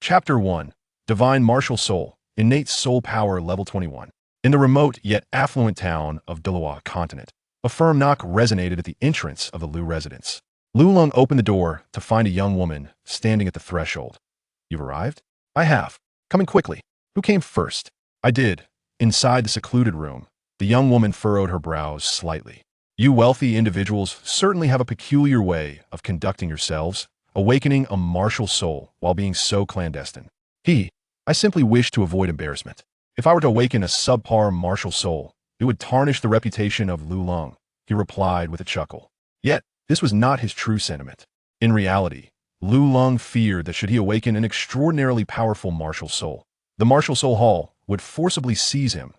Chapter 1. Divine Martial Soul, Innate Soul Power Level 21. In the remote yet affluent town of Douluo Continent, a firm knock resonated at the entrance of the Lu residence. Lu Lung opened the door to find a young woman standing at the threshold. You've arrived? I have. Coming quickly. Who came first? I did. Inside the secluded room, the young woman furrowed her brows slightly. You wealthy individuals certainly have a peculiar way of conducting yourselves, awakening a martial soul while being so clandestine. I simply wish to avoid embarrassment. If I were to awaken a subpar martial soul, it would tarnish the reputation of Lu Lung, he replied with a chuckle. Yet, this was not his true sentiment. In reality, Lu Lung feared that should he awaken an extraordinarily powerful martial soul, the Martial Soul Hall would forcibly seize him.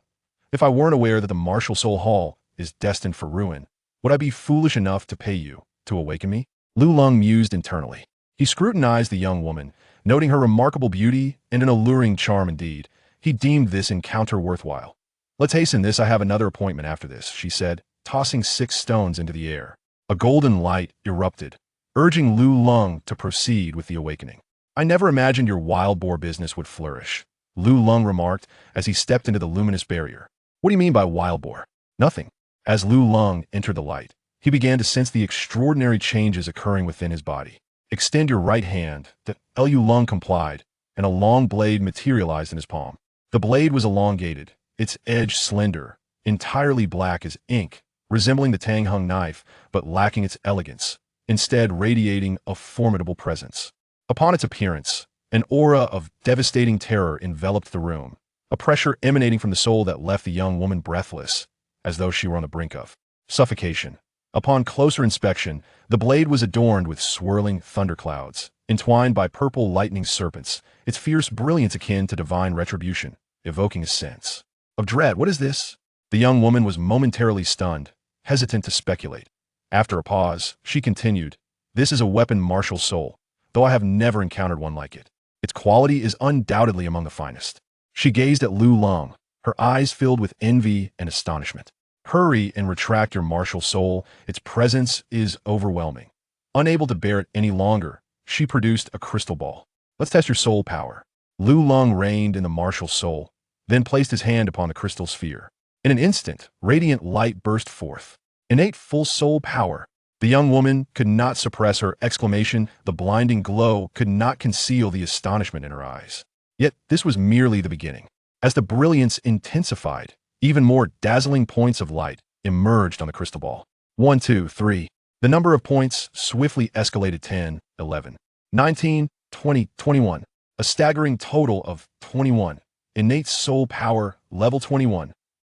If I weren't aware that the Martial Soul Hall is destined for ruin, would I be foolish enough to pay you to awaken me? Lu Lung mused internally. He scrutinized the young woman, noting her remarkable beauty and an alluring charm indeed. He deemed this encounter worthwhile. Let's hasten this, I have another appointment after this, she said, tossing 6 stones into the air. A golden light erupted, urging Lu Lung to proceed with the awakening. I never imagined your wild boar business would flourish, Lu Lung remarked as he stepped into the luminous barrier. What do you mean by wild boar? Nothing. As Lu Lung entered the light, he began to sense the extraordinary changes occurring within his body. Extend your right hand. Lu Lung complied, and a long blade materialized in his palm. The blade was elongated, its edge slender, entirely black as ink, resembling the Tang Hung knife, but lacking its elegance, instead radiating a formidable presence. Upon its appearance, an aura of devastating terror enveloped the room, a pressure emanating from the soul that left the young woman breathless, as though she were on the brink of suffocation. Upon closer inspection, the blade was adorned with swirling thunderclouds, entwined by purple lightning serpents, its fierce brilliance akin to divine retribution, evoking a sense of dread. What is this? The young woman was momentarily stunned, hesitant to speculate. After a pause, she continued, This is a weapon martial soul, though I have never encountered one like it. Its quality is undoubtedly among the finest. She gazed at Lu Lung, her eyes filled with envy and astonishment. Hurry and retract your martial soul. Its presence is overwhelming. Unable to bear it any longer, she produced a crystal ball. Let's test your soul power. Lu Lung reined in the martial soul, then placed his hand upon the crystal sphere. In an instant, radiant light burst forth. Innate full soul power. The young woman could not suppress her exclamation. The blinding glow could not conceal the astonishment in her eyes. Yet this was merely the beginning. As the brilliance intensified, even more dazzling points of light emerged on the crystal ball. 1, 2, 3. The number of points swiftly escalated 10, 11, 19, 20, 21. A staggering total of 21. Innate soul power, level 21.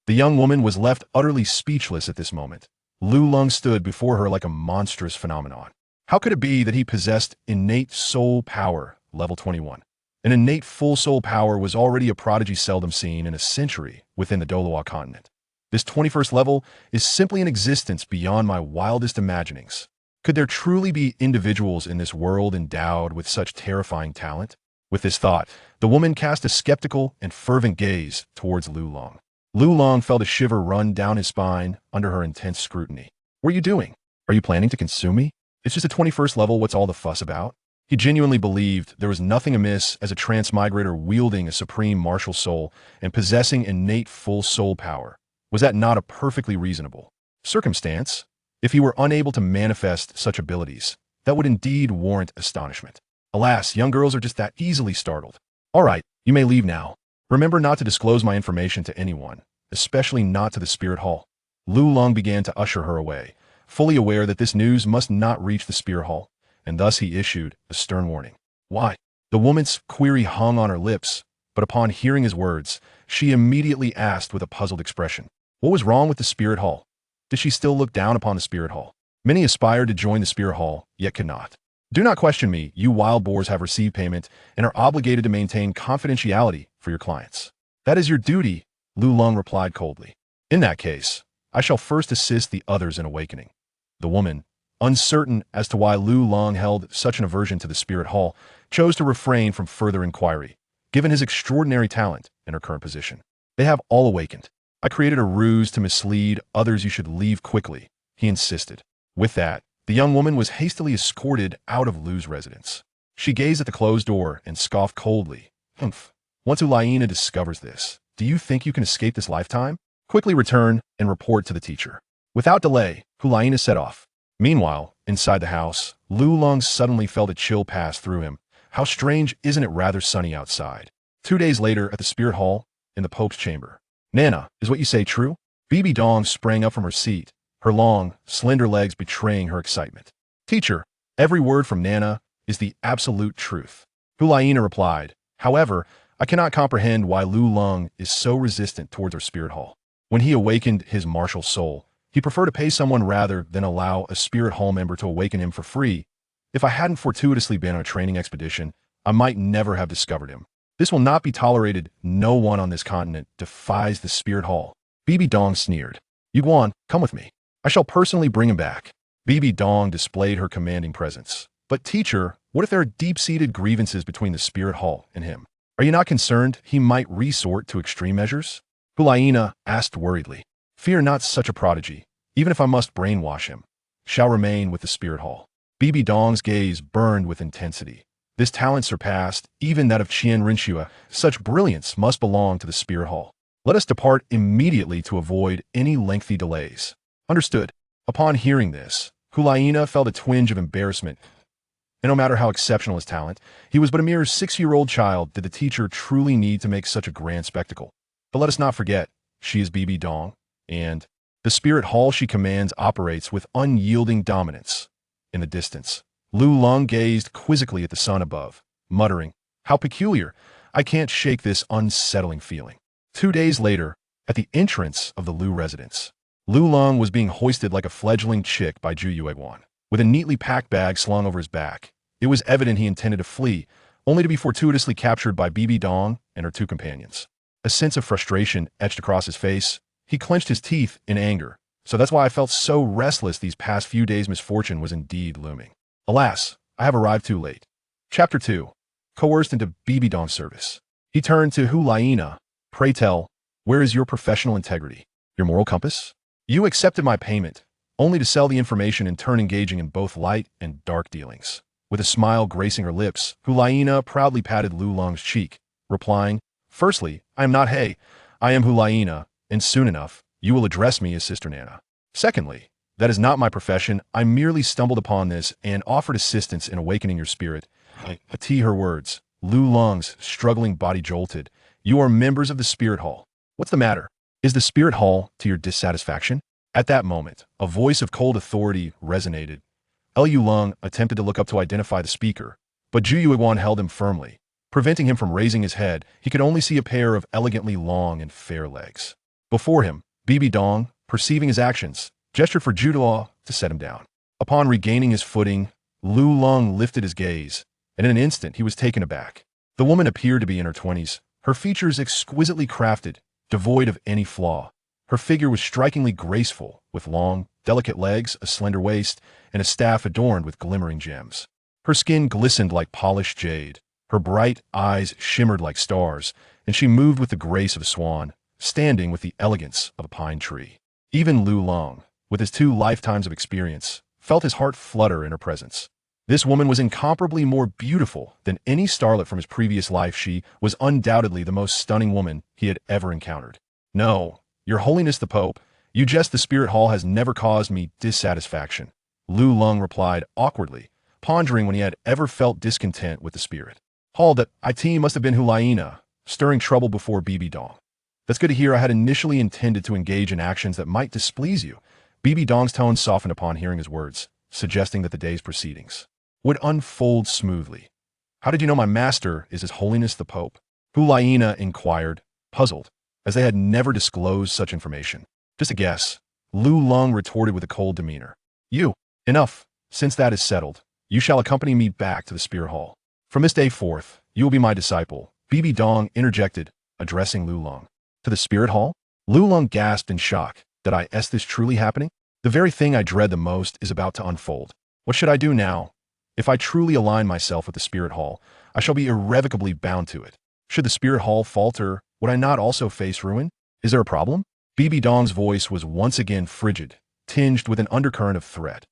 The young woman was left utterly speechless at this moment. Lu Lung stood before her like a monstrous phenomenon. How could it be that he possessed innate soul power, level 21? An innate full soul power was already a prodigy seldom seen in a century within the Douluo Continent. This 21st level is simply an existence beyond my wildest imaginings. Could there truly be individuals in this world endowed with such terrifying talent? With this thought, the woman cast a skeptical and fervent gaze towards Lu Lung. Lu Lung felt a shiver run down his spine under her intense scrutiny. What are you doing? Are you planning to consume me? It's just a 21st level, what's all the fuss about? He genuinely believed there was nothing amiss as a transmigrator wielding a supreme martial soul and possessing innate full soul power. Was that not a perfectly reasonable circumstance? If he were unable to manifest such abilities, that would indeed warrant astonishment. Alas, young girls are just that easily startled. All right, you may leave now. Remember not to disclose my information to anyone, especially not to the Spirit Hall. Lu Lung began to usher her away, fully aware that this news must not reach the Spirit Hall, and thus he issued a stern warning. Why? The woman's query hung on her lips, but upon hearing his words, she immediately asked with a puzzled expression, what was wrong with the Spirit Hall? Did she still look down upon the Spirit Hall? Many aspired to join the Spirit Hall, yet could not. Do not question me, you wild boars have received payment and are obligated to maintain confidentiality for your clients. That is your duty, Lu Lung replied coldly. In that case, I shall first assist the others in awakening. The woman, uncertain as to why Lu Lung held such an aversion to the Spirit Hall, chose to refrain from further inquiry, given his extraordinary talent and her current position. They have all awakened. I created a ruse to mislead others. You should leave quickly, he insisted. With that, the young woman was hastily escorted out of Lu's residence. She gazed at the closed door and scoffed coldly. Humph. Once Ulaina discovers this, do you think you can escape this lifetime? Quickly return and report to the teacher. Without delay, Ulaina set off. Meanwhile, inside the house, Lulong suddenly felt a chill pass through him. How strange, isn't it rather sunny outside? 2 days later at the Spirit Hall, in the Pope's chamber. Nana, is what you say true? Bibi Dong sprang up from her seat, her long, slender legs betraying her excitement. Teacher, every word from Nana is the absolute truth. Ulaina replied. However, I cannot comprehend why Lulong is so resistant towards our Spirit Hall. When he awakened his martial soul, he preferred to pay someone rather than allow a Spirit Hall member to awaken him for free. If I hadn't fortuitously been on a training expedition, I might never have discovered him. This will not be tolerated. No one on this continent defies the Spirit Hall. Bibi Dong sneered. Yuguan, come with me. I shall personally bring him back. Bibi Dong displayed her commanding presence. But teacher, what if there are deep-seated grievances between the Spirit Hall and him? Are you not concerned he might resort to extreme measures? Ulaina asked worriedly. Fear not, such a prodigy, even if I must brainwash him, shall remain with the Spirit Hall. Bibi Dong's gaze burned with intensity. This talent surpassed even that of Qian Rinxua. Such brilliance must belong to the Spirit Hall. Let us depart immediately to avoid any lengthy delays. Understood. Upon hearing this, Ulaina felt a twinge of embarrassment. And no matter how exceptional his talent, he was but a mere 6-year-old child. Did the teacher truly need to make such a grand spectacle? But let us not forget, she is Bibi Dong, and the Spirit Hall she commands operates with unyielding dominance. In the distance, Lulong gazed quizzically at the sun above, muttering, how peculiar, I can't shake this unsettling feeling. 2 days later, at the entrance of the Lu residence, Lulong was being hoisted like a fledgling chick by Zhu Yueguan, with a neatly packed bag slung over his back. It was evident he intended to flee, only to be fortuitously captured by Bibi Dong and her 2 companions. A sense of frustration etched across his face. He clenched his teeth in anger. So that's why I felt so restless these past few days. Misfortune was indeed looming. Alas, I have arrived too late. Chapter 2. Coerced into Bibi Dong's service. He turned to Ulaina. Pray tell, where is your professional integrity? Your moral compass? You accepted my payment, only to sell the information in turn engaging in both light and dark dealings. With a smile gracing her lips, Ulaina proudly patted Lulong's cheek, replying, Firstly, I am not He, I am Ulaina, and soon enough, you will address me as Sister Nana. Secondly, that is not my profession. I merely stumbled upon this and offered assistance in awakening your spirit. Her words. Lulong's struggling body jolted. You are members of the Spirit Hall. What's the matter? Is the Spirit Hall to your dissatisfaction? At that moment, a voice of cold authority resonated. Lulong attempted to look up to identify the speaker, but Zhu Yueguan held him firmly, preventing him from raising his head. He could only see a pair of elegantly long and fair legs. Before him, Bibi Dong, perceiving his actions, gestured for Zhu to set him down. Upon regaining his footing, Lulong lifted his gaze, and in an instant he was taken aback. The woman appeared to be in her 20s, her features exquisitely crafted, devoid of any flaw. Her figure was strikingly graceful, with long, delicate legs, a slender waist, and a staff adorned with glimmering gems. Her skin glistened like polished jade, her bright eyes shimmered like stars, and she moved with the grace of a swan, standing with the elegance of a pine tree. Even Lulong, with his 2 lifetimes of experience, felt his heart flutter in her presence. This woman was incomparably more beautiful than any starlet from his previous life. She was undoubtedly the most stunning woman he had ever encountered. No, Your Holiness the Pope, you jest. The Spirit Hall has never caused me dissatisfaction. Lulong replied awkwardly, pondering when he had ever felt discontent with the Spirit Hall. That it must have been Ulaina, stirring trouble before Bibi Dong. That's good to hear. I had initially intended to engage in actions that might displease you. Bibi Dong's tone softened upon hearing his words, suggesting that the day's proceedings would unfold smoothly. How did you know my master is His Holiness the Pope? Ulaina inquired, puzzled, as they had never disclosed such information. Just a guess. Lulong retorted with a cold demeanor. You, enough. Since that is settled, you shall accompany me back to the Spirit Hall. From this day forth, you will be my disciple. Bibi Dong interjected, addressing Lulong. To the Spirit Hall? Lulong gasped in shock. Is this truly happening? The very thing I dread the most is about to unfold. What should I do now? If I truly align myself with the Spirit Hall, I shall be irrevocably bound to it. Should the Spirit Hall falter, would I not also face ruin? Is there a problem? Bibi Dong's voice was once again frigid, tinged with an undercurrent of threat.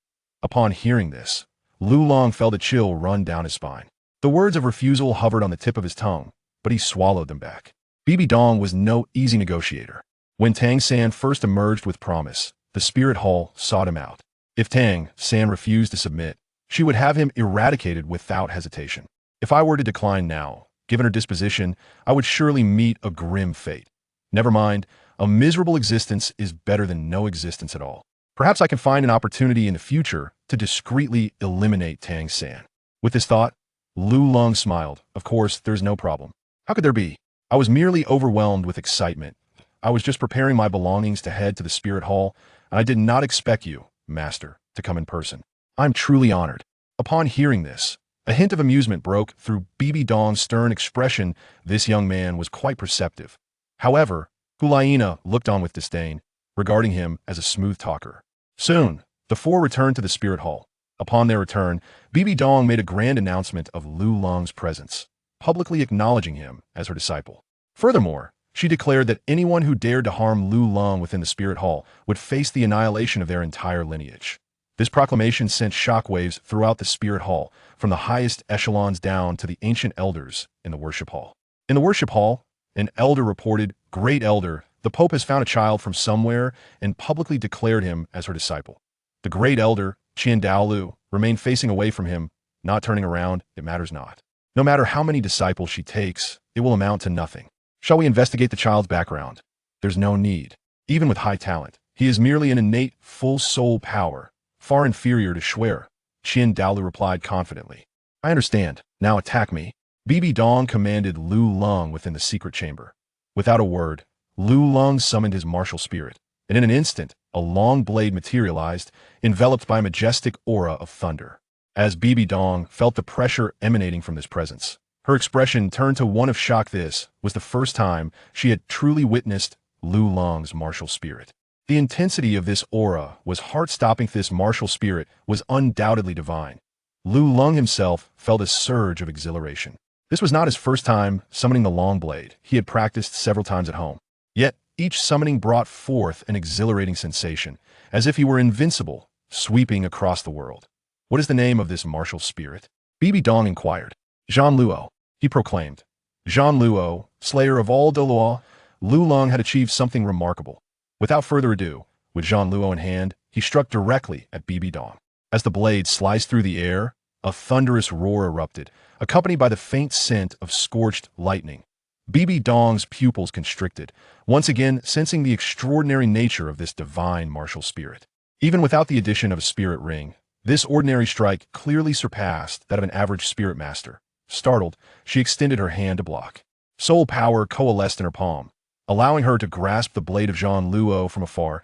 Upon hearing this, Lulong felt a chill run down his spine. The words of refusal hovered on the tip of his tongue, but he swallowed them back. Bibi Dong was no easy negotiator. When Tang San first emerged with promise, the spirit hall sought him out. If Tang San refused to submit, she would have him eradicated without hesitation. If I were to decline now, given her disposition, I would surely meet a grim fate. Never mind, a miserable existence is better than no existence at all. Perhaps I can find an opportunity in the future to discreetly eliminate Tang San. With this thought, Lu Long smiled. Of course, there's no problem. How could there be? I was merely overwhelmed with excitement. I was just preparing my belongings to head to the spirit hall, and I did not expect you, Master, to come in person. I'm truly honored. Upon hearing this, a hint of amusement broke through Bibi Dong's stern expression. This young man was quite perceptive. However, Hulaina looked on with disdain, regarding him as a smooth talker. Soon, the four returned to the spirit hall. Upon their return, Bibi Dong made a grand announcement of Lu Long's presence, publicly acknowledging him as her disciple. Furthermore, she declared that anyone who dared to harm Lu Long within the spirit hall would face the annihilation of their entire lineage. This proclamation sent shockwaves throughout the spirit hall, from the highest echelons down to the ancient elders in the worship hall. In the worship hall, an elder reported, "Great elder, the Pope has found a child from somewhere and publicly declared him as her disciple." The great elder, Qian Daolu, remained facing away from him, not turning around. It matters not. No matter how many disciples she takes, it will amount to nothing. Shall we investigate the child's background? There's no need. Even with high talent, he is merely an innate, full soul power, far inferior to Shuer. Qian Daolu replied confidently. I understand. Now attack me. Bibi Dong commanded Lu Long within the secret chamber. Without a word, Lu Long summoned his martial spirit, and in an instant, a long blade materialized, enveloped by a majestic aura of thunder. As Bibi Dong felt the pressure emanating from this presence, her expression turned to one of shock. This was the first time she had truly witnessed Lu Long's martial spirit. The intensity of this aura was heart-stopping. This martial spirit was undoubtedly divine. Lu Long himself felt a surge of exhilaration. This was not his first time summoning the long blade. He had practiced several times at home. Yet, each summoning brought forth an exhilarating sensation, as if he were invincible, sweeping across the world. What is the name of this martial spirit? Bibi Dong inquired. Zhan Luo, he proclaimed. Zhan Luo, slayer of all Douluo. Lu Long had achieved something remarkable. Without further ado, with Zhan Luo in hand, he struck directly at Bibi Dong. As the blade sliced through the air, a thunderous roar erupted, accompanied by the faint scent of scorched lightning. Bibi Dong's pupils constricted, once again sensing the extraordinary nature of this divine martial spirit. Even without the addition of a spirit ring, this ordinary strike clearly surpassed that of an average spirit master. Startled, she extended her hand to block. Soul power coalesced in her palm, allowing her to grasp the blade of Zhan Luo from afar.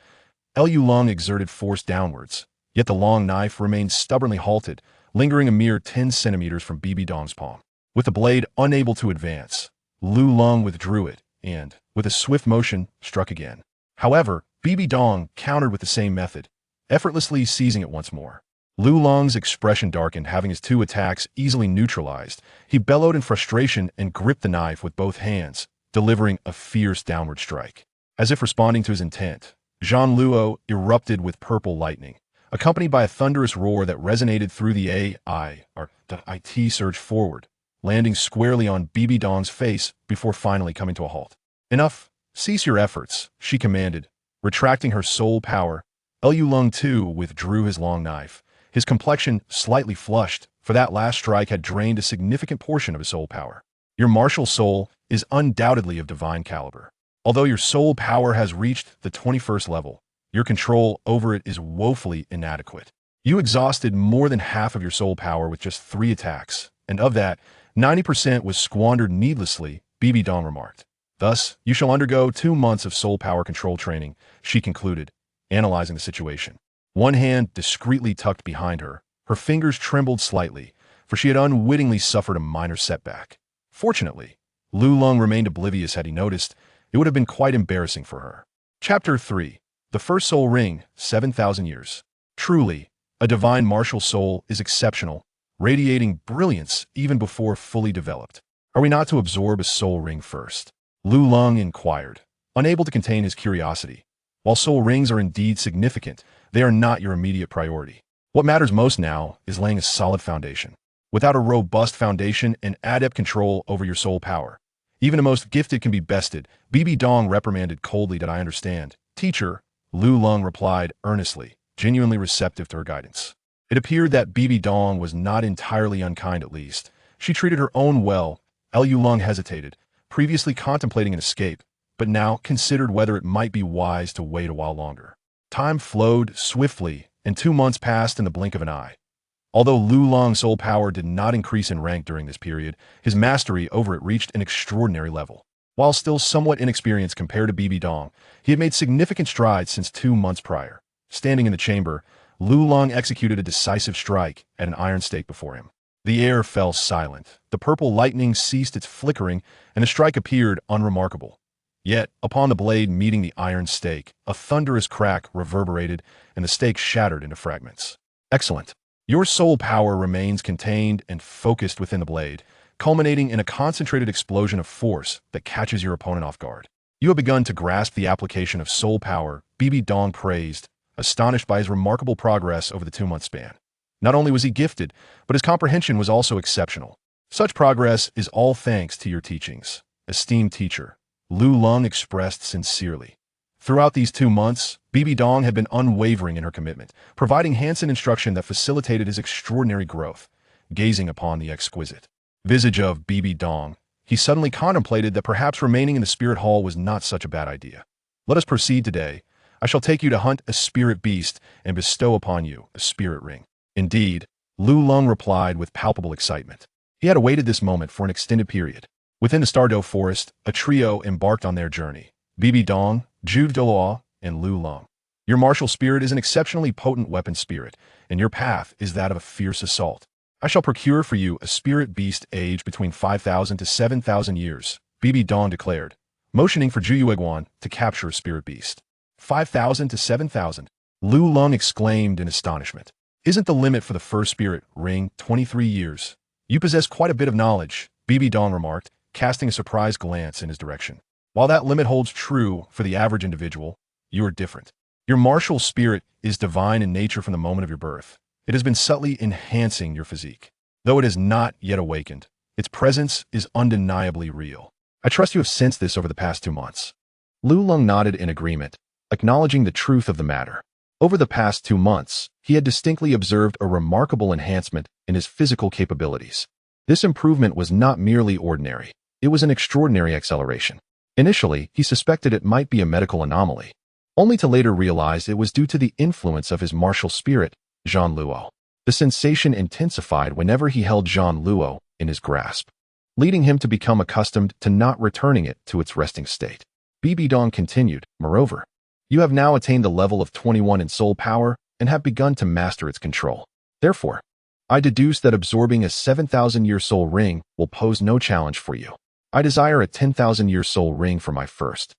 Lu Long exerted force downwards, yet the long knife remained stubbornly halted, lingering a mere 10 centimeters from Bibi Dong's palm. With the blade unable to advance, Lu Long withdrew it and, with a swift motion, struck again. However, Bibi Dong countered with the same method, effortlessly seizing it once more. Lu Long's expression darkened, having his two attacks easily neutralized. He bellowed in frustration and gripped the knife with both hands, delivering a fierce downward strike. As if responding to his intent, Zhan Luo erupted with purple lightning, accompanied by a thunderous roar that resonated through the IT surged forward, landing squarely on Bibi Dong's face before finally coming to a halt. Enough. Cease your efforts, she commanded. Retracting her soul power, Lu Long too withdrew his long knife, his complexion slightly flushed, for that last strike had drained a significant portion of his soul power. Your martial soul is undoubtedly of divine caliber. Although your soul power has reached the 21st level, your control over it is woefully inadequate. You exhausted more than half of your soul power with just 3 attacks, and of that, 90% was squandered needlessly, Bibi Dong remarked. Thus, you shall undergo 2 months of soul power control training, she concluded, analyzing the situation. One hand discreetly tucked behind her, her fingers trembled slightly, for she had unwittingly suffered a minor setback. Fortunately, Lu Long remained oblivious. Had he noticed, it would have been quite embarrassing for her. Chapter 3. The First Soul Ring, 7,000 Years. Truly, a divine martial soul is exceptional, radiating brilliance even before fully developed. Are we not to absorb a soul ring first? Lu Long inquired, unable to contain his curiosity. While soul rings are indeed significant, they are not your immediate priority. What matters most now is laying a solid foundation. without a robust foundation and adept control over your soul power. Even the most gifted can be bested, Bibi Dong reprimanded coldly. That I understand. Teacher, Lu Lung replied earnestly, genuinely receptive to her guidance. It appeared that Bibi Dong was not entirely unkind at least. She treated her own well. Lu Lung hesitated, previously contemplating an escape, but now considered whether it might be wise to wait a while longer. Time flowed swiftly, and 2 months passed in the blink of an eye. Although Lu Long's soul power did not increase in rank during this period, his mastery over it reached an extraordinary level. While still somewhat inexperienced compared to Bibi Dong, he had made significant strides since 2 months prior. Standing in the chamber, Lu Long executed a decisive strike at an iron stake before him. The air fell silent, the purple lightning ceased its flickering, and the strike appeared unremarkable. Yet, upon the blade meeting the iron stake, a thunderous crack reverberated, and the stake shattered into fragments. Excellent. Your soul power remains contained and focused within the blade, culminating in a concentrated explosion of force that catches your opponent off guard. You have begun to grasp the application of soul power, Bibi Dong praised, astonished by his remarkable progress over the 2-month span. Not only was he gifted, but his comprehension was also exceptional. Such progress is all thanks to your teachings, esteemed teacher, Lu Lung expressed sincerely. Throughout these 2 months, Bibi Dong had been unwavering in her commitment, providing hands-on instruction that facilitated his extraordinary growth. Gazing upon the exquisite visage of Bibi Dong, he suddenly contemplated that perhaps remaining in the spirit hall was not such a bad idea. Let us proceed today. I shall take you to hunt a spirit beast and bestow upon you a spirit ring. Indeed, Lu Lung replied with palpable excitement. He had awaited this moment for an extended period. Within the Stardow Forest, a trio embarked on their journey. Bibi Dong, Douluo, and Lu Lung. Your martial spirit is an exceptionally potent weapon spirit, and your path is that of a fierce assault. I shall procure for you a spirit beast aged between 5,000 to 7,000 years, Bibi Dong declared, motioning for Yueguan to capture a spirit beast. 5,000 to 7,000, Lu Lung exclaimed in astonishment. Isn't the limit for the first spirit ring 23 years? You possess quite a bit of knowledge, Bibi Dong remarked, casting a surprised glance in his direction. While that limit holds true for the average individual, you are different. Your martial spirit is divine in nature from the moment of your birth. It has been subtly enhancing your physique. Though it has not yet awakened, its presence is undeniably real. I trust you have sensed this over the past 2 months. Lu Lung nodded in agreement, acknowledging the truth of the matter. Over the past 2 months, he had distinctly observed a remarkable enhancement in his physical capabilities. This improvement was not merely ordinary. It was an extraordinary acceleration. Initially, he suspected it might be a medical anomaly, only to later realize it was due to the influence of his martial spirit, Zhan Luo. The sensation intensified whenever he held Zhan Luo in his grasp, leading him to become accustomed to not returning it to its resting state. Bibi Dong continued, moreover, you have now attained the level of 21 in soul power and have begun to master its control. Therefore, I deduce that absorbing a 7,000-year soul ring will pose no challenge for you. I desire a 10,000-year soul ring for my first.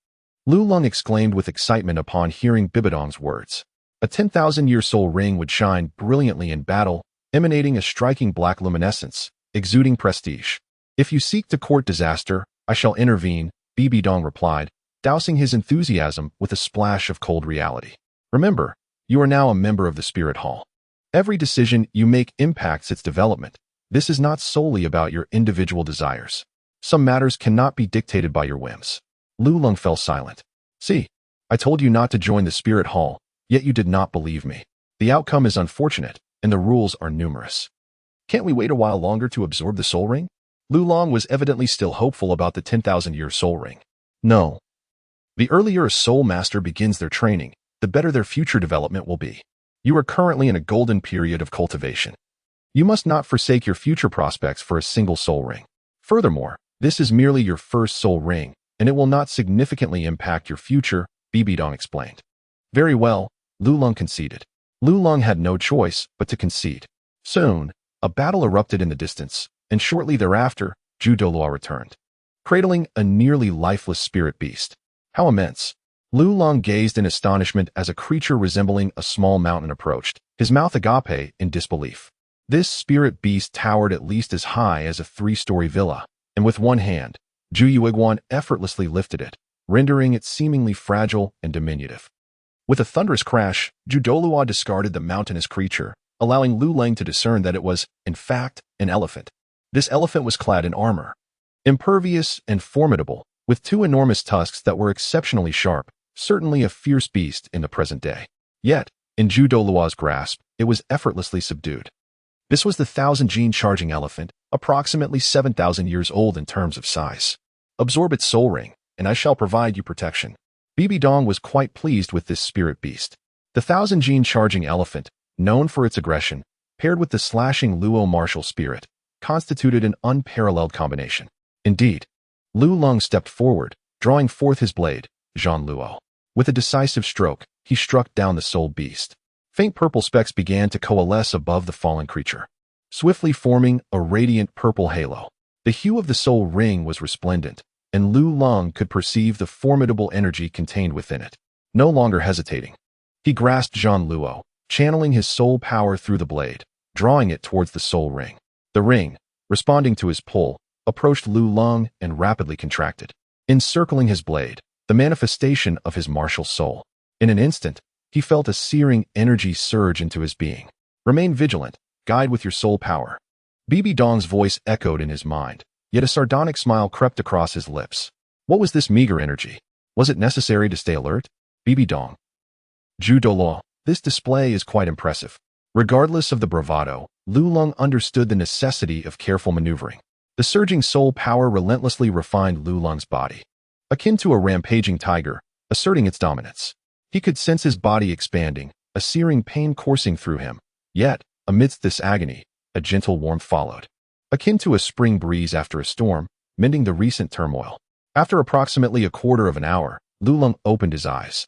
Lu Lung exclaimed with excitement upon hearing Bibi Dong's words. A 10,000-year soul ring would shine brilliantly in battle, emanating a striking black luminescence, exuding prestige. If you seek to court disaster, I shall intervene, Bibi Dong replied, dousing his enthusiasm with a splash of cold reality. Remember, you are now a member of the Spirit Hall. Every decision you make impacts its development. This is not solely about your individual desires. Some matters cannot be dictated by your whims. Lu Lung fell silent. See, I told you not to join the Spirit Hall, yet you did not believe me. The outcome is unfortunate, and the rules are numerous. Can't we wait a while longer to absorb the soul ring? Lu Lung was evidently still hopeful about the 10,000-year soul ring. No. The earlier a soul master begins their training, the better their future development will be. You are currently in a golden period of cultivation. You must not forsake your future prospects for a single soul ring. Furthermore, this is merely your first soul ring, and it will not significantly impact your future, Bibi Dong explained. Very well, Lu Lung conceded. Lu Lung had no choice but to concede. Soon, a battle erupted in the distance, and shortly thereafter, Douluo returned, cradling a nearly lifeless spirit beast. How immense! Lu Lung gazed in astonishment as a creature resembling a small mountain approached, his mouth agape in disbelief. This spirit beast towered at least as high as a 3-story villa, and with one hand, Yueguan effortlessly lifted it, rendering it seemingly fragile and diminutive. With a thunderous crash, Douluo discarded the mountainous creature, allowing Lu Lang to discern that it was, in fact, an elephant. This elephant was clad in armor, impervious and formidable, with two enormous tusks that were exceptionally sharp, certainly a fierce beast in the present day. Yet, in Zhu Douluo's grasp, it was effortlessly subdued. This was the 1,000-gene charging elephant, approximately 7,000 years old in terms of size. Absorb its soul ring, and I shall provide you protection. Bibi Dong was quite pleased with this spirit beast. The 1,000-gene charging elephant, known for its aggression, paired with the slashing Luo martial spirit, constituted an unparalleled combination. Indeed, Lu Lung stepped forward, drawing forth his blade, Zhan Luo. With a decisive stroke, he struck down the soul beast. Faint purple specks began to coalesce above the fallen creature, swiftly forming a radiant purple halo. The hue of the soul ring was resplendent, and Lu Lung could perceive the formidable energy contained within it. No longer hesitating, he grasped Zhan Luo, channeling his soul power through the blade, drawing it towards the soul ring. The ring, responding to his pull, approached Lu Lung and rapidly contracted, encircling his blade, the manifestation of his martial soul. In an instant, he felt a searing energy surge into his being. Remain vigilant, guide with your soul power. Bibi Dong's voice echoed in his mind, yet a sardonic smile crept across his lips. What was this meager energy? Was it necessary to stay alert? Bibi Dong. Zhu Douluo, this display is quite impressive. Regardless of the bravado, Lu Lung understood the necessity of careful maneuvering. The surging soul power relentlessly refined Lu Lung's body, akin to a rampaging tiger, asserting its dominance. He could sense his body expanding, a searing pain coursing through him. Yet, amidst this agony, a gentle warmth followed, akin to a spring breeze after a storm, mending the recent turmoil. After approximately a quarter of an hour, Lu Lung opened his eyes.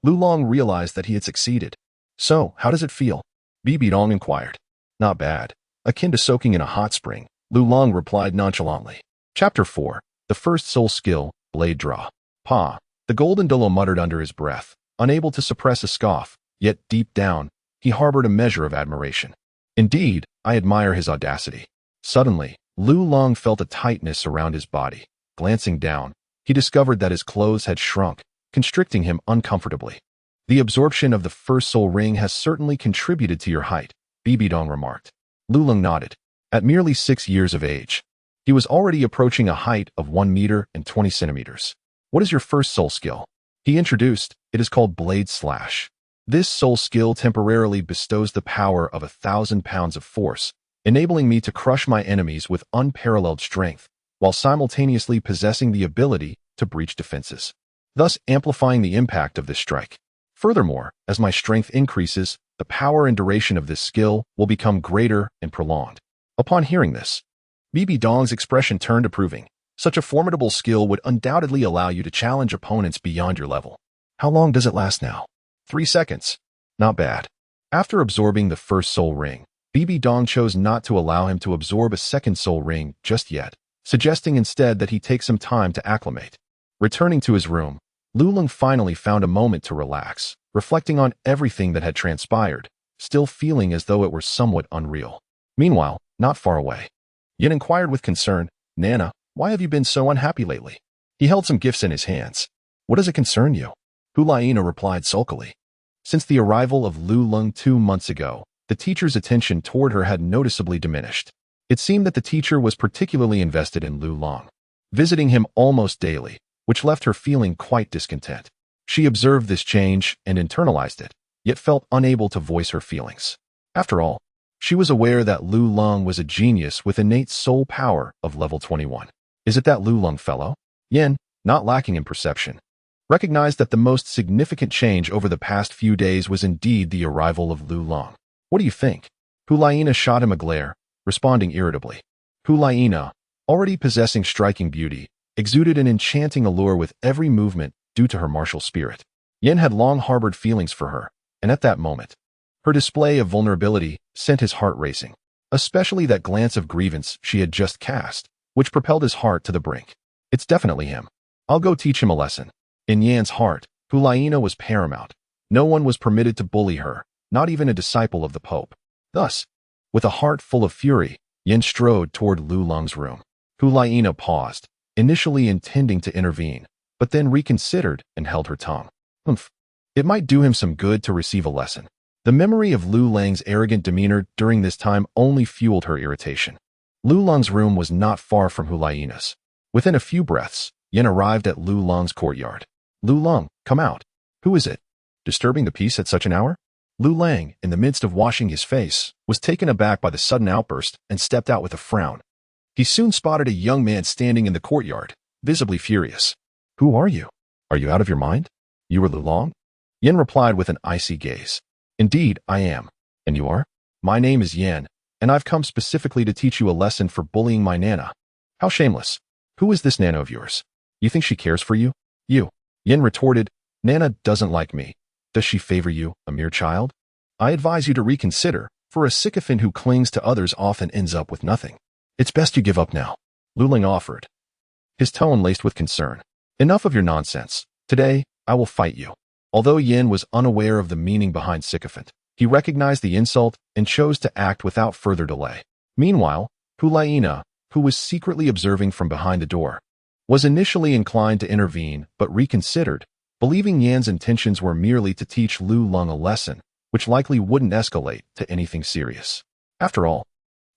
Lu Lung realized that he had succeeded. So, how does it feel? Bibi Dong inquired. Not bad. Akin to soaking in a hot spring, Lu Lung replied nonchalantly. Chapter 4. The First Soul Skill, Blade Draw. Pa. The golden Douluo muttered under his breath, unable to suppress a scoff, yet deep down, he harbored a measure of admiration. Indeed, I admire his audacity. Suddenly, Lu Lung felt a tightness around his body. Glancing down, he discovered that his clothes had shrunk, constricting him uncomfortably. The absorption of the first soul ring has certainly contributed to your height, Bibi Dong remarked. Lu Lung nodded. At merely 6 years of age, he was already approaching a height of 1 meter and 20 centimeters. What is your first soul skill? He introduced. It is called Blade Slash. This soul skill temporarily bestows the power of 1,000 pounds of force, enabling me to crush my enemies with unparalleled strength, while simultaneously possessing the ability to breach defenses, thus amplifying the impact of this strike. Furthermore, as my strength increases, the power and duration of this skill will become greater and prolonged. Upon hearing this, Bibi Dong's expression turned approving. Such a formidable skill would undoubtedly allow you to challenge opponents beyond your level. How long does it last now? 3 seconds. Not bad. After absorbing the first soul ring, Bibi Dong chose not to allow him to absorb a second soul ring just yet, suggesting instead that he take some time to acclimate. Returning to his room, Lu Lung finally found a moment to relax, reflecting on everything that had transpired, still feeling as though it were somewhat unreal. Meanwhile, not far away, Yin inquired with concern, Nana, why have you been so unhappy lately? He held some gifts in his hands. What does it concern you? Hulaina replied sulkily. Since the arrival of Lu Lung 2 months ago, the teacher's attention toward her had noticeably diminished. It seemed that the teacher was particularly invested in Lu Lung, visiting him almost daily, which left her feeling quite discontent. She observed this change and internalized it, yet felt unable to voice her feelings. After all, she was aware that Lu Lung was a genius with innate soul power of level 21. Is it that Lu Lung fellow? Yin, not lacking in perception, recognized that the most significant change over the past few days was indeed the arrival of Lu Lung. What do you think? Hulaina shot him a glare, responding irritably. Hulaina, already possessing striking beauty, exuded an enchanting allure with every movement due to her martial spirit. Yin had long harbored feelings for her, and at that moment, her display of vulnerability sent his heart racing, especially that glance of grievance she had just cast, which propelled his heart to the brink. It's definitely him. I'll go teach him a lesson. In Yan's heart, Hulaina was paramount. No one was permitted to bully her, not even a disciple of the Pope. Thus, with a heart full of fury, Yan strode toward Lu Lung's room. Hulaina paused, initially intending to intervene, but then reconsidered and held her tongue. It might do him some good to receive a lesson. The memory of Lu Lang's arrogant demeanor during this time only fueled her irritation. Lu Lang's room was not far from Hulaina's. Within a few breaths, Yin arrived at Lu Lang's courtyard. Lu Lang, come out. Who is it? Disturbing the peace at such an hour? Lu Lang, in the midst of washing his face, was taken aback by the sudden outburst and stepped out with a frown. He soon spotted a young man standing in the courtyard, visibly furious. Who are you? Are you out of your mind? You are Lu Lang? Yin replied with an icy gaze. Indeed, I am. And you are? My name is Yin, and I've come specifically to teach you a lesson for bullying my Nana. How shameless. Who is this Nana of yours? You think she cares for you? You. Yin retorted, Nana doesn't like me. Does she favor you, a mere child? I advise you to reconsider, for a sycophant who clings to others often ends up with nothing. It's best you give up now. Lu Lang offered, his tone laced with concern. Enough of your nonsense. Today, I will fight you. Although Yin was unaware of the meaning behind sycophant, he recognized the insult and chose to act without further delay. Meanwhile, Hulaina, who was secretly observing from behind the door, was initially inclined to intervene but reconsidered, believing Yan's intentions were merely to teach Lu Lang a lesson, which likely wouldn't escalate to anything serious. After all,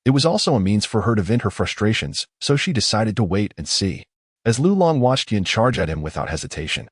it was also a means for her to vent her frustrations, so she decided to wait and see. As Lu Lang watched Yin charge at him without hesitation,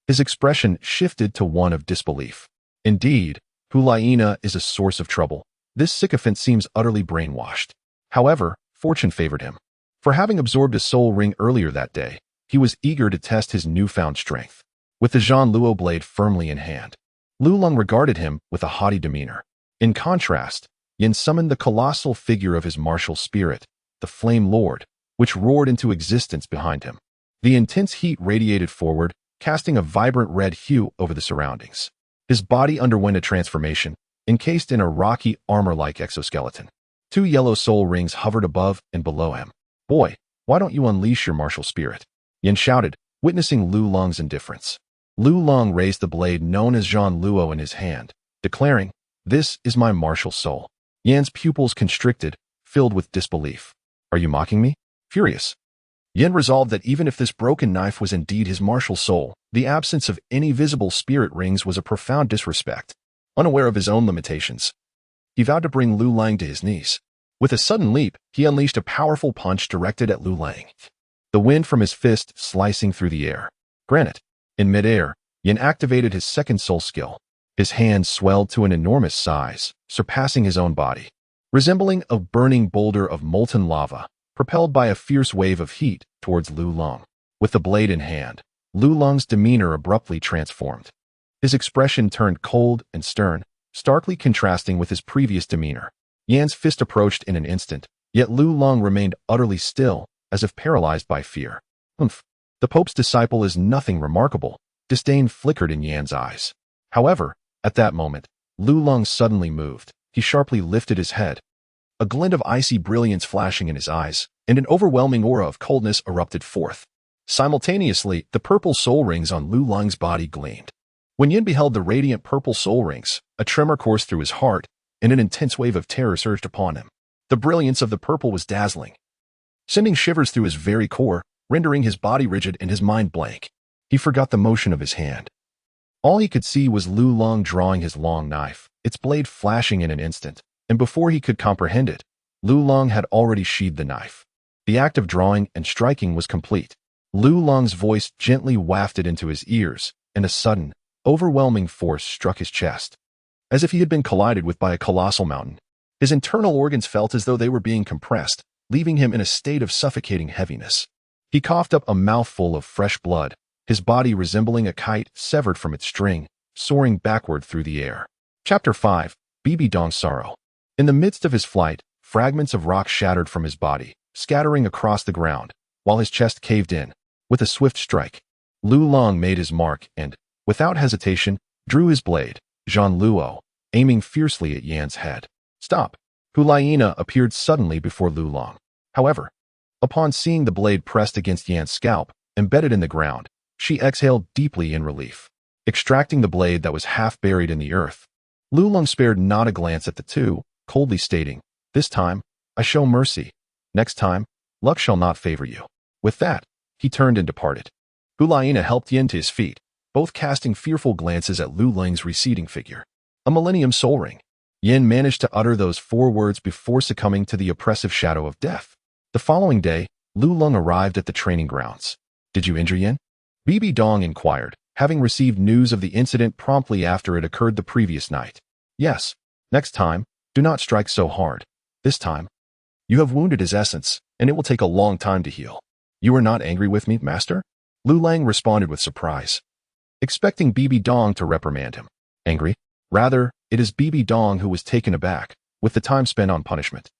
his expression shifted to one of disbelief. Indeed, Hulaina is a source of trouble. This sycophant seems utterly brainwashed. However, fortune favored him. For having absorbed a soul ring earlier that day, he was eager to test his newfound strength. With the Zhan Luo blade firmly in hand, Lu Lang regarded him with a haughty demeanor. In contrast, Yin summoned the colossal figure of his martial spirit, the Flame Lord, which roared into existence behind him. The intense heat radiated forward, casting a vibrant red hue over the surroundings. His body underwent a transformation, encased in a rocky armor-like exoskeleton. 2 yellow soul rings hovered above and below him. Boy, why don't you unleash your martial spirit? Yin shouted, witnessing Lu Lang's indifference. Lu Lang raised the blade known as Zhan Luo in his hand, declaring, This is my martial soul. Yan's pupils constricted, filled with disbelief. Are you mocking me? Furious, Yin resolved that even if this broken knife was indeed his martial soul, the absence of any visible spirit rings was a profound disrespect. Unaware of his own limitations, he vowed to bring Lu Lang to his knees. With a sudden leap, he unleashed a powerful punch directed at Lu Lang, the wind from his fist slicing through the air. Granite. In midair, Yin activated his second soul skill. His hand swelled to an enormous size, surpassing his own body. Resembling a burning boulder of molten lava, propelled by a fierce wave of heat towards Lu Lang. With the blade in hand, Lu Lang's demeanor abruptly transformed. His expression turned cold and stern, starkly contrasting with his previous demeanor. Yan's fist approached in an instant, yet Lu Lang remained utterly still, as if paralyzed by fear. Humph. The Pope's disciple is nothing remarkable. Disdain flickered in Yan's eyes. However, at that moment, Lu Lang suddenly moved. He sharply lifted his head, a glint of icy brilliance flashing in his eyes, and an overwhelming aura of coldness erupted forth. Simultaneously, the purple soul rings on Lu Lang's body gleamed. When Yin beheld the radiant purple soul rings, a tremor coursed through his heart, and an intense wave of terror surged upon him. The brilliance of the purple was dazzling, sending shivers through his very core, rendering his body rigid and his mind blank. He forgot the motion of his hand. All he could see was Lu Lang drawing his long knife, its blade flashing in an instant, and before he could comprehend it, Lu Lang had already sheathed the knife. The act of drawing and striking was complete. Lu Lang's voice gently wafted into his ears, and a sudden, overwhelming force struck his chest. As if he had been collided with by a colossal mountain, his internal organs felt as though they were being compressed, leaving him in a state of suffocating heaviness. He coughed up a mouthful of fresh blood, his body resembling a kite severed from its string, soaring backward through the air. Chapter 5. Bibi Dong's Sorrow. In the midst of his flight, fragments of rock shattered from his body, scattering across the ground, while his chest caved in. With a swift strike, Lu Lang made his mark and, without hesitation, drew his blade, Zhan Luo, aiming fiercely at Yan's head. Stop! Hulaina appeared suddenly before Lu Lang. However, upon seeing the blade pressed against Yan's scalp, embedded in the ground, she exhaled deeply in relief. Extracting the blade that was half buried in the earth, Lu Lang spared not a glance at the two, coldly stating, This time, I show mercy. Next time, luck shall not favor you. With that, he turned and departed. Hulaina helped Yin to his feet, both casting fearful glances at Lu Lang's receding figure. A millennium soul ring. Yin managed to utter those 4 words before succumbing to the oppressive shadow of death. The following day, Lulong arrived at the training grounds. Did you injure Yin? Bibi Dong inquired, having received news of the incident promptly after it occurred the previous night. Yes. Next time, do not strike so hard. This time, you have wounded his essence, and it will take a long time to heal. You are not angry with me, master? Lulang responded with surprise, expecting Bibi Dong to reprimand him. Angry? Rather, it is Bibi Dong who was taken aback with the time spent on punishment.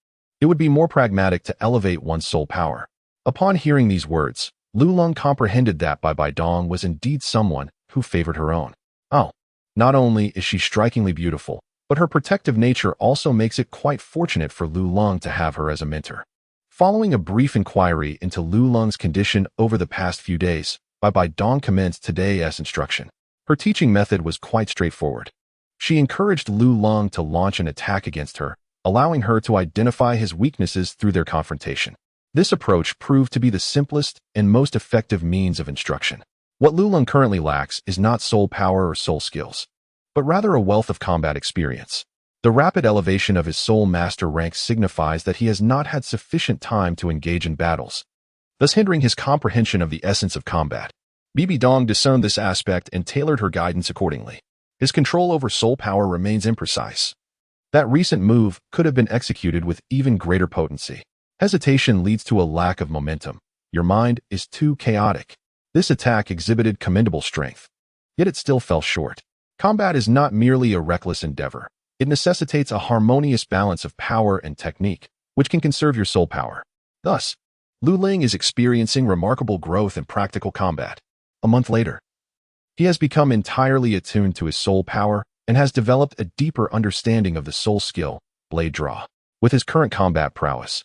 It would be more pragmatic to elevate one's soul power. Upon hearing these words, Lulong comprehended that Bibi Dong was indeed someone who favored her own. Oh, not only is she strikingly beautiful, but her protective nature also makes it quite fortunate for Lulong to have her as a mentor. Following a brief inquiry into Lulong's condition over the past few days, Bibi Dong commenced today's instruction. Her teaching method was quite straightforward. She encouraged Lulong to launch an attack against her, allowing her to identify his weaknesses through their confrontation. This approach proved to be the simplest and most effective means of instruction. What Lulong currently lacks is not soul power or soul skills, but rather a wealth of combat experience. The rapid elevation of his soul master rank signifies that he has not had sufficient time to engage in battles, thus hindering his comprehension of the essence of combat. Bibi Dong discerned this aspect and tailored her guidance accordingly. His control over soul power remains imprecise. That recent move could have been executed with even greater potency. Hesitation leads to a lack of momentum. Your mind is too chaotic. This attack exhibited commendable strength, yet it still fell short. Combat is not merely a reckless endeavor. It necessitates a harmonious balance of power and technique, which can conserve your soul power. Thus, Luling is experiencing remarkable growth in practical combat. A month later, he has become entirely attuned to his soul power and has developed a deeper understanding of the soul skill, blade draw. With his current combat prowess,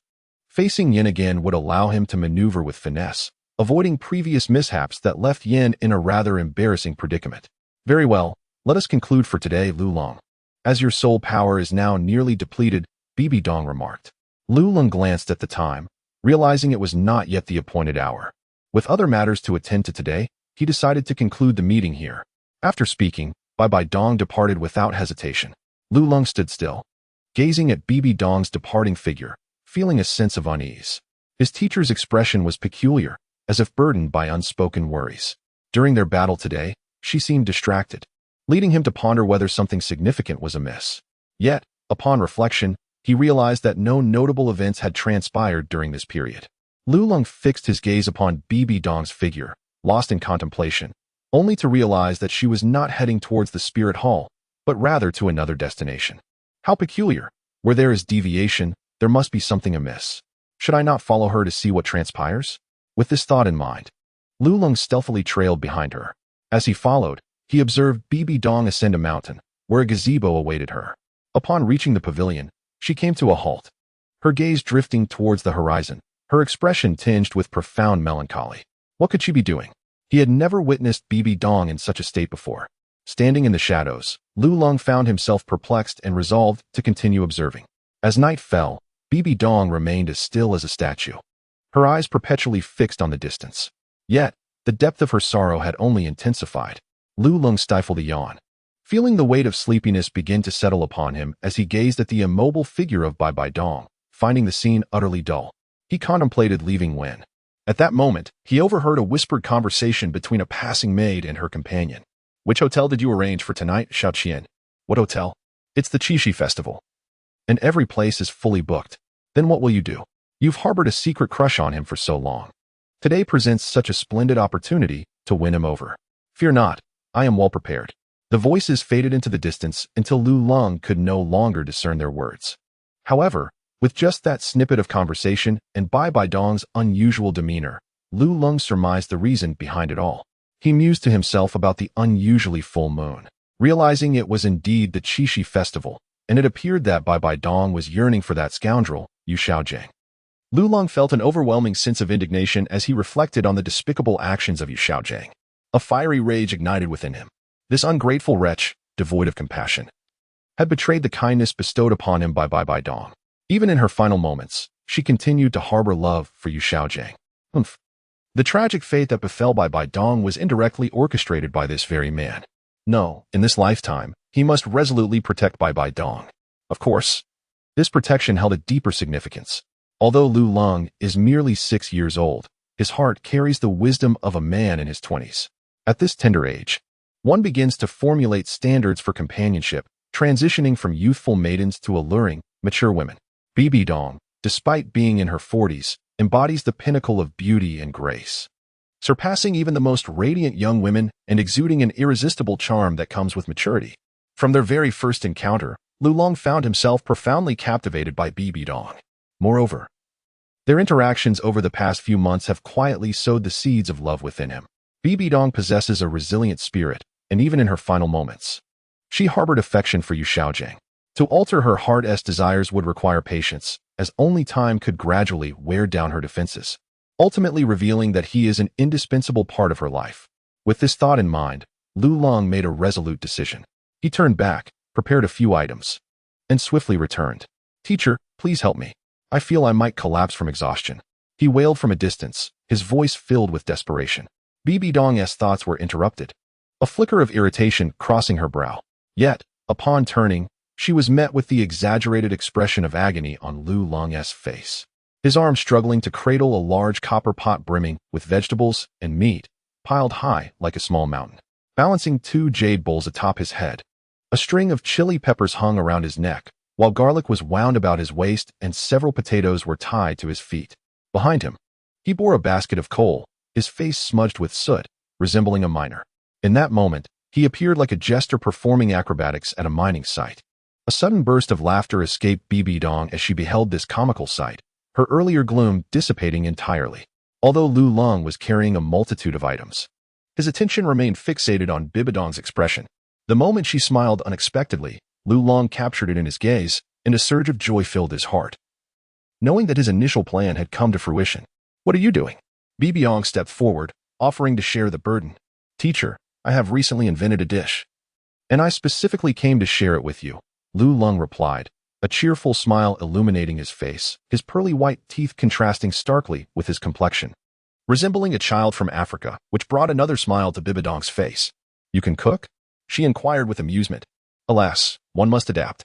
facing Yin again would allow him to maneuver with finesse, avoiding previous mishaps that left Yin in a rather embarrassing predicament. Very well, let us conclude for today, Lulong. As your soul power is now nearly depleted, Bibi Dong remarked. Lulong glanced at the time, realizing it was not yet the appointed hour. With other matters to attend to today, he decided to conclude the meeting here. After speaking, Bibi Dong departed without hesitation. Lulong stood still, gazing at Bibi Dong's departing figure, feeling a sense of unease. His teacher's expression was peculiar, as if burdened by unspoken worries. During their battle today, she seemed distracted, leading him to ponder whether something significant was amiss. Yet, upon reflection, he realized that no notable events had transpired during this period. Lulong fixed his gaze upon Bibi Dong's figure, lost in contemplation, only to realize that she was not heading towards the spirit hall, but rather to another destination. How peculiar! Where there is deviation, there must be something amiss. Should I not follow her to see what transpires? With this thought in mind, Lulong stealthily trailed behind her. As he followed, he observed Bibi Dong ascend a mountain, where a gazebo awaited her. Upon reaching the pavilion, she came to a halt, her gaze drifting towards the horizon, her expression tinged with profound melancholy. What could she be doing? He had never witnessed Bibi Dong in such a state before. Standing in the shadows, Lulong found himself perplexed and resolved to continue observing. As night fell, Bibi Dong remained as still as a statue, her eyes perpetually fixed on the distance. Yet, the depth of her sorrow had only intensified. Lulong stifled a yawn, feeling the weight of sleepiness begin to settle upon him as he gazed at the immobile figure of Bibi Dong, finding the scene utterly dull. He contemplated leaving when, at that moment, he overheard a whispered conversation between a passing maid and her companion. Which hotel did you arrange for tonight, Xiao Qian? What hotel? It's the Qixi Festival. And every place is fully booked. Then what will you do? You've harbored a secret crush on him for so long. Today presents such a splendid opportunity to win him over. Fear not, I am well prepared. The voices faded into the distance until Lulong could no longer discern their words. However, with just that snippet of conversation and Bibi Dong's unusual demeanor, Lulong surmised the reason behind it all. He mused to himself about the unusually full moon, realizing it was indeed the Qixi festival, and it appeared that Bibi Dong was yearning for that scoundrel, Yu Xiaojing. Lulong felt an overwhelming sense of indignation as he reflected on the despicable actions of Yu Xiaojing. A fiery rage ignited within him. This ungrateful wretch, devoid of compassion, had betrayed the kindness bestowed upon him by Bibi Dong. Even in her final moments, she continued to harbor love for Yu Xiaojing. The tragic fate that befell Bibi Dong was indirectly orchestrated by this very man. No, in this lifetime, he must resolutely protect Bibi Dong. Of course, this protection held a deeper significance. Although Lu Leng is merely 6 years old, his heart carries the wisdom of a man in his 20s. At this tender age, one begins to formulate standards for companionship, transitioning from youthful maidens to alluring, mature women. Bibi Dong, despite being in her 40s, embodies the pinnacle of beauty and grace, surpassing even the most radiant young women and exuding an irresistible charm that comes with maturity. From their very first encounter, Lu Leng found himself profoundly captivated by Bibi Dong. Moreover, their interactions over the past few months have quietly sowed the seeds of love within him. Bibi Dong possesses a resilient spirit, and even in her final moments, she harbored affection for Yu Xiaojing. To alter her hard-est desires would require patience, as only time could gradually wear down her defenses, ultimately revealing that he is an indispensable part of her life. With this thought in mind, Lu Leng made a resolute decision. He turned back, prepared a few items, and swiftly returned. "Teacher, please help me. I feel I might collapse from exhaustion." He wailed from a distance, his voice filled with desperation. Bibi Dong's thoughts were interrupted, a flicker of irritation crossing her brow. Yet, upon turning, she was met with the exaggerated expression of agony on Lu Leng's face. His arm struggling to cradle a large copper pot brimming with vegetables and meat, piled high like a small mountain, balancing 2 jade bowls atop his head. A string of chili peppers hung around his neck, while garlic was wound about his waist and several potatoes were tied to his feet. Behind him, he bore a basket of coal, his face smudged with soot, resembling a miner. In that moment, he appeared like a jester performing acrobatics at a mining site. A sudden burst of laughter escaped Bibi Dong as she beheld this comical sight, her earlier gloom dissipating entirely. Although Lu Leng was carrying a multitude of items, his attention remained fixated on Bibi Dong's expression. The moment she smiled unexpectedly, Lu Leng captured it in his gaze, and a surge of joy filled his heart, knowing that his initial plan had come to fruition. "What are you doing?" Bibi Dong stepped forward, offering to share the burden. "Teacher, I have recently invented a dish, and I specifically came to share it with you," Lu Leng replied, a cheerful smile illuminating his face, his pearly white teeth contrasting starkly with his complexion, resembling a child from Africa, which brought another smile to Bibi Dong's face. "You can cook?" she inquired with amusement. "Alas, one must adapt.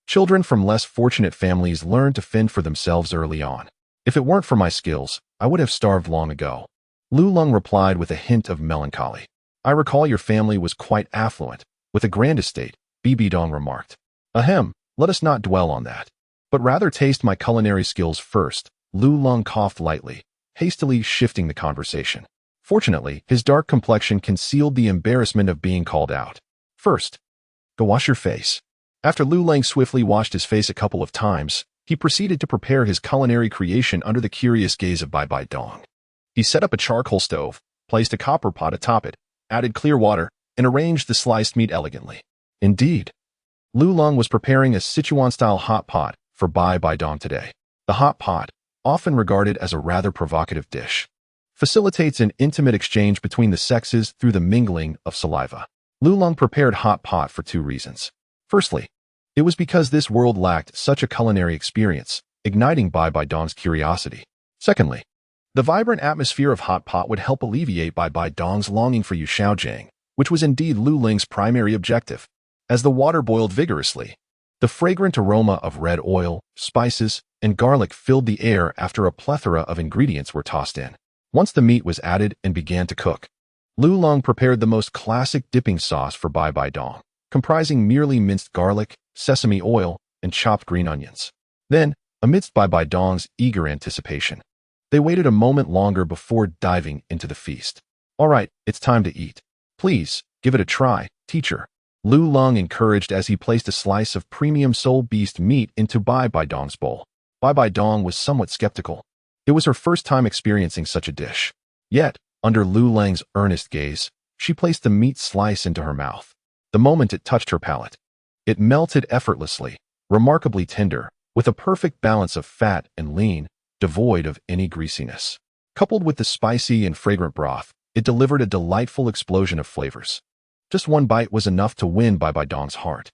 Children from less fortunate families learn to fend for themselves early on. If it weren't for my skills, I would have starved long ago," Lu Leng replied with a hint of melancholy. "I recall your family was quite affluent, with a grand estate," Bibi Dong remarked. "Ahem, let us not dwell on that, but rather taste my culinary skills first." Lu Leng coughed lightly, hastily shifting the conversation. Fortunately, his dark complexion concealed the embarrassment of being called out. "First, go wash your face." After Lu Leng swiftly washed his face a couple of times, he proceeded to prepare his culinary creation under the curious gaze of Bibi Dong. He set up a charcoal stove, placed a copper pot atop it, added clear water, and arranged the sliced meat elegantly. Indeed, Lu Leng was preparing a Sichuan-style hot pot for Bibi Dong today. The hot pot, often regarded as a rather provocative dish, facilitates an intimate exchange between the sexes through the mingling of saliva. Lu Leng prepared hot pot for 2 reasons. Firstly, it was because this world lacked such a culinary experience, igniting Bibi Dong's curiosity. Secondly, the vibrant atmosphere of hot pot would help alleviate Bibi Dong's longing for Yu Xiaojing, which was indeed Lu Leng's primary objective. As the water boiled vigorously, the fragrant aroma of red oil, spices, and garlic filled the air after a plethora of ingredients were tossed in. Once the meat was added and began to cook, Lu Leng prepared the most classic dipping sauce for Bibi Dong, comprising merely minced garlic, sesame oil, and chopped green onions. Then, amidst Bibi Dong's eager anticipation, they waited a moment longer before diving into the feast. "All right, it's time to eat. Please, give it a try, teacher," Lu Leng encouraged as he placed a slice of premium soul beast meat into Bibi Dong's bowl. Bibi Dong was somewhat skeptical. It was her first time experiencing such a dish. Yet, under Lu Leng's earnest gaze, she placed the meat slice into her mouth. The moment it touched her palate, it melted effortlessly, remarkably tender, with a perfect balance of fat and lean, devoid of any greasiness. Coupled with the spicy and fragrant broth, it delivered a delightful explosion of flavors. Just one bite was enough to win Bibi Dong's heart.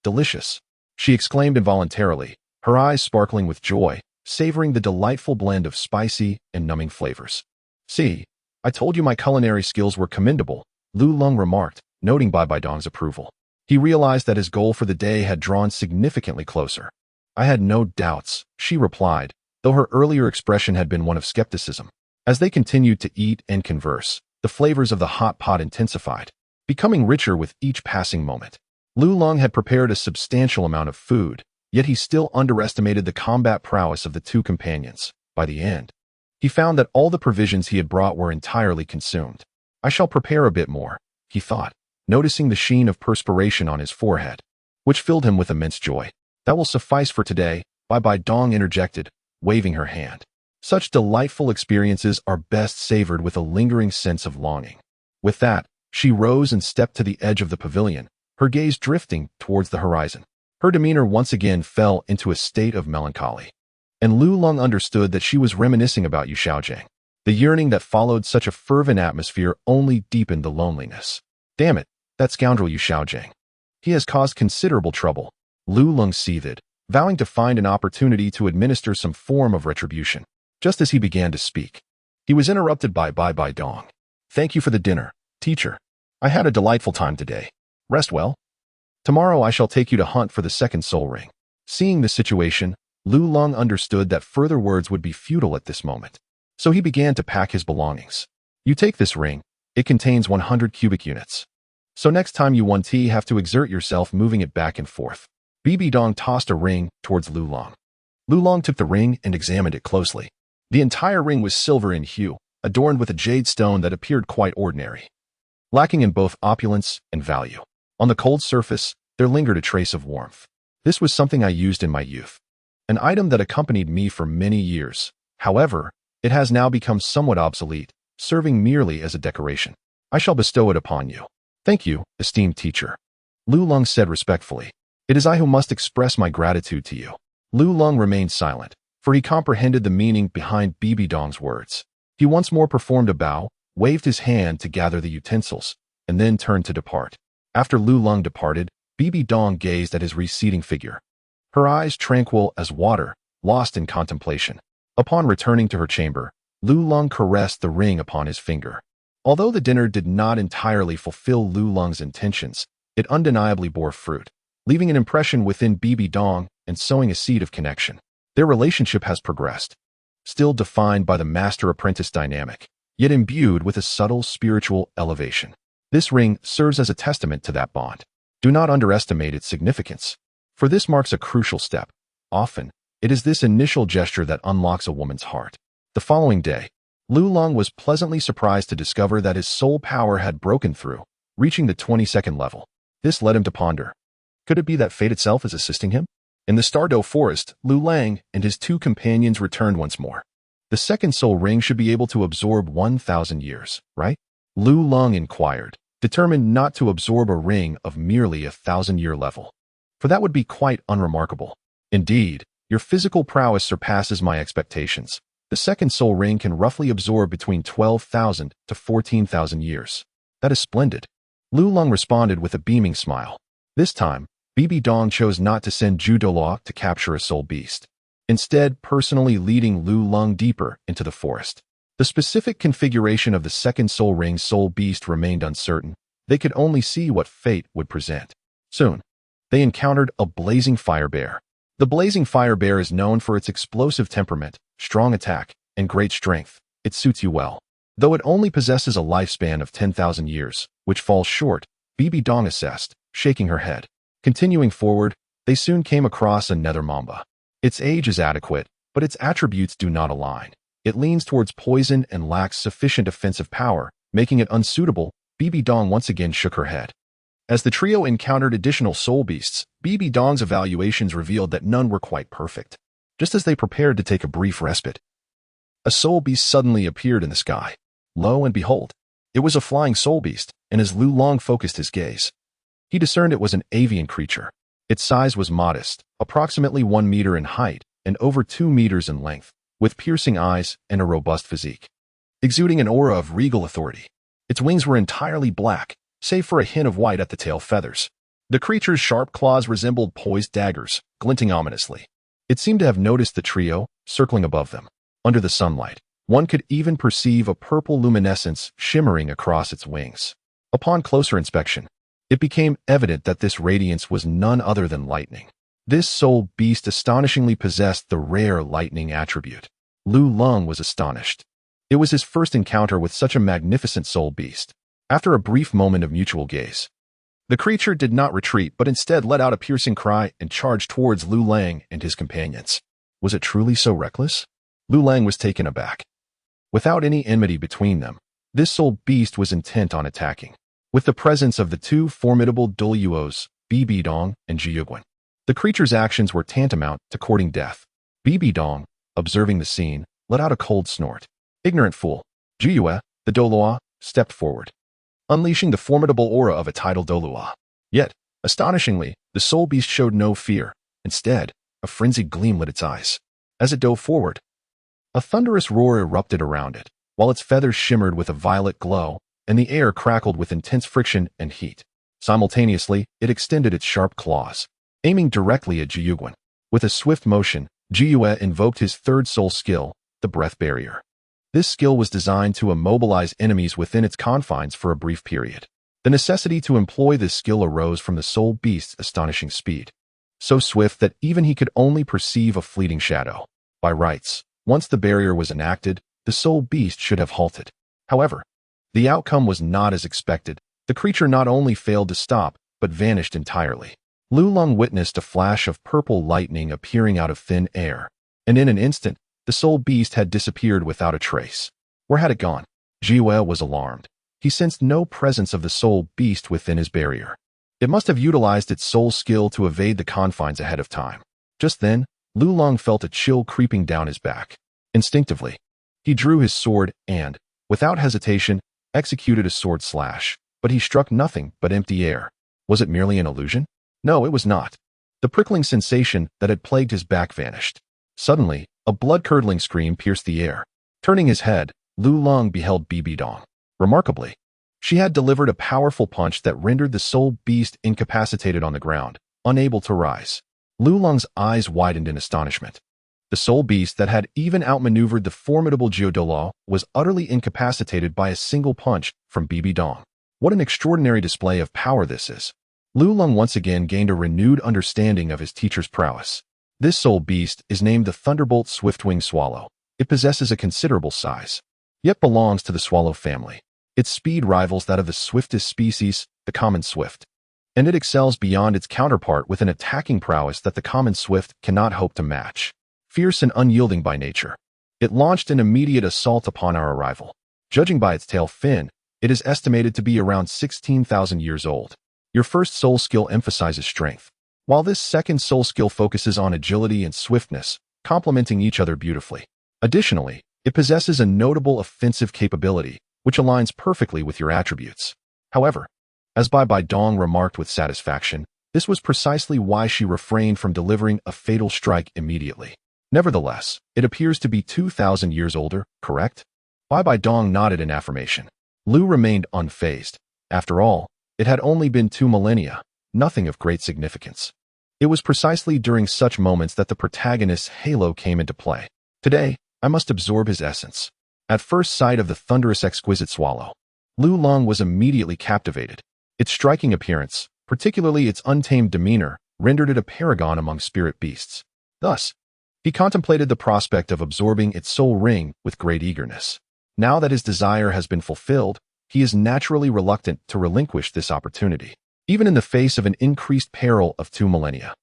Delicious," she exclaimed involuntarily, her eyes sparkling with joy, savoring the delightful blend of spicy and numbing flavors. "See, I told you my culinary skills were commendable," Lu Leng remarked, noting Bibi Dong's approval. He realized that his goal for the day had drawn significantly closer. I had no doubts, she replied, though her earlier expression had been one of skepticism. As they continued to eat and converse, the flavors of the hot pot intensified, becoming richer with each passing moment. Lulong had prepared a substantial amount of food, yet he still underestimated the combat prowess of the two companions. By the end, he found that all the provisions he had brought were entirely consumed. I shall prepare a bit more, he thought, noticing the sheen of perspiration on his forehead, which filled him with immense joy. That will suffice for today, Bibi Dong interjected, waving her hand. Such delightful experiences are best savored with a lingering sense of longing. With that, she rose and stepped to the edge of the pavilion, her gaze drifting towards the horizon. Her demeanor once again fell into a state of melancholy. And Lulong understood that she was reminiscing about Yu Xiaojing. The yearning that followed such a fervent atmosphere only deepened the loneliness. Damn it, that scoundrel Yu Xiaojing. He has caused considerable trouble. Lulong seethed, vowing to find an opportunity to administer some form of retribution. Just as he began to speak, he was interrupted by Bibi Dong. Thank you for the dinner, teacher. I had a delightful time today. Rest well. Tomorrow I shall take you to hunt for the second soul ring. Seeing the situation, Lulong understood that further words would be futile at this moment. So he began to pack his belongings. You take this ring. It contains 100 cubic units. So next time you have to exert yourself moving it back and forth. Bibi Dong tossed a ring towards Lulong. Lulong took the ring and examined it closely. The entire ring was silver in hue, adorned with a jade stone that appeared quite ordinary, lacking in both opulence and value. On the cold surface, there lingered a trace of warmth. This was something I used in my youth, an item that accompanied me for many years. However, it has now become somewhat obsolete, serving merely as a decoration. I shall bestow it upon you. Thank you, esteemed teacher. Lulong said respectfully. It is I who must express my gratitude to you. Lulong remained silent, for he comprehended the meaning behind Bibi Dong's words. He once more performed a bow, waved his hand to gather the utensils, and then turned to depart. After Lulong departed, Bibi Dong gazed at his receding figure, her eyes tranquil as water, lost in contemplation. Upon returning to her chamber, Lulong caressed the ring upon his finger. Although the dinner did not entirely fulfill Lulong's intentions, it undeniably bore fruit, leaving an impression within Bibi Dong and sowing a seed of connection. Their relationship has progressed, still defined by the master-apprentice dynamic, yet imbued with a subtle spiritual elevation. This ring serves as a testament to that bond. Do not underestimate its significance, for this marks a crucial step. Often, it is this initial gesture that unlocks a woman's heart. The following day, Lulong was pleasantly surprised to discover that his soul power had broken through, reaching the 22nd level. This led him to ponder. Could it be that fate itself is assisting him? In the Stardow Forest, Lulang and his two companions returned once more. The second soul ring should be able to absorb 1,000 years, right? Lulong inquired, determined not to absorb a ring of merely 1,000-year level, for that would be quite unremarkable. Indeed, your physical prowess surpasses my expectations. The second soul ring can roughly absorb between 12,000 to 14,000 years. That is splendid. Lulong responded with a beaming smile. This time, Bibi Dong chose not to send Douluo to capture a soul beast, instead personally leading Lulong deeper into the forest. The specific configuration of the second soul ring's soul beast remained uncertain. They could only see what fate would present. Soon, they encountered a blazing fire bear. The blazing fire bear is known for its explosive temperament, strong attack, and great strength. It suits you well. Though it only possesses a lifespan of 10,000 years, which falls short, Bibi Dong assessed, shaking her head. Continuing forward, they soon came across a nether mamba. Its age is adequate, but its attributes do not align. It leans towards poison and lacks sufficient offensive power, making it unsuitable. Bibi Dong once again shook her head. As the trio encountered additional soul beasts, Bibi Dong's evaluations revealed that none were quite perfect. Just as they prepared to take a brief respite, a soul beast suddenly appeared in the sky. Lo and behold, it was a flying soul beast, and as Lulong focused his gaze, he discerned it was an avian creature. Its size was modest, approximately 1 meter in height and over 2 meters in length, with piercing eyes and a robust physique, exuding an aura of regal authority. Its wings were entirely black, save for a hint of white at the tail feathers. The creature's sharp claws resembled poised daggers, glinting ominously. It seemed to have noticed the trio, circling above them. Under the sunlight, one could even perceive a purple luminescence shimmering across its wings. Upon closer inspection, It became evident that this radiance was none other than lightning. This soul beast astonishingly possessed the rare lightning attribute. Lu Leng was astonished. It was his first encounter with such a magnificent soul beast. After a brief moment of mutual gaze, the creature did not retreat but instead let out a piercing cry and charged towards Lu Leng and his companions. Was it truly so reckless? Lu Leng was taken aback. Without any enmity between them, this soul beast was intent on attacking. With the presence of the two formidable Douluos, Bibi Dong and Jiyuguan, the creature's actions were tantamount to courting death. Bibi Dong, observing the scene, let out a cold snort. Ignorant fool. Jiyue, the Douluo, stepped forward, unleashing the formidable aura of a tidal Douluo. Yet, astonishingly, the soul beast showed no fear. Instead, a frenzied gleam lit its eyes. As it dove forward, a thunderous roar erupted around it, while its feathers shimmered with a violet glow, and the air crackled with intense friction and heat. Simultaneously, it extended its sharp claws, aiming directly at Jiyuguan. With a swift motion, Jiyue invoked his third soul skill, the breath barrier. This skill was designed to immobilize enemies within its confines for a brief period. The necessity to employ this skill arose from the soul beast's astonishing speed, so swift that even he could only perceive a fleeting shadow. By rights, once the barrier was enacted, the soul beast should have halted. However, the outcome was not as expected. The creature not only failed to stop, but vanished entirely. Lu Leng witnessed a flash of purple lightning appearing out of thin air, and in an instant, the soul beast had disappeared without a trace. Where had it gone? Jiyue was alarmed. He sensed no presence of the soul beast within his barrier. It must have utilized its soul skill to evade the confines ahead of time. Just then, Lu Leng felt a chill creeping down his back. Instinctively, he drew his sword and, without hesitation, executed a sword slash, but he struck nothing but empty air. Was it merely an illusion? No, it was not. The prickling sensation that had plagued his back vanished. Suddenly, a blood-curdling scream pierced the air. Turning his head, Lu Leng beheld Bibi Dong. Remarkably, she had delivered a powerful punch that rendered the soul beast incapacitated on the ground, unable to rise. Lu Leng's eyes widened in astonishment. The soul beast that had even outmaneuvered the formidable Douluo was utterly incapacitated by a single punch from Bibi Dong. What an extraordinary display of power this is. Lu Leng once again gained a renewed understanding of his teacher's prowess. This soul beast is named the Thunderbolt Swiftwing Swallow. It possesses a considerable size, yet belongs to the swallow family. Its speed rivals that of the swiftest species, the common swift, and it excels beyond its counterpart with an attacking prowess that the common swift cannot hope to match. Fierce and unyielding by nature, it launched an immediate assault upon our arrival. Judging by its tail fin, it is estimated to be around 16,000 years old. Your first soul skill emphasizes strength, while this second soul skill focuses on agility and swiftness, complementing each other beautifully. Additionally, it possesses a notable offensive capability, which aligns perfectly with your attributes. However, as Bibi Dong remarked with satisfaction, this was precisely why she refrained from delivering a fatal strike immediately. Nevertheless, it appears to be 2,000 years older, correct? Bibi Dong nodded in affirmation. Lu remained unfazed. After all, it had only been 2 millennia, nothing of great significance. It was precisely during such moments that the protagonist's halo came into play. Today, I must absorb his essence. At first sight of the thunderous exquisite swallow, Lu Leng was immediately captivated. Its striking appearance, particularly its untamed demeanor, rendered it a paragon among spirit beasts. Thus, he contemplated the prospect of absorbing its soul ring with great eagerness. Now that his desire has been fulfilled, he is naturally reluctant to relinquish this opportunity, even in the face of an increased peril of 2 millennia.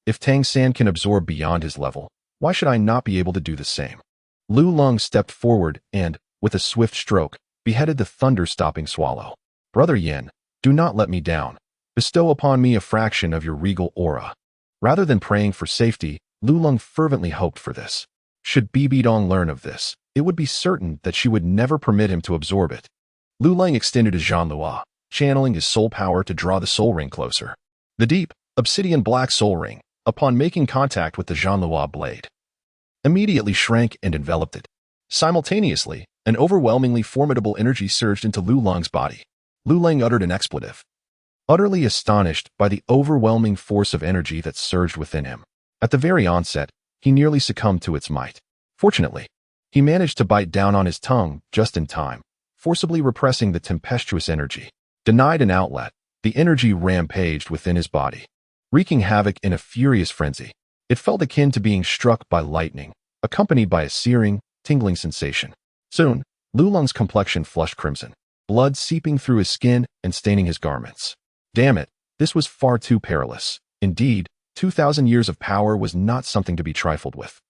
If Tang San can absorb beyond his level, why should I not be able to do the same? Lu Leng stepped forward and, with a swift stroke, beheaded the thunder-stopping swallow. Brother Yin, do not let me down. Bestow upon me a fraction of your regal aura. Rather than praying for safety, Lu Leng fervently hoped for this. Should Bibi Dong learn of this, it would be certain that she would never permit him to absorb it. Lu Leng extended his Zhanluo, channeling his soul power to draw the soul ring closer. The deep, obsidian black soul ring, upon making contact with the Zhanluo blade, immediately shrank and enveloped it. Simultaneously, an overwhelmingly formidable energy surged into Lu Leng's body. Lu Leng uttered an expletive, utterly astonished by the overwhelming force of energy that surged within him. At the very onset, he nearly succumbed to its might. Fortunately, he managed to bite down on his tongue just in time, forcibly repressing the tempestuous energy. Denied an outlet, The energy rampaged within his body, wreaking havoc in a furious frenzy. It felt akin to being struck by lightning, accompanied by a searing, tingling sensation. Soon, Lulong's complexion flushed crimson, blood seeping through his skin and staining his garments. Damn it, this was far too perilous. Indeed, 2,000 years of power was not something to be trifled with.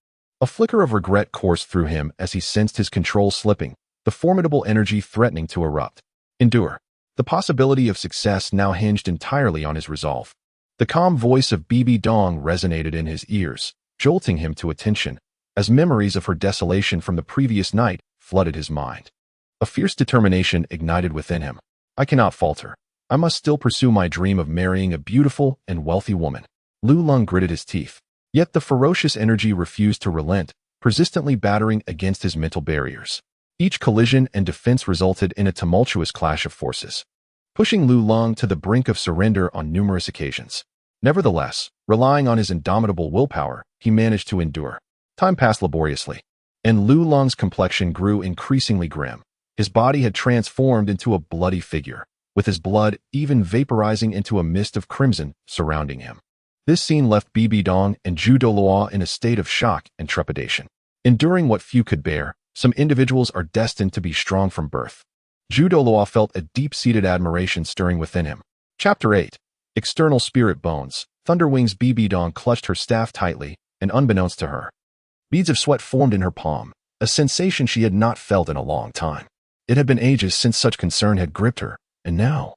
A flicker of regret coursed through him as he sensed his control slipping, the formidable energy threatening to erupt. Endure. The possibility of success now hinged entirely on his resolve. The calm voice of Bibi Dong resonated in his ears, jolting him to attention, as memories of her desolation from the previous night flooded his mind. A fierce determination ignited within him. I cannot falter. I must still pursue my dream of marrying a beautiful and wealthy woman. Lulong gritted his teeth. Yet the ferocious energy refused to relent, persistently battering against his mental barriers. Each collision and defense resulted in a tumultuous clash of forces, pushing Lulong to the brink of surrender on numerous occasions. Nevertheless, relying on his indomitable willpower, he managed to endure. Time passed laboriously, and Lulong's complexion grew increasingly grim. His body had transformed into a bloody figure, with his blood even vaporizing into a mist of crimson surrounding him. This scene left Bibi Dong and Douluo in a state of shock and trepidation. Enduring what few could bear, some individuals are destined to be strong from birth. Douluo felt a deep-seated admiration stirring within him. Chapter 8. External Spirit Bones. Thunderwings. Bibi Dong clutched her staff tightly, and unbeknownst to her, beads of sweat formed in her palm, a sensation she had not felt in a long time. It had been ages since such concern had gripped her, and now,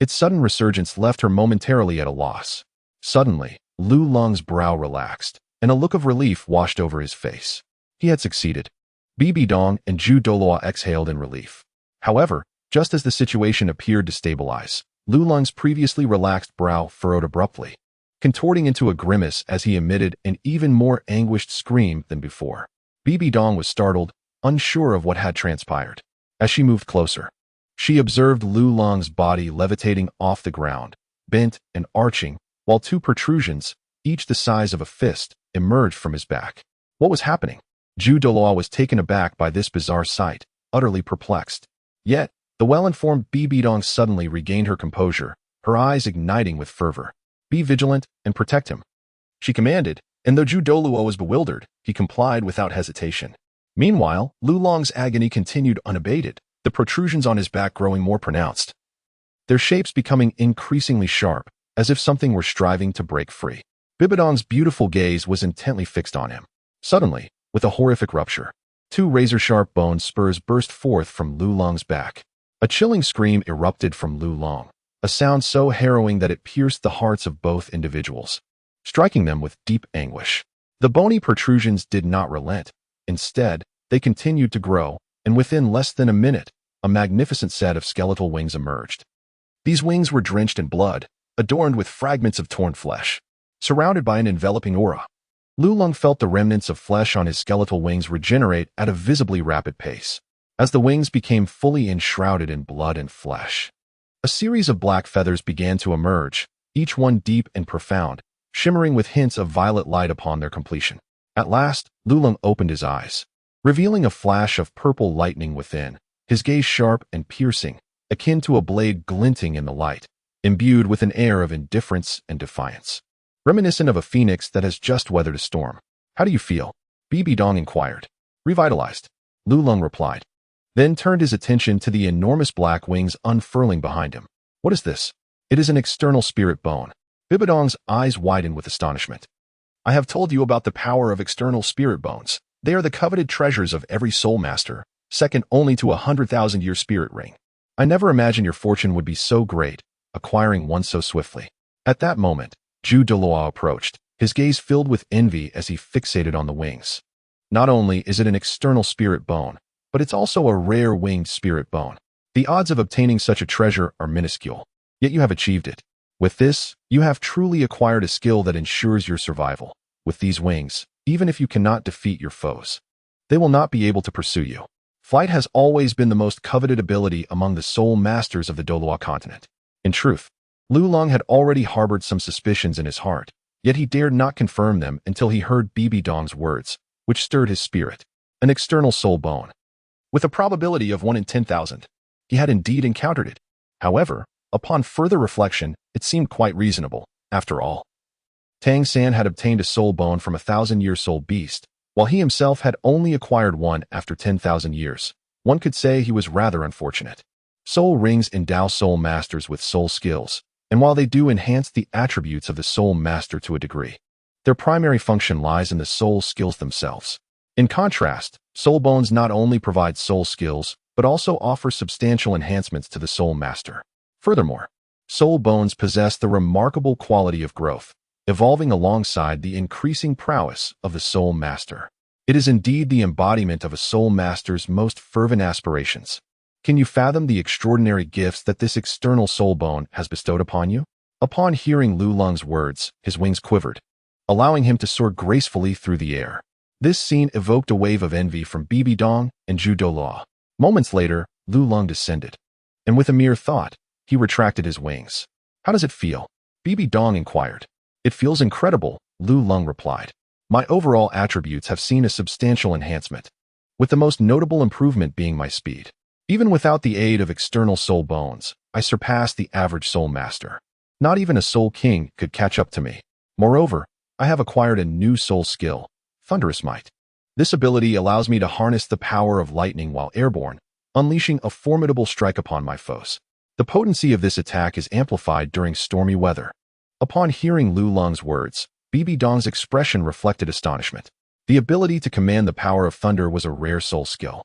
its sudden resurgence left her momentarily at a loss. Suddenly, Lulong's brow relaxed, and a look of relief washed over his face. He had succeeded. Bibi Dong and Douluo exhaled in relief. However, just as the situation appeared to stabilize, Lulong's previously relaxed brow furrowed abruptly, contorting into a grimace as he emitted an even more anguished scream than before. Bibi Dong was startled, unsure of what had transpired. As she moved closer, she observed Lulong's body levitating off the ground, bent and arching, while two protrusions, each the size of a fist, emerged from his back. What was happening? Douluo was taken aback by this bizarre sight, utterly perplexed. Yet, the well-informed Bibi Dong suddenly regained her composure, her eyes igniting with fervor. Be vigilant and protect him, she commanded, and though Douluo was bewildered, he complied without hesitation. Meanwhile, Lulong's agony continued unabated, the protrusions on his back growing more pronounced, their shapes becoming increasingly sharp, as if something were striving to break free. Bibi Dong's beautiful gaze was intently fixed on him. Suddenly, with a horrific rupture, two razor-sharp bone spurs burst forth from Lulong's back. A chilling scream erupted from Lulong, a sound so harrowing that it pierced the hearts of both individuals, striking them with deep anguish. The bony protrusions did not relent. Instead, they continued to grow, and within less than a minute, a magnificent set of skeletal wings emerged. These wings were drenched in blood, adorned with fragments of torn flesh, surrounded by an enveloping aura. Lulong felt the remnants of flesh on his skeletal wings regenerate at a visibly rapid pace. As the wings became fully enshrouded in blood and flesh, a series of black feathers began to emerge, each one deep and profound, shimmering with hints of violet light upon their completion. At last, Lulong opened his eyes, revealing a flash of purple lightning within, his gaze sharp and piercing, akin to a blade glinting in the light, imbued with an air of indifference and defiance, reminiscent of a phoenix that has just weathered a storm. How do you feel? Bibi Dong inquired. Revitalized, Lulong replied, then turned his attention to the enormous black wings unfurling behind him. What is this? It is an external spirit bone. Bibi Dong's eyes widened with astonishment. I have told you about the power of external spirit bones. They are the coveted treasures of every soul master, second only to 100,000-year spirit ring. I never imagined your fortune would be so great, acquiring one so swiftly. At that moment, Douluo approached, his gaze filled with envy as he fixated on the wings. Not only is it an external spirit bone, but it's also a rare winged spirit bone. The odds of obtaining such a treasure are minuscule, yet you have achieved it. With this, you have truly acquired a skill that ensures your survival. With these wings, even if you cannot defeat your foes, they will not be able to pursue you. Flight has always been the most coveted ability among the soul masters of the Douluo Continent. In truth, Lulong had already harbored some suspicions in his heart, yet he dared not confirm them until he heard Bibi Dong's words, which stirred his spirit. An external soul bone. With a probability of 1 in 10,000, he had indeed encountered it. However, Upon further reflection, it seemed quite reasonable, after all. Tang San had obtained a soul bone from a 1,000-year soul beast, while he himself had only acquired one after 10,000 years. One could say he was rather unfortunate. Soul rings endow soul masters with soul skills, and while they do enhance the attributes of the soul master to a degree, their primary function lies in the soul skills themselves. In contrast, soul bones not only provide soul skills, but also offer substantial enhancements to the soul master. Furthermore, soul bones possess the remarkable quality of growth, evolving alongside the increasing prowess of the soul master. It is indeed the embodiment of a soul master's most fervent aspirations. Can you fathom the extraordinary gifts that this external soul bone has bestowed upon you? Upon hearing Lu Long's words, his wings quivered, allowing him to soar gracefully through the air. This scene evoked a wave of envy from Bibi Dong and Douluo. Moments later, Lu Long descended, and with a mere thought, he retracted his wings. How does it feel? Bibi Dong inquired. It feels incredible, Lu Long replied. My overall attributes have seen a substantial enhancement, with the most notable improvement being my speed. Even without the aid of external soul bones, I surpassed the average soul master. Not even a soul king could catch up to me. Moreover, I have acquired a new soul skill, Thunderous Might. This ability allows me to harness the power of lightning while airborne, unleashing a formidable strike upon my foes. The potency of this attack is amplified during stormy weather. Upon hearing Lu Long's words, Bibi Dong's expression reflected astonishment. The ability to command the power of thunder was a rare soul skill.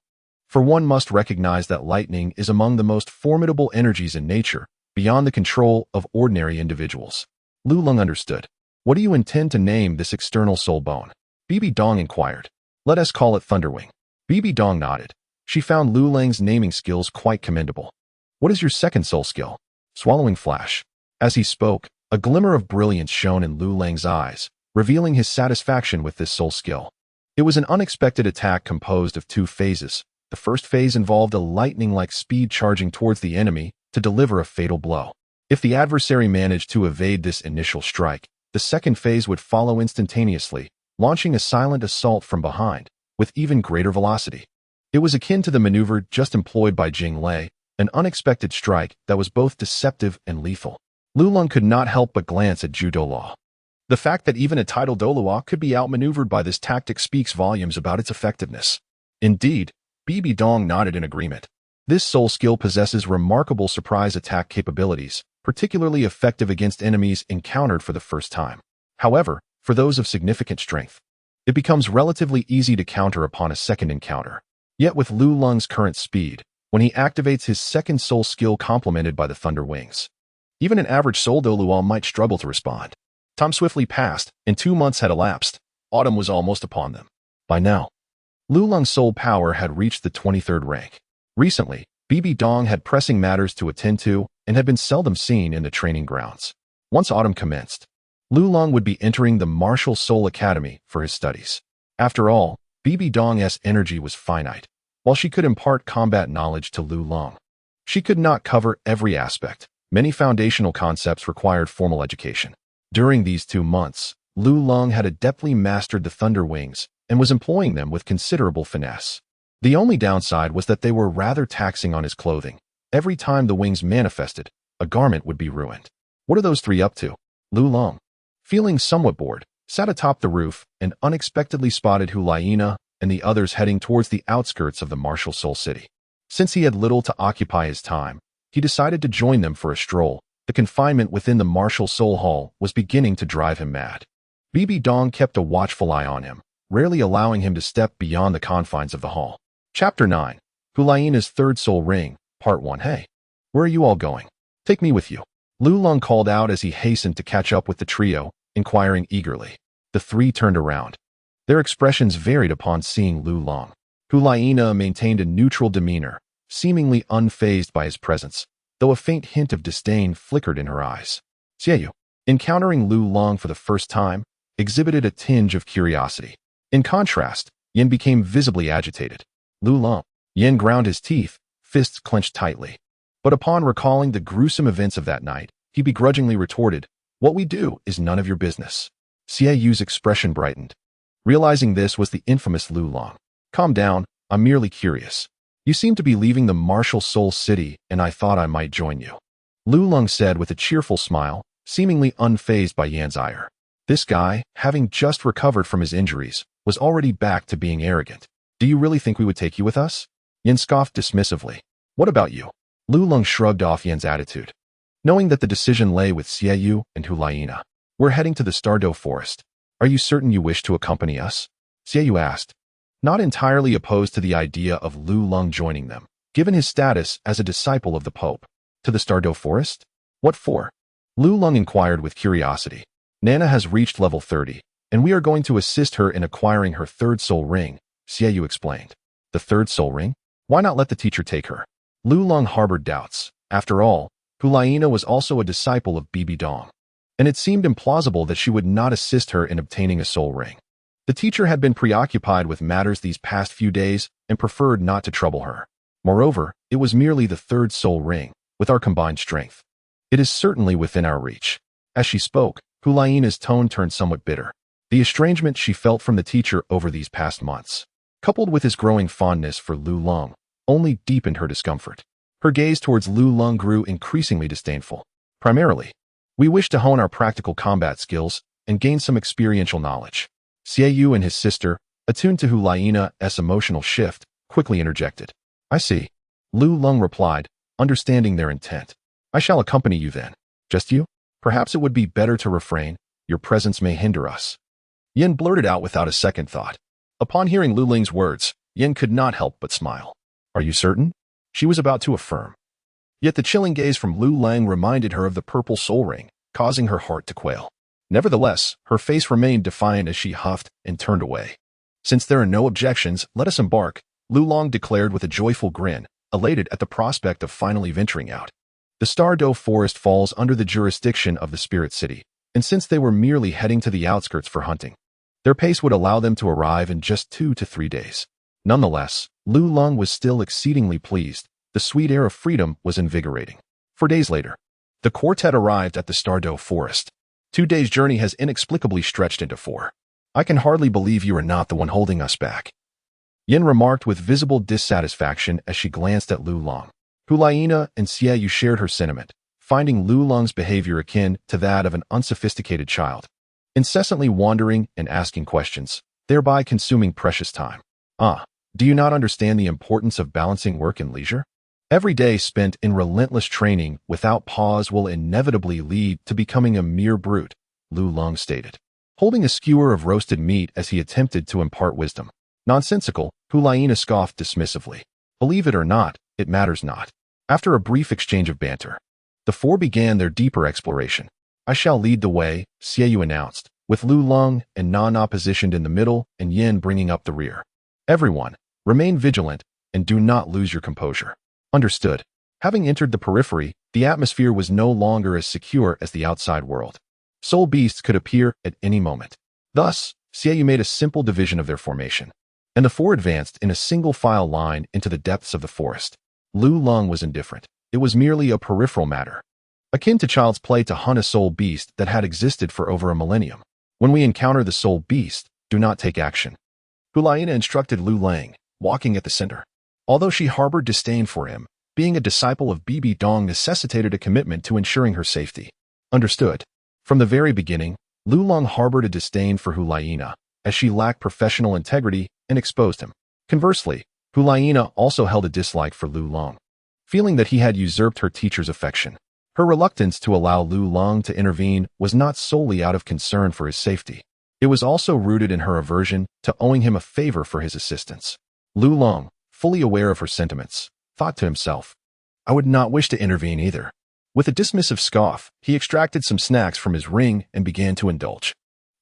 For one must recognize that lightning is among the most formidable energies in nature, beyond the control of ordinary individuals. Lu Long understood. What do you intend to name this external soul bone? Bibi Dong inquired. Let us call it Thunderwing. Bibi Dong nodded. She found Lu Long's naming skills quite commendable. What is your second soul skill? Swallowing Flash. As he spoke, a glimmer of brilliance shone in Lu Long's eyes, revealing his satisfaction with this soul skill. It was an unexpected attack composed of two phases. The first phase involved a lightning-like speed charging towards the enemy to deliver a fatal blow. If the adversary managed to evade this initial strike, the second phase would follow instantaneously, launching a silent assault from behind, with even greater velocity. It was akin to the maneuver just employed by Jing Lei, an unexpected strike that was both deceptive and lethal. Lu Long could not help but glance at Douluo. The fact that even a titled Douluo could be outmaneuvered by this tactic speaks volumes about its effectiveness. Indeed, Bibi Dong nodded in agreement. This soul skill possesses remarkable surprise attack capabilities, particularly effective against enemies encountered for the first time. However, for those of significant strength, it becomes relatively easy to counter upon a second encounter. Yet with Lu Long's current speed, when he activates his second soul skill complemented by the Thunder Wings, even an average soul Douluo might struggle to respond. Time swiftly passed, and 2 months had elapsed. Autumn was almost upon them. By now, Lu Long's soul power had reached the 23rd rank. Recently, Bibi Dong had pressing matters to attend to and had been seldom seen in the training grounds. Once autumn commenced, Lu Long would be entering the Martial Soul Academy for his studies. After all, Bibi Dong's energy was finite. While she could impart combat knowledge to Lu Long, she could not cover every aspect. Many foundational concepts required formal education. During these 2 months, Lu Long had adeptly mastered the Thunder Wings and was employing them with considerable finesse. The only downside was that they were rather taxing on his clothing. Every time the wings manifested, a garment would be ruined. What are those three up to? Lu Long, feeling somewhat bored, sat atop the roof and unexpectedly spotted Huliena and the others heading towards the outskirts of the Martial Soul City. Since he had little to occupy his time, he decided to join them for a stroll. The confinement within the Martial Soul Hall was beginning to drive him mad. Bibi Dong kept a watchful eye on him, rarely allowing him to step beyond the confines of the hall. Chapter 9. Huliena's Third Soul Ring, Part 1. Hey, where are you all going? Take me with you. Lu Long called out as he hastened to catch up with the trio, inquiring eagerly. The three turned around. Their expressions varied upon seeing Lu Long. Huliena maintained a neutral demeanor, seemingly unfazed by his presence, though a faint hint of disdain flickered in her eyes. Xiaoyu, encountering Lu Long for the first time, exhibited a tinge of curiosity. In contrast, Yen became visibly agitated. Lu Long. Yen ground his teeth, fists clenched tightly. But upon recalling the gruesome events of that night, he begrudgingly retorted, "What we do is none of your business." Xiaoyu's expression brightened. Realizing this was the infamous Lu Long. Calm down, I'm merely curious. You seem to be leaving the Martial Soul City, and I thought I might join you. Lu Lung said with a cheerful smile, seemingly unfazed by Yan's ire. This guy, having just recovered from his injuries, was already back to being arrogant. Do you really think we would take you with us? Yan scoffed dismissively. What about you? Lu Lung shrugged off Yan's attitude. Knowing that the decision lay with Xiaoyu and Hulaina. We're heading to the Douluo Forest. Are you certain you wish to accompany us? Xiaoyu asked, not entirely opposed to the idea of Lu Lung joining them, given his status as a disciple of the Pope. To the Douluo Forest? What for? Lu Lung inquired with curiosity. Nana has reached level 30, and we are going to assist her in acquiring her third soul ring, Xiaoyu explained. The third soul ring? Why not let the teacher take her? Lu Lung harbored doubts. After all, Hulaina was also a disciple of Bibi Dong, and it seemed implausible that she would not assist her in obtaining a soul ring. The teacher had been preoccupied with matters these past few days and preferred not to trouble her. Moreover, it was merely the third soul ring, with our combined strength. It is certainly within our reach. As she spoke, Hulaina's tone turned somewhat bitter. The estrangement she felt from the teacher over these past months, coupled with his growing fondness for Lu Lung, only deepened her discomfort. Her gaze towards Lu Lung grew increasingly disdainful. Primarily, we wish to hone our practical combat skills and gain some experiential knowledge. Xiaoyu and his sister, attuned to Hulaina's emotional shift, quickly interjected. I see. Lu Lung replied, understanding their intent. I shall accompany you then. Just you? Perhaps it would be better to refrain. Your presence may hinder us. Yin blurted out without a second thought. Upon hearing Lu Ling's words, Yin could not help but smile. Are you certain? She was about to affirm. Yet the chilling gaze from Lu Lang reminded her of the purple soul ring, causing her heart to quail. Nevertheless, her face remained defiant as she huffed and turned away. Since there are no objections, let us embark, Lu Lang declared with a joyful grin, elated at the prospect of finally venturing out. The Douluo Forest falls under the jurisdiction of the Spirit City, and since they were merely heading to the outskirts for hunting, their pace would allow them to arrive in just 2 to 3 days. Nonetheless, Lu Lung was still exceedingly pleased. The sweet air of freedom was invigorating. 4 days later, the quartet arrived at the Douluo Forest. 2 days' journey has inexplicably stretched into 4. I can hardly believe you are not the one holding us back, Yin remarked with visible dissatisfaction as she glanced at Lu Lung. Hulaina and Xiaoyu shared her sentiment, finding Lu Lung's behavior akin to that of an unsophisticated child, incessantly wandering and asking questions, thereby consuming precious time. Do you not understand the importance of balancing work and leisure? Every day spent in relentless training without pause will inevitably lead to becoming a mere brute, Lu Lung stated, holding a skewer of roasted meat as he attempted to impart wisdom. Nonsensical, Hulaina scoffed dismissively. Believe it or not, it matters not. After a brief exchange of banter, the 4 began their deeper exploration. I shall lead the way, Xiaoyu announced, with Lu Lung and Nana positioned in the middle and Yin bringing up the rear. Everyone, remain vigilant and do not lose your composure. Understood. Having entered the periphery, the atmosphere was no longer as secure as the outside world. Soul beasts could appear at any moment. Thus, Xiaoyu made a simple division of their formation, and the 4 advanced in a single file line into the depths of the forest. Lu Lung was indifferent. It was merely a peripheral matter, akin to child's play to hunt a soul beast that had existed for over a millennium. When we encounter the soul beast, do not take action, Hulaina instructed Lu Lang, walking at the center. Although she harbored disdain for him, being a disciple of Bibi Dong necessitated a commitment to ensuring her safety. Understood. From the very beginning, Lu Lung harbored a disdain for Hulaina, as she lacked professional integrity and exposed him. Conversely, Hulaina also held a dislike for Lu Lung, feeling that he had usurped her teacher's affection. Her reluctance to allow Lu Lung to intervene was not solely out of concern for his safety. It was also rooted in her aversion to owing him a favor for his assistance. Lu Lung, fully aware of her sentiments, thought to himself, I would not wish to intervene either. With a dismissive scoff, he extracted some snacks from his ring and began to indulge.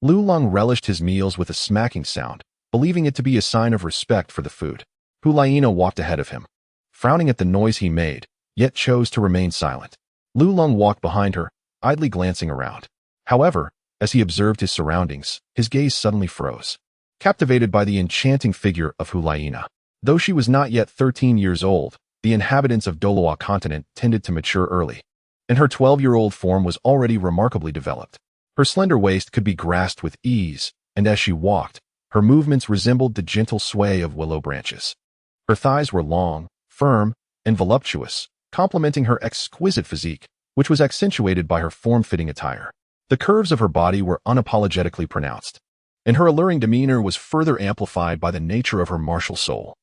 Lu Lung relished his meals with a smacking sound, believing it to be a sign of respect for the food. Hulaina walked ahead of him, frowning at the noise he made, yet chose to remain silent. Lu Lung walked behind her, idly glancing around. However, as he observed his surroundings, his gaze suddenly froze, captivated by the enchanting figure of Hulaina. Though she was not yet 13 years old, the inhabitants of Douluo Continent tended to mature early, and her 12-year-old form was already remarkably developed. Her slender waist could be grasped with ease, and as she walked, her movements resembled the gentle sway of willow branches. Her thighs were long, firm, and voluptuous, complementing her exquisite physique. which was accentuated by her form-fitting attire. The curves of her body were unapologetically pronounced, and her alluring demeanor was further amplified by the nature of her martial soul.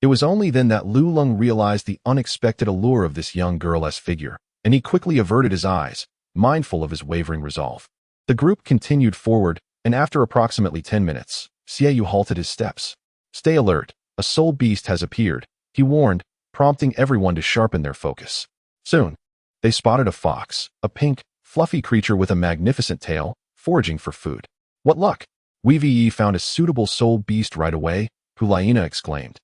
It was only then that Lulong realized the unexpected allure of this young girl's figure, and he quickly averted his eyes, mindful of his wavering resolve. The group continued forward, and after approximately 10 minutes, Xiaoyu halted his steps. "Stay alert, a soul beast has appeared," he warned, prompting everyone to sharpen their focus. Soon, they spotted a fox, a pink, fluffy creature with a magnificent tail, foraging for food. "What luck! We've found a suitable soul beast right away," Hulaina exclaimed,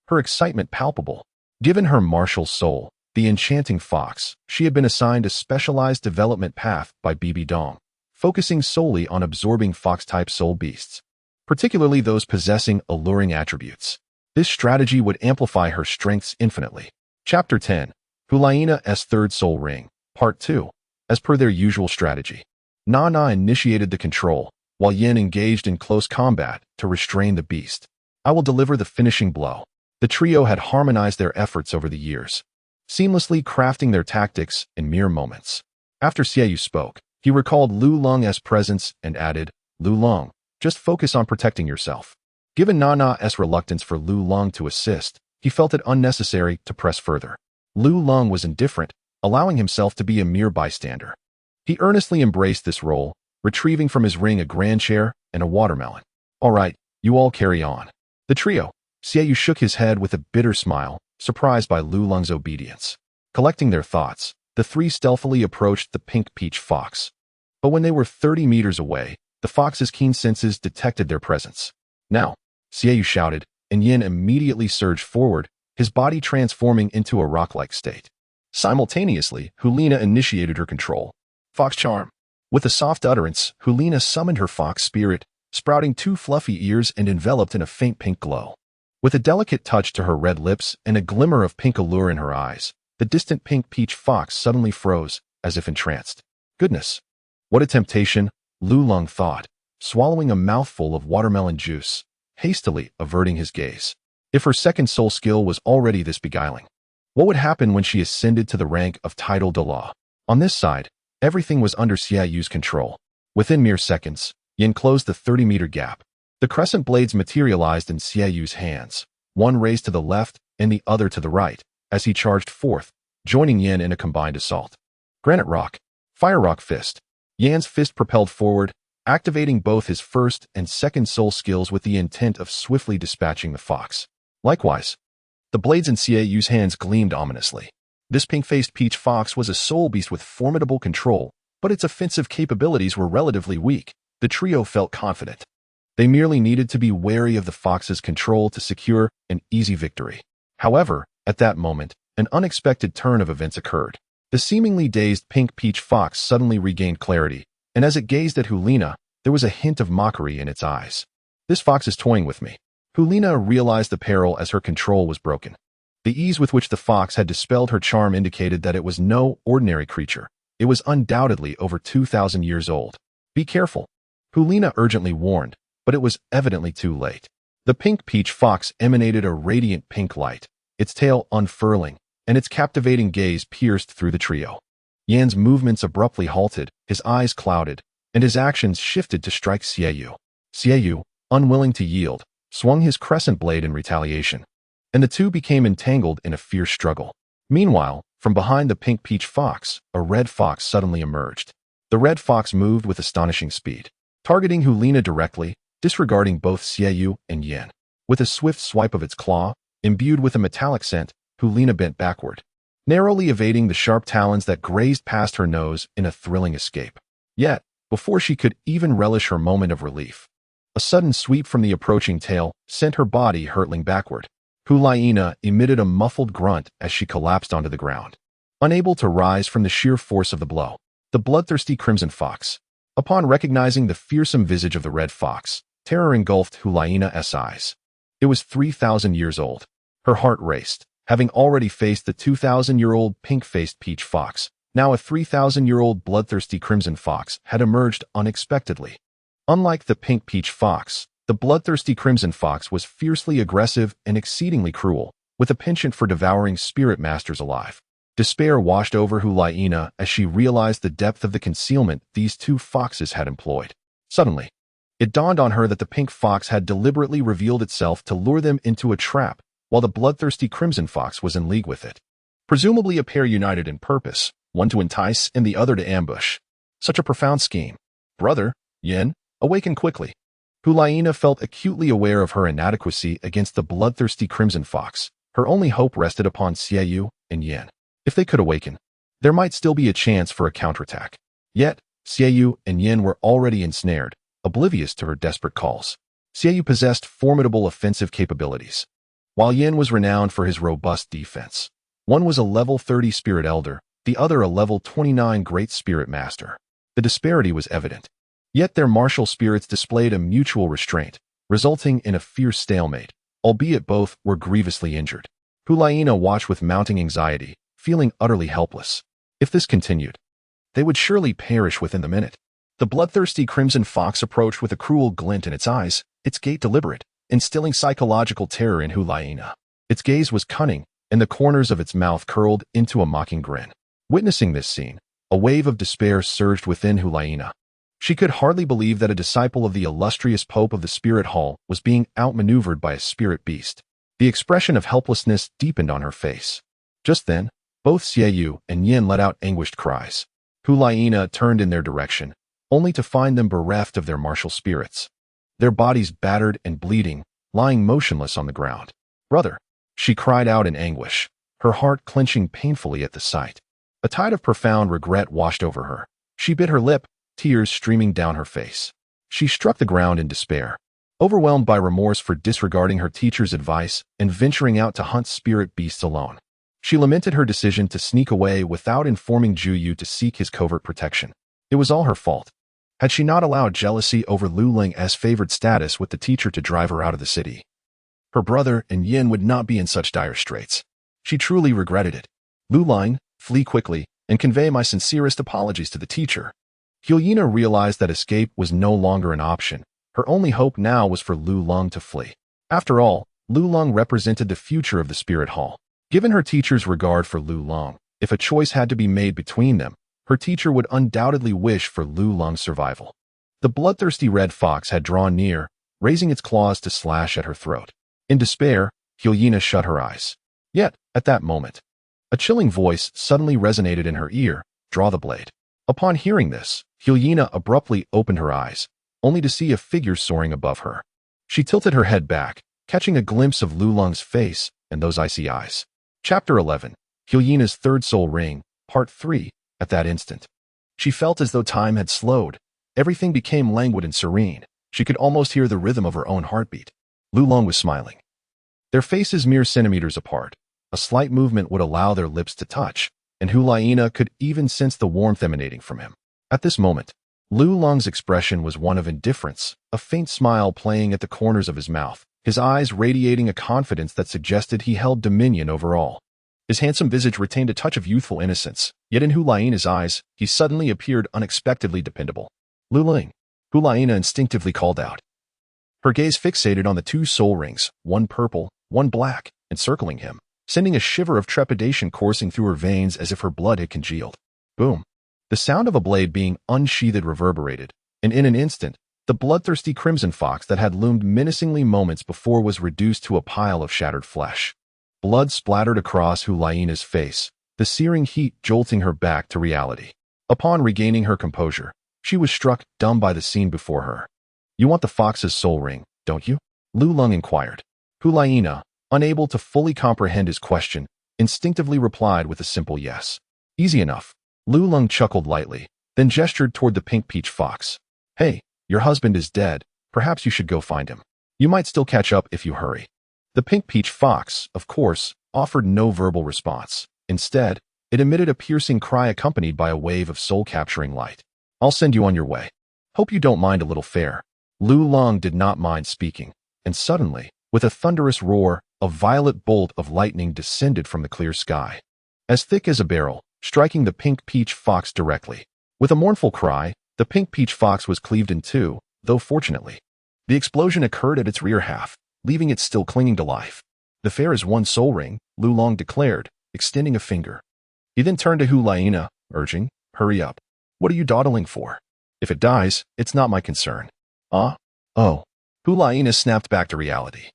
her excitement palpable. Given her martial soul, the enchanting fox, she had been assigned a specialized development path by Bibi Dong, focusing solely on absorbing fox-type soul beasts, particularly those possessing alluring attributes. This strategy would amplify her strengths infinitely. Chapter 10. Hulaina's Third Soul Ring, Part 2. As per their usual strategy, Nana initiated the control, while Yin engaged in close combat to restrain the beast. "I will deliver the finishing blow." The trio had harmonized their efforts over the years, seamlessly crafting their tactics in mere moments. After Xiaoyu spoke, he recalled Lulong's presence and added, "Lulong, just focus on protecting yourself." Given Nana's reluctance for Lulong to assist, he felt it unnecessary to press further. Lulong was indifferent, allowing himself to be a mere bystander. He earnestly embraced this role, retrieving from his ring a grand chair and a watermelon. "All right, you all carry on." The trio, Xiaoyu shook his head with a bitter smile, surprised by Lulong's obedience. Collecting their thoughts, the three stealthily approached the pink peach fox. But when they were 30 meters away, the fox's keen senses detected their presence. "Now," Xiaoyu shouted, and Yin immediately surged forward, his body transforming into a rock-like state. Simultaneously, Hulina initiated her control. "Fox charm." With a soft utterance, Hulina summoned her fox spirit, sprouting 2 fluffy ears and enveloped in a faint pink glow. With a delicate touch to her red lips and a glimmer of pink allure in her eyes, the distant pink peach fox suddenly froze, as if entranced. Goodness! What a temptation, Lulong thought, swallowing a mouthful of watermelon juice, hastily averting his gaze. If her second soul skill was already this beguiling, what would happen when she ascended to the rank of title Douluo? On this side, everything was under Xiaoyu's control. Within mere seconds, Yin closed the 30-meter gap. The crescent blades materialized in Xiaoyu's hands, one raised to the left and the other to the right, as he charged forth, joining Yin in a combined assault. Granite Rock, Fire Rock Fist. Yan's fist propelled forward, activating both his first and second soul skills with the intent of swiftly dispatching the fox. Likewise, the blades in Xiaoyu's hands gleamed ominously. This pink-faced peach fox was a soul beast with formidable control, but its offensive capabilities were relatively weak. The trio felt confident. They merely needed to be wary of the fox's control to secure an easy victory. However, at that moment, an unexpected turn of events occurred. The seemingly dazed pink peach fox suddenly regained clarity, and as it gazed at Hulina, there was a hint of mockery in its eyes. "This fox is toying with me." Hulina realized the peril as her control was broken. The ease with which the fox had dispelled her charm indicated that it was no ordinary creature. It was undoubtedly over 2,000 years old. "Be careful," Hulina urgently warned, but it was evidently too late. The pink peach fox emanated a radiant pink light, its tail unfurling, and its captivating gaze pierced through the trio. Yan's movements abruptly halted, his eyes clouded, and his actions shifted to strike Xiaoyu. Xiaoyu, unwilling to yield, swung his crescent blade in retaliation, and the two became entangled in a fierce struggle. Meanwhile, from behind the pink peach fox, a red fox suddenly emerged. The red fox moved with astonishing speed, targeting Hulina directly, disregarding both Xiaoyu and Yan. With a swift swipe of its claw, imbued with a metallic scent, Hulina bent backward, narrowly evading the sharp talons that grazed past her nose in a thrilling escape. Yet, before she could even relish her moment of relief, a sudden sweep from the approaching tail sent her body hurtling backward. Hulaina emitted a muffled grunt as she collapsed onto the ground, unable to rise from the sheer force of the blow. The bloodthirsty crimson fox. Upon recognizing the fearsome visage of the red fox, terror engulfed Hulaina's eyes. It was 3,000 years old. Her heart raced, having already faced the 2,000-year-old pink-faced peach fox. Now a 3,000-year-old bloodthirsty crimson fox had emerged unexpectedly. Unlike the pink peach fox, the bloodthirsty crimson fox was fiercely aggressive and exceedingly cruel, with a penchant for devouring spirit masters alive. Despair washed over Hulaina as she realized the depth of the concealment these two foxes had employed. Suddenly, it dawned on her that the pink fox had deliberately revealed itself to lure them into a trap, while the bloodthirsty crimson fox was in league with it. Presumably a pair united in purpose, one to entice and the other to ambush. Such a profound scheme. Brother, Yin, awaken quickly. Hulaina felt acutely aware of her inadequacy against the bloodthirsty crimson fox. Her only hope rested upon Xiaoyu and Yin. If they could awaken, there might still be a chance for a counterattack. Yet, Xiaoyu and Yin were already ensnared, oblivious to her desperate calls. Xiaoyu possessed formidable offensive capabilities, while Yin was renowned for his robust defense. One was a level 30 spirit elder, the other a level 29 great spirit master. The disparity was evident. Yet their martial spirits displayed a mutual restraint, resulting in a fierce stalemate, albeit both were grievously injured. Hulaina watched with mounting anxiety, feeling utterly helpless. If this continued, they would surely perish within the minute. The bloodthirsty crimson fox approached with a cruel glint in its eyes, its gait deliberate, instilling psychological terror in Hulaina. Its gaze was cunning, and the corners of its mouth curled into a mocking grin. Witnessing this scene, a wave of despair surged within Hulaina. She could hardly believe that a disciple of the illustrious Pope of the Spirit Hall was being outmaneuvered by a spirit beast. The expression of helplessness deepened on her face. Just then, both Xiaoyu and Yin let out anguished cries. Hulaina turned in their direction, only to find them bereft of their martial spirits. Their bodies battered and bleeding, lying motionless on the ground. Brother, she cried out in anguish, her heart clenching painfully at the sight. A tide of profound regret washed over her. She bit her lip, tears streaming down her face. She struck the ground in despair, overwhelmed by remorse for disregarding her teacher's advice and venturing out to hunt spirit beasts alone. She lamented her decision to sneak away without informing Juyu to seek his covert protection. It was all her fault. Had she not allowed jealousy over Lu Ling's favored status with the teacher to drive her out of the city, her brother and Yin would not be in such dire straits. She truly regretted it. Lu Ling, flee quickly and convey my sincerest apologies to the teacher. Hulaina realized that escape was no longer an option. Her only hope now was for Lu Ling to flee. After all, Lu Ling represented the future of the Spirit Hall. Given her teacher's regard for Lu Ling, if a choice had to be made between them, her teacher would undoubtedly wish for Lu Ling's survival. The bloodthirsty red fox had drawn near, raising its claws to slash at her throat. In despair, Hulaina shut her eyes. Yet, at that moment, a chilling voice suddenly resonated in her ear, "Draw the blade." Upon hearing this, Hulaina abruptly opened her eyes, only to see a figure soaring above her. She tilted her head back, catching a glimpse of Lu Ling's face and those icy eyes. Chapter 11. Hulaina's Third Soul Ring, Part 3. At that instant, she felt as though time had slowed. Everything became languid and serene. She could almost hear the rhythm of her own heartbeat. Lu Ling was smiling. Their faces mere centimeters apart. A slight movement would allow their lips to touch, and Hulaina could even sense the warmth emanating from him. At this moment, Lu Ling's expression was one of indifference, a faint smile playing at the corners of his mouth, his eyes radiating a confidence that suggested he held dominion over all. His handsome visage retained a touch of youthful innocence, yet in Hulaina's eyes, he suddenly appeared unexpectedly dependable. "Lu Ling," Hulaina instinctively called out. Her gaze fixated on the two soul rings, one purple, one black, encircling him, sending a shiver of trepidation coursing through her veins as if her blood had congealed. Boom! The sound of a blade being unsheathed reverberated, and in an instant, the bloodthirsty crimson fox that had loomed menacingly moments before was reduced to a pile of shattered flesh. Blood splattered across Hulaina's face, the searing heat jolting her back to reality. Upon regaining her composure, she was struck dumb by the scene before her. "You want the fox's soul ring, don't you?" Lu Ling inquired. Hulaina, unable to fully comprehend his question, instinctively replied with a simple yes. "Easy enough." Lu Ling chuckled lightly, then gestured toward the pink peach fox. "Hey, your husband is dead. Perhaps you should go find him. You might still catch up if you hurry." The pink peach fox, of course, offered no verbal response. Instead, it emitted a piercing cry accompanied by a wave of soul-capturing light. "I'll send you on your way. Hope you don't mind a little fare." Lu Ling did not mind speaking, and suddenly, with a thunderous roar, a violet bolt of lightning descended from the clear sky, as thick as a barrel, striking the pink peach fox directly. With a mournful cry, the pink peach fox was cleaved in two, though fortunately, the explosion occurred at its rear half, leaving it still clinging to life. "The fare is one soul ring," Lu Ling declared, extending a finger. He then turned to Hu Laina, urging, "Hurry up. What are you dawdling for? If it dies, it's not my concern." Oh. Hu Laina snapped back to reality,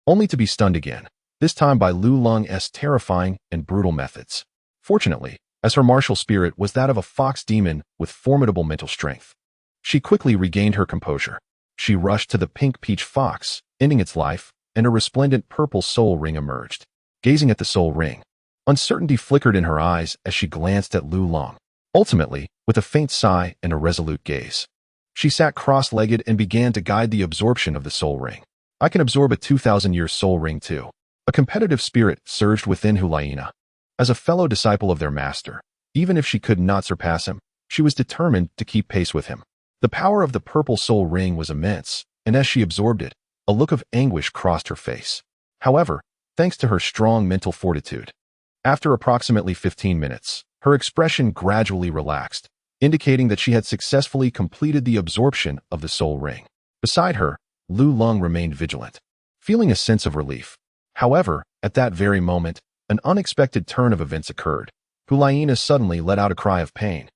only to be stunned again, this time by Lu Long's terrifying and brutal methods. Fortunately, as her martial spirit was that of a fox demon with formidable mental strength, she quickly regained her composure. She rushed to the pink peach fox, ending its life, and a resplendent purple soul ring emerged. Gazing at the soul ring, uncertainty flickered in her eyes as she glanced at Lu Long. Ultimately, with a faint sigh and a resolute gaze, she sat cross-legged and began to guide the absorption of the soul ring. "I can absorb a 2,000-year soul ring too." A competitive spirit surged within Hu Laina. As a fellow disciple of their master, even if she could not surpass him, she was determined to keep pace with him. The power of the purple soul ring was immense, and as she absorbed it, a look of anguish crossed her face. However, thanks to her strong mental fortitude, after approximately 15 minutes, her expression gradually relaxed, indicating that she had successfully completed the absorption of the soul ring. Beside her, Lu Long remained vigilant, feeling a sense of relief. However, at that very moment, an unexpected turn of events occurred. Hu Laina suddenly let out a cry of pain,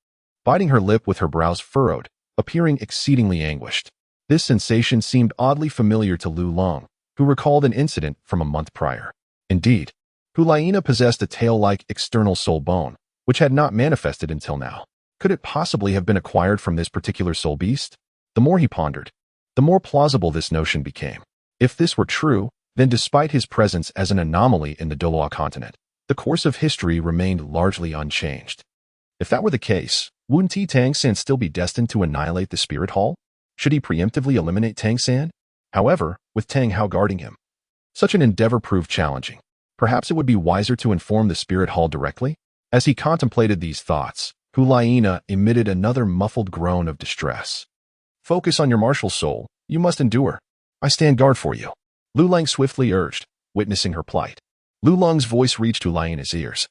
biting her lip with her brows furrowed, appearing exceedingly anguished. This sensation seemed oddly familiar to Lu Long, who recalled an incident from a month prior. Indeed, Hu Laina possessed a tail-like external soul bone, which had not manifested until now. Could it possibly have been acquired from this particular soul beast? The more he pondered, the more plausible this notion became. If this were true, then despite his presence as an anomaly in the Douluo Continent, the course of history remained largely unchanged. If that were the case, wouldn't Tang San still be destined to annihilate the Spirit Hall? Should he preemptively eliminate Tang San? However, with Tang Hao guarding him, such an endeavor proved challenging. Perhaps it would be wiser to inform the Spirit Hall directly? As he contemplated these thoughts, Hu Laina emitted another muffled groan of distress. "Focus on your martial soul. You must endure. I stand guard for you," Lu Lang swiftly urged, witnessing her plight. Lu Long's voice reached Hu Laina's ears,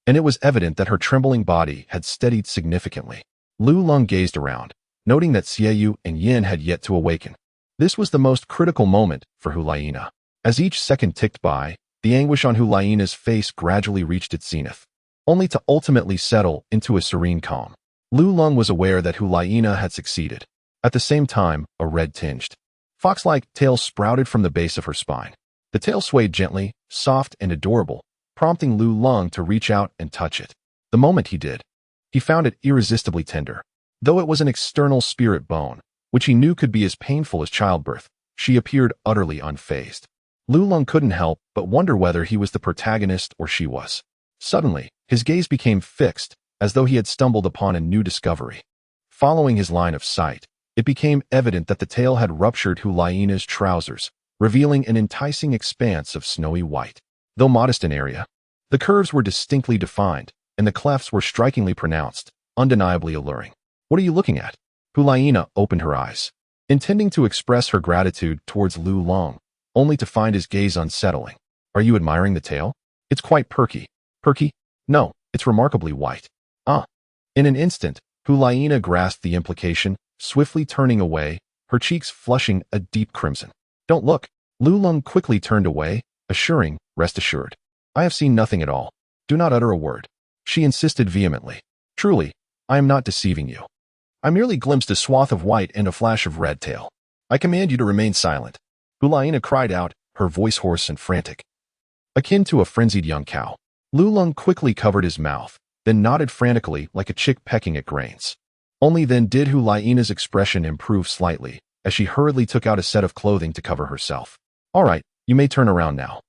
and it was evident that her trembling body had steadied significantly. Lu Long gazed around, noting that Xiaoyu and Yin had yet to awaken. This was the most critical moment for Hu Laina. As each second ticked by, the anguish on Hu Laina's face gradually reached its zenith, only to ultimately settle into a serene calm. Lu Long was aware that Hu Laina had succeeded. At the same time, a red-tinged, fox-like tail sprouted from the base of her spine. The tail swayed gently, soft and adorable, prompting Lu Long to reach out and touch it. The moment he did, he found it irresistibly tender. Though it was an external spirit bone, which he knew could be as painful as childbirth, she appeared utterly unfazed. Lu Long couldn't help but wonder whether he was the protagonist or she was. Suddenly, his gaze became fixed, as though he had stumbled upon a new discovery. Following his line of sight, it became evident that the tail had ruptured Hu Laina's trousers, revealing an enticing expanse of snowy white. Though modest in area, the curves were distinctly defined, and the clefts were strikingly pronounced, undeniably alluring. "What are you looking at?" Hu Laina opened her eyes, intending to express her gratitude towards Lu Long, only to find his gaze unsettling. "Are you admiring the tail? It's quite perky." "Perky? No, it's remarkably white." "Ah." In an instant, Hu Laina grasped the implication, swiftly turning away, her cheeks flushing a deep crimson. "Don't look." Lu Long quickly turned away, assuring, "Rest assured. I have seen nothing at all. Do not utter a word." She insisted vehemently. "Truly, I am not deceiving you. I merely glimpsed a swath of white and a flash of red tail. I command you to remain silent." Hu Laina cried out, her voice hoarse and frantic, akin to a frenzied young cow. Lu Long quickly covered his mouth, then nodded frantically like a chick pecking at grains. Only then did Hu Laina's expression improve slightly, as she hurriedly took out a set of clothing to cover herself. "All right, you may turn around now."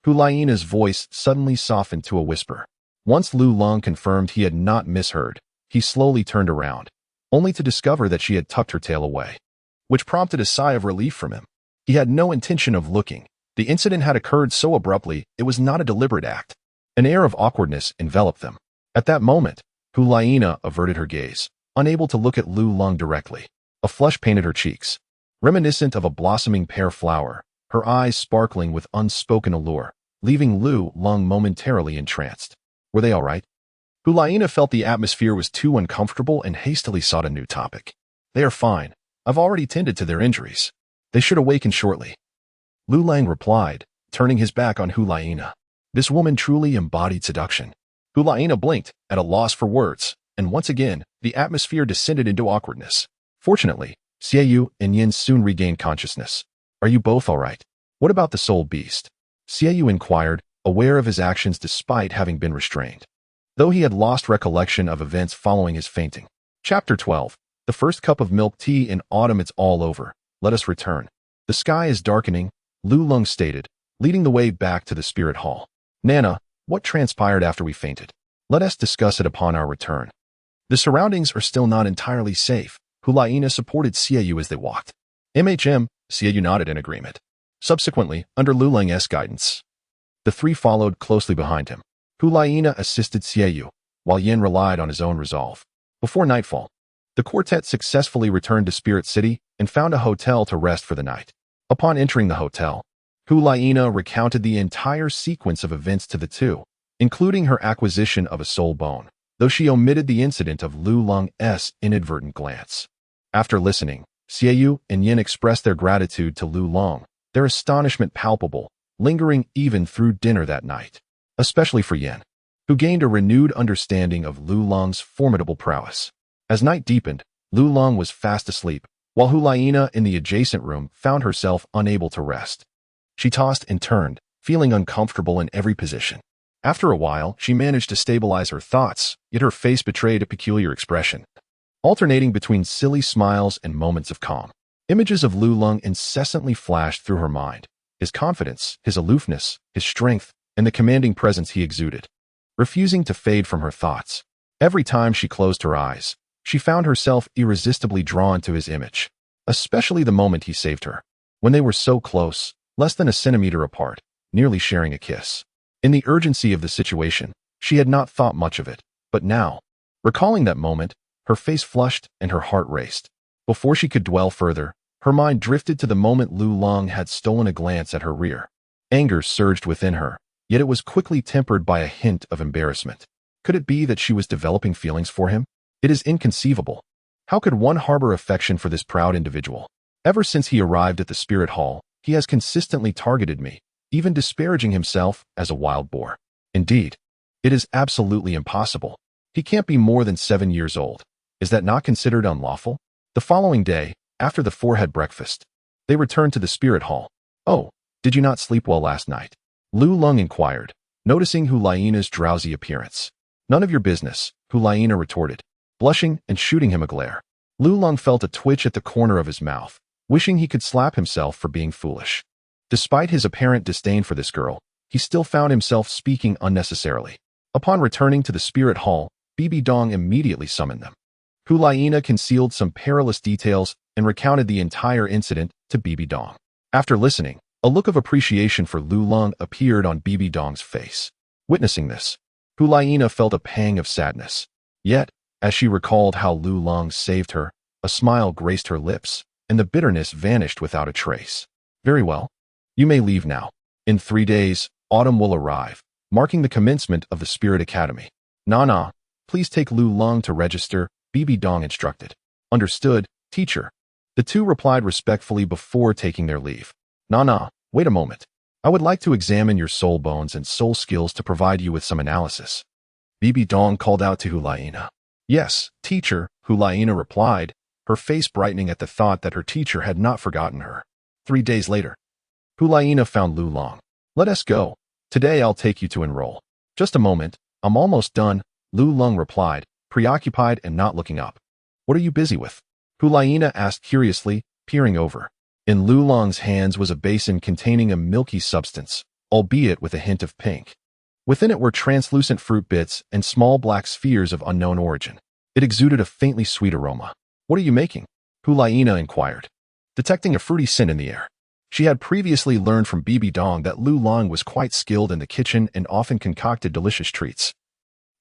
Hu Laina's voice suddenly softened to a whisper. Once Lu Long confirmed he had not misheard, he slowly turned around, only to discover that she had tucked her tail away, which prompted a sigh of relief from him. He had no intention of looking. The incident had occurred so abruptly, it was not a deliberate act. An air of awkwardness enveloped them. At that moment, Hu Laina averted her gaze, unable to look at Lu Long directly. A flush painted her cheeks, reminiscent of a blossoming pear flower, her eyes sparkling with unspoken allure, leaving Lu Long momentarily entranced. Were they all right? Hu Laina felt the atmosphere was too uncomfortable and hastily sought a new topic. "They are fine. I've already tended to their injuries. They should awaken shortly." Lu Lang replied, turning his back on Hu Laina. This woman truly embodied seduction. Hulaina blinked, at a loss for words, and once again, the atmosphere descended into awkwardness. Fortunately, Xiaoyu and Yin soon regained consciousness. Are you both all right? What about the soul beast? Xiaoyu inquired, aware of his actions despite having been restrained, though he had lost recollection of events following his fainting. Chapter 12. The first cup of milk tea in autumn. It's all over. Let us return. The sky is darkening, Lu Lung stated, leading the way back to the spirit hall. Nana, what transpired after we fainted? Let us discuss it upon our return. The surroundings are still not entirely safe. Hulaina supported Xiaoyu as they walked. Xiaoyu nodded in agreement. Subsequently, under Lu Lung's guidance, the three followed closely behind him. Hulaina assisted Xiaoyu, while Yin relied on his own resolve. Before nightfall, the quartet successfully returned to Spirit City and found a hotel to rest for the night. Upon entering the hotel, Hulaina recounted the entire sequence of events to the two, including her acquisition of a soul bone, though she omitted the incident of Lu Lung's inadvertent glance. After listening, Xiaoyu and Yin expressed their gratitude to Lu Lung, their astonishment palpable, lingering even through dinner that night, especially for Yin, who gained a renewed understanding of Lu Lung's formidable prowess. As night deepened, Lu Lung was fast asleep, while Hulaina in the adjacent room found herself unable to rest. She tossed and turned, feeling uncomfortable in every position. After a while, she managed to stabilize her thoughts, yet her face betrayed a peculiar expression, alternating between silly smiles and moments of calm. Images of Lu Lung incessantly flashed through her mind, his confidence, his aloofness, his strength, and the commanding presence he exuded, refusing to fade from her thoughts. Every time she closed her eyes, she found herself irresistibly drawn to his image, especially the moment he saved her, when they were so close, less than a centimeter apart, nearly sharing a kiss. In the urgency of the situation, she had not thought much of it, but now, recalling that moment, her face flushed and her heart raced. Before she could dwell further, her mind drifted to the moment Lu Lung had stolen a glance at her rear. Anger surged within her, yet it was quickly tempered by a hint of embarrassment. Could it be that she was developing feelings for him? It is inconceivable. How could one harbor affection for this proud individual? Ever since he arrived at the spirit hall, he has consistently targeted me, even disparaging himself as a wild boar. Indeed, it is absolutely impossible. He can't be more than 7 years old. Is that not considered unlawful? The following day, after the four had breakfast, they returned to the spirit hall. Oh, did you not sleep well last night? Lu Lung inquired, noticing Hulaina's drowsy appearance. None of your business, Hulaina retorted, blushing and shooting him a glare. Lu Lung felt a twitch at the corner of his mouth, wishing he could slap himself for being foolish. Despite his apparent disdain for this girl, he still found himself speaking unnecessarily. Upon returning to the spirit hall, Bibi Dong immediately summoned them. Hulaina concealed some perilous details and recounted the entire incident to Bibi Dong. After listening, a look of appreciation for Lu Lung appeared on Bibi Dong's face. Witnessing this, Hulaina felt a pang of sadness. Yet, as she recalled how Lu Lung saved her, a smile graced her lips, and the bitterness vanished without a trace. Very well. You may leave now. In 3 days, autumn will arrive, marking the commencement of the Spirit Academy. Nana, please take Lu Lung to register, Bibi Dong instructed. Understood, teacher. The two replied respectfully before taking their leave. Nana, wait a moment. I would like to examine your soul bones and soul skills to provide you with some analysis. Bibi Dong called out to Hulaina. Yes, teacher, Hulaina replied, her face brightening at the thought that her teacher had not forgotten her. 3 days later, Hulaina found Lu Lung. Let us go. Today I'll take you to enroll. Just a moment, I'm almost done, Lu Lung replied, preoccupied and not looking up. What are you busy with? Hulaina asked curiously, peering over. In Lu Lung's hands was a basin containing a milky substance, albeit with a hint of pink. Within it were translucent fruit bits and small black spheres of unknown origin. It exuded a faintly sweet aroma. What are you making? Hulaina inquired, detecting a fruity scent in the air. She had previously learned from Bibi Dong that Lu Lung was quite skilled in the kitchen and often concocted delicious treats,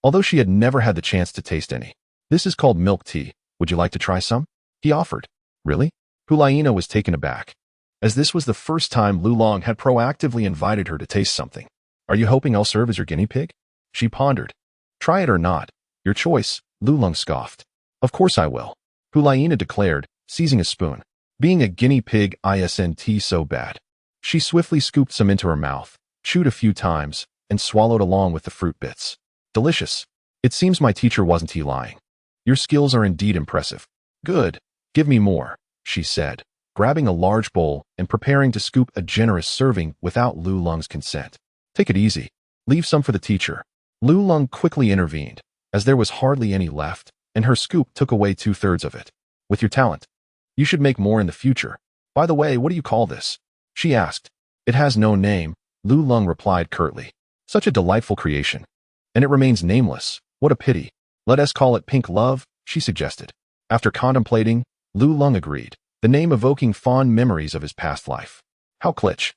although she had never had the chance to taste any. This is called milk tea. Would you like to try some? He offered. Really? Hulaina was taken aback, as this was the first time Lu Lung had proactively invited her to taste something. Are you hoping I'll serve as your guinea pig? She pondered. Try it or not. Your choice, Lu Lung scoffed. Of course I will, Hulaina declared, seizing a spoon. Being a guinea pig isn't so bad. She swiftly scooped some into her mouth, chewed a few times, and swallowed along with the fruit bits. Delicious. It seems my teacher wasn't lying. Your skills are indeed impressive. Good. Give me more, she said, grabbing a large bowl and preparing to scoop a generous serving without Lu Long's consent. Take it easy. Leave some for the teacher. Lu Long quickly intervened, as there was hardly any left, and her scoop took away 2/3 of it. With your talent, you should make more in the future. By the way, what do you call this? She asked. It has no name, Lu Long replied curtly. Such a delightful creation. And it remains nameless. What a pity. Let us call it Pink Love, she suggested. After contemplating, Lu Long agreed, the name evoking fond memories of his past life. How kitsch.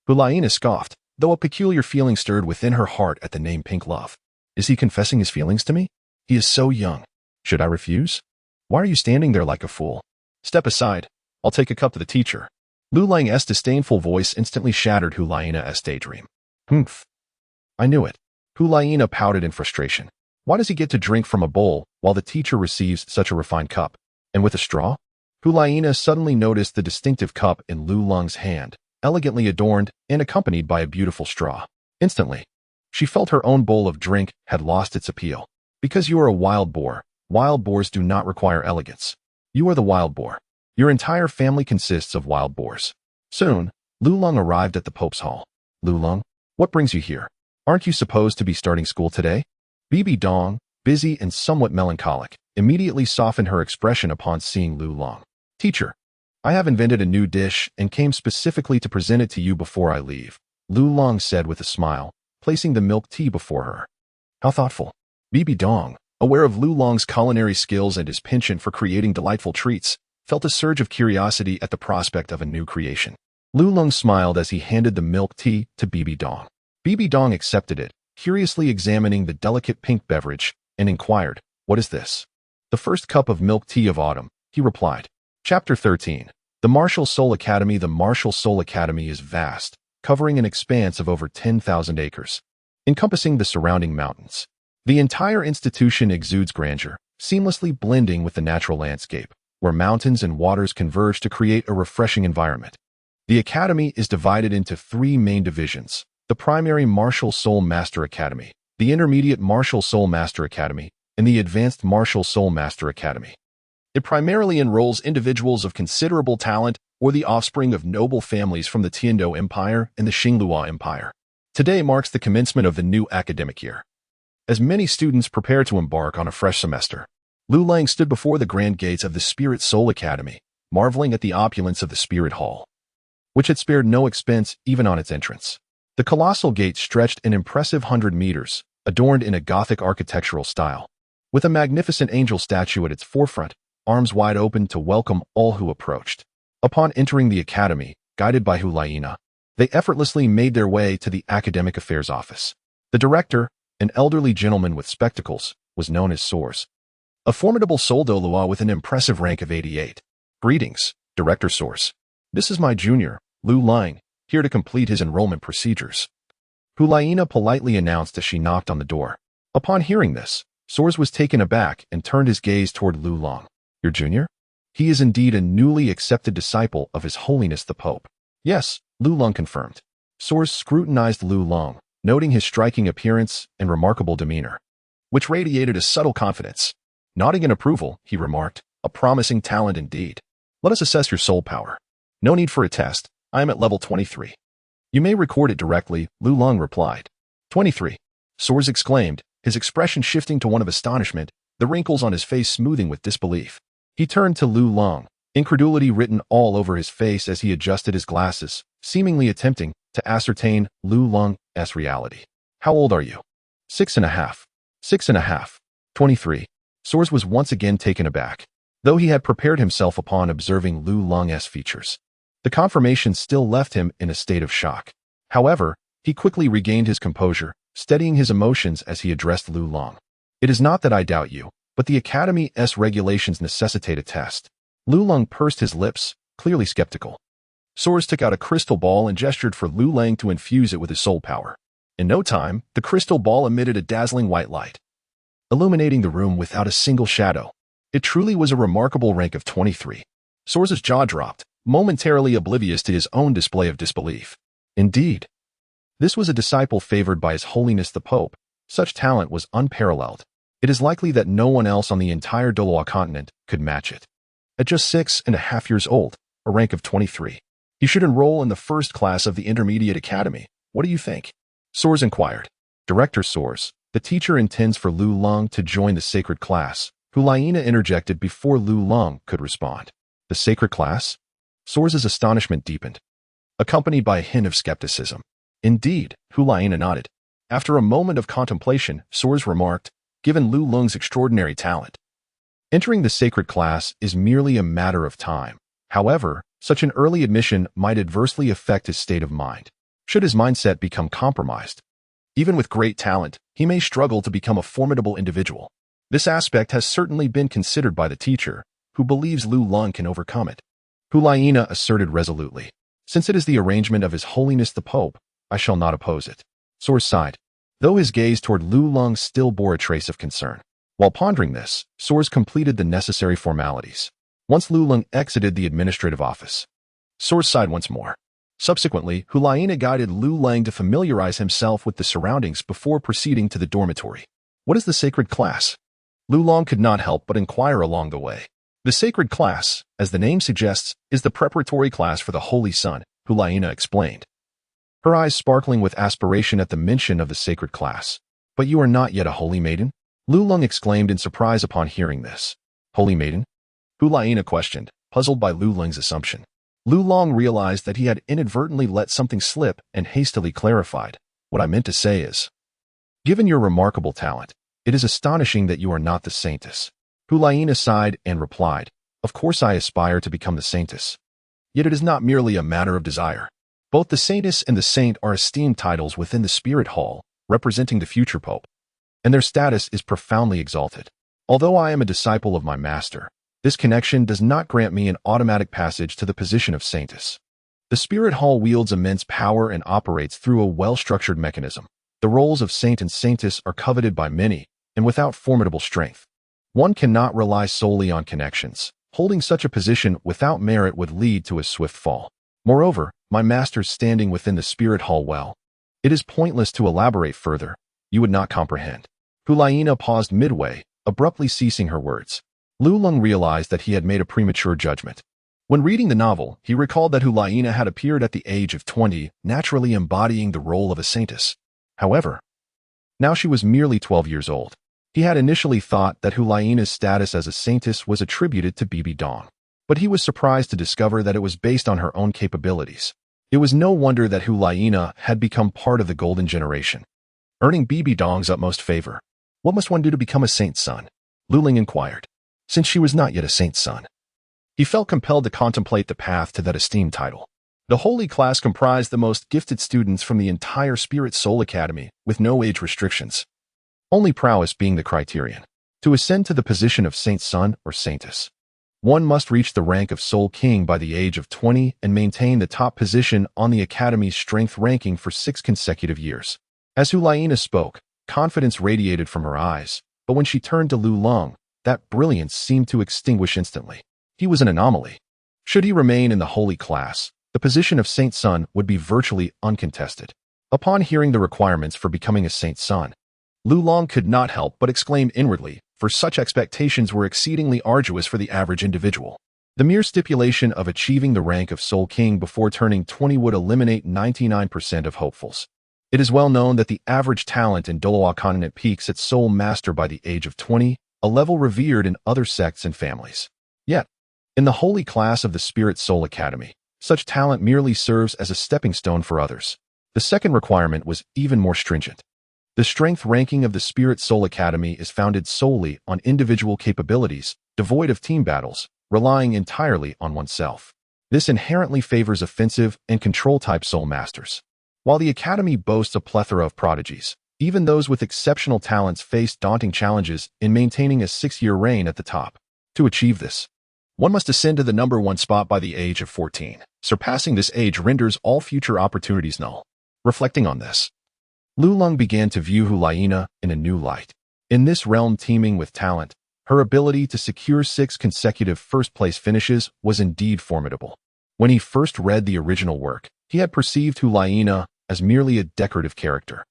Hulaina scoffed, though a peculiar feeling stirred within her heart at the name Pink Love. Is he confessing his feelings to me? He is so young. Should I refuse? Why are you standing there like a fool? Step aside. I'll take a cup to the teacher. Lu Lang's disdainful voice instantly shattered Hulaina's daydream. Humph. I knew it. Hulaina pouted in frustration. Why does he get to drink from a bowl while the teacher receives such a refined cup? And with a straw? Hulaina suddenly noticed the distinctive cup in Lu Long's hand, elegantly adorned and accompanied by a beautiful straw. Instantly, she felt her own bowl of drink had lost its appeal. Because you are a wild boar, wild boars do not require elegance. You are the wild boar. Your entire family consists of wild boars. Soon, Lu Long arrived at the Pope's Hall. Lu Long, what brings you here? Aren't you supposed to be starting school today? Bibi Dong, busy and somewhat melancholic, immediately softened her expression upon seeing Lu Long. Teacher, I have invented a new dish and came specifically to present it to you before I leave, Lu Long said with a smile, placing the milk tea before her. How thoughtful. Bibi Dong, aware of Lu Long's culinary skills and his penchant for creating delightful treats, felt a surge of curiosity at the prospect of a new creation. Lu Long smiled as he handed the milk tea to Bibi Dong. Bibi Dong accepted it, curiously examining the delicate pink beverage, and inquired, what is this? The first cup of milk tea of autumn, he replied. Chapter 13. The Martial Soul Academy. The Martial Soul Academy is vast, covering an expanse of over 10,000 acres, encompassing the surrounding mountains. The entire institution exudes grandeur, seamlessly blending with the natural landscape, where mountains and waters converge to create a refreshing environment. The academy is divided into 3 main divisions: the primary Martial Soul Master Academy, the intermediate Martial Soul Master Academy, and the advanced Martial Soul Master Academy. It primarily enrolls individuals of considerable talent or the offspring of noble families from the Tiando Empire and the Xinglua Empire. Today marks the commencement of the new academic year. As many students prepare to embark on a fresh semester, Lu Lang stood before the grand gates of the Spirit Soul Academy, marveling at the opulence of the Spirit Hall, which had spared no expense even on its entrance. The colossal gate stretched an impressive 100 meters, adorned in a Gothic architectural style, with a magnificent angel statue at its forefront, arms wide open to welcome all who approached. Upon entering the academy, guided by Hulaina, they effortlessly made their way to the academic affairs office. The director, an elderly gentleman with spectacles, was known as Soars, a formidable soul Douluo with an impressive rank of 88. Greetings, Director Soars. This is my junior, Lu Lang, here to complete his enrollment procedures. Hulaina politely announced as she knocked on the door. Upon hearing this, Soars was taken aback and turned his gaze toward Lu Long. Your junior? He is indeed a newly accepted disciple of His Holiness the Pope. Yes, Lu Long confirmed. Soars scrutinized Lu Long, noting his striking appearance and remarkable demeanor, which radiated a subtle confidence. Nodding in approval, he remarked, a promising talent indeed. Let us assess your soul power. No need for a test. I am at level 23. You may record it directly, Lu Long replied. 23. Soars exclaimed, his expression shifting to one of astonishment, the wrinkles on his face smoothing with disbelief. He turned to Lu Long, incredulity written all over his face as he adjusted his glasses, seemingly attempting to ascertain Lu Long's reality. How old are you? 6.5. 6.5. 23. Soars was once again taken aback, though he had prepared himself upon observing Lu Long's features. The confirmation still left him in a state of shock. However, he quickly regained his composure, steadying his emotions as he addressed Lu Long. It is not that I doubt you, but the Academy's regulations necessitate a test. Lu Long pursed his lips, clearly skeptical. Soars took out a crystal ball and gestured for Lu Lang to infuse it with his soul power. In no time, the crystal ball emitted a dazzling white light, illuminating the room without a single shadow. It truly was a remarkable rank of 23. Soars' jaw dropped, momentarily oblivious to his own display of disbelief. Indeed, this was a disciple favored by His Holiness the Pope, Such talent was unparalleled. It is likely that no one else on the entire Douluo Continent could match it. At just 6.5 years old, a rank of 23, he should enroll in the first class of the Intermediate Academy. What do you think? Soares inquired. Director Soares, the teacher intends for Lu Long to join the sacred class, Hulaina interjected before Lu Long could respond. The sacred class? Soares' astonishment deepened, accompanied by a hint of skepticism. Indeed, Hulaina nodded. After a moment of contemplation, Soares remarked, given Lu Long's extraordinary talent, entering the sacred class is merely a matter of time. However, such an early admission might adversely affect his state of mind. Should his mindset become compromised, even with great talent, he may struggle to become a formidable individual. This aspect has certainly been considered by the teacher, who believes Lu Long can overcome it. Hulaina asserted resolutely, since it is the arrangement of His Holiness the Pope, I shall not oppose it. Soares sighed, though his gaze toward Lu Long still bore a trace of concern. While pondering this, Soares completed the necessary formalities. Once Lu Long exited the administrative office, Soares sighed once more. Subsequently, Hulaina guided Lu Long to familiarize himself with the surroundings before proceeding to the dormitory. What is the sacred class? Lu Long could not help but inquire along the way. The sacred class, as the name suggests, is the preparatory class for the Holy Son, Hulaina explained, her eyes sparkling with aspiration at the mention of the sacred class. But you are not yet a holy maiden? Lu Long exclaimed in surprise upon hearing this. Holy maiden? Hulaina questioned, puzzled by Lu Long's assumption. Lu Long realized that he had inadvertently let something slip and hastily clarified. What I meant to say is, given your remarkable talent, it is astonishing that you are not the saintess. Hulaina sighed and replied, of course I aspire to become the saintess. Yet it is not merely a matter of desire. Both the saintess and the saint are esteemed titles within the Spirit Hall, representing the future pope, and their status is profoundly exalted. Although I am a disciple of my master, this connection does not grant me an automatic passage to the position of saintess. The Spirit Hall wields immense power and operates through a well-structured mechanism. The roles of saint and saintess are coveted by many, and without formidable strength, one cannot rely solely on connections. Holding such a position without merit would lead to a swift fall. Moreover, my master's standing within the Spirit Hall well. It is pointless to elaborate further. You would not comprehend. Hulaina paused midway, abruptly ceasing her words. Lu Long realized that he had made a premature judgment. When reading the novel, he recalled that Hulaina had appeared at the age of 20, naturally embodying the role of a saintess. However, now she was merely 12 years old. He had initially thought that Hulaina's status as a saintess was attributed to Bibi Dong, but he was surprised to discover that it was based on her own capabilities. It was no wonder that Hulaina had become part of the golden generation, earning Bibi Dong's utmost favor. What must one do to become a saint's son? Lu Long inquired, since she was not yet a saint's son. He felt compelled to contemplate the path to that esteemed title. The holy class comprised the most gifted students from the entire Spirit Soul Academy, with no age restrictions, only prowess being the criterion. To ascend to the position of saint's son or saintess, one must reach the rank of Soul King by the age of 20 and maintain the top position on the Academy's strength ranking for 6 consecutive years. As Hulaina spoke, confidence radiated from her eyes, but when she turned to Lu Long, that brilliance seemed to extinguish instantly. He was an anomaly. Should he remain in the holy class, the position of saint's son would be virtually uncontested. Upon hearing the requirements for becoming a saint's son, Lu Long could not help but exclaim inwardly, for such expectations were exceedingly arduous for the average individual. The mere stipulation of achieving the rank of Soul King before turning 20 would eliminate 99% of hopefuls. It is well known that the average talent in Douluo Continent peaks at Soul Master by the age of 20, a level revered in other sects and families. Yet, in the holy class of the Spirit Soul Academy, such talent merely serves as a stepping stone for others. The second requirement was even more stringent. The strength ranking of the Spirit Soul Academy is founded solely on individual capabilities, devoid of team battles, relying entirely on oneself. This inherently favors offensive and control-type soul masters. While the Academy boasts a plethora of prodigies, even those with exceptional talents face daunting challenges in maintaining a 6-year reign at the top. To achieve this, one must ascend to the number 1 spot by the age of 14. Surpassing this age renders all future opportunities null. Reflecting on this, Lu Long began to view Hulaina in a new light. In this realm teeming with talent, her ability to secure 6 consecutive first-place finishes was indeed formidable. When he first read the original work, he had perceived Hulaina as merely a decorative character.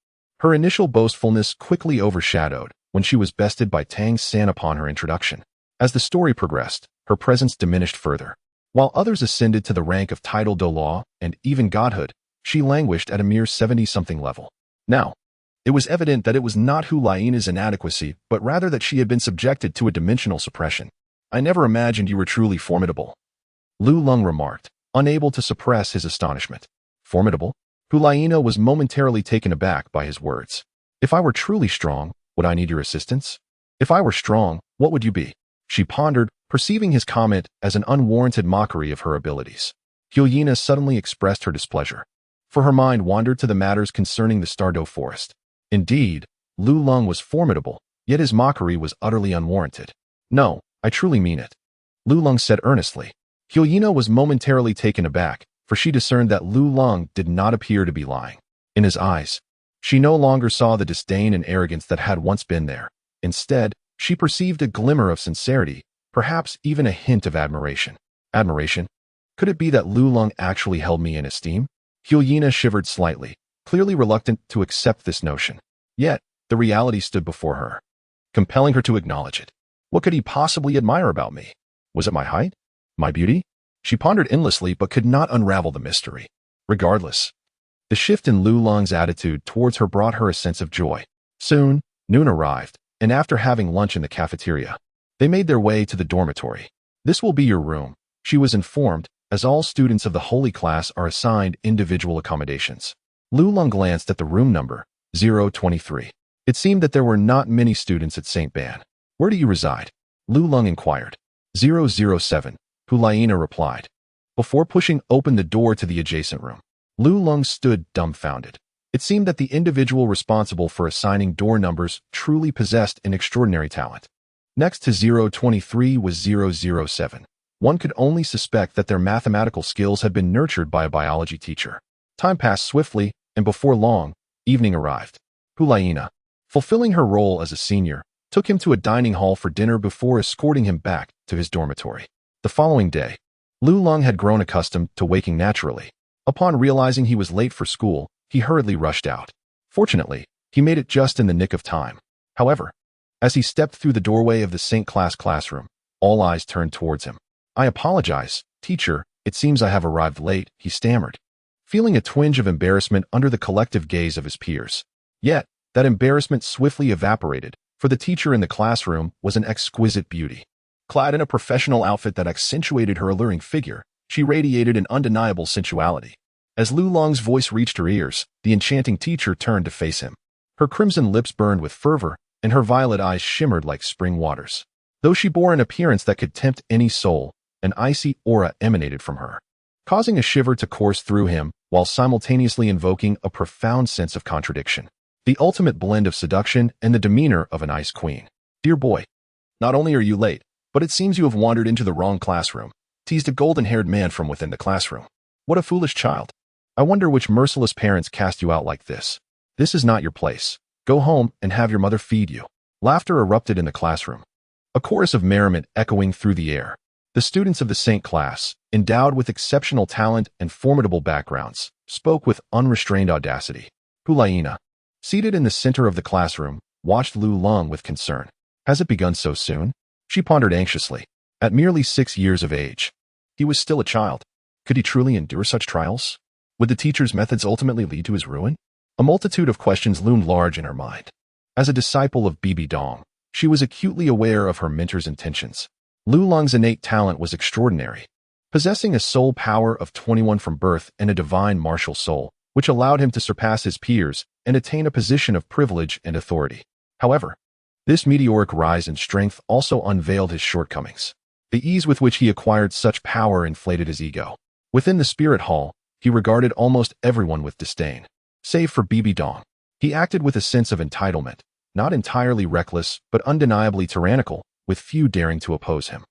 Her initial boastfulness quickly overshadowed when she was bested by Tang San upon her introduction. As the story progressed, her presence diminished further. While others ascended to the rank of title Douluo and even godhood, she languished at a mere 70-something level. Now, it was evident that it was not Huaina's inadequacy, but rather that she had been subjected to a dimensional suppression. I never imagined you were truly formidable, Lu Lung remarked, unable to suppress his astonishment. Formidable? Huaina was momentarily taken aback by his words. If I were truly strong, would I need your assistance? If I were strong, what would you be? She pondered, perceiving his comment as an unwarranted mockery of her abilities. Huaina suddenly expressed her displeasure, for her mind wandered to the matters concerning the Stardo Forest. Indeed, Lu Lung was formidable, yet his mockery was utterly unwarranted. No, I truly mean it, Lu Lung said earnestly. Huaina was momentarily taken aback, for she discerned that Lu Lung did not appear to be lying. In his eyes, she no longer saw the disdain and arrogance that had once been there. Instead, she perceived a glimmer of sincerity, perhaps even a hint of admiration. Admiration? Could it be that Lu Lung actually held me in esteem? Huaina shivered slightly, clearly reluctant to accept this notion. Yet, the reality stood before her, compelling her to acknowledge it. What could he possibly admire about me? Was it my height? My beauty? She pondered endlessly but could not unravel the mystery. Regardless, the shift in Lu Lung's attitude towards her brought her a sense of joy. Soon, noon arrived, and after having lunch in the cafeteria, they made their way to the dormitory. This will be your room, she was informed, as all students of the holy class are assigned individual accommodations. Lu Lung glanced at the room number, 023. It seemed that there were not many students at St. Ban. Where do you reside? Lu Lung inquired. 007, Huaina replied. Before pushing open the door to the adjacent room, Lu Lung stood dumbfounded. It seemed that the individual responsible for assigning door numbers truly possessed an extraordinary talent. Next to 023 was 007. One could only suspect that their mathematical skills had been nurtured by a biology teacher. Time passed swiftly, and before long, evening arrived. Huaina, fulfilling her role as a senior, took him to a dining hall for dinner before escorting him back to his dormitory. The following day, Lu Lung had grown accustomed to waking naturally. Upon realizing he was late for school, he hurriedly rushed out. Fortunately, he made it just in the nick of time. However, as he stepped through the doorway of the St. Class classroom, all eyes turned towards him. I apologize, teacher, it seems I have arrived late, he stammered, feeling a twinge of embarrassment under the collective gaze of his peers. Yet, that embarrassment swiftly evaporated, for the teacher in the classroom was an exquisite beauty. Clad in a professional outfit that accentuated her alluring figure, she radiated an undeniable sensuality. As Lu Lung's voice reached her ears, the enchanting teacher turned to face him. Her crimson lips burned with fervor, and her violet eyes shimmered like spring waters. Though she bore an appearance that could tempt any soul, an icy aura emanated from her, causing a shiver to course through him while simultaneously invoking a profound sense of contradiction. The ultimate blend of seduction and the demeanor of an ice queen. Dear boy, not only are you late, but it seems you have wandered into the wrong classroom, teased a golden-haired man from within the classroom. What a foolish child. I wonder which merciless parents cast you out like this. This is not your place. Go home and have your mother feed you. Laughter erupted in the classroom, a chorus of merriment echoing through the air. The students of the Saint class, endowed with exceptional talent and formidable backgrounds, spoke with unrestrained audacity. Huaina, seated in the center of the classroom, watched Lu Lung with concern. Has it begun so soon? She pondered anxiously. At merely 6 years of age, he was still a child. Could he truly endure such trials? Would the teacher's methods ultimately lead to his ruin? A multitude of questions loomed large in her mind. As a disciple of Bibi Dong, she was acutely aware of her mentor's intentions. Lu Lung's innate talent was extraordinary, possessing a soul power of 21 from birth and a divine martial soul, which allowed him to surpass his peers and attain a position of privilege and authority. However, this meteoric rise in strength also unveiled his shortcomings. The ease with which he acquired such power inflated his ego. Within the spirit hall, he regarded almost everyone with disdain. Save for Bibi Dong, he acted with a sense of entitlement, not entirely reckless but undeniably tyrannical, with few daring to oppose him.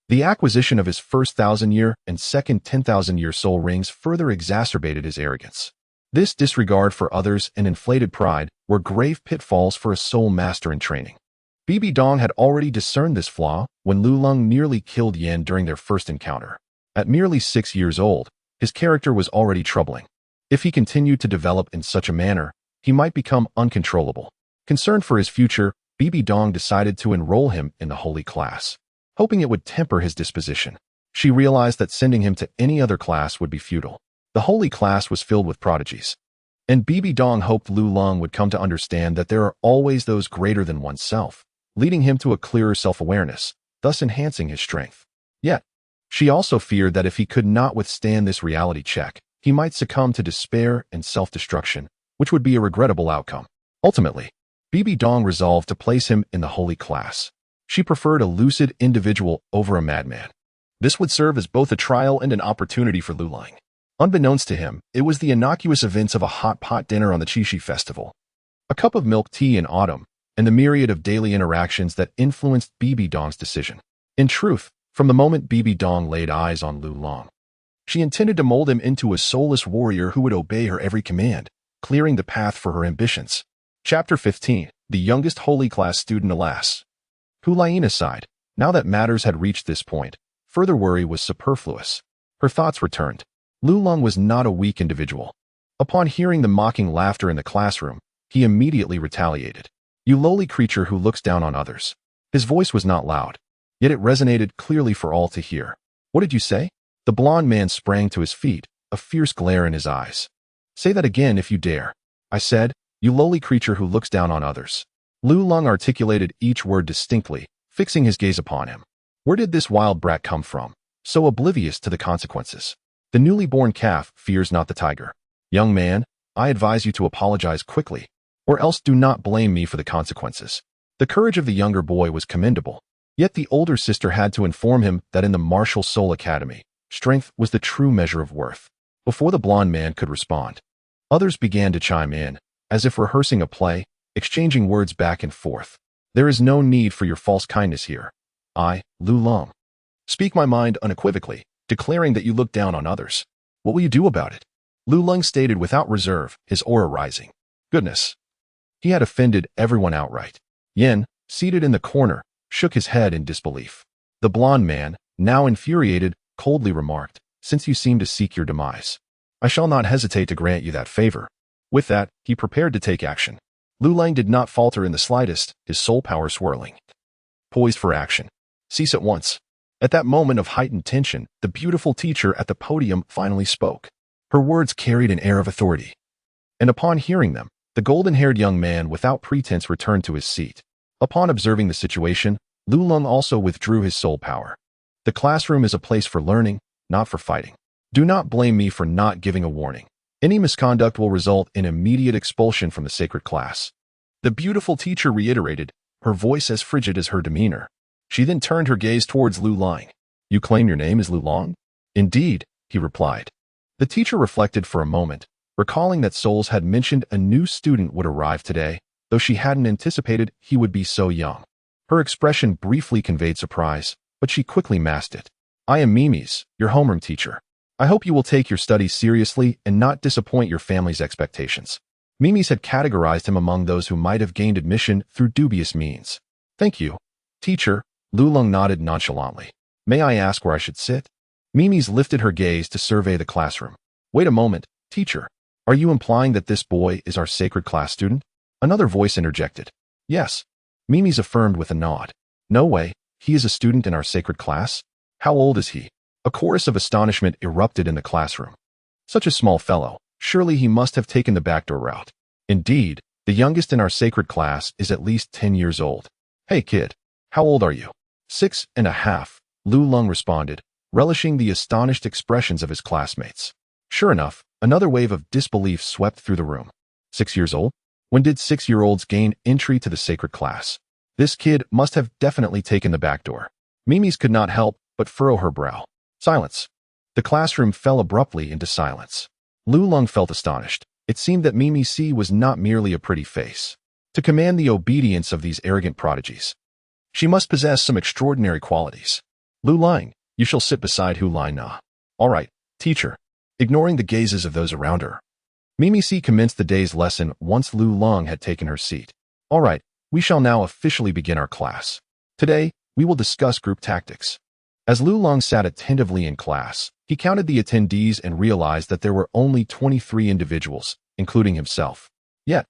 The acquisition of his first 1,000-year and second 10,000-year soul rings further exacerbated his arrogance. This disregard for others and inflated pride were grave pitfalls for a soul master in training. Bibi Dong had already discerned this flaw when Lu Lung nearly killed Yen during their first encounter. At merely 6 years old, his character was already troubling. If he continued to develop in such a manner, he might become uncontrollable. Concerned for his future, Bibi Dong decided to enroll him in the holy class, hoping it would temper his disposition. She realized that sending him to any other class would be futile. The holy class was filled with prodigies, and Bibi Dong hoped Lulong would come to understand that there are always those greater than oneself, leading him to a clearer self-awareness, thus enhancing his strength. Yet, she also feared that if he could not withstand this reality check, he might succumb to despair and self-destruction, which would be a regrettable outcome. Ultimately, Bibi Dong resolved to place him in the holy class. She preferred a lucid individual over a madman. This would serve as both a trial and an opportunity for Lulong. Unbeknownst to him, it was the innocuous events of a hot pot dinner on the Qixi festival, a cup of milk tea in autumn, and the myriad of daily interactions that influenced Bibi Dong's decision. In truth, from the moment Bibi Dong laid eyes on Lulong, she intended to mold him into a soulless warrior who would obey her every command, clearing the path for her ambitions. Chapter 15. The youngest holy class student. Alas. Hulaina sighed. Now that matters had reached this point, further worry was superfluous. Her thoughts returned. Lulong was not a weak individual. Upon hearing the mocking laughter in the classroom, he immediately retaliated. You lowly creature who looks down on others. His voice was not loud, yet it resonated clearly for all to hear. What did you say? The blond man sprang to his feet, a fierce glare in his eyes. Say that again if you dare. I said, you lowly creature who looks down on others. Lulong articulated each word distinctly, fixing his gaze upon him. Where did this wild brat come from, so oblivious to the consequences? The newly born calf fears not the tiger. Young man, I advise you to apologize quickly, or else do not blame me for the consequences. The courage of the younger boy was commendable, yet the older sister had to inform him that in the Martial Soul Academy, strength was the true measure of worth. Before the blond man could respond, others began to chime in, as if rehearsing a play, exchanging words back and forth. There is no need for your false kindness here. I, Lulong, speak my mind unequivocally, declaring that you look down on others. What will you do about it? Lulong stated without reserve, his aura rising. Goodness. He had offended everyone outright. Yin, seated in the corner, shook his head in disbelief. The blond man, now infuriated, coldly remarked, since you seem to seek your demise, I shall not hesitate to grant you that favor. With that, he prepared to take action. Lulong did not falter in the slightest, his soul power swirling. Poised for action. Cease at once. At that moment of heightened tension, the beautiful teacher at the podium finally spoke. Her words carried an air of authority. And upon hearing them, the golden-haired young man without pretense returned to his seat. Upon observing the situation, Lulong also withdrew his soul power. The classroom is a place for learning, not for fighting. Do not blame me for not giving a warning. Any misconduct will result in immediate expulsion from the sacred class. The beautiful teacher reiterated, her voice as frigid as her demeanor. She then turned her gaze towards Lulong. You claim your name is Lulong? Indeed, he replied. The teacher reflected for a moment, recalling that Souls had mentioned a new student would arrive today, though she hadn't anticipated he would be so young. Her expression briefly conveyed surprise, but she quickly masked it. I am Mimi's, your homeroom teacher. I hope you will take your studies seriously and not disappoint your family's expectations. Mimi's had categorized him among those who might have gained admission through dubious means. Thank you, teacher. Lulong nodded nonchalantly. May I ask where I should sit? Mimi's lifted her gaze to survey the classroom. Wait a moment, teacher. Are you implying that this boy is our sacred class student? Another voice interjected. Yes. Mimi's affirmed with a nod. No way, he is a student in our sacred class? How old is he? A chorus of astonishment erupted in the classroom. Such a small fellow, surely he must have taken the backdoor route. Indeed, the youngest in our sacred class is at least 10 years old. Hey kid, how old are you? 6.5, Lulong responded, relishing the astonished expressions of his classmates. Sure enough, another wave of disbelief swept through the room. 6 years old? When did 6-year-olds gain entry to the sacred class? This kid must have definitely taken the back door. Mimi's could not help but furrow her brow. Silence. The classroom fell abruptly into silence. Lulong felt astonished. It seemed that Mimi C was not merely a pretty face. To command the obedience of these arrogant prodigies, she must possess some extraordinary qualities. Lulong, you shall sit beside Hulaina. All right, teacher. Ignoring the gazes of those around her, Mimi C commenced the day's lesson once Lulong had taken her seat. All right, we shall now officially begin our class. Today, we will discuss group tactics. As Lulong sat attentively in class, he counted the attendees and realized that there were only 23 individuals, including himself. Yet,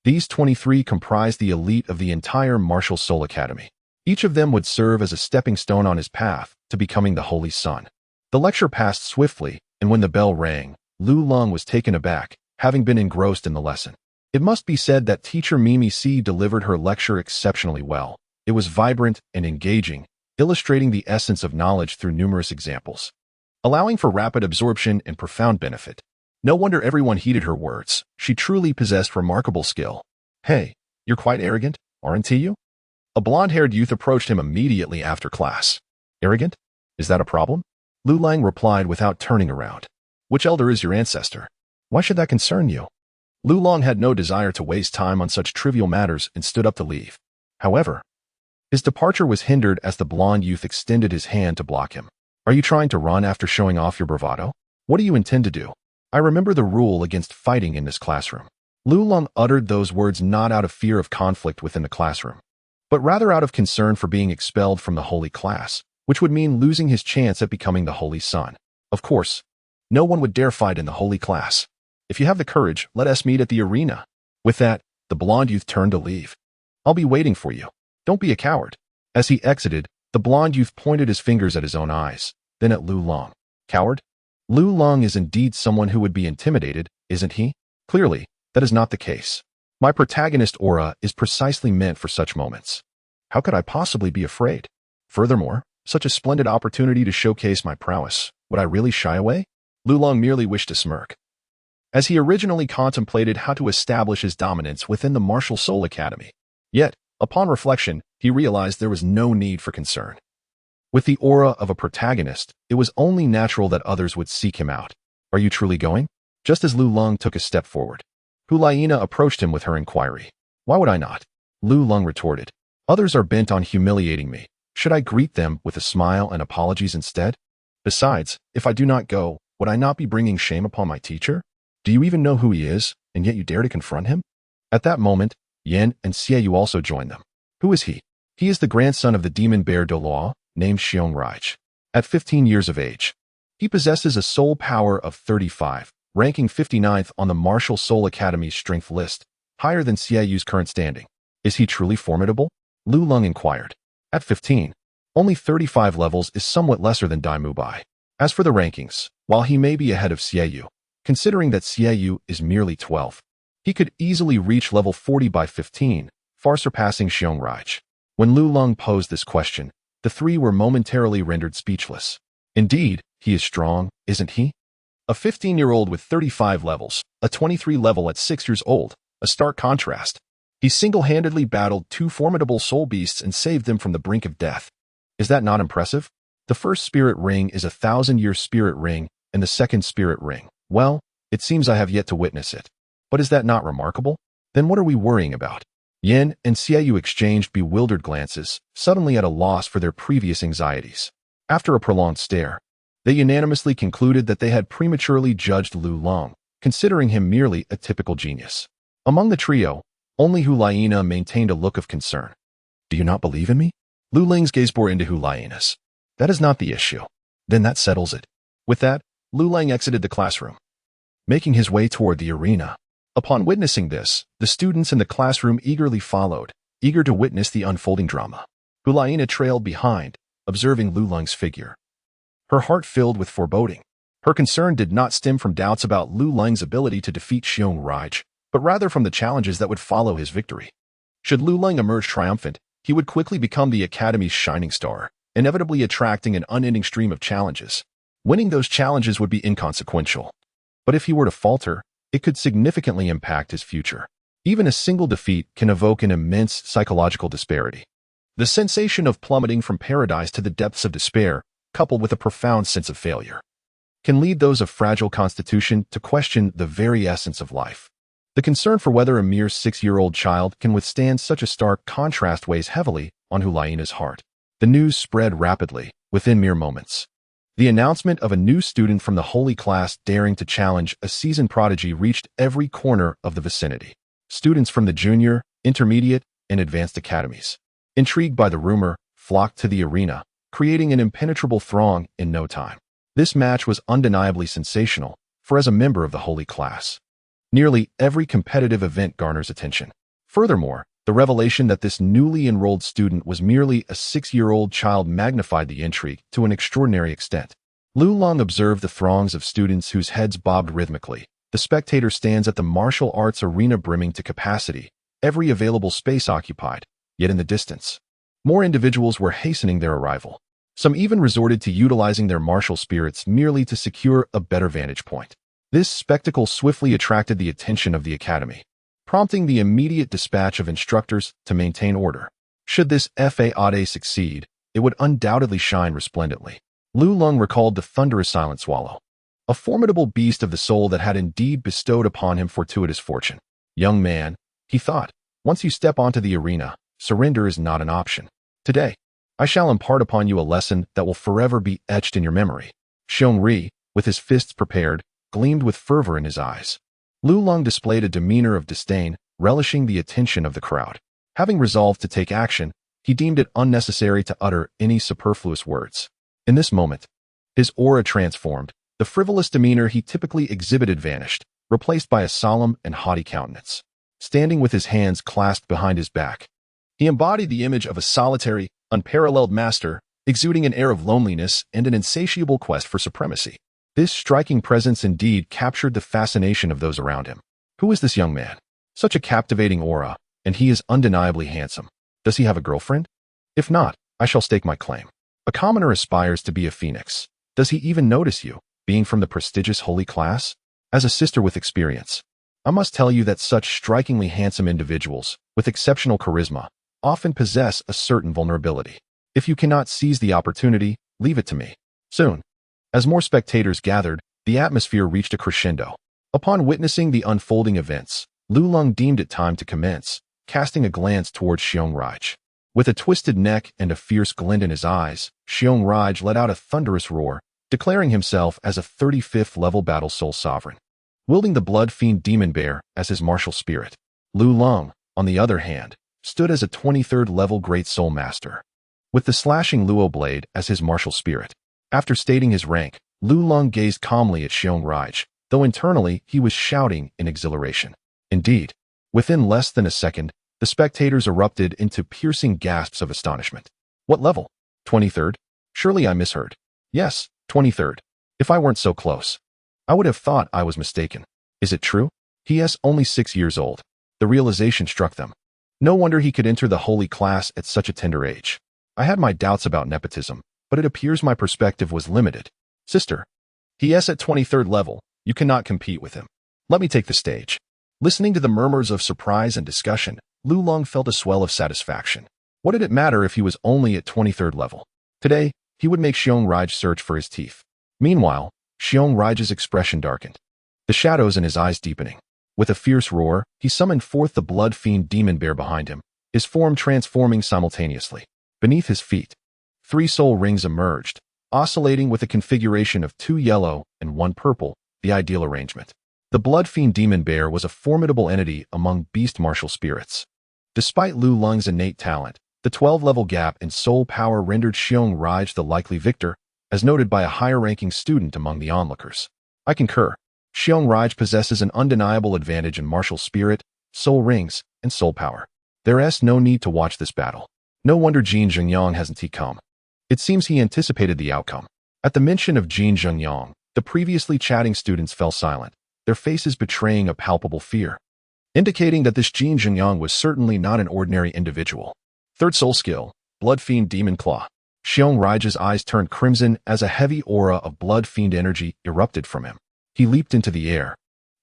These 23 comprised the elite of the entire Martial Soul Academy. Each of them would serve as a stepping stone on his path to becoming the Holy Sun. The lecture passed swiftly, and when the bell rang, Lulong was taken aback, having been engrossed in the lesson. It must be said that teacher Mimi C delivered her lecture exceptionally well. It was vibrant and engaging, illustrating the essence of knowledge through numerous examples, allowing for rapid absorption and profound benefit. No wonder everyone heeded her words. She truly possessed remarkable skill. "Hey, you're quite arrogant, aren't you?" A blonde-haired youth approached him immediately after class. "Arrogant? Is that a problem?" Lulong replied without turning around. "Which elder is your ancestor? Why should that concern you?" Lulong had no desire to waste time on such trivial matters and stood up to leave. However, his departure was hindered as the blonde youth extended his hand to block him. "Are you trying to run after showing off your bravado? What do you intend to do? I remember the rule against fighting in this classroom." Lulong uttered those words not out of fear of conflict within the classroom, but rather out of concern for being expelled from the holy class, which would mean losing his chance at becoming the Holy Sun. Of course, no one would dare fight in the holy class. "If you have the courage, let us meet at the arena." With that, the blonde youth turned to leave. "I'll be waiting for you. Don't be a coward." As he exited, the blonde youth pointed his fingers at his own eyes, then at Lulong. "Coward? Lulong is indeed someone who would be intimidated, isn't he? Clearly, that is not the case. My protagonist aura is precisely meant for such moments. How could I possibly be afraid? Furthermore, such a splendid opportunity to showcase my prowess. Would I really shy away?" Lulong merely wished to smirk, as he originally contemplated how to establish his dominance within the Martial Soul Academy. Yet, upon reflection, he realized there was no need for concern. With the aura of a protagonist, it was only natural that others would seek him out. "Are you truly going?" Just as Lulong took a step forward, Hulaina approached him with her inquiry. "Why would I not?" Lulong retorted. "Others are bent on humiliating me. Should I greet them with a smile and apologies instead? Besides, if I do not go, would I not be bringing shame upon my teacher? Do you even know who he is, and yet you dare to confront him?" At that moment, Yen and Xiaoyu also joined them. "Who is he?" "He is the grandson of the demon bear Douluo, named Xiong. At 15 years of age, he possesses a soul power of 35, ranking 59th on the Martial Soul Academy's strength list, higher than Xiaoyu's current standing. Is he truly formidable?" Lulong inquired. "At 15, only 35 levels is somewhat lesser than Dai Mubai. As for the rankings, while he may be ahead of Xiaoyu, considering that Xiaoyu is merely 12, he could easily reach level 40 by 15, far surpassing Xiong. When Lulong posed this question, the three were momentarily rendered speechless. Indeed, he is strong, isn't he? A 15-year-old with 35 levels, a 23 level at 6 years old, a stark contrast. He single-handedly battled two formidable soul beasts and saved them from the brink of death. Is that not impressive? The first spirit ring is a 1,000-year spirit ring, and the second spirit ring, well, it seems I have yet to witness it. But is that not remarkable? Then what are we worrying about? Yen and Xiaoyu exchanged bewildered glances, suddenly at a loss for their previous anxieties. After a prolonged stare, they unanimously concluded that they had prematurely judged Lulong, considering him merely a typical genius. Among the trio, only Hulaina maintained a look of concern. "Do you not believe in me?" Luling's gaze bore into Hulaina's. "That is not the issue." "Then that settles it." With that, Lulong exited the classroom, making his way toward the arena. Upon witnessing this, the students in the classroom eagerly followed, eager to witness the unfolding drama. Hulaina trailed behind, observing Lulong's figure. Her heart filled with foreboding. Her concern did not stem from doubts about Lulong's ability to defeat Xiong, but rather from the challenges that would follow his victory. Should Lulong emerge triumphant, he would quickly become the Academy's shining star, inevitably attracting an unending stream of challenges. Winning those challenges would be inconsequential. But if he were to falter, it could significantly impact his future. Even a single defeat can evoke an immense psychological disparity. The sensation of plummeting from paradise to the depths of despair, coupled with a profound sense of failure, can lead those of fragile constitution to question the very essence of life. The concern for whether a mere 6-year-old child can withstand such a stark contrast weighs heavily on Hulaina's heart. The news spread rapidly, within mere moments. The announcement of a new student from the holy class daring to challenge a seasoned prodigy reached every corner of the vicinity. Students from the junior, intermediate, and advanced academies, intrigued by the rumor, flocked to the arena, creating an impenetrable throng in no time. This match was undeniably sensational, for as a member of the holy class, Nearly every competitive event garners attention. Furthermore, the revelation that this newly enrolled student was merely a 6-year-old child magnified the intrigue to an extraordinary extent. Lulong observed the throngs of students whose heads bobbed rhythmically. The spectator stands at the martial arts arena brimming to capacity, every available space occupied, yet in the distance. More individuals were hastening their arrival. Some even resorted to utilizing their martial spirits merely to secure a better vantage point. This spectacle swiftly attracted the attention of the academy, prompting the immediate dispatch of instructors to maintain order. Should this FAAD succeed, it would undoubtedly shine resplendently. Lulong recalled the thunderous silent swallow, a formidable beast of the soul that had indeed bestowed upon him fortuitous fortune. Young man, he thought, once you step onto the arena, surrender is not an option. Today, I shall impart upon you a lesson that will forever be etched in your memory. Xiongri, with his fists prepared, gleamed with fervor in his eyes. Lulong displayed a demeanor of disdain, relishing the attention of the crowd. Having resolved to take action, he deemed it unnecessary to utter any superfluous words. In this moment, his aura transformed. The frivolous demeanor he typically exhibited vanished, replaced by a solemn and haughty countenance. Standing with his hands clasped behind his back, he embodied the image of a solitary, unparalleled master, exuding an air of loneliness and an insatiable quest for supremacy. This striking presence indeed captured the fascination of those around him. Who is this young man? Such a captivating aura, and he is undeniably handsome. Does he have a girlfriend? If not, I shall stake my claim. A commoner aspires to be a phoenix. Does he even notice you, being from the prestigious holy class? As a sister with experience, I must tell you that such strikingly handsome individuals, with exceptional charisma, often possess a certain vulnerability. If you cannot seize the opportunity, leave it to me. Soon, as more spectators gathered, the atmosphere reached a crescendo. Upon witnessing the unfolding events, Lulong deemed it time to commence, casting a glance towards Xiongri. With a twisted neck and a fierce glint in his eyes, Xiongri let out a thunderous roar, declaring himself as a 35th level battle soul sovereign, wielding the blood fiend demon bear as his martial spirit. Lulong, on the other hand, stood as a 23rd level great soul master, with the slashing Luo blade as his martial spirit. After stating his rank, Lulong gazed calmly at Xiongri, though internally he was shouting in exhilaration. Indeed, within less than a second, the spectators erupted into piercing gasps of astonishment. What level? 23rd? Surely I misheard. Yes, 23rd. If I weren't so close, I would have thought I was mistaken. Is it true? He is only 6 years old. The realization struck them. No wonder he could enter the holy class at such a tender age. I had my doubts about nepotism, but it appears my perspective was limited. Sister, he is at 23rd level. You cannot compete with him. Let me take the stage. Listening to the murmurs of surprise and discussion, Lulong felt a swell of satisfaction. What did it matter if he was only at 23rd level? Today, he would make Xiongri search for his teeth. Meanwhile, Xiongri's expression darkened, the shadows in his eyes deepening. With a fierce roar, he summoned forth the blood fiend demon bear behind him, his form transforming simultaneously. Beneath his feet, 3 soul rings emerged, oscillating with a configuration of 2 yellow and 1 purple, the ideal arrangement. The blood fiend demon bear was a formidable entity among beast martial spirits. Despite Lulong's innate talent, the 12-level gap in soul power rendered Xiongri the likely victor, as noted by a higher-ranking student among the onlookers. I concur. Xiongri possesses an undeniable advantage in martial spirit, soul rings, and soul power. There is no need to watch this battle. No wonder Jin Zhengyang hasn't come. It seems he anticipated the outcome. At the mention of Jin Zhengyang, the previously chatting students fell silent, their faces betraying a palpable fear, indicating that this Jin Zhengyang was certainly not an ordinary individual. Third soul skill, Blood Fiend Demon Claw. Xiongri's eyes turned crimson as a heavy aura of blood fiend energy erupted from him. He leaped into the air,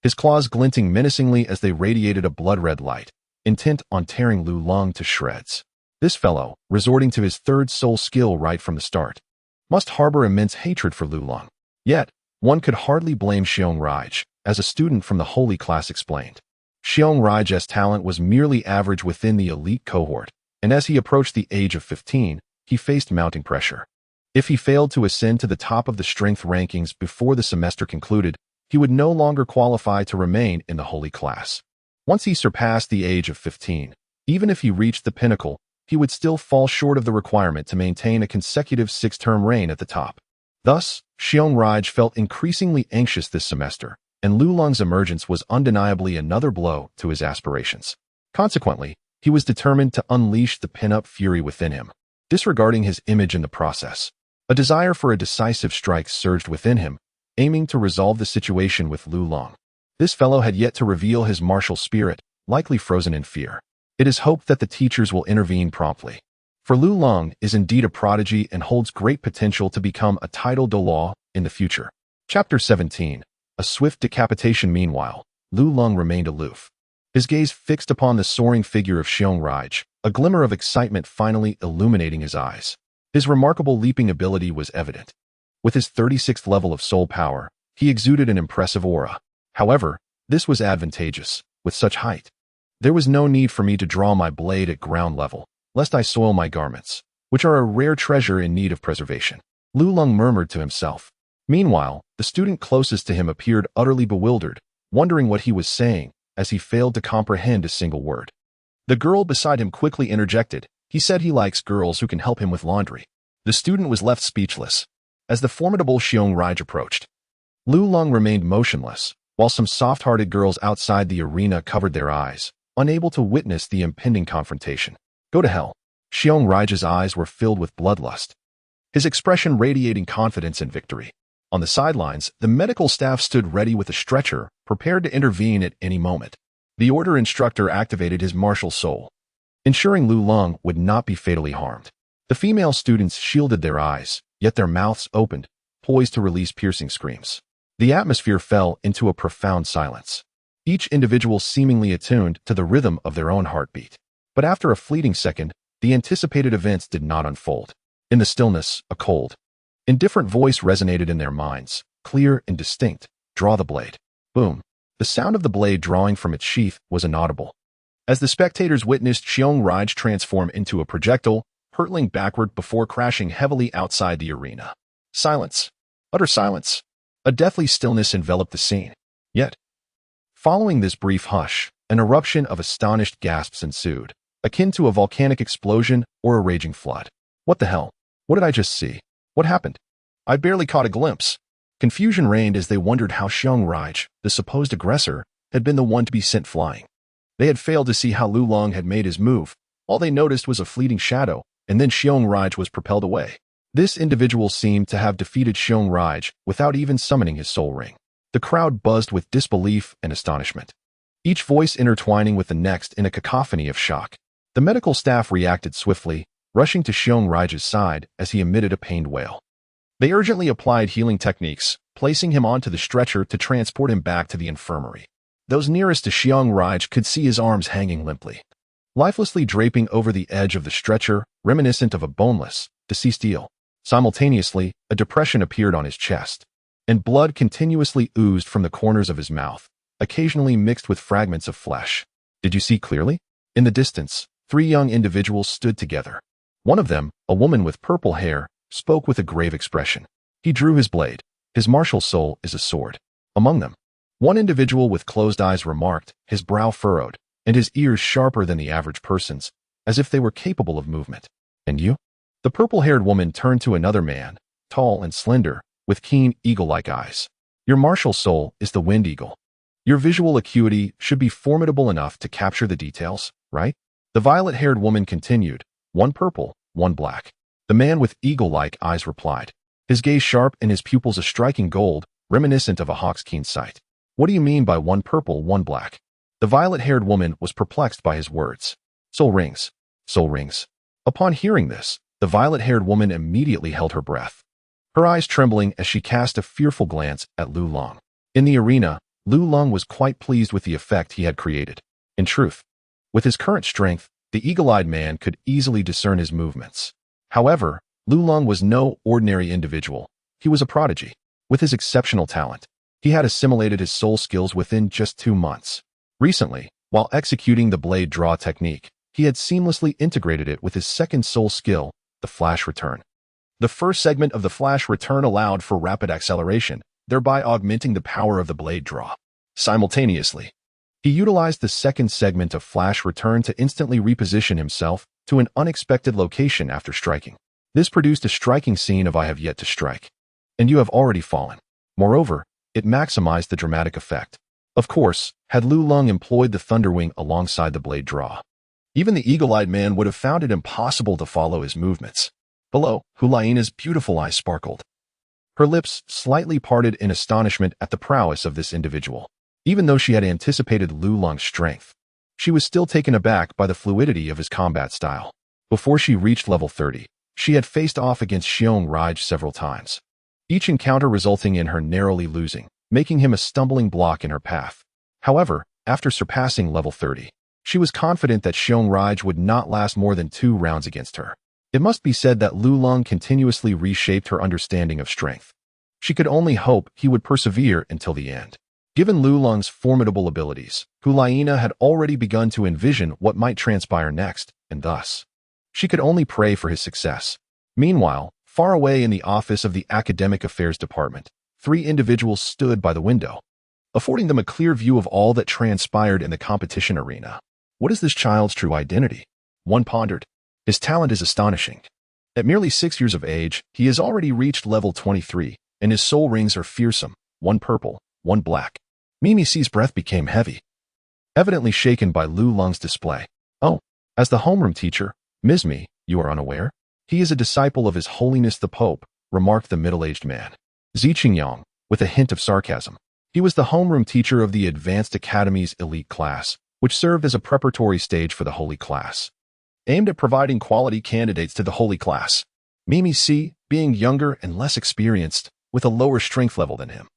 his claws glinting menacingly as they radiated a blood-red light, intent on tearing Lulong to shreds. This fellow, resorting to his third soul skill right from the start, must harbor immense hatred for Lulong. Yet, one could hardly blame Xiongri, as a student from the holy class explained. Xiongri's talent was merely average within the elite cohort, and as he approached the age of 15, he faced mounting pressure. If he failed to ascend to the top of the strength rankings before the semester concluded, he would no longer qualify to remain in the holy class. Once he surpassed the age of 15, even if he reached the pinnacle, he would still fall short of the requirement to maintain a consecutive 6-term reign at the top. Thus, Xiongri felt increasingly anxious this semester, and Lulong's emergence was undeniably another blow to his aspirations. Consequently, he was determined to unleash the pin-up fury within him, disregarding his image in the process. A desire for a decisive strike surged within him, aiming to resolve the situation with Lulong. This fellow had yet to reveal his martial spirit, likely frozen in fear. It is hoped that the teachers will intervene promptly. For Lulong is indeed a prodigy and holds great potential to become a titled Douluo in the future. Chapter 17. A swift decapitation. Meanwhile, Lulong remained aloof. His gaze fixed upon the soaring figure of Xiong, a glimmer of excitement finally illuminating his eyes. His remarkable leaping ability was evident. With his 36th level of soul power, he exuded an impressive aura. However, this was advantageous. With such height, there was no need for me to draw my blade at ground level, lest I soil my garments, which are a rare treasure in need of preservation. Lulong murmured to himself. Meanwhile, the student closest to him appeared utterly bewildered, wondering what he was saying, as he failed to comprehend a single word. The girl beside him quickly interjected. He said he likes girls who can help him with laundry. The student was left speechless. As the formidable Xiong approached, Lulong remained motionless, while some soft-hearted girls outside the arena covered their eyes, unable to witness the impending confrontation. Go to hell. Xiong eyes were filled with bloodlust, his expression radiating confidence and victory. On the sidelines, the medical staff stood ready with a stretcher, prepared to intervene at any moment. The order instructor activated his martial soul, ensuring Lulong would not be fatally harmed. The female students shielded their eyes, yet their mouths opened, poised to release piercing screams. The atmosphere fell into a profound silence, each individual seemingly attuned to the rhythm of their own heartbeat. But after a fleeting second, the anticipated events did not unfold. In the stillness, a cold, indifferent voice resonated in their minds, clear and distinct. Draw the blade. Boom. The sound of the blade drawing from its sheath was inaudible. As the spectators witnessed Xiong transform into a projectile, hurtling backward before crashing heavily outside the arena. Silence. Utter silence. A deathly stillness enveloped the scene. Yet, following this brief hush, an eruption of astonished gasps ensued, akin to a volcanic explosion or a raging flood. What the hell? What did I just see? What happened? I barely caught a glimpse. Confusion reigned as they wondered how Xiong, the supposed aggressor, had been the one to be sent flying. They had failed to see how Lulong had made his move. All they noticed was a fleeting shadow, and then Xiong was propelled away. This individual seemed to have defeated Xiong without even summoning his soul ring. The crowd buzzed with disbelief and astonishment, each voice intertwining with the next in a cacophony of shock. The medical staff reacted swiftly, rushing to Xiong side as he emitted a pained wail. They urgently applied healing techniques, placing him onto the stretcher to transport him back to the infirmary. Those nearest to Xiong could see his arms hanging limply, lifelessly draping over the edge of the stretcher, reminiscent of a boneless, deceased eel. Simultaneously, a depression appeared on his chest, and blood continuously oozed from the corners of his mouth, occasionally mixed with fragments of flesh. Did you see clearly? In the distance, 3 young individuals stood together. One of them, a woman with purple hair, spoke with a grave expression. He drew his blade. His martial soul is a sword. Among them, one individual with closed eyes remarked, his brow furrowed, and his ears sharper than the average person's, as if they were capable of movement. And you? The purple-haired woman turned to another man, tall and slender, with keen, eagle-like eyes. Your martial soul is the wind eagle. Your visual acuity should be formidable enough to capture the details, right? The violet-haired woman continued, one purple, one black. The man with eagle-like eyes replied, his gaze sharp and his pupils a striking gold, reminiscent of a hawk's keen sight. What do you mean by one purple, one black? The violet-haired woman was perplexed by his words. Soul rings. Soul rings. Upon hearing this, the violet-haired woman immediately held her breath, her eyes trembling as she cast a fearful glance at Lulong. In the arena, Lulong was quite pleased with the effect he had created. In truth, with his current strength, the eagle-eyed man could easily discern his movements. However, Lulong was no ordinary individual. He was a prodigy. With his exceptional talent, he had assimilated his soul skills within just 2 months. Recently, while executing the blade draw technique, he had seamlessly integrated it with his second soul skill, the flash return. The first segment of the flash return allowed for rapid acceleration, thereby augmenting the power of the blade draw. Simultaneously, he utilized the second segment of flash return to instantly reposition himself to an unexpected location after striking. This produced a striking scene of I have yet to strike, and you have already fallen. Moreover, it maximized the dramatic effect. Of course, had Lu Lung employed the Thunderwing alongside the blade draw, even the eagle-eyed man would have found it impossible to follow his movements. Below, Hulaina's beautiful eyes sparkled. Her lips slightly parted in astonishment at the prowess of this individual. Even though she had anticipated Lu Lung's strength, she was still taken aback by the fluidity of his combat style. Before she reached level 30, she had faced off against Xiong Raj several times, each encounter resulting in her narrowly losing, making him a stumbling block in her path. However, after surpassing level 30, she was confident that Xiong Raj would not last more than 2 rounds against her. It must be said that Lu Lung continuously reshaped her understanding of strength. She could only hope he would persevere until the end. Given Lu Lung's formidable abilities, Hulaina had already begun to envision what might transpire next, and thus, she could only pray for his success. Meanwhile, far away in the office of the Academic Affairs Department, 3 individuals stood by the window, affording them a clear view of all that transpired in the competition arena. What is this child's true identity? One pondered. His talent is astonishing. At merely 6 years of age, he has already reached level 23, and his soul rings are fearsome, 1 purple, 1 black. Mimi C's breath became heavy, evidently shaken by Lu Lung's display. Oh, as the homeroom teacher, Ms. Mi, you are unaware? He is a disciple of His Holiness the Pope, remarked the middle-aged man. Ziqingyang, with a hint of sarcasm. He was the homeroom teacher of the Advanced Academy's elite class, which served as a preparatory stage for the Holy Class, aimed at providing quality candidates to the Holy Class. Mimi C, being younger and less experienced, with a lower strength level than him,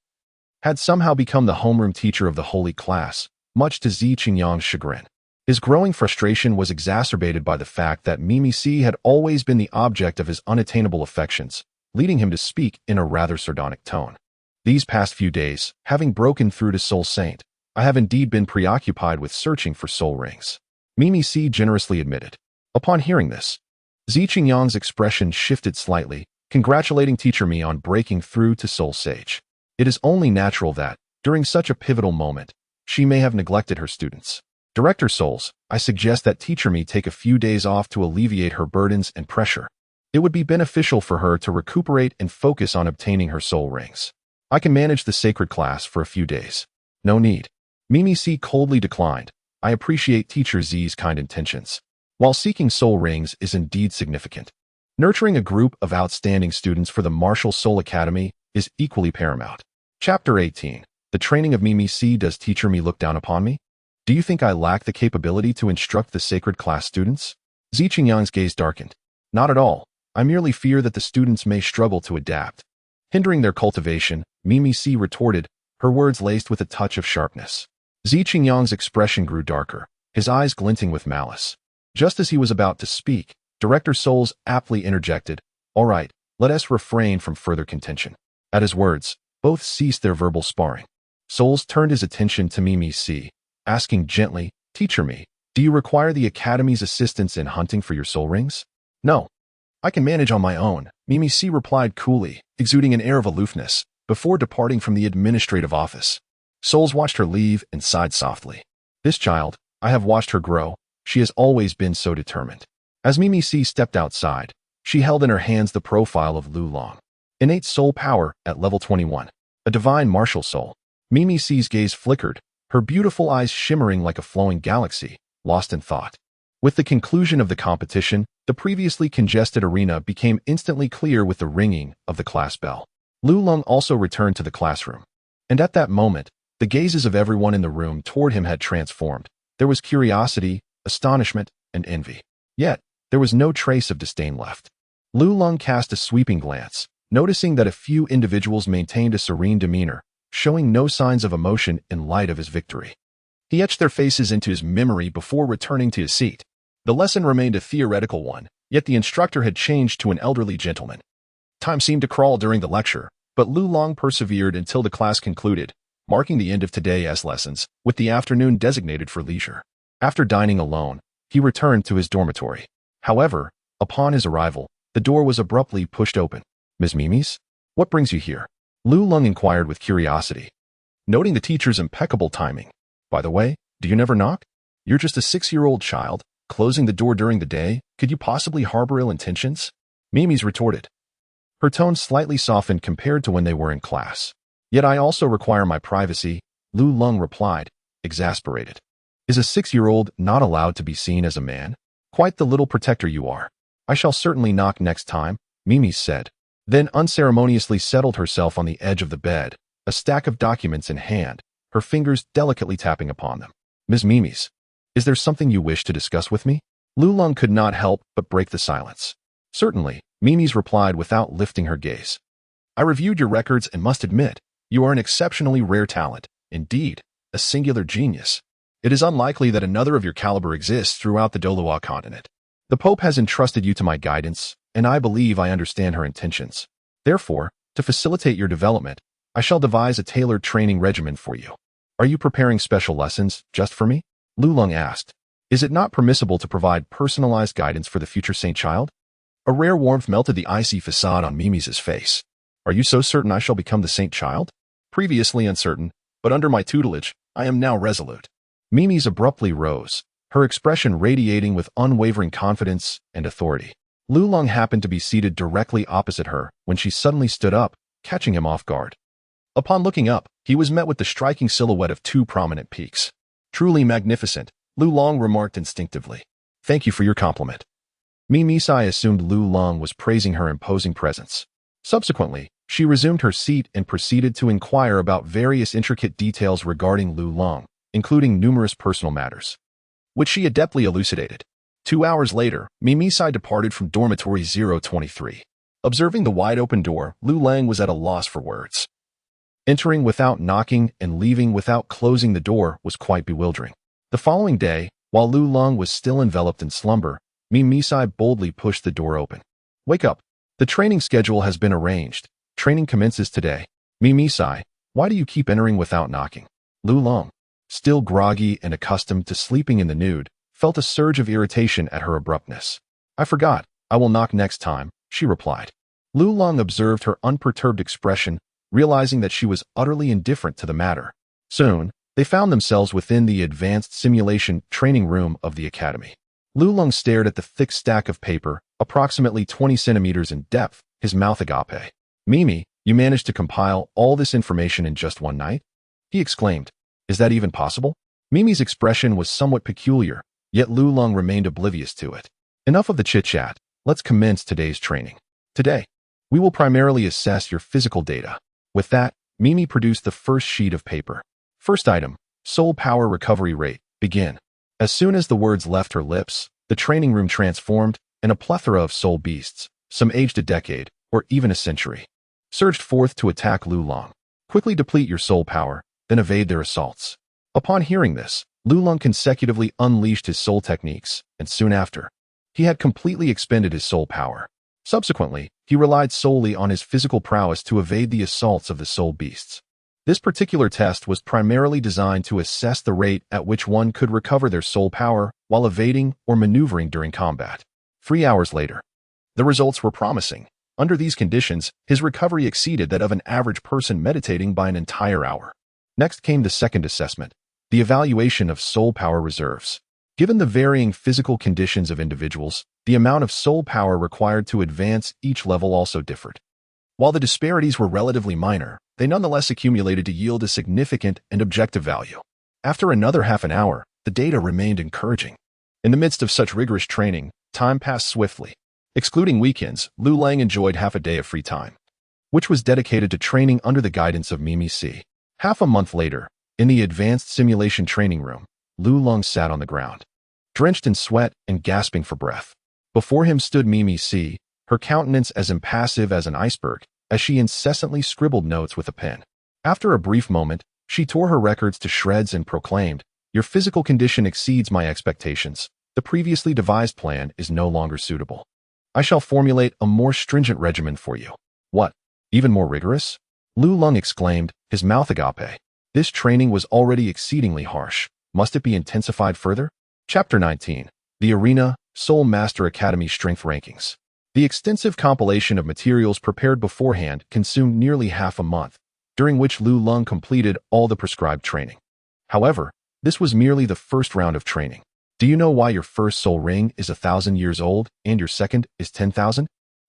had somehow become the homeroom teacher of the Holy Class, much to Ziqingyang's chagrin. His growing frustration was exacerbated by the fact that Mimi C had always been the object of his unattainable affections, leading him to speak in a rather sardonic tone. These past few days, having broken through to Soul Saint, I have indeed been preoccupied with searching for soul rings, Mimi C generously admitted. Upon hearing this, Ziqingyang's expression shifted slightly, congratulating Teacher Mi on breaking through to Soul Sage. It is only natural that, during such a pivotal moment, she may have neglected her students. Director Souls, I suggest that Teacher Mi take a few days off to alleviate her burdens and pressure. It would be beneficial for her to recuperate and focus on obtaining her soul rings. I can manage the sacred class for a few days. No need. Mimi C coldly declined. I appreciate Teacher Z's kind intentions. While seeking soul rings is indeed significant, nurturing a group of outstanding students for the Martial Soul Academy is equally paramount. Chapter 18. The training of Mimi C. Does Teacher Mi look down upon me? Do you think I lack the capability to instruct the sacred class students? Ziqingyang's gaze darkened. Not at all. I merely fear that the students may struggle to adapt, hindering their cultivation, Mimi C retorted, her words laced with a touch of sharpness. Ziqingyang's expression grew darker, his eyes glinting with malice. Just as he was about to speak, Director Souls aptly interjected, "All right, let us refrain from further contention." At his words, both ceased their verbal sparring. Souls turned his attention to Mimi C, asking gently, "Teacher Mi, do you require the Academy's assistance in hunting for your soul rings?" "No. I can manage on my own," Mimi C replied coolly, exuding an air of aloofness, before departing from the administrative office. Souls watched her leave and sighed softly. This child, I have watched her grow. She has always been so determined. As Mimi C stepped outside, she held in her hands the profile of Lu Lung. Innate soul power at level 21. A divine martial soul. Mimi C's gaze flickered, her beautiful eyes shimmering like a flowing galaxy, lost in thought. With the conclusion of the competition, the previously congested arena became instantly clear with the ringing of the class bell. Lu Lung also returned to the classroom. And at that moment, the gazes of everyone in the room toward him had transformed. There was curiosity, astonishment, and envy. Yet, there was no trace of disdain left. Lu Lung cast a sweeping glance, noticing that a few individuals maintained a serene demeanor, showing no signs of emotion in light of his victory. He etched their faces into his memory before returning to his seat. The lesson remained a theoretical one, yet the instructor had changed to an elderly gentleman. Time seemed to crawl during the lecture, but Lu Lung persevered until the class concluded, marking the end of today's lessons, with the afternoon designated for leisure. After dining alone, he returned to his dormitory. However, upon his arrival, the door was abruptly pushed open. "Ms. Mimi's? What brings you here?" Lu Lung inquired with curiosity, noting the teacher's impeccable timing. "By the way, do you never knock? You're just a 6-year-old child, closing the door during the day. Could you possibly harbor ill intentions?" Mimi's retorted. Her tone slightly softened compared to when they were in class. Yet I also require my privacy, Lu Lung replied, exasperated. Is a 6-year-old not allowed to be seen as a man? Quite the little protector you are. I shall certainly knock next time, Mimi said, then unceremoniously settled herself on the edge of the bed, a stack of documents in hand, her fingers delicately tapping upon them. Ms. Mimi's, is there something you wish to discuss with me? Lu Lung could not help but break the silence. Certainly, Mimi's replied without lifting her gaze. I reviewed your records and must admit, you are an exceptionally rare talent, indeed, a singular genius. It is unlikely that another of your caliber exists throughout the Douluo Continent. The Pope has entrusted you to my guidance, and I believe I understand her intentions. Therefore, to facilitate your development, I shall devise a tailored training regimen for you. Are you preparing special lessons just for me? Lu Lung asked. Is it not permissible to provide personalized guidance for the future Saint Child? A rare warmth melted the icy facade on Mimi's face. Are you so certain I shall become the Saint Child? Previously uncertain, but under my tutelage, I am now resolute. Mimi's abruptly rose, her expression radiating with unwavering confidence and authority. Lu Lung happened to be seated directly opposite her when she suddenly stood up, catching him off guard. Upon looking up, he was met with the striking silhouette of 2 prominent peaks. Truly magnificent, Lu Lung remarked instinctively. Thank you for your compliment. Mimi assumed Lu Lung was praising her imposing presence. Subsequently, she resumed her seat and proceeded to inquire about various intricate details regarding Lu Lung, including numerous personal matters, which she adeptly elucidated. 2 hours later, Mimi departed from dormitory 023. Observing the wide-open door, Lu Lung was at a loss for words. Entering without knocking and leaving without closing the door was quite bewildering. The following day, while Lu Lung was still enveloped in slumber, Mimi boldly pushed the door open. Wake up. The training schedule has been arranged. Training commences today. Mimi, why do you keep entering without knocking? Lu Lung, still groggy and accustomed to sleeping in the nude, felt a surge of irritation at her abruptness. I forgot. I will knock next time, she replied. Lu Lung observed her unperturbed expression, realizing that she was utterly indifferent to the matter. Soon, they found themselves within the advanced simulation training room of the academy. Lu Lung stared at the thick stack of paper, approximately 20 centimeters in depth, his mouth agape. Mimi, you managed to compile all this information in just one night? He exclaimed. Is that even possible? Mimi's expression was somewhat peculiar, yet Lu Lung remained oblivious to it. Enough of the chit-chat, let's commence today's training. Today, we will primarily assess your physical data. With that, Mimi produced the first sheet of paper. First item, soul power recovery rate, begin. As soon as the words left her lips, the training room transformed, and a plethora of soul beasts, some aged a decade, or even a century, surged forth to attack Lu Lung. Quickly deplete your soul power, then evade their assaults. Upon hearing this, Lu Lung consecutively unleashed his soul techniques, and soon after, he had completely expended his soul power. Subsequently, he relied solely on his physical prowess to evade the assaults of the soul beasts. This particular test was primarily designed to assess the rate at which one could recover their soul power while evading or maneuvering during combat. 3 hours later, the results were promising. Under these conditions, his recovery exceeded that of an average person meditating by an entire hour. Next came the second assessment, the evaluation of soul power reserves. Given the varying physical conditions of individuals, the amount of soul power required to advance each level also differed. While the disparities were relatively minor, they nonetheless accumulated to yield a significant and objective value. After another half an hour, the data remained encouraging. In the midst of such rigorous training, time passed swiftly. Excluding weekends, Lu Lung enjoyed half a day of free time, which was dedicated to training under the guidance of Mimi. Half a month later, in the advanced simulation training room, Lu Lung sat on the ground, drenched in sweat and gasping for breath. Before him stood Mimi, her countenance as impassive as an iceberg, as she incessantly scribbled notes with a pen. After a brief moment, she tore her records to shreds and proclaimed, "Your physical condition exceeds my expectations. The previously devised plan is no longer suitable. I shall formulate a more stringent regimen for you." What? Even more rigorous? Lu Lung exclaimed, his mouth agape. This training was already exceedingly harsh. Must it be intensified further? Chapter 19. The Arena, Soul Master Academy Strength Rankings. The extensive compilation of materials prepared beforehand consumed nearly half a month, during which Lu Lung completed all the prescribed training. However, this was merely the first round of training. Do you know why your first soul ring is 1,000 years old and your second is 10,000?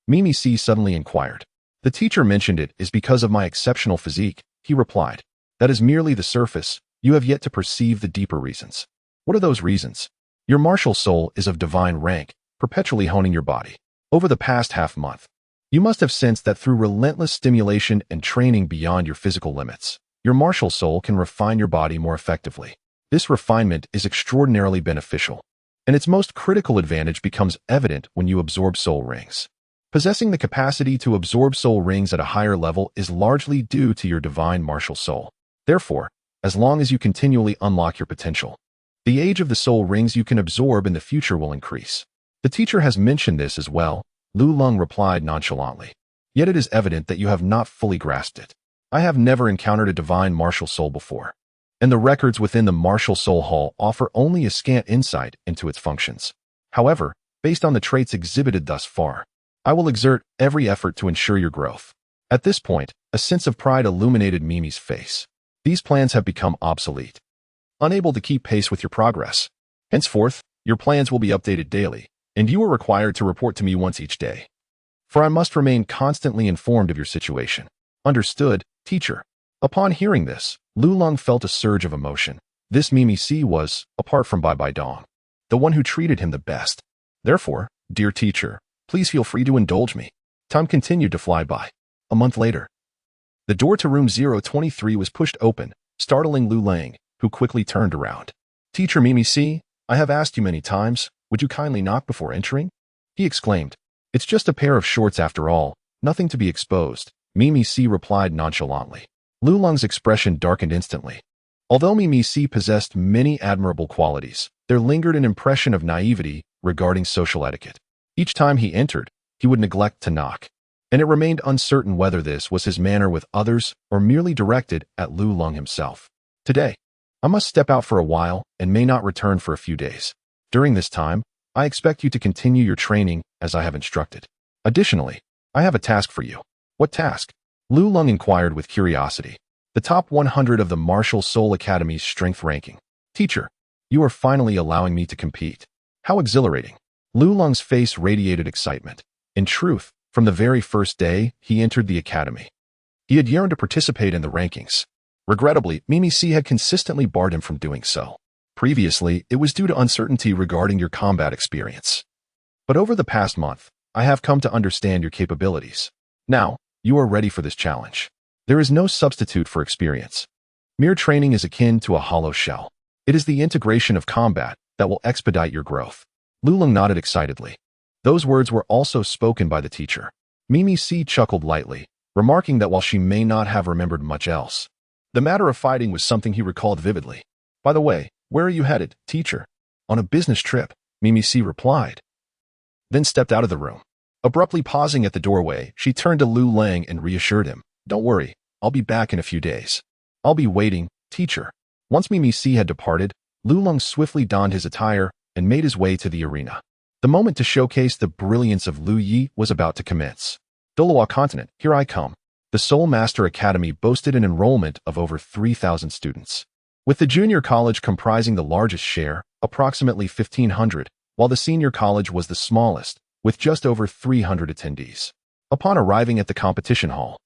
Mimi suddenly inquired. The teacher mentioned it is because of my exceptional physique, he replied. That is merely the surface. You have yet to perceive the deeper reasons. What are those reasons? Your martial soul is of divine rank, perpetually honing your body. Over the past half-month, you must have sensed that through relentless stimulation and training beyond your physical limits, your martial soul can refine your body more effectively. This refinement is extraordinarily beneficial, and its most critical advantage becomes evident when you absorb soul rings. Possessing the capacity to absorb soul rings at a higher level is largely due to your divine martial soul. Therefore, as long as you continually unlock your potential, the age of the soul rings you can absorb in the future will increase. The teacher has mentioned this as well, Lu Lung replied nonchalantly. Yet it is evident that you have not fully grasped it. I have never encountered a divine martial soul before, and the records within the martial soul hall offer only a scant insight into its functions. However, based on the traits exhibited thus far, I will exert every effort to ensure your growth. At this point, a sense of pride illuminated Mimi's face. These plans have become obsolete, unable to keep pace with your progress. Henceforth, your plans will be updated daily, and you are required to report to me once each day. For I must remain constantly informed of your situation. Understood, teacher. Upon hearing this, Lu Lung felt a surge of emotion. This Mimi C was, apart from Bibi Dong, the one who treated him the best. Therefore, dear teacher, please feel free to indulge me. Time continued to fly by. A month later, the door to room 023 was pushed open, startling Lu Lang, who quickly turned around. Teacher Mimi C, I have asked you many times, would you kindly knock before entering? He exclaimed. It's just a pair of shorts after all, nothing to be exposed, Mimi C replied nonchalantly. Lu Lung's expression darkened instantly. Although Mimi C possessed many admirable qualities, there lingered an impression of naivety regarding social etiquette. Each time he entered, he would neglect to knock, and it remained uncertain whether this was his manner with others or merely directed at Lu Lung himself. Today, I must step out for a while and may not return for a few days. During this time, I expect you to continue your training as I have instructed. Additionally, I have a task for you. What task? Lu Lung inquired with curiosity. The top 100 of the Martial Soul Academy's strength ranking. Teacher, you are finally allowing me to compete. How exhilarating. Lu Lung's face radiated excitement. In truth, from the very first day he entered the academy, he had yearned to participate in the rankings. Regrettably, Mimi C had consistently barred him from doing so. Previously, it was due to uncertainty regarding your combat experience. But over the past month, I have come to understand your capabilities. Now, you are ready for this challenge. There is no substitute for experience. Mere training is akin to a hollow shell. It is the integration of combat that will expedite your growth. Lu Lung nodded excitedly. Those words were also spoken by the teacher. Mimi C chuckled lightly, remarking that while she may not have remembered much else, the matter of fighting was something he recalled vividly. By the way, where are you headed, teacher? On a business trip, Mimi C replied, then stepped out of the room. Abruptly pausing at the doorway, she turned to Lu Lang and reassured him. Don't worry, I'll be back in a few days. I'll be waiting, teacher. Once Mimi C had departed, Lu Lung swiftly donned his attire and made his way to the arena. The moment to showcase the brilliance of Lu Yi was about to commence. Douluo Continent, here I come. The Soul Master Academy boasted an enrollment of over 3,000 students, with the junior college comprising the largest share, approximately 1,500, while the senior college was the smallest, with just over 300 attendees. Upon arriving at the competition hall,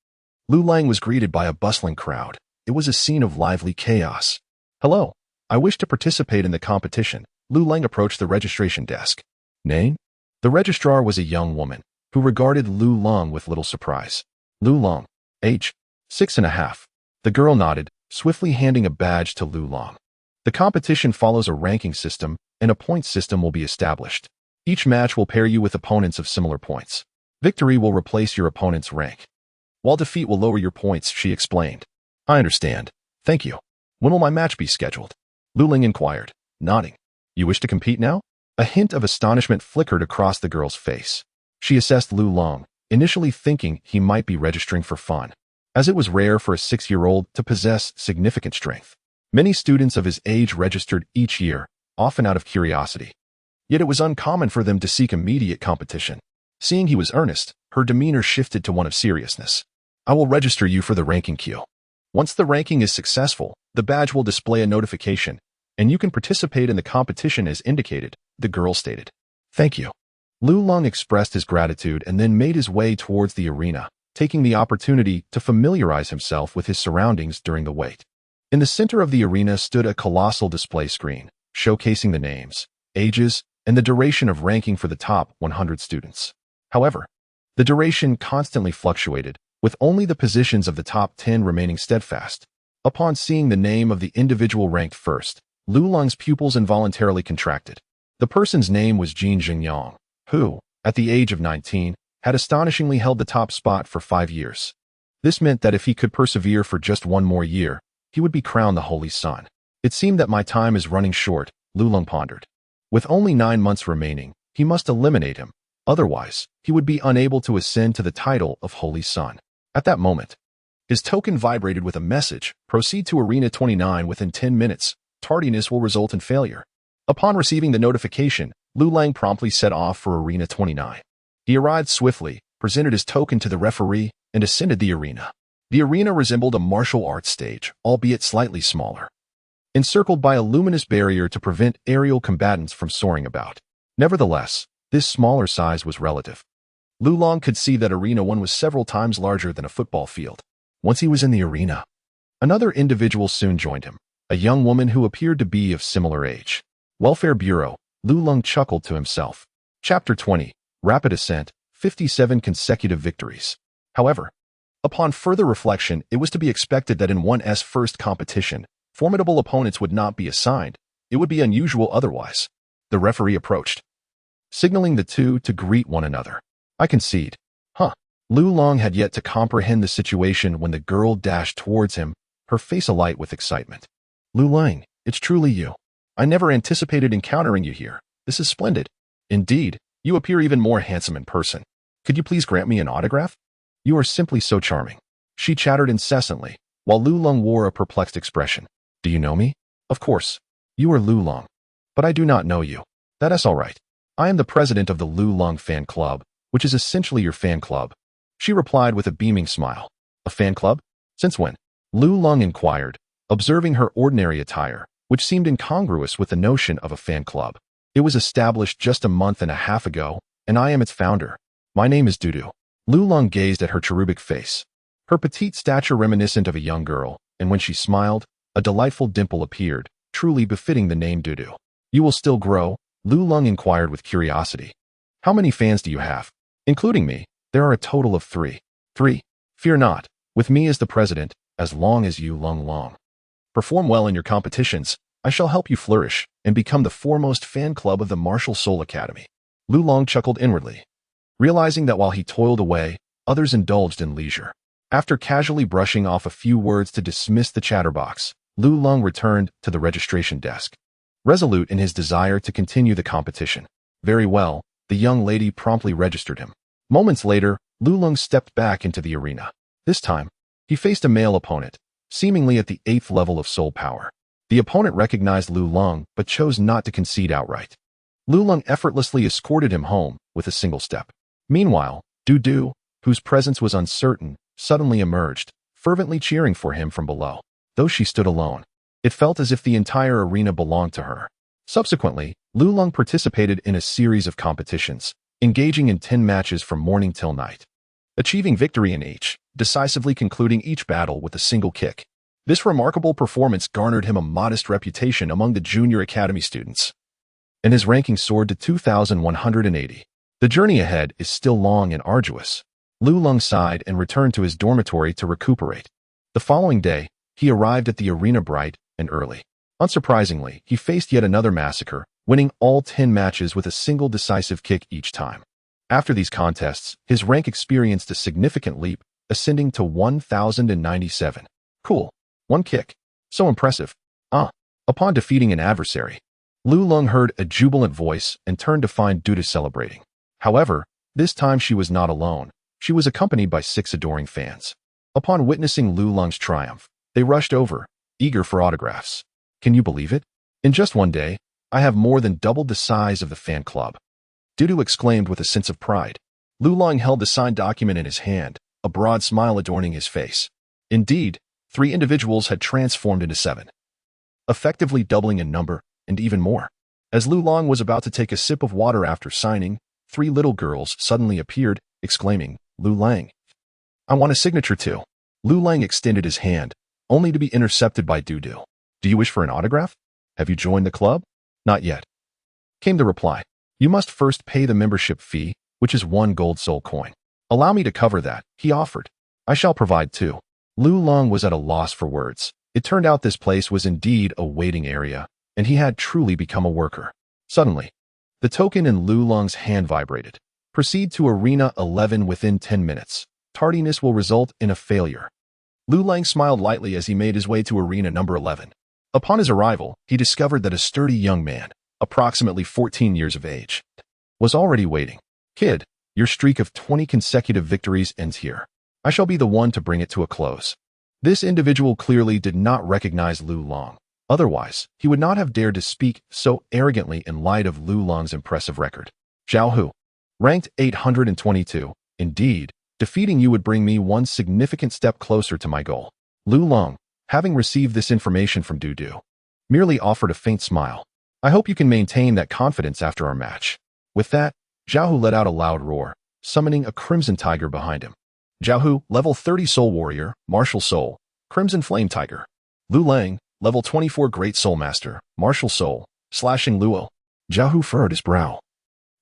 Lu Lang was greeted by a bustling crowd. It was a scene of lively chaos. Hello, I wish to participate in the competition. Lu Lang approached the registration desk. Name? The registrar was a young woman, who regarded Lu Lung with little surprise. Lu Lung, age 6.5. The girl nodded, swiftly handing a badge to Lu Lung. The competition follows a ranking system, and a point system will be established. Each match will pair you with opponents of similar points. Victory will replace your opponent's rank, while defeat will lower your points, she explained. I understand. Thank you. When will my match be scheduled? Lu Ling inquired, nodding. You wish to compete now? A hint of astonishment flickered across the girl's face. She assessed Lu Lung, initially thinking he might be registering for fun, as it was rare for a 6-year-old to possess significant strength. Many students of his age registered each year, often out of curiosity. Yet it was uncommon for them to seek immediate competition. Seeing he was earnest, her demeanor shifted to one of seriousness. I will register you for the ranking queue. Once the ranking is successful, the badge will display a notification, and you can participate in the competition as indicated, the girl stated. Thank you. Lu Lung expressed his gratitude and then made his way towards the arena, taking the opportunity to familiarize himself with his surroundings during the wait. In the center of the arena stood a colossal display screen, showcasing the names, ages, and the duration of ranking for the top 100 students. However, the duration constantly fluctuated, with only the positions of the top 10 remaining steadfast. Upon seeing the name of the individual ranked first, Lulong's pupils involuntarily contracted. The person's name was Jin Jingyang, who, at the age of 19, had astonishingly held the top spot for 5 years. This meant that if he could persevere for just one more year, he would be crowned the Holy Sun. It seemed that my time is running short, Lulong pondered. With only 9 months remaining, he must eliminate him. Otherwise, he would be unable to ascend to the title of Holy Sun. At that moment, his token vibrated with a message: proceed to Arena 29 within 10 minutes. Tardiness will result in failure. Upon receiving the notification, Lulang promptly set off for Arena 29. He arrived swiftly, presented his token to the referee, and ascended the arena. The arena resembled a martial arts stage, albeit slightly smaller, encircled by a luminous barrier to prevent aerial combatants from soaring about. Nevertheless, this smaller size was relative. Lulong could see that Arena 1 was several times larger than a football field. Once he was in the arena, another individual soon joined him, a young woman who appeared to be of similar age. Welfare Bureau, Lulong chuckled to himself. Chapter 20, Rapid Ascent, 57 Consecutive Victories. However, upon further reflection, it was to be expected that in 1's first competition, formidable opponents would not be assigned. It would be unusual otherwise. The referee approached, signaling the two to greet one another. I concede. Lulong had yet to comprehend the situation when the girl dashed towards him, her face alight with excitement. Lulong, it's truly you. I never anticipated encountering you here. This is splendid. Indeed, you appear even more handsome in person. Could you please grant me an autograph? You are simply so charming. She chattered incessantly, while Lulong wore a perplexed expression. Do you know me? Of course. You are Lulong. But I do not know you. That is all right. I am the president of the Lulong fan club, which is essentially your fan club. She replied with a beaming smile. A fan club? Since when? Lulong inquired, observing her ordinary attire, which seemed incongruous with the notion of a fan club. It was established just a month and a half ago, and I am its founder. My name is Douluo. Lulong gazed at her cherubic face, her petite stature reminiscent of a young girl, and when she smiled, a delightful dimple appeared, truly befitting the name Douluo. You will still grow? Lulong inquired with curiosity. How many fans do you have? Including me, there are a total of 3. 3. Fear not, with me as the president, as long as you Long. Perform well in your competitions, I shall help you flourish and become the foremost fan club of the Martial Soul Academy. Lulong chuckled inwardly, realizing that while he toiled away, others indulged in leisure. After casually brushing off a few words to dismiss the chatterbox, Lulong returned to the registration desk, resolute in his desire to continue the competition. Very well, the young lady promptly registered him. Moments later, Lulong stepped back into the arena. This time, he faced a male opponent, seemingly at the 8th level of soul power. The opponent recognized Lulong but chose not to concede outright. Lulong effortlessly escorted him home with a single step. Meanwhile, Douluo, whose presence was uncertain, suddenly emerged, fervently cheering for him from below. Though she stood alone, it felt as if the entire arena belonged to her. Subsequently, Lulong participated in a series of competitions, engaging in 10 matches from morning till night, achieving victory in each, decisively concluding each battle with a single kick. This remarkable performance garnered him a modest reputation among the junior academy students, and his ranking soared to 2,180. The journey ahead is still long and arduous. Lulong sighed and returned to his dormitory to recuperate. The following day, he arrived at the arena bright and early. Unsurprisingly, he faced yet another massacre, winning all 10 matches with a single decisive kick each time. After these contests, his rank experienced a significant leap, ascending to 1,097. Cool. One kick. So impressive. Upon defeating an adversary, Lulong heard a jubilant voice and turned to find Douluo celebrating. However, this time she was not alone. She was accompanied by 6 adoring fans. Upon witnessing Lulong's triumph, they rushed over, eager for autographs. Can you believe it? In just one day, I have more than doubled the size of the fan club. Douluo exclaimed with a sense of pride. Lulong held the signed document in his hand, a broad smile adorning his face. Indeed, 3 individuals had transformed into 7, effectively doubling in number, and even more. As Lulong was about to take a sip of water after signing, 3 little girls suddenly appeared, exclaiming, Lulong, I want a signature too. Lu Lang extended his hand, only to be intercepted by Douluo. Do you wish for an autograph? Have you joined the club? Not yet, came the reply. You must first pay the membership fee, which is 1 gold soul coin. Allow me to cover that, he offered. I shall provide too. Lu Lang was at a loss for words. It turned out this place was indeed a waiting area, and he had truly become a worker. Suddenly, the token in Lu Lang's hand vibrated. Proceed to Arena 11 within 10 minutes. Tardiness will result in a failure. Lu Lang smiled lightly as he made his way to Arena number 11. Upon his arrival, he discovered that a sturdy young man, approximately 14 years of age, was already waiting. Kid, your streak of 20 consecutive victories ends here. I shall be the one to bring it to a close. This individual clearly did not recognize Lu Lang. Otherwise, he would not have dared to speak so arrogantly in light of Lu Lang's impressive record. Zhao Hu, ranked 822. Indeed, defeating you would bring me one significant step closer to my goal. Lu Lang, having received this information from Douluo, merely offered a faint smile. I hope you can maintain that confidence after our match. With that, Zhao Hu let out a loud roar, summoning a crimson tiger behind him. Zhao Hu, level 30 Soul Warrior, Martial Soul, Crimson Flame Tiger. Lu Lang, level 24 Great Soul Master, Martial Soul, Slashing Luo. Zhao Hu furrowed his brow,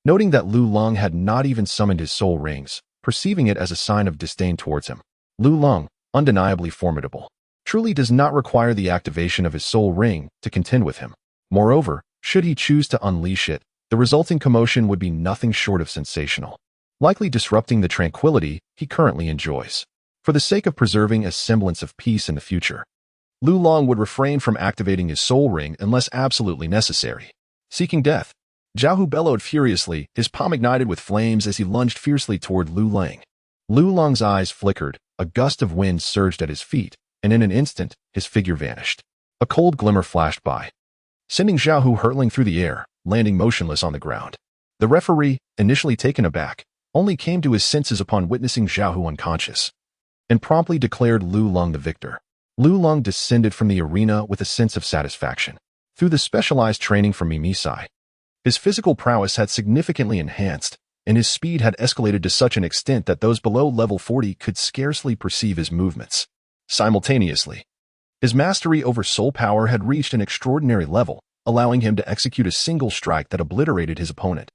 noting that Lu Lang had not even summoned his soul rings, perceiving it as a sign of disdain towards him. Lu Lang, undeniably formidable, truly does not require the activation of his soul ring to contend with him. Moreover, should he choose to unleash it, the resulting commotion would be nothing short of sensational, likely disrupting the tranquility he currently enjoys. For the sake of preserving a semblance of peace in the future, Lu Lang would refrain from activating his soul ring unless absolutely necessary. Seeking death, Zhao Hu bellowed furiously, his palm ignited with flames as he lunged fiercely toward Lu Lang. Lu Lang's eyes flickered, a gust of wind surged at his feet, and in an instant, his figure vanished. A cold glimmer flashed by, sending Zhao Hu hurtling through the air, landing motionless on the ground. The referee, initially taken aback, only came to his senses upon witnessing Zhao Hu unconscious, and promptly declared Lu Lang the victor. Lu Lang descended from the arena with a sense of satisfaction. Through the specialized training from Bibi Dong, his physical prowess had significantly enhanced, and his speed had escalated to such an extent that those below level 40 could scarcely perceive his movements. Simultaneously, his mastery over soul power had reached an extraordinary level, allowing him to execute a single strike that obliterated his opponent,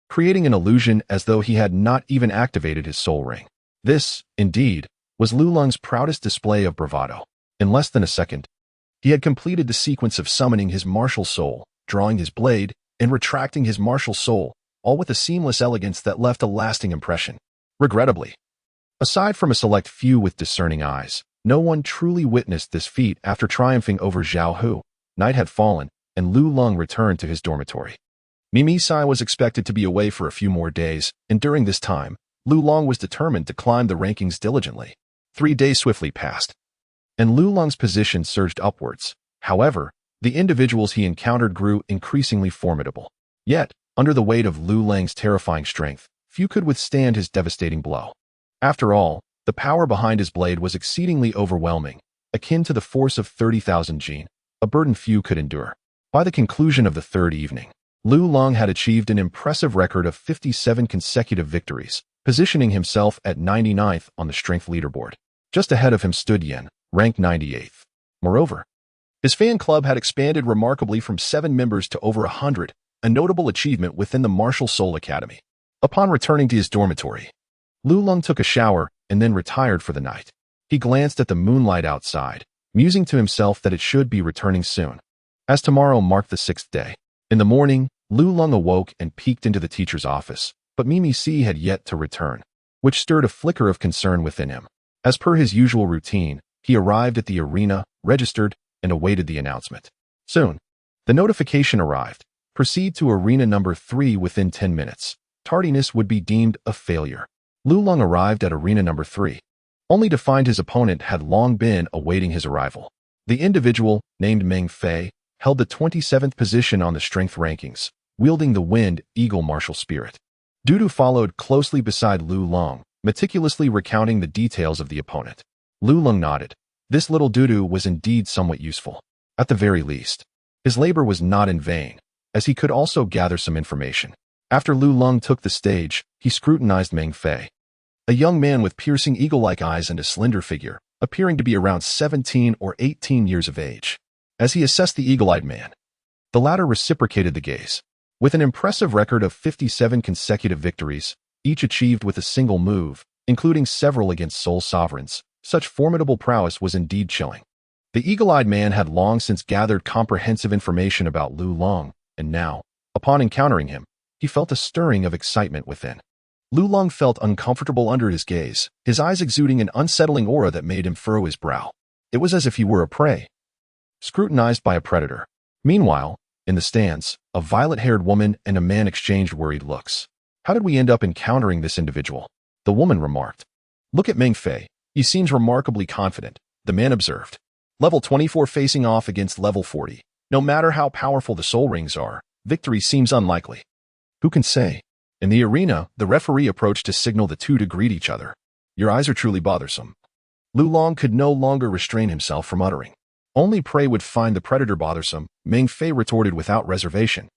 creating an illusion as though he had not even activated his soul ring. This, indeed, was Lu Lang's proudest display of bravado. In less than a second, he had completed the sequence of summoning his martial soul, drawing his blade, and retracting his martial soul, all with a seamless elegance that left a lasting impression. Regrettably, aside from a select few with discerning eyes, no one truly witnessed this feat after triumphing over Zhao Hu. Night had fallen, and Lu Lang returned to his dormitory. Bibi Dong was expected to be away for a few more days, and during this time, Lu Lang was determined to climb the rankings diligently. 3 days swiftly passed, and Lu Lang's position surged upwards. However, the individuals he encountered grew increasingly formidable. Yet, under the weight of Lu Lang's terrifying strength, few could withstand his devastating blow. After all, the power behind his blade was exceedingly overwhelming, akin to the force of 30,000 jin, a burden few could endure. By the conclusion of the third evening, Lu Lang had achieved an impressive record of 57 consecutive victories, positioning himself at 99th on the strength leaderboard. Just ahead of him stood Yen, ranked 98th. Moreover, his fan club had expanded remarkably from 7 members to over 100, a notable achievement within the Martial Soul Academy. Upon returning to his dormitory, Lu Lang took a shower and then retired for the night. He glanced at the moonlight outside, musing to himself that it should be returning soon, as tomorrow marked the 6th day. In the morning, Lu Lang awoke and peeked into the teacher's office, but Bibi Dong had yet to return, which stirred a flicker of concern within him. As per his usual routine, he arrived at the arena, registered, and awaited the announcement. Soon, the notification arrived. Proceed to arena number 3 within 10 minutes. Tardiness would be deemed a failure. Lu Lang arrived at arena number 3, only to find his opponent had long been awaiting his arrival. The individual, named Meng Fei, held the 27th position on the strength rankings, wielding the Wind Eagle martial spirit. Douluo followed closely beside Lu Lang, meticulously recounting the details of the opponent. Lu Lang nodded. This little Douluo was indeed somewhat useful. At the very least, his labor was not in vain, as he could also gather some information. After Lu Lang took the stage, he scrutinized Meng Fei, a young man with piercing eagle-like eyes and a slender figure, appearing to be around 17 or 18 years of age. As he assessed the eagle-eyed man, the latter reciprocated the gaze. With an impressive record of 57 consecutive victories, each achieved with a single move, including several against Seoul sovereigns, such formidable prowess was indeed chilling. The eagle-eyed man had long since gathered comprehensive information about Lu Long, and now, upon encountering him, he felt a stirring of excitement within. Lu Long felt uncomfortable under his gaze, his eyes exuding an unsettling aura that made him furrow his brow. It was as if he were a prey, scrutinized by a predator. Meanwhile, in the stands, a violet-haired woman and a man exchanged worried looks. How did we end up encountering this individual? The woman remarked. Look at Meng Fei. He seems remarkably confident, the man observed. Level 24 facing off against level 40. No matter how powerful the soul rings are, victory seems unlikely. Who can say? In the arena, the referee approached to signal the two to greet each other. Your eyes are truly bothersome. Lu Long could no longer restrain himself from uttering. Only prey would find the predator bothersome, Meng Fei retorted without reservation.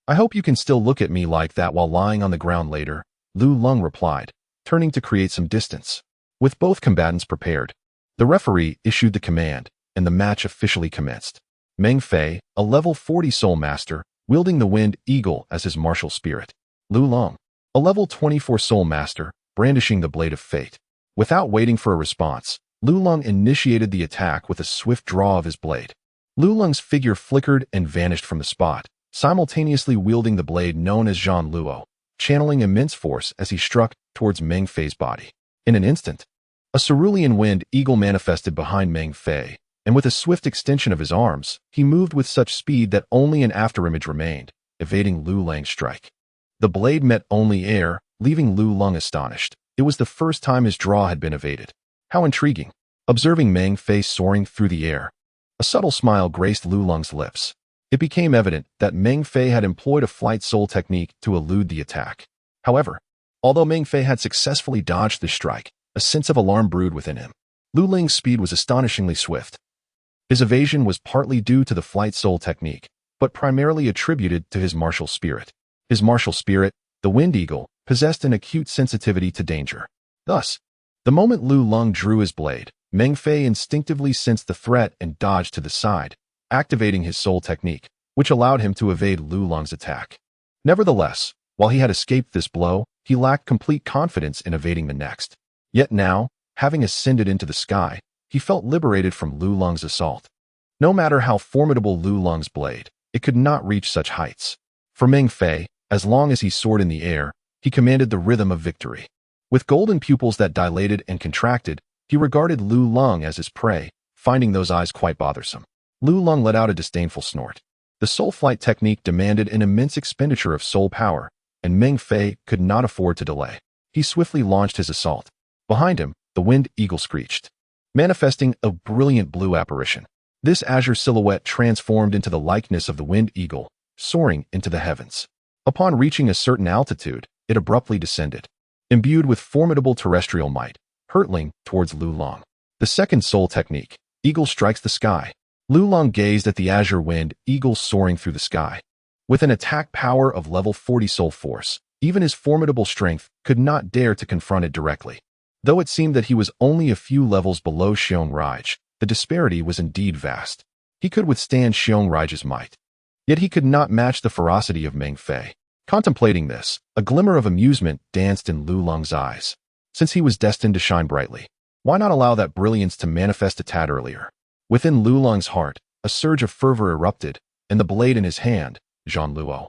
I hope you can still look at me like that while lying on the ground later, Lu Long replied, turning to create some distance. With both combatants prepared, the referee issued the command, and the match officially commenced. Meng Fei, a level 40 soul master, wielding the wind eagle as his martial spirit. Lu Long, a level 24 soul master, brandishing the blade of fate. Without waiting for a response, Lu Long initiated the attack with a swift draw of his blade. Lu Long's figure flickered and vanished from the spot, simultaneously wielding the blade known as Zhan Luo, channeling immense force as he struck towards Meng Fei's body. In an instant, a cerulean wind eagle manifested behind Meng Fei, and with a swift extension of his arms, he moved with such speed that only an afterimage remained, evading Lu Lang's strike. The blade met only air, leaving Lu Long astonished. It was the first time his draw had been evaded. How intriguing. Observing Meng Fei soaring through the air, a subtle smile graced Lu Long's lips. It became evident that Meng Fei had employed a flight soul technique to elude the attack. However, although Meng Fei had successfully dodged the strike, a sense of alarm brewed within him. Lu Ling's speed was astonishingly swift. His evasion was partly due to the flight soul technique, but primarily attributed to his martial spirit. His martial spirit, the wind eagle, possessed an acute sensitivity to danger. Thus, the moment Lu Long drew his blade, Meng Fei instinctively sensed the threat and dodged to the side, activating his soul technique, which allowed him to evade Lu Long's attack. Nevertheless, while he had escaped this blow, he lacked complete confidence in evading the next. Yet now, having ascended into the sky, he felt liberated from Lu Long's assault. No matter how formidable Lu Long's blade, it could not reach such heights. For Meng Fei, as long as he soared in the air, he commanded the rhythm of victory. With golden pupils that dilated and contracted, he regarded Lu Long as his prey, finding those eyes quite bothersome. Lu Long let out a disdainful snort. The soul flight technique demanded an immense expenditure of soul power, and Meng Fei could not afford to delay. He swiftly launched his assault. Behind him, the wind eagle screeched, manifesting a brilliant blue apparition. This azure silhouette transformed into the likeness of the wind eagle, soaring into the heavens. Upon reaching a certain altitude, it abruptly descended, imbued with formidable terrestrial might, hurtling towards Lu Long. The second soul technique, eagle strikes the sky. Lu Long gazed at the azure wind eagle soaring through the sky. With an attack power of level 40 soul force, even his formidable strength could not dare to confront it directly. Though it seemed that he was only a few levels below Xiong Raj, the disparity was indeed vast. He could withstand Xiong Raj's might. Yet he could not match the ferocity of Meng Fei. Contemplating this, a glimmer of amusement danced in Lu Long's eyes. Since he was destined to shine brightly, why not allow that brilliance to manifest a tad earlier? Within Lu Long's heart, a surge of fervor erupted, and the blade in his hand, Zhan Luo,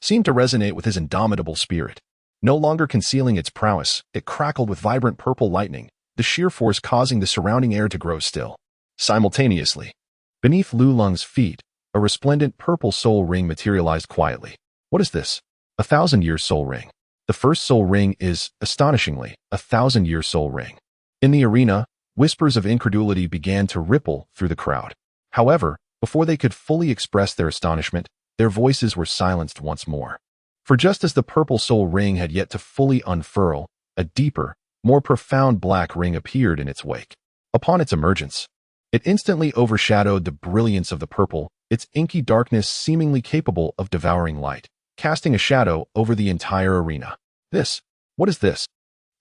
seemed to resonate with his indomitable spirit. No longer concealing its prowess, it crackled with vibrant purple lightning, the sheer force causing the surrounding air to grow still. Simultaneously, beneath Lu Long's feet, a resplendent purple soul ring materialized quietly. What is this? 1,000-year soul ring. The first soul ring is, astonishingly, 1,000-year soul ring. In the arena, whispers of incredulity began to ripple through the crowd. However, before they could fully express their astonishment, their voices were silenced once more. For just as the purple soul ring had yet to fully unfurl, a deeper, more profound black ring appeared in its wake. Upon its emergence, it instantly overshadowed the brilliance of the purple, its inky darkness seemingly capable of devouring light, casting a shadow over the entire arena. What is this?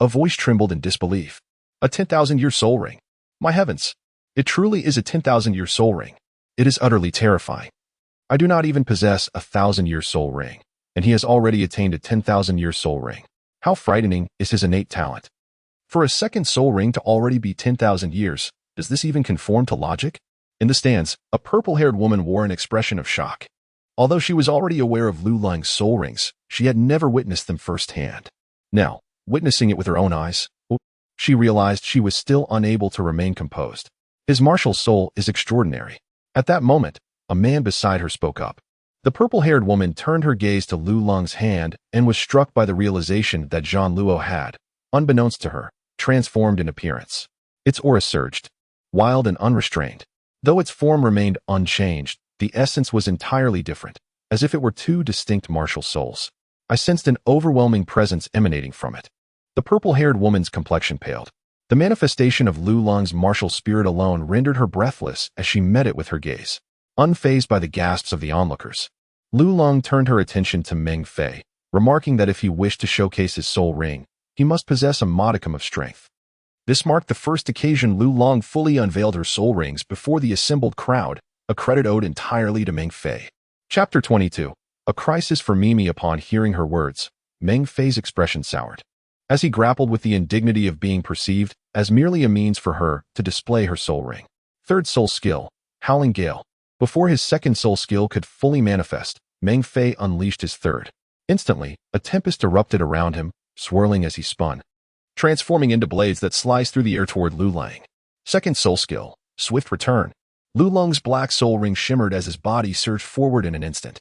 A voice trembled in disbelief. A 10,000-year soul ring. My heavens! It truly is a 10,000-year soul ring. It is utterly terrifying. I do not even possess a 1,000-year soul ring, and he has already attained a 10,000-year soul ring. How frightening is his innate talent? For a second soul ring to already be 10,000 years, does this even conform to logic? In the stands, a purple-haired woman wore an expression of shock. Although she was already aware of Lulang's soul rings, she had never witnessed them firsthand. Now, witnessing it with her own eyes, she realized she was still unable to remain composed. His martial soul is extraordinary. At that moment, a man beside her spoke up. The purple-haired woman turned her gaze to Lulang's hand and was struck by the realization that Zhang Luo had, unbeknownst to her, transformed in appearance. Its aura surged, wild and unrestrained. Though its form remained unchanged, the essence was entirely different, as if it were two distinct martial souls. I sensed an overwhelming presence emanating from it. The purple-haired woman's complexion paled. The manifestation of Lulang's martial spirit alone rendered her breathless as she met it with her gaze. Unfazed by the gasps of the onlookers, Lulang turned her attention to Meng Fei, remarking that if he wished to showcase his soul ring, he must possess a modicum of strength. This marked the first occasion Lulang fully unveiled her soul rings before the assembled crowd, a credit owed entirely to Meng Fei. Chapter 22. A crisis for Mimi. Upon hearing her words, Meng Fei's expression soured. As he grappled with the indignity of being perceived as merely a means for her to display her soul ring. Third soul skill, Howling Gale. Before his second soul skill could fully manifest, Meng Fei unleashed his third. Instantly, a tempest erupted around him, swirling as he spun, transforming into blades that sliced through the air toward Lulang. Second soul skill, Swift Return. Lulang's black soul ring shimmered as his body surged forward in an instant,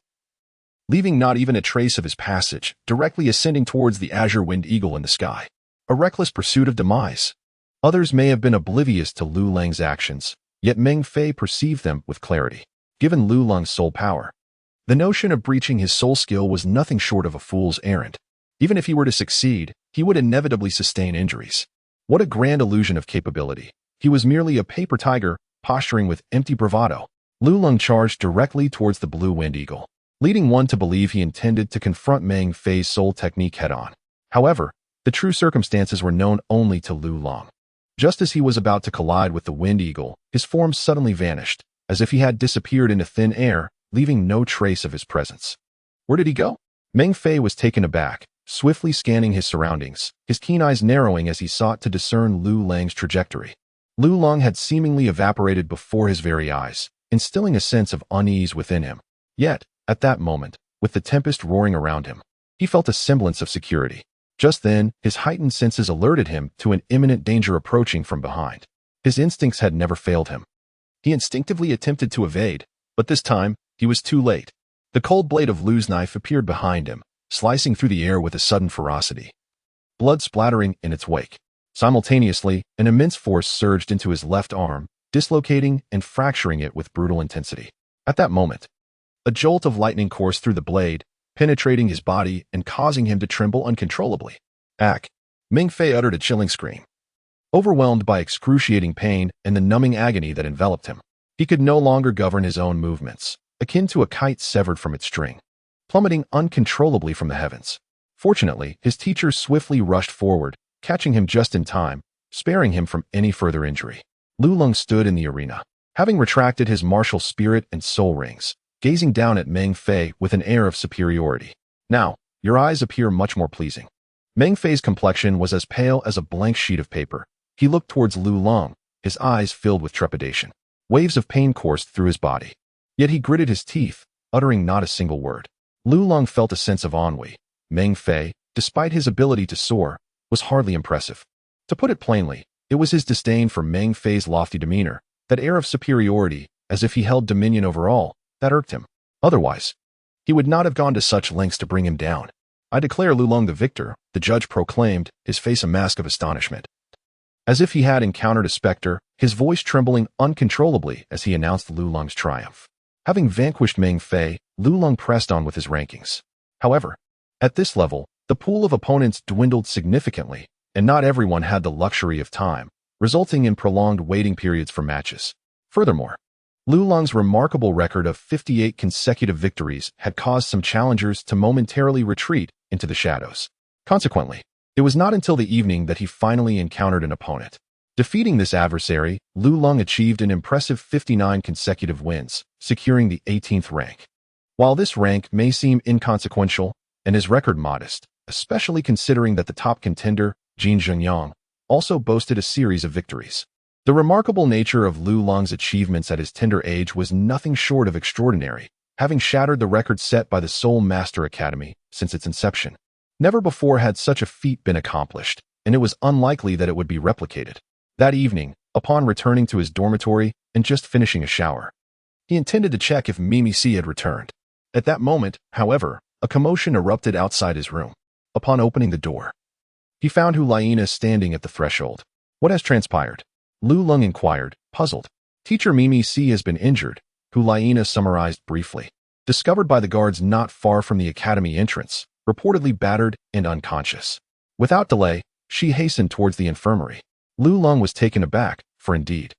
leaving not even a trace of his passage, directly ascending towards the azure winged eagle in the sky. A reckless pursuit of demise. Others may have been oblivious to Lulang's actions, yet Meng Fei perceived them with clarity. Given Lulang's soul power, the notion of breaching his soul skill was nothing short of a fool's errand. Even if he were to succeed, he would inevitably sustain injuries. What a grand illusion of capability. He was merely a paper tiger, posturing with empty bravado. Lulang charged directly towards the blue wind eagle, leading one to believe he intended to confront Meng Fei's soul technique head-on. However, the true circumstances were known only to Lulang. Just as he was about to collide with the wind eagle, his form suddenly vanished, as if he had disappeared into thin air, leaving no trace of his presence. Where did he go? Meng Fei was taken aback, swiftly scanning his surroundings, his keen eyes narrowing as he sought to discern Lulang's trajectory. Lulang had seemingly evaporated before his very eyes, instilling a sense of unease within him. Yet, at that moment, with the tempest roaring around him, he felt a semblance of security. Just then, his heightened senses alerted him to an imminent danger approaching from behind. His instincts had never failed him. He instinctively attempted to evade, but this time, he was too late. The cold blade of Lu's knife appeared behind him, slicing through the air with a sudden ferocity, blood splattering in its wake. Simultaneously, an immense force surged into his left arm, dislocating and fracturing it with brutal intensity. At that moment, a jolt of lightning coursed through the blade, penetrating his body and causing him to tremble uncontrollably. Ack! Meng Fei uttered a chilling scream. Overwhelmed by excruciating pain and the numbing agony that enveloped him, he could no longer govern his own movements, akin to a kite severed from its string, plummeting uncontrollably from the heavens. Fortunately, his teacher swiftly rushed forward, catching him just in time, sparing him from any further injury. Lulang stood in the arena, having retracted his martial spirit and soul rings, gazing down at Meng Fei with an air of superiority. Now, your eyes appear much more pleasing. Meng Fei's complexion was as pale as a blank sheet of paper. He looked towards Lulang, his eyes filled with trepidation. Waves of pain coursed through his body. Yet he gritted his teeth, uttering not a single word. Lulang felt a sense of ennui. Meng Fei, despite his ability to soar, was hardly impressive. To put it plainly, it was his disdain for Meng Fei's lofty demeanor, that air of superiority, as if he held dominion over all, that irked him. Otherwise, he would not have gone to such lengths to bring him down. I declare Lulang the victor, the judge proclaimed, his face a mask of astonishment. As if he had encountered a specter, his voice trembling uncontrollably as he announced Lulang's triumph. Having vanquished Meng Fei, Lulang pressed on with his rankings. However, at this level, the pool of opponents dwindled significantly, and not everyone had the luxury of time, resulting in prolonged waiting periods for matches. Furthermore, Lulang's remarkable record of 58 consecutive victories had caused some challengers to momentarily retreat into the shadows. Consequently, It was not until the evening that he finally encountered an opponent. Defeating this adversary, Luolong achieved an impressive 59 consecutive wins, securing the 18th rank. While this rank may seem inconsequential and his record modest, especially considering that the top contender, Jin Zhengyang, also boasted a series of victories. The remarkable nature of Luolong's achievements at his tender age was nothing short of extraordinary, having shattered the record set by the Seoul Master Academy since its inception. Never before had such a feat been accomplished, and it was unlikely that it would be replicated. That evening, upon returning to his dormitory and just finishing a shower, he intended to check if Mimi C had returned. At that moment, however, a commotion erupted outside his room. Upon opening the door, he found Hulaina standing at the threshold. "What has transpired?" Luolong inquired, puzzled. "Teacher Mimi C has been injured," Hulaina summarized briefly. "Discovered by the guards not far from the academy entrance, reportedly battered and unconscious." Without delay, she hastened towards the infirmary. Luolong was taken aback, for indeed,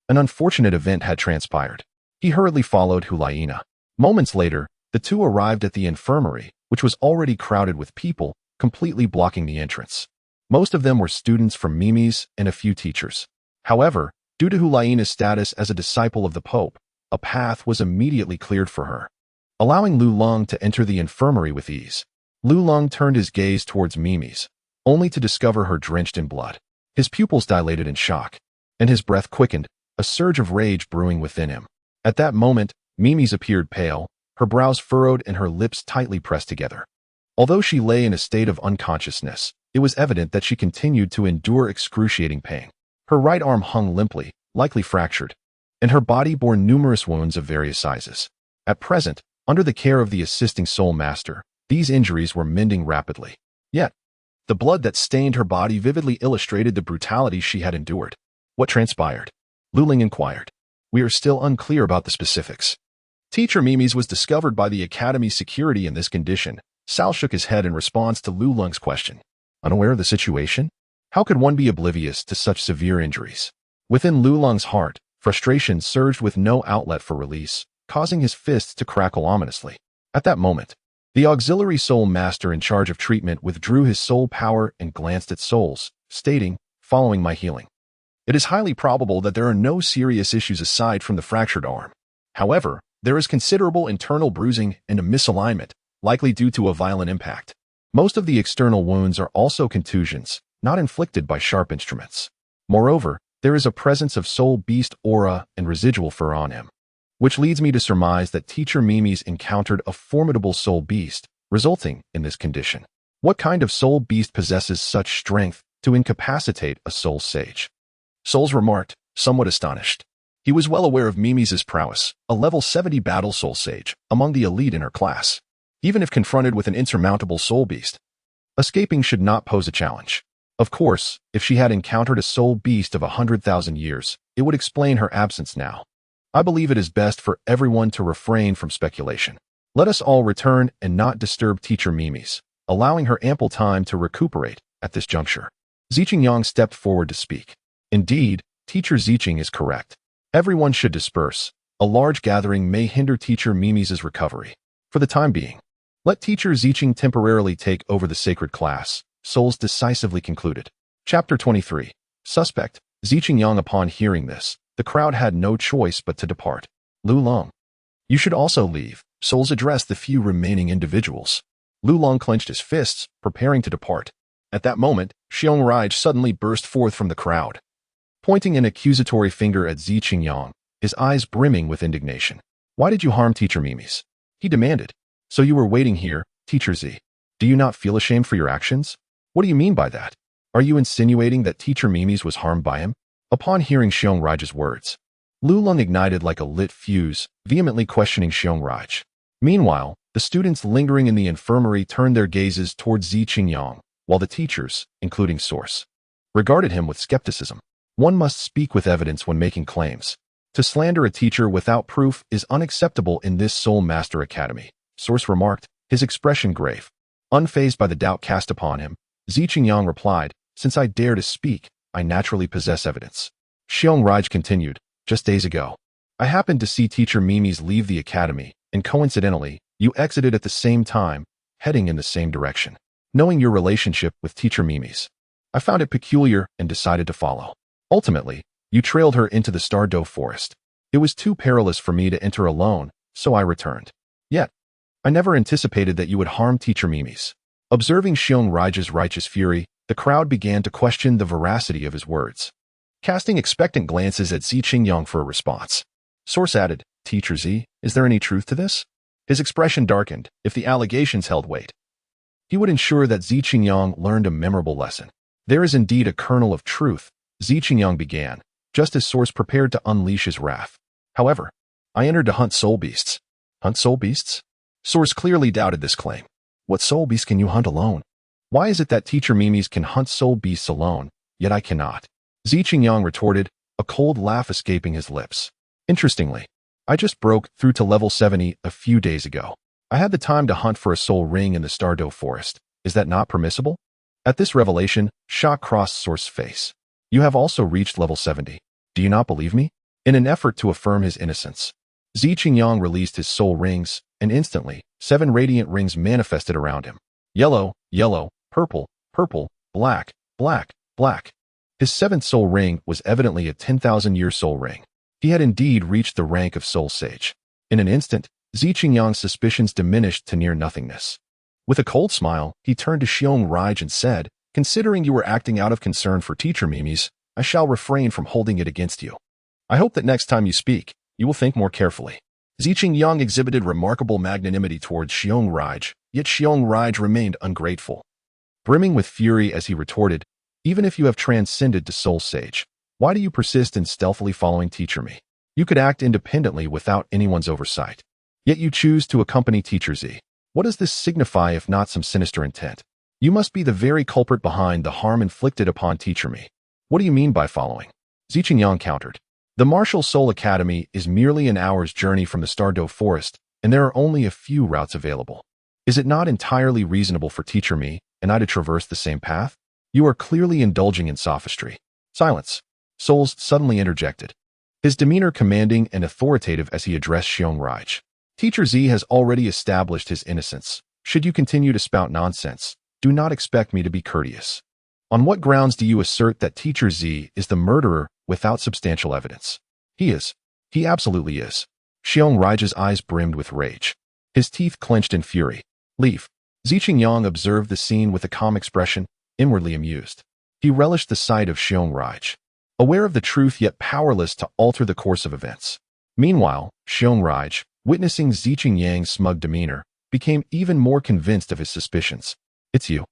an unfortunate event had transpired. He hurriedly followed Hulaina. Moments later, the two arrived at the infirmary, which was already crowded with people, completely blocking the entrance. Most of them were students from Mimi's and a few teachers. However, due to Hulaina's status as a disciple of the Pope, a path was immediately cleared for her, allowing Luolong to enter the infirmary with ease. Luolong turned his gaze towards Mimi's, only to discover her drenched in blood. His pupils dilated in shock, and his breath quickened, a surge of rage brewing within him. At that moment, Mimi's appeared pale, her brows furrowed and her lips tightly pressed together. Although she lay in a state of unconsciousness, it was evident that she continued to endure excruciating pain. Her right arm hung limply, likely fractured, and her body bore numerous wounds of various sizes. At present, under the care of the assisting Soul Master, these injuries were mending rapidly. Yet, the blood that stained her body vividly illustrated the brutality she had endured. "What transpired?" Luolong inquired. "We are still unclear about the specifics. Teacher Mimi's was discovered by the Academy's security in this condition." Sal shook his head in response to Luolong's question. Unaware of the situation? How could one be oblivious to such severe injuries? Within Luolong's heart, frustration surged with no outlet for release, causing his fists to crackle ominously. At that moment, the auxiliary soul master in charge of treatment withdrew his soul power and glanced at souls, stating, "Following my healing, it is highly probable that there are no serious issues aside from the fractured arm. However, there is considerable internal bruising and a misalignment, likely due to a violent impact. Most of the external wounds are also contusions, not inflicted by sharp instruments. Moreover, there is a presence of soul beast aura and residual fur on him, which leads me to surmise that Teacher Mimi's encountered a formidable soul beast, resulting in this condition. What kind of soul beast possesses such strength to incapacitate a soul sage?" Souls remarked, somewhat astonished. He was well aware of Mimi's prowess, a level 70 battle soul sage, among the elite in her class. Even if confronted with an insurmountable soul beast, escaping should not pose a challenge. Of course, if she had encountered a soul beast of 100,000 years, it would explain her absence now. I believe it is best for everyone to refrain from speculation. Let us all return and not disturb Teacher Mimi's, allowing her ample time to recuperate at this juncture. Ziqing stepped forward to speak. Indeed, Teacher Ziqing is correct. Everyone should disperse. A large gathering may hinder Teacher Mimi's recovery. For the time being, let Teacher Ziqing temporarily take over the sacred class, Souls decisively concluded. Chapter 23. Suspect. Ziqing. Upon hearing this, the crowd had no choice but to depart. Luolong, you should also leave. Souls addressed the few remaining individuals. Luolong clenched his fists, preparing to depart. At that moment, Xiong Raj suddenly burst forth from the crowd, pointing an accusatory finger at Ziqing, his eyes brimming with indignation. "Why did you harm Teacher Mimi's?" he demanded. "So you were waiting here, Teacher Z. Do you not feel ashamed for your actions? What do you mean by that? Are you insinuating that Teacher Mimi's was harmed by him?" Upon hearing Xiong Raj's words, Luolong ignited like a lit fuse, vehemently questioning Xiong Raj. Meanwhile, the students lingering in the infirmary turned their gazes towards Ziqing, while the teachers, including Source, regarded him with skepticism. One must speak with evidence when making claims. To slander a teacher without proof is unacceptable in this Soul Master Academy, Source remarked, his expression grave. Unfazed by the doubt cast upon him, Ziqing replied, "Since I dare to speak, I naturally possess evidence." Xiong Raj continued, "Just days ago, I happened to see Teacher Mimi's leave the academy, and coincidentally, you exited at the same time, heading in the same direction. knowing your relationship with teacher Mimi's. I found it peculiar and decided to follow. Ultimately, you trailed her into the Douluo forest. It was too perilous for me to enter alone, so I returned. Yet, I never anticipated that you would harm teacher Mimi's. Observing Xiong Rai's righteous fury, the crowd began to question the veracity of his words. Casting expectant glances at Zi Qingyang for a response. Source added, Teacher Z, is there any truth to this? His expression darkened. If the allegations held weight, he would ensure that Zi Qingyang learned a memorable lesson. There is indeed a kernel of truth, Zi Qingyang began, just as Source prepared to unleash his wrath. However, I entered to hunt soul beasts. Hunt soul beasts? Source clearly doubted this claim. What soul beasts can you hunt alone? Why is it that teacher Mimi's can hunt soul beasts alone, yet I cannot? Zi Qingyang retorted, a cold laugh escaping his lips. Interestingly, I just broke through to level 70 a few days ago. I had the time to hunt for a soul ring in the Douluo forest. Is that not permissible? At this revelation, shock crossed Source's face. You have also reached level 70. Do you not believe me? In an effort to affirm his innocence, Zi Qingyang released his soul rings, and instantly, 7 radiant rings manifested around him. Yellow, yellow, purple, purple, black, black, black. His 7th soul ring was evidently a 10,000-year soul ring. He had indeed reached the rank of soul sage. In an instant, Zi Qingyang's suspicions diminished to near nothingness. With a cold smile, he turned to Xiong Rai and said, considering you were acting out of concern for teacher Mimi's, I shall refrain from holding it against you. I hope that next time you speak, you will think more carefully. Zi Qingyang exhibited remarkable magnanimity towards Xiong Rai, yet Xiong Rai remained ungrateful. Brimming with fury as he retorted, even if you have transcended to soul sage, why do you persist in stealthily following teacher Me? You could act independently without anyone's oversight. Yet you choose to accompany teacher Z. What does this signify if not some sinister intent? You must be the very culprit behind the harm inflicted upon teacher Me. What do you mean by following? Zi Qingyang countered. The Martial Soul Academy is merely an hour's journey from the Douluo forest, and there are only a few routes available. Is it not entirely reasonable for teacher Me and I to traverse the same path? You are clearly indulging in sophistry. Silence. Souls suddenly interjected, his demeanor commanding and authoritative as he addressed Xiong Rai. Teacher Z has already established his innocence. Should you continue to spout nonsense, do not expect me to be courteous. On what grounds do you assert that Teacher Z is the murderer without substantial evidence? He is. He absolutely is. Xiong Rai's eyes brimmed with rage. His teeth clenched in fury. Leave. Zi Qingyang observed the scene with a calm expression, inwardly amused. He relished the sight of Xiong Rai, aware of the truth yet powerless to alter the course of events. Meanwhile, Xiong Rai, witnessing Zi Qingyang's smug demeanor, became even more convinced of his suspicions. It's you.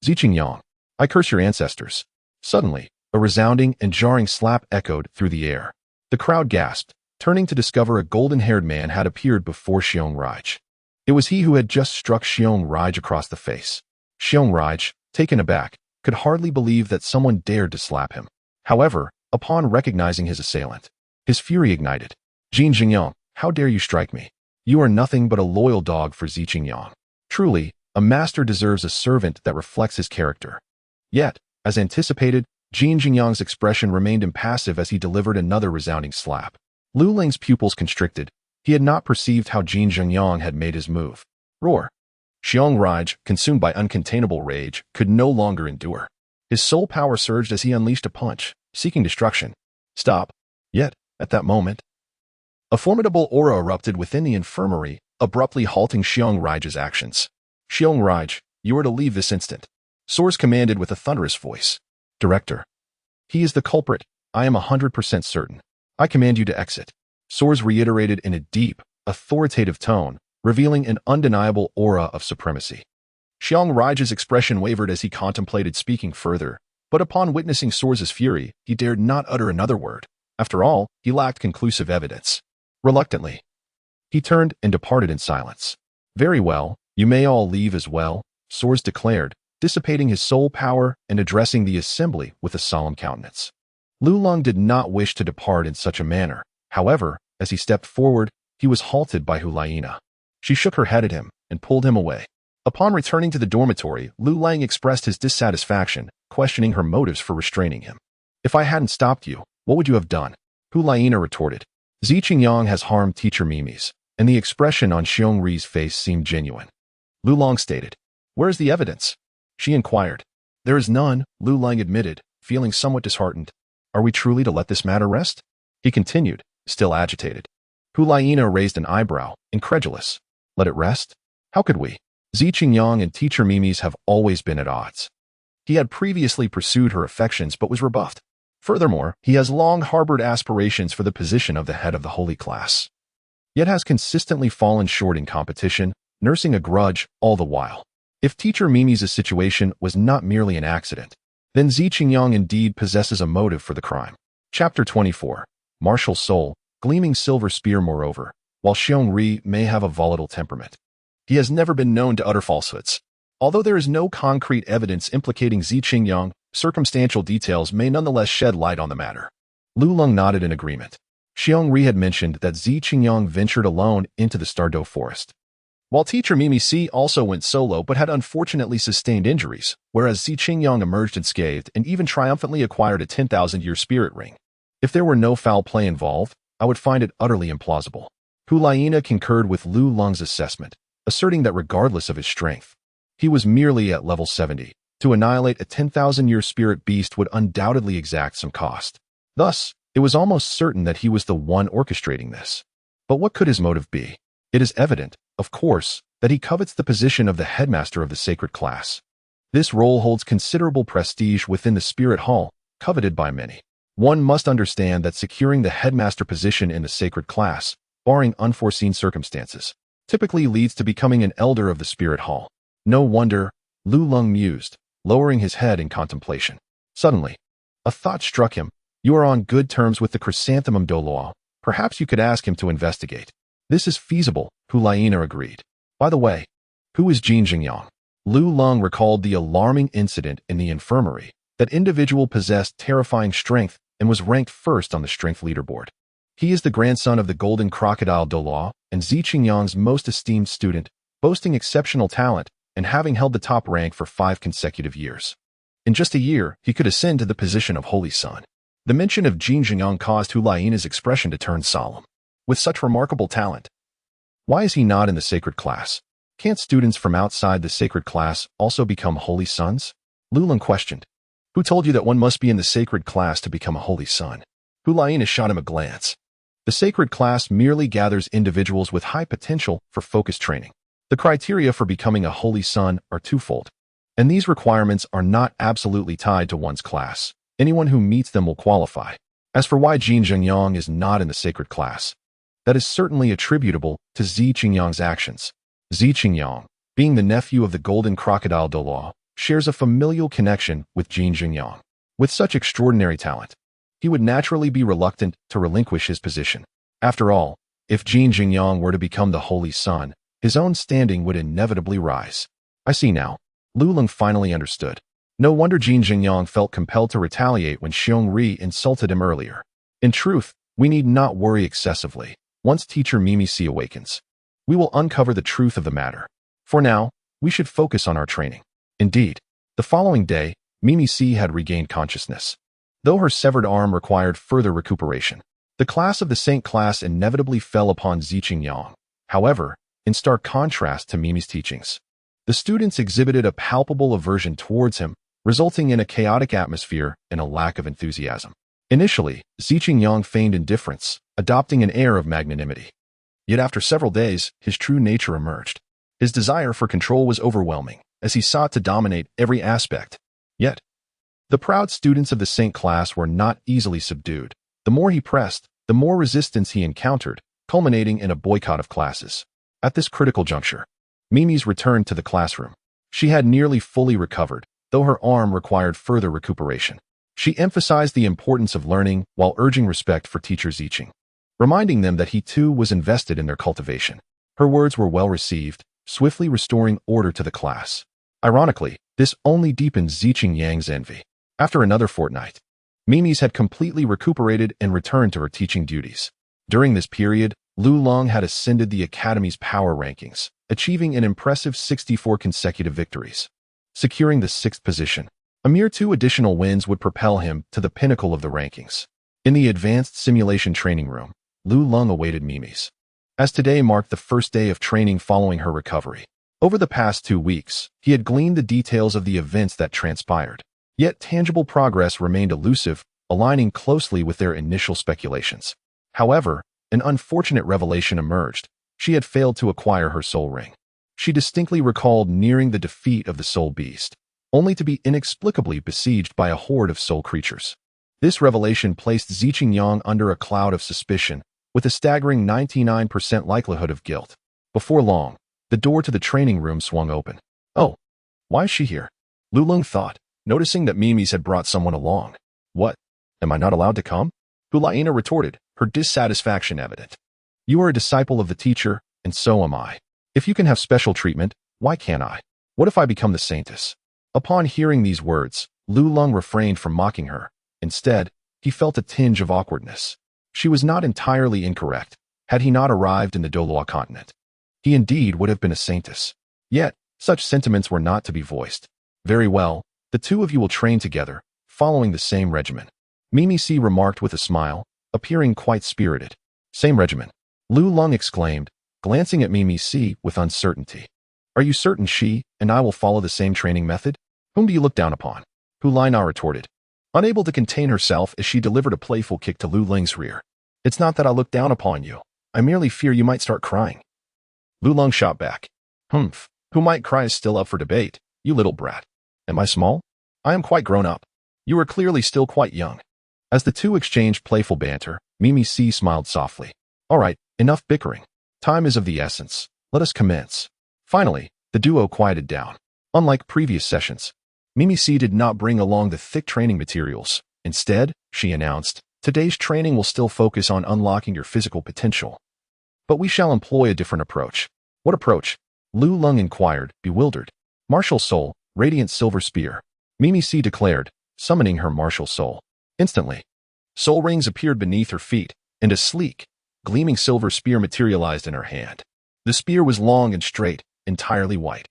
Zi Qingyang. I curse your ancestors. Suddenly, a resounding and jarring slap echoed through the air. The crowd gasped, turning to discover a golden-haired man had appeared before Xiong Rai. It was he who had just struck Xiong Rai across the face. Xiong Rai, taken aback, could hardly believe that someone dared to slap him. However, upon recognizing his assailant, his fury ignited. Jin Jingyang, how dare you strike me? You are nothing but a loyal dog for Zi Qingyang. Truly, a master deserves a servant that reflects his character. Yet, as anticipated, Jin Jingyang's expression remained impassive as he delivered another resounding slap. Lu Ling's pupils constricted. He had not perceived how Jin Jingyang had made his move. Roar. Xiong Rai, consumed by uncontainable rage, could no longer endure. His soul power surged as he unleashed a punch, seeking destruction. Stop. Yet, at that moment, a formidable aura erupted within the infirmary, abruptly halting Xiong Rai's actions. Xiong Rai, you are to leave this instant. Source commanded with a thunderous voice. Director. He is the culprit. I am 100% certain. I command you to exit. Source reiterated in a deep, authoritative tone, revealing an undeniable aura of supremacy. Xiong Rai's expression wavered as he contemplated speaking further, but upon witnessing Source's fury, he dared not utter another word. After all, he lacked conclusive evidence. Reluctantly, he turned and departed in silence. Very well, you may all leave as well, Source declared, dissipating his soul power and addressing the assembly with a solemn countenance. Lu Lung did not wish to depart in such a manner. However, as he stepped forward, he was halted by Hulaina. She shook her head at him and pulled him away. Upon returning to the dormitory, Lu Lang expressed his dissatisfaction, questioning her motives for restraining him. If I hadn't stopped you, what would you have done? Hulaina retorted. Zi Qingyang has harmed teacher Mimi's, and the expression on Xiong Ri's face seemed genuine. Lu Long stated, where is the evidence? She inquired. There is none, Lu Lang admitted, feeling somewhat disheartened. Are we truly to let this matter rest? He continued, still agitated. Hu Laiina raised an eyebrow, incredulous. Let it rest? How could we? Zi Qingyang and teacher Mimi's have always been at odds. He had previously pursued her affections but was rebuffed. Furthermore, he has long harbored aspirations for the position of the head of the holy class, yet has consistently fallen short in competition, nursing a grudge all the while. If teacher Mimi's situation was not merely an accident, then Zi Qingyang indeed possesses a motive for the crime. Chapter 24. Martial Soul, Gleaming Silver Spear. Moreover, while Xiong Ri may have a volatile temperament, he has never been known to utter falsehoods. Although there is no concrete evidence implicating Zi Qingyang, circumstantial details may nonetheless shed light on the matter. Lu Leng nodded in agreement. Xiong Ri had mentioned that Zi Qingyang ventured alone into the Stardo Forest, while teacher Mimi Si also went solo but had unfortunately sustained injuries, whereas Zi Qingyang emerged unscathed and even triumphantly acquired a 10,000-year spirit ring. If there were no foul play involved, I would find it utterly implausible. Hu Laiina concurred with Lu Leng's assessment, asserting that regardless of his strength, he was merely at level 70. To annihilate a 10,000-year spirit beast would undoubtedly exact some cost. Thus, it was almost certain that he was the one orchestrating this. But what could his motive be? It is evident, of course, that he covets the position of the headmaster of the sacred class. This role holds considerable prestige within the spirit hall, coveted by many. One must understand that securing the headmaster position in the sacred class, barring unforeseen circumstances, typically leads to becoming an elder of the spirit hall. No wonder, Lu Leng mused, lowering his head in contemplation. Suddenly, a thought struck him. You are on good terms with the chrysanthemum Douluo. Perhaps you could ask him to investigate. This is feasible, Hu Laiina agreed. By the way, who is Jin Jingyang? Lu Leng recalled the alarming incident in the infirmary. That individual possessed terrifying strength and was ranked first on the strength leaderboard. He is the grandson of the golden crocodile Douluo and Zi Qingyang's most esteemed student, boasting exceptional talent and having held the top rank for 5 consecutive years. In just a year, he could ascend to the position of Holy Son. The mention of Jin Jingyang caused Hu Laiina's expression to turn solemn. With such remarkable talent, why is he not in the sacred class? Can't students from outside the sacred class also become holy sons? Lu Leng questioned. Who told you that one must be in the sacred class to become a holy son? Hu Laiina shot him a glance. The sacred class merely gathers individuals with high potential for focused training. The criteria for becoming a holy son are twofold, and these requirements are not absolutely tied to one's class. Anyone who meets them will qualify. As for why Jin Jingyang is not in the sacred class, that is certainly attributable to Zi Qingyang's actions. Zi Qingyang, being the nephew of the golden crocodile Douluo, shares a familial connection with Jin Jingyang. With such extraordinary talent, he would naturally be reluctant to relinquish his position. After all, if Jin Jingyang were to become the holy son, his own standing would inevitably rise. I see now. Lu Leng finally understood. No wonder Jin Jingyang felt compelled to retaliate when Xiong Ri insulted him earlier. In truth, we need not worry excessively. Once teacher Mimi Si awakens, we will uncover the truth of the matter. For now, we should focus on our training. Indeed, the following day, Mimi Si had regained consciousness, though her severed arm required further recuperation. The class of the Saint class inevitably fell upon Zi Qingyang. However, in stark contrast to Mimi's teachings, the students exhibited a palpable aversion towards him, resulting in a chaotic atmosphere and a lack of enthusiasm. Initially, Zi Qingyang feigned indifference, adopting an air of magnanimity. Yet after several days, his true nature emerged. His desire for control was overwhelming, as he sought to dominate every aspect. Yet, the proud students of the Saint class were not easily subdued. The more he pressed, the more resistance he encountered, culminating in a boycott of classes. At this critical juncture, Mimi's returned to the classroom. She had nearly fully recovered, though her arm required further recuperation. She emphasized the importance of learning while urging respect for teacher Ziqing, reminding them that he too was invested in their cultivation. Her words were well received, swiftly restoring order to the class. Ironically, this only deepened Zi Qingyang's envy. After another fortnight, Mimi's had completely recuperated and returned to her teaching duties. During this period, Lu Leng had ascended the Academy's power rankings, achieving an impressive 64 consecutive victories. Securing the 6th position, a mere 2 additional wins would propel him to the pinnacle of the rankings. In the advanced simulation training room, Lu Leng awaited Mimi's. As today marked the first day of training following her recovery, Over the past 2 weeks, he had gleaned the details of the events that transpired. Yet tangible progress remained elusive, aligning closely with their initial speculations. However, an unfortunate revelation emerged. She had failed to acquire her soul ring. She distinctly recalled nearing the defeat of the soul beast, only to be inexplicably besieged by a horde of soul creatures. This revelation placed Ziqingyang under a cloud of suspicion, with a staggering 99% likelihood of guilt. Before long, the door to the training room swung open. Oh, why is she here? Lulong thought, noticing that Mimi's had brought someone along. What? Am I not allowed to come? Hulaina retorted, her dissatisfaction evident. You are a disciple of the teacher, and so am I. If you can have special treatment, why can't I? What if I become the saintess? Upon hearing these words, Lulong refrained from mocking her. Instead, he felt a tinge of awkwardness. She was not entirely incorrect. Had he not arrived in the Douluo Continent, he indeed would have been a saintess. Yet, such sentiments were not to be voiced. Very well, the two of you will train together, following the same regimen. Mimi C remarked with a smile, appearing quite spirited. Same regimen. Lulong exclaimed, glancing at Mimi C with uncertainty. Are you certain she and I will follow the same training method? Whom do you look down upon? Hulaina retorted, unable to contain herself as she delivered a playful kick to Lulong's rear. It's not that I look down upon you. I merely fear you might start crying. Lulong shot back. Humph, who might cry is still up for debate, you little brat. Am I small? I am quite grown up. You are clearly still quite young. As the two exchanged playful banter, Mimi C smiled softly. All right, enough bickering. Time is of the essence. Let us commence. Finally, the duo quieted down. Unlike previous sessions, Mimi C did not bring along the thick training materials. Instead, she announced, today's training will still focus on unlocking your physical potential. But we shall employ a different approach. What approach? Lulong inquired, bewildered. Martial soul, radiant silver spear. Mimi C declared, summoning her martial soul. Instantly, soul rings appeared beneath her feet, and a sleek, gleaming silver spear materialized in her hand. The spear was long and straight, entirely white,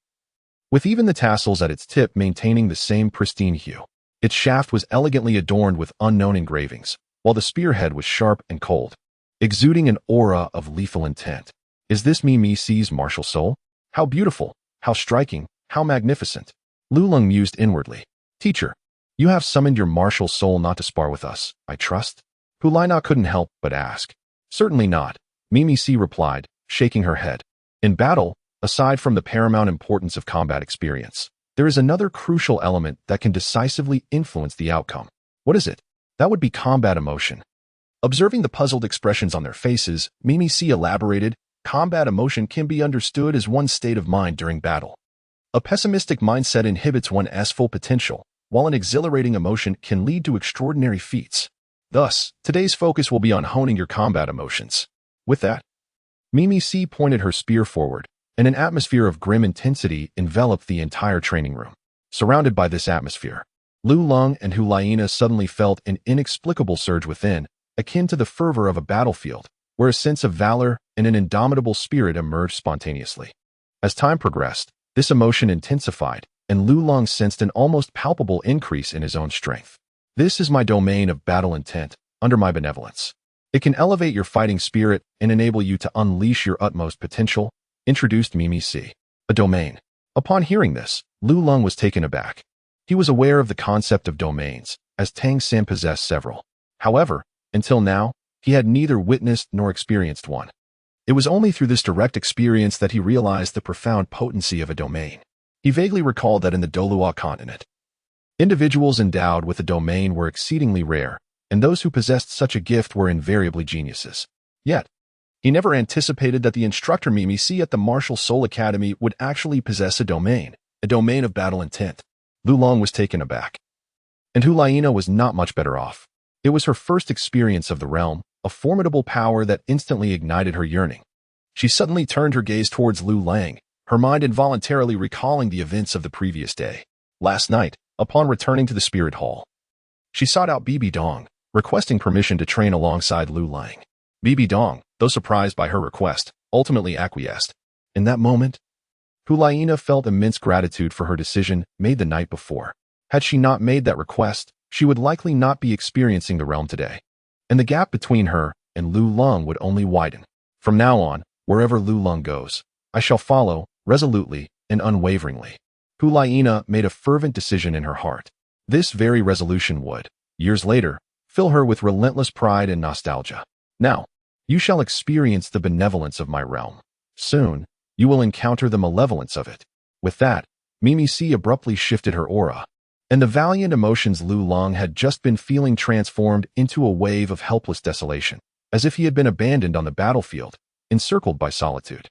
with even the tassels at its tip maintaining the same pristine hue. Its shaft was elegantly adorned with unknown engravings, while the spearhead was sharp and cold, exuding an aura of lethal intent. Is this Mimi C's martial soul? How beautiful, how striking, how magnificent. Lulong mused inwardly. Teacher, you have summoned your martial soul not to spar with us, I trust? Hulaina couldn't help but ask. Certainly not, Mimi C replied, shaking her head. In battle, aside from the paramount importance of combat experience, there is another crucial element that can decisively influence the outcome. What is it? That would be combat emotion. Observing the puzzled expressions on their faces, Mimi C elaborated, combat emotion can be understood as one's state of mind during battle. A pessimistic mindset inhibits one's full potential, while an exhilarating emotion can lead to extraordinary feats. Thus, today's focus will be on honing your combat emotions. With that, Mimi C pointed her spear forward, and an atmosphere of grim intensity enveloped the entire training room. Surrounded by this atmosphere, Lulong and Hulaina suddenly felt an inexplicable surge within, akin to the fervor of a battlefield, where a sense of valor and an indomitable spirit emerged spontaneously. As time progressed, this emotion intensified, and Lulong sensed an almost palpable increase in his own strength. This is my domain of battle intent, under my benevolence. It can elevate your fighting spirit and enable you to unleash your utmost potential, introduced Mimi C. A domain. Upon hearing this, Lulong was taken aback. He was aware of the concept of domains, as Tang San possessed several. However, until now, he had neither witnessed nor experienced one. It was only through this direct experience that he realized the profound potency of a domain. He vaguely recalled that in the Douluo Continent, individuals endowed with a domain were exceedingly rare, and those who possessed such a gift were invariably geniuses. Yet, he never anticipated that the instructor Mimi C at the Martial Soul Academy would actually possess a domain of battle intent. Lulong was taken aback. And Hulaina was not much better off. It was her first experience of the realm, a formidable power that instantly ignited her yearning. She suddenly turned her gaze towards Lulong, her mind involuntarily recalling the events of the previous day. Last night, upon returning to the spirit hall, she sought out Bibi Dong, requesting permission to train alongside Lulong. Bibi Dong, though surprised by her request, ultimately acquiesced. In that moment, Hulaina felt immense gratitude for her decision made the night before. Had she not made that request, she would likely not be experiencing the realm today, and the gap between her and Lulong would only widen. From now on, wherever Lulong goes, I shall follow, resolutely, and unwaveringly. Hulaina made a fervent decision in her heart. This very resolution would, years later, fill her with relentless pride and nostalgia. Now, you shall experience the benevolence of my realm. Soon, you will encounter the malevolence of it. With that, Mimi C abruptly shifted her aura, and the valiant emotions Lu Long had just been feeling transformed into a wave of helpless desolation, as if he had been abandoned on the battlefield, encircled by solitude.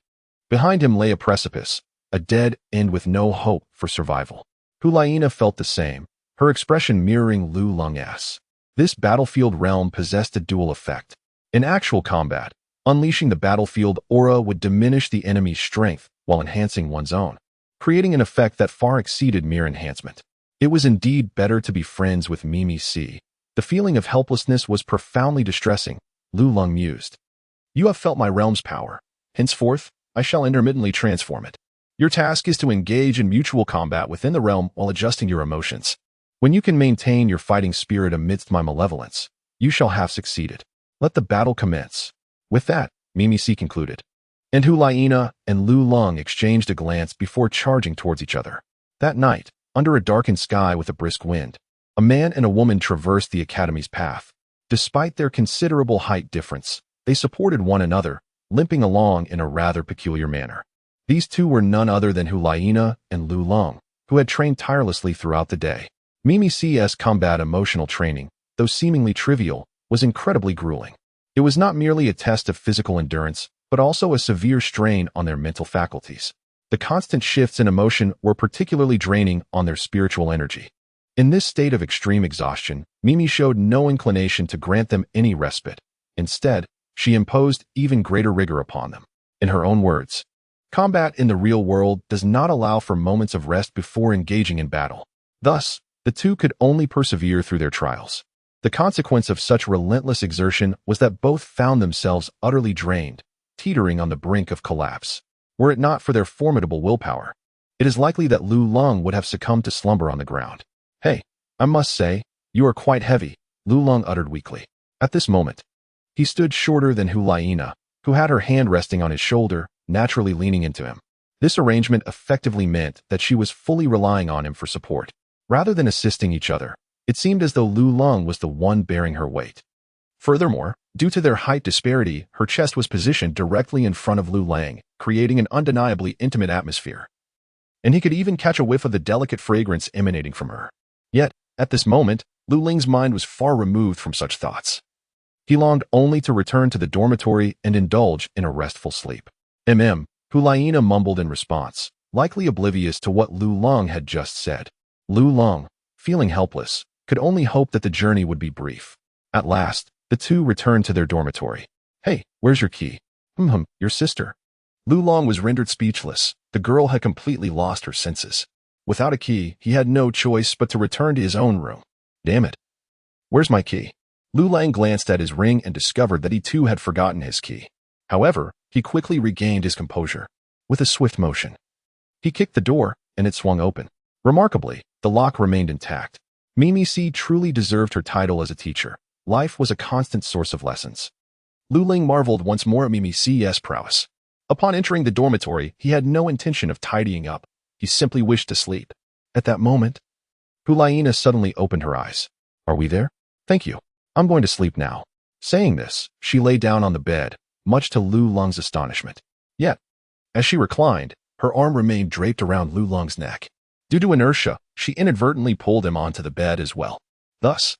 Behind him lay a precipice, a dead end with no hope for survival. Hulaina felt the same, her expression mirroring Lu Long's. This battlefield realm possessed a dual effect. In actual combat, unleashing the battlefield aura would diminish the enemy's strength while enhancing one's own, creating an effect that far exceeded mere enhancement. It was indeed better to be friends with Mimi C. The feeling of helplessness was profoundly distressing, Lu Long mused. You have felt my realm's power. Henceforth, I shall intermittently transform it. Your task is to engage in mutual combat within the realm while adjusting your emotions. When you can maintain your fighting spirit amidst my malevolence, you shall have succeeded. Let the battle commence. With that, Mimi C concluded. And Hulaina and Lu Long exchanged a glance before charging towards each other. That night, under a darkened sky with a brisk wind, a man and a woman traversed the academy's path. Despite their considerable height difference, they supported one another, limping along in a rather peculiar manner. These two were none other than Hulaina and Lu Long, who had trained tirelessly throughout the day. Mimi C's combat emotional training, though seemingly trivial, was incredibly grueling. It was not merely a test of physical endurance, but also a severe strain on their mental faculties. The constant shifts in emotion were particularly draining on their spiritual energy. In this state of extreme exhaustion, Mimi showed no inclination to grant them any respite. Instead, she imposed even greater rigor upon them. In her own words, combat in the real world does not allow for moments of rest before engaging in battle. Thus, the two could only persevere through their trials. The consequence of such relentless exertion was that both found themselves utterly drained, teetering on the brink of collapse. Were it not for their formidable willpower, it is likely that Lu Long would have succumbed to slumber on the ground. Hey, I must say, you are quite heavy, Lu Long uttered weakly. At this moment, he stood shorter than Hulaina, who had her hand resting on his shoulder, naturally leaning into him. This arrangement effectively meant that she was fully relying on him for support. Rather than assisting each other, it seemed as though Lu Long was the one bearing her weight. Furthermore, due to their height disparity, her chest was positioned directly in front of Lu Lang, creating an undeniably intimate atmosphere. And he could even catch a whiff of the delicate fragrance emanating from her. Yet, at this moment, Lu Ling's mind was far removed from such thoughts. He longed only to return to the dormitory and indulge in a restful sleep. Hulaina mumbled in response, likely oblivious to what Lu Long had just said. Lu Long, feeling helpless, could only hope that the journey would be brief. At last, the two returned to their dormitory. Hey, where's your key? Your sister. Lu Long was rendered speechless. The girl had completely lost her senses. Without a key, he had no choice but to return to his own room. Damn it. Where's my key? Lu Lang glanced at his ring and discovered that he too had forgotten his key. However, he quickly regained his composure. With a swift motion, he kicked the door, and it swung open. Remarkably, the lock remained intact. Mimi C truly deserved her title as a teacher. Life was a constant source of lessons. Lu Ling marveled once more at Mimi C's prowess. Upon entering the dormitory, he had no intention of tidying up. He simply wished to sleep. At that moment, Hulaina suddenly opened her eyes. Are we there? Thank you. I'm going to sleep now. Saying this, she lay down on the bed, much to Lu Long's astonishment. Yet, as she reclined, her arm remained draped around Lu Long's neck. Due to inertia, she inadvertently pulled him onto the bed as well. Thus,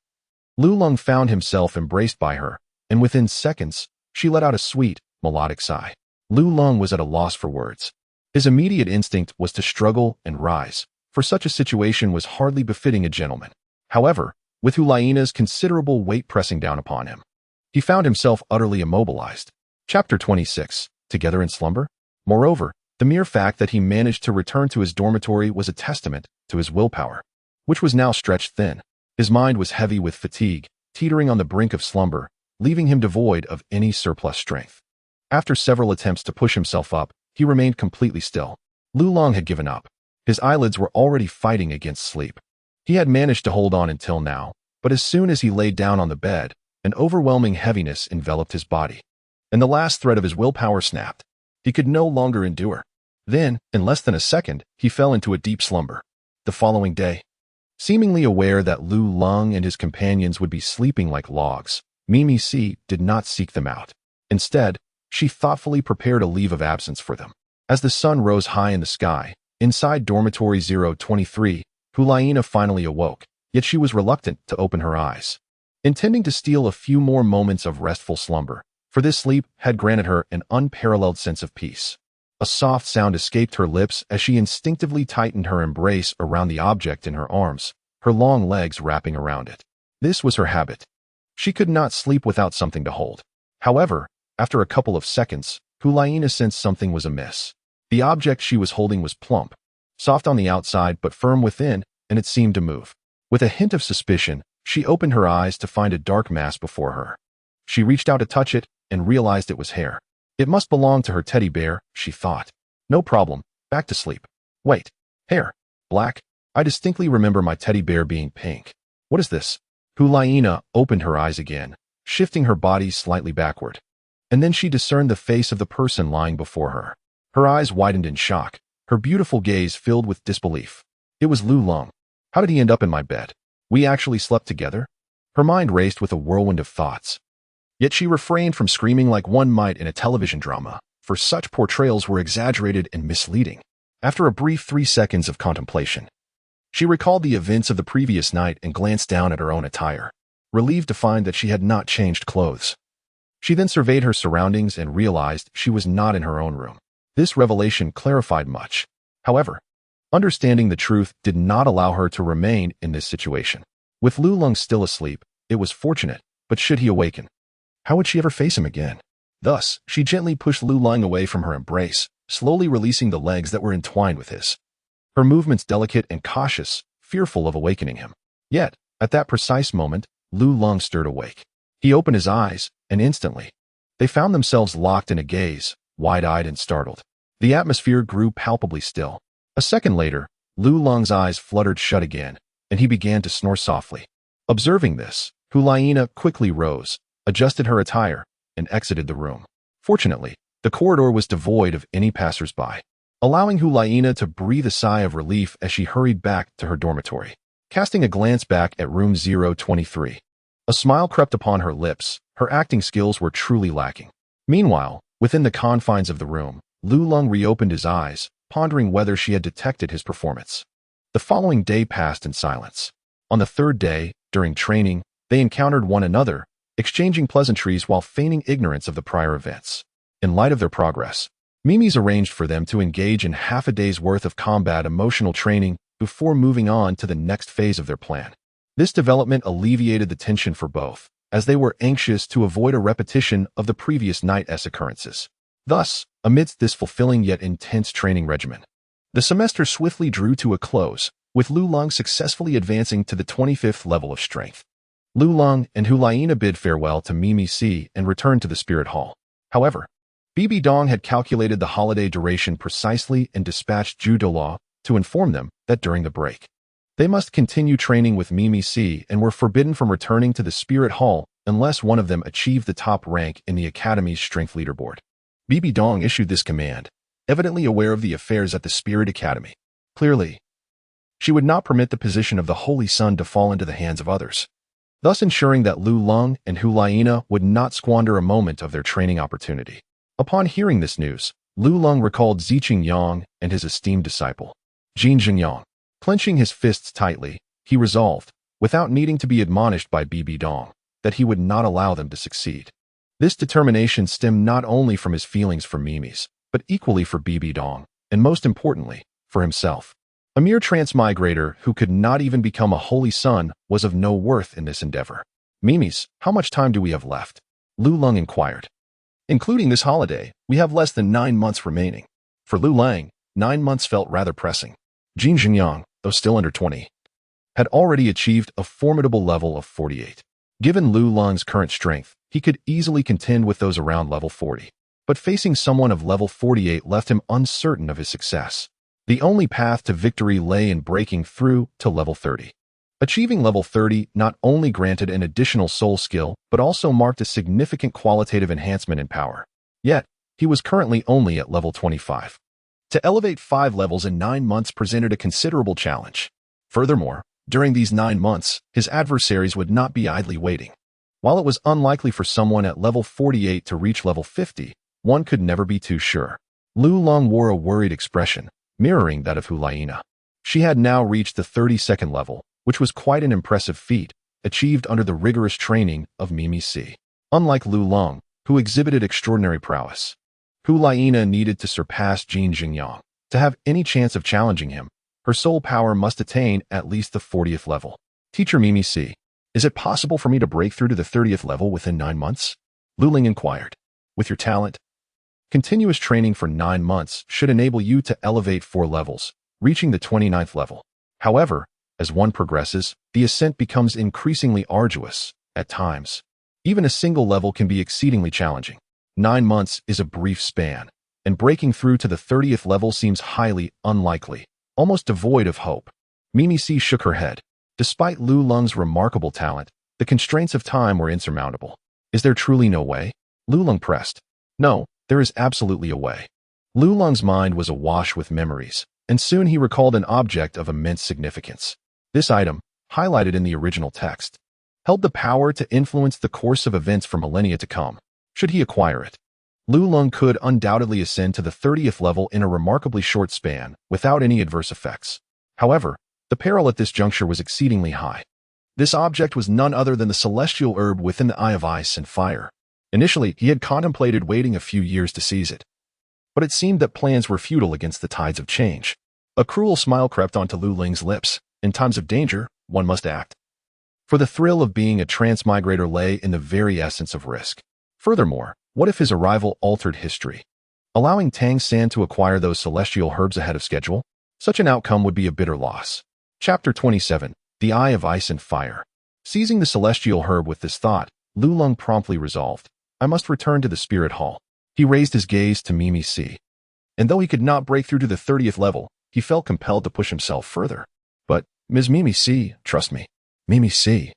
Lu Long found himself embraced by her, and within seconds, she let out a sweet, melodic sigh. Lu Long was at a loss for words. His immediate instinct was to struggle and rise, for such a situation was hardly befitting a gentleman. However, with Hulaina's considerable weight pressing down upon him, he found himself utterly immobilized. Chapter 26. Together in slumber? Moreover, the mere fact that he managed to return to his dormitory was a testament to his willpower, which was now stretched thin. His mind was heavy with fatigue, teetering on the brink of slumber, leaving him devoid of any surplus strength. After several attempts to push himself up, he remained completely still. Lu Long had given up. His eyelids were already fighting against sleep. He had managed to hold on until now, but as soon as he laid down on the bed, an overwhelming heaviness enveloped his body, and the last thread of his willpower snapped. He could no longer endure. Then, in less than a second, he fell into a deep slumber. The following day, seemingly aware that Lu Lung and his companions would be sleeping like logs, Mimi C did not seek them out. Instead, she thoughtfully prepared a leave of absence for them. As the sun rose high in the sky, inside dormitory 023, Hulaina finally awoke, yet she was reluctant to open her eyes, intending to steal a few more moments of restful slumber, for this sleep had granted her an unparalleled sense of peace. A soft sound escaped her lips as she instinctively tightened her embrace around the object in her arms, her long legs wrapping around it. This was her habit. She could not sleep without something to hold. However, after a couple of seconds, Hulaina sensed something was amiss. The object she was holding was plump, soft on the outside but firm within, and it seemed to move. With a hint of suspicion, she opened her eyes to find a dark mass before her. She reached out to touch it and realized it was hair. It must belong to her teddy bear, she thought. No problem, back to sleep. Wait, hair, black? I distinctly remember my teddy bear being pink. What is this? Hulaina opened her eyes again, shifting her body slightly backward. And then she discerned the face of the person lying before her. Her eyes widened in shock, her beautiful gaze filled with disbelief. It was Lu Lung. How did he end up in my bed? We actually slept together? Her mind raced with a whirlwind of thoughts. Yet she refrained from screaming like one might in a television drama, for such portrayals were exaggerated and misleading. After a brief 3 seconds of contemplation, she recalled the events of the previous night and glanced down at her own attire, relieved to find that she had not changed clothes. She then surveyed her surroundings and realized she was not in her own room. This revelation clarified much. However, understanding the truth did not allow her to remain in this situation. With Lu Lung still asleep, it was fortunate, but should he awaken, how would she ever face him again? Thus, she gently pushed Lu Lung away from her embrace, slowly releasing the legs that were entwined with his. Her movements delicate and cautious, fearful of awakening him. Yet, at that precise moment, Lu Lung stirred awake. He opened his eyes, and instantly, they found themselves locked in a gaze, wide-eyed and startled. The atmosphere grew palpably still. A second later, Lu Lung's eyes fluttered shut again, and he began to snore softly. Observing this, Hulaina quickly rose, adjusted her attire, and exited the room. Fortunately, the corridor was devoid of any passers-by, allowing Hulaina to breathe a sigh of relief as she hurried back to her dormitory. Casting a glance back at room 023, a smile crept upon her lips. Her acting skills were truly lacking. Meanwhile, within the confines of the room, Lu Lung reopened his eyes, pondering whether she had detected his performance. The following day passed in silence. On the third day, during training, they encountered one another, exchanging pleasantries while feigning ignorance of the prior events. In light of their progress, Mimi's arranged for them to engage in half a day's worth of combat emotional training before moving on to the next phase of their plan. This development alleviated the tension for both, as they were anxious to avoid a repetition of the previous night's occurrences. Thus, amidst this fulfilling yet intense training regimen, the semester swiftly drew to a close, with Lu Lung successfully advancing to the 25th level of strength. Lu Lung and Hulaina bid farewell to Mimi C and returned to the Spirit Hall. However, Bibi Dong had calculated the holiday duration precisely and dispatched Douluo to inform them that during the break, they must continue training with Mimi C and were forbidden from returning to the Spirit Hall unless one of them achieved the top rank in the Academy's strength leaderboard. Bibi Dong issued this command, evidently aware of the affairs at the Spirit Academy. Clearly, she would not permit the position of the Holy Sun to fall into the hands of others, thus ensuring that Lu Lung and Hulaina would not squander a moment of their training opportunity. Upon hearing this news, Lu Lung recalled Ziqing Yang and his esteemed disciple, Jin Jingyang. Clenching his fists tightly, he resolved, without needing to be admonished by Bibi Dong, that he would not allow them to succeed. This determination stemmed not only from his feelings for Mimi's, but equally for Bibi Dong, and most importantly, for himself. A mere transmigrator who could not even become a holy son was of no worth in this endeavor. Mimi's, how much time do we have left? Lu Lung inquired. Including this holiday, we have less than 9 months remaining. For Lu Lang, 9 months felt rather pressing. Jin Jingyang, though still under 20, had already achieved a formidable level of 48. Given Lu Lung's current strength, he could easily contend with those around level 40. But facing someone of level 48 left him uncertain of his success. The only path to victory lay in breaking through to level 30. Achieving level 30 not only granted an additional soul skill, but also marked a significant qualitative enhancement in power. Yet, he was currently only at level 25. To elevate 5 levels in 9 months presented a considerable challenge. Furthermore, during these 9 months, his adversaries would not be idly waiting. While it was unlikely for someone at level 48 to reach level 50, one could never be too sure. Lu Long wore a worried expression, mirroring that of Hulaina. She had now reached the 32nd level, which was quite an impressive feat, achieved under the rigorous training of Mimi C. Unlike Lu Long, who exhibited extraordinary prowess, Hulaina needed to surpass Jin Jingyang. To have any chance of challenging him, her soul power must attain at least the 40th level. Teacher Mimi C. Is it possible for me to break through to the 30th level within 9 months? Lu Ling inquired. With your talent? Continuous training for 9 months should enable you to elevate 4 levels, reaching the 29th level. However, as one progresses, the ascent becomes increasingly arduous. At times, even a single level can be exceedingly challenging. 9 months is a brief span, and breaking through to the 30th level seems highly unlikely, almost devoid of hope. Mimi C shook her head. Despite Lu Lung's remarkable talent, the constraints of time were insurmountable. Is there truly no way? Lu Lung pressed. No, there is absolutely a way. Lu Lung's mind was awash with memories, and soon he recalled an object of immense significance. This item, highlighted in the original text, held the power to influence the course of events for millennia to come. Should he acquire it, Lu Lung could undoubtedly ascend to the 30th level in a remarkably short span, without any adverse effects. However, the peril at this juncture was exceedingly high. This object was none other than the celestial herb within the Eye of Ice and Fire. Initially, he had contemplated waiting a few years to seize it. But it seemed that plans were futile against the tides of change. A cruel smile crept onto Lu Ling's lips. In times of danger, one must act. For the thrill of being a transmigrator lay in the very essence of risk. Furthermore, what if his arrival altered history? Allowing Tang San to acquire those celestial herbs ahead of schedule? Such an outcome would be a bitter loss. Chapter 27. The Eye of Ice and Fire. Seizing the celestial herb with this thought, Lu Lung promptly resolved, I must return to the Spirit Hall. He raised his gaze to Mimi C. And though he could not break through to the 30th level, he felt compelled to push himself further. But, Ms. Mimi C., trust me. Mimi C.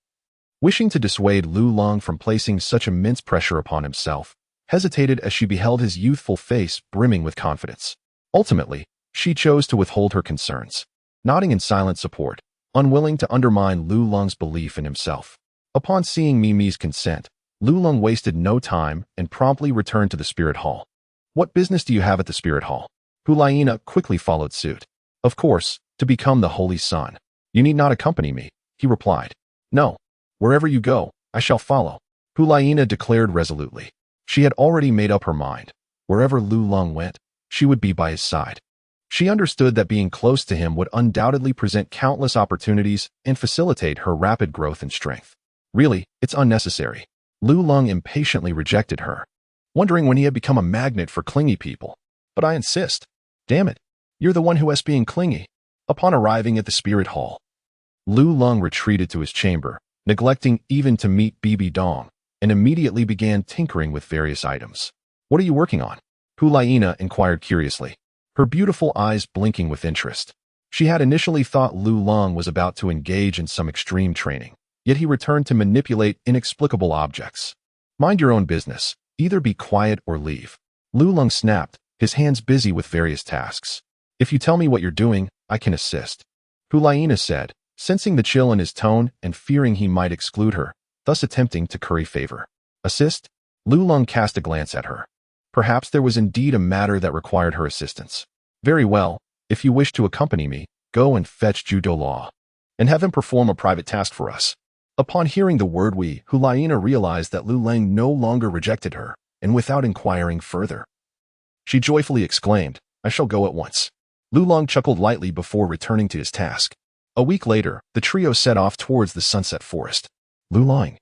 Wishing to dissuade Lu Lung from placing such immense pressure upon himself, hesitated as she beheld his youthful face brimming with confidence. Ultimately, she chose to withhold her concerns, nodding in silent support, unwilling to undermine Lu Lung's belief in himself. Upon seeing Mimi's consent, Lu Lung wasted no time and promptly returned to the Spirit Hall. What business do you have at the Spirit Hall? Hulaina quickly followed suit. Of course, to become the Holy Sun. You need not accompany me, he replied. No. Wherever you go, I shall follow, Hulaina declared resolutely. She had already made up her mind. Wherever Lu Lung went, she would be by his side. She understood that being close to him would undoubtedly present countless opportunities and facilitate her rapid growth and strength. Really, it's unnecessary. Lu Lung impatiently rejected her, wondering when he had become a magnet for clingy people. But I insist. Damn it, you're the one who is being clingy. Upon arriving at the Spirit Hall, Lu Lung retreated to his chamber, neglecting even to meet Bibi Dong, and immediately began tinkering with various items. What are you working on? Hulaina inquired curiously, her beautiful eyes blinking with interest. She had initially thought Lu Lung was about to engage in some extreme training, yet he returned to manipulate inexplicable objects. Mind your own business. Either be quiet or leave. Lu Lung snapped, his hands busy with various tasks. If you tell me what you're doing, I can assist, Hulaina said, sensing the chill in his tone and fearing he might exclude her, thus attempting to curry favor. Assist? Lu Lung cast a glance at her. Perhaps there was indeed a matter that required her assistance. Very well, if you wish to accompany me, go and fetch Douluo, and have him perform a private task for us. Upon hearing the word we, Hulaina realized that Lu Lung no longer rejected her, and without inquiring further, she joyfully exclaimed, I shall go at once. Lu Lung chuckled lightly before returning to his task. A week later, the trio set off towards the Sunset Forest. Lu Lung,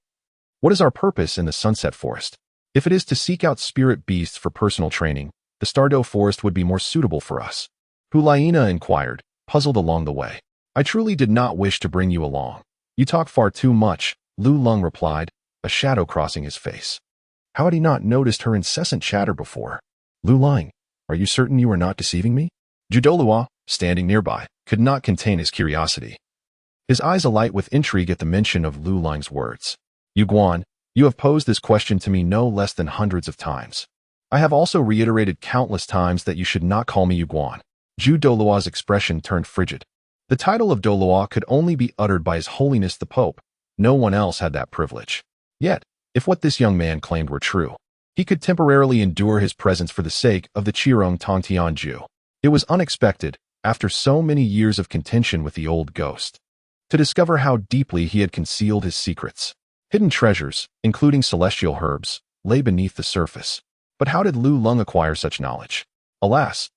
what is our purpose in the Sunset Forest? If it is to seek out spirit beasts for personal training, the Stardew Forest would be more suitable for us. Hulaina inquired, puzzled along the way. I truly did not wish to bring you along. You talk far too much, Lu Lung replied, a shadow crossing his face. How had he not noticed her incessant chatter before? Lu Lung, are you certain you are not deceiving me? Douluo, standing nearby, could not contain his curiosity. His eyes alight with intrigue at the mention of Lu Lung's words. Yu Guan, you have posed this question to me no less than hundreds of times. I have also reiterated countless times that you should not call me Yuguan. Zhu Douluo's expression turned frigid. The title of Douluo could only be uttered by His Holiness the Pope. No one else had that privilege. Yet, if what this young man claimed were true, he could temporarily endure his presence for the sake of the Qirong Tongtianju. It was unexpected, after so many years of contention with the old ghost, to discover how deeply he had concealed his secrets. Hidden treasures, including celestial herbs, lay beneath the surface. But how did Lu Lung acquire such knowledge? Alas,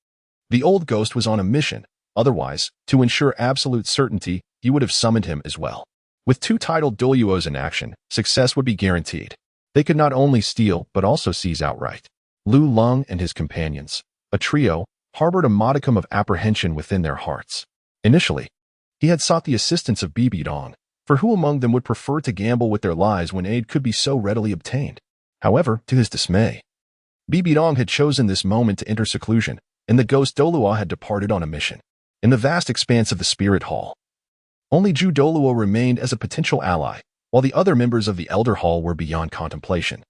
the old ghost was on a mission. Otherwise, to ensure absolute certainty, he would have summoned him as well. With two titled Douluos in action, success would be guaranteed. They could not only steal, but also seize outright. Lu Lung and his companions, a trio, harbored a modicum of apprehension within their hearts. Initially, he had sought the assistance of Bibi Dong, for who among them would prefer to gamble with their lives when aid could be so readily obtained? However, to his dismay, Bibi Dong had chosen this moment to enter seclusion, and the ghost Douluo had departed on a mission. In the vast expanse of the Spirit Hall, only Zhu Douluo remained as a potential ally, while the other members of the Elder Hall were beyond contemplation.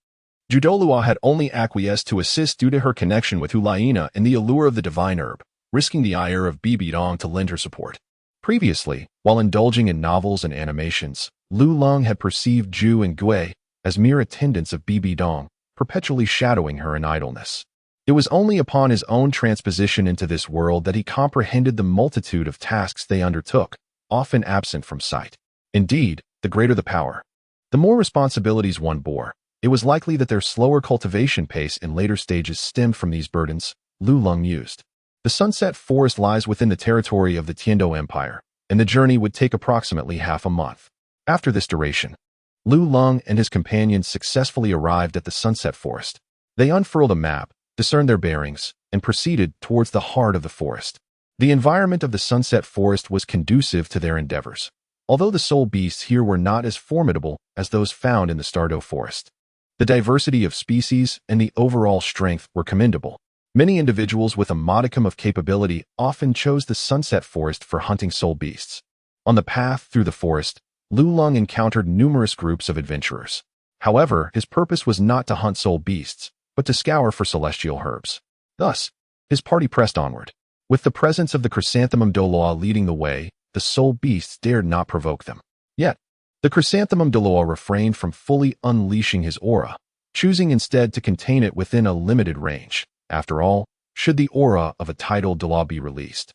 Zhu Douluo had only acquiesced to assist due to her connection with Hulaina and the allure of the divine herb, risking the ire of Bibi Dong to lend her support. Previously, while indulging in novels and animations, Lu Lung had perceived Zhu and Gui as mere attendants of Bibi Dong, perpetually shadowing her in idleness. It was only upon his own transposition into this world that he comprehended the multitude of tasks they undertook, often absent from sight. Indeed, the greater the power, the more responsibilities one bore. It was likely that their slower cultivation pace in later stages stemmed from these burdens, Lu Lung mused. The Sunset Forest lies within the territory of the Tiando Empire, and the journey would take approximately half a month. After this duration, Lu Lung and his companions successfully arrived at the Sunset Forest. They unfurled a map, discerned their bearings, and proceeded towards the heart of the forest. The environment of the Sunset Forest was conducive to their endeavors, although the soul beasts here were not as formidable as those found in the Stardew Forest. The diversity of species and the overall strength were commendable. Many individuals with a modicum of capability often chose the Sunset Forest for hunting soul beasts. On the path through the forest, Lu Lung encountered numerous groups of adventurers. However, his purpose was not to hunt soul beasts, but to scour for celestial herbs. Thus, his party pressed onward. With the presence of the Chrysanthemum Douluo leading the way, the soul beasts dared not provoke them. Yet, the Chrysanthemum Douluo refrained from fully unleashing his aura, choosing instead to contain it within a limited range. After all, should the aura of a titled Douluo be released,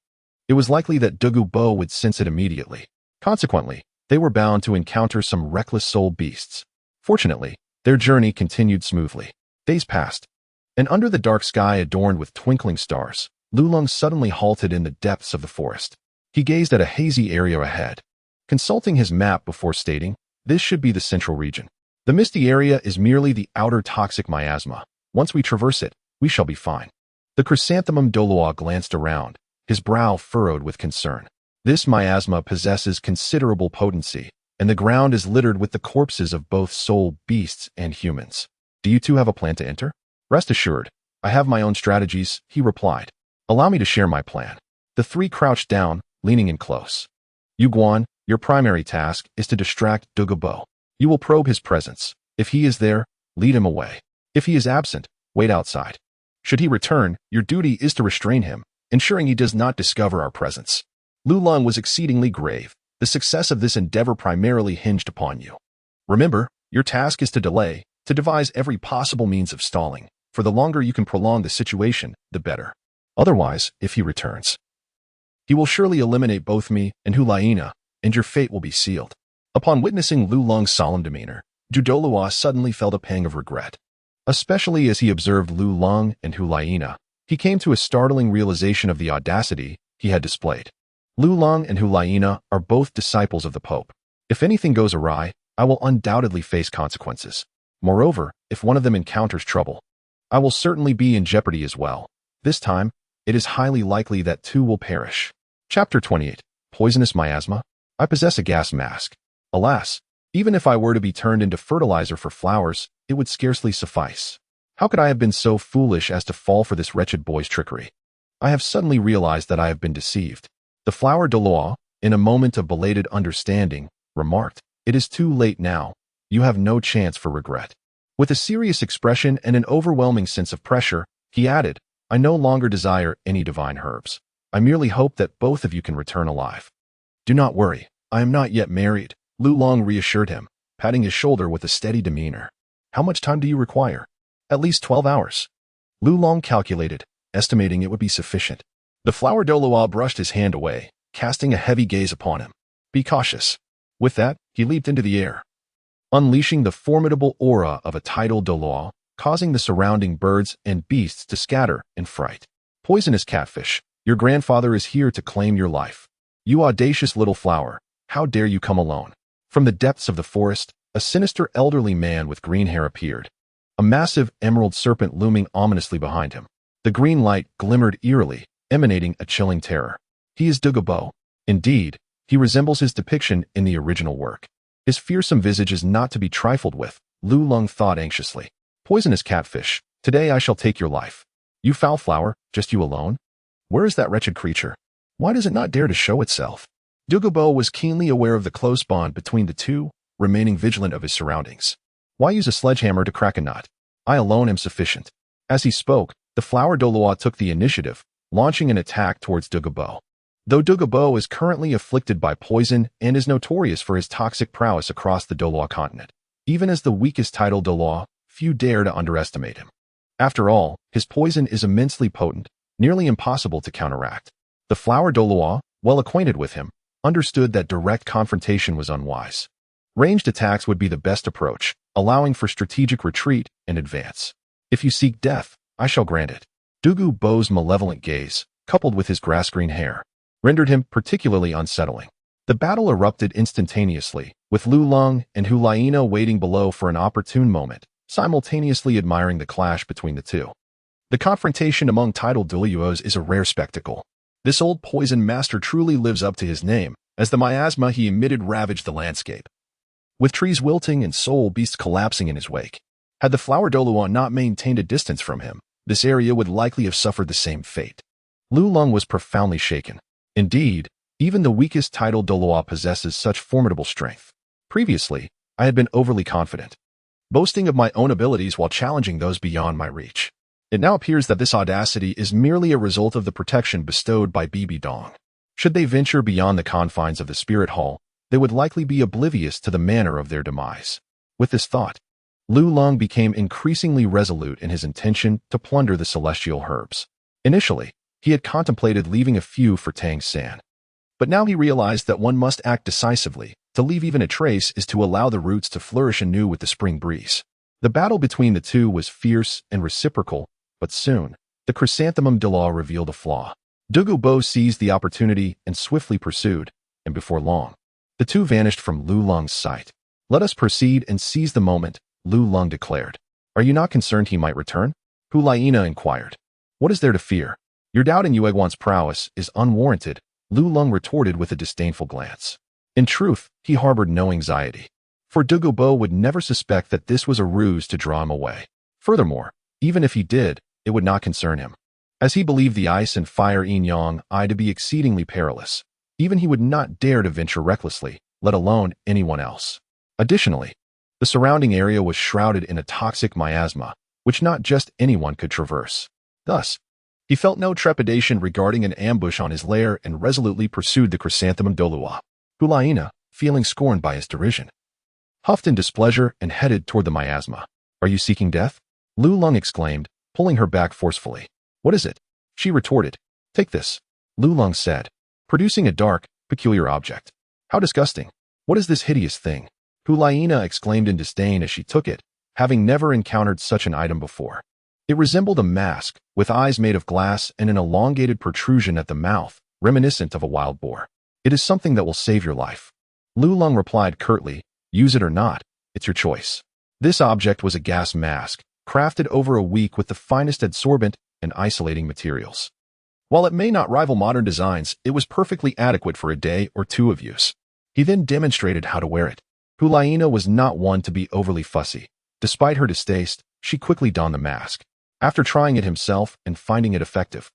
it was likely that Dugu Bo would sense it immediately. Consequently, they were bound to encounter some reckless soul beasts. Fortunately, their journey continued smoothly. Days passed, and under the dark sky adorned with twinkling stars, Lu Lung suddenly halted in the depths of the forest. He gazed at a hazy area ahead, consulting his map before stating, "This should be the central region. The misty area is merely the outer toxic miasma. Once we traverse it, we shall be fine." The Chrysanthemum Douluo glanced around, his brow furrowed with concern. This miasma possesses considerable potency, and the ground is littered with the corpses of both soul beasts and humans. "Do you two have a plan to enter?" "Rest assured, I have my own strategies," he replied. "Allow me to share my plan." The three crouched down, leaning in close. "Yuguan, your primary task is to distract Dugu Bo. You will probe his presence. If he is there, lead him away. If he is absent, wait outside. Should he return, your duty is to restrain him, ensuring he does not discover our presence." Lu Lung was exceedingly grave. The success of this endeavor primarily hinged upon you. Remember, your task is to delay, to devise every possible means of stalling. For the longer you can prolong the situation, the better. Otherwise, if he returns, he will surely eliminate both me and Hulaina, and your fate will be sealed. Upon witnessing Lu Lung's solemn demeanor, Zhu Douluo suddenly felt a pang of regret. Especially as he observed Lu Lung and Hulaina, he came to a startling realization of the audacity he had displayed. Lu Lung and Hulaina are both disciples of the Pope. If anything goes awry, I will undoubtedly face consequences. Moreover, if one of them encounters trouble, I will certainly be in jeopardy as well. This time, it is highly likely that two will perish. Chapter 28. Poisonous Miasma. I possess a gas mask. Alas, even if I were to be turned into fertilizer for flowers, it would scarcely suffice. How could I have been so foolish as to fall for this wretched boy's trickery? I have suddenly realized that I have been deceived. The flower Douluo, in a moment of belated understanding, remarked, "It is too late now. You have no chance for regret." With a serious expression and an overwhelming sense of pressure, he added, I no longer desire any divine herbs. I merely hope that both of you can return alive. Do not worry, I am not yet married, Lulong reassured him, patting his shoulder with a steady demeanor. How much time do you require? At least 12 hours. Lulong calculated, estimating it would be sufficient. The flower Douluo brushed his hand away, casting a heavy gaze upon him. Be cautious. With that, he leaped into the air, unleashing the formidable aura of a tidal Douluo, causing the surrounding birds and beasts to scatter in fright. Poisonous catfish, your grandfather is here to claim your life. You audacious little flower, how dare you come alone? From the depths of the forest, a sinister elderly man with green hair appeared, a massive emerald serpent looming ominously behind him. The green light glimmered eerily, emanating a chilling terror. He is Douluo. Indeed, he resembles his depiction in the original work. His fearsome visage is not to be trifled with, Lulong thought anxiously. Poisonous catfish, today I shall take your life. You foul flower, just you alone? Where is that wretched creature? Why does it not dare to show itself? Douluo was keenly aware of the close bond between the two, remaining vigilant of his surroundings. Why use a sledgehammer to crack a nut? I alone am sufficient. As he spoke, the flower Douluo took the initiative, launching an attack towards Douluo. Though Douluo is currently afflicted by poison and is notorious for his toxic prowess across the Douluo Continent, even as the weakest tidal Douluo, few dare to underestimate him. After all, his poison is immensely potent, nearly impossible to counteract. The flower Douluo, well acquainted with him, understood that direct confrontation was unwise. Ranged attacks would be the best approach, allowing for strategic retreat and advance. If you seek death, I shall grant it. Douluo's malevolent gaze, coupled with his grass-green hair, rendered him particularly unsettling. The battle erupted instantaneously, with Lulong and Hulaina waiting below for an opportune moment, simultaneously admiring the clash between the two. The confrontation among tidal Douluos is a rare spectacle. This old poison master truly lives up to his name, as the miasma he emitted ravaged the landscape, with trees wilting and soul beasts collapsing in his wake. Had the flower Douluo not maintained a distance from him, this area would likely have suffered the same fate. Lulong was profoundly shaken. Indeed, even the weakest tidal Douluo possesses such formidable strength. Previously, I had been overly confident, boasting of my own abilities while challenging those beyond my reach. It now appears that this audacity is merely a result of the protection bestowed by Bibi Dong. Should they venture beyond the confines of the spirit hall, they would likely be oblivious to the manner of their demise. With this thought, Lulong became increasingly resolute in his intention to plunder the celestial herbs. Initially, he had contemplated leaving a few for Tang San. But now he realized that one must act decisively. To leave even a trace is to allow the roots to flourish anew with the spring breeze. The battle between the two was fierce and reciprocal, but soon, the chrysanthemum Douluo revealed a flaw. Douluo seized the opportunity and swiftly pursued, and before long, the two vanished from Lulong's sight. Let us proceed and seize the moment, Lulong declared. Are you not concerned he might return? Hulaina inquired. What is there to fear? Your doubt in Yueguan's prowess is unwarranted, Lulong retorted with a disdainful glance. In truth, he harbored no anxiety, for Douluo would never suspect that this was a ruse to draw him away. Furthermore, even if he did, it would not concern him, as he believed the ice and fire yin-yang to be exceedingly perilous. Even he would not dare to venture recklessly, let alone anyone else. Additionally, the surrounding area was shrouded in a toxic miasma, which not just anyone could traverse. Thus, he felt no trepidation regarding an ambush on his lair and resolutely pursued the chrysanthemum Douluo. Hulaina, feeling scorned by his derision, huffed in displeasure and headed toward the miasma. Are you seeking death? Lulong exclaimed, pulling her back forcefully. What is it? She retorted. Take this, Lulong said, producing a dark, peculiar object. How disgusting. What is this hideous thing? Hulaina exclaimed in disdain as she took it, having never encountered such an item before. It resembled a mask, with eyes made of glass and an elongated protrusion at the mouth, reminiscent of a wild boar. It is something that will save your life. Lulong replied curtly, use it or not, it's your choice. This object was a gas mask, crafted over a week with the finest adsorbent and isolating materials. While it may not rival modern designs, it was perfectly adequate for a day or two of use. He then demonstrated how to wear it. Hulaina was not one to be overly fussy. Despite her distaste, she quickly donned the mask. After trying it himself and finding it effective,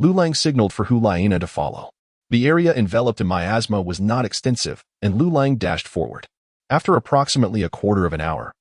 Lulong signaled for Hulaina to follow. The area enveloped in miasma was not extensive, and Lulong dashed forward. After approximately a quarter of an hour,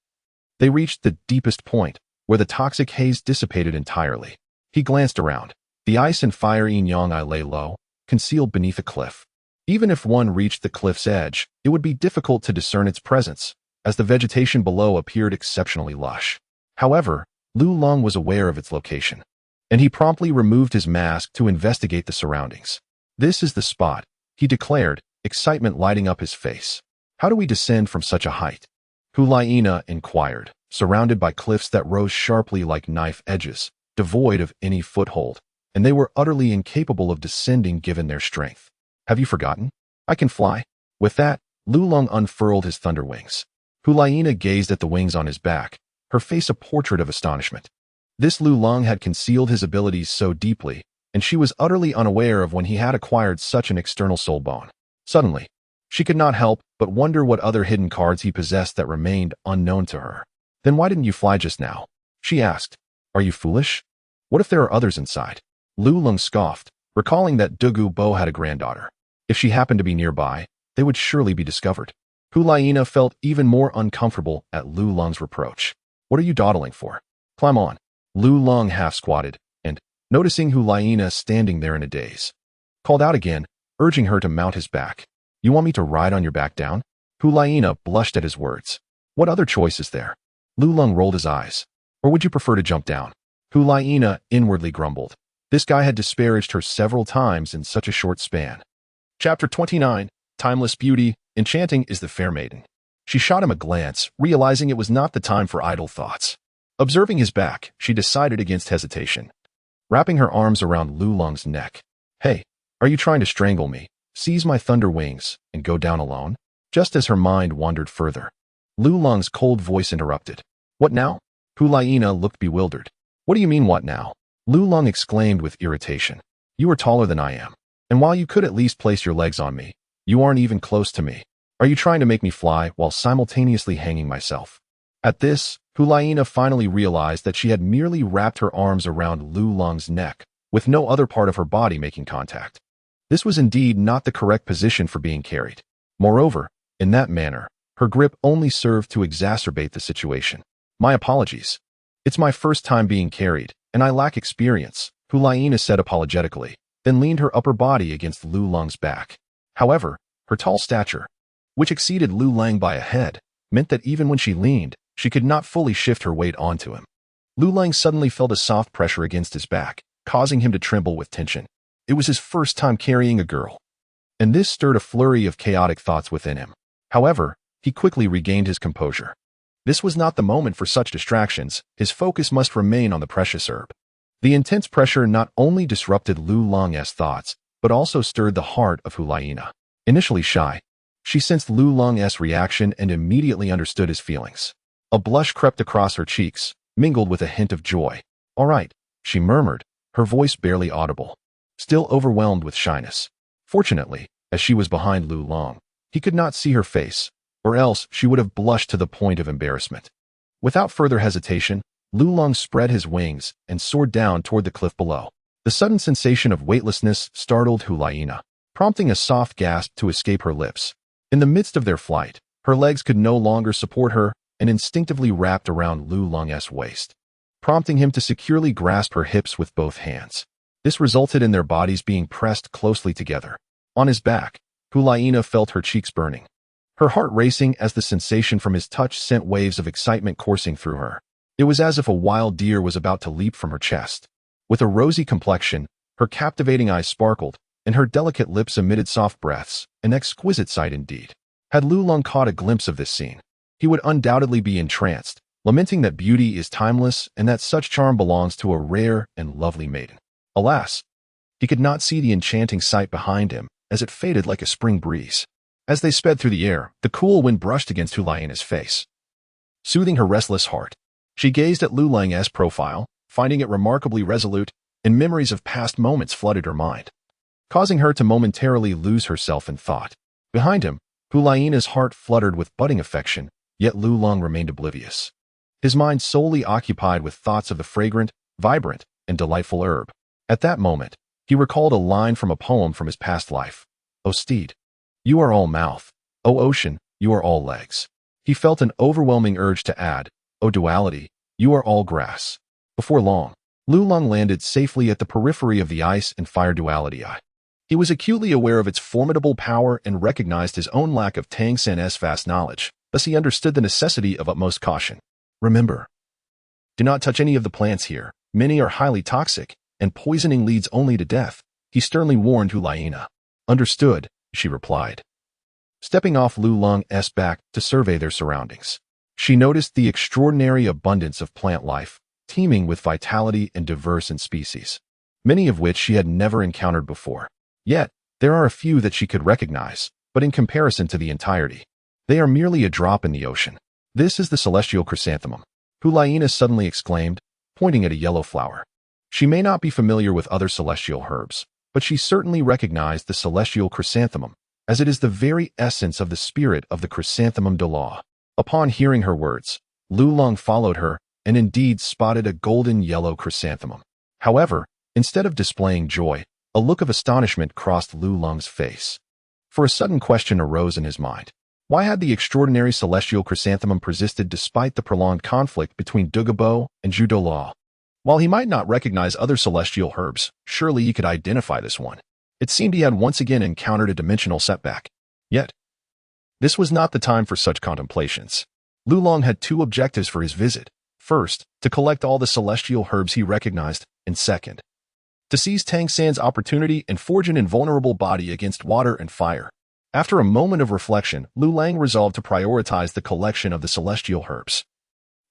They reached the deepest point, where the toxic haze dissipated entirely. He glanced around. The ice and fire yin-yang lay low, concealed beneath a cliff. Even if one reached the cliff's edge, it would be difficult to discern its presence, as the vegetation below appeared exceptionally lush. However, Lu Long was aware of its location, and he promptly removed his mask to investigate the surroundings. "This is the spot," he declared, excitement lighting up his face. "How do we descend from such a height?" Hulaina inquired, surrounded by cliffs that rose sharply like knife edges, devoid of any foothold, and they were utterly incapable of descending given their strength. "Have you forgotten? I can fly." With that, Lu Long unfurled his thunder wings. Hulaina gazed at the wings on his back, her face a portrait of astonishment. This Lu Long had concealed his abilities so deeply, and she was utterly unaware of when he had acquired such an external soul bone. Suddenly, she could not help but wonder what other hidden cards he possessed that remained unknown to her. "Then why didn't you fly just now?" she asked. "Are you foolish? What if there are others inside?" Lu Long scoffed, recalling that Douluo Bo had a granddaughter. If she happened to be nearby, they would surely be discovered. Hulaina felt even more uncomfortable at Lu Long's reproach. "What are you dawdling for? Climb on." Lu Long half-squatted, and, noticing Hulaina standing there in a daze, called out again, urging her to mount his back. "You want me to ride on your back down?" Hulaina blushed at his words. "What other choice is there?" Lu Long rolled his eyes. "Or would you prefer to jump down?" Hulaina inwardly grumbled. This guy had disparaged her several times in such a short span. Chapter 29, Timeless Beauty, Enchanting is the Fair Maiden. She shot him a glance, realizing it was not the time for idle thoughts. Observing his back, she decided against hesitation, wrapping her arms around Lu Long's neck. "Hey, are you trying to strangle me, seize my thunder wings, and go down alone?" Just as her mind wandered further, Lu Long's cold voice interrupted. "What now?" Hulaina looked bewildered. "What do you mean, what now?" Lu Long exclaimed with irritation. "You are taller than I am, and while you could at least place your legs on me, you aren't even close to me. Are you trying to make me fly while simultaneously hanging myself?" At this, Hulaina finally realized that she had merely wrapped her arms around Lu Long's neck, with no other part of her body making contact. This was indeed not the correct position for being carried. Moreover, in that manner, her grip only served to exacerbate the situation. "My apologies. It's my first time being carried, and I lack experience," Hulaina said apologetically, then leaned her upper body against Lu Long's back. However, her tall stature, which exceeded Lu Lang by a head, meant that even when she leaned, she could not fully shift her weight onto him. Lu Lang suddenly felt a soft pressure against his back, causing him to tremble with tension. It was his first time carrying a girl, and this stirred a flurry of chaotic thoughts within him. However, he quickly regained his composure. This was not the moment for such distractions. His focus must remain on the precious herb. The intense pressure not only disrupted Lu Long's thoughts, but also stirred the heart of Hulaina. Initially shy, she sensed Lu Long's reaction and immediately understood his feelings. A blush crept across her cheeks, mingled with a hint of joy. "All right," she murmured, her voice barely audible, still overwhelmed with shyness. Fortunately, as she was behind Lu Long, he could not see her face, or else she would have blushed to the point of embarrassment. Without further hesitation, Lu Long spread his wings and soared down toward the cliff below. The sudden sensation of weightlessness startled Hulaina, prompting a soft gasp to escape her lips. In the midst of their flight, her legs could no longer support her and instinctively wrapped around Lu Long's waist, prompting him to securely grasp her hips with both hands. This resulted in their bodies being pressed closely together. On his back, Hulaina felt her cheeks burning, her heart racing as the sensation from his touch sent waves of excitement coursing through her. It was as if a wild deer was about to leap from her chest. With a rosy complexion, her captivating eyes sparkled, and her delicate lips emitted soft breaths, an exquisite sight indeed. Had Lu Long caught a glimpse of this scene, he would undoubtedly be entranced, lamenting that beauty is timeless and that such charm belongs to a rare and lovely maiden. Alas, he could not see the enchanting sight behind him, as it faded like a spring breeze. As they sped through the air, the cool wind brushed against Hulaina's face, soothing her restless heart. She gazed at Lu Long's profile, finding it remarkably resolute, and memories of past moments flooded her mind, causing her to momentarily lose herself in thought. Behind him, Hulaina's heart fluttered with budding affection, yet Lu Long remained oblivious, his mind solely occupied with thoughts of the fragrant, vibrant, and delightful herb. At that moment, he recalled a line from a poem from his past life. "O steed, you are all mouth. O ocean, you are all legs." He felt an overwhelming urge to add, O duality, you are all grass. Before long, Lulong landed safely at the periphery of the ice and fire duality eye. He was acutely aware of its formidable power and recognized his own lack of Tang San's vast knowledge, thus he understood the necessity of utmost caution. Remember, do not touch any of the plants here. Many are highly toxic, and poisoning leads only to death, he sternly warned Hulaina. Understood, she replied. Stepping off Lulong's back to survey their surroundings, she noticed the extraordinary abundance of plant life, teeming with vitality and diverse in species, many of which she had never encountered before. Yet, there are a few that she could recognize, but in comparison to the entirety, they are merely a drop in the ocean. This is the celestial chrysanthemum, Hulaina suddenly exclaimed, pointing at a yellow flower. She may not be familiar with other celestial herbs, but she certainly recognized the celestial chrysanthemum, as it is the very essence of the spirit of the chrysanthemum Douluo. Upon hearing her words, Lulong followed her and indeed spotted a golden-yellow chrysanthemum. However, instead of displaying joy, a look of astonishment crossed Lulong's face. For a sudden question arose in his mind. Why had the extraordinary celestial chrysanthemum persisted despite the prolonged conflict between Douluo and Douluo? While he might not recognize other celestial herbs, surely he could identify this one. It seemed he had once again encountered a dimensional setback. Yet, this was not the time for such contemplations. Lulong had two objectives for his visit. First, to collect all the celestial herbs he recognized, and second, to seize Tang San's opportunity and forge an invulnerable body against water and fire. After a moment of reflection, Lulong resolved to prioritize the collection of the celestial herbs.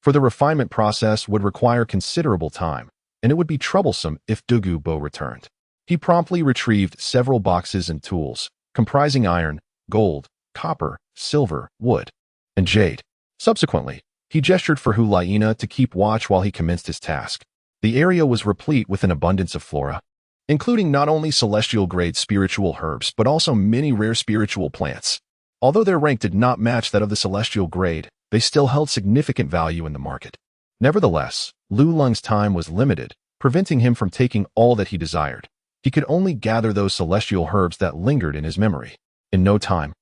For the refinement process would require considerable time, and it would be troublesome if Douluo returned. He promptly retrieved several boxes and tools, comprising iron, gold, copper, silver, wood, and jade. Subsequently, he gestured for Hulaina to keep watch while he commenced his task. The area was replete with an abundance of flora, including not only celestial-grade spiritual herbs but also many rare spiritual plants. Although their rank did not match that of the celestial grade, they still held significant value in the market. Nevertheless, Lulong's time was limited, preventing him from taking all that he desired. He could only gather those celestial herbs that lingered in his memory. In no time,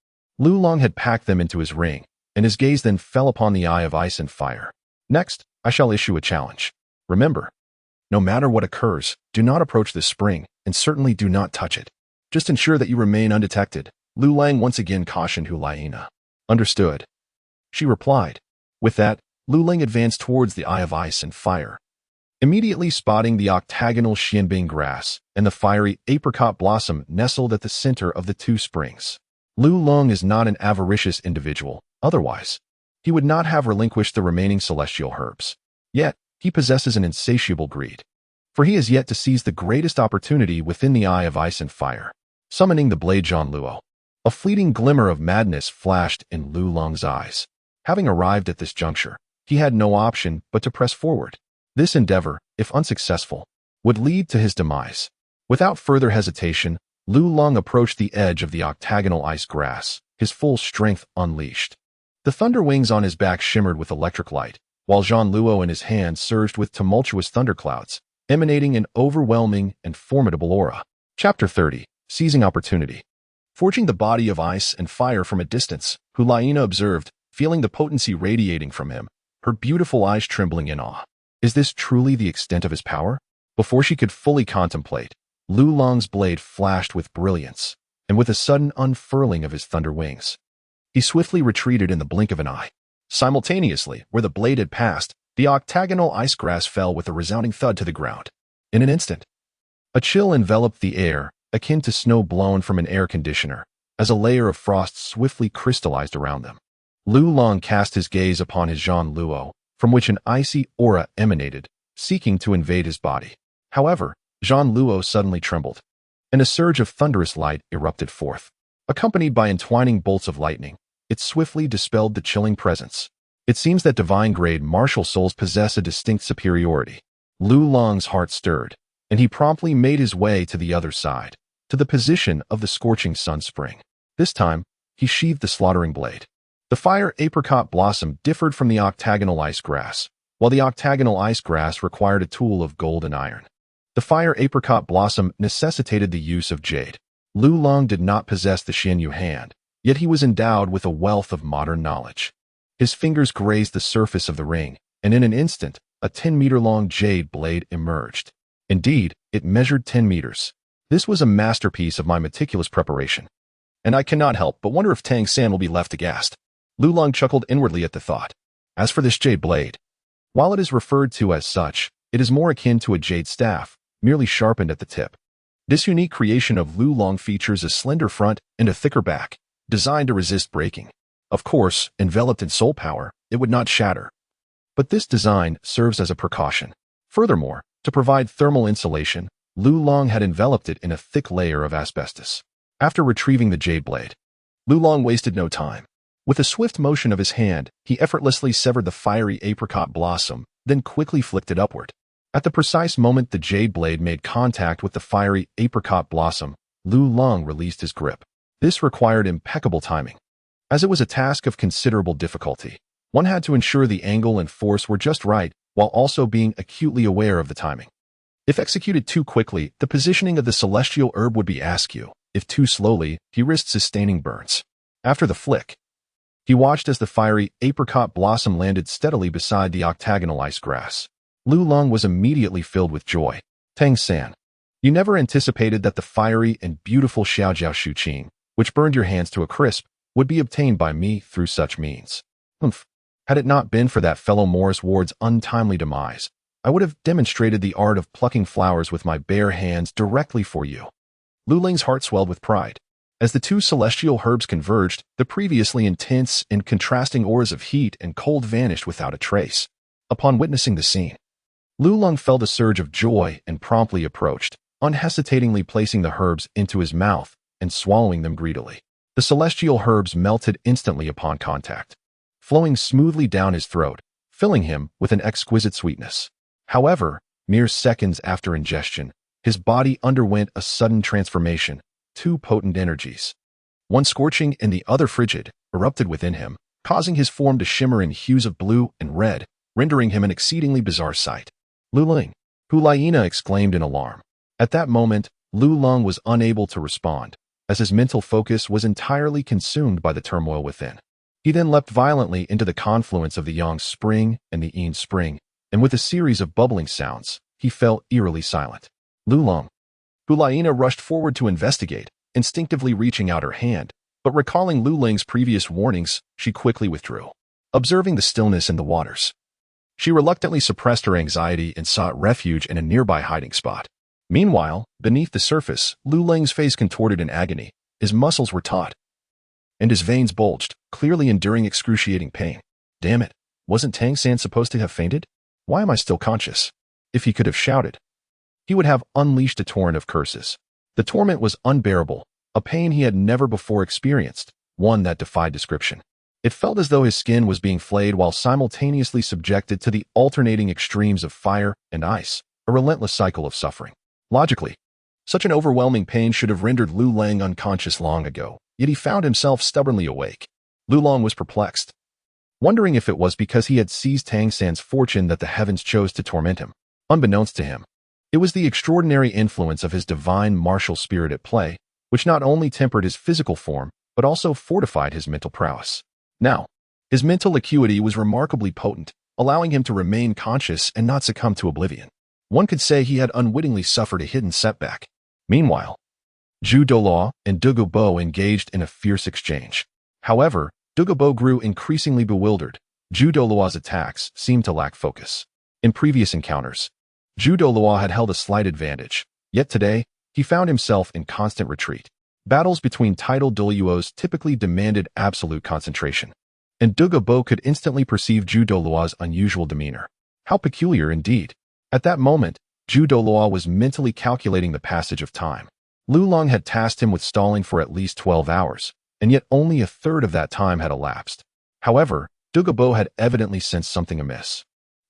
Lulong had packed them into his ring, and his gaze then fell upon the eye of ice and fire. Next, I shall issue a challenge. Remember, no matter what occurs, do not approach this spring, and certainly do not touch it. Just ensure that you remain undetected. Lulong once again cautioned Hulaina. Understood, she replied. With that, Lulong advanced towards the eye of ice and fire, immediately spotting the octagonal xianbing grass and the fiery apricot blossom nestled at the center of the two springs. Lulong is not an avaricious individual, otherwise, he would not have relinquished the remaining celestial herbs. Yet, he possesses an insatiable greed, for he has yet to seize the greatest opportunity within the eye of ice and fire. Summoning the blade Douluo, a fleeting glimmer of madness flashed in Lulong's eyes. Having arrived at this juncture, he had no option but to press forward. This endeavor, if unsuccessful, would lead to his demise. Without further hesitation, Lulong approached the edge of the octagonal ice grass, his full strength unleashed. The thunder wings on his back shimmered with electric light, while Douluo in his hand surged with tumultuous thunderclouds, emanating an overwhelming and formidable aura. Chapter 30. Seizing Opportunity. Forging the body of ice and fire from a distance, Hulaina observed, feeling the potency radiating from him, her beautiful eyes trembling in awe. Is this truly the extent of his power? Before she could fully contemplate, Lulong's blade flashed with brilliance, and with a sudden unfurling of his thunder wings, he swiftly retreated in the blink of an eye. Simultaneously, where the blade had passed, the octagonal ice grass fell with a resounding thud to the ground. In an instant, a chill enveloped the air, akin to snow blown from an air conditioner, as a layer of frost swiftly crystallized around them. Lulong cast his gaze upon his Douluo, from which an icy aura emanated, seeking to invade his body. However, Douluo suddenly trembled, and a surge of thunderous light erupted forth. Accompanied by entwining bolts of lightning, it swiftly dispelled the chilling presence. It seems that divine-grade martial souls possess a distinct superiority. Lulong's heart stirred, and he promptly made his way to the other side, to the position of the scorching sun spring. This time, he sheathed the slaughtering blade. The fire apricot blossom differed from the octagonal ice grass, while the octagonal ice grass required a tool of gold and iron. The fire apricot blossom necessitated the use of jade. Lulong did not possess the Xianyu hand, yet he was endowed with a wealth of modern knowledge. His fingers grazed the surface of the ring, and in an instant, a 10-meter-long jade blade emerged. Indeed, it measured 10 meters. This was a masterpiece of my meticulous preparation. And I cannot help but wonder if Tang San will be left aghast. Lulong chuckled inwardly at the thought. As for this jade blade, while it is referred to as such, it is more akin to a jade staff, merely sharpened at the tip. This unique creation of Lulong features a slender front and a thicker back, designed to resist breaking. Of course, enveloped in soul power, it would not shatter. But this design serves as a precaution. Furthermore, to provide thermal insulation, Lulong had enveloped it in a thick layer of asbestos. After retrieving the jade blade, Lulong wasted no time. With a swift motion of his hand, he effortlessly severed the fiery apricot blossom, then quickly flicked it upward. At the precise moment the jade blade made contact with the fiery apricot blossom, Lulong released his grip. This required impeccable timing. As it was a task of considerable difficulty, one had to ensure the angle and force were just right, while also being acutely aware of the timing. If executed too quickly, the positioning of the celestial herb would be askew. If too slowly, he risked sustaining burns. After the flick, he watched as the fiery apricot blossom landed steadily beside the octagonal ice grass. Lulong was immediately filled with joy. Tang San, you never anticipated that the fiery and beautiful Xiaojiao Shuqing, which burned your hands to a crisp, would be obtained by me through such means. Humph. Had it not been for that fellow Morris Ward's untimely demise, I would have demonstrated the art of plucking flowers with my bare hands directly for you. Luling's heart swelled with pride. As the two celestial herbs converged, the previously intense and contrasting auras of heat and cold vanished without a trace. Upon witnessing the scene, Lulong felt a surge of joy and promptly approached, unhesitatingly placing the herbs into his mouth and swallowing them greedily. The celestial herbs melted instantly upon contact, flowing smoothly down his throat, filling him with an exquisite sweetness. However, mere seconds after ingestion, his body underwent a sudden transformation. Two potent energies, one scorching and the other frigid, erupted within him, causing his form to shimmer in hues of blue and red, rendering him an exceedingly bizarre sight. Luling! Hulaina exclaimed in alarm. At that moment, Lulong was unable to respond, as his mental focus was entirely consumed by the turmoil within. He then leapt violently into the confluence of the Yang Spring and the Yin Spring, and with a series of bubbling sounds, he fell eerily silent. Lulong! Hulaina rushed forward to investigate, instinctively reaching out her hand, but recalling Luling's previous warnings, she quickly withdrew. Observing the stillness in the waters, she reluctantly suppressed her anxiety and sought refuge in a nearby hiding spot. Meanwhile, beneath the surface, Luling's face contorted in agony, his muscles were taut, and his veins bulged, clearly enduring excruciating pain. Damn it, wasn't Tang San supposed to have fainted? Why am I still conscious? If he could have shouted, he would have unleashed a torrent of curses. The torment was unbearable, a pain he had never before experienced, one that defied description. It felt as though his skin was being flayed while simultaneously subjected to the alternating extremes of fire and ice, a relentless cycle of suffering. Logically, such an overwhelming pain should have rendered Lulang unconscious long ago, yet he found himself stubbornly awake. Lulong was perplexed, wondering if it was because he had seized Tang San's fortune that the heavens chose to torment him. Unbeknownst to him, it was the extraordinary influence of his divine martial spirit at play, which not only tempered his physical form, but also fortified his mental prowess. Now, his mental acuity was remarkably potent, allowing him to remain conscious and not succumb to oblivion. One could say he had unwittingly suffered a hidden setback. Meanwhile, Zhu Douluo and Douluo Bo engaged in a fierce exchange. However, Douluo Bo grew increasingly bewildered. Zhu Douluo's attacks seemed to lack focus. In previous encounters, Zhu Douluo had held a slight advantage, yet today, he found himself in constant retreat. Battles between titled Douluos typically demanded absolute concentration, and Douluo Bo could instantly perceive Zhu Douluo's unusual demeanor. How peculiar indeed. At that moment, Zhu Douluo was mentally calculating the passage of time. Lulong had tasked him with stalling for at least 12 hours, and yet only a third of that time had elapsed. However, Douluo Bo had evidently sensed something amiss.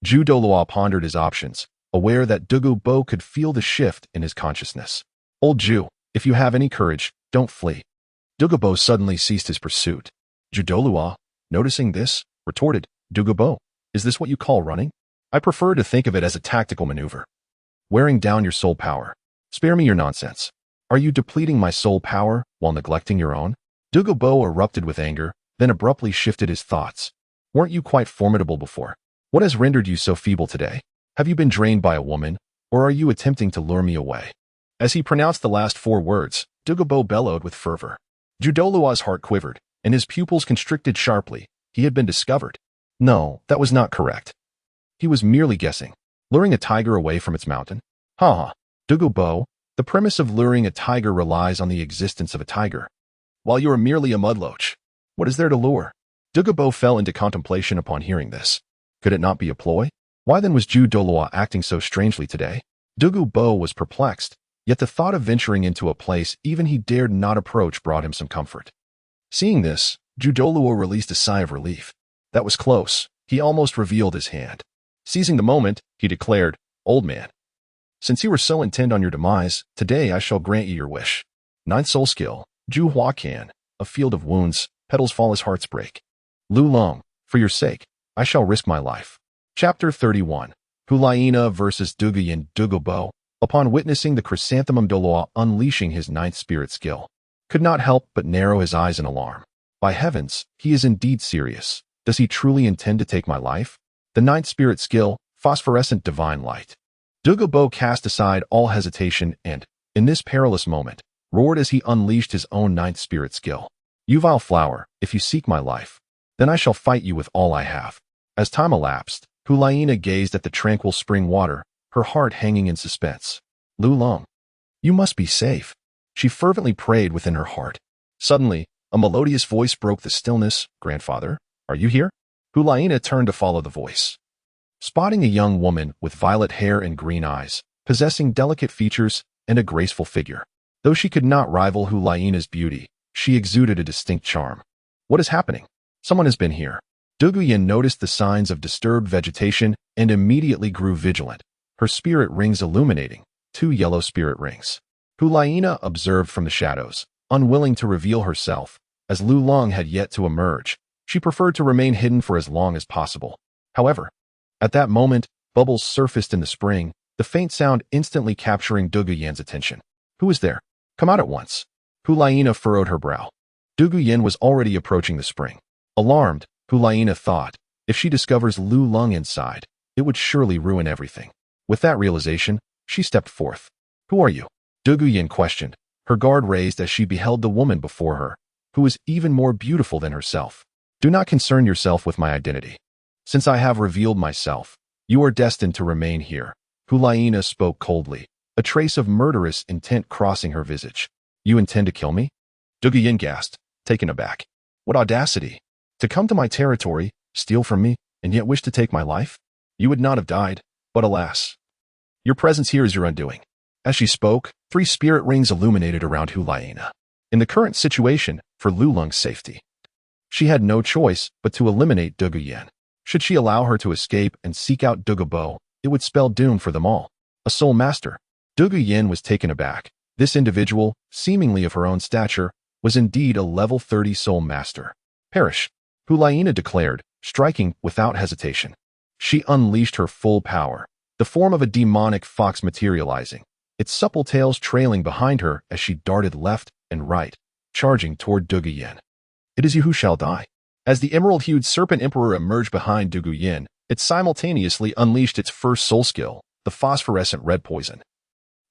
Zhu Douluo pondered his options, aware that Douluo Bo could feel the shift in his consciousness. Old Zhu, if you have any courage, don't flee. Douluo Bo suddenly ceased his pursuit. Zhu Douluo, noticing this, retorted, Douluo Bo, is this what you call running? I prefer to think of it as a tactical maneuver. Wearing down your soul power. Spare me your nonsense. Are you depleting my soul power while neglecting your own? Douluo Bo erupted with anger, then abruptly shifted his thoughts. Weren't you quite formidable before? What has rendered you so feeble today? Have you been drained by a woman, or are you attempting to lure me away? As he pronounced the last 4 words, Douluo bellowed with fervor. Douluo's heart quivered, and his pupils constricted sharply. He had been discovered. No, that was not correct. He was merely guessing. Luring a tiger away from its mountain? Ha! Douluo, the premise of luring a tiger relies on the existence of a tiger. While you are merely a mudloach, what is there to lure? Douluo fell into contemplation upon hearing this. Could it not be a ploy? Why then was Douluo acting so strangely today? Douluo was perplexed, yet the thought of venturing into a place even he dared not approach brought him some comfort. Seeing this, Douluo released a sigh of relief. That was close. He almost revealed his hand. Seizing the moment, he declared, "Old man, since you were so intent on your demise, today I shall grant you your wish. 9th soul skill, Ju Hua Can, a field of wounds, petals fall as hearts break. Lu Long, for your sake, I shall risk my life." Chapter 31. Hulaina versus Douluo. Douluo, upon witnessing the chrysanthemum Douluo unleashing his 9th spirit skill, could not help but narrow his eyes in alarm. By heavens, he is indeed serious. Does he truly intend to take my life? The 9th spirit skill, phosphorescent divine light. Douluo cast aside all hesitation and, in this perilous moment, roared as he unleashed his own 9th spirit skill. "You vile flower, if you seek my life, then I shall fight you with all I have." As time elapsed, Hulaina gazed at the tranquil spring water, her heart hanging in suspense. "Lu Long, you must be safe," she fervently prayed within her heart. Suddenly, a melodious voice broke the stillness. "Grandfather, are you here?" Hulaina turned to follow the voice. Spotting a young woman with violet hair and green eyes, possessing delicate features and a graceful figure. Though she could not rival Hulaina's beauty, she exuded a distinct charm. "What is happening? Someone has been here." Douluo noticed the signs of disturbed vegetation and immediately grew vigilant, her spirit rings illuminating, 2 yellow spirit rings. Hulaina observed from the shadows, unwilling to reveal herself, as Lu Long had yet to emerge. She preferred to remain hidden for as long as possible. However, at that moment, bubbles surfaced in the spring, the faint sound instantly capturing Douluo's attention. "Who is there? Come out at once." Hulaina furrowed her brow. Douluo was already approaching the spring. Alarmed, Hulaina thought, if she discovers Lu Long inside, it would surely ruin everything. With that realization, she stepped forth. "Who are you?" Douluo questioned, her guard raised as she beheld the woman before her, who was even more beautiful than herself. "Do not concern yourself with my identity. Since I have revealed myself, you are destined to remain here." Hulaina spoke coldly, a trace of murderous intent crossing her visage. "You intend to kill me?" Douluo gasped, taken aback. "What audacity! To come to my territory, steal from me, and yet wish to take my life? You would not have died, but alas, your presence here is your undoing." As she spoke, 3 spirit rings illuminated around Hulaina. In the current situation, for Lu Long's safety, she had no choice but to eliminate Douluo. Should she allow her to escape and seek out Douluo, it would spell doom for them all. A soul master. Douluo was taken aback. This individual, seemingly of her own stature, was indeed a level 30 soul master. "Perish," Hulaina declared, striking without hesitation. She unleashed her full power, the form of a demonic fox materializing, its supple tails trailing behind her as she darted left and right, charging toward Douluo. "It is you who shall die." As the emerald-hued serpent emperor emerged behind Douluo, it simultaneously unleashed its first soul skill, the phosphorescent red poison,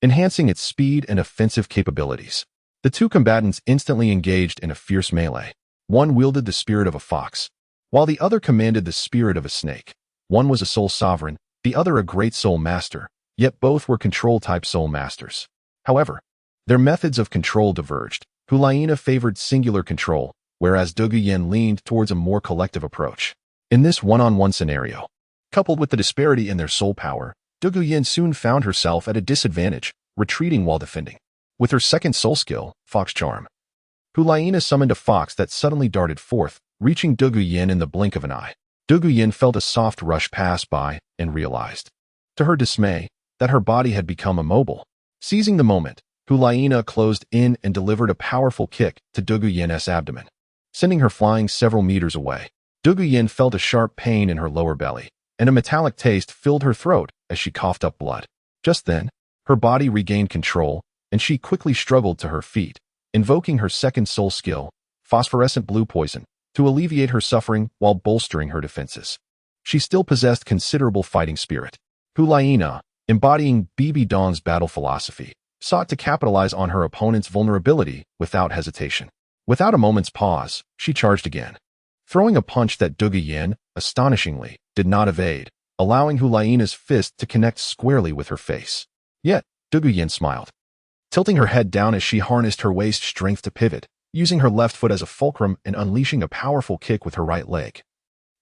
enhancing its speed and offensive capabilities. The 2 combatants instantly engaged in a fierce melee. One wielded the spirit of a fox, while the other commanded the spirit of a snake. One was a soul sovereign, the other a great soul master, yet both were control-type soul masters. However, their methods of control diverged. Hulaina favored singular control, whereas Douluo leaned towards a more collective approach. In this one-on-one scenario, coupled with the disparity in their soul power, Douluo soon found herself at a disadvantage, retreating while defending. With her second soul skill, Fox Charm, Hulaina summoned a fox that suddenly darted forth, reaching Douluo in the blink of an eye. Douluo felt a soft rush pass by and realized, to her dismay, that her body had become immobile. Seizing the moment, Hulaina closed in and delivered a powerful kick to Douluo's abdomen, sending her flying several meters away. Douluo felt a sharp pain in her lower belly, and a metallic taste filled her throat as she coughed up blood. Just then, her body regained control, and she quickly struggled to her feet, invoking her second soul skill, phosphorescent blue poison, to alleviate her suffering while bolstering her defenses. she still possessed considerable fighting spirit. Hulaina, embodying Bibi Dong's battle philosophy, sought to capitalize on her opponent's vulnerability without hesitation. Without a moment's pause, she charged again, throwing a punch that Douluo, astonishingly, did not evade, allowing Hulaina's fist to connect squarely with her face. Yet, Douluo smiled, tilting her head down as she harnessed her waist strength to pivot, using her left foot as a fulcrum and unleashing a powerful kick with her right leg,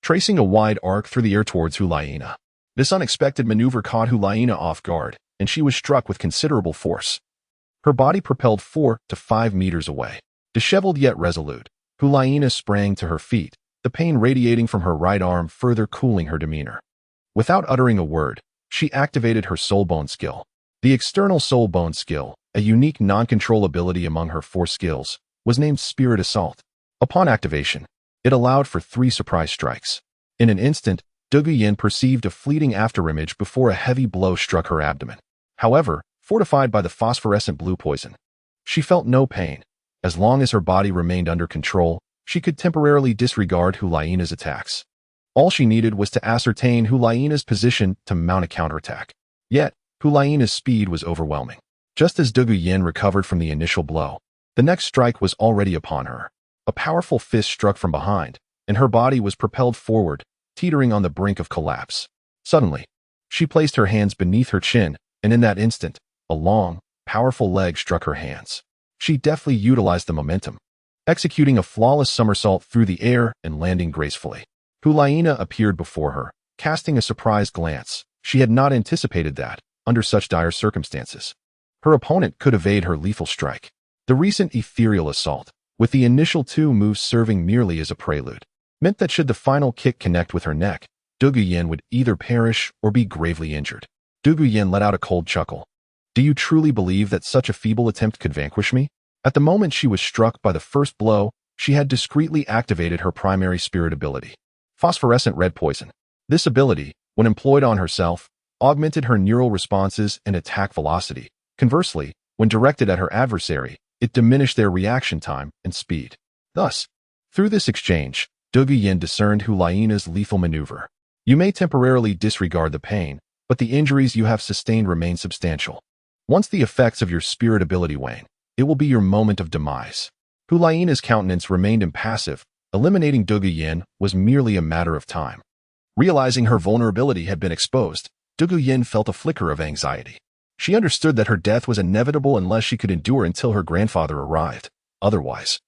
tracing a wide arc through the air towards Hulaina. This unexpected maneuver caught Hulaina off guard, and she was struck with considerable force. Her body propelled 4 to 5 meters away. Disheveled yet resolute, Hulaina sprang to her feet, the pain radiating from her right arm further cooling her demeanor. Without uttering a word, she activated her soul bone skill. The external soul bone skill, a unique non-control ability among her 4 skills, was named Spirit Assault. Upon activation, it allowed for 3 surprise strikes. In an instant, Douluo perceived a fleeting afterimage before a heavy blow struck her abdomen. However, fortified by the phosphorescent blue poison, she felt no pain. As long as her body remained under control, she could temporarily disregard Hulaina's attacks. All she needed was to ascertain Hulaina's position to mount a counterattack. Yet, Hulaina's speed was overwhelming. Just as Douluo recovered from the initial blow, the next strike was already upon her. A powerful fist struck from behind, and her body was propelled forward, teetering on the brink of collapse. Suddenly, she placed her hands beneath her chin, and in that instant, a long, powerful leg struck her hands. She deftly utilized the momentum, executing a flawless somersault through the air and landing gracefully. Hulaina appeared before her, casting a surprised glance. She had not anticipated that, under such dire circumstances, her opponent could evade her lethal strike. The recent ethereal assault, with the initial 2 moves serving merely as a prelude, meant that should the final kick connect with her neck, Douluo would either perish or be gravely injured. Douluo let out a cold chuckle. Do you truly believe that such a feeble attempt could vanquish me? At the moment she was struck by the first blow, she had discreetly activated her primary spirit ability, phosphorescent red poison. This ability, when employed on herself, augmented her neural responses and attack velocity. Conversely, when directed at her adversary, it diminished their reaction time and speed. Thus, through this exchange, Douluo discerned Hulaina's lethal maneuver. You may temporarily disregard the pain, but the injuries you have sustained remain substantial. Once the effects of your spirit ability wane, it will be your moment of demise. Hulaina's countenance remained impassive. Eliminating Douluo was merely a matter of time. Realizing her vulnerability had been exposed, Douluo felt a flicker of anxiety. She understood that her death was inevitable unless she could endure until her grandfather arrived. Otherwise,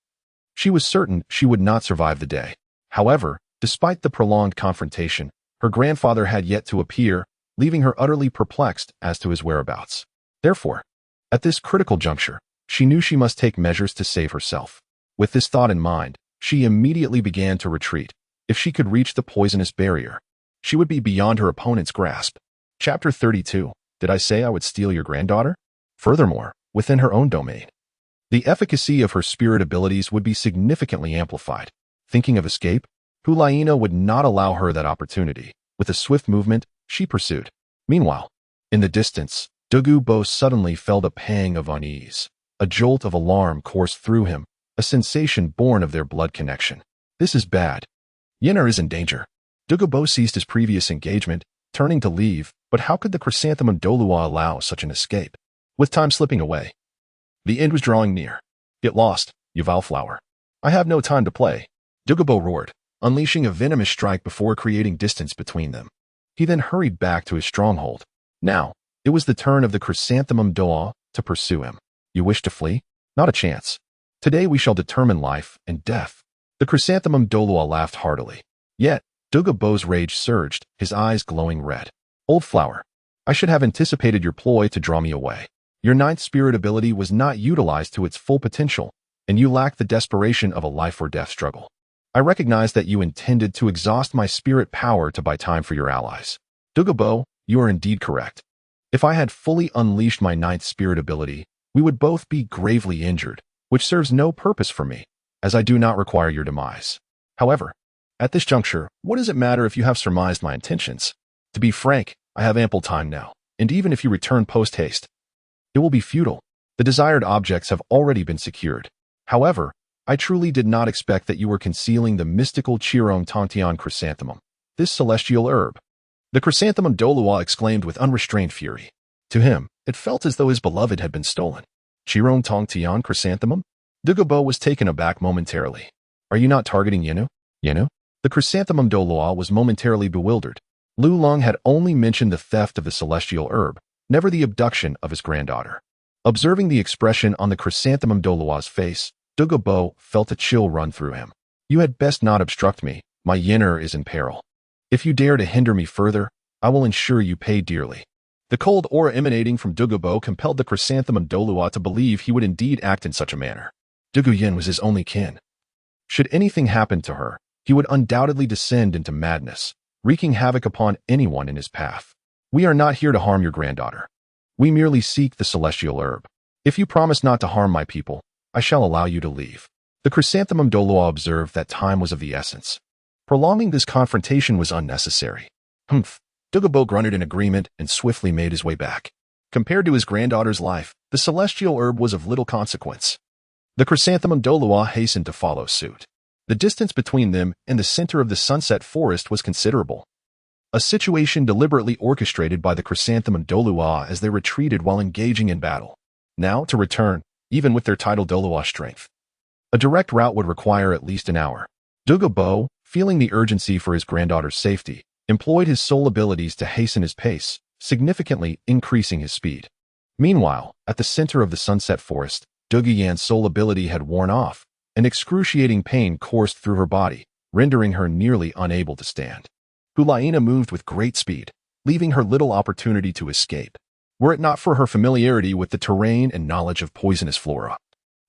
she was certain she would not survive the day. However, despite the prolonged confrontation, her grandfather had yet to appear, leaving her utterly perplexed as to his whereabouts. Therefore, at this critical juncture, she knew she must take measures to save herself. With this thought in mind, she immediately began to retreat. If she could reach the poisonous barrier, she would be beyond her opponent's grasp. Chapter 32. Did I say I would steal your granddaughter? Furthermore, within her own domain, the efficacy of her spirit abilities would be significantly amplified. Thinking of escape, Hulaina would not allow her that opportunity. With a swift movement, she pursued. Meanwhile, in the distance, Douluo suddenly felt a pang of unease. A jolt of alarm coursed through him, a sensation born of their blood connection. This is bad. Yener is in danger. Douluo ceased his previous engagement, turning to leave, but how could the chrysanthemum Douluo allow such an escape? With time slipping away, the end was drawing near. Get lost, you vile flower. I have no time to play. Douluo roared, unleashing a venomous strike before creating distance between them. He then hurried back to his stronghold. Now, it was the turn of the chrysanthemum Douluo to pursue him. You wish to flee? Not a chance. Today we shall determine life and death. The chrysanthemum Douluo laughed heartily. Yet, Douluo's rage surged, his eyes glowing red. Old flower, I should have anticipated your ploy to draw me away. Your 9th spirit ability was not utilized to its full potential, and you lacked the desperation of a life-or-death struggle. I recognize that you intended to exhaust my spirit power to buy time for your allies. Douluo, you are indeed correct. If I had fully unleashed my 9th spirit ability, we would both be gravely injured, which serves no purpose for me, as I do not require your demise. However, at this juncture, what does it matter if you have surmised my intentions? To be frank, I have ample time now, and even if you return post-haste, it will be futile. The desired objects have already been secured. However, I truly did not expect that you were concealing the mystical Chirong Tontian chrysanthemum. this celestial herb. The chrysanthemum Douluo exclaimed with unrestrained fury. To him, it felt as though his beloved had been stolen. Chirong Tong Tian chrysanthemum? Douluo was taken aback momentarily. Are you not targeting Yinu? Yinu? The chrysanthemum Douluo was momentarily bewildered. Lu Long had only mentioned the theft of the celestial herb, never the abduction of his granddaughter. Observing the expression on the chrysanthemum Douluo's face, Douluo felt a chill run through him. You had best not obstruct me. My Yinner is in peril. If you dare to hinder me further, I will ensure you pay dearly. The cold aura emanating from Douluo compelled the chrysanthemum Douluo to believe he would indeed act in such a manner. Dugu Yin was his only kin. Should anything happen to her, he would undoubtedly descend into madness, wreaking havoc upon anyone in his path. We are not here to harm your granddaughter. We merely seek the celestial herb. If you promise not to harm my people, I shall allow you to leave. The chrysanthemum Douluo observed that time was of the essence. Prolonging this confrontation was unnecessary. Humph. Douluo grunted in agreement and swiftly made his way back. Compared to his granddaughter's life, the celestial herb was of little consequence. The chrysanthemum Douluo hastened to follow suit. The distance between them and the center of the sunset forest was considerable. A situation deliberately orchestrated by the chrysanthemum Douluo as they retreated while engaging in battle. Now to return, even with their tidal Douluo strength. A direct route would require at least an hour. Douluo, feeling the urgency for his granddaughter's safety, employed his soul abilities to hasten his pace, significantly increasing his speed. Meanwhile, at the center of the sunset forest, Dugu Yan's soul ability had worn off, and excruciating pain coursed through her body, rendering her nearly unable to stand. Hulaina moved with great speed, leaving her little opportunity to escape. Were it not for her familiarity with the terrain and knowledge of poisonous flora,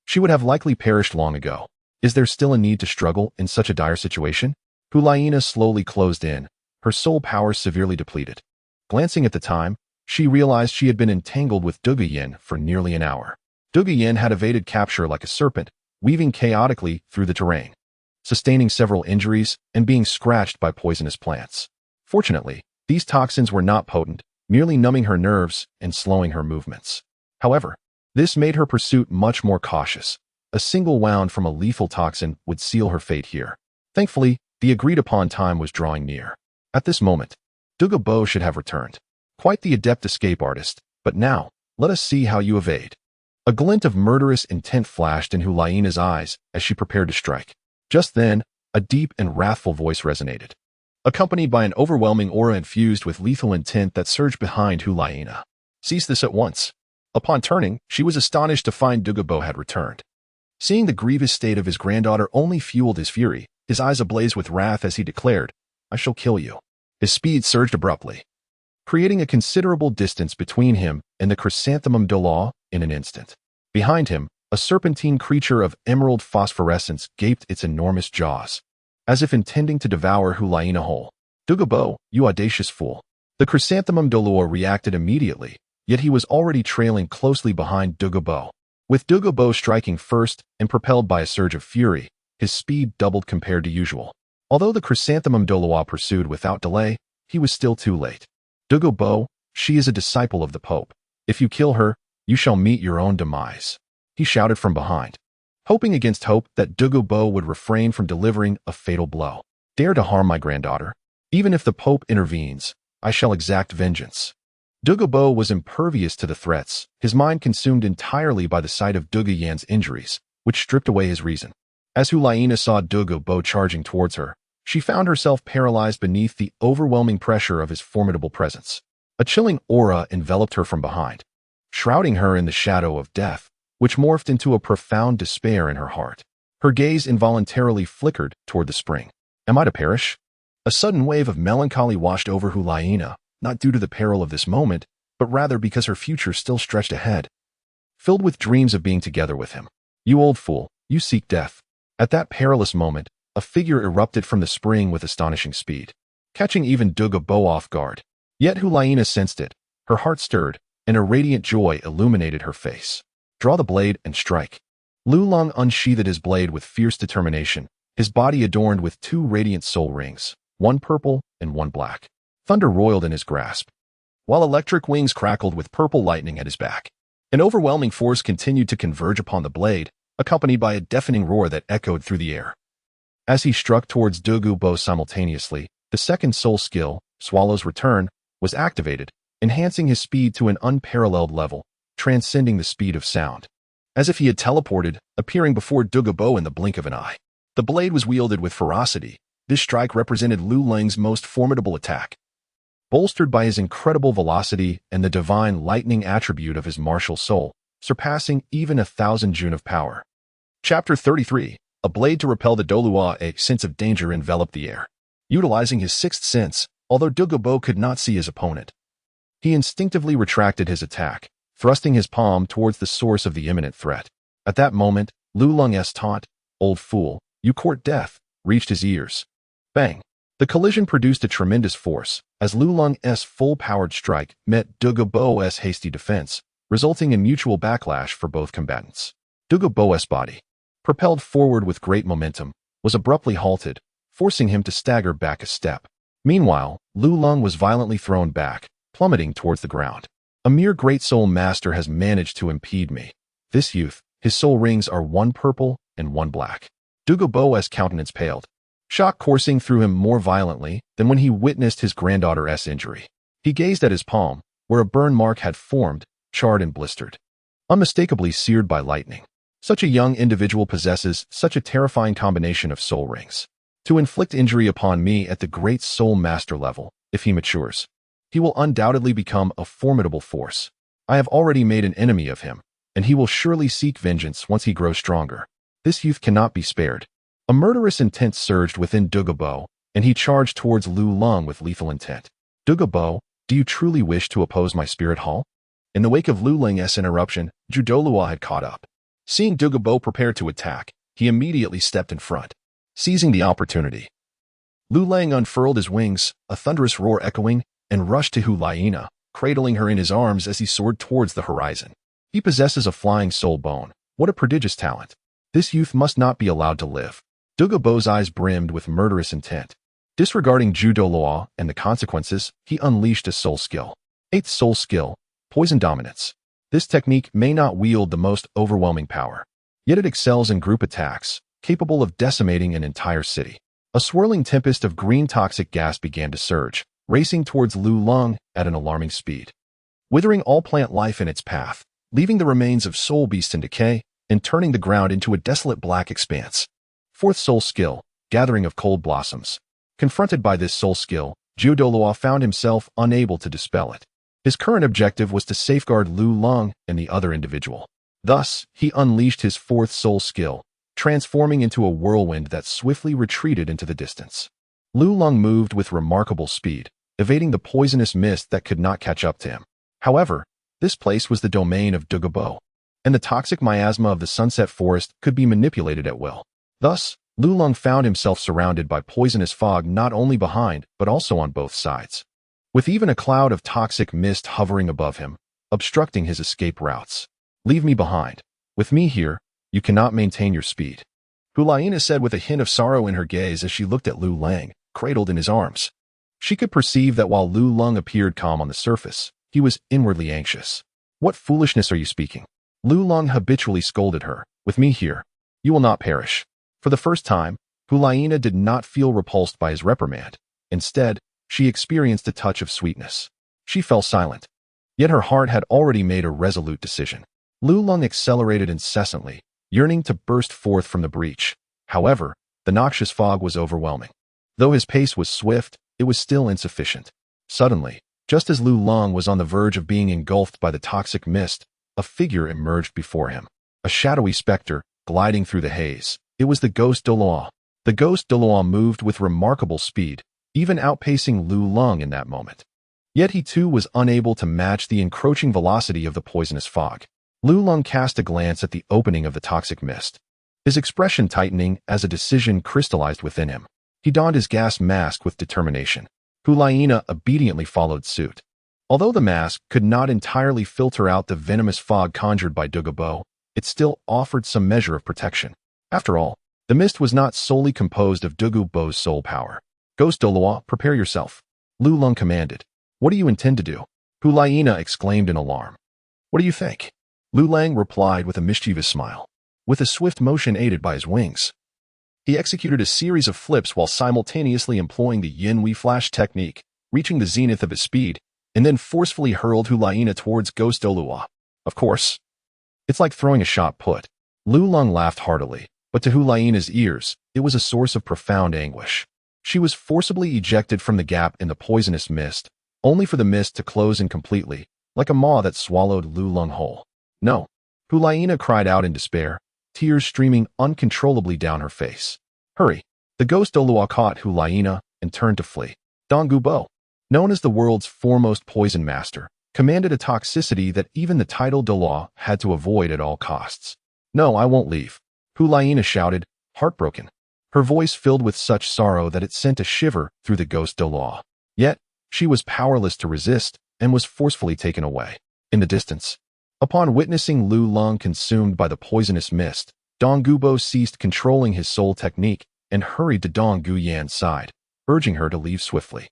she would have likely perished long ago. Is there still a need to struggle in such a dire situation? Hulaina slowly closed in, her soul power severely depleted. Glancing at the time, she realized she had been entangled with Dugu Yin for nearly an hour. Dugu Yin had evaded capture like a serpent, weaving chaotically through the terrain, sustaining several injuries and being scratched by poisonous plants. Fortunately, these toxins were not potent, merely numbing her nerves and slowing her movements. However, this made her pursuit much more cautious. A single wound from a lethal toxin would seal her fate here. Thankfully, the agreed-upon time was drawing near. At this moment, Douluo should have returned. Quite the adept escape artist, but now, let us see how you evade. A glint of murderous intent flashed in Hulaina's eyes as she prepared to strike. Just then, a deep and wrathful voice resonated, accompanied by an overwhelming aura infused with lethal intent that surged behind Hulaina. Cease this at once. Upon turning, she was astonished to find Douluo had returned. Seeing the grievous state of his granddaughter only fueled his fury, his eyes ablaze with wrath as he declared, I shall kill you. His speed surged abruptly, creating a considerable distance between him and the chrysanthemum Douluo in an instant. Behind him, a serpentine creature of emerald phosphorescence gaped its enormous jaws, as if intending to devour Hulaina whole. Douluo, you audacious fool. The chrysanthemum Douluo reacted immediately, yet he was already trailing closely behind Douluo. With Douluo striking first and propelled by a surge of fury, his speed doubled compared to usual. Although the chrysanthemum Douluo pursued without delay, he was still too late. Douluo, she is a disciple of the Pope. If you kill her, you shall meet your own demise. He shouted from behind, hoping against hope that Douluo would refrain from delivering a fatal blow. Dare to harm my granddaughter? Even if the Pope intervenes, I shall exact vengeance. Douluo was impervious to the threats, his mind consumed entirely by the sight of Dugu Yan's injuries, which stripped away his reason. As Hulaina saw Douluo charging towards her, she found herself paralyzed beneath the overwhelming pressure of his formidable presence. A chilling aura enveloped her from behind, shrouding her in the shadow of death, which morphed into a profound despair in her heart. Her gaze involuntarily flickered toward the spring. Am I to perish? A sudden wave of melancholy washed over Hulaina, not due to the peril of this moment, but rather because her future still stretched ahead, filled with dreams of being together with him. You old fool, you seek death. At that perilous moment, a figure erupted from the spring with astonishing speed, catching even Douluo off guard. Yet Hulaina sensed it, her heart stirred, and a radiant joy illuminated her face. Draw the blade and strike. Lu Long unsheathed his blade with fierce determination, his body adorned with two radiant soul rings, one purple and one black. Thunder roiled in his grasp, while electric wings crackled with purple lightning at his back. An overwhelming force continued to converge upon the blade, accompanied by a deafening roar that echoed through the air. As he struck towards Douluo simultaneously, The second soul skill, Swallow's Return, was activated, enhancing his speed to an unparalleled level, transcending the speed of sound. As if he had teleported, appearing before Douluo in the blink of an eye. The blade was wielded with ferocity. This strike represented Lu Lang's most formidable attack. Bolstered by his incredible velocity and the divine lightning attribute of his martial soul, surpassing even 1,000 jun of power. Chapter 33. A blade to repel the Douluo. A sense of danger enveloped the air. Utilizing his sixth sense, although Douluo could not see his opponent, he instinctively retracted his attack, thrusting his palm towards the source of the imminent threat. At that moment, Lu Lang's taunt, "Old fool, you court death," reached his ears. Bang! The collision produced a tremendous force, as Lu Lang's full-powered strike met Douluo's hasty defense, resulting in mutual backlash for both combatants. Douluo's body, propelled forward with great momentum, was abruptly halted, forcing him to stagger back a step. Meanwhile, Lu Lang was violently thrown back, plummeting towards the ground. A mere great soul master has managed to impede me. This youth, his soul rings are one purple and one black. Douluo's countenance paled, shock coursing through him more violently than when he witnessed his granddaughter's injury. He gazed at his palm, where a burn mark had formed, charred and blistered, unmistakably seared by lightning. Such a young individual possesses such a terrifying combination of soul rings. To inflict injury upon me at the great soul master level, if he matures, he will undoubtedly become a formidable force. I have already made an enemy of him, and he will surely seek vengeance once he grows stronger. This youth cannot be spared. A murderous intent surged within Douluo, and he charged towards Lu Lang with lethal intent. Douluo, do you truly wish to oppose my spirit hall? In the wake of Lu Lang's interruption, Douluo had caught up. Seeing Douluo prepare to attack, he immediately stepped in front. Seizing the opportunity, Lu Lang unfurled his wings, a thunderous roar echoing, and rushed to Hulayina, cradling her in his arms as he soared towards the horizon. He possesses a flying soul bone. What a prodigious talent. This youth must not be allowed to live. Douluo's eyes brimmed with murderous intent. Disregarding Douluo and the consequences, he unleashed a soul skill. Eighth soul skill, Poison Dominance. This technique may not wield the most overwhelming power, yet it excels in group attacks, capable of decimating an entire city. A swirling tempest of green toxic gas began to surge, racing towards Lu Lang at an alarming speed, withering all plant life in its path, leaving the remains of soul beasts in decay, and turning the ground into a desolate black expanse. Fourth soul skill, Gathering of Cold Blossoms. Confronted by this soul skill, Douluo found himself unable to dispel it. His current objective was to safeguard Lu Lang and the other individual. Thus, he unleashed his fourth soul skill, transforming into a whirlwind that swiftly retreated into the distance. Lu Lang moved with remarkable speed, evading the poisonous mist that could not catch up to him. However, this place was the domain of Douluo, and the toxic miasma of the Sunset Forest could be manipulated at will. Thus, Lu Lang found himself surrounded by poisonous fog not only behind, but also on both sides, with even a cloud of toxic mist hovering above him, obstructing his escape routes. Leave me behind. With me here, you cannot maintain your speed, Hulayina said with a hint of sorrow in her gaze as she looked at Lu Lang, cradled in his arms. She could perceive that while Lu Lang appeared calm on the surface, he was inwardly anxious. What foolishness are you speaking? Lu Lang habitually scolded her. With me here, you will not perish. For the first time, Hulayina did not feel repulsed by his reprimand. Instead, she experienced a touch of sweetness. She fell silent. Yet her heart had already made a resolute decision. Lu Lang accelerated incessantly, yearning to burst forth from the breach. However, the noxious fog was overwhelming. Though his pace was swift, it was still insufficient. Suddenly, just as Lu Lang was on the verge of being engulfed by the toxic mist, a figure emerged before him. A shadowy specter, gliding through the haze. It was the ghost Douluo. The ghost Douluo moved with remarkable speed, even outpacing Lu Lang in that moment. Yet he too was unable to match the encroaching velocity of the poisonous fog. Lu Lang cast a glance at the opening of the toxic mist, his expression tightening as a decision crystallized within him. He donned his gas mask with determination. Hulayina obediently followed suit. Although the mask could not entirely filter out the venomous fog conjured by Douluo, it still offered some measure of protection. After all, the mist was not solely composed of Douluo's soul power. Ghost Douluo, prepare yourself, Lu Lang commanded. What do you intend to do? Hulayina exclaimed in alarm. What do you think? Lu Lang replied with a mischievous smile. With a swift motion aided by his wings, He executed a series of flips while simultaneously employing the yin-wei flash technique, reaching the zenith of his speed, and then forcefully hurled Hulaina towards Ghost Douluo. Of course, it's like throwing a shot put. Lulong laughed heartily, but to Hulaina's ears, it was a source of profound anguish. She was forcibly ejected from the gap in the poisonous mist, only for the mist to close in completely, like a maw that swallowed Lulong whole. No. Hulaina cried out in despair, tears streaming uncontrollably down her face. Hurry! The Ghost Douluo caught Hulaina and turned to flee. Dong Gubo, known as the world's foremost poison master, commanded a toxicity that even the titled Douluo had to avoid at all costs. No, I won't leave. Hulaina shouted, heartbroken. Her voice filled with such sorrow that it sent a shiver through the Ghost Douluo. Yet, she was powerless to resist and was forcefully taken away. In the distance, upon witnessing Lulong consumed by the poisonous mist, Dong Gubo ceased controlling his soul technique and hurried to Dong Guyan's side, urging her to leave swiftly.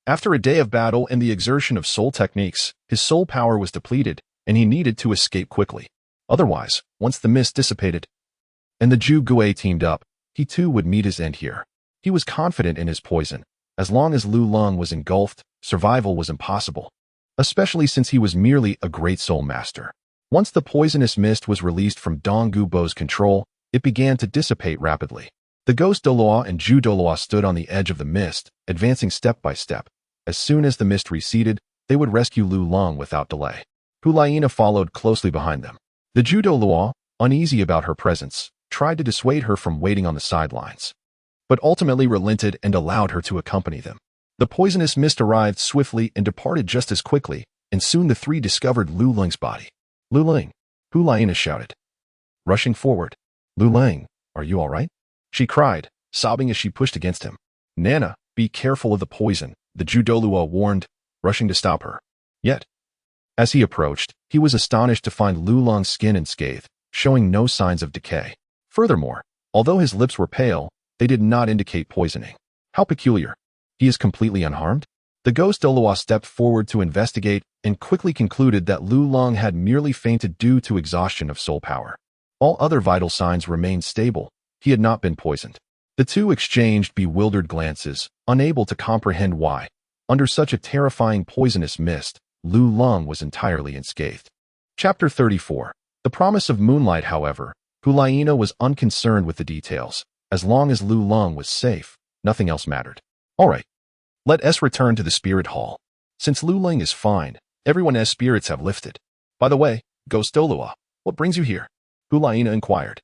After a day of battle and the exertion of soul techniques, his soul power was depleted, and he needed to escape quickly. Otherwise, once the mist dissipated and the Zhu Gui teamed up, he too would meet his end here. He was confident in his poison. As long as Lulong was engulfed, survival was impossible, especially since he was merely a great soul master. Once the poisonous mist was released from Dong Gubo's control, it began to dissipate rapidly. The Ghost Douluo and Zhu Douluo stood on the edge of the mist, advancing step by step. As soon as the mist receded, they would rescue Lulong without delay. Hulaina followed closely behind them. The Zhu Douluo, uneasy about her presence, tried to dissuade her from waiting on the sidelines, but ultimately relented and allowed her to accompany them. The poisonous mist arrived swiftly and departed just as quickly, and soon the three discovered Luling's body. Luling, Hulaina shouted, rushing forward. Luling, are you all right? She cried, sobbing as she pushed against him. Nana, be careful of the poison, the Zhu Douluo warned, rushing to stop her. Yet, as he approached, he was astonished to find Lulong's skin unscathed, showing no signs of decay. Furthermore, although his lips were pale, they did not indicate poisoning. How peculiar. He is completely unharmed? The Ghost Douluo stepped forward to investigate and quickly concluded that Lulong had merely fainted due to exhaustion of soul power. All other vital signs remained stable. He had not been poisoned. The two exchanged bewildered glances, unable to comprehend why, under such a terrifying poisonous mist, Lulong was entirely unscathed. Chapter 34. The Promise of Moonlight. However, Hulaina was unconcerned with the details. As long as Lulong was safe, nothing else mattered. All right, let us return to the spirit hall. Since Luling is fine, everyone's spirits have lifted. By the way, Ghost Douluo, what brings you here? Hulaina inquired.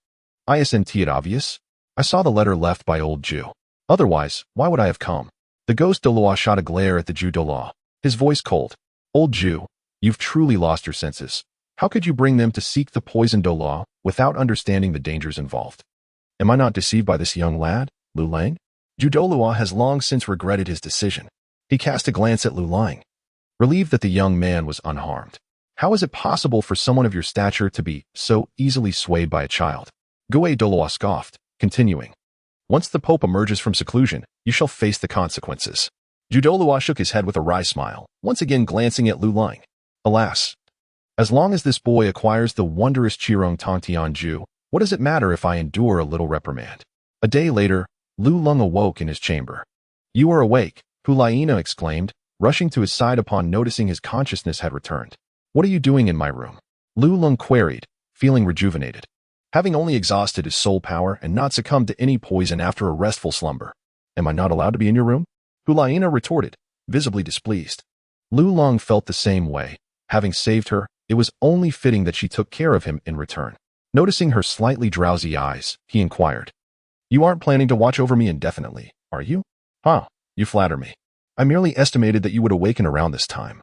Isn't it obvious? I saw the letter left by old Zhu. Otherwise, why would I have come? The Ghost Douluo shot a glare at the Zhu Douluo, his voice cold. Old Zhu, you've truly lost your senses. How could you bring them to seek the poison Douluo without understanding the dangers involved? Am I not deceived by this young lad, Lulang? Zhu Douluo has long since regretted his decision. He cast a glance at Lulang, relieved that the young man was unharmed. How is it possible for someone of your stature to be so easily swayed by a child? Gui Douluo scoffed, continuing. Once the Pope emerges from seclusion, you shall face the consequences. Zhu Douluo shook his head with a wry smile, once again glancing at Lulang. Alas, as long as this boy acquires the wondrous Qirong Tongtian Zhu, what does it matter if I endure a little reprimand? A day later, Lulong awoke in his chamber. You are awake, Hulaina exclaimed, rushing to his side upon noticing his consciousness had returned. What are you doing in my room? Lulong queried, feeling rejuvenated. Having only exhausted his soul power and not succumbed to any poison after a restful slumber. Am I not allowed to be in your room? Hulaina retorted, visibly displeased. Lulong felt the same way. Having saved her, it was only fitting that she took care of him in return. Noticing her slightly drowsy eyes, he inquired. You aren't planning to watch over me indefinitely, are you? Huh, you flatter me. I merely estimated that you would awaken around this time.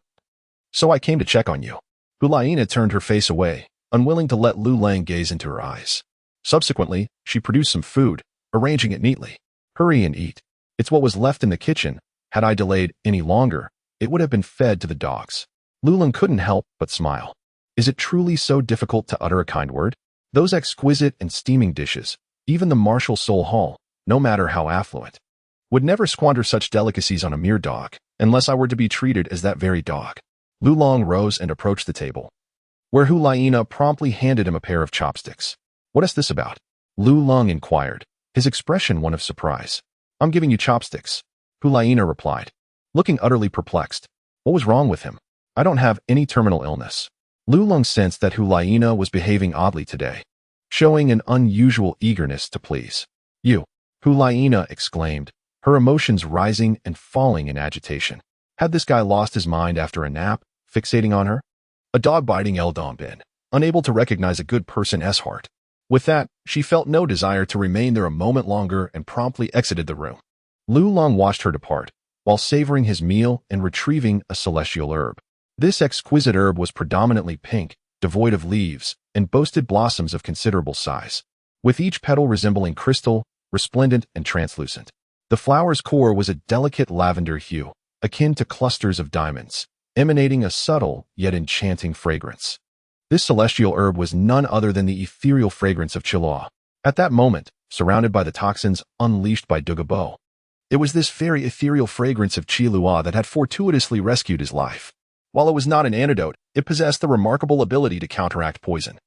So I came to check on you. Hulaina turned her face away, unwilling to let Lulang gaze into her eyes. Subsequently, she produced some food, arranging it neatly. Hurry and eat. It's what was left in the kitchen. Had I delayed any longer, it would have been fed to the dogs. Lulang couldn't help but smile. Is it truly so difficult to utter a kind word? Those exquisite and steaming dishes, even the martial soul hall, no matter how affluent, would never squander such delicacies on a mere dog, unless I were to be treated as that very dog. Lulong rose and approached the table, where Hulaina promptly handed him a pair of chopsticks. What is this about? Lulong inquired, his expression one of surprise. "I'm giving you chopsticks," Hulaina replied, looking utterly perplexed. What was wrong with him? "I don't have any terminal illness." Lulong sensed that Hulaina was behaving oddly today, showing an unusual eagerness to please. "You," Hulaina exclaimed, her emotions rising and falling in agitation. Had this guy lost his mind after a nap, fixating on her? A dog biting Eldon bin, unable to recognize a good person's heart. With that, she felt no desire to remain there a moment longer and promptly exited the room. Lulong watched her depart, while savoring his meal and retrieving a celestial herb. This exquisite herb was predominantly pink, devoid of leaves, and boasted blossoms of considerable size, with each petal resembling crystal, resplendent and translucent. The flower's core was a delicate lavender hue, akin to clusters of diamonds, emanating a subtle yet enchanting fragrance. This celestial herb was none other than the ethereal fragrance of Chiloa. At that moment, surrounded by the toxins unleashed by Douluo, it was this very ethereal fragrance of Chiloa that had fortuitously rescued his life. While it was not an antidote, it possessed the remarkable ability to counteract poison.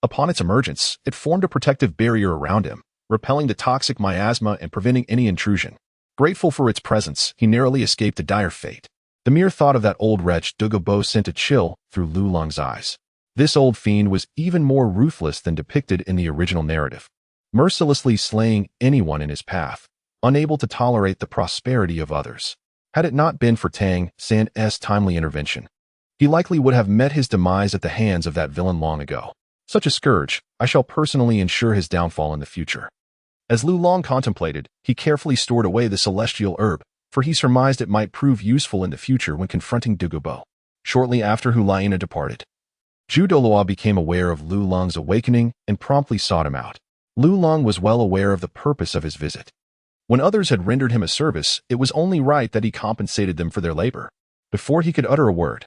Upon its emergence, it formed a protective barrier around him, repelling the toxic miasma and preventing any intrusion. Grateful for its presence, he narrowly escaped a dire fate. The mere thought of that old wretch Douluo sent a chill through Lulong's eyes. This old fiend was even more ruthless than depicted in the original narrative, mercilessly slaying anyone in his path, unable to tolerate the prosperity of others. Had it not been for Tang San's timely intervention, he likely would have met his demise at the hands of that villain long ago. Such a scourge, I shall personally ensure his downfall in the future. As Lulong contemplated, he carefully stored away the celestial herb, for he surmised it might prove useful in the future when confronting Douluo. Shortly after Hulaina departed, Douluo became aware of Lulong's awakening and promptly sought him out. Lulong was well aware of the purpose of his visit. When others had rendered him a service, it was only right that he compensated them for their labor. Before he could utter a word,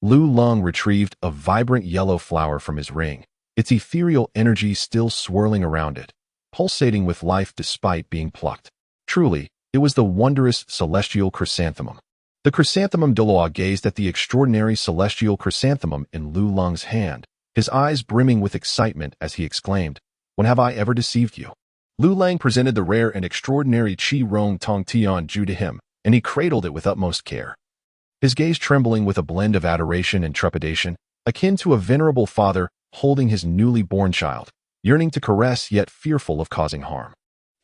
Lulong retrieved a vibrant yellow flower from his ring, its ethereal energy still swirling around it, pulsating with life despite being plucked. Truly, it was the wondrous celestial chrysanthemum. The chrysanthemum. Douluo gazed at the extraordinary celestial chrysanthemum in Lulong's hand, his eyes brimming with excitement as he exclaimed, "When have I ever deceived you?" Lulang presented the rare and extraordinary Qi Rong Tong Tian Ju to him, and he cradled it with utmost care, his gaze trembling with a blend of adoration and trepidation, akin to a venerable father holding his newly born child, yearning to caress yet fearful of causing harm.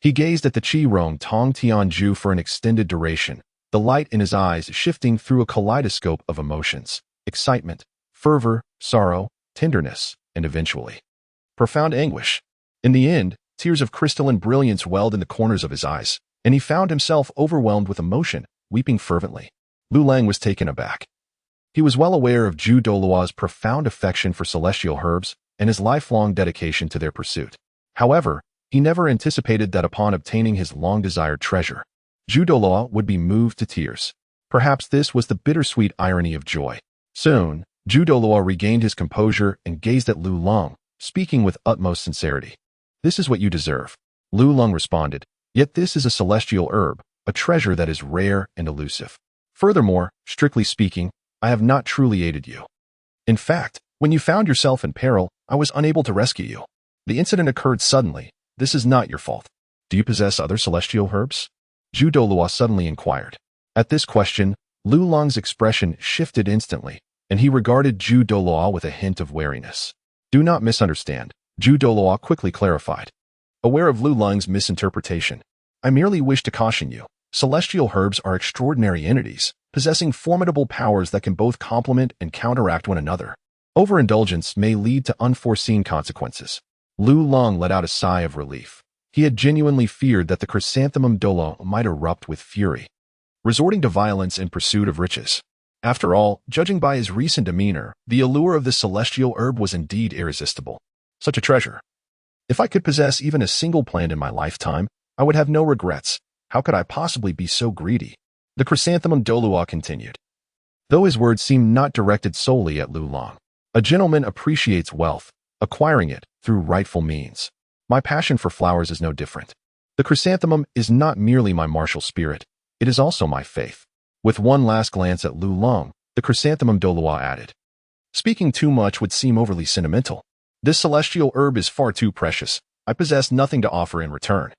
He gazed at the Qi Rong Tong Tian Ju for an extended duration, the light in his eyes shifting through a kaleidoscope of emotions, excitement, fervor, sorrow, tenderness, and eventually, profound anguish. In the end, tears of crystalline brilliance welled in the corners of his eyes, and he found himself overwhelmed with emotion, weeping fervently. Lulang was taken aback. He was well aware of Douluo's profound affection for celestial herbs and his lifelong dedication to their pursuit. However, he never anticipated that upon obtaining his long-desired treasure, Douluo would be moved to tears. Perhaps this was the bittersweet irony of joy. Soon, Douluo regained his composure and gazed at Lulong, speaking with utmost sincerity. "This is what you deserve," Lulong responded, "yet this is a celestial herb, a treasure that is rare and elusive. Furthermore, strictly speaking, I have not truly aided you. In fact, when you found yourself in peril, I was unable to rescue you. The incident occurred suddenly. This is not your fault. Do you possess other celestial herbs?" Douluo suddenly inquired. At this question, Lulong's expression shifted instantly, and he regarded Douluo with a hint of wariness. "Do not misunderstand," Douluo quickly clarified. Aware of Lulong's misinterpretation, "I merely wish to caution you. Celestial herbs are extraordinary entities, possessing formidable powers that can both complement and counteract one another. Overindulgence may lead to unforeseen consequences." Lulong let out a sigh of relief. He had genuinely feared that the chrysanthemum Douluo might erupt with fury, resorting to violence in pursuit of riches. After all, judging by his recent demeanor, the allure of this celestial herb was indeed irresistible. Such a treasure. If I could possess even a single plant in my lifetime, I would have no regrets. How could I possibly be so greedy? The chrysanthemum Douluo continued, though his words seemed not directed solely at Lulong. "A gentleman appreciates wealth, acquiring it through rightful means. My passion for flowers is no different. The chrysanthemum is not merely my martial spirit, it is also my faith." With one last glance at Lulong, the chrysanthemum Douluo added, "Speaking too much would seem overly sentimental. This celestial herb is far too precious. I possess nothing to offer in return.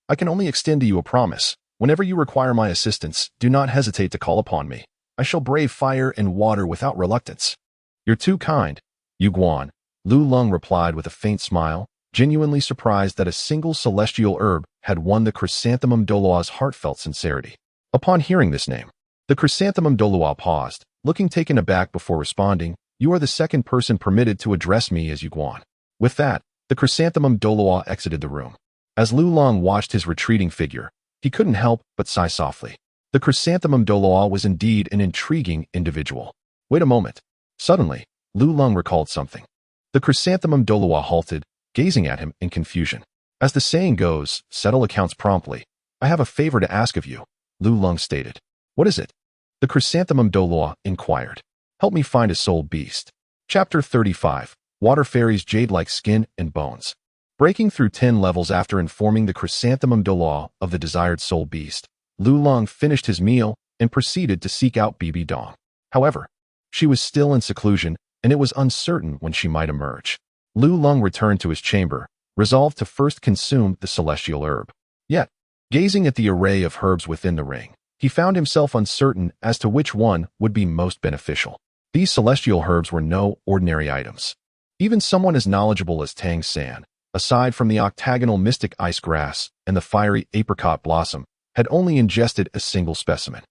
I can only extend to you a promise. Whenever you require my assistance, do not hesitate to call upon me. I shall brave fire and water without reluctance. You're too kind, Yu Guan, Lu Lung replied with a faint smile, genuinely surprised that a single celestial herb had won the chrysanthemum Douluo's heartfelt sincerity. Upon hearing this name, the chrysanthemum Douluo paused, looking taken aback before responding, "You are the second person permitted to address me as Yu Guan." With that, the chrysanthemum Douluo exited the room. As Lu Lung watched his retreating figure, he couldn't help but sigh softly. The chrysanthemum Douluo was indeed an intriguing individual. Wait a moment. Suddenly, Lu Lung recalled something. The chrysanthemum Douluo halted, gazing at him in confusion. As the saying goes, settle accounts promptly. I have a favor to ask of you, Lu Lung stated. What is it? The chrysanthemum Douluo inquired. Help me find a soul beast. Chapter 35. Water Fairy's Jade-like Skin and Bones. Breaking through 10 levels after informing the chrysanthemum Douluo of the desired soul beast, Lu Lung finished his meal and proceeded to seek out Bibi Dong. However, she was still in seclusion, and it was uncertain when she might emerge. Lu Lung returned to his chamber, resolved to first consume the celestial herb. Yet, gazing at the array of herbs within the ring, he found himself uncertain as to which one would be most beneficial. These celestial herbs were no ordinary items. Even someone as knowledgeable as Tang San, aside from the octagonal mystic ice grass and the fiery apricot blossom, had only ingested a single specimen.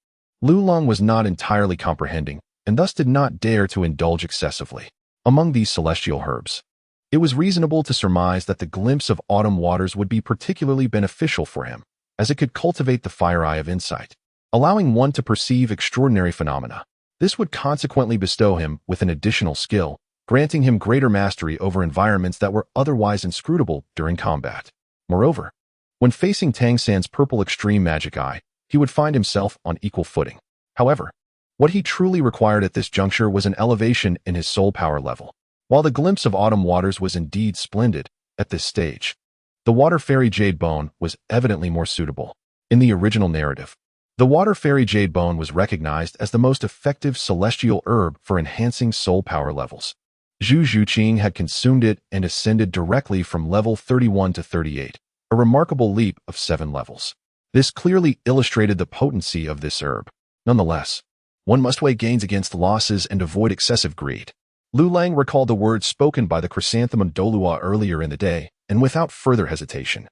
Lu Lung was not entirely comprehending, and thus did not dare to indulge excessively. Among these celestial herbs, it was reasonable to surmise that the glimpse of autumn waters would be particularly beneficial for him, as it could cultivate the fire eye of insight, allowing one to perceive extraordinary phenomena. This would consequently bestow him with an additional skill, granting him greater mastery over environments that were otherwise inscrutable during combat. Moreover, when facing Tang San's purple extreme magic eye, he would find himself on equal footing. However, what he truly required at this juncture was an elevation in his soul power level. While the glimpse of autumn waters was indeed splendid at this stage, the water fairy jade bone was evidently more suitable. In the original narrative, the water fairy jade bone was recognized as the most effective celestial herb for enhancing soul power levels. Zhu Zhuqing had consumed it and ascended directly from level 31 to 38, a remarkable leap of 7 levels. This clearly illustrated the potency of this herb. Nonetheless, one must weigh gains against losses and avoid excessive greed. Lu Lang recalled the words spoken by the chrysanthemum Douluo earlier in the day, and without further hesitation,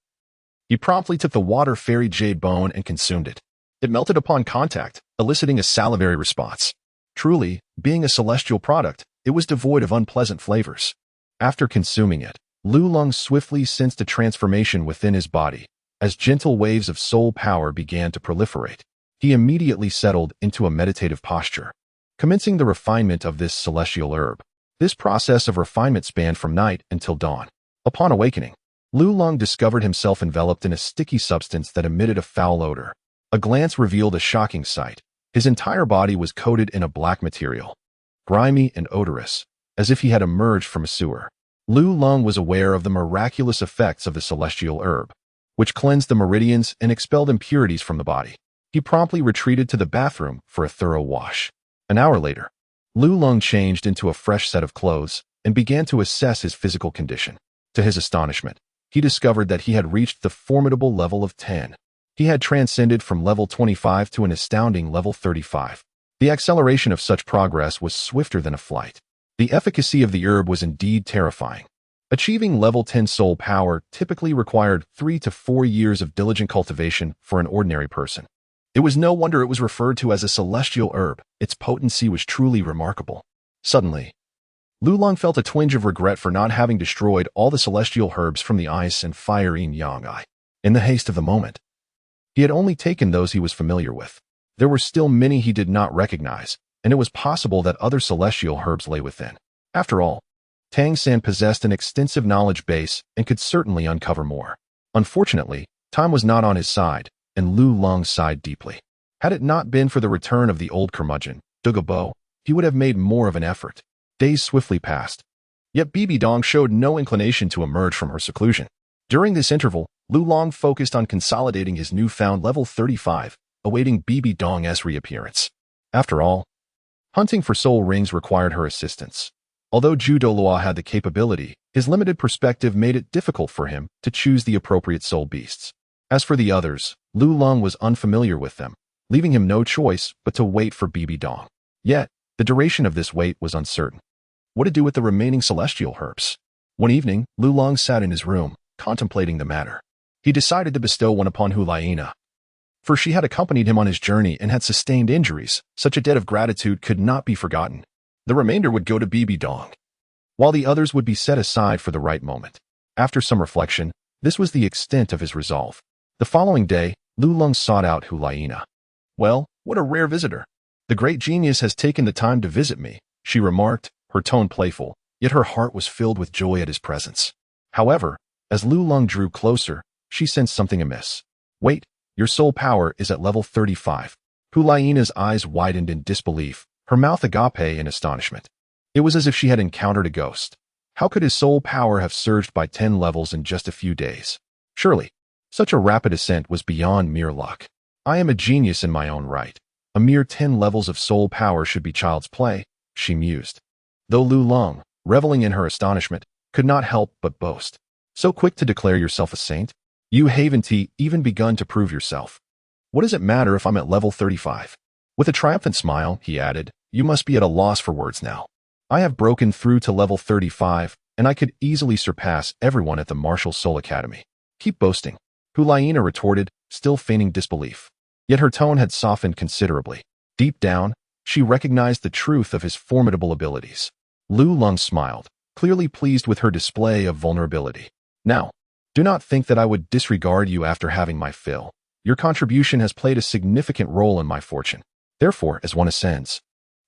he promptly took the water fairy jade bone and consumed it. It melted upon contact, eliciting a salivary response. Truly, being a celestial product, it was devoid of unpleasant flavors. After consuming it, Lu Lung swiftly sensed a transformation within his body. As gentle waves of soul power began to proliferate, he immediately settled into a meditative posture, commencing the refinement of this celestial herb. This process of refinement spanned from night until dawn. Upon awakening, Lu Lung discovered himself enveloped in a sticky substance that emitted a foul odor. A glance revealed a shocking sight. His entire body was coated in a black material, grimy and odorous, as if he had emerged from a sewer. Lu Lung was aware of the miraculous effects of the celestial herb, which cleansed the meridians and expelled impurities from the body. He promptly retreated to the bathroom for a thorough wash. An hour later, Lu Lung changed into a fresh set of clothes and began to assess his physical condition. To his astonishment, he discovered that he had reached the formidable level of 10. He had transcended from level 25 to an astounding level 35. The acceleration of such progress was swifter than a flight. The efficacy of the herb was indeed terrifying. Achieving level 10 soul power typically required 3 to 4 years of diligent cultivation for an ordinary person. It was no wonder it was referred to as a celestial herb. Its potency was truly remarkable. Suddenly, Lu Lung felt a twinge of regret for not having destroyed all the celestial herbs from the ice and fire yin-yang eye. In the haste of the moment, he had only taken those he was familiar with. There were still many he did not recognize, and it was possible that other celestial herbs lay within. After all, Tang San possessed an extensive knowledge base and could certainly uncover more. Unfortunately, time was not on his side, and Lu Lung sighed deeply. Had it not been for the return of the old curmudgeon, Douluo, he would have made more of an effort. Days swiftly passed. Yet Bibi Dong showed no inclination to emerge from her seclusion. During this interval, Lu Lung focused on consolidating his newfound level 35, awaiting Bibi Dong's reappearance. After all, hunting for soul rings required her assistance. Although Zhu Douluo had the capability, his limited perspective made it difficult for him to choose the appropriate soul beasts. As for the others, Lu Long was unfamiliar with them, leaving him no choice but to wait for Bibi Dong. Yet, the duration of this wait was uncertain. What to do with the remaining celestial herbs? One evening, Lu Long sat in his room, contemplating the matter. He decided to bestow one upon Hulaina, for she had accompanied him on his journey and had sustained injuries. Such a debt of gratitude could not be forgotten. The remainder would go to Bibi Dong, while the others would be set aside for the right moment. After some reflection, this was the extent of his resolve. The following day, Lu Long sought out Hulaina. "Well, what a rare visitor. The great genius has taken the time to visit me," she remarked, her tone playful, yet her heart was filled with joy at his presence. However, as Lu Long drew closer, she sensed something amiss. "Wait, your soul power is at level 35. Hulaina's eyes widened in disbelief, her mouth agape in astonishment. It was as if she had encountered a ghost. How could his soul power have surged by 10 levels in just a few days? Surely, such a rapid ascent was beyond mere luck. "I am a genius in my own right. A mere 10 levels of soul power should be child's play," she mused. Though Lu Long, reveling in her astonishment, could not help but boast. "So quick to declare yourself a saint? You haven't even begun to prove yourself. What does it matter if I'm at level 35? With a triumphant smile, he added, "You must be at a loss for words now. I have broken through to level 35, and I could easily surpass everyone at the Martial Soul Academy." "Keep boasting," Hulaina retorted, still feigning disbelief. Yet her tone had softened considerably. Deep down, she recognized the truth of his formidable abilities. Lu Long smiled, clearly pleased with her display of vulnerability. "Now, do not think that I would disregard you after having my fill. Your contribution has played a significant role in my fortune. Therefore, as one ascends,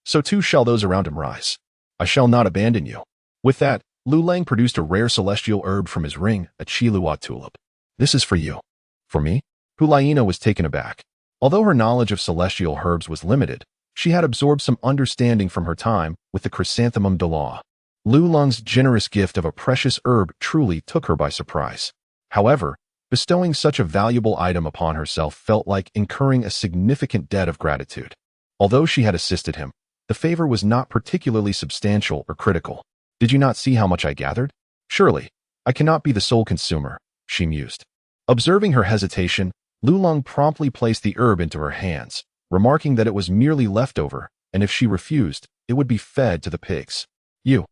so too shall those around him rise. I shall not abandon you." With that, Lu Lang produced a rare celestial herb from his ring, a Douluo tulip. "This is for you." "For me?" Hulaina was taken aback. Although her knowledge of celestial herbs was limited, she had absorbed some understanding from her time with the chrysanthemum Douluo. Lu Long's generous gift of a precious herb truly took her by surprise. However, bestowing such a valuable item upon herself felt like incurring a significant debt of gratitude. Although she had assisted him, the favor was not particularly substantial or critical. "Did you not see how much I gathered? Surely, I cannot be the sole consumer," she mused. Observing her hesitation, Lu Long promptly placed the herb into her hands, remarking that it was merely leftover, and if she refused, it would be fed to the pigs. "You!"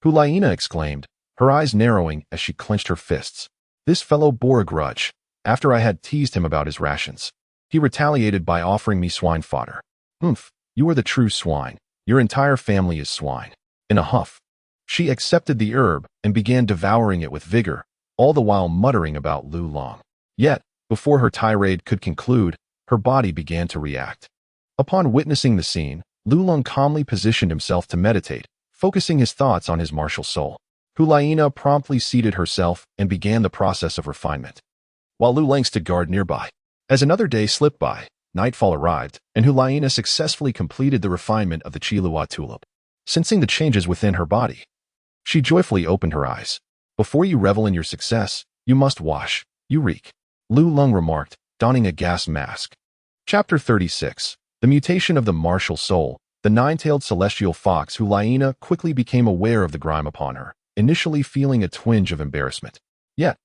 Hulaina exclaimed, her eyes narrowing as she clenched her fists. "This fellow bore a grudge. After I had teased him about his rations, he retaliated by offering me swine fodder. Humph, you are the true swine. Your entire family is swine." In a huff, she accepted the herb and began devouring it with vigor, all the while muttering about Lu Long. Yet, before her tirade could conclude, her body began to react. Upon witnessing the scene, Lu Long calmly positioned himself to meditate, focusing his thoughts on his martial soul. Hulaina promptly seated herself and began the process of refinement, while Lu Lang stood guard nearby. As another day slipped by, nightfall arrived, and Hulaina successfully completed the refinement of the Douluo tulip. Sensing the changes within her body, she joyfully opened her eyes. "Before you revel in your success, you must wash. You reek," Lu Long remarked, donning a gas mask. Chapter 36. The Mutation of the Martial Soul. The nine-tailed celestial fox Hulaina quickly became aware of the grime upon her, initially feeling a twinge of embarrassment. Yet,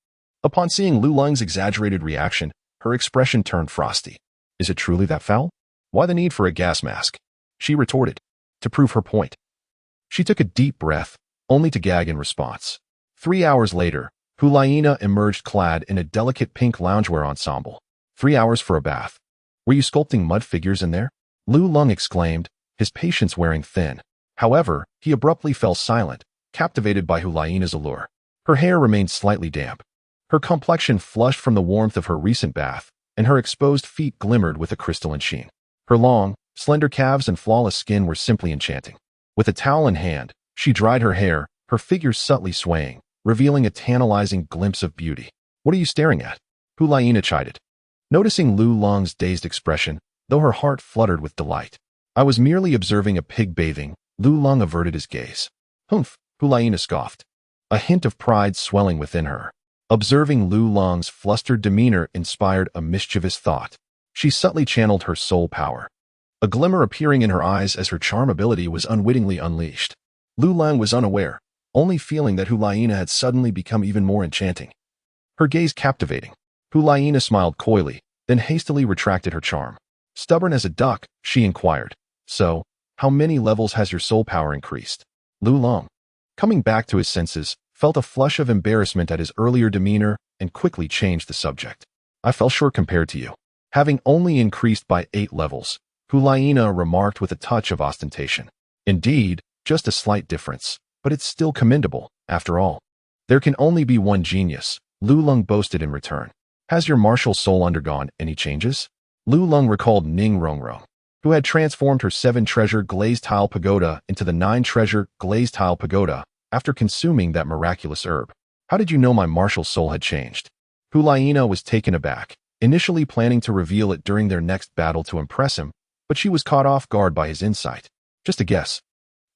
upon seeing Lu Lang's exaggerated reaction, her expression turned frosty. "Is it truly that foul? Why the need for a gas mask?" she retorted, to prove her point. She took a deep breath, only to gag in response. 3 hours later, Hulaina emerged clad in a delicate pink loungewear ensemble. 3 hours for a bath. "Were you sculpting mud figures in there?" Lu Long exclaimed, his patience wearing thin. However, he abruptly fell silent, captivated by Hulaina's allure. Her hair remained slightly damp. Her complexion flushed from the warmth of her recent bath, and her exposed feet glimmered with a crystalline sheen. Her long, slender calves and flawless skin were simply enchanting. With a towel in hand, she dried her hair, her figure subtly swaying, revealing a tantalizing glimpse of beauty. "What are you staring at?" Hulaina chided. Noticing Lu Long's dazed expression, though her heart fluttered with delight. "I was merely observing a pig bathing." Lu Long averted his gaze. "Humph," Hulaina scoffed, a hint of pride swelling within her. Observing Lu Long's flustered demeanor inspired a mischievous thought. She subtly channeled her soul power, a glimmer appearing in her eyes as her charm ability was unwittingly unleashed. Lu Long was unaware, only feeling that Hulaina had suddenly become even more enchanting, her gaze captivating. Hulaina smiled coyly, then hastily retracted her charm. Stubborn as a duck, she inquired, "So, how many levels has your soul power increased?" Lulong, coming back to his senses, felt a flush of embarrassment at his earlier demeanor and quickly changed the subject. "I fell short compared to you, having only increased by 8 levels," Hulaina remarked with a touch of ostentation. "Indeed, just a slight difference, but it's still commendable, after all. There can only be one genius," Lulong boasted in return. "Has your martial soul undergone any changes?" Lulong recalled Ning Rongrong, who had transformed her 7-treasure glazed tile pagoda into the 9-treasure glazed tile pagoda after consuming that miraculous herb. "How did you know my martial soul had changed?" Hulaina was taken aback, initially planning to reveal it during their next battle to impress him, but she was caught off guard by his insight. "Just a guess."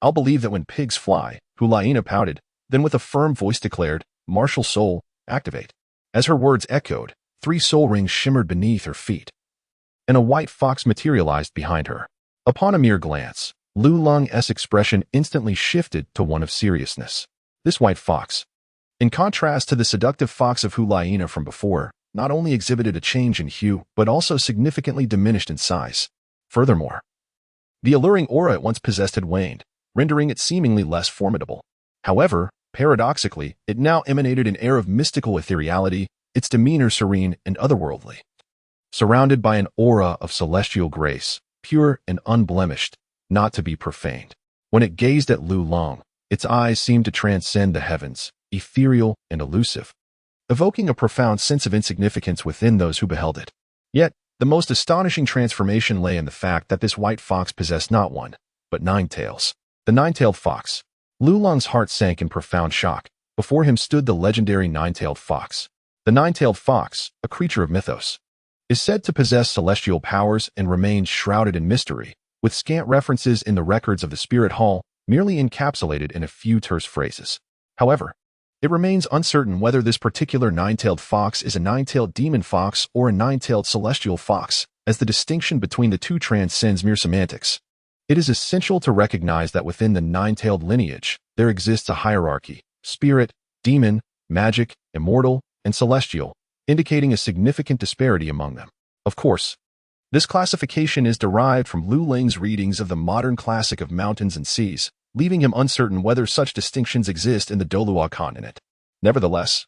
"I'll believe that when pigs fly," Hulaina pouted, then with a firm voice declared, "Martial soul, activate." As her words echoed, 3 soul rings shimmered beneath her feet, and a white fox materialized behind her. Upon a mere glance, Lulong's expression instantly shifted to one of seriousness. This white fox, in contrast to the seductive fox of Hulaina from before, not only exhibited a change in hue, but also significantly diminished in size. Furthermore, the alluring aura it once possessed had waned, rendering it seemingly less formidable. However, paradoxically, it now emanated an air of mystical ethereality, its demeanor serene and otherworldly. Surrounded by an aura of celestial grace, pure and unblemished, not to be profaned. When it gazed at Lulong, its eyes seemed to transcend the heavens, ethereal and elusive, evoking a profound sense of insignificance within those who beheld it. Yet, the most astonishing transformation lay in the fact that this white fox possessed not one, but 9 tails. The 9-tailed fox. Lulong's heart sank in profound shock. Before him stood the legendary 9-tailed fox. The 9-tailed fox, a creature of mythos, is said to possess celestial powers and remains shrouded in mystery, with scant references in the records of the Spirit Hall, merely encapsulated in a few terse phrases. However, it remains uncertain whether this particular 9-tailed fox is a 9-tailed demon fox or a 9-tailed celestial fox, as the distinction between the two transcends mere semantics. It is essential to recognize that within the 9-tailed lineage, there exists a hierarchy: spirit, demon, magic, immortal, and celestial, indicating a significant disparity among them. Of course, this classification is derived from Lulong's readings of the modern classic of Mountains and Seas, leaving him uncertain whether such distinctions exist in the Douluo Continent. Nevertheless,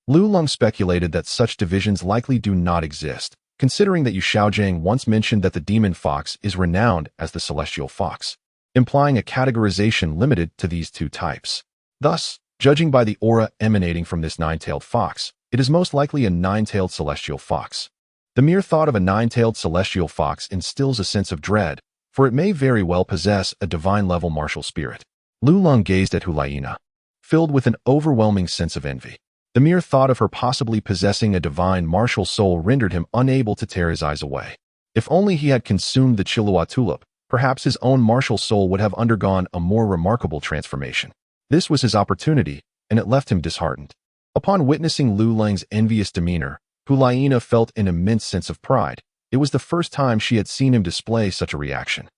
Lulong speculated that such divisions likely do not exist, considering that Yu Shaojiang once mentioned that the demon fox is renowned as the celestial fox, implying a categorization limited to these 2 types. Thus, judging by the aura emanating from this 9-tailed fox, it is most likely a 9-tailed celestial fox. The mere thought of a 9-tailed celestial fox instills a sense of dread, for it may very well possess a divine-level martial spirit. Lulong gazed at Hulaina, filled with an overwhelming sense of envy. The mere thought of her possibly possessing a divine martial soul rendered him unable to tear his eyes away. If only he had consumed the Chilua tulip, perhaps his own martial soul would have undergone a more remarkable transformation. This was his opportunity, and it left him disheartened. Upon witnessing Lulong's envious demeanor, Hulaina felt an immense sense of pride. It was the first time she had seen him display such a reaction.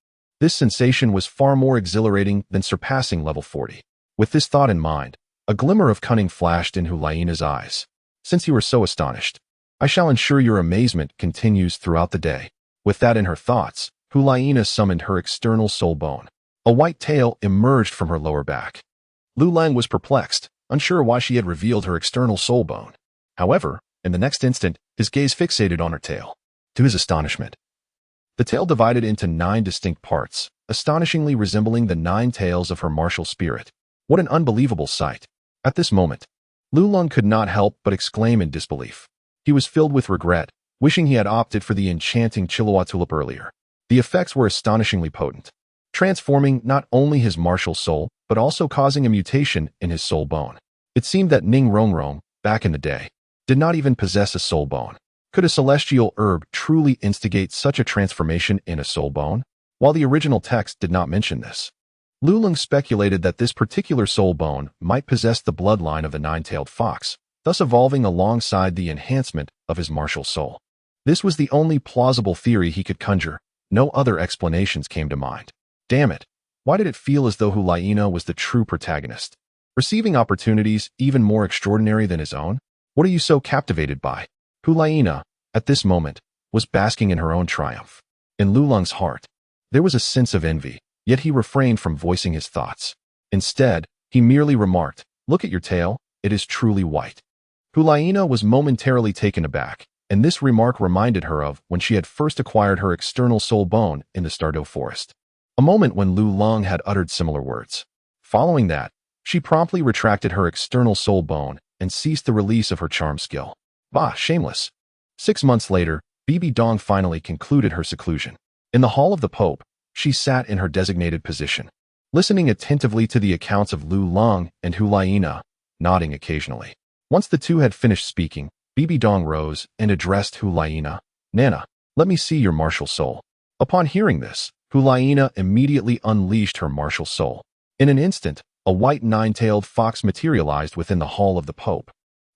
This sensation was far more exhilarating than surpassing level 40. With this thought in mind, a glimmer of cunning flashed in Hulaina's eyes. "Since you are so astonished, I shall ensure your amazement continues throughout the day." With that in her thoughts, Hulaina summoned her external soul bone. A white tail emerged from her lower back. Lulong was perplexed, unsure why she had revealed her external soul bone. However, in the next instant, his gaze fixated on her tail. To his astonishment, the tail divided into 9 distinct parts, astonishingly resembling the 9 tails of her martial spirit. What an unbelievable sight! At this moment, Lulong could not help but exclaim in disbelief. He was filled with regret, wishing he had opted for the enchanting Chilua tulip earlier. The effects were astonishingly potent, transforming not only his martial soul, but also causing a mutation in his soul bone. It seemed that Ning Rongrong, back in the day, did not even possess a soul bone. Could a celestial herb truly instigate such a transformation in a soul bone? While the original text did not mention this, Lulong speculated that this particular soul bone might possess the bloodline of the 9-tailed fox, thus evolving alongside the enhancement of his martial soul. This was the only plausible theory he could conjure. No other explanations came to mind. Damn it! Why did it feel as though Hulaina was the true protagonist, receiving opportunities even more extraordinary than his own? What are you so captivated by? Hulaina, at this moment, was basking in her own triumph. In Lulong's heart, there was a sense of envy, yet he refrained from voicing his thoughts. Instead, he merely remarked, "Look at your tail, it is truly white." Hulaina was momentarily taken aback, and this remark reminded her of when she had first acquired her external soul bone in the Stardew Forest. A moment when Lulong had uttered similar words. Following that, she promptly retracted her external soul bone and ceased the release of her charm skill. Bah, shameless. 6 months later, Bibi Dong finally concluded her seclusion. In the hall of the Pope, she sat in her designated position, listening attentively to the accounts of Lulong and Hulaina, nodding occasionally. Once the two had finished speaking, Bibi Dong rose and addressed Hulaina. "Nana, let me see your martial soul." Upon hearing this, Hulaina immediately unleashed her martial soul. In an instant, a white nine-tailed fox materialized within the hall of the Pope,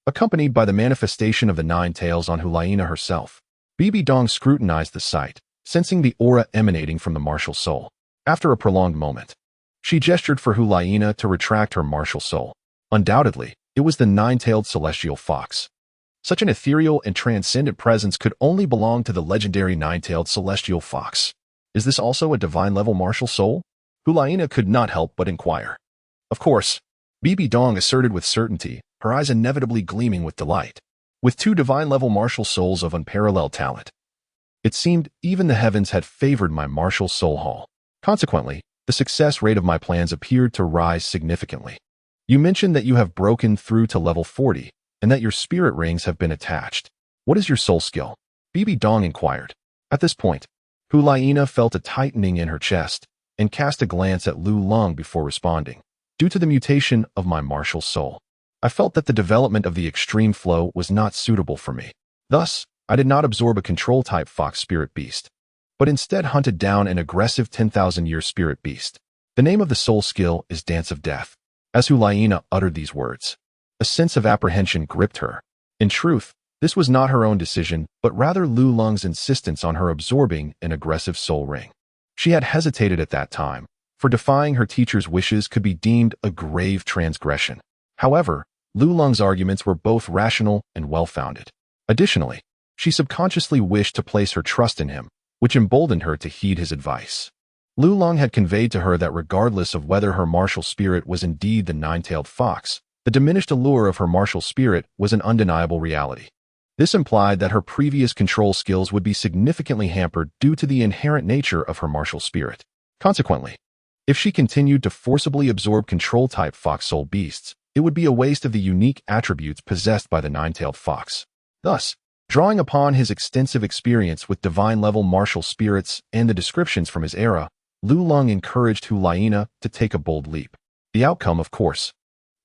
accompanied by the manifestation of the 9 tails on Hulaina herself. Bibi Dong scrutinized the sight, sensing the aura emanating from the martial soul. After a prolonged moment, she gestured for Hulaina to retract her martial soul. Undoubtedly, it was the 9-tailed celestial fox. Such an ethereal and transcendent presence could only belong to the legendary 9-tailed celestial fox. Is this also a divine-level martial soul? Hulaina could not help but inquire. Of course, Bibi Dong asserted with certainty, her eyes inevitably gleaming with delight. With 2 divine-level martial souls of unparalleled talent, it seemed even the heavens had favored my martial soul haul. Consequently, the success rate of my plans appeared to rise significantly. You mentioned that you have broken through to level 40, and that your spirit rings have been attached. What is your soul skill? Bibi Dong inquired. At this point, Hulaina felt a tightening in her chest and cast a glance at Lulong before responding. Due to the mutation of my martial soul, I felt that the development of the extreme flow was not suitable for me. Thus, I did not absorb a control-type fox spirit beast, but instead hunted down an aggressive 10,000-year spirit beast. The name of the soul skill is Dance of Death. As Hulaina uttered these words, a sense of apprehension gripped her. In truth, this was not her own decision, but rather Lulong's insistence on her absorbing an aggressive soul ring. She had hesitated at that time, for defying her teacher's wishes could be deemed a grave transgression. However, Lulong's arguments were both rational and well-founded. Additionally, she subconsciously wished to place her trust in him, which emboldened her to heed his advice. Lulong had conveyed to her that regardless of whether her martial spirit was indeed the 9-tailed fox, the diminished allure of her martial spirit was an undeniable reality. This implied that her previous control skills would be significantly hampered due to the inherent nature of her martial spirit. Consequently, if she continued to forcibly absorb control-type fox soul beasts, it would be a waste of the unique attributes possessed by the 9-tailed fox. Thus, drawing upon his extensive experience with divine-level martial spirits and the descriptions from his era, Lulong encouraged Hulaina to take a bold leap. The outcome, of course,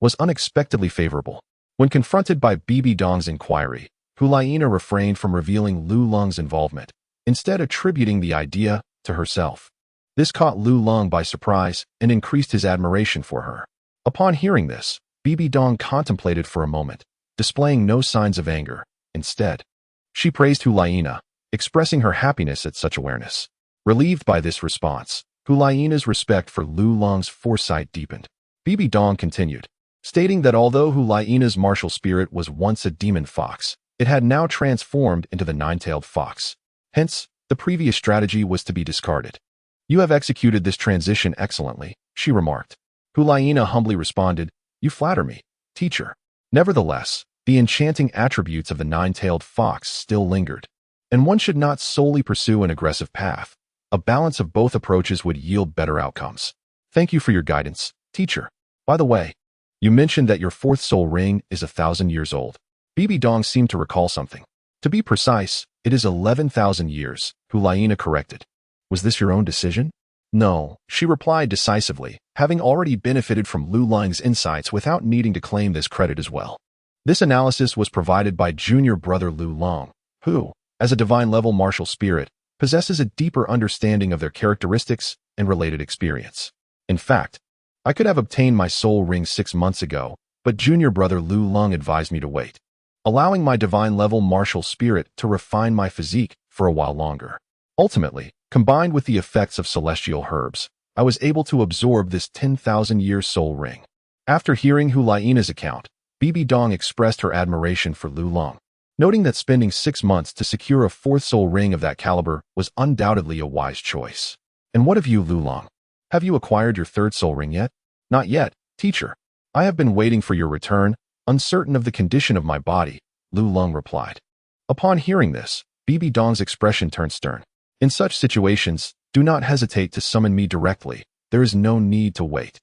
was unexpectedly favorable. When confronted by Bibi Dong's inquiry, Hulaina refrained from revealing Lulong's involvement, instead attributing the idea to herself. This caught Lulong by surprise and increased his admiration for her. Upon hearing this, Bibi Dong contemplated for a moment, displaying no signs of anger. Instead, she praised Hulaina, expressing her happiness at such awareness. Relieved by this response, Hulaina's respect for Lulong's foresight deepened. Bibi Dong continued, stating that although Hulaina's martial spirit was once a demon fox, it had now transformed into the 9-tailed fox. Hence, the previous strategy was to be discarded. "You have executed this transition excellently," she remarked. Hulaina humbly responded, "You flatter me, teacher." Nevertheless, the enchanting attributes of the 9-tailed fox still lingered, and one should not solely pursue an aggressive path. A balance of both approaches would yield better outcomes. Thank you for your guidance, teacher. By the way, you mentioned that your 4th soul ring is 1,000 years old. Bibi Dong seemed to recall something. To be precise, it is 11,000 years, Hulaina corrected. Was this your own decision? No, she replied decisively, having already benefited from Lulong's insights without needing to claim this credit as well. This analysis was provided by junior brother Lulong, who, as a divine-level martial spirit, possesses a deeper understanding of their characteristics and related experience. In fact, I could have obtained my soul ring 6 months ago, but junior brother Lulong advised me to wait, allowing my divine-level martial spirit to refine my physique for a while longer. Ultimately, combined with the effects of celestial herbs, I was able to absorb this 10,000-year soul ring. After hearing Hulaina's account, Bibi Dong expressed her admiration for Lulong. noting that spending 6 months to secure a fourth soul ring of that caliber was undoubtedly a wise choice. And what of you, Lulong? Have you acquired your third soul ring yet? Not yet, teacher. I have been waiting for your return, uncertain of the condition of my body, Lulong replied. Upon hearing this, Bibi Dong's expression turned stern. In such situations, do not hesitate to summon me directly. There is no need to wait.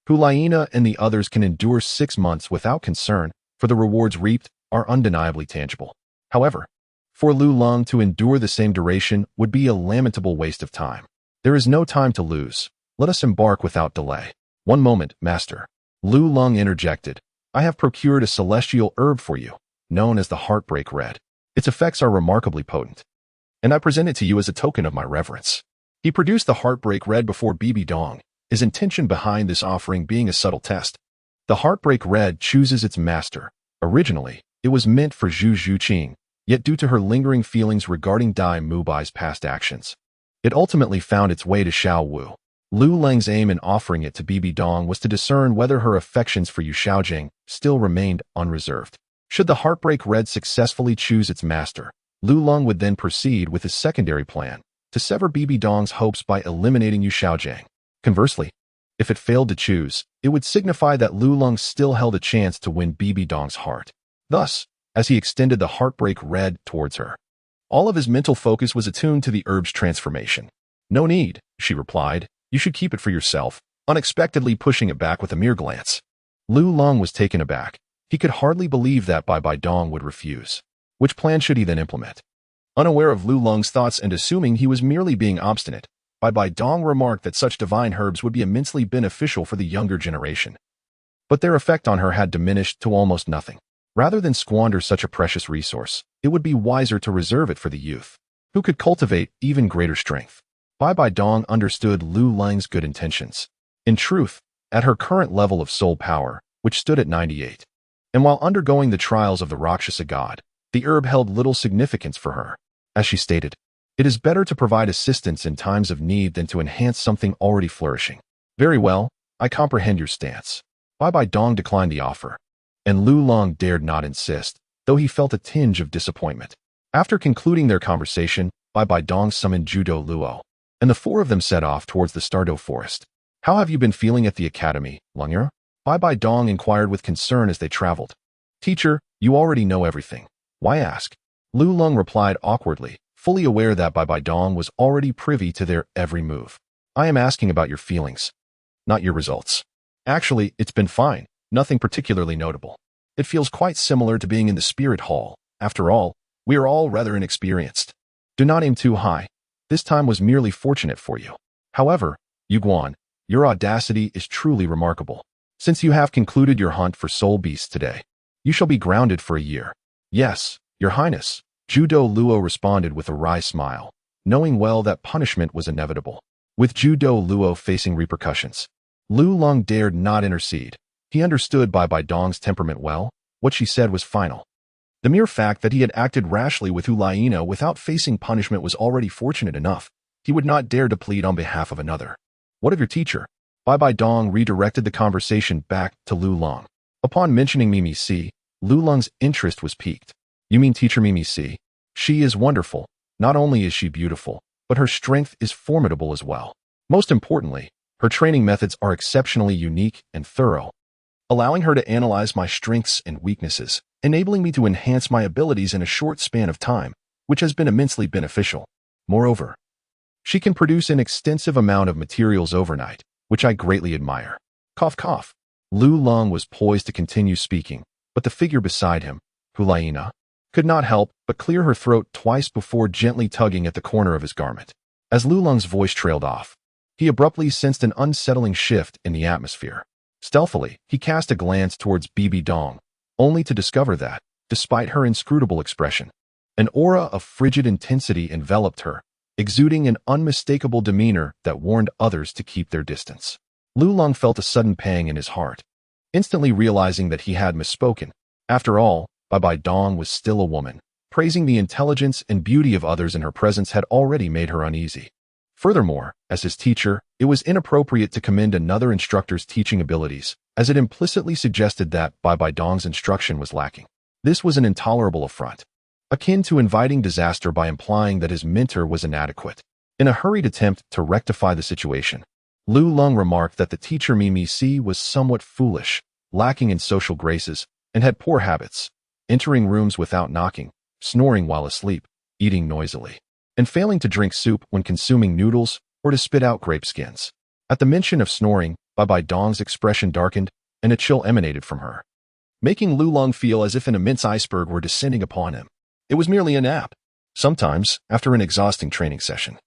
Hulaina and the others can endure 6 months without concern, for the rewards reaped are undeniably tangible. However, for Lulong to endure the same duration would be a lamentable waste of time. There is no time to lose. Let us embark without delay. One moment, master. Lulong interjected. I have procured a celestial herb for you, known as the Heartbreak Red. Its effects are remarkably potent, and I present it to you as a token of my reverence. He produced the Heartbreak Red before Bibi Dong, his intention behind this offering being a subtle test. The Heartbreak Red chooses its master. Originally, it was meant for Zhu Zhuqing, yet due to her lingering feelings regarding Dai Mubai's past actions, it ultimately found its way to Xiao Wu. Lu Lang's aim in offering it to Bibi Dong was to discern whether her affections for Yu Xiaojing still remained unreserved. Should the Heartbreak Red successfully choose its master, Lu Lang would then proceed with his secondary plan, to sever Bibi Dong's hopes by eliminating Yu Xiaojing. Conversely, if it failed to choose, it would signify that Lu Lang still held a chance to win Bibi Dong's heart. Thus, as he extended the Heartbreak Red towards her, all of his mental focus was attuned to the herb's transformation. No need, she replied. You should keep it for yourself, unexpectedly pushing it back with a mere glance. Lu Lang was taken aback. He could hardly believe that Bibi Dong would refuse. Which plan should he then implement? Unaware of Lu Lang's thoughts and assuming he was merely being obstinate, Bibi Dong remarked that such divine herbs would be immensely beneficial for the younger generation. But their effect on her had diminished to almost nothing. Rather than squander such a precious resource, it would be wiser to reserve it for the youth, who could cultivate even greater strength. Bibi Dong understood Lu Lang's good intentions. In truth, at her current level of soul power, which stood at 98, and while undergoing the trials of the Rakshasa god, the herb held little significance for her. As she stated, it is better to provide assistance in times of need than to enhance something already flourishing. Very well, I comprehend your stance. Bibi Dong declined the offer, and Lu Lang dared not insist, though he felt a tinge of disappointment. After concluding their conversation, Bibi Dong summoned Judo Luo, and the four of them set off towards the Stardo Forest. How have you been feeling at the academy, Lung'er? Bibi Dong inquired with concern as they traveled. Teacher, you already know everything. Why ask? Lu Lang replied awkwardly, fully aware that Bibi Dong was already privy to their every move. I am asking about your feelings, not your results. Actually, it's been fine, nothing particularly notable. It feels quite similar to being in the spirit hall. After all, we are all rather inexperienced. Do not aim too high. This time was merely fortunate for you. However, Yu Guan, your audacity is truly remarkable. Since you have concluded your hunt for soul beasts today, you shall be grounded for a year. Yes, your highness, Judo Luo responded with a wry smile, knowing well that punishment was inevitable. With Judo Luo facing repercussions, Lu Lang dared not intercede. He understood Bibi Dong's temperament well. What she said was final. The mere fact that he had acted rashly with Hulaina without facing punishment was already fortunate enough. He would not dare to plead on behalf of another. What of your teacher? Bibi Dong redirected the conversation back to Lu Lang. Upon mentioning Mimi Si, Lu Lang's interest was piqued. You mean teacher Mimi Si? She is wonderful. Not only is she beautiful, but her strength is formidable as well. Most importantly, her training methods are exceptionally unique and thorough, allowing her to analyze my strengths and weaknesses, enabling me to enhance my abilities in a short span of time, which has been immensely beneficial. Moreover, she can produce an extensive amount of materials overnight, which I greatly admire. Cough cough. Lu Lang was poised to continue speaking, but the figure beside him, Hulaina, could not help but clear her throat twice before gently tugging at the corner of his garment. As Lu Lang's voice trailed off, he abruptly sensed an unsettling shift in the atmosphere. Stealthily, he cast a glance towards Bibi Dong, only to discover that, despite her inscrutable expression, an aura of frigid intensity enveloped her, exuding an unmistakable demeanor that warned others to keep their distance. Lu Lang felt a sudden pang in his heart, instantly realizing that he had misspoken. After all, Bibi Dong was still a woman. Praising the intelligence and beauty of others in her presence had already made her uneasy. Furthermore, as his teacher, it was inappropriate to commend another instructor's teaching abilities, as it implicitly suggested that Bibi Dong's instruction was lacking. This was an intolerable affront. akin to inviting disaster by implying that his mentor was inadequate. In a hurried attempt to rectify the situation, Lu Lung remarked that the teacher Mimi Si was somewhat foolish, lacking in social graces, and had poor habits, entering rooms without knocking, snoring while asleep, eating noisily, and failing to drink soup when consuming noodles or to spit out grape skins. At the mention of snoring, Bibi Dong's expression darkened, and a chill emanated from her, making Lu Lung feel as if an immense iceberg were descending upon him. It was merely a nap. Sometimes, after an exhausting training session,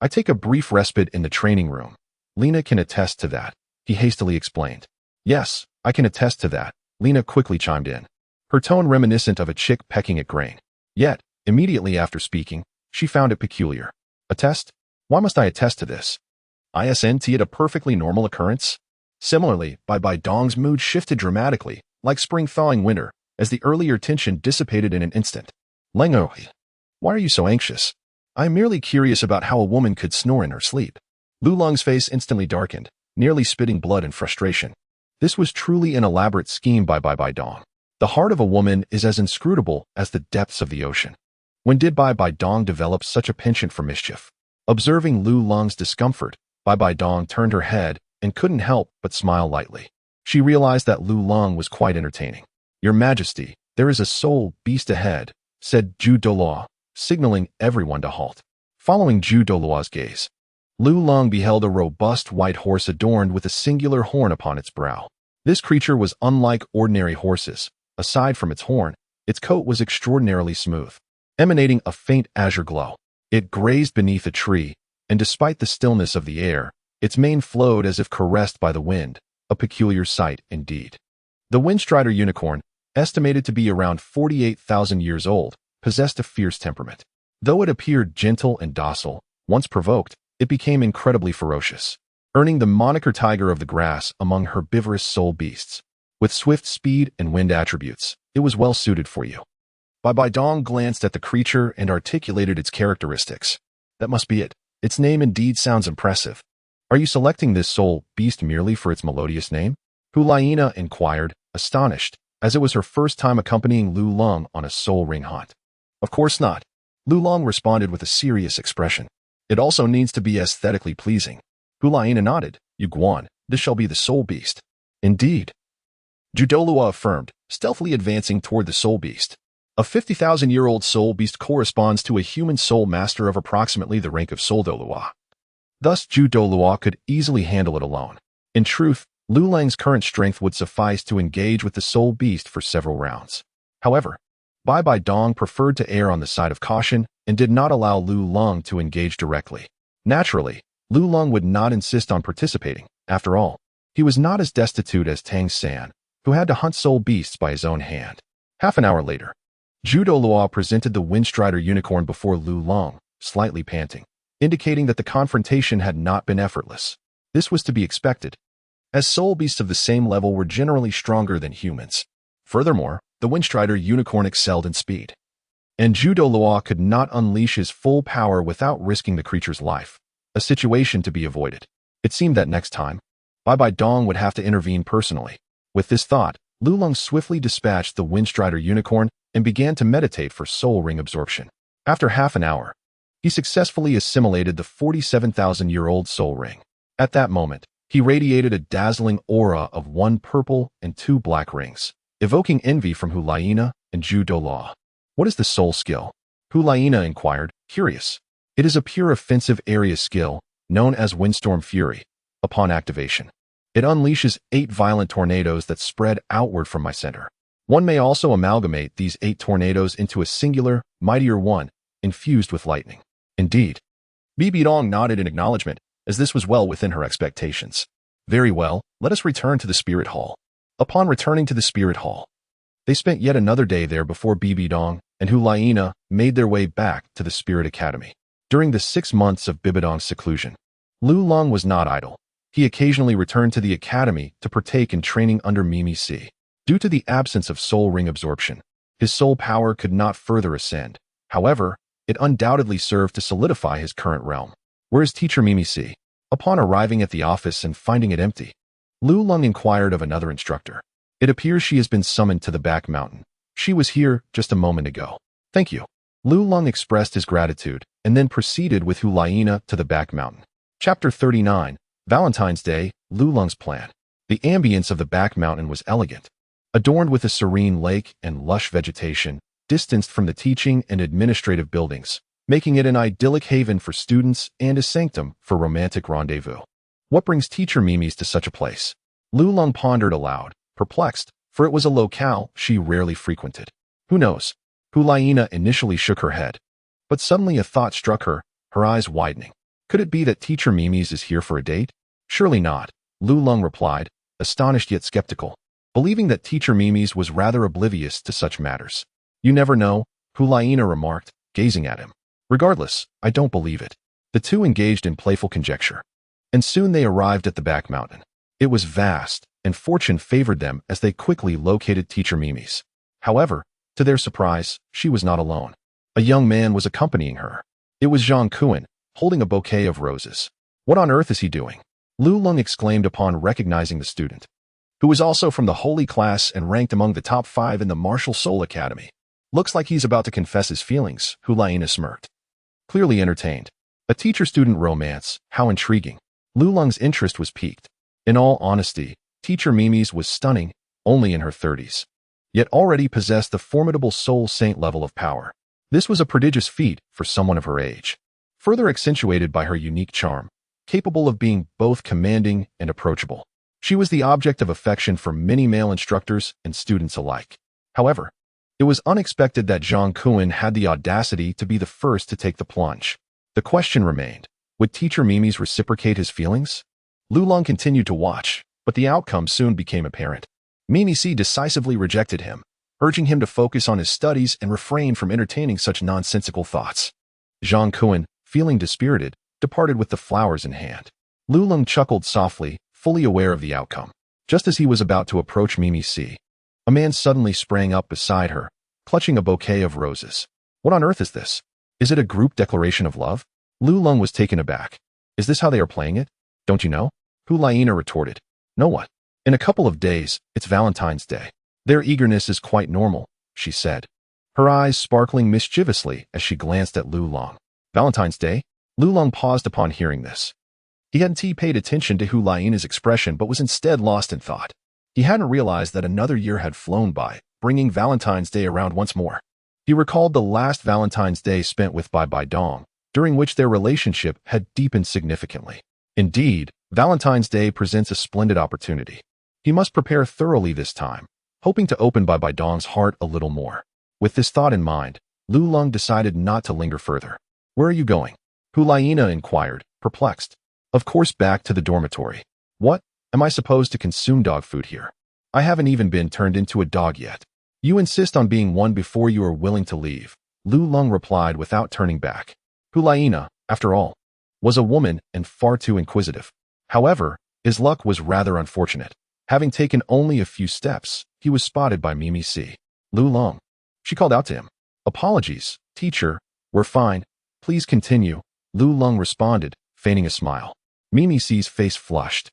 I take a brief respite in the training room. Lena can attest to that, he hastily explained. Yes, I can attest to that, Lena quickly chimed in, her tone reminiscent of a chick pecking at grain. Yet, immediately after speaking, she found it peculiar. Attest? Why must I attest to this? Isn't it a perfectly normal occurrence? Similarly, Bibi Dong's mood shifted dramatically, like spring thawing winter, as the earlier tension dissipated in an instant. Lengo, why are you so anxious? I am merely curious about how a woman could snore in her sleep. Lu Lung's face instantly darkened, nearly spitting blood in frustration. This was truly an elaborate scheme by Bibi Dong. The heart of a woman is as inscrutable as the depths of the ocean. When did Bibi Dong develop such a penchant for mischief? Observing Lu Lung's discomfort, Bibi Dong turned her head and couldn't help but smile lightly. She realized that Lu Lung was quite entertaining. Your Majesty, there is a soul beast ahead, said Zhu Douluo, signaling everyone to halt. Following Zhu Douluo's gaze, Lu Lung beheld a robust white horse adorned with a singular horn upon its brow. This creature was unlike ordinary horses. Aside from its horn, its coat was extraordinarily smooth, emanating a faint azure glow. It grazed beneath a tree, and despite the stillness of the air, its mane flowed as if caressed by the wind, a peculiar sight indeed. The Windstrider unicorn, estimated to be around 48,000 years old, possessed a fierce temperament. Though it appeared gentle and docile, once provoked, it became incredibly ferocious, earning the moniker Tiger of the Grass among herbivorous soul beasts. With swift speed and wind attributes, it was well suited for you. Bibi Dong glanced at the creature and articulated its characteristics. That must be it. Its name indeed sounds impressive. Are you selecting this soul beast merely for its melodious name? Hulaina inquired, astonished, as it was her first time accompanying Lu Lung on a soul ring hunt. Of course not. Lu Lung responded with a serious expression. It also needs to be aesthetically pleasing. Hulaina nodded. You Guan, this shall be the soul beast. Indeed. Zhu Douluo affirmed, stealthily advancing toward the soul beast. A 50,000-year-old soul beast corresponds to a human soul master of approximately the rank of Soul Douluo. Thus, Zhu Douluo could easily handle it alone. In truth, Lu Lang's current strength would suffice to engage with the soul beast for several rounds. However, Bibi Dong preferred to err on the side of caution and did not allow Lu Lung to engage directly. Naturally, Lu Lung would not insist on participating. After all, he was not as destitute as Tang San, who had to hunt soul beasts by his own hand. Half an hour later, Zhu Douluo presented the Windstrider unicorn before Lu Lung, slightly panting, indicating that the confrontation had not been effortless. This was to be expected, as soul beasts of the same level were generally stronger than humans. Furthermore, the Windstrider unicorn excelled in speed, and Zhu Douluo could not unleash his full power without risking the creature's life, a situation to be avoided. It seemed that next time, Bibi Dong would have to intervene personally. With this thought, Lu Lung swiftly dispatched the Windstrider unicorn and began to meditate for soul ring absorption. After half an hour, he successfully assimilated the 47,000-year-old soul ring. At that moment, he radiated a dazzling aura of 1 purple and 2 black rings, evoking envy from Hulaina and Zhu Douluo. What is the soul skill? Hulaina inquired, curious. It is a pure offensive area skill, known as Windstorm Fury. Upon activation, it unleashes 8 violent tornadoes that spread outward from my center. One may also amalgamate these 8 tornadoes into a singular, mightier one, infused with lightning. Indeed. Bibi Dong nodded in acknowledgement, as this was well within her expectations. Very well, let us return to the Spirit Hall. Upon returning to the Spirit Hall, they spent yet another day there before Bibi Dong and Hulaina made their way back to the Spirit Academy. During the 6 months of Bibi Dong's seclusion, Lu Lung was not idle. He occasionally returned to the academy to partake in training under Mimi Si. Due to the absence of soul ring absorption, his soul power could not further ascend. However, it undoubtedly served to solidify his current realm. Where is teacher Mimi Si? Upon arriving at the office and finding it empty, Lu Lung inquired of another instructor. It appears she has been summoned to the back mountain. She was here just a moment ago. Thank you. Lu Long expressed his gratitude and then proceeded with Hulaina to the back mountain. Chapter 39, Valentine's Day, Lu Long's Plan. The ambience of the back mountain was elegant, adorned with a serene lake and lush vegetation, distanced from the teaching and administrative buildings, making it an idyllic haven for students and a sanctum for romantic rendezvous. What brings teacher Mimi's to such a place? Lu Long pondered aloud, perplexed, for it was a locale she rarely frequented. Who knows? Hulaina initially shook her head, but suddenly a thought struck her, her eyes widening. Could it be that teacher Mimi's is here for a date? Surely not, Lu Long replied, astonished yet skeptical, believing that teacher Mimi's was rather oblivious to such matters. You never know, Hulaina remarked, gazing at him. Regardless, I don't believe it. The two engaged in playful conjecture, and soon they arrived at the back mountain. It was vast, and fortune favored them as they quickly located teacher Mimi's. However, to their surprise, she was not alone. A young man was accompanying her. It was Zhang Kuan, holding a bouquet of roses. What on earth is he doing? Lu Long exclaimed upon recognizing the student, who was also from the holy class and ranked among the top 5 in the Martial Soul Academy. Looks like he's about to confess his feelings, Hulaina smirked, clearly entertained. A teacher-student romance, how intriguing. Lu Long's interest was piqued. In all honesty, teacher Mimi's was stunning, only in her 30s, yet already possessed the formidable soul saint level of power. This was a prodigious feat for someone of her age, further accentuated by her unique charm, capable of being both commanding and approachable. She was the object of affection for many male instructors and students alike. However, it was unexpected that Zhang Kuan had the audacity to be the first to take the plunge. The question remained, would teacher Mimi's reciprocate his feelings? Lu Long continued to watch, but the outcome soon became apparent. Mimi C decisively rejected him, urging him to focus on his studies and refrain from entertaining such nonsensical thoughts. Zhang Kuan, feeling dispirited, departed with the flowers in hand. Lu Long chuckled softly, fully aware of the outcome. Just as he was about to approach Mimi C, a man suddenly sprang up beside her, clutching a bouquet of roses. What on earth is this? Is it a group declaration of love? Lu Long was taken aback. Is this how they are playing it? Don't you know? Hulaina retorted. Know what? In a couple of days, it's Valentine's Day. Their eagerness is quite normal, she said, her eyes sparkling mischievously as she glanced at Lu Long. Valentine's Day? Lu Long paused upon hearing this. He hadn't paid attention to Hulaina's expression but was instead lost in thought. He hadn't realized that another year had flown by, bringing Valentine's Day around once more. He recalled the last Valentine's Day spent with Bibi Dong, during which their relationship had deepened significantly. Indeed, Valentine's Day presents a splendid opportunity. He must prepare thoroughly this time, hoping to open Bibi Dong's heart a little more. With this thought in mind, Lu Long decided not to linger further. Where are you going? Hulaina inquired, perplexed. Of course, back to the dormitory. What? Am I supposed to consume dog food here? I haven't even been turned into a dog yet. You insist on being one before you are willing to leave, Lu Long replied without turning back. Hulaina, after all, was a woman and far too inquisitive. However, his luck was rather unfortunate. Having taken only a few steps, he was spotted by Mimi C. Lu Long. She called out to him. Apologies, teacher, we're fine. Please continue, Lu Long responded, feigning a smile. Mimi C's face flushed,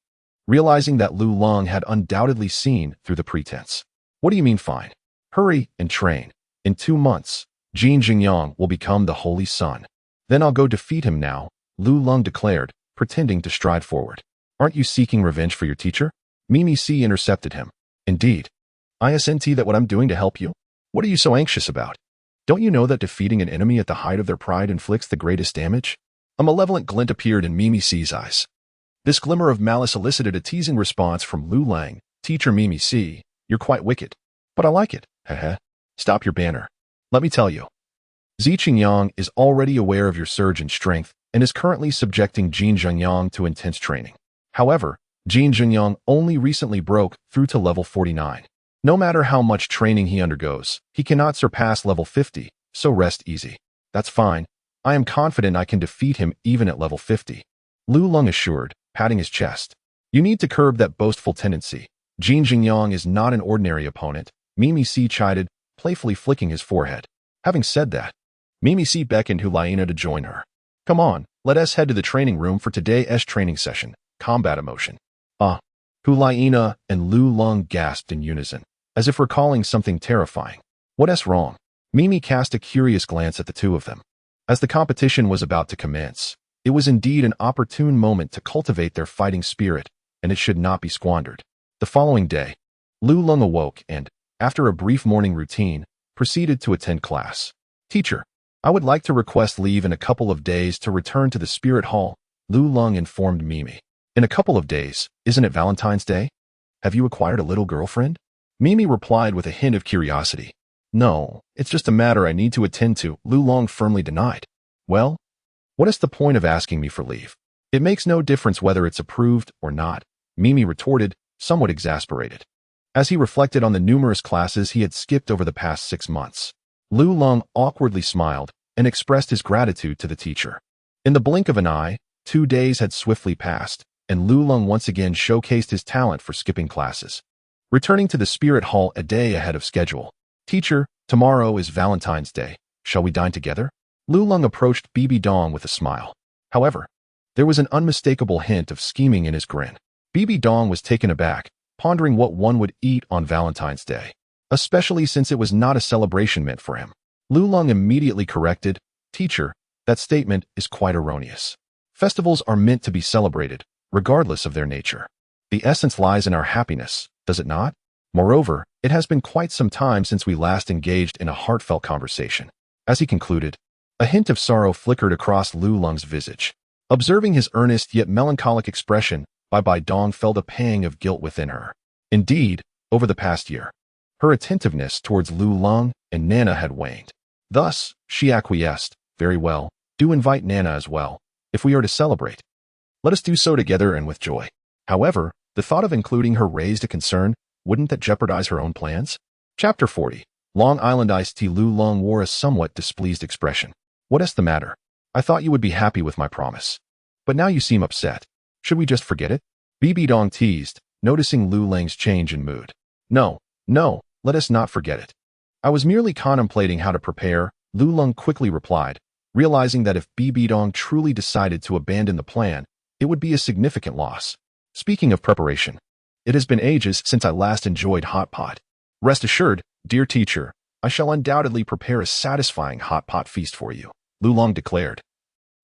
realizing that Lu Long had undoubtedly seen through the pretense. What do you mean fine? Hurry and train. In 2 months, Jin Jingyang will become the Holy Sun. Then I'll go defeat him now, Lu Long declared, pretending to stride forward. Aren't you seeking revenge for your teacher? Mimi C intercepted him. Indeed. Isn't that what I'm doing to help you? What are you so anxious about? Don't you know that defeating an enemy at the height of their pride inflicts the greatest damage? A malevolent glint appeared in Mimi C's eyes. This glimmer of malice elicited a teasing response from Lu Lang. Teacher Mimi C, you're quite wicked. But I like it, heh. Stop your banner. Let me tell you. Zi Qingyang is already aware of your surge in strength and is currently subjecting Jin Jingyang to intense training. However, Jin Jingyang only recently broke through to level 49. No matter how much training he undergoes, he cannot surpass level 50, so rest easy. That's fine. I am confident I can defeat him even at level 50. Lu Long assured, patting his chest. You need to curb that boastful tendency. Jin Jingyang is not an ordinary opponent, Mimi C chided, playfully flicking his forehead. Having said that, Mimi C beckoned Hulaina to join her. Come on, let us head to the training room for today's training session, combat emotion. Hulaina and Lu Long gasped in unison, as if recalling something terrifying. What's wrong? Mimi cast a curious glance at the two of them. As the competition was about to commence, it was indeed an opportune moment to cultivate their fighting spirit, and it should not be squandered. The following day, Lulong awoke and, after a brief morning routine, proceeded to attend class. "Teacher, I would like to request leave in a couple of days to return to the spirit hall," Lulong informed Mimi. "In a couple of days? Isn't it Valentine's Day? Have you acquired a little girlfriend?" Mimi replied with a hint of curiosity. "No, it's just a matter I need to attend to," Lulong firmly denied. "Well, what is the point of asking me for leave? It makes no difference whether it's approved or not," Mimi retorted, somewhat exasperated. As he reflected on the numerous classes he had skipped over the past 6 months, Lulong awkwardly smiled and expressed his gratitude to the teacher. In the blink of an eye, 2 days had swiftly passed, and Lulong once again showcased his talent for skipping classes. Returning to the spirit hall a day ahead of schedule. "Teacher, tomorrow is Valentine's Day. Shall we dine together?" Lulong approached Bibi Dong with a smile. However, there was an unmistakable hint of scheming in his grin. Bibi Dong was taken aback, pondering what one would eat on Valentine's Day, especially since it was not a celebration meant for him. Lulong immediately corrected, "Teacher, that statement is quite erroneous. Festivals are meant to be celebrated, regardless of their nature. The essence lies in our happiness, does it not? Moreover, it has been quite some time since we last engaged in a heartfelt conversation." As he concluded, a hint of sorrow flickered across Lulong's visage. Observing his earnest yet melancholic expression, Bibi Dong felt a pang of guilt within her. Indeed, over the past year, her attentiveness towards Lulong and Nana had waned. Thus, she acquiesced, "Very well, do invite Nana as well. If we are to celebrate, let us do so together and with joy." However, the thought of including her raised a concern. Wouldn't that jeopardize her own plans? Chapter 40. Long Island Iced Tea. Lulong wore a somewhat displeased expression. "What is the matter? I thought you would be happy with my promise. But now you seem upset. Should we just forget it?" Bibi Dong teased, noticing Lulong's change in mood. No, let us not forget it. I was merely contemplating how to prepare," Lulong quickly replied, realizing that if Bibi Dong truly decided to abandon the plan, it would be a significant loss. "Speaking of preparation, it has been ages since I last enjoyed hot pot. Rest assured, dear teacher, I shall undoubtedly prepare a satisfying hot pot feast for you," Lulong declared,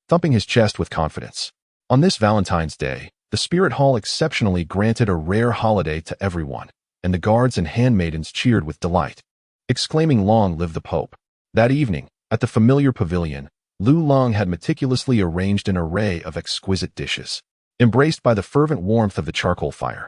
thumping his chest with confidence. On this Valentine's Day, the Spirit Hall exceptionally granted a rare holiday to everyone, and the guards and handmaidens cheered with delight, exclaiming, "Long live the Pope." That evening, at the familiar pavilion, Lulong had meticulously arranged an array of exquisite dishes, embraced by the fervent warmth of the charcoal fire.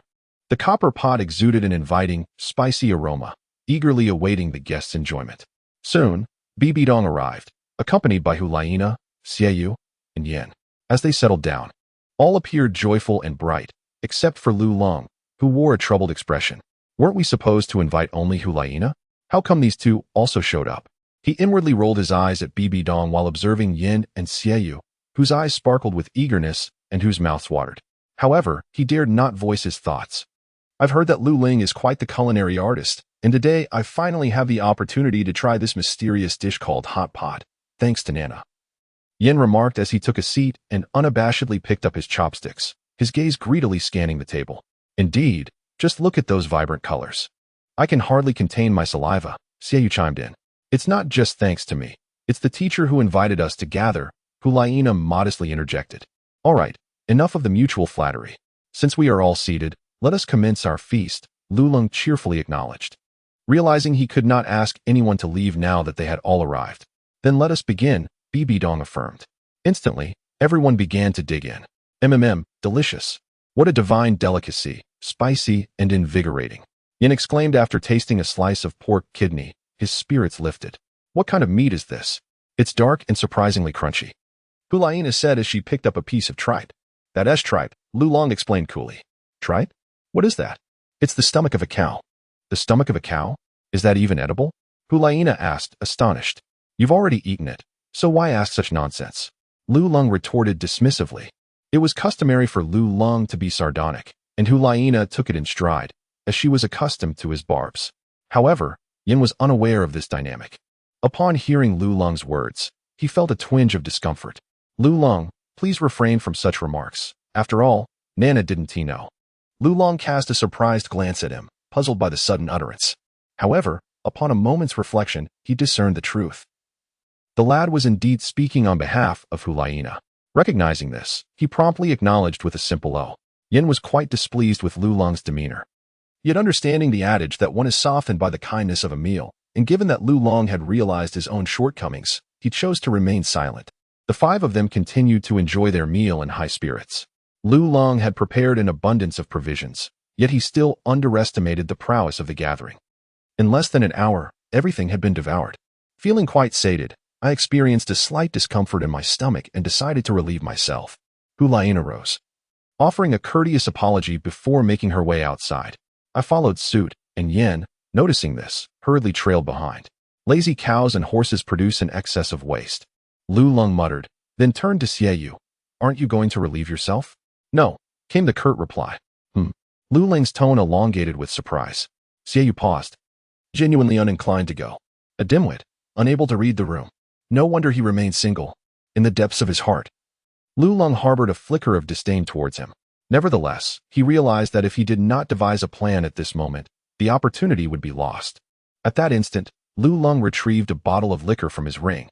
The copper pot exuded an inviting, spicy aroma, eagerly awaiting the guests' enjoyment. Soon, Bibi Dong arrived, accompanied by Hulaina, Xiaoyu, and Yin. As they settled down, all appeared joyful and bright, except for Lulong, who wore a troubled expression. Weren't we supposed to invite only Hulaina? How come these two also showed up? He inwardly rolled his eyes at Bibi Dong while observing Yin and Xiaoyu, whose eyes sparkled with eagerness and whose mouths watered. However, he dared not voice his thoughts. "I've heard that Lu Ling is quite the culinary artist, and today I finally have the opportunity to try this mysterious dish called hot pot, thanks to Nana," Yin remarked as he took a seat and unabashedly picked up his chopsticks, his gaze greedily scanning the table. "Indeed, just look at those vibrant colors. I can hardly contain my saliva," Xiaoyu chimed in. "It's not just thanks to me. It's the teacher who invited us to gather," Hulaina modestly interjected. "All right, enough of the mutual flattery. Since we are all seated, let us commence our feast," Lulong cheerfully acknowledged, realizing he could not ask anyone to leave now that they had all arrived. "Then let us begin," Bibi Dong affirmed. Instantly, everyone began to dig in. Delicious. What a divine delicacy, spicy and invigorating," Yin exclaimed after tasting a slice of pork kidney, his spirits lifted. "What kind of meat is this? It's dark and surprisingly crunchy," Hulaina said as she picked up a piece of tripe. "That's tripe," Lulong explained coolly. "Tripe? What is that?" "It's the stomach of a cow." "The stomach of a cow? Is that even edible?" Hulaina asked, astonished. "You've already eaten it, so why ask such nonsense?" Lulong retorted dismissively. It was customary for Lulong to be sardonic, and Hulaina took it in stride, as she was accustomed to his barbs. However, Yin was unaware of this dynamic. Upon hearing Lulong's words, he felt a twinge of discomfort. "Lulong, please refrain from such remarks. After all, Nana didn't he know?" Lulong cast a surprised glance at him, puzzled by the sudden utterance. However, Upon a moment's reflection, he discerned the truth. The lad was indeed speaking on behalf of Hulayina. Recognizing this, he promptly acknowledged with a simple "oh." Yin was quite displeased with Lulong's demeanor. Yet understanding the adage that one is softened by the kindness of a meal, and given that Lulong had realized his own shortcomings, he chose to remain silent. The five of them continued to enjoy their meal in high spirits. Lulong had prepared an abundance of provisions, yet he still underestimated the prowess of the gathering. In less than an hour, everything had been devoured. Feeling quite sated, I experienced a slight discomfort in my stomach and decided to relieve myself. Hulayina rose, offering a courteous apology before making her way outside. I followed suit, and Yen, noticing this, hurriedly trailed behind. Lazy cows and horses produce an excess of waste. Lulong muttered, then turned to Xieyu. Aren't you going to relieve yourself? No, came the curt reply. Lulong's tone elongated with surprise. Xieyu paused, genuinely uninclined to go. A dimwit, unable to read the room. No wonder he remained single. In the depths of his heart, Lulong harbored a flicker of disdain towards him. Nevertheless, he realized that if he did not devise a plan at this moment, the opportunity would be lost. At that instant, Lulong retrieved a bottle of liquor from his ring,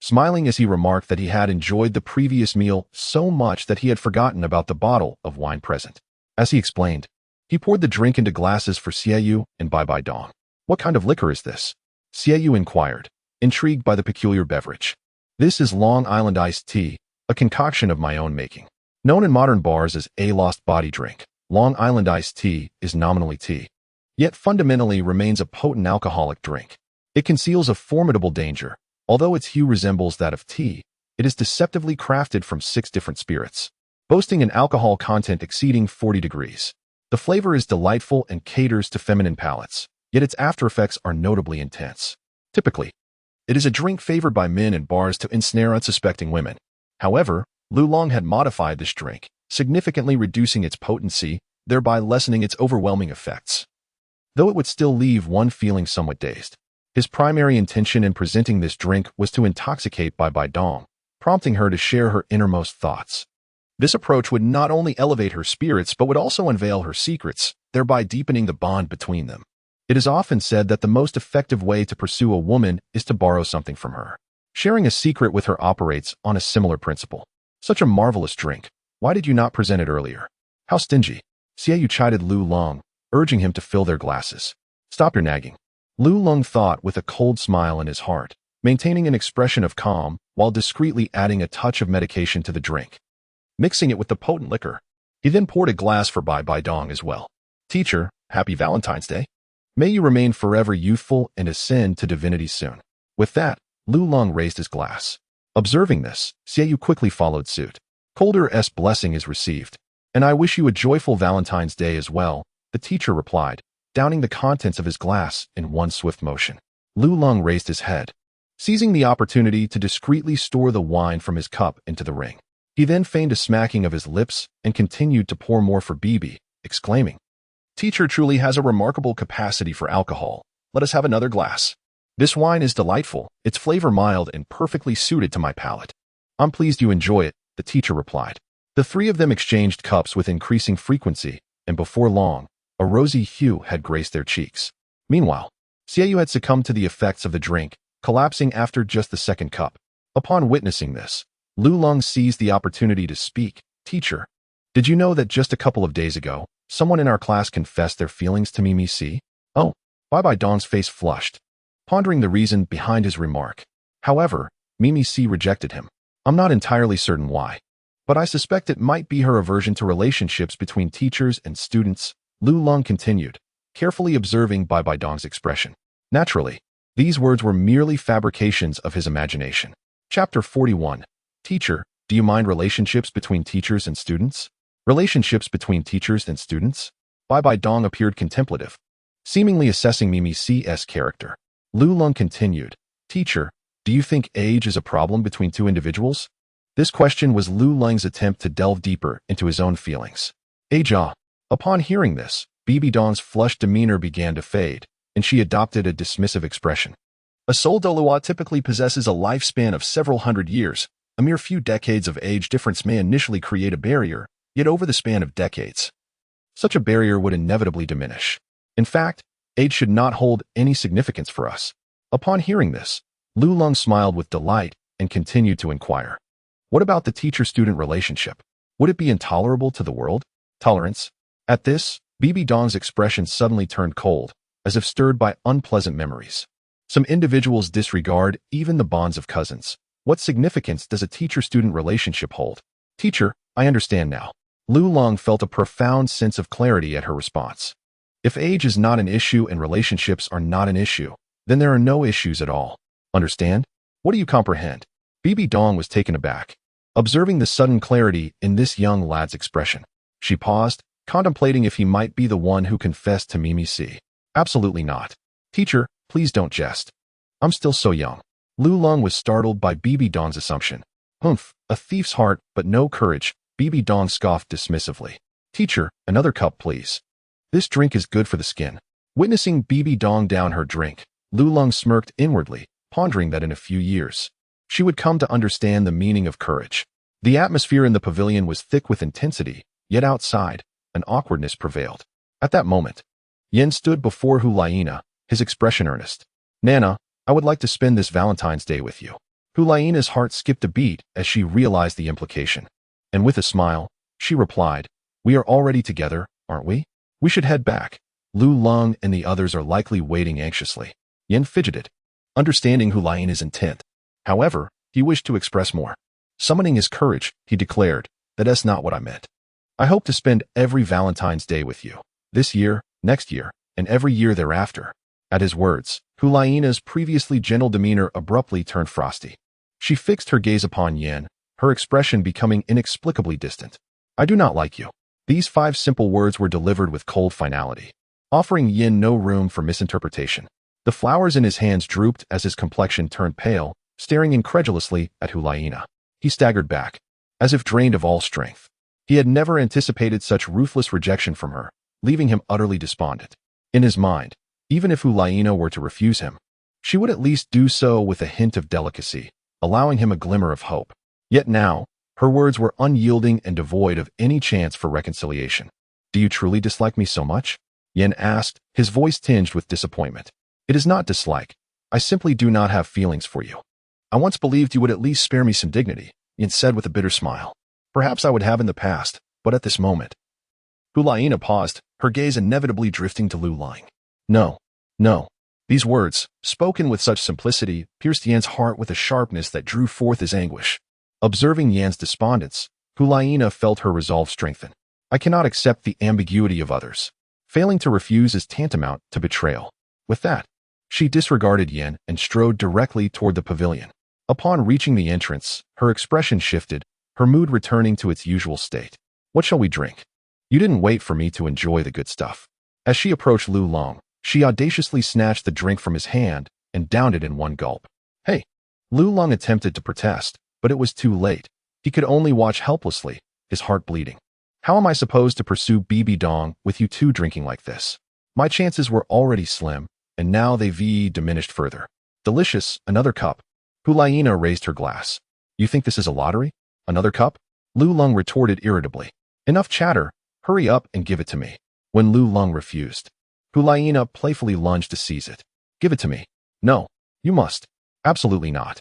smiling as he remarked that he had enjoyed the previous meal so much that he had forgotten about the bottle of wine present. As he explained, he poured the drink into glasses for Xieyu and Bibi Dong. What kind of liquor is this? Xieyu inquired, intrigued by the peculiar beverage. This is Long Island iced tea, a concoction of my own making. Known in modern bars as a lost body drink, Long Island iced tea is nominally tea, yet fundamentally remains a potent alcoholic drink. It conceals a formidable danger. Although its hue resembles that of tea, it is deceptively crafted from 6 different spirits, boasting an alcohol content exceeding 40 degrees. The flavor is delightful and caters to feminine palates, yet its after-effects are notably intense. Typically, it is a drink favored by men in bars to ensnare unsuspecting women. However, Lulong had modified this drink, significantly reducing its potency, thereby lessening its overwhelming effects. Though it would still leave one feeling somewhat dazed. His primary intention in presenting this drink was to intoxicate Bibi Dong, prompting her to share her innermost thoughts. This approach would not only elevate her spirits but would also unveil her secrets, thereby deepening the bond between them. It is often said that the most effective way to pursue a woman is to borrow something from her. Sharing a secret with her operates on a similar principle. Such a marvelous drink. Why did you not present it earlier? How stingy. Xieyu chided Lulong, urging him to fill their glasses. Stop your nagging. Lulong thought with a cold smile in his heart, maintaining an expression of calm while discreetly adding a touch of medication to the drink. Mixing it with the potent liquor, he then poured a glass for Bibi Dong as well. Teacher, happy Valentine's Day. May you remain forever youthful and ascend to divinity soon. With that, Lulong raised his glass. Observing this, Xieyu quickly followed suit. Colder's blessing is received, and I wish you a joyful Valentine's Day as well, the teacher replied, downing the contents of his glass in one swift motion. Lulong raised his head, seizing the opportunity to discreetly store the wine from his cup into the ring. He then feigned a smacking of his lips and continued to pour more for Bibi, exclaiming, Teacher truly has a remarkable capacity for alcohol. Let us have another glass. This wine is delightful, its flavor mild and perfectly suited to my palate. I'm pleased you enjoy it, the teacher replied. The 3 of them exchanged cups with increasing frequency, and before long, a rosy hue had graced their cheeks. Meanwhile, Xieyu had succumbed to the effects of the drink, collapsing after just the second cup. Upon witnessing this, Lulong seized the opportunity to speak. Teacher, did you know that just a couple of days ago, someone in our class confessed their feelings to Mimi C? Oh, Bibi Dong's face flushed, pondering the reason behind his remark. However, Mimi C rejected him. I'm not entirely certain why, but I suspect it might be her aversion to relationships between teachers and students, Lulong continued, carefully observing Bibi Dong's expression. Naturally, these words were merely fabrications of his imagination. Chapter 41. Teacher, do you mind relationships between teachers and students? Relationships between teachers and students? Bibi Dong appeared contemplative, seemingly assessing Mimi C's character. Lulong continued, Teacher, do you think age is a problem between 2 individuals? This question was Lulong's attempt to delve deeper into his own feelings. Age. Upon hearing this, Bibi Dong's flushed demeanor began to fade, and she adopted a dismissive expression. A soul Douluo typically possesses a lifespan of several hundred years. A mere few decades of age difference may initially create a barrier, yet over the span of decades, such a barrier would inevitably diminish. In fact, Age should not hold any significance for us. Upon hearing this, Lu Lung smiled with delight and continued to inquire. What about the teacher-student relationship? Would it be intolerable to the world? Tolerance? At this, Bibi Dong's expression suddenly turned cold, as if stirred by unpleasant memories. Some individuals disregard even the bonds of cousins. What significance does a teacher-student relationship hold? Teacher, I understand now. Lu Lung felt a profound sense of clarity at her response. If age is not an issue and relationships are not an issue, then there are no issues at all. Understand? What do you comprehend? Bibi Dong was taken aback, observing the sudden clarity in this young lad's expression. She paused, contemplating if he might be the one who confessed to Mimi C. Absolutely not. Teacher, please don't jest. I'm still so young. Lu Lung was startled by Bibi Dong's assumption. Humph, a thief's heart, but no courage, Bibi Dong scoffed dismissively. Teacher, another cup please. This drink is good for the skin. Witnessing Bibi Dong down her drink, Lu Lung smirked inwardly, pondering that in a few years, she would come to understand the meaning of courage. The atmosphere in the pavilion was thick with intensity, yet outside, an awkwardness prevailed. At that moment, Yen stood before Hulaina, his expression earnest. Nana, I would like to spend this Valentine's Day with you. Hulaina's heart skipped a beat as she realized the implication. And with a smile, she replied, We are already together, aren't we? We should head back. Lu Lung and the others are likely waiting anxiously. Yen fidgeted, understanding Hulaina's intent. However, he wished to express more. Summoning his courage, he declared, That's not what I meant. I hope to spend every Valentine's Day with you. This year, next year, and every year thereafter. At his words, Hulaina's previously gentle demeanor abruptly turned frosty. She fixed her gaze upon Yen, her expression becoming inexplicably distant. I do not like you. These 5 simple words were delivered with cold finality, offering Yen no room for misinterpretation. The flowers in his hands drooped as his complexion turned pale, staring incredulously at Hulaina. He staggered back, as if drained of all strength. He had never anticipated such ruthless rejection from her, leaving him utterly despondent. In his mind, even if Hulaina were to refuse him, she would at least do so with a hint of delicacy, allowing him a glimmer of hope. Yet now, her words were unyielding and devoid of any chance for reconciliation. Do you truly dislike me so much? Yen asked, his voice tinged with disappointment. It is not dislike. I simply do not have feelings for you. I once believed you would at least spare me some dignity, Yen said with a bitter smile. Perhaps I would have in the past, but at this moment. Hulaina paused, her gaze inevitably drifting to Lu Lung. No, no. These words, spoken with such simplicity, pierced Yan's heart with a sharpness that drew forth his anguish. Observing Yan's despondence, Hulaina felt her resolve strengthen. I cannot accept the ambiguity of others. Failing to refuse is tantamount to betrayal. With that, she disregarded Yen and strode directly toward the pavilion. Upon reaching the entrance, her expression shifted, her mood returning to its usual state. What shall we drink? You didn't wait for me to enjoy the good stuff. As she approached Lu Lung, she audaciously snatched the drink from his hand and downed it in one gulp. Hey! Lu Lung attempted to protest, but it was too late. He could only watch helplessly, his heart bleeding. How am I supposed to pursue Bibi Dong with you two drinking like this? My chances were already slim, and now they diminished further. Delicious, another cup. Hulaina raised her glass. You think this is a lottery? Another cup? Lu Lung retorted irritably. Enough chatter, hurry up and give it to me. When Lu Lung refused, Hulaina playfully lunged to seize it. Give it to me. No, you must. Absolutely not.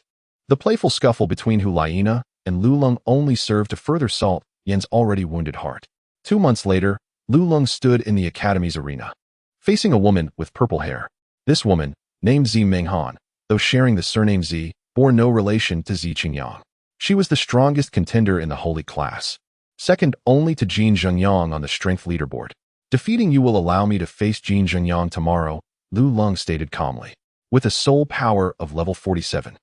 The playful scuffle between Hulaina and Lu Lung only served to further salt Yen's already wounded heart. 2 months later, Lu Lung stood in the academy's arena, facing a woman with purple hair. This woman, named Zi Menghan, though sharing the surname Zi, bore no relation to Zi Qingyang. She was the strongest contender in the holy class, second only to Jin Zhengyang on the strength leaderboard. Defeating you will allow me to face Jin Zhengyang tomorrow, Lu Lung stated calmly. With a soul power of level 47.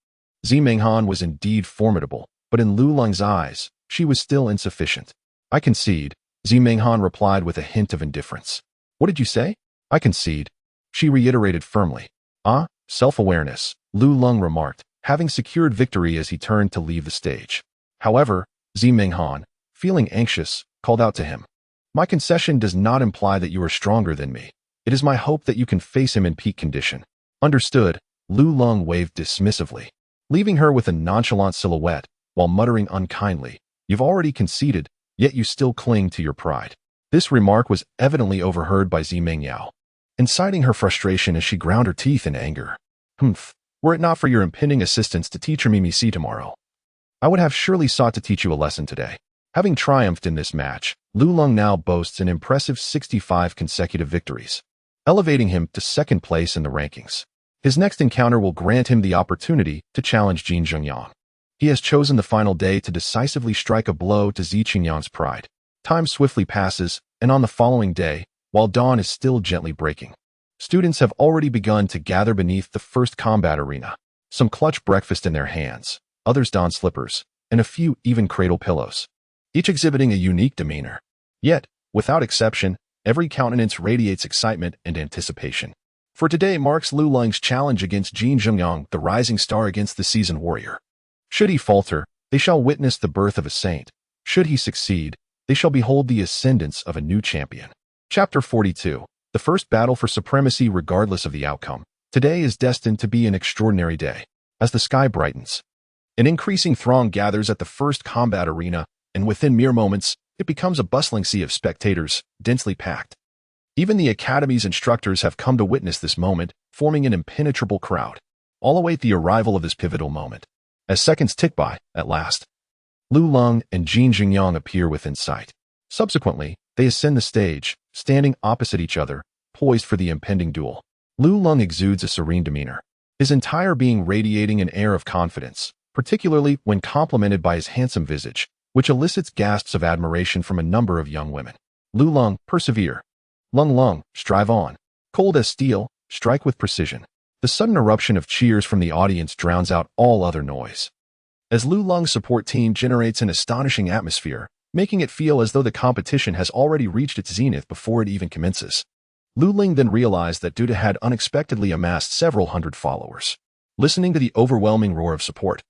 Zi Menghan was indeed formidable, but in Lu Lung's eyes, she was still insufficient. I concede, Zi Menghan replied with a hint of indifference. What did you say? I concede. She reiterated firmly. Ah, self-awareness, Lu Lung remarked, having secured victory as he turned to leave the stage. However, Zi Menghan, feeling anxious, called out to him. My concession does not imply that you are stronger than me. It is my hope that you can face him in peak condition. Understood, Lu Lung waved dismissively, leaving her with a nonchalant silhouette, while muttering unkindly, You've already conceded, yet you still cling to your pride. This remark was evidently overheard by Zi Mengyao. inciting her frustration as she ground her teeth in anger. Humph, were it not for your impending assistance to teacher Mimi C tomorrow, I would have surely sought to teach you a lesson today. Having triumphed in this match, Lulong now boasts an impressive 65 consecutive victories, elevating him to second place in the rankings. His next encounter will grant him the opportunity to challenge Jin Zhengyang. He has chosen the final day to decisively strike a blow to Zi Qingyang's pride. Time swiftly passes, and on the following day, while dawn is still gently breaking, students have already begun to gather beneath the first combat arena. Some clutch breakfast in their hands, others don slippers, and a few even cradle pillows, each exhibiting a unique demeanor. Yet, without exception, every countenance radiates excitement and anticipation. For today marks Lulong's challenge against Jin Zhengyang, the rising star against the seasoned warrior. Should he falter, they shall witness the birth of a saint. Should he succeed, they shall behold the ascendance of a new champion. Chapter 42. The first battle for supremacy regardless of the outcome. Today is destined to be an extraordinary day. As the sky brightens, an increasing throng gathers at the first combat arena, and within mere moments, it becomes a bustling sea of spectators, densely packed. Even the academy's instructors have come to witness this moment, forming an impenetrable crowd. All await the arrival of this pivotal moment. As seconds tick by, at last, Lulong and Jin Zhengyang appear within sight. Subsequently, they ascend the stage, standing opposite each other, poised for the impending duel. Lulong exudes a serene demeanor, his entire being radiating an air of confidence, particularly when complimented by his handsome visage, which elicits gasps of admiration from a number of young women. Lulong, persevere. Lung, strive on. Cold as steel, strike with precision. The sudden eruption of cheers from the audience drowns out all other noise, as Lulong's support team generates an astonishing atmosphere, making it feel as though the competition has already reached its zenith before it even commences. Lulong then realized that Duda had unexpectedly amassed several hundred followers. Listening to the overwhelming roar of support,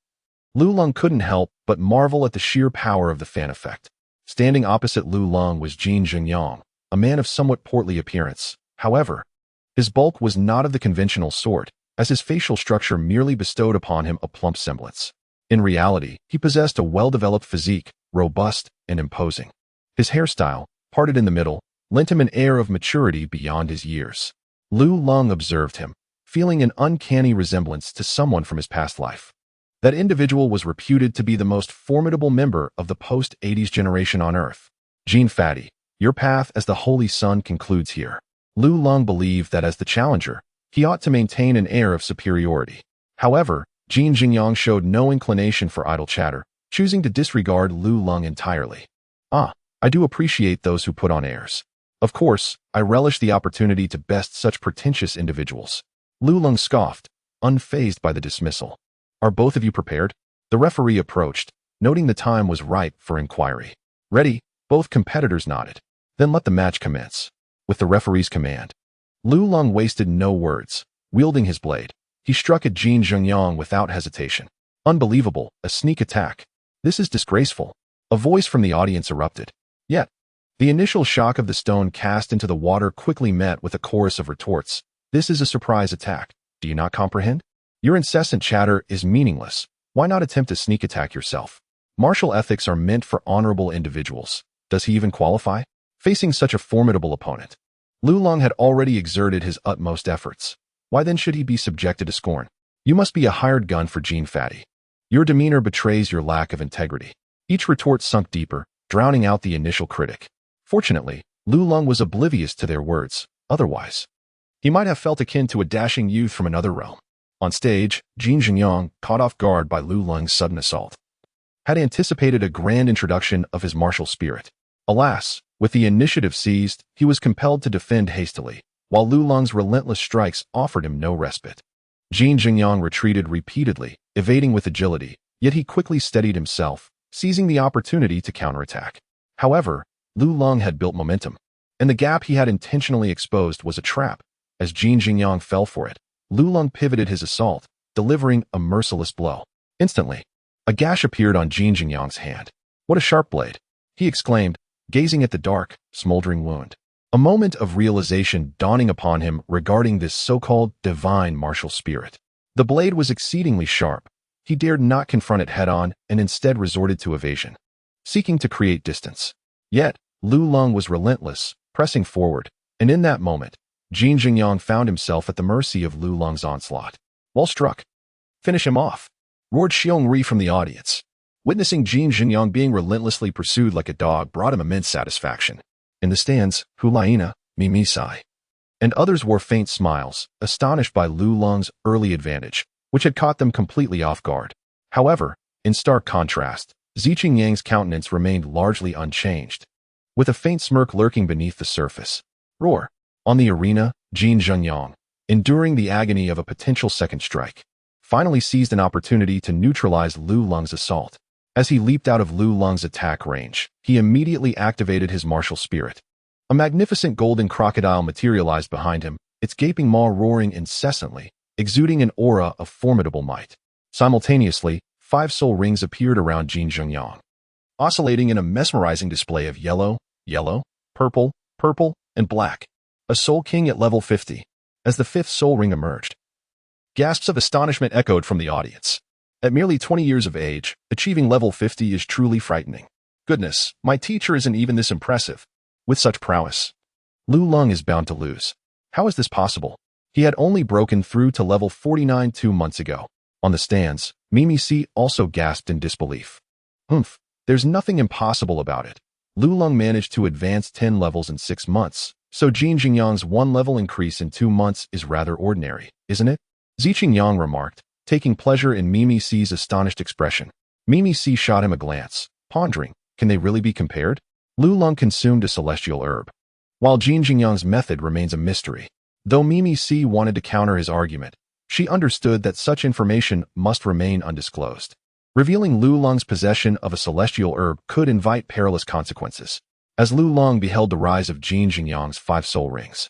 Lulong couldn't help but marvel at the sheer power of the fan effect. Standing opposite Lulong was Jin Zhengyang, a man of somewhat portly appearance. However, his bulk was not of the conventional sort, as his facial structure merely bestowed upon him a plump semblance. In reality, he possessed a well-developed physique, robust and imposing. His hairstyle, parted in the middle, lent him an air of maturity beyond his years. Lulong observed him, feeling an uncanny resemblance to someone from his past life. That individual was reputed to be the most formidable member of the post-80s generation on Earth. Jin Fatty, your path as the Holy Sun concludes here. Lulong believed that as the challenger, he ought to maintain an air of superiority. However, Jin Zhengyang showed no inclination for idle chatter, choosing to disregard Lulong entirely. I do appreciate those who put on airs. Of course, I relish the opportunity to best such pretentious individuals. Lulong scoffed, unfazed by the dismissal. Are both of you prepared? The referee approached, noting the time was ripe for inquiry. Ready? Both competitors nodded. Then let the match commence. With the referee's command, Lulong wasted no words. Wielding his blade, he struck at Jin Zhengyang without hesitation. Unbelievable, a sneak attack. This is disgraceful. A voice from the audience erupted. Yet, the initial shock of the stone cast into the water quickly met with a chorus of retorts. This is a surprise attack. Do you not comprehend? Your incessant chatter is meaningless. Why not attempt a sneak attack yourself? Martial ethics are meant for honorable individuals. Does he even qualify? Facing such a formidable opponent, Lulong had already exerted his utmost efforts. Why then should he be subjected to scorn? You must be a hired gun for Jin Fatty. Your demeanor betrays your lack of integrity. Each retort sunk deeper, drowning out the initial critic. Fortunately, Lulong was oblivious to their words. Otherwise, he might have felt akin to a dashing youth from another realm. On stage, Jin Zhengyang, caught off guard by Lulong's sudden assault, had anticipated a grand introduction of his martial spirit. Alas, with the initiative seized, he was compelled to defend hastily, while Lulong's relentless strikes offered him no respite. Jin Zhengyang retreated repeatedly, evading with agility, yet he quickly steadied himself, seizing the opportunity to counterattack. However, Lulong had built momentum, and the gap he had intentionally exposed was a trap. As Jin Zhengyang fell for it, Lulong pivoted his assault, delivering a merciless blow. Instantly, a gash appeared on Jin Zhengyang's hand. What a sharp blade! He exclaimed, gazing at the dark, smoldering wound. A moment of realization dawning upon him regarding this so-called divine martial spirit. The blade was exceedingly sharp. He dared not confront it head-on and instead resorted to evasion, seeking to create distance. Yet, Lulong was relentless, pressing forward, and in that moment, Jin Jingyang found himself at the mercy of Lu Long's onslaught. Well struck. Finish him off, roared Xiong Ri from the audience. Witnessing Jin Jingyang being relentlessly pursued like a dog brought him immense satisfaction. In the stands, Hulaina, Mimi sighed, and others wore faint smiles, astonished by Lu Long's early advantage, which had caught them completely off guard. However, in stark contrast, Ziqing Yang's countenance remained largely unchanged, with a faint smirk lurking beneath the surface. Roar. On the arena, Jin Jingyang, enduring the agony of a potential second strike, finally seized an opportunity to neutralize Lu Long's assault. As he leaped out of Lu Long's attack range, he immediately activated his martial spirit. A magnificent golden crocodile materialized behind him, its gaping maw roaring incessantly, exuding an aura of formidable might. Simultaneously, 5 soul rings appeared around Jin Jingyang, oscillating in a mesmerizing display of yellow, purple, and black. A soul king at level 50. As the 5th soul ring emerged, gasps of astonishment echoed from the audience. At merely 20 years of age, achieving level 50 is truly frightening. Goodness, my teacher isn't even this impressive. With such prowess, Lu Long is bound to lose. How is this possible? He had only broken through to level 49 2 months ago. On the stands, Mimi C also gasped in disbelief. There's nothing impossible about it. Lu Long managed to advance 10 levels in 6 months, so Jin Jingyang's 1 level increase in 2 months is rather ordinary, isn't it? Ziqing Yang remarked, taking pleasure in Mimi C's astonished expression. Mimi C shot him a glance, pondering, can they really be compared? Lu Long consumed a celestial herb, while Jin Jingyang's method remains a mystery. Though Mimi C wanted to counter his argument, she understood that such information must remain undisclosed. Revealing Lu Long's possession of a celestial herb could invite perilous consequences. As Lu Long beheld the rise of Jin Jingyang's 5 soul rings,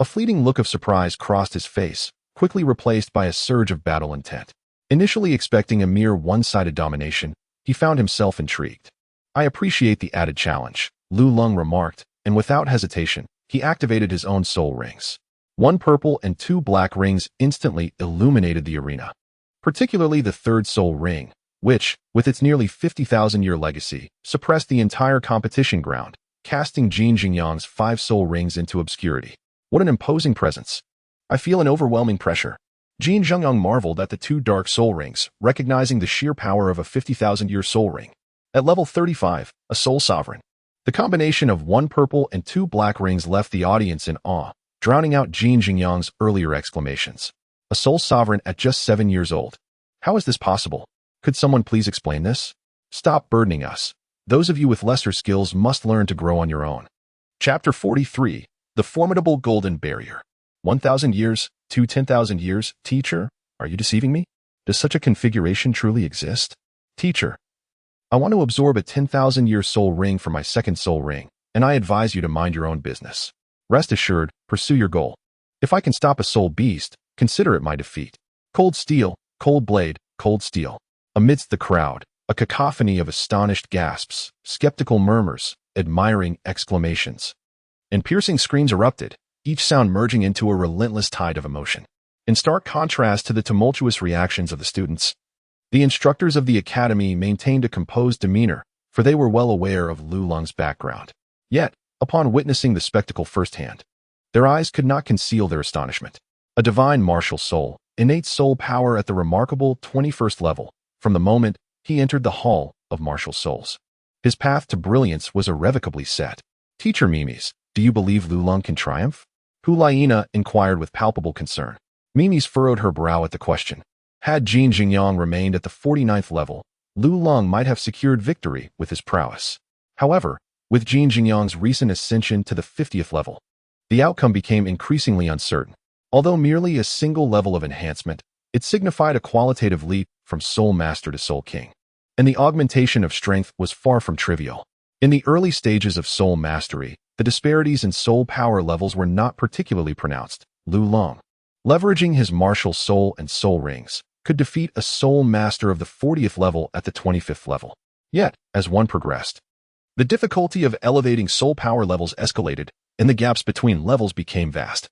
a fleeting look of surprise crossed his face, quickly replaced by a surge of battle intent. Initially expecting a mere one-sided domination, he found himself intrigued. I appreciate the added challenge, Lu Long remarked, and without hesitation, he activated his own soul rings. 1 purple and 2 black rings instantly illuminated the arena, particularly the 3rd soul ring, which, with its nearly 50,000-year legacy, suppressed the entire competition ground, casting Jin Jingyang's 5 soul rings into obscurity. What an imposing presence. I feel an overwhelming pressure. Jin Jingyang marveled at the 2 dark soul rings, recognizing the sheer power of a 50,000-year soul ring. At level 35, a soul sovereign. The combination of 1 purple and 2 black rings left the audience in awe, drowning out Jin Jingyang's earlier exclamations. A soul sovereign at just 7 years old. How is this possible? Could someone please explain this? Stop burdening us. Those of you with lesser skills must learn to grow on your own. Chapter 43. The Formidable Golden Barrier. 1,000 years, 10,000 years, teacher? Are you deceiving me? Does such a configuration truly exist? Teacher, I want to absorb a 10,000-year soul ring for my 2nd soul ring, and I advise you to mind your own business. Rest assured, pursue your goal. If I can stop a soul beast, consider it my defeat. Cold steel, cold blade, cold steel. Amidst the crowd, a cacophony of astonished gasps, skeptical murmurs, admiring exclamations, and piercing screams erupted, each sound merging into a relentless tide of emotion. In stark contrast to the tumultuous reactions of the students, the instructors of the academy maintained a composed demeanor, for they were well aware of Lu Long's background. Yet, upon witnessing the spectacle firsthand, their eyes could not conceal their astonishment. A divine martial soul, innate soul power at the remarkable 21st level, from the moment he entered the Hall of Martial Souls. His path to brilliance was irrevocably set. Teacher Mimi's, do you believe Lu Long can triumph? Hulaina inquired with palpable concern. Mimi's furrowed her brow at the question. Had Jin Jingyang remained at the 49th level, Lu Long might have secured victory with his prowess. However, with Jin Jingyang's recent ascension to the 50th level, the outcome became increasingly uncertain. Although merely a single level of enhancement, it signified a qualitative leap from Soul Master to Soul King, and the augmentation of strength was far from trivial. In the early stages of soul mastery, the disparities in soul power levels were not particularly pronounced. Lu Long, leveraging his martial soul and soul rings, could defeat a soul master of the 40th level at the 25th level. Yet, as one progressed, the difficulty of elevating soul power levels escalated, and the gaps between levels became vast,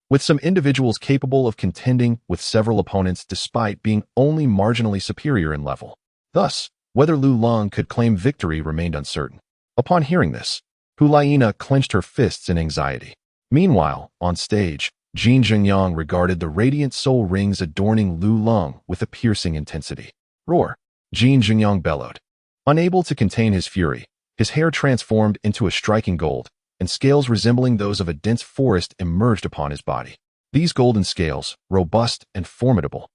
with some individuals capable of contending with several opponents despite being only marginally superior in level. Thus, whether Lu Long could claim victory remained uncertain. Upon hearing this, Hulaina clenched her fists in anxiety. Meanwhile, on stage, Jin Zhengyang regarded the radiant soul rings adorning Lu Leng with a piercing intensity. Roar! Jin Zhengyang bellowed. Unable to contain his fury, his hair transformed into a striking gold, and scales resembling those of a dense forest emerged upon his body. These golden scales, robust and formidable,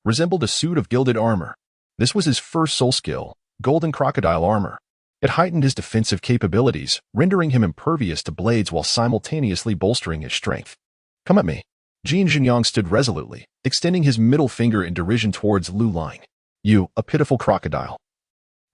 resembled a suit of gilded armor. This was his first soul skill, golden crocodile armor. It heightened his defensive capabilities, rendering him impervious to blades while simultaneously bolstering his strength. Come at me. Jin Zhengyang stood resolutely, extending his middle finger in derision towards Lu Leng. You, a pitiful crocodile.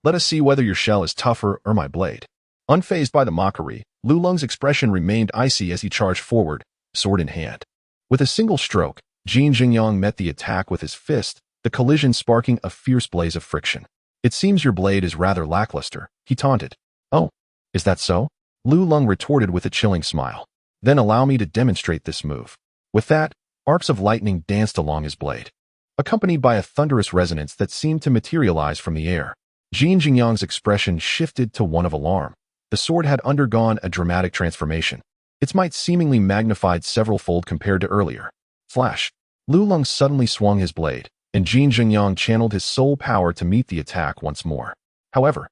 Let us see whether your shell is tougher or my blade. Unfazed by the mockery, Lu Leng's expression remained icy as he charged forward, sword in hand. With a single stroke, Jin Zhengyang met the attack with his fist, the collision sparking a fierce blaze of friction. It seems your blade is rather lackluster, he taunted. Oh, is that so? Lu Leng retorted with a chilling smile. Then allow me to demonstrate this move. With that, arcs of lightning danced along his blade, accompanied by a thunderous resonance that seemed to materialize from the air. Jin Zhengyang's expression shifted to one of alarm. The sword had undergone a dramatic transformation. Its might seemingly magnified several-fold compared to earlier. Flash! Lu Leng suddenly swung his blade, and Jin Zhengyang channeled his soul power to meet the attack once more. However,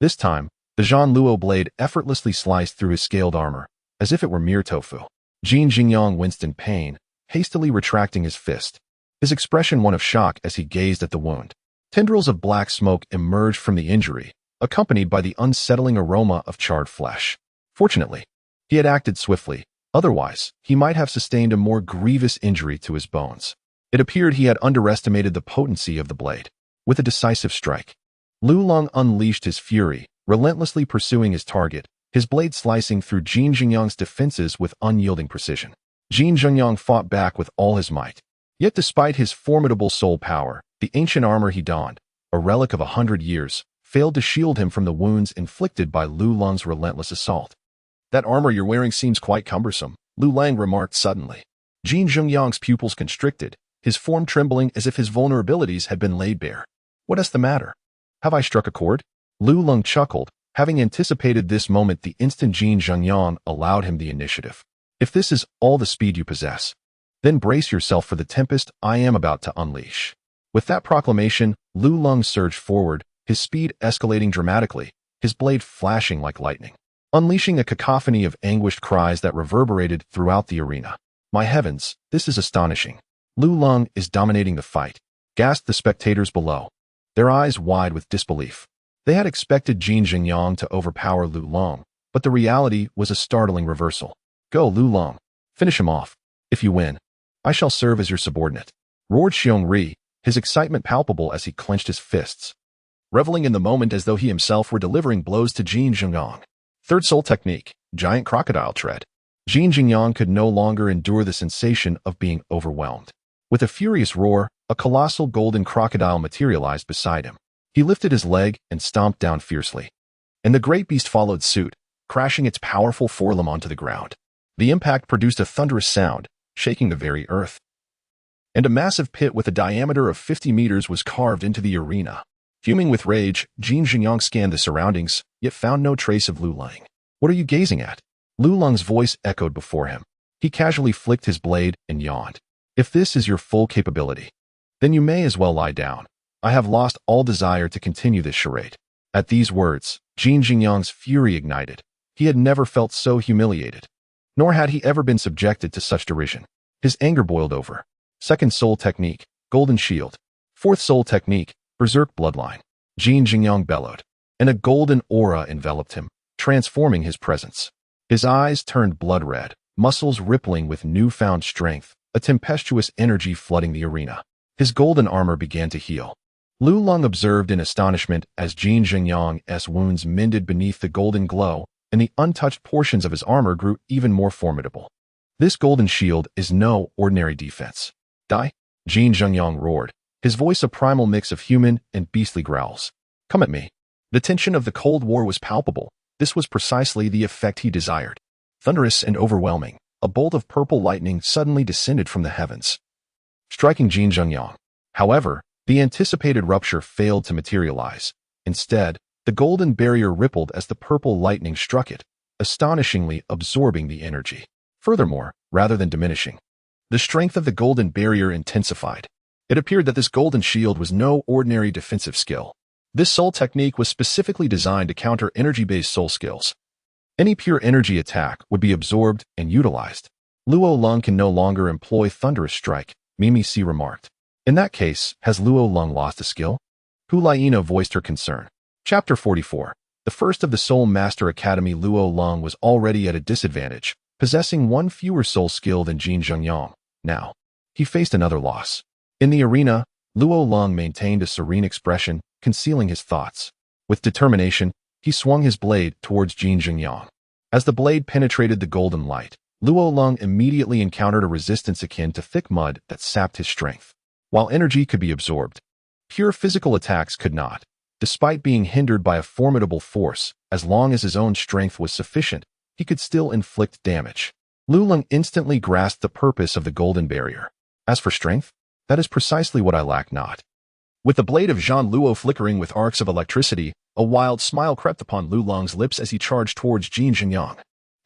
this time, the Zhan Luo blade effortlessly sliced through his scaled armor, as if it were mere tofu. Jin Zhengyang winced in pain, hastily retracting his fist. His expression one of shock as he gazed at the wound. Tendrils of black smoke emerged from the injury, accompanied by the unsettling aroma of charred flesh. Fortunately, he had acted swiftly, otherwise, he might have sustained a more grievous injury to his bones. It appeared he had underestimated the potency of the blade. With a decisive strike, Lu Leng unleashed his fury, relentlessly pursuing his target, his blade slicing through Jin Zhengyang's defenses with unyielding precision. Jin Zhengyang fought back with all his might. Yet despite his formidable soul power, the ancient armor he donned, a relic of 100 years, failed to shield him from the wounds inflicted by Lu Leng's relentless assault. That armor you're wearing seems quite cumbersome, Lu Leng remarked suddenly. Jin Zhengyang's pupils constricted, his form trembling as if his vulnerabilities had been laid bare. What is the matter? Have I struck a chord? Lu Leng chuckled, having anticipated this moment the instant Jin Zhengyang allowed him the initiative. If this is all the speed you possess, then brace yourself for the tempest I am about to unleash. With that proclamation, Lu Leng surged forward, his speed escalating dramatically, his blade flashing like lightning, unleashing a cacophony of anguished cries that reverberated throughout the arena. My heavens, this is astonishing. Lu Leng is dominating the fight, gasped the spectators below, their eyes wide with disbelief. They had expected Jin Zhengyang to overpower Lu Leng, but the reality was a startling reversal. Go, Lu Leng. Finish him off. If you win, I shall serve as your subordinate. Roared Xiong Ri, his excitement palpable as he clenched his fists, reveling in the moment as though he himself were delivering blows to Jin Zhengyang. Third soul technique, giant crocodile tread. Jin Zhengyang could no longer endure the sensation of being overwhelmed. With a furious roar, a colossal golden crocodile materialized beside him. He lifted his leg and stomped down fiercely, and the great beast followed suit, crashing its powerful forelimb onto the ground. The impact produced a thunderous sound, shaking the very earth, and a massive pit with a diameter of 50 meters was carved into the arena. Fuming with rage, Jin Zhengyang scanned the surroundings, yet found no trace of Lu Leng. What are you gazing at? Lu Leng's voice echoed before him. He casually flicked his blade and yawned. If this is your full capability, then you may as well lie down. I have lost all desire to continue this charade. At these words, Jin Zhengyang's fury ignited. He had never felt so humiliated, nor had he ever been subjected to such derision. His anger boiled over. Second soul technique, golden shield. Fourth soul technique, berserk bloodline. Jin Zhengyang bellowed, and a golden aura enveloped him, transforming his presence. His eyes turned blood red, muscles rippling with newfound strength, a tempestuous energy flooding the arena. His golden armor began to heal. Lu Leng observed in astonishment as Jin Zhengyang's wounds mended beneath the golden glow, and the untouched portions of his armor grew even more formidable. This golden shield is no ordinary defense. Die? Jin Zhengyang roared, his voice a primal mix of human and beastly growls. Come at me. The tension of the Cold War was palpable. This was precisely the effect he desired. Thunderous and overwhelming, a bolt of purple lightning suddenly descended from the heavens, striking Jin Zhengyang. However, the anticipated rupture failed to materialize. Instead, the golden barrier rippled as the purple lightning struck it, astonishingly absorbing the energy. Furthermore, rather than diminishing, the strength of the golden barrier intensified. It appeared that this golden shield was no ordinary defensive skill. This soul technique was specifically designed to counter energy-based soul skills. Any pure energy attack would be absorbed and utilized. Luo Lung can no longer employ Thunderous Strike, Mimi C remarked. In that case, has Luo Lung lost a skill? Hu Laiina voiced her concern. Chapter 44. The first of the Soul Master Academy. Luo Lung was already at a disadvantage, possessing one fewer soul skill than Jin Zhengyang. Now, he faced another loss. In the arena, Luo Lung maintained a serene expression, concealing his thoughts. With determination, he swung his blade towards Jin Zhengyang. As the blade penetrated the golden light, Luo Lung immediately encountered a resistance akin to thick mud that sapped his strength. While energy could be absorbed, pure physical attacks could not. Despite being hindered by a formidable force, as long as his own strength was sufficient, he could still inflict damage. Lu Lung instantly grasped the purpose of the golden barrier. As for strength, that is precisely what I lack not. With the blade of Zhan Luo flickering with arcs of electricity, a wild smile crept upon Lu Lung's lips as he charged towards Jin Zhengyang.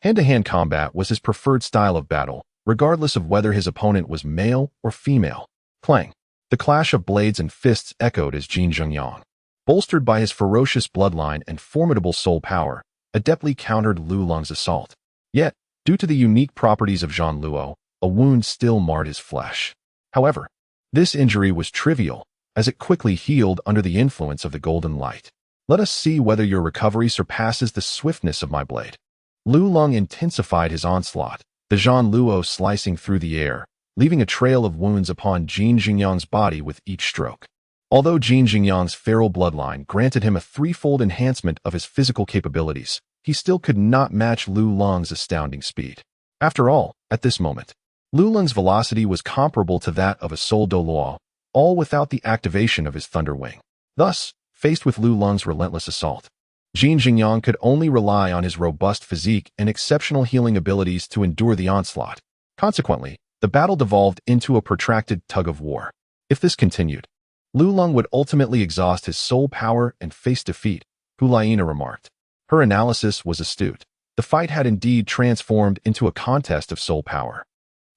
Hand-to-hand combat was his preferred style of battle, regardless of whether his opponent was male or female. Clang. The clash of blades and fists echoed as Jin Zhengyang, bolstered by his ferocious bloodline and formidable soul power, adeptly countered Lu Lung's assault. Yet, due to the unique properties of Zhan Luo, a wound still marred his flesh. However, this injury was trivial, as it quickly healed under the influence of the golden light. Let us see whether your recovery surpasses the swiftness of my blade. Lu Lung intensified his onslaught, the Zhan Luo slicing through the air, leaving a trail of wounds upon Jin Zhengyang's body with each stroke. Although Jin Zhengyang's feral bloodline granted him a threefold enhancement of his physical capabilities, he still could not match Lu Lung's astounding speed. After all, at this moment, Lu Lung's velocity was comparable to that of a Soul Douluo, all without the activation of his Thunder Wing. Thus, faced with Lu Lung's relentless assault, Jin Zhengyang could only rely on his robust physique and exceptional healing abilities to endure the onslaught. Consequently, the battle devolved into a protracted tug-of-war. If this continued, Lu Lung would ultimately exhaust his soul power and face defeat, Hu Laiina remarked. Her analysis was astute. The fight had indeed transformed into a contest of soul power.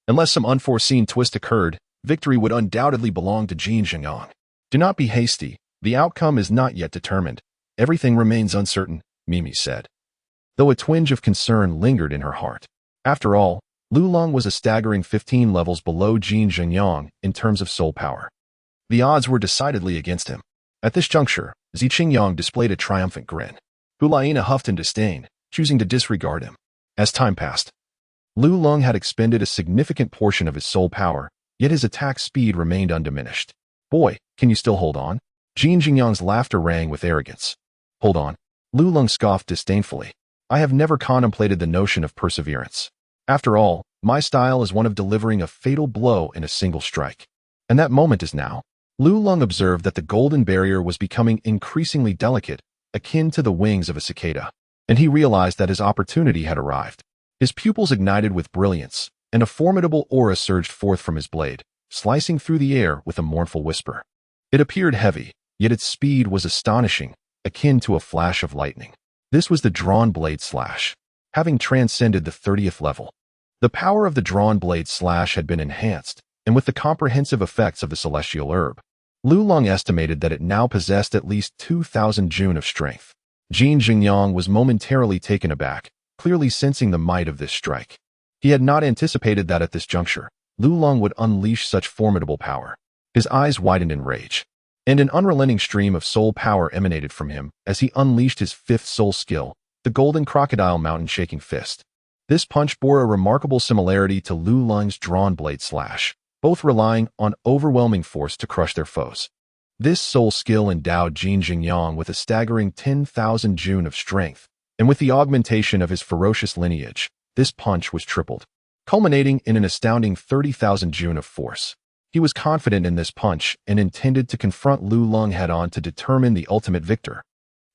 Unless some unforeseen twist occurred, victory would undoubtedly belong to Jin Zhengyang. Do not be hasty. The outcome is not yet determined. Everything remains uncertain, Mimi said, though a twinge of concern lingered in her heart. After all, Lu Lung was a staggering 15 levels below Jin Zhengyang in terms of soul power. The odds were decidedly against him. At this juncture, Zi Qingyang displayed a triumphant grin. Hu Laiina huffed in disdain, choosing to disregard him. As time passed, Lu Lung had expended a significant portion of his soul power, yet his attack speed remained undiminished. Boy, can you still hold on? Jin Zhengyang's laughter rang with arrogance. Hold on. Lu Lung scoffed disdainfully. I have never contemplated the notion of perseverance. After all, my style is one of delivering a fatal blow in a single strike. And that moment is now. Lu Lung observed that the golden barrier was becoming increasingly delicate, akin to the wings of a cicada, and he realized that his opportunity had arrived. His pupils ignited with brilliance, and a formidable aura surged forth from his blade, slicing through the air with a mournful whisper. It appeared heavy, yet its speed was astonishing, akin to a flash of lightning. This was the drawn blade slash, having transcended the 30th level. The power of the drawn blade slash had been enhanced, and with the comprehensive effects of the celestial herb, Lu Lung estimated that it now possessed at least 2,000 Jun of strength. Jin Zhengyang was momentarily taken aback, clearly sensing the might of this strike. He had not anticipated that at this juncture, Lu Lung would unleash such formidable power. His eyes widened in rage, and an unrelenting stream of soul power emanated from him as he unleashed his fifth soul skill, the Golden Crocodile Mountain Shaking Fist. This punch bore a remarkable similarity to Lu Lung's drawn blade slash, both relying on overwhelming force to crush their foes. This soul skill endowed Jin Zhengyang with a staggering 10,000 Jun of strength, and with the augmentation of his ferocious lineage, this punch was tripled, culminating in an astounding 30,000 Jun of force. He was confident in this punch and intended to confront Lu Lung head-on to determine the ultimate victor.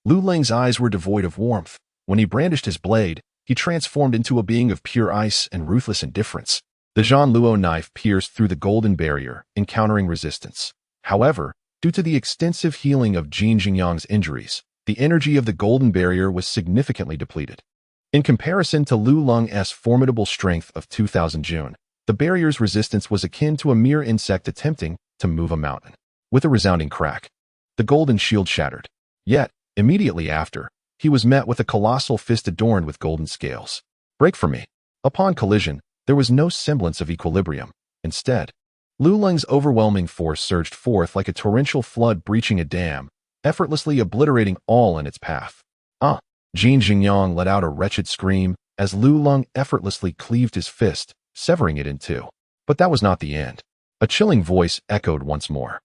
Lu Lung's eyes were devoid of warmth. When he brandished his blade, he transformed into a being of pure ice and ruthless indifference. The Zhan Luo knife pierced through the golden barrier, encountering resistance. However, due to the extensive healing of Jin Zhengyang's injuries, the energy of the golden barrier was significantly depleted. In comparison to Lu Long's formidable strength of 2,000 Jun, the barrier's resistance was akin to a mere insect attempting to move a mountain. With a resounding crack, the golden shield shattered. Yet, immediately after, he was met with a colossal fist adorned with golden scales. Break for me. Upon collision, there was no semblance of equilibrium. Instead, Lu Long's overwhelming force surged forth like a torrential flood breaching a dam, effortlessly obliterating all in its path. Jin Jingyang let out a wretched scream as Lu Long effortlessly cleaved his fist, severing it in two. But that was not the end. A chilling voice echoed once more.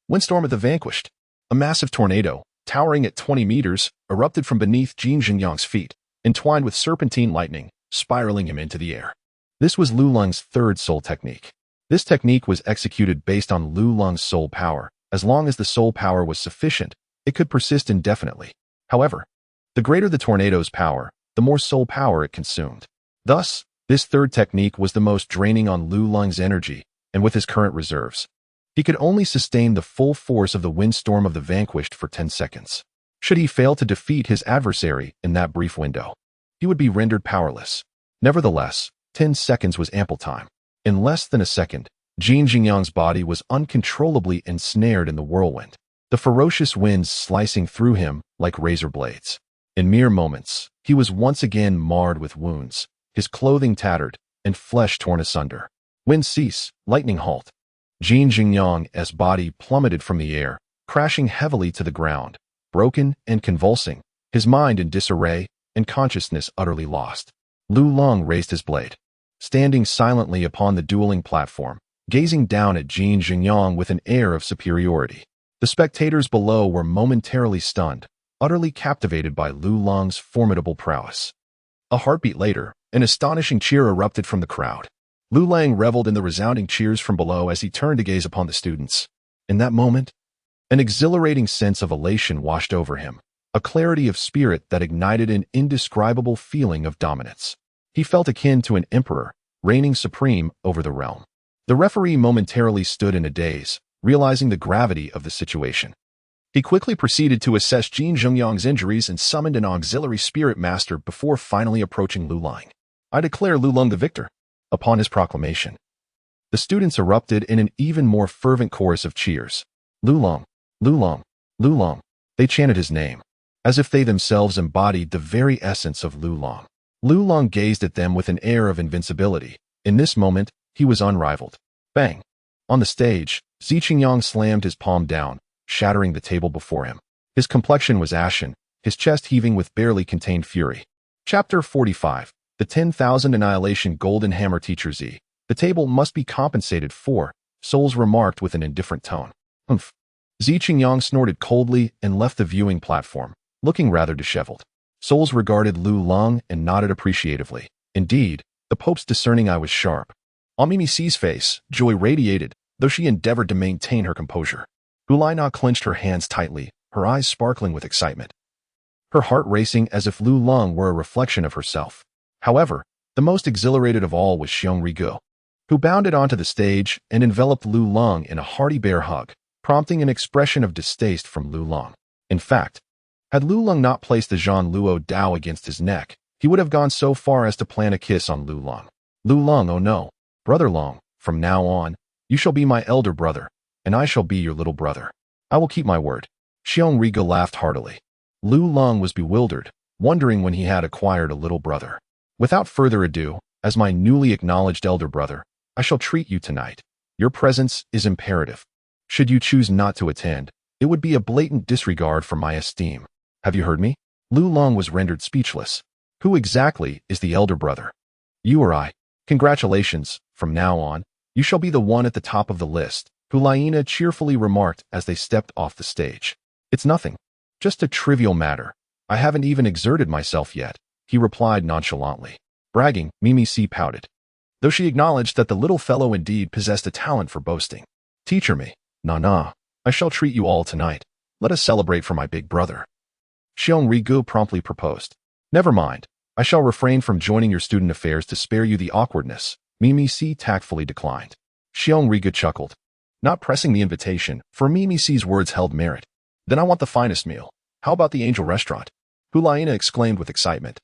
Windstorm of the Vanquished. A massive tornado, towering at 20 meters, erupted from beneath Jin Jingyang's feet, entwined with serpentine lightning, spiraling him into the air. This was Lu Long's third soul technique. This technique was executed based on Lu Long's soul power. As long as the soul power was sufficient, it could persist indefinitely. However, the greater the tornado's power, the more soul power it consumed. Thus, this third technique was the most draining on Lu Long's energy, and with his current reserves, he could only sustain the full force of the windstorm of the vanquished for 10 seconds. Should he fail to defeat his adversary in that brief window, he would be rendered powerless. Nevertheless, 10 seconds was ample time. In less than a second, Jin Jingyang's body was uncontrollably ensnared in the whirlwind, the ferocious winds slicing through him like razor blades. In mere moments, he was once again marred with wounds, his clothing tattered, and flesh torn asunder. Wind cease, lightning halt. Jin Jingyang's body plummeted from the air, crashing heavily to the ground, broken and convulsing, his mind in disarray and consciousness utterly lost. Lu Long raised his blade. Standing silently upon the dueling platform, gazing down at Jin Jingyang with an air of superiority. The spectators below were momentarily stunned, utterly captivated by Lu Long's formidable prowess. A heartbeat later, an astonishing cheer erupted from the crowd. Lu Lang reveled in the resounding cheers from below as he turned to gaze upon the students. In that moment, an exhilarating sense of elation washed over him, a clarity of spirit that ignited an indescribable feeling of dominance. He felt akin to an emperor, reigning supreme over the realm. The referee momentarily stood in a daze, realizing the gravity of the situation. He quickly proceeded to assess Jin Jingyang's injuries and summoned an auxiliary spirit master before finally approaching Lu Lang. I declare Lu Long the victor. Upon his proclamation, the students erupted in an even more fervent chorus of cheers. Lu Long, Lu Long, Lu Long. They chanted his name, as if they themselves embodied the very essence of Lu Long. Lu Long gazed at them with an air of invincibility. In this moment, he was unrivaled. Bang! On the stage, Zi Qingyang slammed his palm down, shattering the table before him. His complexion was ashen, his chest heaving with barely contained fury. Chapter 45. The 10,000 Annihilation Golden Hammer Teacher Z. The table must be compensated for, Souls remarked with an indifferent tone. Humph. Zi Qingyang snorted coldly and left the viewing platform, looking rather disheveled. Souls regarded Lu Long and nodded appreciatively. Indeed, the Pope's discerning eye was sharp. On Mimi C's face, joy radiated, though she endeavored to maintain her composure. Gulaina clenched her hands tightly, her eyes sparkling with excitement, her heart racing as if Lu Long were a reflection of herself. However, the most exhilarated of all was Xiong Rigu, who bounded onto the stage and enveloped Lu Long in a hearty bear hug, prompting an expression of distaste from Lu Long. In fact, had Lu Long not placed the Zhan Luo Dao against his neck, he would have gone so far as to plant a kiss on Lu Long. Lu Long, oh no, Brother Long, from now on, you shall be my elder brother, and I shall be your little brother. I will keep my word. Xiong Rigu laughed heartily. Lu Long was bewildered, wondering when he had acquired a little brother. Without further ado, as my newly acknowledged elder brother, I shall treat you tonight. Your presence is imperative. Should you choose not to attend, it would be a blatant disregard for my esteem. Have you heard me? Lu Long was rendered speechless. Who exactly is the elder brother? You or I? Congratulations, from now on, you shall be the one at the top of the list, Gulaina cheerfully remarked as they stepped off the stage. It's nothing. Just a trivial matter. I haven't even exerted myself yet, he replied nonchalantly. Bragging, Mimi C pouted, though she acknowledged that the little fellow indeed possessed a talent for boasting. Teacher me. Nah, I shall treat you all tonight. Let us celebrate for my big brother. Xiong Rigu promptly proposed. Never mind. I shall refrain from joining your student affairs to spare you the awkwardness, Mimi C tactfully declined. Xiong Rigu chuckled, not pressing the invitation, for Mimi C's words held merit. Then I want the finest meal. How about the Angel Restaurant? Gulaina exclaimed with excitement.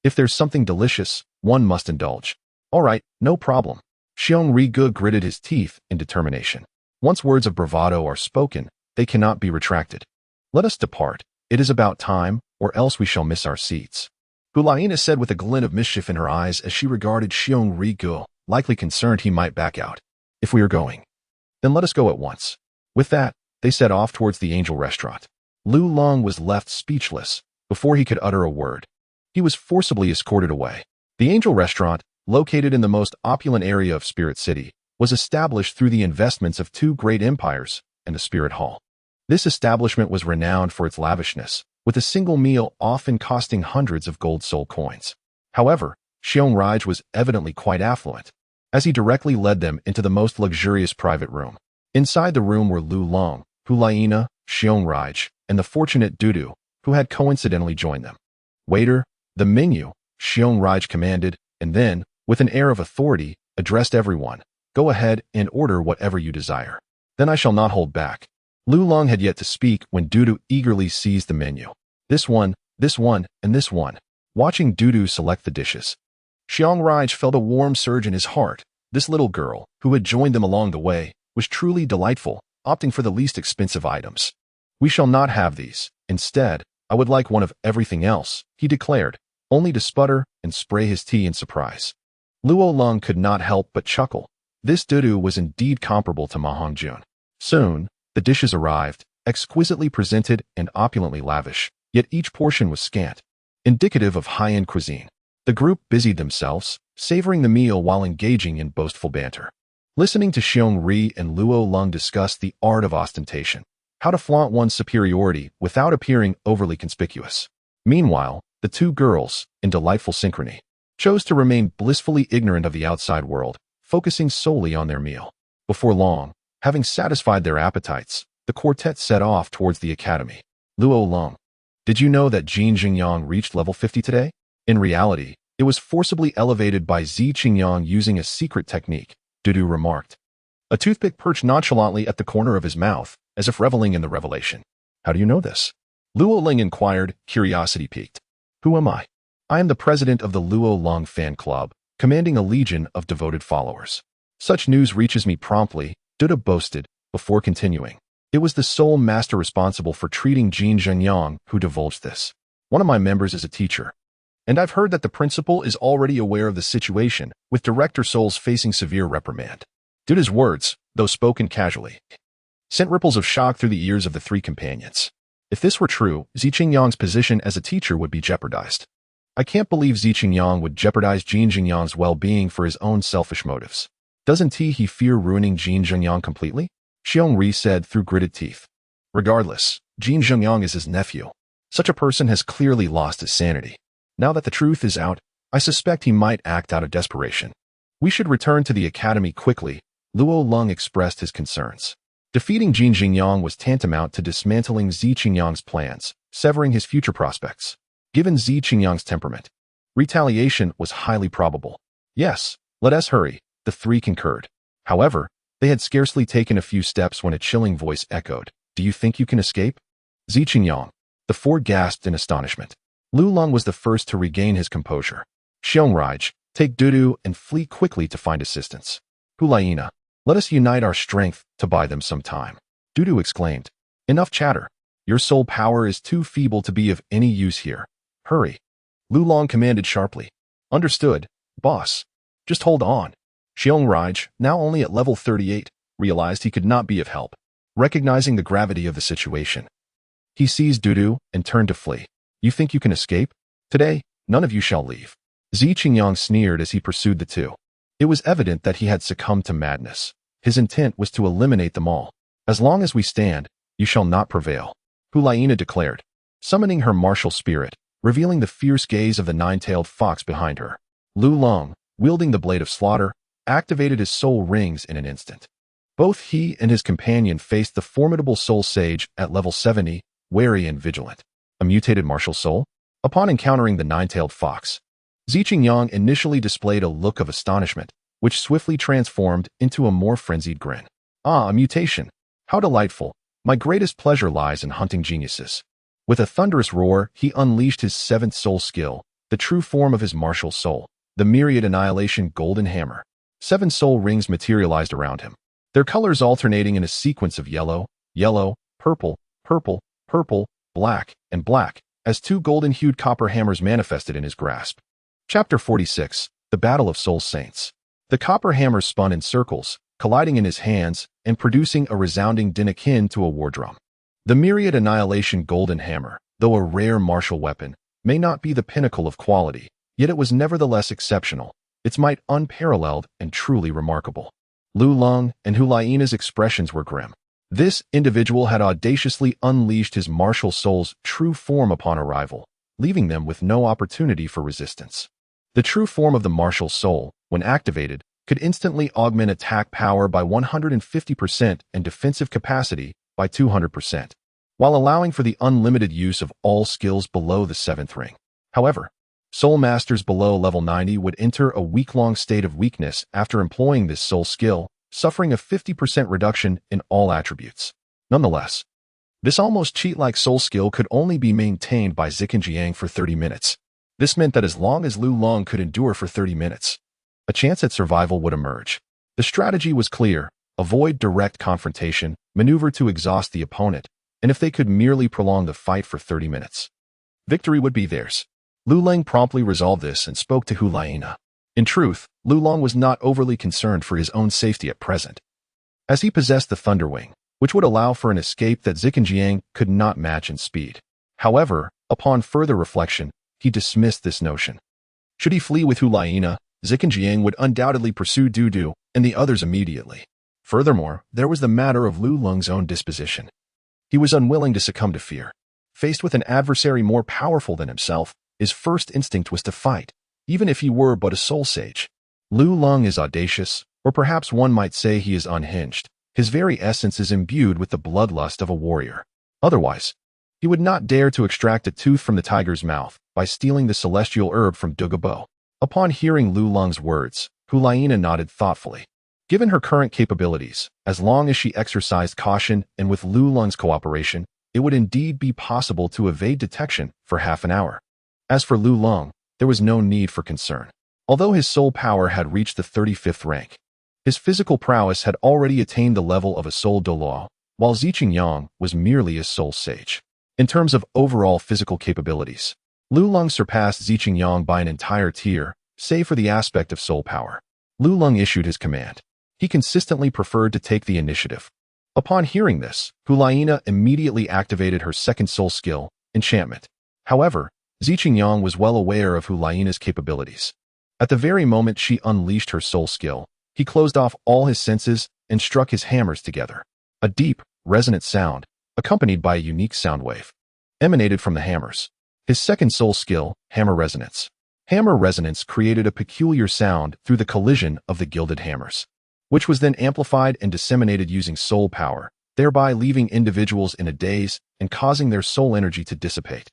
If there's something delicious, one must indulge. All right, no problem. Xiong Rigu gritted his teeth in determination. Once words of bravado are spoken, they cannot be retracted. Let us depart. It is about time, or else we shall miss our seats. Hulaina said with a glint of mischief in her eyes as she regarded Xiong Rigu, likely concerned he might back out. If we are going, then let us go at once. With that, they set off towards the Angel Restaurant. Lu Long was left speechless before he could utter a word. He was forcibly escorted away. The Angel Restaurant, located in the most opulent area of Spirit City, was established through the investments of two great empires and the Spirit Hall. This establishment was renowned for its lavishness, with a single meal often costing hundreds of gold soul coins. However, Xiong Raj was evidently quite affluent, as he directly led them into the most luxurious private room. Inside the room were Lu Long, Hulaina, Xiong Raj, and the fortunate Dudu, who had coincidentally joined them. Waiter, the menu, Xiong Raj commanded, and then, with an air of authority, addressed everyone. Go ahead and order whatever you desire. Then I shall not hold back. Lu Long had yet to speak when Dudu eagerly seized the menu. This one, and this one. Watching Dudu select the dishes, Xiong Raj felt a warm surge in his heart. This little girl, who had joined them along the way, was truly delightful, opting for the least expensive items. We shall not have these. Instead, I would like one of everything else, he declared, only to sputter and spray his tea in surprise. Luo Long could not help but chuckle. This Dudu was indeed comparable to Ma Hongjun. Soon, the dishes arrived, exquisitely presented and opulently lavish, yet each portion was scant, indicative of high-end cuisine. The group busied themselves, savoring the meal while engaging in boastful banter. Listening to Xiong Ri and Luo Long discuss the art of ostentation, how to flaunt one's superiority without appearing overly conspicuous. Meanwhile, the two girls, in delightful synchrony, chose to remain blissfully ignorant of the outside world, focusing solely on their meal. Before long, having satisfied their appetites, the quartet set off towards the academy. Luo Long, did you know that Jin Xingyang reached level 50 today? In reality, it was forcibly elevated by Zi Qingyang using a secret technique, Dudu remarked. A toothpick perched nonchalantly at the corner of his mouth, as if reveling in the revelation. How do you know this? Luo Ling inquired, curiosity piqued. Who am I? I am the president of the Luo Long fan club, commanding a legion of devoted followers. Such news reaches me promptly, Dudu boasted, before continuing. It was the sole master responsible for treating Jin Zhengyang who divulged this. One of my members is a teacher, and I've heard that the principal is already aware of the situation, with Director Souls facing severe reprimand. Dudu's words, though spoken casually, sent ripples of shock through the ears of the three companions. If this were true, Zi Qingyang's position as a teacher would be jeopardized. I can't believe Zi Qingyang would jeopardize Jin Zhengyang's well-being for his own selfish motives. Doesn't he fear ruining Jin Zhengyang completely? Xiong Ri said through gritted teeth. Regardless, Jin Zhengyang is his nephew. Such a person has clearly lost his sanity. Now that the truth is out, I suspect he might act out of desperation. We should return to the academy quickly, Luo Long expressed his concerns. Defeating Jin Zhengyang was tantamount to dismantling Zi Qingyang's plans, severing his future prospects. Given Zi Qingyang's temperament, retaliation was highly probable. Yes, let us hurry, the three concurred. However, they had scarcely taken a few steps when a chilling voice echoed. Do you think you can escape? Zi Qingyang. The four gasped in astonishment. Lu Long was the first to regain his composure. Xiong Raj, take Dudu and flee quickly to find assistance. Hulaina, let us unite our strength to buy them some time. Dudu exclaimed. Enough chatter. Your soul power is too feeble to be of any use here. Hurry. Lu Long commanded sharply. Understood, boss. Just hold on. Xiong Raj, now only at level 38, realized he could not be of help. Recognizing the gravity of the situation, he seized Dudu and turned to flee. You think you can escape? Today, none of you shall leave. Zi Qingyang sneered as he pursued the two. It was evident that he had succumbed to madness. His intent was to eliminate them all. As long as we stand, you shall not prevail, Hulaina declared, summoning her martial spirit, revealing the fierce gaze of the nine-tailed fox behind her. Lu Long, wielding the blade of slaughter, activated his soul rings in an instant. Both he and his companion faced the formidable soul sage at level 70, wary and vigilant. A mutated martial soul? Upon encountering the nine-tailed fox, Zi Qingyang initially displayed a look of astonishment, which swiftly transformed into a more frenzied grin. Ah, a mutation. How delightful. My greatest pleasure lies in hunting geniuses. With a thunderous roar, he unleashed his seventh soul skill, the the true form of his martial soul, the myriad annihilation golden hammer. 7 soul rings materialized around him, their colors alternating in a sequence of yellow, yellow, purple, purple, purple, black, and black, as 2 golden-hued copper hammers manifested in his grasp. Chapter 46, The Battle of Soul Saints. The copper hammers spun in circles, colliding in his hands and producing a resounding din akin to a war drum. The myriad annihilation golden hammer, though a rare martial weapon, may not be the pinnacle of quality, yet it was nevertheless exceptional, its might unparalleled and truly remarkable. Lu Leng and Huliana's expressions were grim. This individual had audaciously unleashed his martial soul's true form upon arrival, leaving them with no opportunity for resistance. The true form of the martial soul, when activated, could instantly augment attack power by 150% and defensive capacity by 200%, while allowing for the unlimited use of all skills below the 7th ring. However, soul masters below level 90 would enter a week-long state of weakness after employing this soul skill, suffering a 50% reduction in all attributes. Nonetheless, this almost cheat-like soul skill could only be maintained by Ziqinjiang for 30 minutes. This meant that as long as Lu Leng could endure for 30 minutes, a chance at survival would emerge. The strategy was clear: avoid direct confrontation, maneuver to exhaust the opponent, and if they could merely prolong the fight for 30 minutes, victory would be theirs. Lu Leng promptly resolved this and spoke to Huliana. In truth, Lu Leng was not overly concerned for his own safety at present, as he possessed the Thunder Wing, which would allow for an escape that Ziqinjiang could not match in speed. However, upon further reflection, he dismissed this notion. Should he flee with Huliana, Ziqinjiang would undoubtedly pursue Dudu and the others immediately. Furthermore, there was the matter of Lu Leng's own disposition. He was unwilling to succumb to fear. Faced with an adversary more powerful than himself, his first instinct was to fight, even if he were but a soul sage. Lu Leng is audacious, or perhaps one might say he is unhinged. His very essence is imbued with the bloodlust of a warrior. Otherwise, he would not dare to extract a tooth from the tiger's mouth by stealing the celestial herb from Dugabo. Upon hearing Lu Leng's words, Huliana nodded thoughtfully. Given her current capabilities, as long as she exercised caution and with Lu Leng's cooperation, it would indeed be possible to evade detection for half an hour. As for Lu Leng, there was no need for concern. Although his soul power had reached the 35th rank, his physical prowess had already attained the level of a soul Douluo, while Ziqinjiang was merely a soul sage. In terms of overall physical capabilities, Lu Leng surpassed Ziqinjiang by an entire tier, save for the aspect of soul power. Lu Leng issued his command. He consistently preferred to take the initiative. Upon hearing this, Huliana immediately activated her second soul skill, Enchantment. However, Ziqinjiang was well aware of Huliana's capabilities. At the very moment she unleashed her soul skill, he closed off all his senses and struck his hammers together. A deep, resonant sound, accompanied by a unique sound wave, emanated from the hammers. His second soul skill, Hammer Resonance. Hammer Resonance created a peculiar sound through the collision of the gilded hammers, which was then amplified and disseminated using soul power, thereby leaving individuals in a daze and causing their soul energy to dissipate.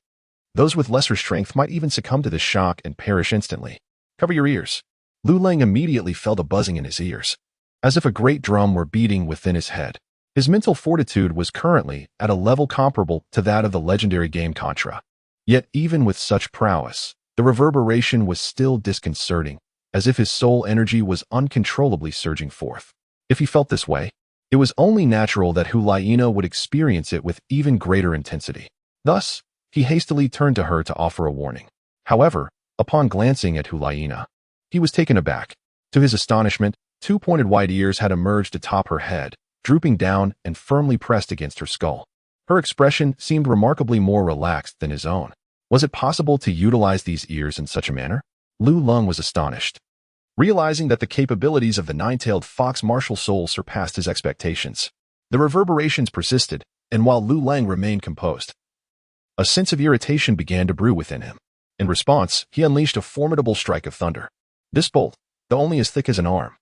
Those with lesser strength might even succumb to the shock and perish instantly. Cover your ears. Lu Leng immediately felt a buzzing in his ears, as if a great drum were beating within his head. His mental fortitude was currently at a level comparable to that of the legendary game Contra. Yet even with such prowess, the reverberation was still disconcerting, as if his soul energy was uncontrollably surging forth. If he felt this way, it was only natural that Huliana would experience it with even greater intensity. Thus, he hastily turned to her to offer a warning. However, upon glancing at Huliana, he was taken aback. To his astonishment, 2 pointed white ears had emerged atop her head, drooping down and firmly pressed against her skull. Her expression seemed remarkably more relaxed than his own. Was it possible to utilize these ears in such a manner? Lu Leng was astonished, realizing that the capabilities of the nine-tailed fox martial soul surpassed his expectations. The reverberations persisted, and while Lu Leng remained composed, a sense of irritation began to brew within him. In response, he unleashed a formidable strike of thunder. This bolt, though only as thick as an arm,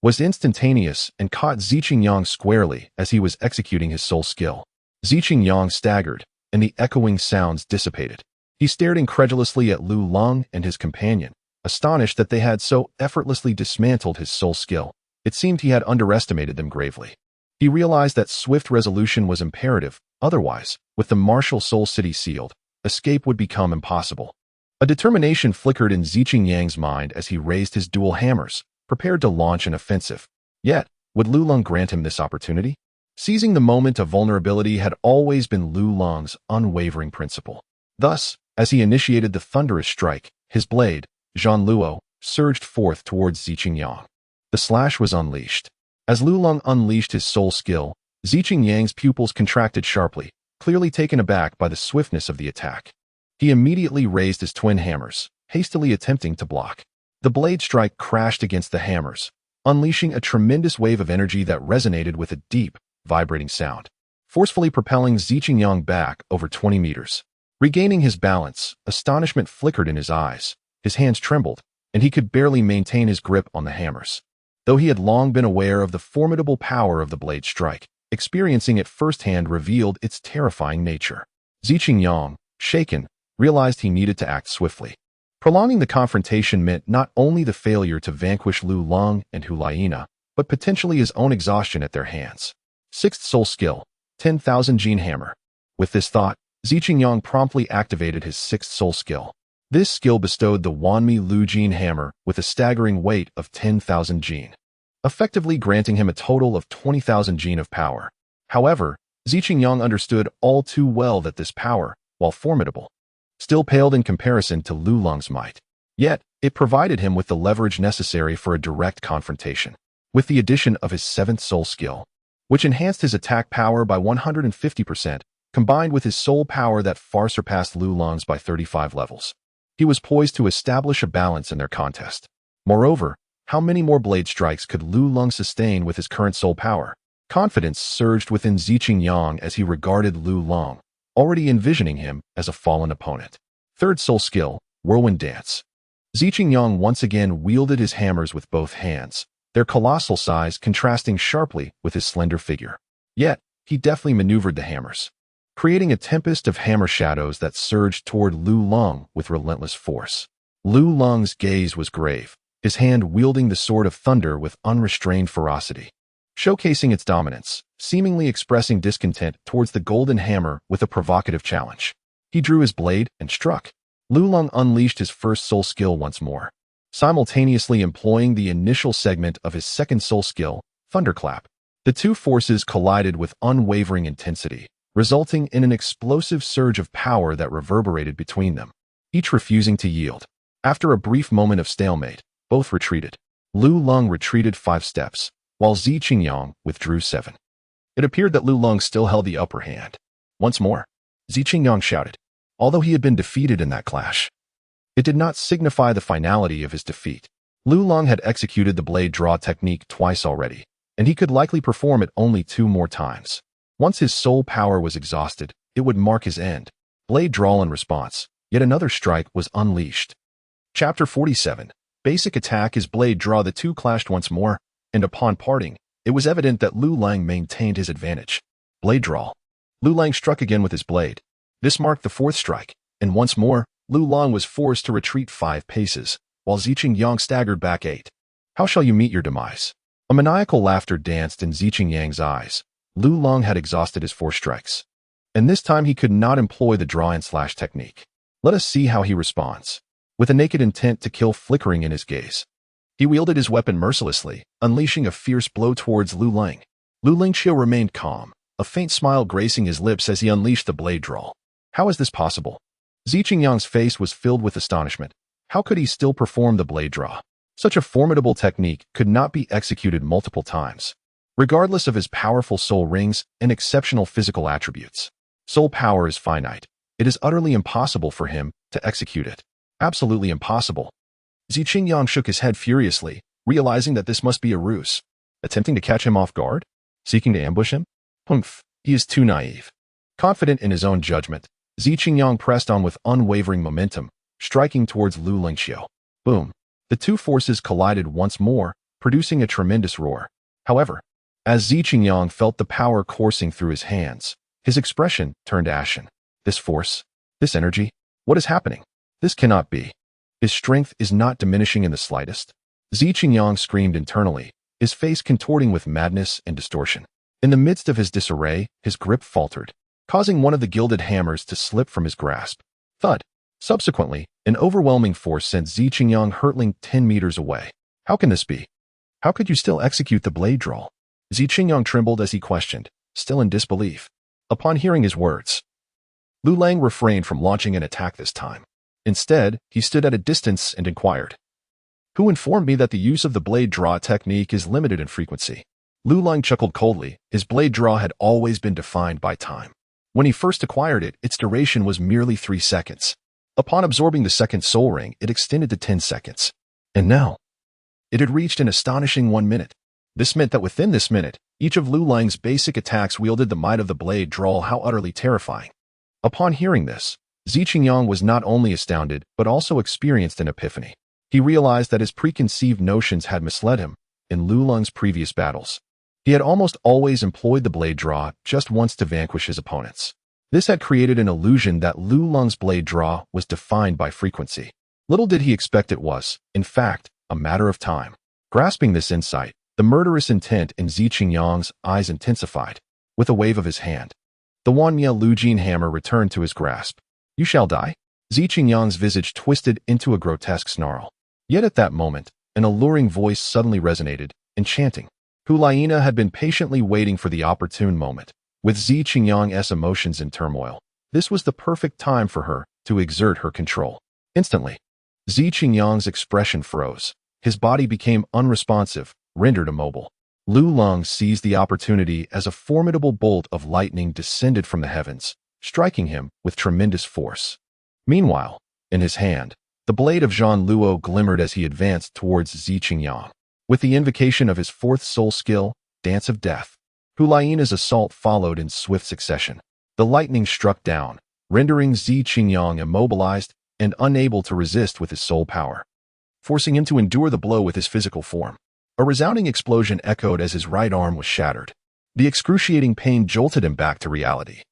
was instantaneous and caught Ziqinjiang squarely as he was executing his soul skill. Ziqinjiang staggered, and the echoing sounds dissipated. He stared incredulously at Lu Leng and his companion, astonished that they had so effortlessly dismantled his soul skill. It seemed he had underestimated them gravely. He realized that swift resolution was imperative, otherwise, with the martial soul city sealed, escape would become impossible. A determination flickered in Ziqing Yang's mind as he raised his dual hammers, prepared to launch an offensive. Yet, would Lu Long grant him this opportunity? Seizing the moment of vulnerability had always been Lu Long's unwavering principle. Thus, as he initiated the thunderous strike, his blade, Zhan Luo, surged forth towards Ziqing Yang. The slash was unleashed. As Lu Long unleashed his soul skill, Ziqing Yang's pupils contracted sharply, clearly taken aback by the swiftness of the attack. He immediately raised his twin hammers, hastily attempting to block. The blade strike crashed against the hammers, unleashing a tremendous wave of energy that resonated with a deep, vibrating sound, forcefully propelling Ziqing Yang back over 20 meters. Regaining his balance, astonishment flickered in his eyes, his hands trembled, and he could barely maintain his grip on the hammers. Though he had long been aware of the formidable power of the blade strike, experiencing it firsthand revealed its terrifying nature. Ziqing Yang, shaken, realized he needed to act swiftly. Prolonging the confrontation meant not only the failure to vanquish Lu Long and Hulayina, but potentially his own exhaustion at their hands. Sixth soul skill, 10,000 gene hammer. With this thought, Ziqing Yang promptly activated his sixth soul skill. This skill bestowed the Wanmi Lu gene hammer with a staggering weight of 10,000 gene, effectively granting him a total of 20,000 gene of power. However, Ziqing Yang understood all too well that this power, while formidable, still paled in comparison to Lu Long's might. Yet, it provided him with the leverage necessary for a direct confrontation. With the addition of his seventh soul skill, which enhanced his attack power by 150%, combined with his soul power that far surpassed Lu Long's by 35 levels, he was poised to establish a balance in their contest. Moreover, how many more blade strikes could Lu Long sustain with his current soul power? Confidence surged within Ziqing Yang as he regarded Lu Long, already envisioning him as a fallen opponent. Third soul skill, Whirlwind Dance. Ziqing Yang once again wielded his hammers with both hands, their colossal size contrasting sharply with his slender figure. Yet, he deftly maneuvered the hammers, creating a tempest of hammer shadows that surged toward Lu Long with relentless force. Lu Long's gaze was grave, his hand wielding the sword of thunder with unrestrained ferocity, showcasing its dominance, seemingly expressing discontent towards the golden hammer with a provocative challenge. He drew his blade and struck. Lu Long unleashed his first soul skill once more, simultaneously employing the initial segment of his second soul skill, Thunderclap. The two forces collided with unwavering intensity, resulting in an explosive surge of power that reverberated between them, each refusing to yield. After a brief moment of stalemate, both retreated. Lu Long retreated 5 steps, while Ziqing Yang withdrew 7. It appeared that Lu Long still held the upper hand. Once more, Ziqing Yang shouted, although he had been defeated in that clash. It did not signify the finality of his defeat. Lu Long had executed the blade draw technique twice already, and he could likely perform it only 2 more times. Once his soul power was exhausted, it would mark his end. Blade draw in response, yet another strike was unleashed. Chapter 47. Basic attack is blade draw. The two clashed once more, and upon parting, it was evident that Lu Long maintained his advantage. Blade draw. Lu Long struck again with his blade. This marked the 4th strike, and once more, Lu Long was forced to retreat 5 paces, while Ziqing Yang staggered back 8. How shall you meet your demise? A maniacal laughter danced in Ziqing Yang's eyes. Lu Long had exhausted his 4 strikes, and this time he could not employ the draw and slash technique. Let us see how he responds. With a naked intent to kill flickering in his gaze, he wielded his weapon mercilessly, unleashing a fierce blow towards Lu Long. Lu Lingqiu remained calm, a faint smile gracing his lips as he unleashed the blade draw. How is this possible? Ziqing Yang's face was filled with astonishment. How could he still perform the blade draw? Such a formidable technique could not be executed multiple times, regardless of his powerful soul rings and exceptional physical attributes. Soul power is finite. It is utterly impossible for him to execute it. Absolutely impossible. Ziqing Yang shook his head furiously, realizing that this must be a ruse. Attempting to catch him off guard? Seeking to ambush him? Humph, he is too naive. Confident in his own judgment, Ziqing Yang pressed on with unwavering momentum, striking towards Lu Lingqiu. Boom. The two forces collided once more, producing a tremendous roar. However, as Ziqing Yang felt the power coursing through his hands, his expression turned ashen. This force? This energy? What is happening? This cannot be. His strength is not diminishing in the slightest. Ziqing Yang screamed internally, his face contorting with madness and distortion. In the midst of his disarray, his grip faltered, causing one of the gilded hammers to slip from his grasp. Thud. Subsequently, an overwhelming force sent Zi Qingyang hurtling 10 meters away. How can this be? How could you still execute the blade draw? Zi Qingyang trembled as he questioned, still in disbelief. Upon hearing his words, Lu Lang refrained from launching an attack this time. Instead, he stood at a distance and inquired, "Who informed me that the use of the blade draw technique is limited in frequency?" Lu Lang chuckled coldly. His blade draw had always been defined by time. When he first acquired it, its duration was merely 3 seconds. Upon absorbing the second soul ring, it extended to 10 seconds. And now, it had reached an astonishing 1 minute. This meant that within this minute, each of Lu Lang's basic attacks wielded the might of the blade draw. How utterly terrifying. Upon hearing this, Zi Qingyang was not only astounded, but also experienced an epiphany. He realized that his preconceived notions had misled him in Lu Lang's previous battles. He had almost always employed the blade draw just once to vanquish his opponents. This had created an illusion that Lu Lang's blade draw was defined by frequency. Little did he expect it was, in fact, a matter of time. Grasping this insight, the murderous intent in Zi Qingyang's eyes intensified. With a wave of his hand, the Wanmia Lujin hammer returned to his grasp. "You shall die?" Zi Qingyang's visage twisted into a grotesque snarl. Yet at that moment, an alluring voice suddenly resonated, enchanting. Hulaina had been patiently waiting for the opportune moment. With Zi Qingyang's emotions in turmoil, this was the perfect time for her to exert her control. Instantly, Zi Qingyang's expression froze. His body became unresponsive, rendered immobile. Lu Lang seized the opportunity as a formidable bolt of lightning descended from the heavens, striking him with tremendous force. Meanwhile, in his hand, the blade of Zhan Luo glimmered as he advanced towards Zi Qingyang. With the invocation of his fourth soul skill, Dance of Death, Hulaina's assault followed in swift succession. The lightning struck down, rendering Zi Qingyang immobilized and unable to resist with his soul power, forcing him to endure the blow with his physical form. A resounding explosion echoed as his right arm was shattered. The excruciating pain jolted him back to reality,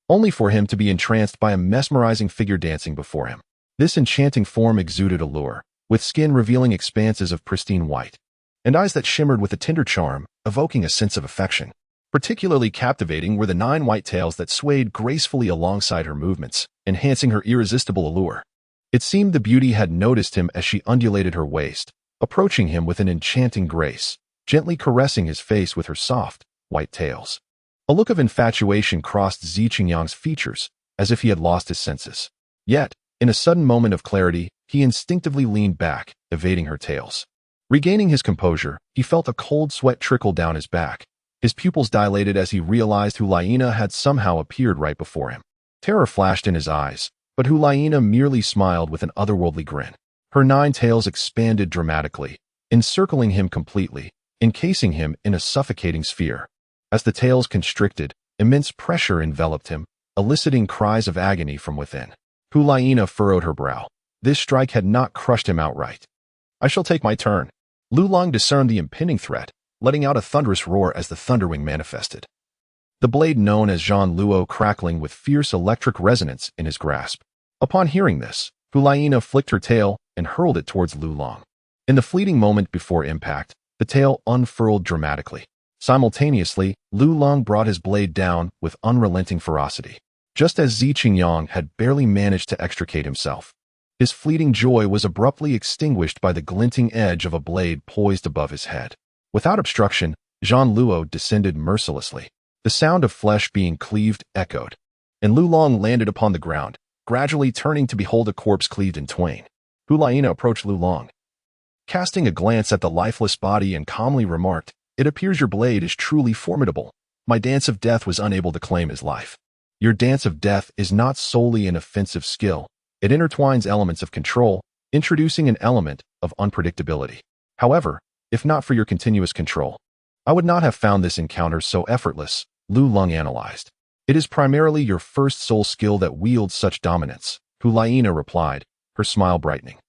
only for him to be entranced by a mesmerizing figure dancing before him. This enchanting form exuded allure, with skin revealing expanses of pristine white, and eyes that shimmered with a tender charm, evoking a sense of affection. Particularly captivating were the 9 white tails that swayed gracefully alongside her movements, enhancing her irresistible allure. It seemed the beauty had noticed him as she undulated her waist, approaching him with an enchanting grace, gently caressing his face with her soft, white tails. A look of infatuation crossed Zi Qingyang's features, as if he had lost his senses. Yet, in a sudden moment of clarity, he instinctively leaned back, evading her tails. Regaining his composure, he felt a cold sweat trickle down his back. His pupils dilated as he realized Hulaina had somehow appeared right before him. Terror flashed in his eyes, but Hulaina merely smiled with an otherworldly grin. Her 9 tails expanded dramatically, encircling him completely, encasing him in a suffocating sphere. As the tails constricted, immense pressure enveloped him, eliciting cries of agony from within. Hulaina furrowed her brow. This strike had not crushed him outright. "I shall take my turn." Lu Lang discerned the impending threat, letting out a thunderous roar as the Thunderwing manifested. The blade known as Zhan Luo crackling with fierce electric resonance in his grasp. Upon hearing this, Hulaina flicked her tail and hurled it towards Lu Lang. In the fleeting moment before impact, the tail unfurled dramatically. Simultaneously, Lu Lang brought his blade down with unrelenting ferocity. Just as Zi Qingyang had barely managed to extricate himself, his fleeting joy was abruptly extinguished by the glinting edge of a blade poised above his head. Without obstruction, Zhan Luo descended mercilessly. The sound of flesh being cleaved echoed, and Lu Lang landed upon the ground, gradually turning to behold a corpse cleaved in twain. Hulaina approached Lu Lang, casting a glance at the lifeless body and calmly remarked, "It appears your blade is truly formidable. My dance of death was unable to claim his life. Your dance of death is not solely an offensive skill. It intertwines elements of control, introducing an element of unpredictability. However, if not for your continuous control, I would not have found this encounter so effortless," Lu Lang analyzed. "It is primarily your first soul skill that wields such dominance," Hulaina replied, her smile brightening.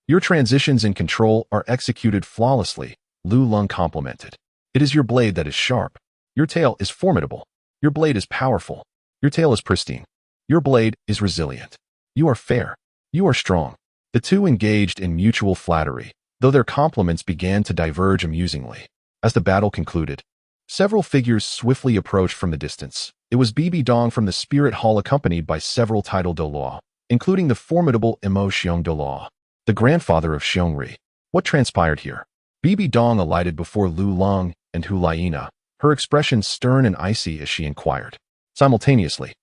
"Your transitions in control are executed flawlessly," Lu Lang complimented. "It is your blade that is sharp. Your tail is formidable. Your blade is powerful. Your tail is pristine. Your blade is resilient. You are fair. You are strong." The two engaged in mutual flattery, though their compliments began to diverge amusingly. As the battle concluded, several figures swiftly approached from the distance. It was Bibi Dong from the Spirit Hall accompanied by several titled Douluo, including the formidable Imo Xiong Douluo, the grandfather of Xiongri. What transpired here? Bibi Dong alighted before Lu Long and Hu Laiina, her expression stern and icy as she inquired. Simultaneously,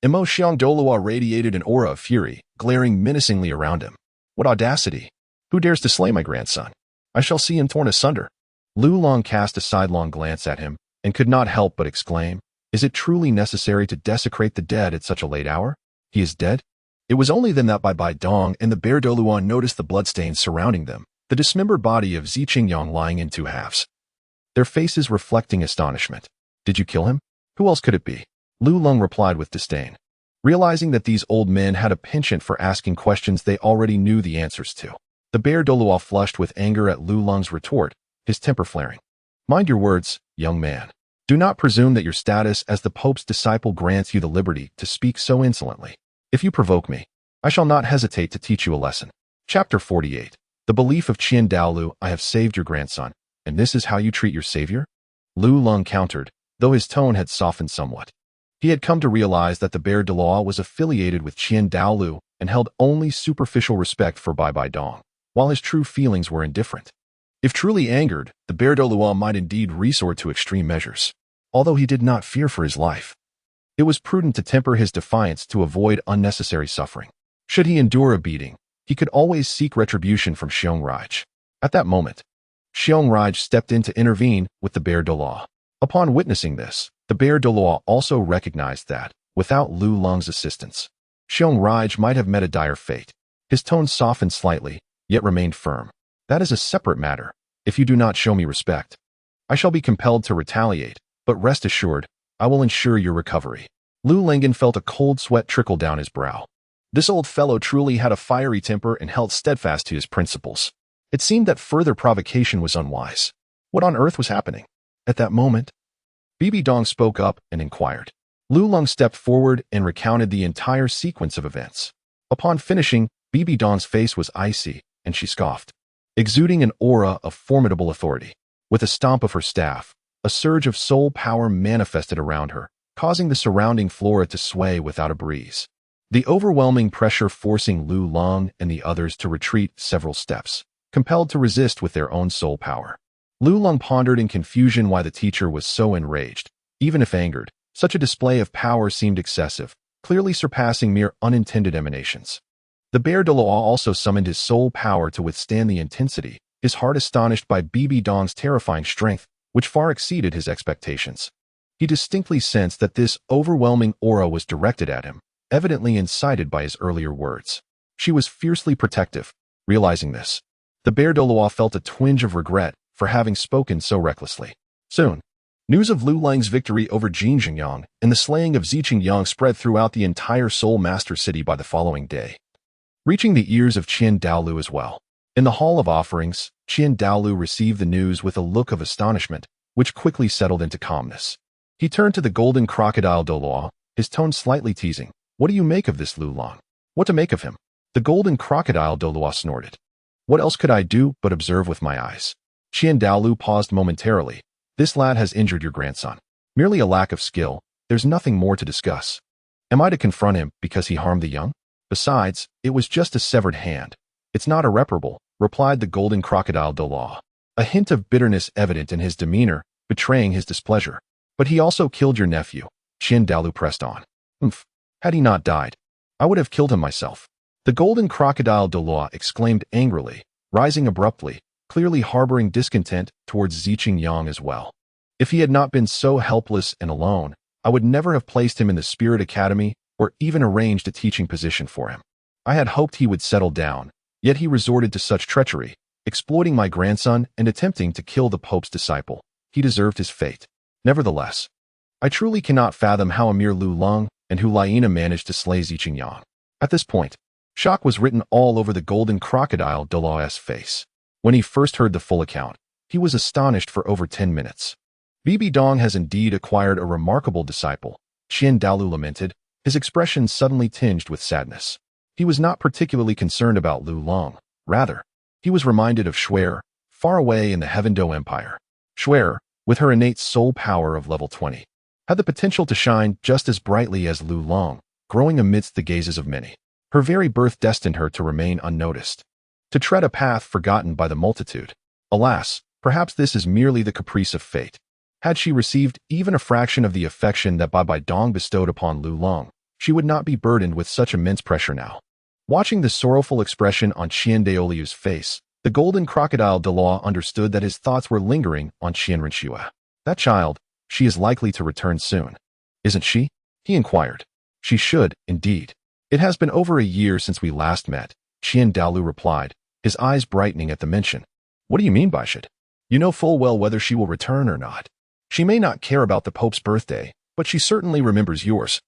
Imo Xiong Douluo radiated an aura of fury, glaring menacingly around him. What audacity! Who dares to slay my grandson? I shall see him torn asunder. Lu Long cast a sidelong glance at him and could not help but exclaim, is it truly necessary to desecrate the dead at such a late hour? He is dead? It was only then that Bibi Dong and the bear Douluo noticed the bloodstains surrounding them, the dismembered body of Ziqing Yang lying in two halves, their faces reflecting astonishment. Did you kill him? Who else could it be? Lu Long replied with disdain, realizing that these old men had a penchant for asking questions they already knew the answers to. The bear Douluo flushed with anger at Lu Long's retort, his temper flaring. Mind your words, young man. Do not presume that your status as the Pope's disciple grants you the liberty to speak so insolently. If you provoke me, I shall not hesitate to teach you a lesson. Chapter 48. The belief of Qian Daolu, I have saved your grandson, and this is how you treat your savior? Lu Long countered, though his tone had softened somewhat. He had come to realize that the bear Douluo was affiliated with Qian Daolu and held only superficial respect for Bibi Dong, while his true feelings were indifferent. If truly angered, the bear Douluo might indeed resort to extreme measures, although he did not fear for his life. It was prudent to temper his defiance to avoid unnecessary suffering. Should he endure a beating, he could always seek retribution from Xiong. At that moment, Xiong stepped in to intervene with the bear Douluo. Upon witnessing this, the bear Douluo also recognized that, without Lu Long's assistance, Xiong might have met a dire fate. His tone softened slightly, yet remained firm. That is a separate matter. If you do not show me respect, I shall be compelled to retaliate, but rest assured, I will ensure your recovery. Lu Lingen felt a cold sweat trickle down his brow. This old fellow truly had a fiery temper and held steadfast to his principles. It seemed that further provocation was unwise. What on earth was happening? At that moment, Bibi Dong spoke up and inquired. Lu Long stepped forward and recounted the entire sequence of events. Upon finishing, Bibi Dong's face was icy, and she scoffed, exuding an aura of formidable authority. With a stomp of her staff, a surge of soul power manifested around her, causing the surrounding flora to sway without a breeze. The overwhelming pressure forcing Lu Long and the others to retreat several steps, compelled to resist with their own soul power. Lu Long pondered in confusion why the teacher was so enraged. Even if angered, such a display of power seemed excessive, clearly surpassing mere unintended emanations. The bear Douluo also summoned his soul power to withstand the intensity, his heart astonished by Bibi Dong's terrifying strength, which far exceeded his expectations. He distinctly sensed that this overwhelming aura was directed at him, evidently incited by his earlier words. She was fiercely protective. Realizing this, the bear Douluo felt a twinge of regret for having spoken so recklessly. Soon, news of Lu Lang's victory over Jin Jingyang and the slaying of Ziqing Yang spread throughout the entire Soul Master City by the following day, reaching the ears of Qian Daolu as well. In the Hall of Offerings, Qian Daolu received the news with a look of astonishment, which quickly settled into calmness. He turned to the golden crocodile Douluo, his tone slightly teasing. What do you make of this Lu Long? What to make of him? The golden crocodile Douluo snorted. What else could I do but observe with my eyes? Qian Daolu paused momentarily. This lad has injured your grandson. Merely a lack of skill. There's nothing more to discuss. Am I to confront him because he harmed the young? Besides, it was just a severed hand. It's not irreparable, replied the golden crocodile Douluo, a hint of bitterness evident in his demeanor, betraying his displeasure. But he also killed your nephew. Qian Daolu pressed on. Had he not died, I would have killed him myself. The golden crocodile Douluo exclaimed angrily, rising abruptly, clearly harboring discontent towards Ziqing Yang as well. If he had not been so helpless and alone, I would never have placed him in the Spirit Academy or even arranged a teaching position for him. I had hoped he would settle down, yet he resorted to such treachery, exploiting my grandson and attempting to kill the Pope's disciple. He deserved his fate. Nevertheless, I truly cannot fathom how a mere Lu Long and Hu Laiina managed to slay Ziqing Yang. At this point, shock was written all over the golden crocodile Douluo's face. When he first heard the full account, he was astonished for over 10 minutes. Bibi Dong has indeed acquired a remarkable disciple, Qian Daolu lamented, his expression suddenly tinged with sadness. He was not particularly concerned about Lu Long. Rather, he was reminded of Shrek, far away in the Heavendo Empire. Shrek, with her innate soul power of level 20, had the potential to shine just as brightly as Lu Long, growing amidst the gazes of many. Her very birth destined her to remain unnoticed, to tread a path forgotten by the multitude. Alas, perhaps this is merely the caprice of fate. Had she received even a fraction of the affection that Bibi Dong bestowed upon Lulong, she would not be burdened with such immense pressure now. Watching the sorrowful expression on Qian Daoliu's face, the golden crocodile Douluo understood that his thoughts were lingering on Qian Renshua. That child, she is likely to return soon. Isn't she? He inquired. She should, indeed. It has been over a year since we last met, Qian Daolu replied, his eyes brightening at the mention. What do you mean by should? You know full well whether she will return or not. She may not care about the Pope's birthday, but she certainly remembers yours.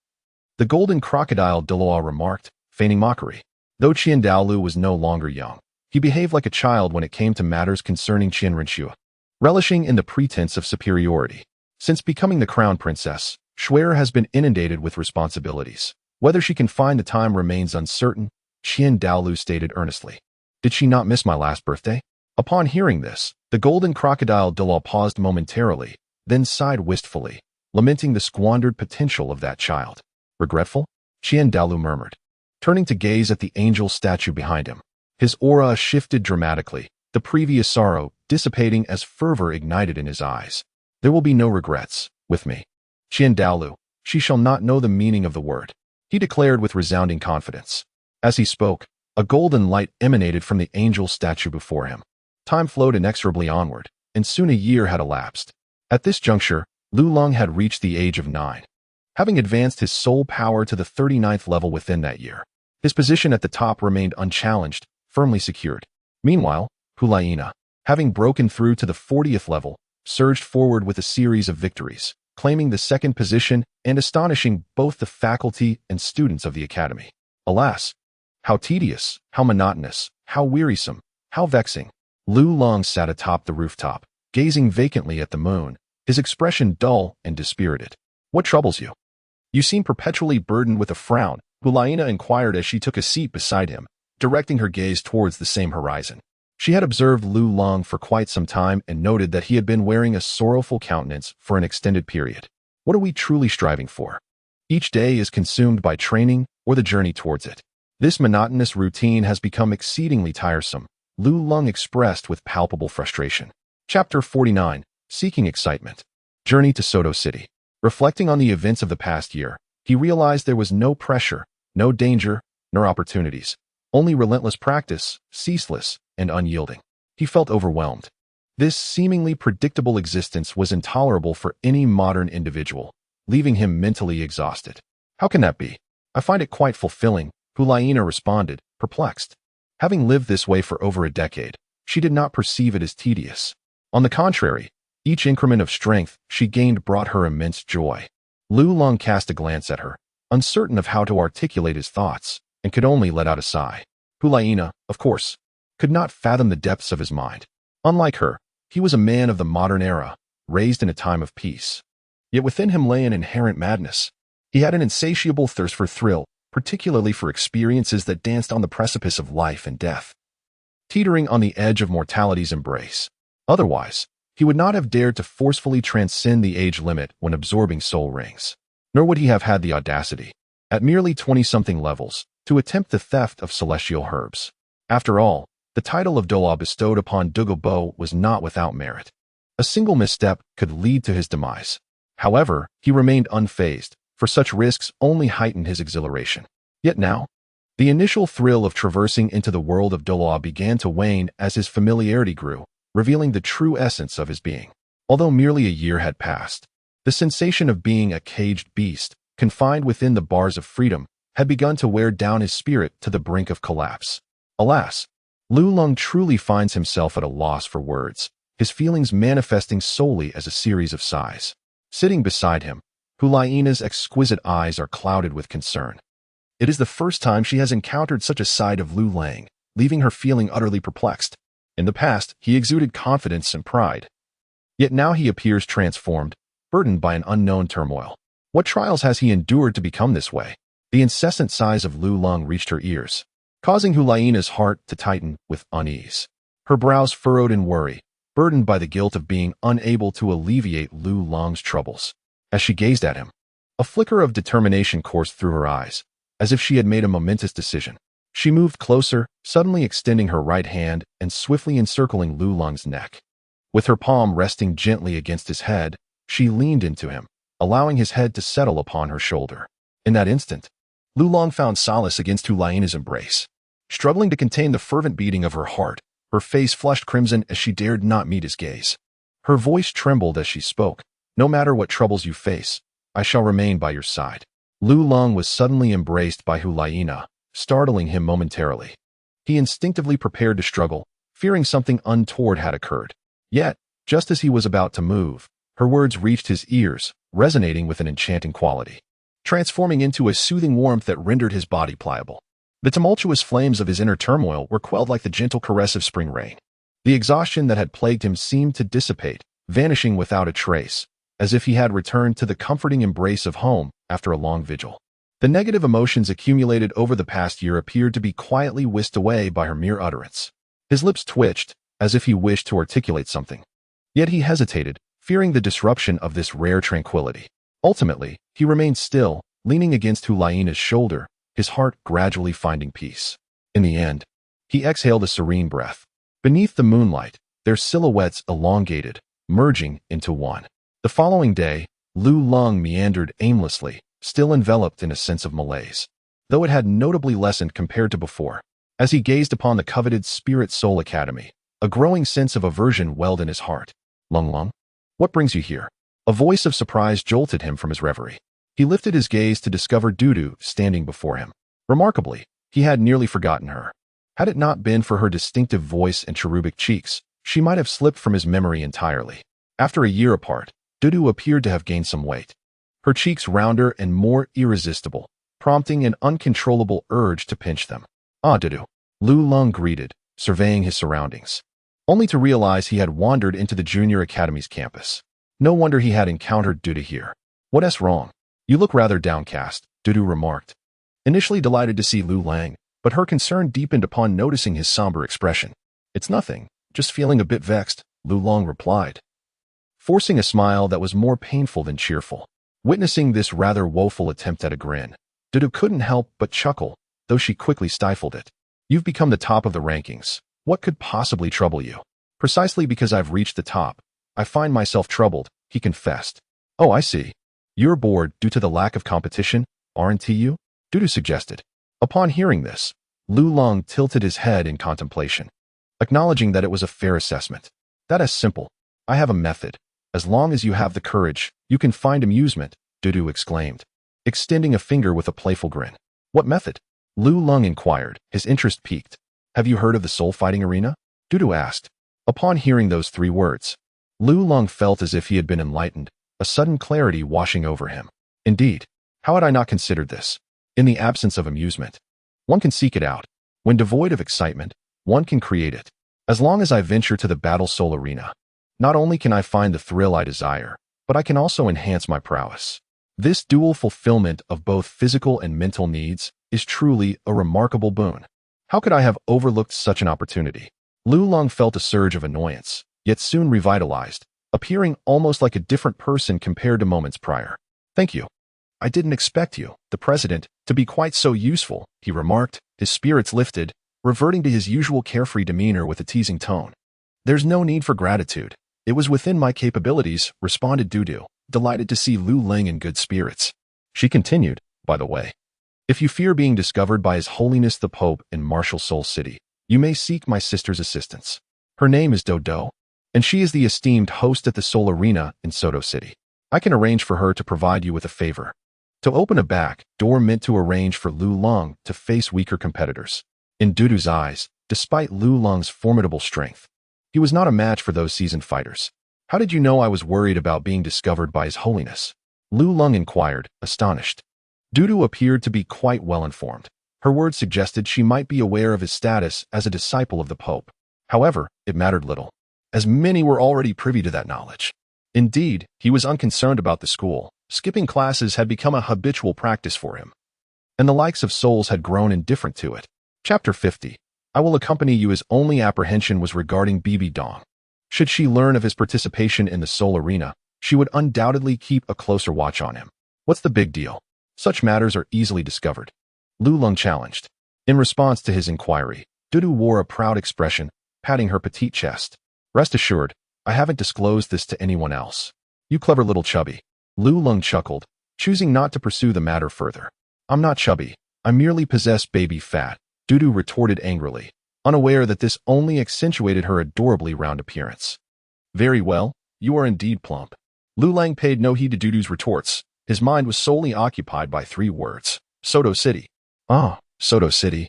The golden crocodile Douluo remarked, feigning mockery. Though Qian Daolu was no longer young, he behaved like a child when it came to matters concerning Qian Renshua, relishing in the pretense of superiority. Since becoming the crown princess, Shuer has been inundated with responsibilities. Whether she can find the time remains uncertain, Qian Daolu stated earnestly. Did she not miss my last birthday? Upon hearing this, the golden crocodile Douluo paused momentarily, then sighed wistfully, lamenting the squandered potential of that child. Regretful? Qian Daolu murmured, turning to gaze at the angel statue behind him. His aura shifted dramatically, the previous sorrow dissipating as fervor ignited in his eyes. There will be no regrets, with me. Qian Daolu, she shall not know the meaning of the word, he declared with resounding confidence. As he spoke, a golden light emanated from the angel statue before him. Time flowed inexorably onward, and soon a year had elapsed. At this juncture, Lulong had reached the age of 9, having advanced his soul power to the 39th level within that year. His position at the top remained unchallenged, firmly secured. Meanwhile, Hulaina, having broken through to the 40th level, surged forward with a series of victories, claiming the second position and astonishing both the faculty and students of the academy. Alas, how tedious, how monotonous, how wearisome, how vexing. Lulong sat atop the rooftop, gazing vacantly at the moon, his expression dull and dispirited. What troubles you? You seem perpetually burdened with a frown, Hulaina inquired as she took a seat beside him, directing her gaze towards the same horizon. She had observed Lulong for quite some time and noted that he had been wearing a sorrowful countenance for an extended period. What are we truly striving for? Each day is consumed by training or the journey towards it. This monotonous routine has become exceedingly tiresome, Lulong expressed with palpable frustration. Chapter 49, Seeking Excitement. Journey to Soto City. Reflecting on the events of the past year, he realized there was no pressure, no danger, nor opportunities. Only relentless practice, ceaseless and unyielding. He felt overwhelmed. This seemingly predictable existence was intolerable for any modern individual, leaving him mentally exhausted. How can that be? I find it quite fulfilling, Hulaina responded, perplexed. Having lived this way for over a decade, she did not perceive it as tedious. On the contrary, each increment of strength she gained brought her immense joy. Lulong cast a glance at her, uncertain of how to articulate his thoughts, and could only let out a sigh. Hulaina, of course, could not fathom the depths of his mind. Unlike her, he was a man of the modern era, raised in a time of peace. Yet within him lay an inherent madness. He had an insatiable thirst for thrill, particularly for experiences that danced on the precipice of life and death, teetering on the edge of mortality's embrace. Otherwise, he would not have dared to forcefully transcend the age limit when absorbing soul rings. Nor would he have had the audacity, at merely 20-something levels, to attempt the theft of celestial herbs. After all, the title of Douluo bestowed upon Douluo Bo was not without merit. A single misstep could lead to his demise. However, he remained unfazed, for such risks only heightened his exhilaration. Yet now, the initial thrill of traversing into the world of Douluo began to wane as his familiarity grew, revealing the true essence of his being. Although merely a year had passed, the sensation of being a caged beast, confined within the bars of freedom, had begun to wear down his spirit to the brink of collapse. Alas, Lulong truly finds himself at a loss for words, his feelings manifesting solely as a series of sighs. Sitting beside him, Hulaina's exquisite eyes are clouded with concern. It is the first time she has encountered such a side of Lulong, leaving her feeling utterly perplexed. In the past, he exuded confidence and pride. Yet now he appears transformed, burdened by an unknown turmoil. What trials has he endured to become this way? The incessant sighs of Lulong reached her ears, causing Hulaina's heart to tighten with unease. Her brows furrowed in worry, burdened by the guilt of being unable to alleviate Lulong's troubles. As she gazed at him, a flicker of determination coursed through her eyes, as if she had made a momentous decision. She moved closer, suddenly extending her right hand and swiftly encircling Lulong's neck. With her palm resting gently against his head, she leaned into him, allowing his head to settle upon her shoulder. In that instant, Lulong found solace against Hulaina's embrace. Struggling to contain the fervent beating of her heart, her face flushed crimson as she dared not meet his gaze. Her voice trembled as she spoke. "No matter what troubles you face, I shall remain by your side." Lulong was suddenly embraced by Hulaina, startling him momentarily. He instinctively prepared to struggle, fearing something untoward had occurred. Yet, just as he was about to move, her words reached his ears, resonating with an enchanting quality, transforming into a soothing warmth that rendered his body pliable. The tumultuous flames of his inner turmoil were quelled like the gentle caress of spring rain. The exhaustion that had plagued him seemed to dissipate, vanishing without a trace, as if he had returned to the comforting embrace of home after a long vigil. The negative emotions accumulated over the past year appeared to be quietly whisked away by her mere utterance. His lips twitched, as if he wished to articulate something. Yet he hesitated, fearing the disruption of this rare tranquility. Ultimately, he remained still, leaning against Hulaina's shoulder, his heart gradually finding peace. In the end, he exhaled a serene breath. Beneath the moonlight, their silhouettes elongated, merging into one. The following day, Lulong meandered aimlessly, still enveloped in a sense of malaise, though it had notably lessened compared to before. As he gazed upon the coveted Spirit Soul Academy, a growing sense of aversion welled in his heart. "Lung, what brings you here?" A voice of surprise jolted him from his reverie. He lifted his gaze to discover Douluo standing before him. Remarkably, he had nearly forgotten her. Had it not been for her distinctive voice and cherubic cheeks, she might have slipped from his memory entirely. After a year apart, Douluo appeared to have gained some weight. Her cheeks rounder and more irresistible, prompting an uncontrollable urge to pinch them. "Ah, Douluo," Lulong greeted, surveying his surroundings, only to realize he had wandered into the Junior Academy's campus. No wonder he had encountered Douluo here. "What's wrong? You look rather downcast," Douluo remarked. Initially delighted to see Lulong, but her concern deepened upon noticing his somber expression. "It's nothing, just feeling a bit vexed," Lulong replied, forcing a smile that was more painful than cheerful. Witnessing this rather woeful attempt at a grin, Douluo couldn't help but chuckle, though she quickly stifled it. "You've become the top of the rankings. What could possibly trouble you?" "Precisely because I've reached the top, I find myself troubled," he confessed. "Oh, I see. You're bored due to the lack of competition, aren't you?" Douluo suggested. Upon hearing this, Lulong tilted his head in contemplation, acknowledging that it was a fair assessment. "That is simple. I have a method. As long as you have the courage, you can find amusement," Douluo exclaimed, extending a finger with a playful grin. "What method?" Lulong inquired, his interest piqued. "Have you heard of the soul fighting arena?" Douluo asked. Upon hearing those three words, Lulong felt as if he had been enlightened, a sudden clarity washing over him. Indeed, how had I not considered this? In the absence of amusement, one can seek it out. When devoid of excitement, one can create it. As long as I venture to the battle soul arena, not only can I find the thrill I desire, but I can also enhance my prowess. This dual fulfillment of both physical and mental needs is truly a remarkable boon. How could I have overlooked such an opportunity? Lulong felt a surge of annoyance, yet soon revitalized, appearing almost like a different person compared to moments prior. "Thank you. I didn't expect you, the president, to be quite so useful," he remarked, his spirits lifted, reverting to his usual carefree demeanor with a teasing tone. "There's no need for gratitude. It was within my capabilities," responded Douluo, delighted to see Lulong in good spirits. She continued, "By the way, if you fear being discovered by His Holiness the Pope in Martial Soul City, you may seek my sister's assistance. Her name is Douluo, and she is the esteemed host at the Soul Arena in Soto City. I can arrange for her to provide you with a favor." To open a back door meant to arrange for Lulong to face weaker competitors. In Douluo's eyes, despite Lulong's formidable strength, he was not a match for those seasoned fighters. "How did you know I was worried about being discovered by His Holiness?" Lulong inquired, astonished. Douluo appeared to be quite well informed. Her words suggested she might be aware of his status as a disciple of the Pope. However, it mattered little, as many were already privy to that knowledge. Indeed, he was unconcerned about the school. Skipping classes had become a habitual practice for him, and the likes of souls had grown indifferent to it. Chapter 50. I will accompany you. His only apprehension was regarding Bibi Dong. Should she learn of his participation in the Soul Arena, she would undoubtedly keep a closer watch on him. What's the big deal? Such matters are easily discovered. Lu Lung challenged. In response to his inquiry, Dudu wore a proud expression, patting her petite chest. Rest assured, I haven't disclosed this to anyone else. You clever little chubby. Lu Lung chuckled, choosing not to pursue the matter further. I'm not chubby. I merely possess baby fat, Dudu retorted angrily, unaware that this only accentuated her adorably round appearance. Very well, you are indeed plump. Lu Lang paid no heed to Dudu's retorts. His mind was solely occupied by 3 words. Soto City. Ah, Soto City.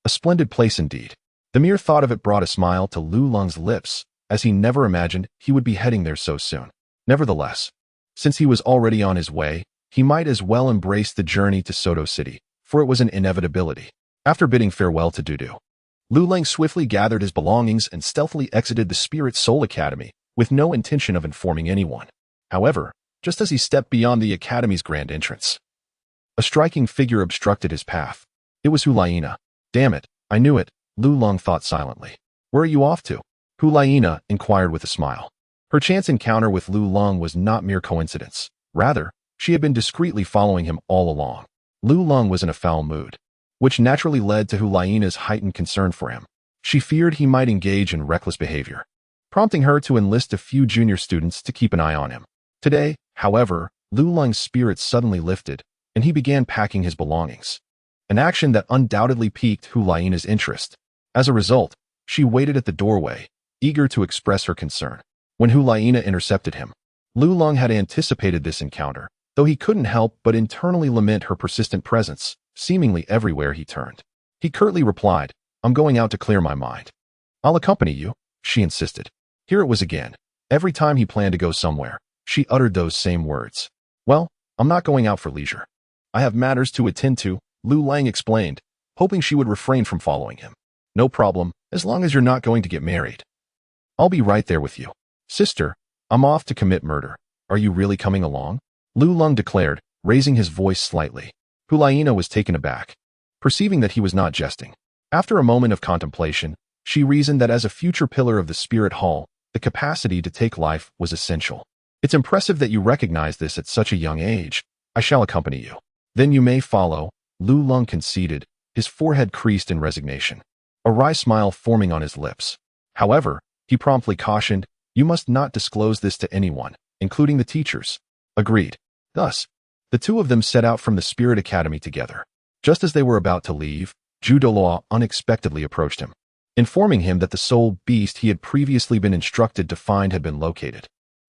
A splendid place indeed. The mere thought of it brought a smile to Lu Lung's lips, as he never imagined he would be heading there so soon. Nevertheless, since he was already on his way, he might as well embrace the journey to Soto City, for it was an inevitability. After bidding farewell to Dudu, Lu Lang swiftly gathered his belongings and stealthily exited the Spirit Soul Academy, with no intention of informing anyone. However, just as he stepped beyond the Academy's grand entrance, a striking figure obstructed his path. It was Hulaina. Damn it, I knew it, Lu Lung thought silently. Where are you off to? Hulaina inquired with a smile. Her chance encounter with Lu Lung was not mere coincidence. Rather, she had been discreetly following him all along. Lu Lung was in a foul mood, which naturally led to Hulaina's heightened concern for him. She feared he might engage in reckless behavior, prompting her to enlist a few junior students to keep an eye on him. Today, however, Lu Lung's spirits suddenly lifted, and he began packing his belongings, an action that undoubtedly piqued Hulaina's interest. As a result, she waited at the doorway, eager to express her concern. When Hulaina intercepted him, Lu Lung had anticipated this encounter, though he couldn't help but internally lament her persistent presence, seemingly everywhere he turned. He curtly replied, I'm going out to clear my mind. I'll accompany you, she insisted. Here it was again. Every time he planned to go somewhere, she uttered those same words. Well, I'm not going out for leisure. I have matters to attend to, Lu Lang explained, hoping she would refrain from following him. No problem, as long as you're not going to get married. I'll be right there with you. Sister, I'm off to commit murder. Are you really coming along? Lu Lung declared, raising his voice slightly. Hulaina was taken aback, perceiving that he was not jesting. After a moment of contemplation, she reasoned that as a future pillar of the Spirit Hall, the capacity to take life was essential. It's impressive that you recognize this at such a young age. I shall accompany you. Then you may follow, Lu Lung conceded, his forehead creased in resignation, a wry smile forming on his lips. However, he promptly cautioned, you must not disclose this to anyone, including the teachers. Agreed. Thus, the two of them set out from the Spirit Academy together. Just as they were about to leave, Douluo unexpectedly approached him, informing him that the soul beast he had previously been instructed to find had been located.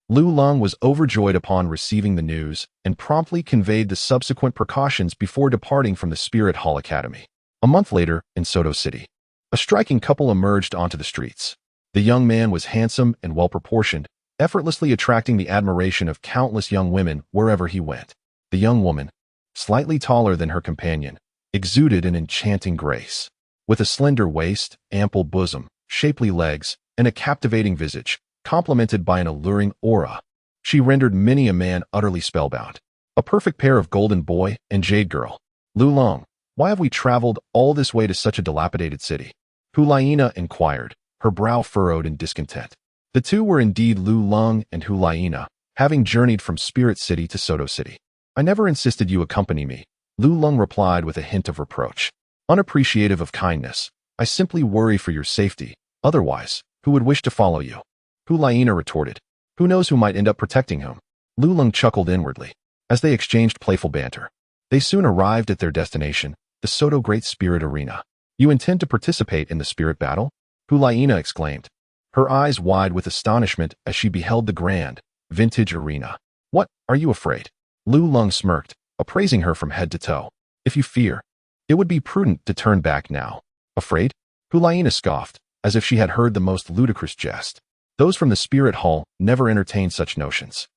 Lu Lung was overjoyed upon receiving the news and promptly conveyed the subsequent precautions before departing from the Spirit Hall Academy. A month later, in Soto City, a striking couple emerged onto the streets. The young man was handsome and well-proportioned, effortlessly attracting the admiration of countless young women wherever he went. The young woman, slightly taller than her companion, exuded an enchanting grace. With a slender waist, ample bosom, shapely legs, and a captivating visage, complemented by an alluring aura, she rendered many a man utterly spellbound. A perfect pair of golden boy and jade girl. Lu Lung, why have we traveled all this way to such a dilapidated city? Hulaina inquired, her brow furrowed in discontent. The two were indeed Lu Lung and Hulaina, having journeyed from Spirit City to Soto City. I never insisted you accompany me, Lu Lung replied with a hint of reproach. Unappreciative of kindness, I simply worry for your safety. Otherwise, who would wish to follow you? Hulaina retorted. Who knows who might end up protecting whom? Lu Lung chuckled inwardly, as they exchanged playful banter. They soon arrived at their destination, the Soto Great Spirit Arena. You intend to participate in the spirit battle? Hulaina exclaimed, her eyes wide with astonishment as she beheld the grand, vintage arena. What, are you afraid? Lu Lung smirked, appraising her from head to toe. If you fear, it would be prudent to turn back now. Afraid? Hulaina scoffed, as if she had heard the most ludicrous jest. Those from the Spirit Hall never entertained such notions.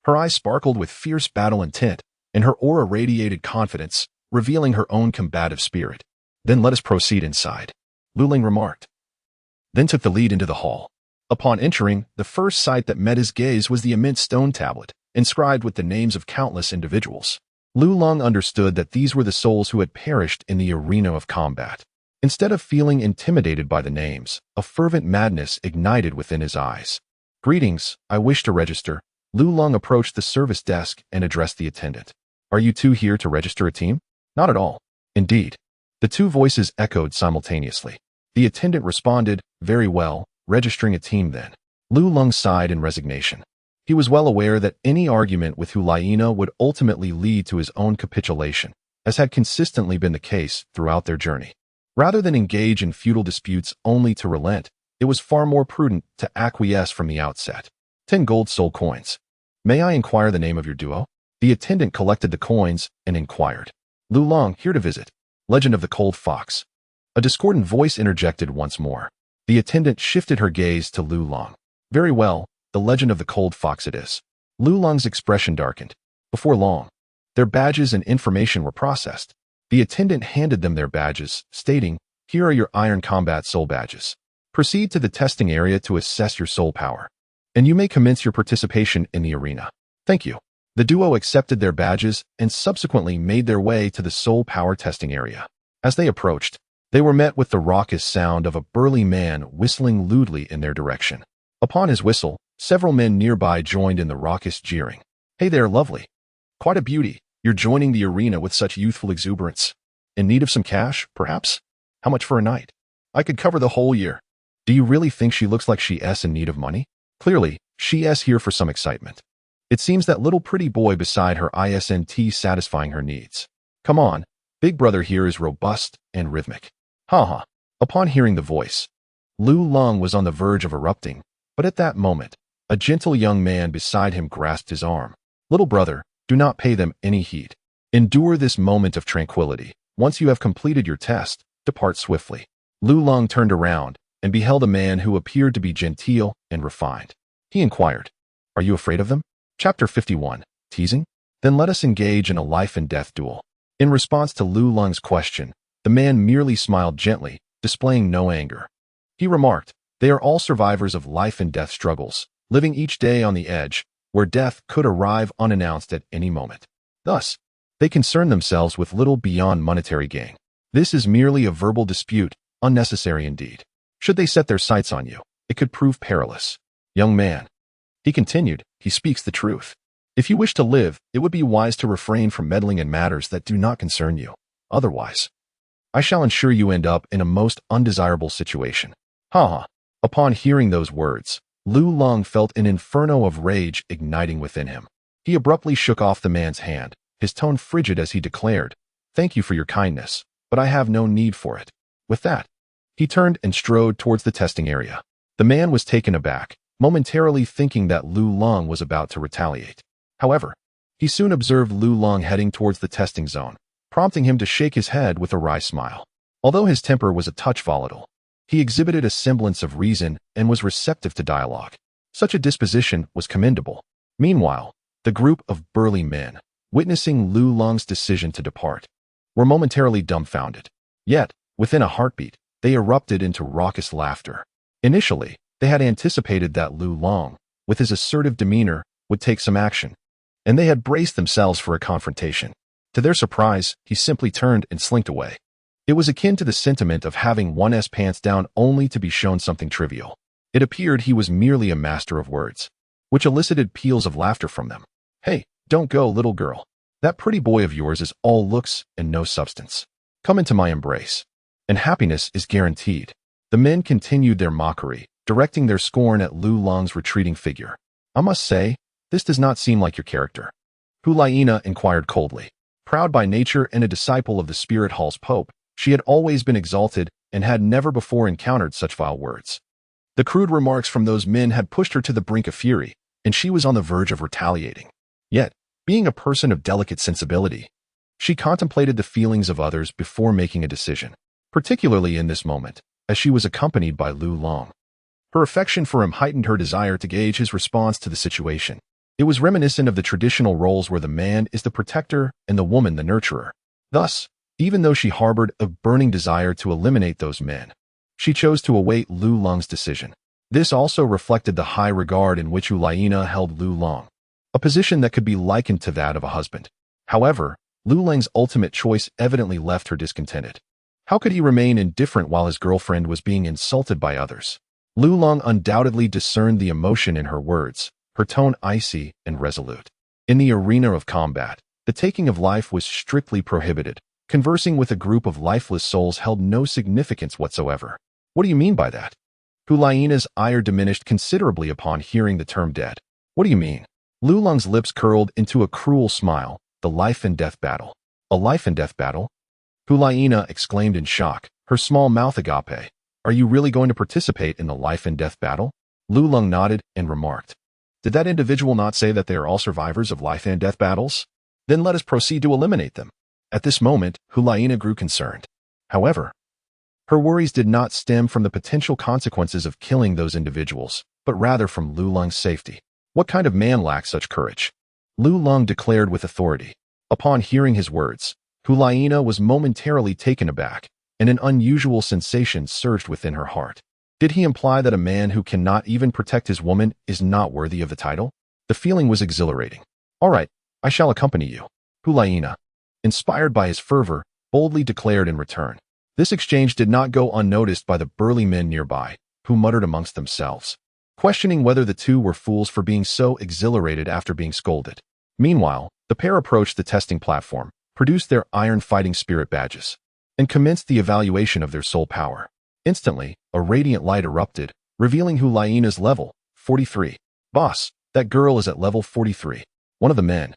Her eyes sparkled with fierce battle intent, and her aura radiated confidence, revealing her own combative spirit. Then let us proceed inside, Lu Lung remarked. Then took the lead into the hall. Upon entering, the first sight that met his gaze was the immense stone tablet, inscribed with the names of countless individuals. Lu Lung understood that these were the souls who had perished in the arena of combat. Instead of feeling intimidated by the names, a fervent madness ignited within his eyes. Greetings, I wish to register. Lu Lung approached the service desk and addressed the attendant. Are you two here to register a team? Not at all. Indeed. The two voices echoed simultaneously. The attendant responded, very well, registering a team then. Lu Lung sighed in resignation. He was well aware that any argument with Hulaina would ultimately lead to his own capitulation, as had consistently been the case throughout their journey. Rather than engage in futile disputes only to relent, it was far more prudent to acquiesce from the outset. 10 gold soul coins. May I inquire the name of your duo? The attendant collected the coins and inquired. Lu Long, here to visit. Legend of the Cold Fox. A discordant voice interjected once more. The attendant shifted her gaze to Lu Long. Very well, the Legend of the Cold Fox it is. Lu Long's expression darkened. Before long, their badges and information were processed. The attendant handed them their badges, stating, here are your Iron Combat Soul badges. Proceed to the testing area to assess your soul power, and you may commence your participation in the arena. Thank you. The duo accepted their badges and subsequently made their way to the soul power testing area. As they approached, they were met with the raucous sound of a burly man whistling lewdly in their direction. Upon his whistle, several men nearby joined in the raucous jeering. Hey there, lovely. Quite a beauty. You're joining the arena with such youthful exuberance. In need of some cash, perhaps? How much for a night? I could cover the whole year. Do you really think she looks like she's in need of money? Clearly, she's here for some excitement. It seems that little pretty boy beside her isn't satisfying her needs. Come on, big brother here is robust and rhythmic. Ha. Upon hearing the voice, Lu Lung was on the verge of erupting, but at that moment, a gentle young man beside him grasped his arm. Little brother, do not pay them any heed. Endure this moment of tranquility. Once you have completed your test, depart swiftly. Lu Lung turned around and beheld a man who appeared to be genteel and refined. He inquired, are you afraid of them? Chapter 51. Teasing? Then let us engage in a life and death duel. In response to Lu Lung's question, the man merely smiled gently, displaying no anger. He remarked, they are all survivors of life and death struggles, living each day on the edge, where death could arrive unannounced at any moment. Thus, they concern themselves with little beyond monetary gain. This is merely a verbal dispute, unnecessary indeed. Should they set their sights on you, it could prove perilous. Young man, he continued, he speaks the truth. If you wish to live, it would be wise to refrain from meddling in matters that do not concern you. Otherwise, I shall ensure you end up in a most undesirable situation. Ha. Upon hearing those words, Lu Lung felt an inferno of rage igniting within him. He abruptly shook off the man's hand, his tone frigid as he declared, thank you for your kindness, but I have no need for it. With that, he turned and strode towards the testing area. The man was taken aback, momentarily thinking that Lu Lung was about to retaliate. However, he soon observed Lu Lung heading towards the testing zone, prompting him to shake his head with a wry smile. Although his temper was a touch volatile, he exhibited a semblance of reason and was receptive to dialogue. Such a disposition was commendable. Meanwhile, the group of burly men, witnessing Lu Lung's decision to depart, were momentarily dumbfounded. Yet, within a heartbeat, they erupted into raucous laughter. Initially, they had anticipated that Lu Lung, with his assertive demeanor, would take some action, and they had braced themselves for a confrontation. To their surprise, he simply turned and slinked away. It was akin to the sentiment of having one's pants down only to be shown something trivial. It appeared he was merely a master of words, which elicited peals of laughter from them. Hey, don't go, little girl. That pretty boy of yours is all looks and no substance. Come into my embrace, and happiness is guaranteed. The men continued their mockery, directing their scorn at Lu Lung's retreating figure. I must say, this does not seem like your character. Hulaina inquired coldly. Proud by nature and a disciple of the Spirit Hall's Pope, she had always been exalted and had never before encountered such vile words. The crude remarks from those men had pushed her to the brink of fury, and she was on the verge of retaliating. Yet, being a person of delicate sensibility, she contemplated the feelings of others before making a decision, particularly in this moment, as she was accompanied by Lu Lung. Her affection for him heightened her desire to gauge his response to the situation. It was reminiscent of the traditional roles where the man is the protector and the woman the nurturer. Thus, even though she harbored a burning desire to eliminate those men, she chose to await Lu Lung's decision. This also reflected the high regard in which Hulaina held Lu Lung, a position that could be likened to that of a husband. However, Lu Lung's ultimate choice evidently left her discontented. How could he remain indifferent while his girlfriend was being insulted by others? Lu Lung undoubtedly discerned the emotion in her words, her tone icy and resolute. In the arena of combat, the taking of life was strictly prohibited, Conversing with a group of lifeless souls held no significance whatsoever. What do you mean by that? Hulaina's ire diminished considerably upon hearing the term dead. What do you mean? Lulong's lips curled into a cruel smile. The life and death battle. A life and death battle? Hulaina exclaimed in shock, her small mouth agape. Are you really going to participate in the life and death battle? Lulong nodded and remarked. Did that individual not say that they are all survivors of life and death battles? Then let us proceed to eliminate them. At this moment, Hulaina grew concerned. However, her worries did not stem from the potential consequences of killing those individuals, but rather from Lulong's safety. What kind of man lacks such courage? Lulong declared with authority. Upon hearing his words, Hulaina was momentarily taken aback, and an unusual sensation surged within her heart. Did he imply that a man who cannot even protect his woman is not worthy of the title? The feeling was exhilarating. All right, I shall accompany you. Hulaina, inspired by his fervor, boldly declared in return. This exchange did not go unnoticed by the burly men nearby, who muttered amongst themselves, questioning whether the two were fools for being so exhilarated after being scolded. Meanwhile, the pair approached the testing platform, produced their iron fighting spirit badges, and commenced the evaluation of their soul power. Instantly, a radiant light erupted, revealing Hulaina's level, 43. Boss, that girl is at level 43. One of the men,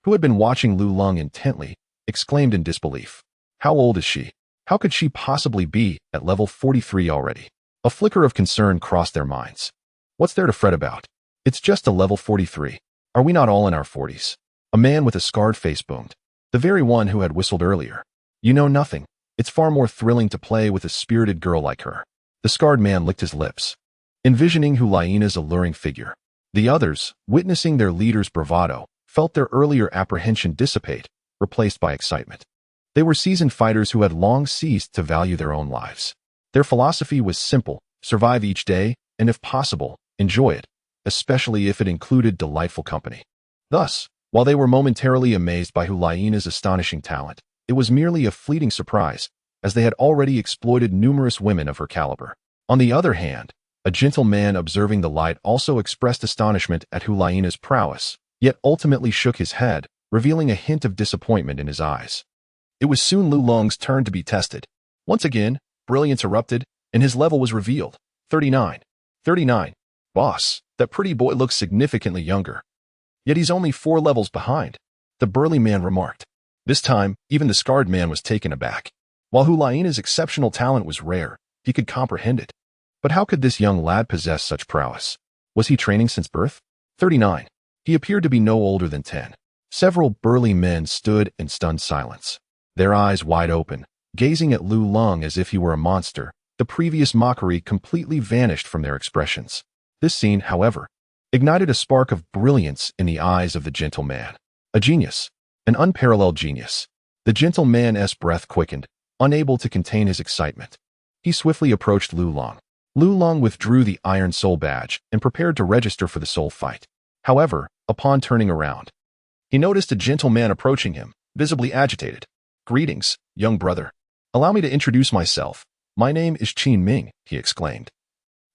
who had been watching Lulong intently, exclaimed in disbelief. How old is she? How could she possibly be at level 43 already? A flicker of concern crossed their minds. What's there to fret about? It's just a level 43. Are we not all in our 40s? A man with a scarred face boomed. The very one who had whistled earlier. You know nothing. It's far more thrilling to play with a spirited girl like her. The scarred man licked his lips, envisioning Hulaina's alluring figure. The others, witnessing their leader's bravado, felt their earlier apprehension dissipate, replaced by excitement. They were seasoned fighters who had long ceased to value their own lives. Their philosophy was simple: survive each day, and if possible, enjoy it, especially if it included delightful company. Thus, while they were momentarily amazed by Hulaina's astonishing talent, it was merely a fleeting surprise, as they had already exploited numerous women of her caliber. On the other hand, a gentleman observing the light also expressed astonishment at Hulaina's prowess, yet ultimately shook his head, revealing a hint of disappointment in his eyes. It was soon Lulong's turn to be tested. Once again, brilliance erupted, and his level was revealed. 39. 39. Boss, that pretty boy looks significantly younger. Yet he's only 4 levels behind, the burly man remarked. This time, even the scarred man was taken aback. While Hulaina's exceptional talent was rare, he could comprehend it. But how could this young lad possess such prowess? Was he training since birth? 39. He appeared to be no older than 10. Several burly men stood in stunned silence, their eyes wide open, gazing at Lulong as if he were a monster. The previous mockery completely vanished from their expressions. This scene, however, ignited a spark of brilliance in the eyes of the gentleman. A genius. An unparalleled genius. The gentleman's breath quickened, unable to contain his excitement. He swiftly approached Lulong. Lulong withdrew the Iron Soul badge and prepared to register for the soul fight. However, upon turning around, he noticed a gentleman approaching him, visibly agitated. Greetings, young brother. Allow me to introduce myself. My name is Qin Ming, he exclaimed,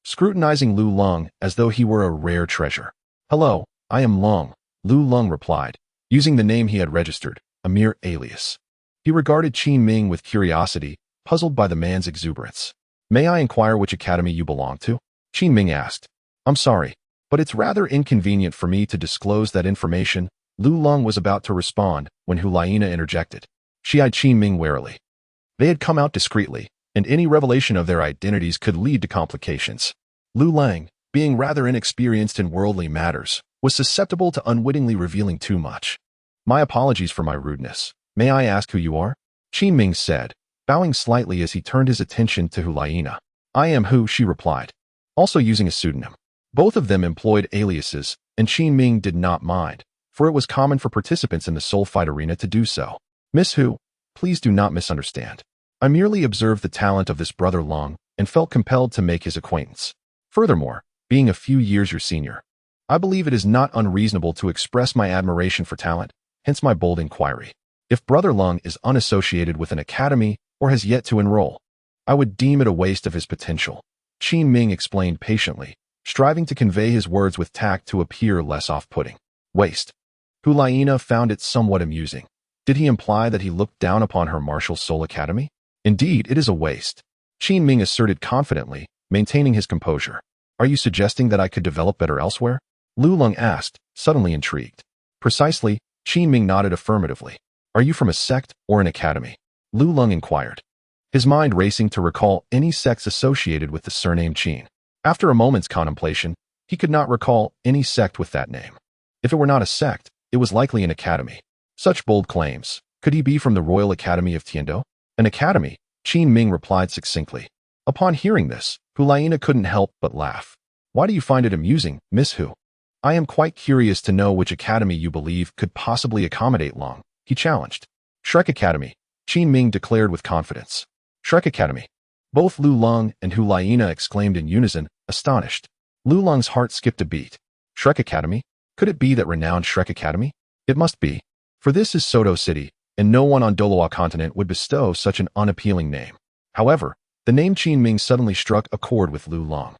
scrutinizing Lulong as though he were a rare treasure. Hello, I am Long, Lulong replied, using the name he had registered, a mere alias. He regarded Qin Ming with curiosity, puzzled by the man's exuberance. May I inquire which academy you belong to? Qin Ming asked. I'm sorry, but it's rather inconvenient for me to disclose that information. Lulong was about to respond when Hulaina interjected. She eyed Qin Ming warily. They had come out discreetly, and any revelation of their identities could lead to complications. Lulong, being rather inexperienced in worldly matters, was susceptible to unwittingly revealing too much. My apologies for my rudeness. May I ask who you are? Qin Ming said, bowing slightly as he turned his attention to Hulaina. I am Hu, she replied, also using a pseudonym. Both of them employed aliases, and Qin Ming did not mind, for it was common for participants in the soul fight arena to do so. Miss Hu, please do not misunderstand. I merely observed the talent of this brother Long and felt compelled to make his acquaintance. Furthermore, being a few years your senior, I believe it is not unreasonable to express my admiration for talent, hence my bold inquiry. If Brother Long is unassociated with an academy or has yet to enroll, I would deem it a waste of his potential. Qin Ming explained patiently, striving to convey his words with tact to appear less off-putting. Waste. Hulaina found it somewhat amusing. Did he imply that he looked down upon her martial soul academy? Indeed, it is a waste. Qin Ming asserted confidently, maintaining his composure. Are you suggesting that I could develop better elsewhere? Lu Lung asked, suddenly intrigued. Precisely, Qin Ming nodded affirmatively. Are you from a sect or an academy? Lu Lung inquired, his mind racing to recall any sects associated with the surname Qin. After a moment's contemplation, he could not recall any sect with that name. If it were not a sect, it was likely an academy. Such bold claims. Could he be from the Royal Academy of Tiando? An academy, Qin Ming replied succinctly. Upon hearing this, Hulaina couldn't help but laugh. Why do you find it amusing, Miss Hu? I am quite curious to know which academy you believe could possibly accommodate Long, he challenged. Shrek Academy, Qin Ming declared with confidence. Shrek Academy. Both Lu Lung and Hulaina exclaimed in unison, astonished. Lu Lung's heart skipped a beat. Shrek Academy? Could it be that renowned Shrek Academy? It must be. For this is Soto City, and no one on Douluo Continent would bestow such an unappealing name. However, the name Qin Ming suddenly struck a chord with Lu Lung.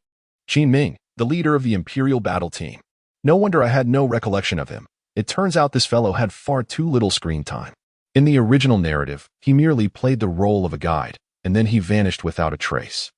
Qin Ming, the leader of the Imperial Battle Team. No wonder I had no recollection of him. It turns out this fellow had far too little screen time. In the original narrative, he merely played the role of a guide, and then he vanished without a trace.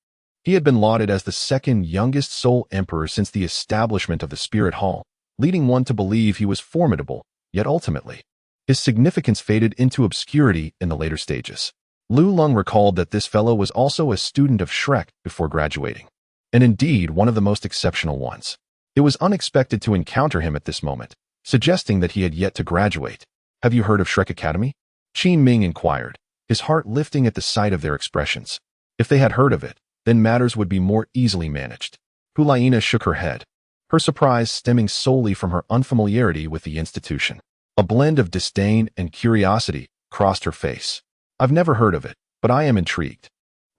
He had been lauded as the second youngest Soul Emperor since the establishment of the Spirit Hall, leading one to believe he was formidable, yet ultimately, his significance faded into obscurity in the later stages. Lu Lung recalled that this fellow was also a student of Shrek before graduating, and indeed one of the most exceptional ones. It was unexpected to encounter him at this moment, suggesting that he had yet to graduate. Have you heard of Shrek Academy? Qin Ming inquired, his heart lifting at the sight of their expressions. If they had heard of it, then matters would be more easily managed. Hulaina shook her head, her surprise stemming solely from her unfamiliarity with the institution. A blend of disdain and curiosity crossed her face. I've never heard of it, but I am intrigued.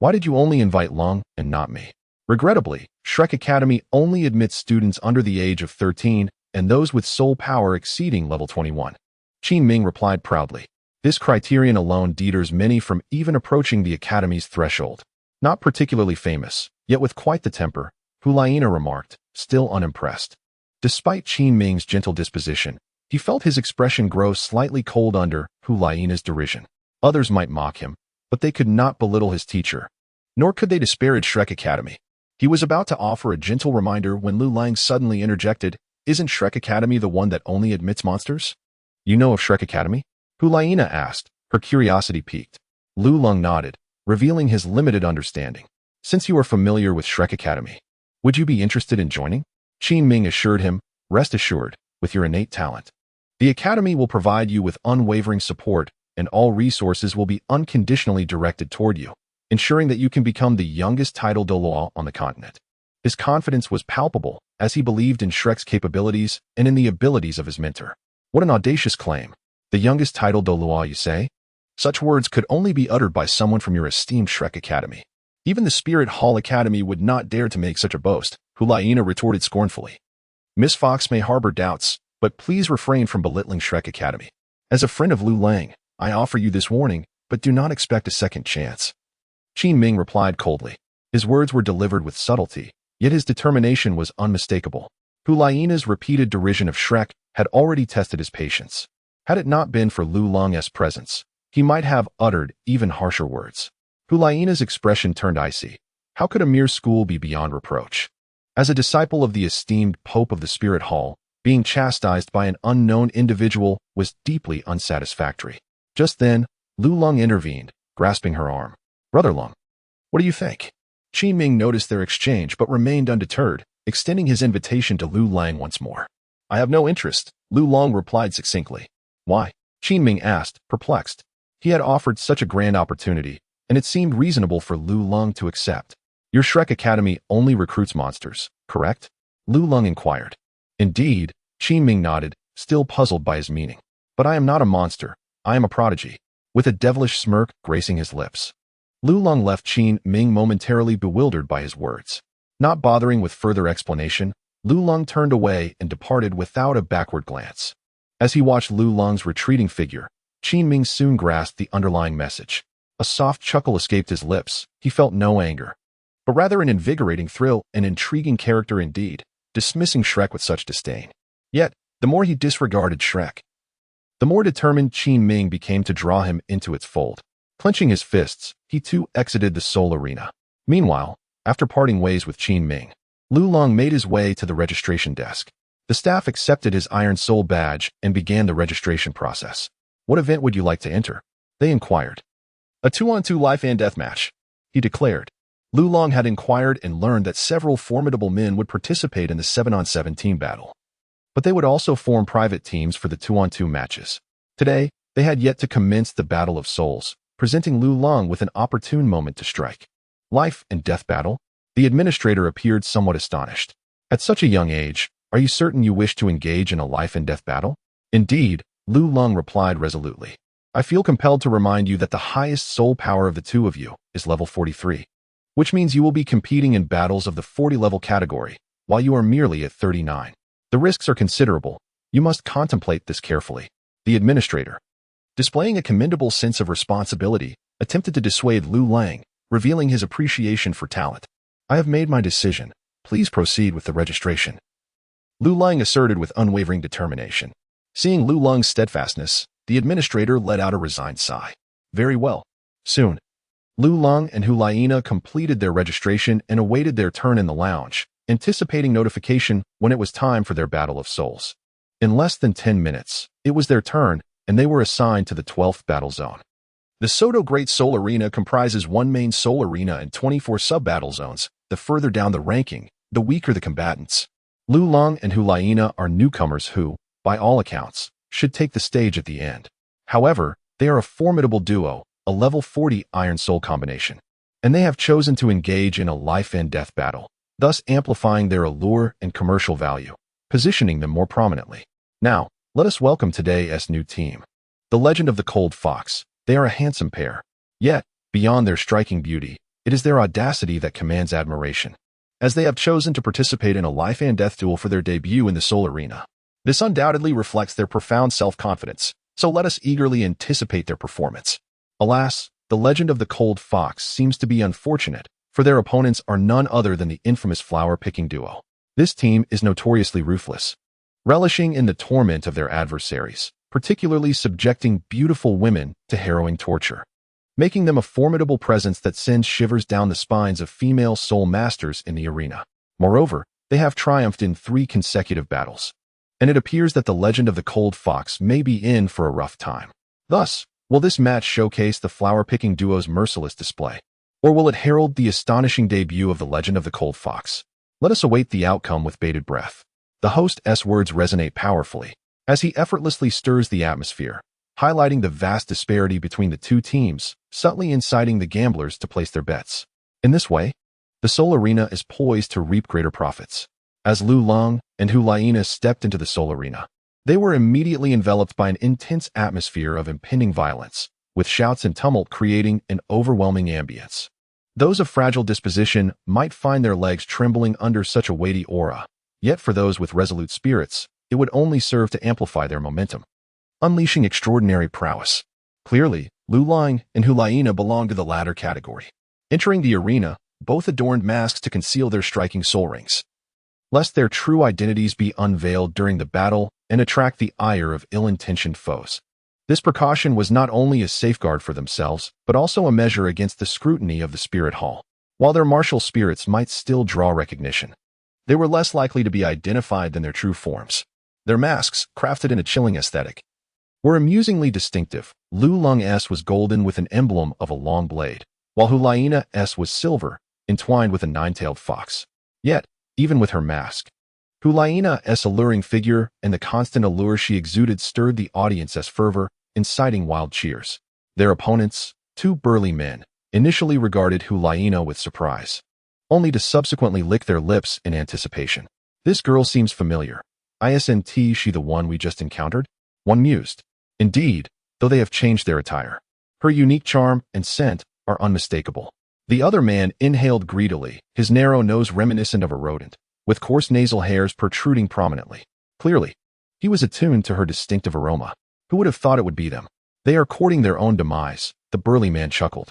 Why did you only invite Long and not me? Regrettably, Shrek Academy only admits students under the age of 13 and those with soul power exceeding level 21. Qin Ming replied proudly. This criterion alone deters many from even approaching the academy's threshold. Not particularly famous, yet with quite the temper, Hulaina remarked, still unimpressed. Despite Qin Ming's gentle disposition, he felt his expression grow slightly cold under Hulaina's derision. Others might mock him, but they could not belittle his teacher. Nor could they disparage Shrek Academy. He was about to offer a gentle reminder when Lu Lang suddenly interjected, Isn't Shrek Academy the one that only admits monsters? You know of Shrek Academy? Hulaina asked, her curiosity piqued. Lu Lung nodded, revealing his limited understanding. Since you are familiar with Shrek Academy, would you be interested in joining? Qin Ming assured him, rest assured, with your innate talent. The Academy will provide you with unwavering support, and all resources will be unconditionally directed toward you, ensuring that you can become the youngest titled Douluo on the continent. His confidence was palpable, as he believed in Shrek's capabilities and in the abilities of his mentor. What an audacious claim. The youngest titled Douluo, you say? Such words could only be uttered by someone from your esteemed Shrek Academy. Even the Spirit Hall Academy would not dare to make such a boast, Hulaina retorted scornfully. Miss Fox may harbor doubts, but please refrain from belittling Shrek Academy. As a friend of Lu Lang, I offer you this warning, but do not expect a second chance. Qin Ming replied coldly. His words were delivered with subtlety, yet his determination was unmistakable. Hulaina's repeated derision of Shrek had already tested his patience. Had it not been for Lu Long's presence, he might have uttered even harsher words. Hulaina's expression turned icy. How could a mere school be beyond reproach? As a disciple of the esteemed Pope of the Spirit Hall, being chastised by an unknown individual was deeply unsatisfactory. Just then, Lu Lung intervened, grasping her arm. Brother Lung, what do you think? Qin Ming noticed their exchange but remained undeterred, extending his invitation to Lu Lang once more. I have no interest, Lu Lung replied succinctly. Why? Qin Ming asked, perplexed. He had offered such a grand opportunity, and it seemed reasonable for Lu Lung to accept. Your Shrek Academy only recruits monsters, correct? Lu Lung inquired. Indeed, Qin Ming nodded, still puzzled by his meaning. But I am not a monster, I am a prodigy, with a devilish smirk gracing his lips. Lu Lung left Qin Ming momentarily bewildered by his words. Not bothering with further explanation, Lu Lung turned away and departed without a backward glance. As he watched Lu Lung's retreating figure, Qin Ming soon grasped the underlying message. A soft chuckle escaped his lips. He felt no anger, but rather an invigorating thrill, an intriguing character indeed, dismissing Shrek with such disdain. Yet, the more he disregarded Shrek, The more determined Qin Ming became to draw him into its fold. Clenching his fists, he too exited the soul arena. Meanwhile, after parting ways with Qin Ming, Lu Long made his way to the registration desk. The staff accepted his Iron Soul badge and began the registration process. What event would you like to enter? They inquired. A 2-on-2 life and death match, he declared. Lu Long had inquired and learned that several formidable men would participate in the 7-on-7 team battle. But they would also form private teams for the 2-on-2 matches. Today, they had yet to commence the Battle of Souls, presenting Lu Long with an opportune moment to strike. Life and death battle? The administrator appeared somewhat astonished. At such a young age, are you certain you wish to engage in a life and death battle? Indeed, Lu Long replied resolutely. I feel compelled to remind you that the highest soul power of the two of you is level 43, which means you will be competing in battles of the 40-level category, while you are merely at 39. The risks are considerable. You must contemplate this carefully. The administrator, displaying a commendable sense of responsibility, attempted to dissuade Lu Lang, revealing his appreciation for talent. I have made my decision. Please proceed with the registration. Lu Lang asserted with unwavering determination. Seeing Lu Lang's steadfastness, the administrator let out a resigned sigh. Very well. Soon, Lu Lang and Hulaina completed their registration and awaited their turn in the lounge, anticipating notification when it was time for their Battle of Souls. In less than 10 minutes, it was their turn, and they were assigned to the 12th battle zone. The Soto Great Soul Arena comprises one main soul arena and 24 sub-battle zones. The further down the ranking, the weaker the combatants. Lu Lang and Hulaina are newcomers who, by all accounts, should take the stage at the end. However, they are a formidable duo, a level 40 Iron Soul combination, and they have chosen to engage in a life and death battle, thus amplifying their allure and commercial value, positioning them more prominently. Now, let us welcome today's new team. The Legend of the Cold Fox. They are a handsome pair. Yet, beyond their striking beauty, it is their audacity that commands admiration, as they have chosen to participate in a life and death duel for their debut in the Soul Arena. This undoubtedly reflects their profound self-confidence, so let us eagerly anticipate their performance. Alas, the Legend of the Cold Fox seems to be unfortunate, for their opponents are none other than the infamous flower-picking duo. This team is notoriously ruthless, relishing in the torment of their adversaries, particularly subjecting beautiful women to harrowing torture, making them a formidable presence that sends shivers down the spines of female soul masters in the arena. Moreover, they have triumphed in 3 consecutive battles, and it appears that the Legend of the Cold Fox may be in for a rough time. Thus, will this match showcase the flower-picking duo's merciless display, or will it herald the astonishing debut of the Legend of the Cold Fox? Let us await the outcome with bated breath. The host's words resonate powerfully, as he effortlessly stirs the atmosphere, highlighting the vast disparity between the two teams, subtly inciting the gamblers to place their bets. In this way, the Soul Arena is poised to reap greater profits. As Lu Lang and Hulaina stepped into the Soul Arena, they were immediately enveloped by an intense atmosphere of impending violence, with shouts and tumult creating an overwhelming ambience. Those of fragile disposition might find their legs trembling under such a weighty aura, yet for those with resolute spirits, it would only serve to amplify their momentum, unleashing extraordinary prowess. Clearly, Lu Lang and Hulaina belong to the latter category. Entering the arena, both adorned masks to conceal their striking soul rings, lest their true identities be unveiled during the battle and attract the ire of ill-intentioned foes. This precaution was not only a safeguard for themselves, but also a measure against the scrutiny of the Spirit Hall. While their martial spirits might still draw recognition, they were less likely to be identified than their true forms. Their masks, crafted in a chilling aesthetic, were amusingly distinctive. Lu Lang's was golden with an emblem of a long blade, while Hulaina's was silver, entwined with a 9-tailed fox. Yet, even with her mask, Hulaina's alluring figure and the constant allure she exuded stirred the audience's fervor, inciting wild cheers. Their opponents, 2 burly men, initially regarded Hulaina with surprise, only to subsequently lick their lips in anticipation. This girl seems familiar. Isn't she the one we just encountered? One mused. Indeed, though they have changed their attire, her unique charm and scent are unmistakable. The other man inhaled greedily, his narrow nose reminiscent of a rodent, with coarse nasal hairs protruding prominently. Clearly, he was attuned to her distinctive aroma. Who would have thought it would be them? They are courting their own demise, the burly man chuckled,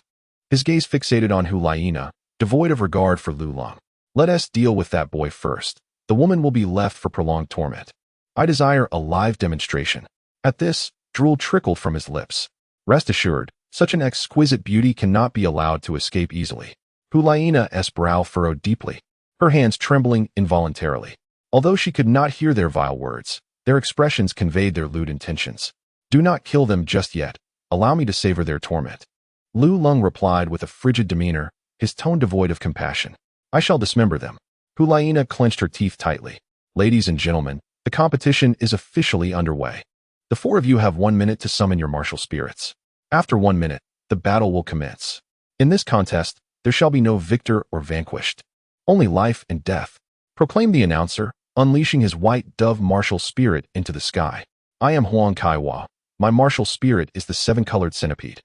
his gaze fixated on Hulaina, devoid of regard for Lu Lang. Let us deal with that boy first. The woman will be left for prolonged torment. I desire a live demonstration. At this, Drool trickled from his lips. Rest assured, such an exquisite beauty cannot be allowed to escape easily. Hulaina's brow furrowed deeply, her hands trembling involuntarily. Although she could not hear their vile words, their expressions conveyed their lewd intentions. Do not kill them just yet. Allow me to savor their torment. Lu Lung replied with a frigid demeanor, his tone devoid of compassion. I shall dismember them. Hulaina clenched her teeth tightly. Ladies and gentlemen, the competition is officially underway. The four of you have 1 minute to summon your martial spirits. After 1 minute, the battle will commence. In this contest, there shall be no victor or vanquished. Only life and death, proclaimed the announcer, unleashing his white dove martial spirit into the sky. I am Huang Kaiwa. My martial spirit is the 7-colored centipede.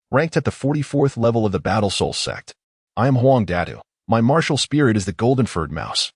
Ranked at the 44th level of the Battle Soul sect. I am Huang Dadu. My martial spirit is the golden-furred mouse.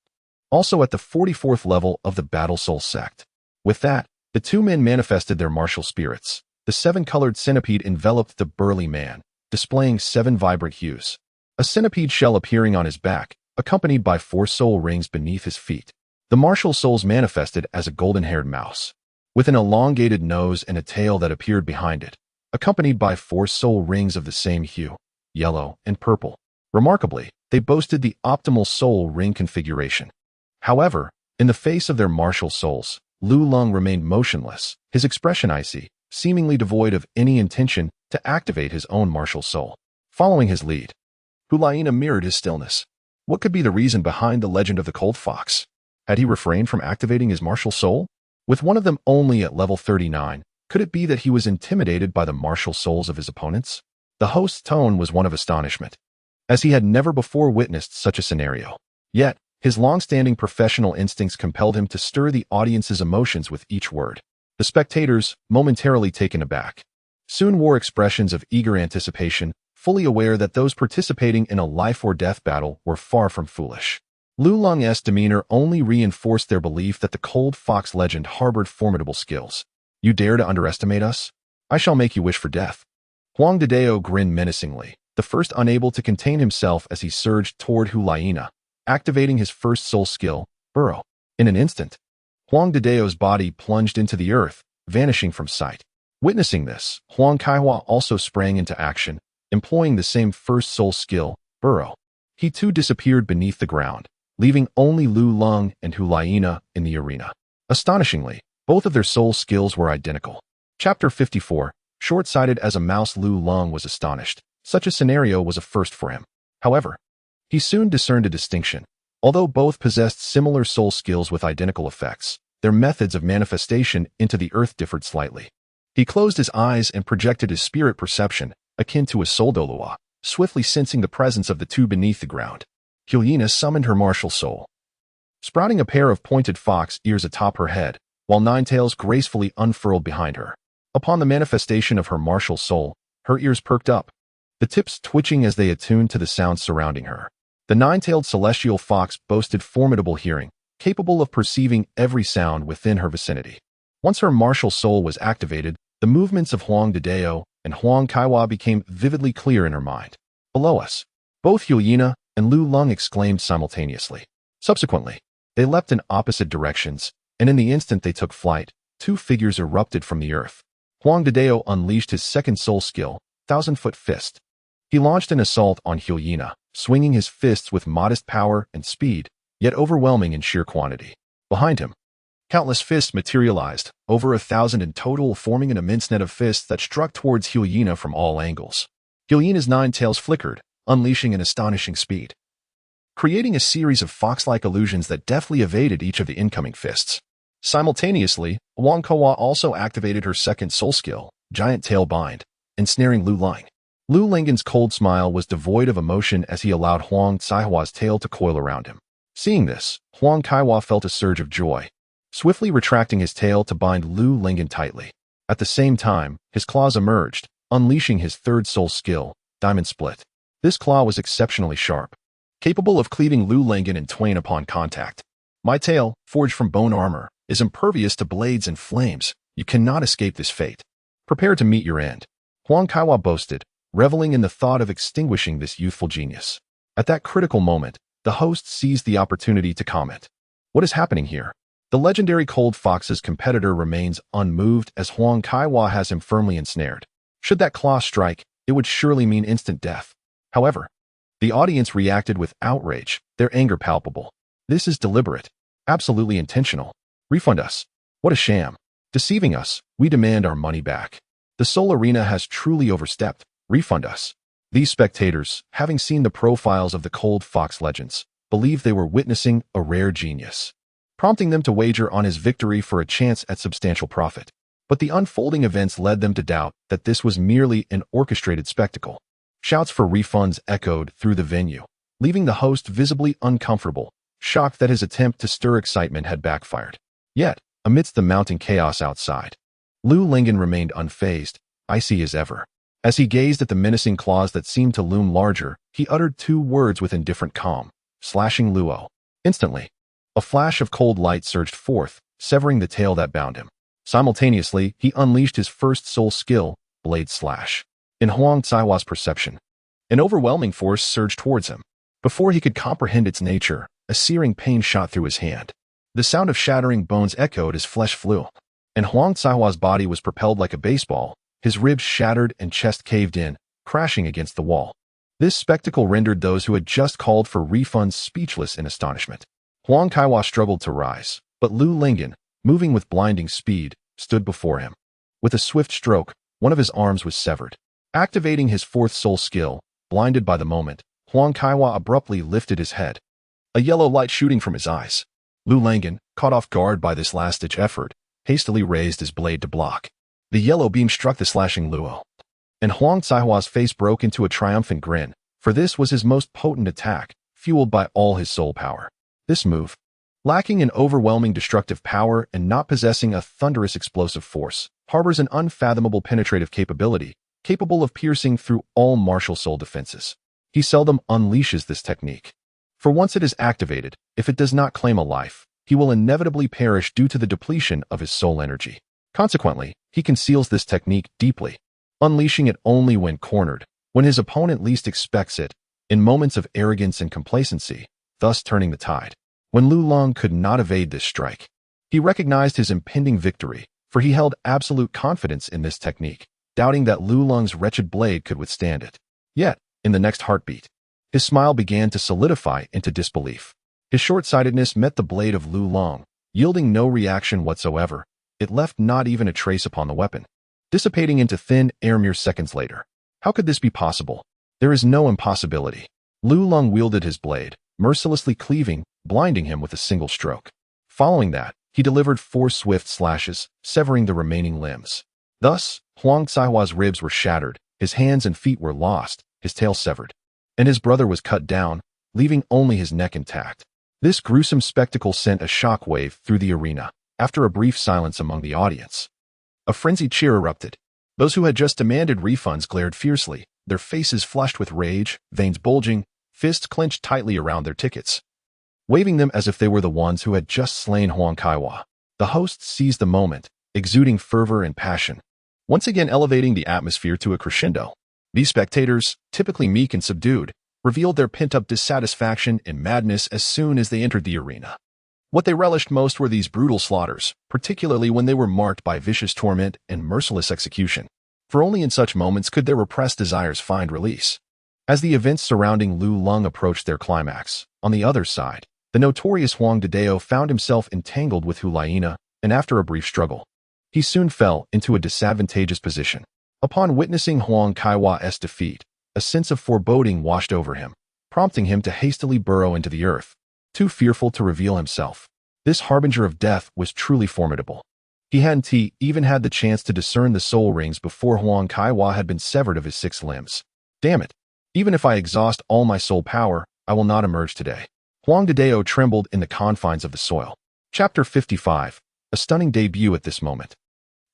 Also at the 44th level of the Battle Soul sect. With that, the two men manifested their martial spirits. The 7-colored centipede enveloped the burly man, displaying 7 vibrant hues. A centipede shell appearing on his back, accompanied by 4 soul rings beneath his feet. The martial souls manifested as a golden-haired mouse, with an elongated nose and a tail that appeared behind it, accompanied by 4 soul rings of the same hue, yellow and purple. Remarkably, they boasted the optimal soul ring configuration. However, in the face of their martial souls, Lu Lung remained motionless, his expression icy, seemingly devoid of any intention to activate his own martial soul. Following his lead, Hulaina mirrored his stillness. What could be the reason behind the legend of the cold fox? Had he refrained from activating his martial soul? With one of them only at level 39, could it be that he was intimidated by the martial souls of his opponents? The host's tone was one of astonishment, as he had never before witnessed such a scenario. Yet, his long-standing professional instincts compelled him to stir the audience's emotions with each word. The spectators, momentarily taken aback, soon wore expressions of eager anticipation, fully aware that those participating in a life-or-death battle were far from foolish. Lu Lung's demeanor only reinforced their belief that the cold fox legend harbored formidable skills. You dare to underestimate us? I shall make you wish for death. Huang Dideo grinned menacingly, the first unable to contain himself as he surged toward Hulaina, activating his first soul skill, Burrow. In an instant, Huang Dideo's body plunged into the earth, vanishing from sight. Witnessing this, Huang Kaiwa also sprang into action, employing the same first soul skill, Burrow. He too disappeared beneath the ground, leaving only Lu Lung and Hulaina in the arena. Astonishingly, both of their soul skills were identical. Chapter 54. Short-sighted as a mouse, Lu Lung was astonished. Such a scenario was a first for him. However, he soon discerned a distinction. Although both possessed similar soul skills with identical effects, their methods of manifestation into the earth differed slightly. He closed his eyes and projected his spirit perception, akin to a soul Douluo, swiftly sensing the presence of the two beneath the ground. Hulaina summoned her martial soul, sprouting a pair of pointed fox ears atop her head, while 9 tails gracefully unfurled behind her. Upon the manifestation of her martial soul, her ears perked up, the tips twitching as they attuned to the sounds surrounding her. The 9-tailed celestial fox boasted formidable hearing, capable of perceiving every sound within her vicinity. Once her martial soul was activated, the movements of Huang Dideo and Huang Kaiwa became vividly clear in her mind. Below us, both Hulaina and Lu Lung exclaimed simultaneously. Subsequently, they leapt in opposite directions, and in the instant they took flight, 2 figures erupted from the earth. Huang Dideo unleashed his second soul skill, 1,000-foot fist. He launched an assault on Hulaina, swinging his fists with modest power and speed, yet overwhelming in sheer quantity. Behind him, countless fists materialized, over 1,000 in total, forming an immense net of fists that struck towards Hulaina from all angles. Hulaina's 9 tails flickered, unleashing an astonishing speed, creating a series of fox-like illusions that deftly evaded each of the incoming fists. Simultaneously, Huang Kaiwa also activated her second soul skill, Giant Tail Bind, ensnaring Lu Lung. Lu Lingen's cold smile was devoid of emotion as he allowed Huang Caihua's tail to coil around him. Seeing this, Huang Kaiwa felt a surge of joy, swiftly retracting his tail to bind Lu Lingen tightly. At the same time, his claws emerged, unleashing his third soul skill, Diamond Split. This claw was exceptionally sharp, capable of cleaving Lu Lingen in twain upon contact. My tail, forged from bone armor, is impervious to blades and flames. You cannot escape this fate. Prepare to meet your end, Huang Kaiwa boasted, reveling in the thought of extinguishing this youthful genius. At that critical moment, the host seized the opportunity to comment. What is happening here? The legendary Cold Fox's competitor remains unmoved as Huang Kaiwa has him firmly ensnared. Should that claw strike, it would surely mean instant death. However, the audience reacted with outrage, their anger palpable. This is deliberate, absolutely intentional. Refund us. What a sham. Deceiving us, we demand our money back. The Seoul Arena has truly overstepped. Refund us. These spectators, having seen the profiles of the Cold Fox legends, believed they were witnessing a rare genius, prompting them to wager on his victory for a chance at substantial profit. But the unfolding events led them to doubt that this was merely an orchestrated spectacle. Shouts for refunds echoed through the venue, leaving the host visibly uncomfortable, shocked that his attempt to stir excitement had backfired. Yet, amidst the mounting chaos outside, Lu Lingen remained unfazed, icy as ever. As he gazed at the menacing claws that seemed to loom larger, he uttered two words with indifferent calm, slashing Luo. Instantly, a flash of cold light surged forth, severing the tail that bound him. Simultaneously, he unleashed his first soul skill, Blade Slash. In Huang Caiwa's perception, an overwhelming force surged towards him. Before he could comprehend its nature, a searing pain shot through his hand. The sound of shattering bones echoed as flesh flew, and Huang Caiwa's body was propelled like a baseball, his ribs shattered and chest caved in, crashing against the wall. This spectacle rendered those who had just called for refunds speechless in astonishment. Huang Kaiwa struggled to rise, but Lu Lingen, moving with blinding speed, stood before him. With a swift stroke, one of his arms was severed. Activating his fourth soul skill, blinded by the moment, Huang Kaiwa abruptly lifted his head, a yellow light shooting from his eyes. Lu Lingen, caught off guard by this last-ditch effort, hastily raised his blade to block. The yellow beam struck the slashing Luo, and Huang Caiwa's face broke into a triumphant grin, for this was his most potent attack, fueled by all his soul power. This move, lacking in overwhelming destructive power and not possessing a thunderous explosive force, harbors an unfathomable penetrative capability, capable of piercing through all martial soul defenses. He seldom unleashes this technique. For once it is activated, if it does not claim a life, he will inevitably perish due to the depletion of his soul energy. Consequently, he conceals this technique deeply, unleashing it only when cornered, when his opponent least expects it, in moments of arrogance and complacency, thus turning the tide. When Lu Long could not evade this strike, he recognized his impending victory, for he held absolute confidence in this technique, doubting that Lu Long's wretched blade could withstand it. Yet, in the next heartbeat, his smile began to solidify into disbelief. His short-sightedness met the blade of Lu Long, yielding no reaction whatsoever. It left not even a trace upon the weapon, dissipating into thin air mere seconds later. How could this be possible? There is no impossibility. Lu Long wielded his blade, mercilessly cleaving, blinding him with a single stroke. Following that, he delivered 4 swift slashes, severing the remaining limbs. Thus, Huang Caiwa's ribs were shattered, his hands and feet were lost, his tail severed, and his brother was cut down, leaving only his neck intact. This gruesome spectacle sent a shockwave through the arena. After a brief silence among the audience, a frenzied cheer erupted. Those who had just demanded refunds glared fiercely, their faces flushed with rage, veins bulging, fists clenched tightly around their tickets, waving them as if they were the ones who had just slain Huang Kaiwa. The hosts seized the moment, exuding fervor and passion, once again elevating the atmosphere to a crescendo. These spectators, typically meek and subdued, revealed their pent-up dissatisfaction and madness as soon as they entered the arena. What they relished most were these brutal slaughters, particularly when they were marked by vicious torment and merciless execution, for only in such moments could their repressed desires find release. As the events surrounding Lu Lung approached their climax, on the other side, the notorious Huang Dideo found himself entangled with Hulaina, and after a brief struggle, he soon fell into a disadvantageous position. Upon witnessing Huang Kaiwa's defeat, a sense of foreboding washed over him, prompting him to hastily burrow into the earth, too fearful to reveal himself. This harbinger of death was truly formidable. He hadn't even had the chance to discern the soul rings before Huang Kaiwa had been severed of his 6 limbs. Damn it! Even if I exhaust all my soul power, I will not emerge today. Huang Dideo trembled in the confines of the soil. Chapter 55. A stunning debut at this moment.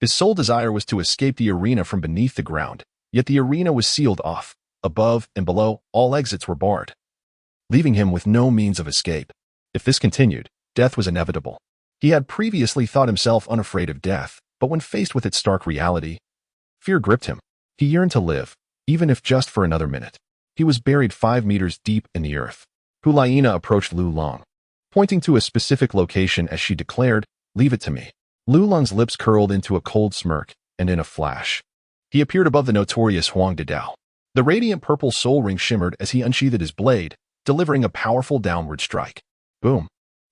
His sole desire was to escape the arena from beneath the ground, yet the arena was sealed off. Above and below, all exits were barred, leaving him with no means of escape. If this continued, death was inevitable. He had previously thought himself unafraid of death, but when faced with its stark reality, fear gripped him. He yearned to live, even if just for another minute. He was buried 5 meters deep in the earth. Hulaina approached Lu Long, pointing to a specific location as she declared, "Leave it to me." Lulong's lips curled into a cold smirk, and in a flash, he appeared above the notorious Huang Didao. The radiant purple soul ring shimmered as he unsheathed his blade, delivering a powerful downward strike. Boom!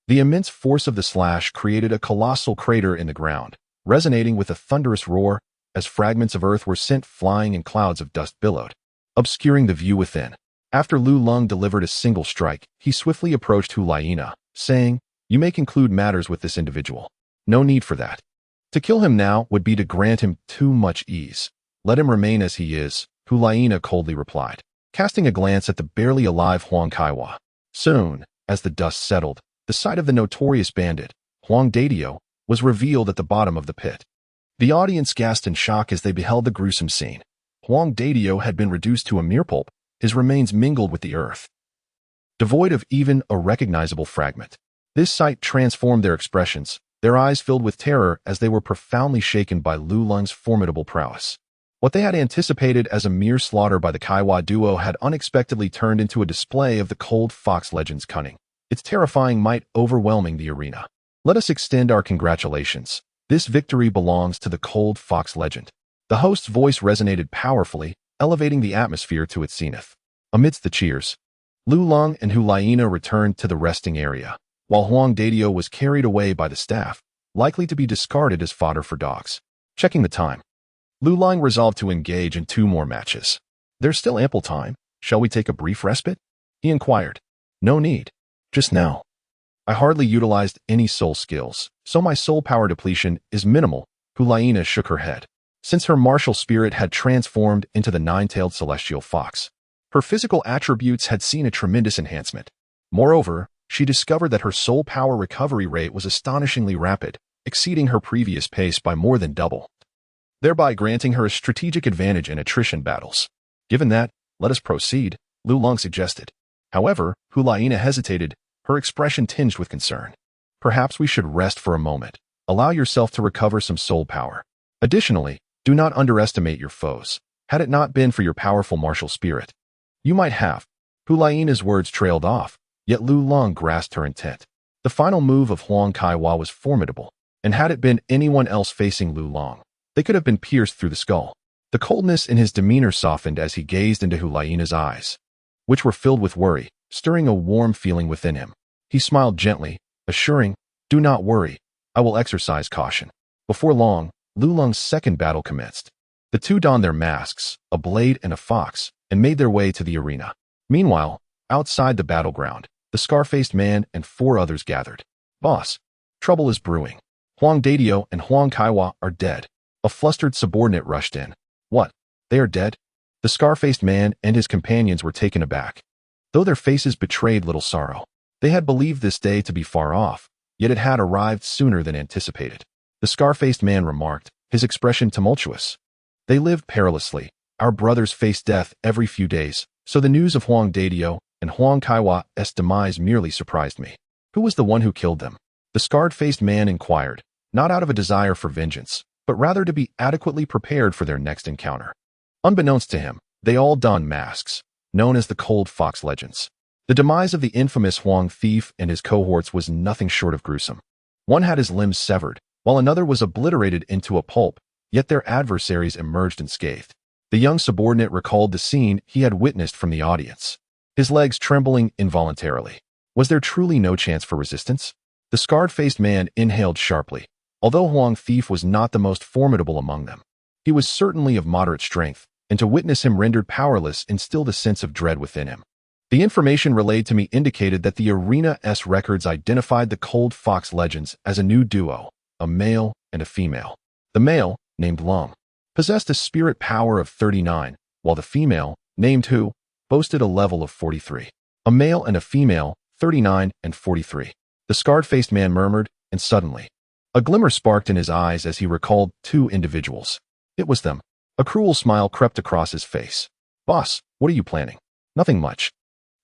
The immense force of the slash created a colossal crater in the ground, resonating with a thunderous roar as fragments of earth were sent flying and clouds of dust billowed, obscuring the view within. After Lulong delivered a single strike, he swiftly approached Hulaina, saying, "You may conclude matters with this individual. No need for that. To kill him now would be to grant him too much ease. Let him remain as he is," Hulaina coldly replied, casting a glance at the barely alive Huang Kaiwa. Soon, as the dust settled, the sight of the notorious bandit, Huang Dadiao, was revealed at the bottom of the pit. The audience gasped in shock as they beheld the gruesome scene. Huang Dadiao had been reduced to a mere pulp, his remains mingled with the earth, devoid of even a recognizable fragment. This sight transformed their expressions, their eyes filled with terror as they were profoundly shaken by Lulong's formidable prowess. What they had anticipated as a mere slaughter by the Kaiwa duo had unexpectedly turned into a display of the cold fox legend's cunning, its terrifying might overwhelming the arena. Let us extend our congratulations. This victory belongs to the cold fox legend. The host's voice resonated powerfully, elevating the atmosphere to its zenith. Amidst the cheers, Lulong and Hulaina returned to the resting area, while Huang Dadiao was carried away by the staff, likely to be discarded as fodder for dogs. Checking the time, Lulong resolved to engage in 2 more matches. "There's still ample time. Shall we take a brief respite?" he inquired. "No need. Just now. I hardly utilized any soul skills, so my soul power depletion is minimal." Hulaina shook her head. Since her martial spirit had transformed into the 9-tailed celestial fox, her physical attributes had seen a tremendous enhancement. Moreover, she discovered that her soul power recovery rate was astonishingly rapid, exceeding her previous pace by more than double, thereby granting her a strategic advantage in attrition battles. "Given that, let us proceed," Lulong suggested. However, Hulaina hesitated, her expression tinged with concern. "Perhaps we should rest for a moment. Allow yourself to recover some soul power. Additionally, do not underestimate your foes. Had it not been for your powerful martial spirit, you might have." Hulaina's words trailed off, yet Lulong grasped her intent. The final move of Huang Kaiwa was formidable, and had it been anyone else facing Lulong, they could have been pierced through the skull. The coldness in his demeanor softened as he gazed into Hulaina's eyes, which were filled with worry, stirring a warm feeling within him. He smiled gently, assuring, "Do not worry, I will exercise caution." Before long, Lulong's second battle commenced. The two donned their masks, a blade and a fox, and made their way to the arena. Meanwhile, outside the battleground, the scar-faced man and 4 others gathered. "Boss, trouble is brewing. Huang Dadiao and Huang Kaiwa are dead." A flustered subordinate rushed in. "What? They are dead?" The scar-faced man and his companions were taken aback, though their faces betrayed little sorrow. They had believed this day to be far off, yet it had arrived sooner than anticipated. The scar-faced man remarked, his expression tumultuous. "They lived perilously. Our brothers faced death every few days, so the news of Huang Dadiao and Huang Kaiwa's demise merely surprised me." "Who was the one who killed them?" the scarred-faced man inquired, not out of a desire for vengeance, but rather to be adequately prepared for their next encounter. Unbeknownst to him, they all donned masks, known as the Cold Fox Legends. The demise of the infamous Huang thief and his cohorts was nothing short of gruesome. One had his limbs severed, while another was obliterated into a pulp, yet their adversaries emerged unscathed. The young subordinate recalled the scene he had witnessed from the audience, his legs trembling involuntarily. Was there truly no chance for resistance? The scarred-faced man inhaled sharply. Although Huang thief was not the most formidable among them, he was certainly of moderate strength, and to witness him rendered powerless instilled a sense of dread within him. The information relayed to me indicated that the Arena's records identified the Cold Fox Legends as a new duo, a male and a female. The male, named Lung, possessed a spirit power of 39, while the female, named Hu, boasted a level of 43. A male and a female, 39 and 43. The scarred-faced man murmured, and suddenly, a glimmer sparked in his eyes as he recalled 2 individuals. It was them. A cruel smile crept across his face. "Boss, what are you planning?" "Nothing much.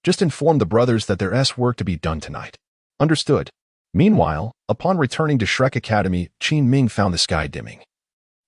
Just inform the brothers that there's work to be done tonight." "Understood." Meanwhile, upon returning to Shrek Academy, Qin Ming found the sky dimming.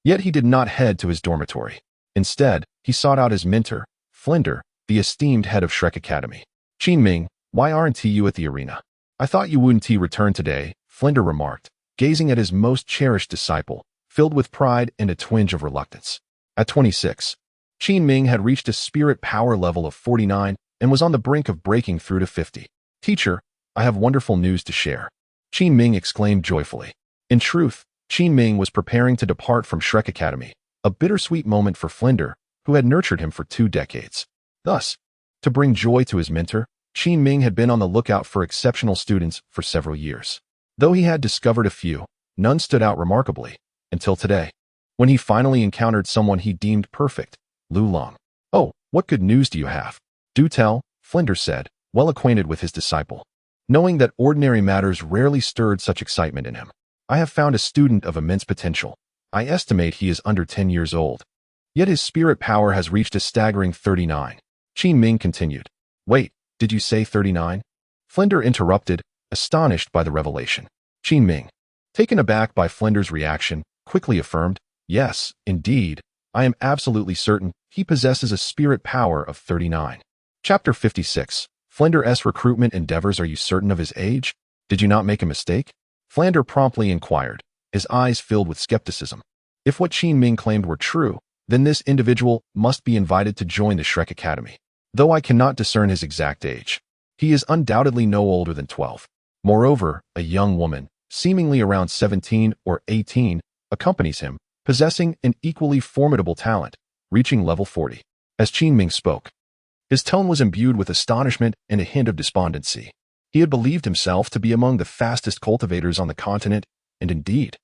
Yet he did not head to his dormitory. Instead, he sought out his mentor, Flinder, the esteemed head of Shrek Academy. "Qin Ming, why aren't you at the arena?" I thought you wouldn't return today, Flinder remarked, gazing at his most cherished disciple, filled with pride and a twinge of reluctance. At 26, Qin Ming had reached a spirit power level of 49 and was on the brink of breaking through to 50. Teacher, I have wonderful news to share, Qin Ming exclaimed joyfully. In truth, Qin Ming was preparing to depart from Shrek Academy, a bittersweet moment for Flinder, who had nurtured him for 2 decades. Thus, to bring joy to his mentor, Qin Ming had been on the lookout for exceptional students for several years. Though he had discovered a few, none stood out remarkably, until today, when he finally encountered someone he deemed perfect, Luolong. Oh, what good news do you have? Do tell, Flinder said, well acquainted with his disciple. Knowing that ordinary matters rarely stirred such excitement in him. I have found a student of immense potential. I estimate he is under 10 years old. Yet his spirit power has reached a staggering 39. Qin Ming continued. Wait, did you say 39? Flinder interrupted, astonished by the revelation. Qin Ming, taken aback by Flinder's reaction, quickly affirmed, yes, indeed, I am absolutely certain he possesses a spirit power of 39. Chapter 56. Flinder's recruitment endeavors. Are you certain of his age? Did you not make a mistake? Flinder promptly inquired, his eyes filled with skepticism. If what Qin Ming claimed were true, then this individual must be invited to join the Shrek Academy. Though I cannot discern his exact age, he is undoubtedly no older than 12. Moreover, a young woman, seemingly around 17 or 18, accompanies him, possessing an equally formidable talent, reaching level 40. As Qin Ming spoke, his tone was imbued with astonishment and a hint of despondency. He had believed himself to be among the fastest cultivators on the continent, and indeed,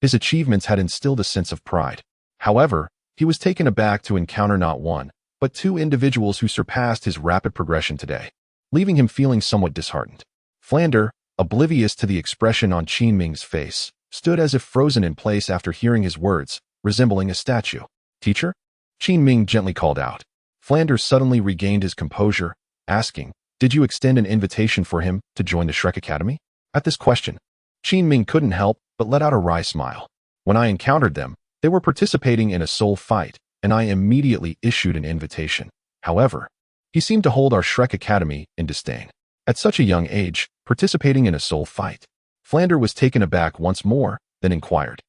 his achievements had instilled a sense of pride. However, he was taken aback to encounter not one, but 2 individuals who surpassed his rapid progression today, leaving him feeling somewhat disheartened. Flinder, oblivious to the expression on Qin Ming's face, stood as if frozen in place after hearing his words, resembling a statue. Teacher? Qin Ming gently called out. Flinder suddenly regained his composure, asking, did you extend an invitation for him to join the Shrek Academy? At this question, Qin Ming couldn't help but let out a wry smile. When I encountered them, they were participating in a soul fight, and I immediately issued an invitation. However, he seemed to hold our Shrek Academy in disdain. At such a young age, participating in a soul fight. Flinder was taken aback once more, then inquired.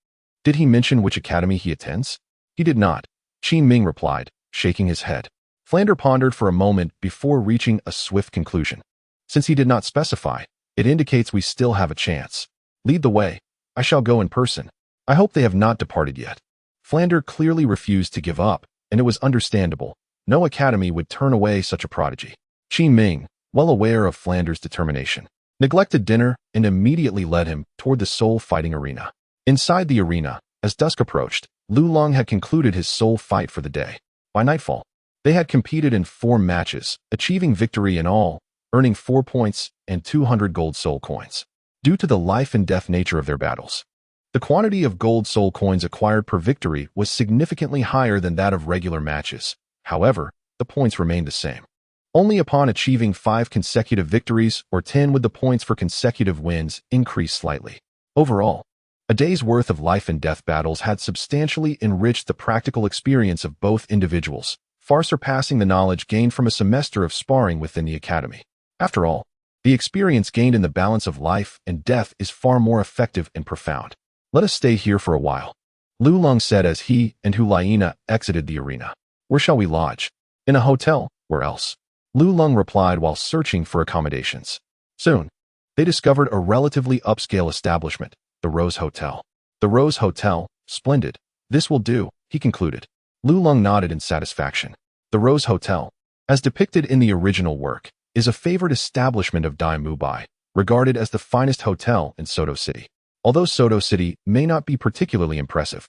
Did he mention which academy he attends? He did not, Qin Ming replied, shaking his head. Flinder pondered for a moment before reaching a swift conclusion. Since he did not specify, it indicates we still have a chance. Lead the way. I shall go in person. I hope they have not departed yet. Flinder clearly refused to give up, and it was understandable. No academy would turn away such a prodigy. Qin Ming, well aware of Flinder's determination, neglected dinner and immediately led him toward the soul fighting arena. Inside the arena, as dusk approached, Luolong had concluded his soul fight for the day. By nightfall, they had competed in 4 matches, achieving victory in all, earning 4 points and 200 gold soul coins. Due to the life and death nature of their battles, the quantity of gold soul coins acquired per victory was significantly higher than that of regular matches. However, the points remained the same. Only upon achieving 5 consecutive victories or 10 would the points for consecutive wins increase slightly. Overall, a day's worth of life and death battles had substantially enriched the practical experience of both individuals, far surpassing the knowledge gained from a semester of sparring within the academy. After all, the experience gained in the balance of life and death is far more effective and profound. Let us stay here for a while, Luolong said as he and Hulaina exited the arena. Where shall we lodge? In a hotel, where else? Luolong replied while searching for accommodations. Soon, they discovered a relatively upscale establishment, the Rose Hotel. The Rose Hotel, splendid. This will do, he concluded. Luolong nodded in satisfaction. The Rose Hotel, as depicted in the original work, is a favorite establishment of Dai Mubai, regarded as the finest hotel in Soto City. Although Soto City may not be particularly impressive,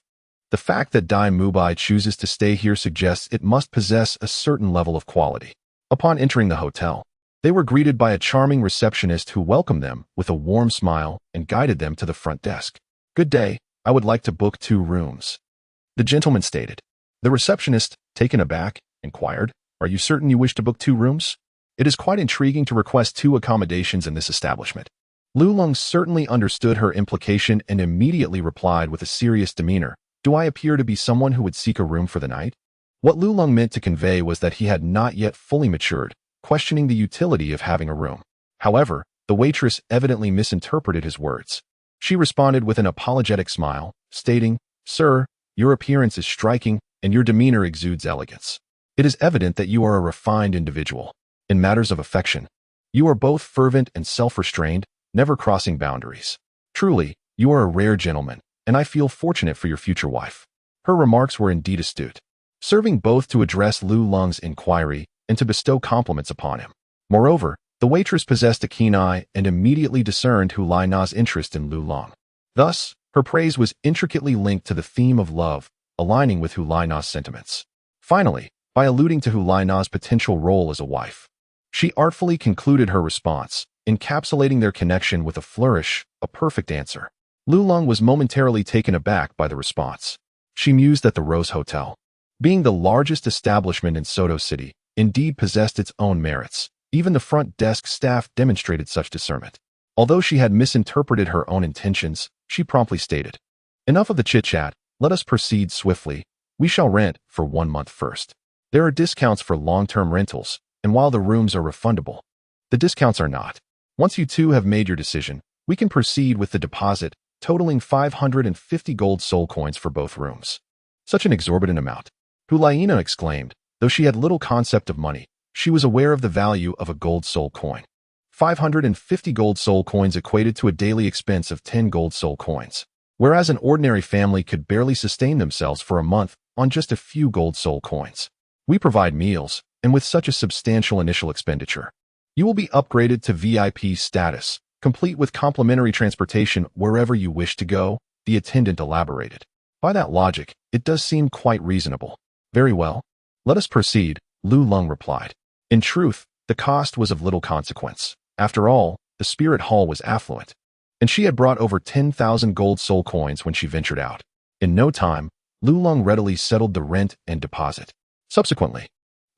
the fact that Dai Mubai chooses to stay here suggests it must possess a certain level of quality. Upon entering the hotel, they were greeted by a charming receptionist who welcomed them with a warm smile and guided them to the front desk. Good day, I would like to book 2 rooms, the gentleman stated. The receptionist, taken aback, inquired, are you certain you wish to book 2 rooms? It is quite intriguing to request 2 accommodations in this establishment. Luolong certainly understood her implication and immediately replied with a serious demeanor, do I appear to be someone who would seek a room for the night? What Luolong meant to convey was that he had not yet fully matured, questioning the utility of having a room. However, The waitress evidently misinterpreted his words. She responded with an apologetic smile, stating, "Sir, your appearance is striking and your demeanor exudes elegance. It is evident that you are a refined individual. In matters of affection, you are both fervent and self-restrained, never crossing boundaries. Truly, you are a rare gentleman, and I feel fortunate for your future wife." Her remarks were indeed astute, serving both to address Lu Long's inquiry and to bestow compliments upon him. Moreover, the waitress possessed a keen eye and immediately discerned Hu Laina's interest in Lu Long. Thus, her praise was intricately linked to the theme of love, aligning with Hu Laina's sentiments. Finally, by alluding to Hu Laina's potential role as a wife, she artfully concluded her response, encapsulating their connection with a flourish, a perfect answer. Lu Long was momentarily taken aback by the response. She mused that the Rose Hotel, being the largest establishment in Sodo City, indeed possessed its own merits. Even the front desk staff demonstrated such discernment. Although she had misinterpreted her own intentions, she promptly stated, "Enough of the chit-chat, let us proceed swiftly. We shall rent for 1 month first. There are discounts for long-term rentals, and while the rooms are refundable, the discounts are not. Once you two have made your decision, we can proceed with the deposit, totaling 550 gold soul coins for both rooms." Such an exorbitant amount. Hu Laina exclaimed, though she had little concept of money. She was aware of the value of a gold soul coin. 550 gold soul coins equated to a daily expense of 10 gold soul coins, whereas an ordinary family could barely sustain themselves for a month on just a few gold soul coins. We provide meals, and with such a substantial initial expenditure, you will be upgraded to VIP status, complete with complimentary transportation wherever you wish to go, the attendant elaborated. By that logic, it does seem quite reasonable. Very well. Let us proceed, Lu Long replied. In truth, the cost was of little consequence. After all, the spirit hall was affluent, and she had brought over 10,000 gold soul coins when she ventured out. In no time, Lu Long readily settled the rent and deposit. Subsequently,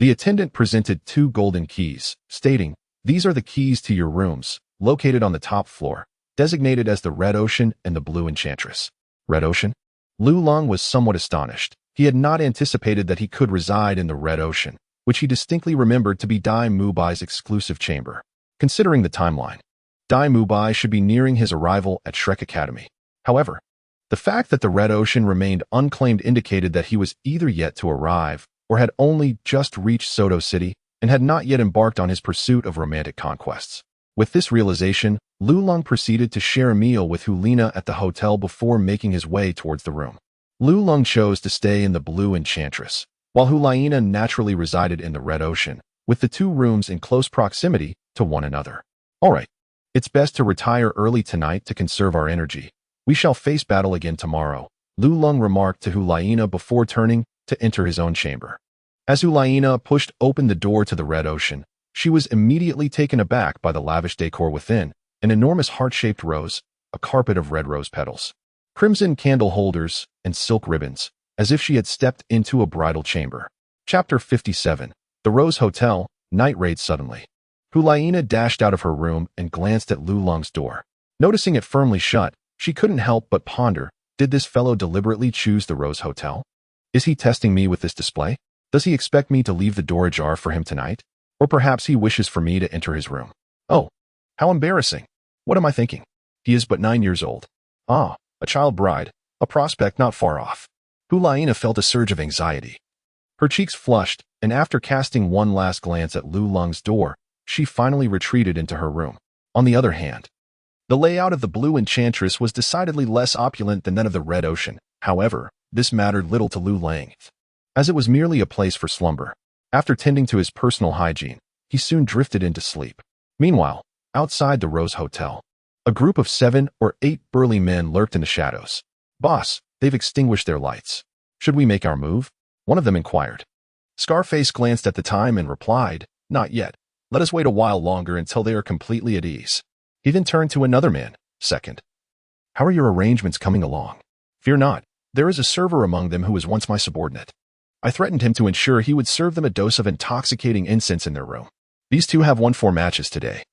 the attendant presented 2 golden keys, stating, "These are the keys to your rooms, located on the top floor, designated as the Red Ocean and the Blue Enchantress." Red Ocean? Lu Long was somewhat astonished. He had not anticipated that he could reside in the Red Ocean, which he distinctly remembered to be Dai Mubai's exclusive chamber. Considering the timeline, Dai Mubai should be nearing his arrival at Shrek Academy. However, the fact that the Red Ocean remained unclaimed indicated that he was either yet to arrive or had only just reached Sodo City and had not yet embarked on his pursuit of romantic conquests. With this realization, Lu Long proceeded to share a meal with Hu Lina at the hotel before making his way towards the room. Lu Long chose to stay in the Blue Enchantress, while Hu Laina naturally resided in the Red Ocean, with the 2 rooms in close proximity to one another. All right, it's best to retire early tonight to conserve our energy. We shall face battle again tomorrow, Lu Long remarked to Hu Laina before turning to enter his own chamber. As Hu Laina pushed open the door to the Red Ocean, she was immediately taken aback by the lavish decor within, an enormous heart-shaped rose, a carpet of red rose petals, crimson candle holders, and silk ribbons, as if she had stepped into a bridal chamber. Chapter 57. The Rose Hotel, Night Raid. Suddenly, Hu Laina dashed out of her room and glanced at Lu Long's door. Noticing it firmly shut, she couldn't help but ponder, did this fellow deliberately choose the Rose Hotel? Is he testing me with this display? Does he expect me to leave the door ajar for him tonight? Or perhaps he wishes for me to enter his room. Oh, how embarrassing. What am I thinking? He is but 9 years old. Ah, a child bride, a prospect not far off. Hu Laina felt a surge of anxiety. Her cheeks flushed, and after casting one last glance at Lu Long's door, she finally retreated into her room. On the other hand, the layout of the Blue Enchantress was decidedly less opulent than that of the Red Ocean. However, this mattered little to Lu Lang, as it was merely a place for slumber. After tending to his personal hygiene, he soon drifted into sleep. Meanwhile, outside the Rose Hotel, a group of 7 or 8 burly men lurked in the shadows. "Boss, they've extinguished their lights. Should we make our move?" one of them inquired. Scarface glanced at the time and replied, "Not yet. Let us wait a while longer until they are completely at ease." He then turned to another man, "Second, how are your arrangements coming along?" "Fear not. There is a server among them who was once my subordinate. I threatened him to ensure he would serve them a dose of intoxicating incense in their room. These 2 have won 4 matches today.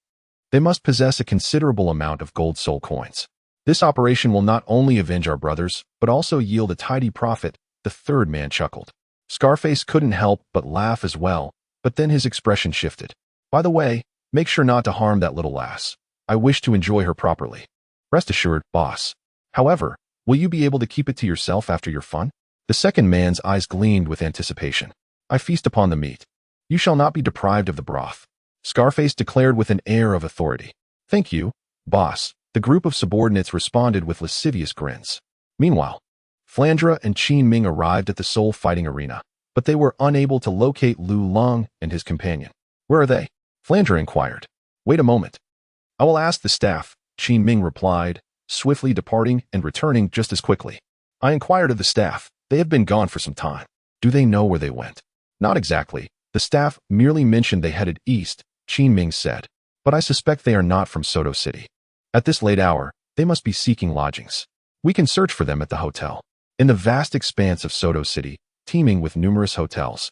They must possess a considerable amount of gold soul coins. This operation will not only avenge our brothers, but also yield a tidy profit." The third man chuckled. Scarface couldn't help but laugh as well, but then his expression shifted. "By the way, make sure not to harm that little lass. I wish to enjoy her properly. Rest assured, boss. However, will you be able to keep it to yourself after your fun? The second man's eyes gleamed with anticipation. I feast upon the meat. You shall not be deprived of the broth. Scarface declared with an air of authority. Thank you, boss. The group of subordinates responded with lascivious grins. Meanwhile, Flandre and Qin Ming arrived at the Soul fighting arena, but they were unable to locate Lu Long and his companion. Where are they? Flandre inquired. Wait a moment. I will ask the staff, Qin Ming replied, swiftly departing and returning just as quickly. I inquired of the staff. They have been gone for some time. Do they know where they went? Not exactly. The staff merely mentioned they headed east, Qin Ming said. But I suspect they are not from Soto City. At this late hour, they must be seeking lodgings. We can search for them at the hotel. In the vast expanse of Soto City, teeming with numerous hotels.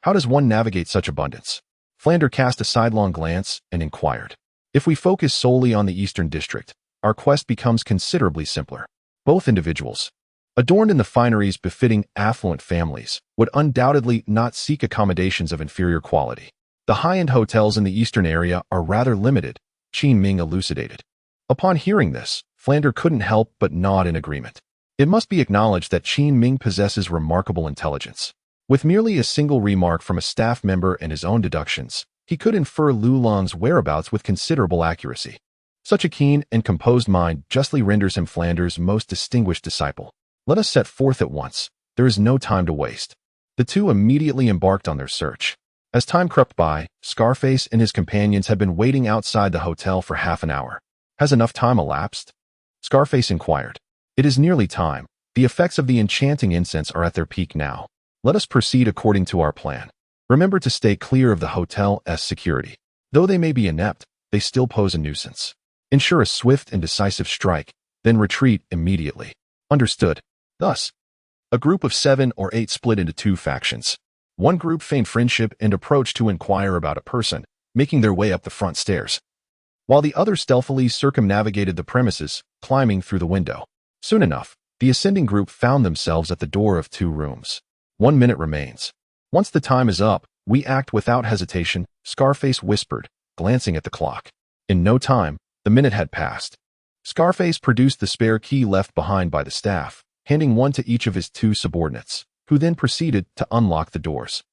How does one navigate such abundance? Flandre cast a sidelong glance and inquired. If we focus solely on the Eastern District, our quest becomes considerably simpler. Both individuals, adorned in the fineries befitting affluent families, would undoubtedly not seek accommodations of inferior quality. The high-end hotels in the eastern area are rather limited, Qin Ming elucidated. Upon hearing this, Flandre couldn't help but nod in agreement. It must be acknowledged that Qin Ming possesses remarkable intelligence. With merely a single remark from a staff member and his own deductions, he could infer Lu Long's whereabouts with considerable accuracy. Such a keen and composed mind justly renders him Flandre's most distinguished disciple. Let us set forth at once. There is no time to waste. The two immediately embarked on their search. As time crept by, Scarface and his companions had been waiting outside the hotel for half an hour. Has enough time elapsed? Scarface inquired. It is nearly time. The effects of the enchanting incense are at their peak now. Let us proceed according to our plan. Remember to stay clear of the hotel's security. Though they may be inept, they still pose a nuisance. Ensure a swift and decisive strike, then retreat immediately. Understood. Thus, a group of 7 or 8 split into 2 factions. One group feigned friendship and approached to inquire about a person, making their way up the front stairs, while the other stealthily circumnavigated the premises, climbing through the window. Soon enough, the ascending group found themselves at the door of 2 rooms. 1 minute remains. Once the time is up, we act without hesitation, Scarface whispered, glancing at the clock. In no time, the minute had passed. Scarface produced the spare key left behind by the staff, handing one to each of his 2 subordinates, who then proceeded to unlock the doors.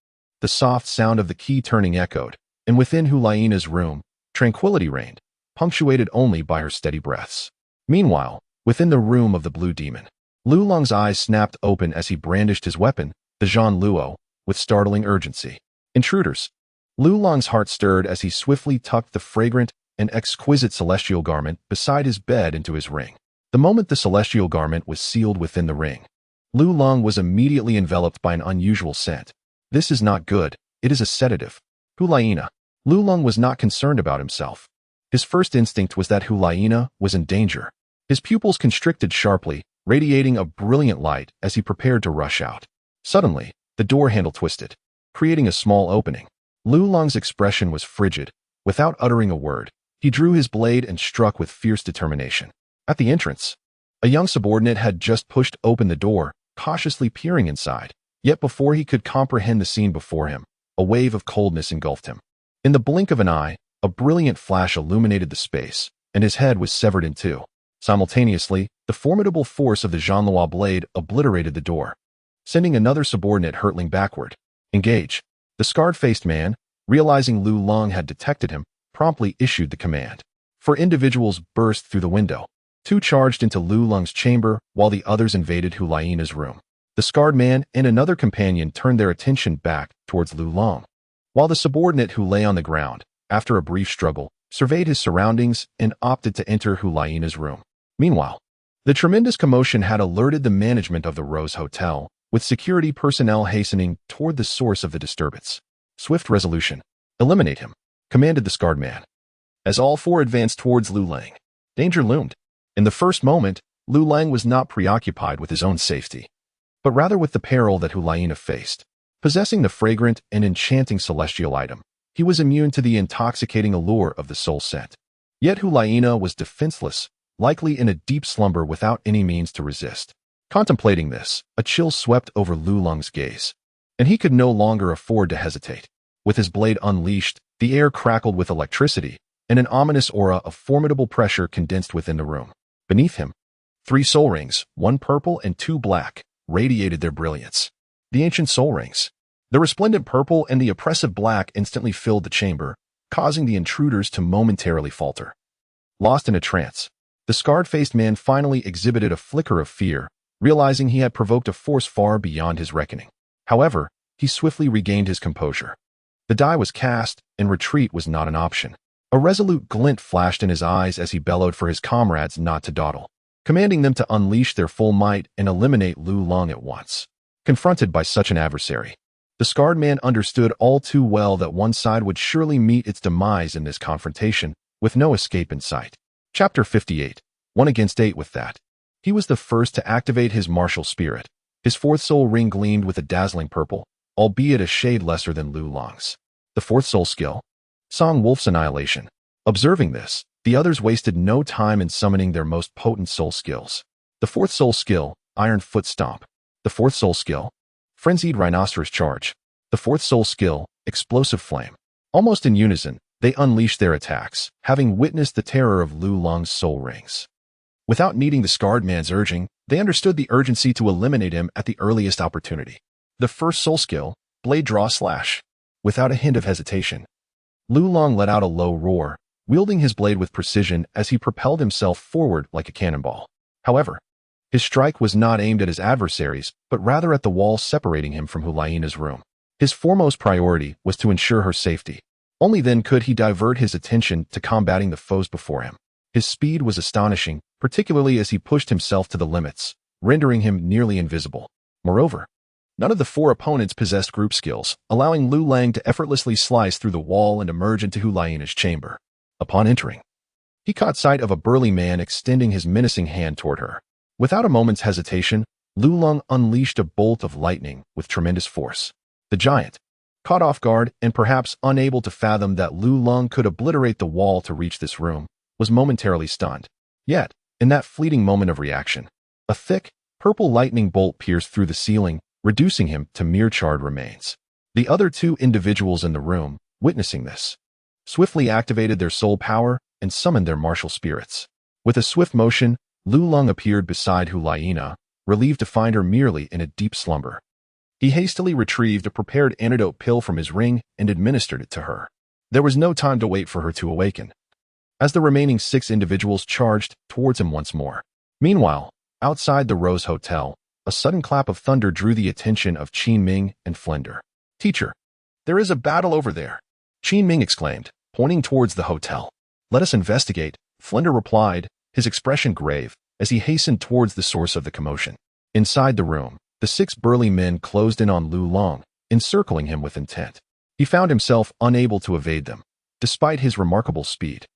The soft sound of the key turning echoed, and within Hulaina's room, tranquility reigned, punctuated only by her steady breaths. Meanwhile, within the room of the Blue Demon, Lu Long's eyes snapped open as he brandished his weapon, the Jean Luo, with startling urgency. Intruders! Lu Long's heart stirred as he swiftly tucked the fragrant and exquisite celestial garment beside his bed into his ring. The moment the celestial garment was sealed within the ring, Lu Long was immediately enveloped by an unusual scent. This is not good, it is a sedative. Hulaina. Lu Long was not concerned about himself. His first instinct was that Hulaina was in danger. His pupils constricted sharply, radiating a brilliant light as he prepared to rush out. Suddenly, the door handle twisted, creating a small opening. Lu Long's expression was frigid. Without uttering a word, he drew his blade and struck with fierce determination. At the entrance, a young subordinate had just pushed open the door, cautiously peering inside. Yet before he could comprehend the scene before him, a wave of coldness engulfed him. In the blink of an eye, a brilliant flash illuminated the space, and his head was severed in 2. Simultaneously, the formidable force of the Jean-Lois blade obliterated the door, sending another subordinate hurtling backward. Engage. The scarred-faced man, realizing Lu Long had detected him, promptly issued the command. 4 individuals burst through the window. 2 charged into Lu Long's chamber, while the others invaded Hulaina's room. The scarred man and another companion turned their attention back towards Lu Long, while the subordinate who lay on the ground, after a brief struggle, surveyed his surroundings and opted to enter Hulaina's room. Meanwhile, the tremendous commotion had alerted the management of the Rose Hotel, with security personnel hastening toward the source of the disturbance. Swift resolution. Eliminate him, commanded the scarred man. As all 4 advanced towards Lu Lang, danger loomed. In the first moment, Lu Lang was not preoccupied with his own safety, but rather with the peril that Hulaina faced. Possessing the fragrant and enchanting celestial item, he was immune to the intoxicating allure of the soul scent. Yet Hulaina was defenseless, likely in a deep slumber without any means to resist. Contemplating this, a chill swept over Lu Long's gaze, and he could no longer afford to hesitate. With his blade unleashed, the air crackled with electricity, and an ominous aura of formidable pressure condensed within the room. Beneath him, 3 soul rings, 1 purple and 2 black, radiated their brilliance. The ancient soul rings. The resplendent purple and the oppressive black instantly filled the chamber, causing the intruders to momentarily falter. Lost in a trance, the scarred-faced man finally exhibited a flicker of fear, realizing he had provoked a force far beyond his reckoning. However, he swiftly regained his composure. The die was cast, and retreat was not an option. A resolute glint flashed in his eyes as he bellowed for his comrades not to dawdle, commanding them to unleash their full might and eliminate Lu Long at once. Confronted by such an adversary, the scarred man understood all too well that one side would surely meet its demise in this confrontation, with no escape in sight. Chapter 58. 1 against 8 with that. He was the first to activate his martial spirit. His 4th soul ring gleamed with a dazzling purple, albeit a shade lesser than Lu Long's. The 4th soul skill, Song Wolf's Annihilation. Observing this, the others wasted no time in summoning their most potent soul skills. The 4th soul skill, Iron Foot Stomp. The 4th soul skill, Frenzied Rhinoceros Charge. The 4th soul skill, Explosive Flame. Almost in unison, they unleashed their attacks, having witnessed the terror of Lu Long's soul rings. Without needing the scarred man's urging, they understood the urgency to eliminate him at the earliest opportunity. The 1st soul skill, Blade Draw Slash. Without a hint of hesitation, Lu Long let out a low roar, wielding his blade with precision as he propelled himself forward like a cannonball. However, his strike was not aimed at his adversaries, but rather at the wall separating him from Hulaina's room. His foremost priority was to ensure her safety. Only then could he divert his attention to combating the foes before him. His speed was astonishing, particularly as he pushed himself to the limits, rendering him nearly invisible. Moreover, none of the 4 opponents possessed group skills, allowing Lu Lang to effortlessly slice through the wall and emerge into Hulaina's chamber. Upon entering, he caught sight of a burly man extending his menacing hand toward her. Without a moment's hesitation, Lu Long unleashed a bolt of lightning with tremendous force. The giant, caught off guard and perhaps unable to fathom that Lu Long could obliterate the wall to reach this room, was momentarily stunned. Yet, in that fleeting moment of reaction, a thick, purple lightning bolt pierced through the ceiling, reducing him to mere charred remains. The other 2 individuals in the room, witnessing this, swiftly activated their soul power and summoned their martial spirits. With a swift motion, Lu Long appeared beside Hulaina, relieved to find her merely in a deep slumber. He hastily retrieved a prepared antidote pill from his ring and administered it to her. There was no time to wait for her to awaken, as the remaining 6 individuals charged towards him once more. Meanwhile, outside the Rose Hotel, a sudden clap of thunder drew the attention of Qin Ming and Flender. "Teacher, there is a battle over there," Qin Ming exclaimed, pointing towards the hotel. "Let us investigate," Flender replied, his expression grave, as he hastened towards the source of the commotion. Inside the room, the 6 burly men closed in on Lu Long, encircling him with intent. He found himself unable to evade them, despite his remarkable speed.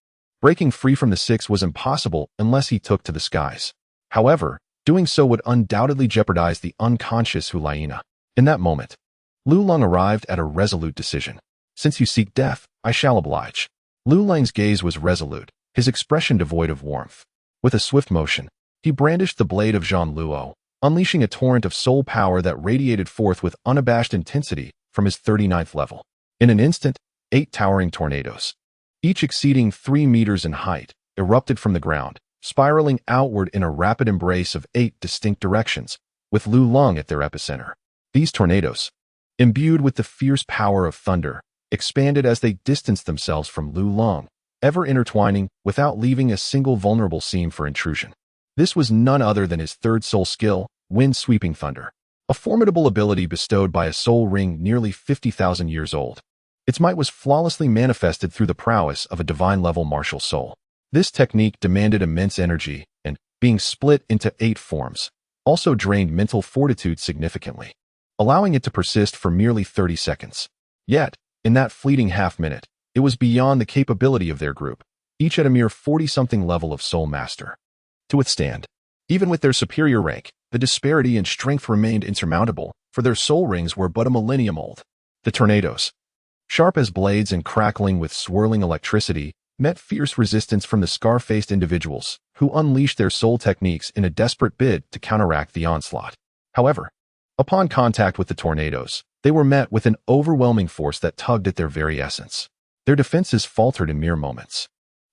Breaking free from the 6 was impossible unless he took to the skies. However, doing so would undoubtedly jeopardize the unconscious Hulaina. In that moment, Lu Long arrived at a resolute decision. "Since you seek death, I shall oblige." Lu Lang's gaze was resolute, his expression devoid of warmth. With a swift motion, he brandished the blade of Jean Luo, unleashing a torrent of soul power that radiated forth with unabashed intensity from his 39th level. In an instant, 8 towering tornadoes, each exceeding 3 meters in height, erupted from the ground, spiraling outward in a rapid embrace of 8 distinct directions, with Lu Long at their epicenter. These tornadoes, imbued with the fierce power of thunder, expanded as they distanced themselves from Lu Long, ever intertwining without leaving a single vulnerable seam for intrusion. This was none other than his 3rd soul skill, Wind-Sweeping Thunder, a formidable ability bestowed by a soul ring nearly 50,000 years old. Its might was flawlessly manifested through the prowess of a divine-level martial soul. This technique demanded immense energy and, being split into 8 forms, also drained mental fortitude significantly, allowing it to persist for merely 30 seconds. Yet, in that fleeting half-minute, it was beyond the capability of their group, each at a mere 40-something level of soul master, to withstand. Even with their superior rank, the disparity in strength remained insurmountable, for their soul rings were but a millennium old. The tornadoes, sharp as blades and crackling with swirling electricity, met fierce resistance from the scar-faced individuals, who unleashed their soul techniques in a desperate bid to counteract the onslaught. However, upon contact with the tornadoes, they were met with an overwhelming force that tugged at their very essence. Their defenses faltered in mere moments.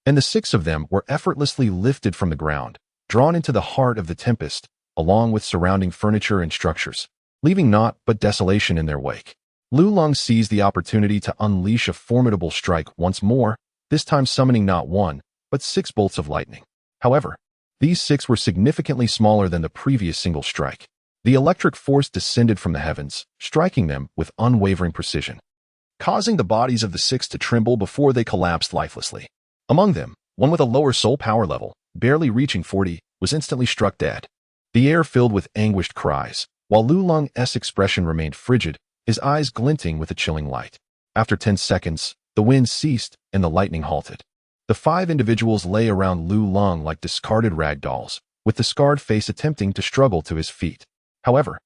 and the 6 of them were effortlessly lifted from the ground, drawn into the heart of the tempest, along with surrounding furniture and structures, leaving naught but desolation in their wake. Lulong seized the opportunity to unleash a formidable strike once more, this time summoning not 1, but 6 bolts of lightning. However, these 6 were significantly smaller than the previous single strike. The electric force descended from the heavens, striking them with unwavering precision, causing the bodies of the 6 to tremble before they collapsed lifelessly. Among them, one with a lower soul power level, barely reaching 40, was instantly struck dead. The air filled with anguished cries, while Lulong's expression remained frigid, his eyes glinting with a chilling light. After 10 seconds, the wind ceased and the lightning halted. The 5 individuals lay around Lulong like discarded rag dolls, with the scarred face attempting to struggle to his feet. However,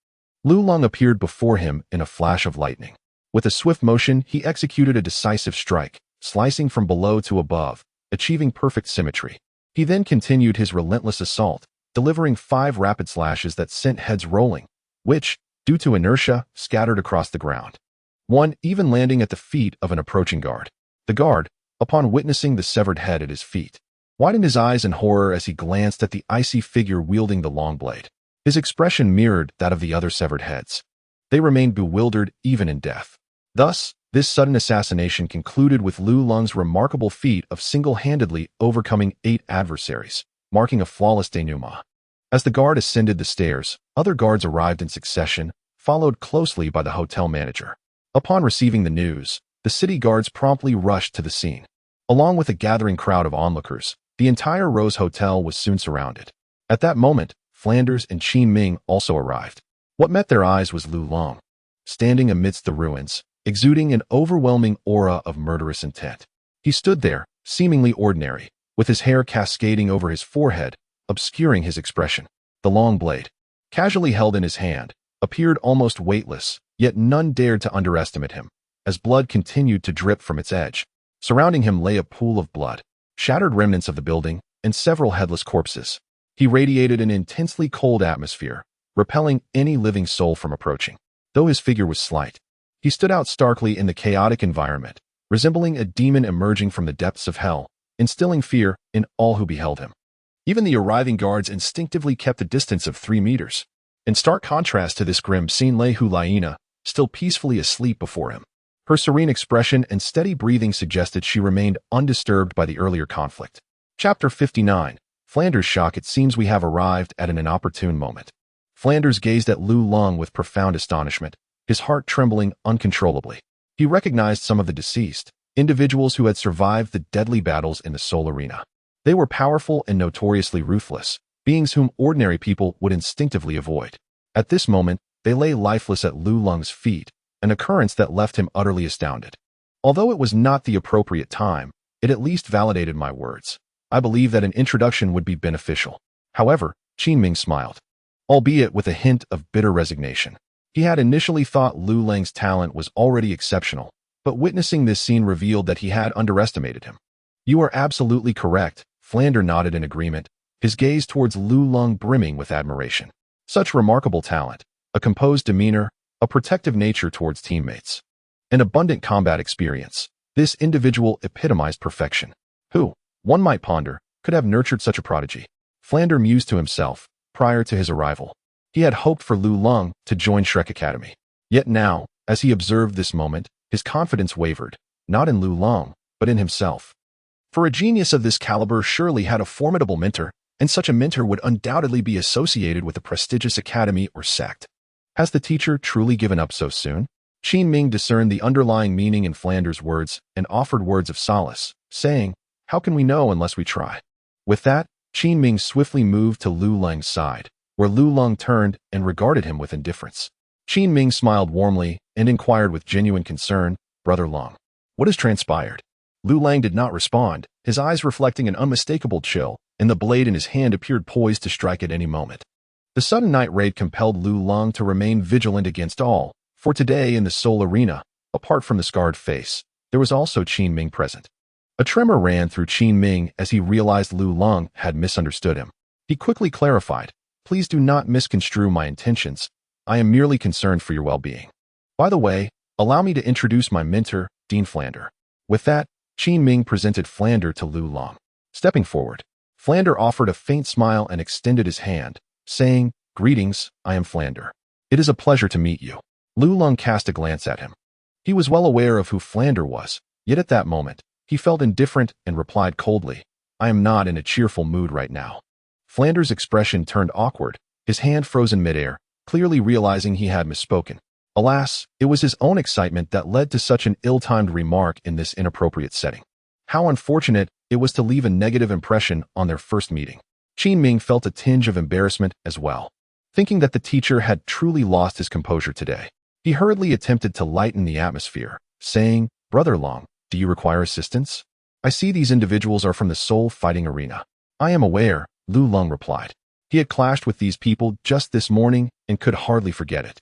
Lulong appeared before him in a flash of lightning. With a swift motion, he executed a decisive strike, slicing from below to above, achieving perfect symmetry. He then continued his relentless assault, delivering 5 rapid slashes that sent heads rolling, which, due to inertia, scattered across the ground. One even landing at the feet of an approaching guard. The guard, upon witnessing the severed head at his feet, widened his eyes in horror as he glanced at the icy figure wielding the long blade. His expression mirrored that of the other severed heads. They remained bewildered even in death. Thus, this sudden assassination concluded with Lulong's remarkable feat of single-handedly overcoming 8 adversaries, marking a flawless denouement. As the guard ascended the stairs, other guards arrived in succession, followed closely by the hotel manager. Upon receiving the news, the city guards promptly rushed to the scene. Along with a gathering crowd of onlookers, the entire Rose Hotel was soon surrounded. At that moment, Flanders and Qin Ming also arrived. What met their eyes was Lulong, standing amidst the ruins, exuding an overwhelming aura of murderous intent. He stood there, seemingly ordinary, with his hair cascading over his forehead, obscuring his expression. The long blade, casually held in his hand, appeared almost weightless, yet none dared to underestimate him, as blood continued to drip from its edge. Surrounding him lay a pool of blood, shattered remnants of the building, and several headless corpses. He radiated an intensely cold atmosphere, repelling any living soul from approaching. Though his figure was slight, he stood out starkly in the chaotic environment, resembling a demon emerging from the depths of hell, instilling fear in all who beheld him. Even the arriving guards instinctively kept a distance of 3 meters. In stark contrast to this grim scene lay Hulaina, still peacefully asleep before him. Her serene expression and steady breathing suggested she remained undisturbed by the earlier conflict. Chapter 59. Flanders' shock. It seems we have arrived at an inopportune moment. Flanders gazed at Lulong with profound astonishment, his heart trembling uncontrollably. He recognized some of the deceased, individuals who had survived the deadly battles in the Soul Arena. They were powerful and notoriously ruthless, beings whom ordinary people would instinctively avoid. At this moment, they lay lifeless at Lulong's feet, an occurrence that left him utterly astounded. Although it was not the appropriate time, it at least validated my words. I believe that an introduction would be beneficial. However, Qin Ming smiled, albeit with a hint of bitter resignation. He had initially thought Lulong's talent was already exceptional, but witnessing this scene revealed that he had underestimated him. You are absolutely correct, Flander nodded in agreement, his gaze towards Lulong brimming with admiration. Such remarkable talent, a composed demeanor, a protective nature towards teammates, an abundant combat experience. This individual epitomized perfection. Who, one might ponder, could have nurtured such a prodigy? Flander mused to himself. Prior to his arrival, he had hoped for Lulong to join Shrek Academy. Yet now, as he observed this moment, his confidence wavered, not in Lulong, but in himself. For a genius of this caliber surely had a formidable mentor, and such a mentor would undoubtedly be associated with a prestigious academy or sect. Has the teacher truly given up so soon? Qin Ming discerned the underlying meaning in Flanders' words and offered words of solace, saying, "How can we know unless we try?" With that, Qin Ming swiftly moved to Lulong's side, where Lulong turned and regarded him with indifference. Qin Ming smiled warmly and inquired with genuine concern, "Brother Long, what has transpired?" Lulong did not respond, his eyes reflecting an unmistakable chill, and the blade in his hand appeared poised to strike at any moment. The sudden night raid compelled Lulong to remain vigilant against all, for today in the Soul Arena, apart from the scarred face, there was also Qin Ming present. A tremor ran through Qin Ming as he realized Lulong had misunderstood him. He quickly clarified, "Please do not misconstrue my intentions. I am merely concerned for your well-being. By the way, allow me to introduce my mentor, Dean Flander." With that, Qin Ming presented Flander to Lulong. Stepping forward, Flander offered a faint smile and extended his hand, saying, "Greetings, I am Flander. It is a pleasure to meet you." Lulong cast a glance at him. He was well aware of who Flander was, yet at that moment, he felt indifferent and replied coldly, "I am not in a cheerful mood right now." Flander's expression turned awkward, his hand froze in midair, clearly realizing he had misspoken. Alas, it was his own excitement that led to such an ill-timed remark in this inappropriate setting. How unfortunate it was to leave a negative impression on their first meeting. Qin Ming felt a tinge of embarrassment as well. Thinking that the teacher had truly lost his composure today, he hurriedly attempted to lighten the atmosphere, saying, "Brother Long, do you require assistance? I see these individuals are from the Soul Fighting Arena." "I am aware," Lulong replied. He had clashed with these people just this morning and could hardly forget it.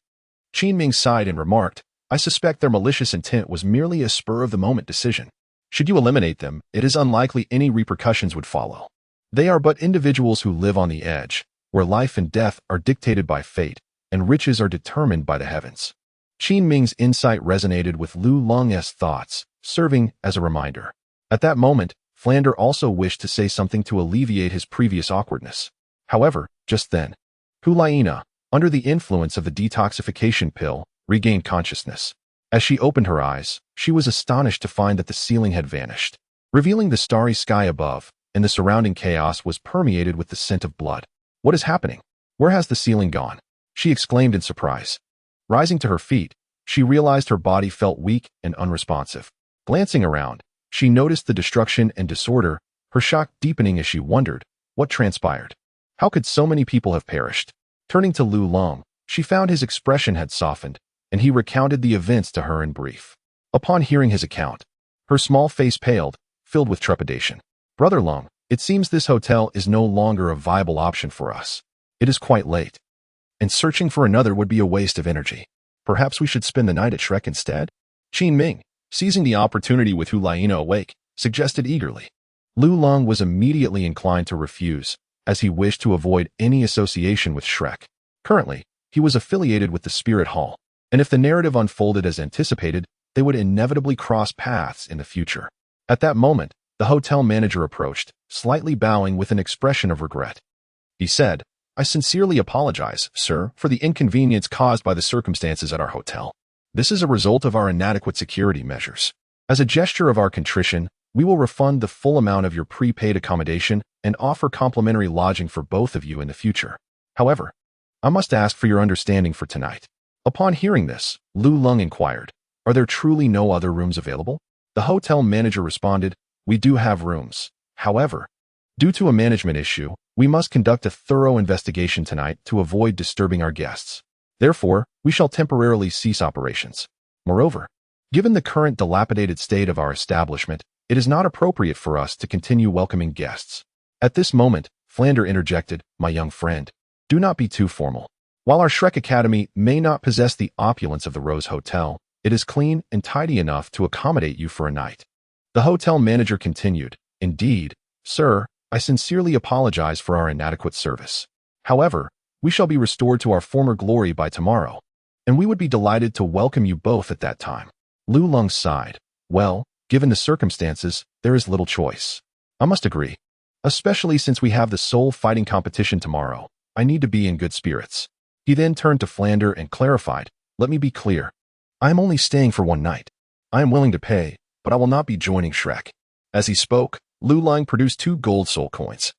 Qin Ming sighed and remarked, "I suspect their malicious intent was merely a spur-of-the-moment decision. Should you eliminate them, it is unlikely any repercussions would follow. They are but individuals who live on the edge, where life and death are dictated by fate, and riches are determined by the heavens." Qin Ming's insight resonated with Lulong's thoughts, serving as a reminder. At that moment, Flander also wished to say something to alleviate his previous awkwardness. However, just then, Hulaina, under the influence of the detoxification pill, regained consciousness. As she opened her eyes, she was astonished to find that the ceiling had vanished, revealing the starry sky above, and the surrounding chaos was permeated with the scent of blood. "What is happening? Where has the ceiling gone?" she exclaimed in surprise. Rising to her feet, she realized her body felt weak and unresponsive. Glancing around, she noticed the destruction and disorder, her shock deepening as she wondered, what transpired? How could so many people have perished? Turning to Lulong, she found his expression had softened, and he recounted the events to her in brief. Upon hearing his account, her small face paled, filled with trepidation. "Brother Long, it seems this hotel is no longer a viable option for us. It is quite late, and searching for another would be a waste of energy. Perhaps we should spend the night at Shrek instead?" Qin Ming, seizing the opportunity with Hulaina awake, suggested eagerly. Lulong was immediately inclined to refuse, as he wished to avoid any association with Shrek. Currently, he was affiliated with the Spirit Hall, and if the narrative unfolded as anticipated, they would inevitably cross paths in the future. At that moment, the hotel manager approached, slightly bowing with an expression of regret. He said, "I sincerely apologize, sir, for the inconvenience caused by the circumstances at our hotel. This is a result of our inadequate security measures. As a gesture of our contrition, we will refund the full amount of your prepaid accommodation and offer complimentary lodging for both of you in the future. However, I must ask for your understanding for tonight." Upon hearing this, Lulong inquired, "Are there truly no other rooms available?" The hotel manager responded, "We do have rooms. However, due to a management issue, we must conduct a thorough investigation tonight to avoid disturbing our guests. Therefore, we shall temporarily cease operations. Moreover, given the current dilapidated state of our establishment, it is not appropriate for us to continue welcoming guests." At this moment, Flander interjected, "My young friend, do not be too formal. While our Shrek Academy may not possess the opulence of the Rose Hotel, it is clean and tidy enough to accommodate you for a night." The hotel manager continued, "Indeed, sir, I sincerely apologize for our inadequate service. However, we shall be restored to our former glory by tomorrow, and we would be delighted to welcome you both at that time." Lulong sighed. "Well, given the circumstances, there is little choice. I must agree. Especially since we have the soul fighting competition tomorrow, I need to be in good spirits." He then turned to Flander and clarified, "Let me be clear. I am only staying for one night. I am willing to pay, but I will not be joining Shrek." As he spoke, Lulong produced 2 gold soul coins.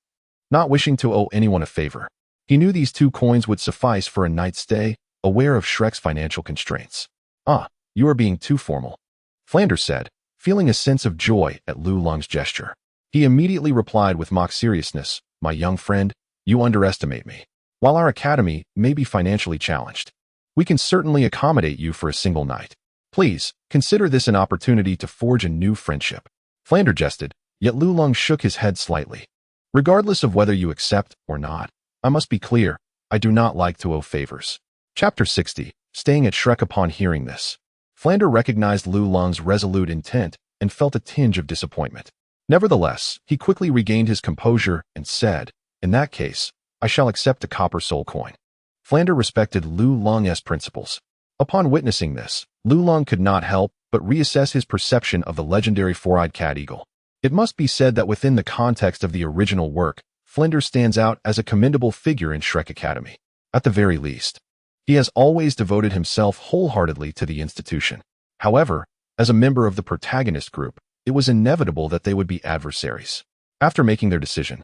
Not wishing to owe anyone a favor, he knew these 2 coins would suffice for a night's stay, aware of Shrek's financial constraints. "Ah, you are being too formal," Flander said, feeling a sense of joy at Lulong's gesture. He immediately replied with mock seriousness, "My young friend, you underestimate me. While our academy may be financially challenged, we can certainly accommodate you for a single night. Please, consider this an opportunity to forge a new friendship." Flander jested, yet Lulong shook his head slightly. "Regardless of whether you accept or not, I must be clear, I do not like to owe favors." Chapter 60, Staying at Shrek. Upon hearing this, Flander recognized Lulong's resolute intent and felt a tinge of disappointment. Nevertheless, he quickly regained his composure and said, "In that case, I shall accept a copper soul coin." Flander respected Lulong's principles. Upon witnessing this, Lulong could not help but reassess his perception of the legendary four-eyed cat eagle. It must be said that within the context of the original work, Flinder stands out as a commendable figure in Shrek Academy. At the very least, he has always devoted himself wholeheartedly to the institution. However, as a member of the protagonist group, it was inevitable that they would be adversaries. After making their decision,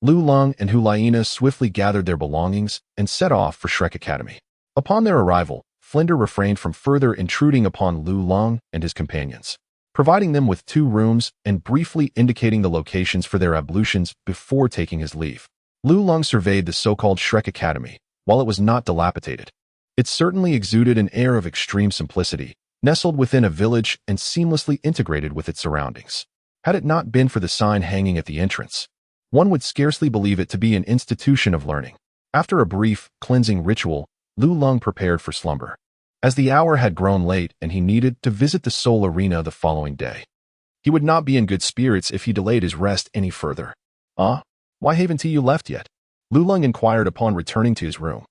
Lulong and Hulaina swiftly gathered their belongings and set off for Shrek Academy. Upon their arrival, Flinder refrained from further intruding upon Lulong and his companions, providing them with 2 rooms and briefly indicating the locations for their ablutions before taking his leave. Lulong surveyed the so-called Shrek Academy. While it was not dilapidated, it certainly exuded an air of extreme simplicity, nestled within a village and seamlessly integrated with its surroundings. Had it not been for the sign hanging at the entrance, one would scarcely believe it to be an institution of learning. After a brief, cleansing ritual, Lulong prepared for slumber, as the hour had grown late and he needed to visit the Soul Arena the following day. He would not be in good spirits if he delayed his rest any further. Why haven't you left yet? Lulong inquired upon returning to his room,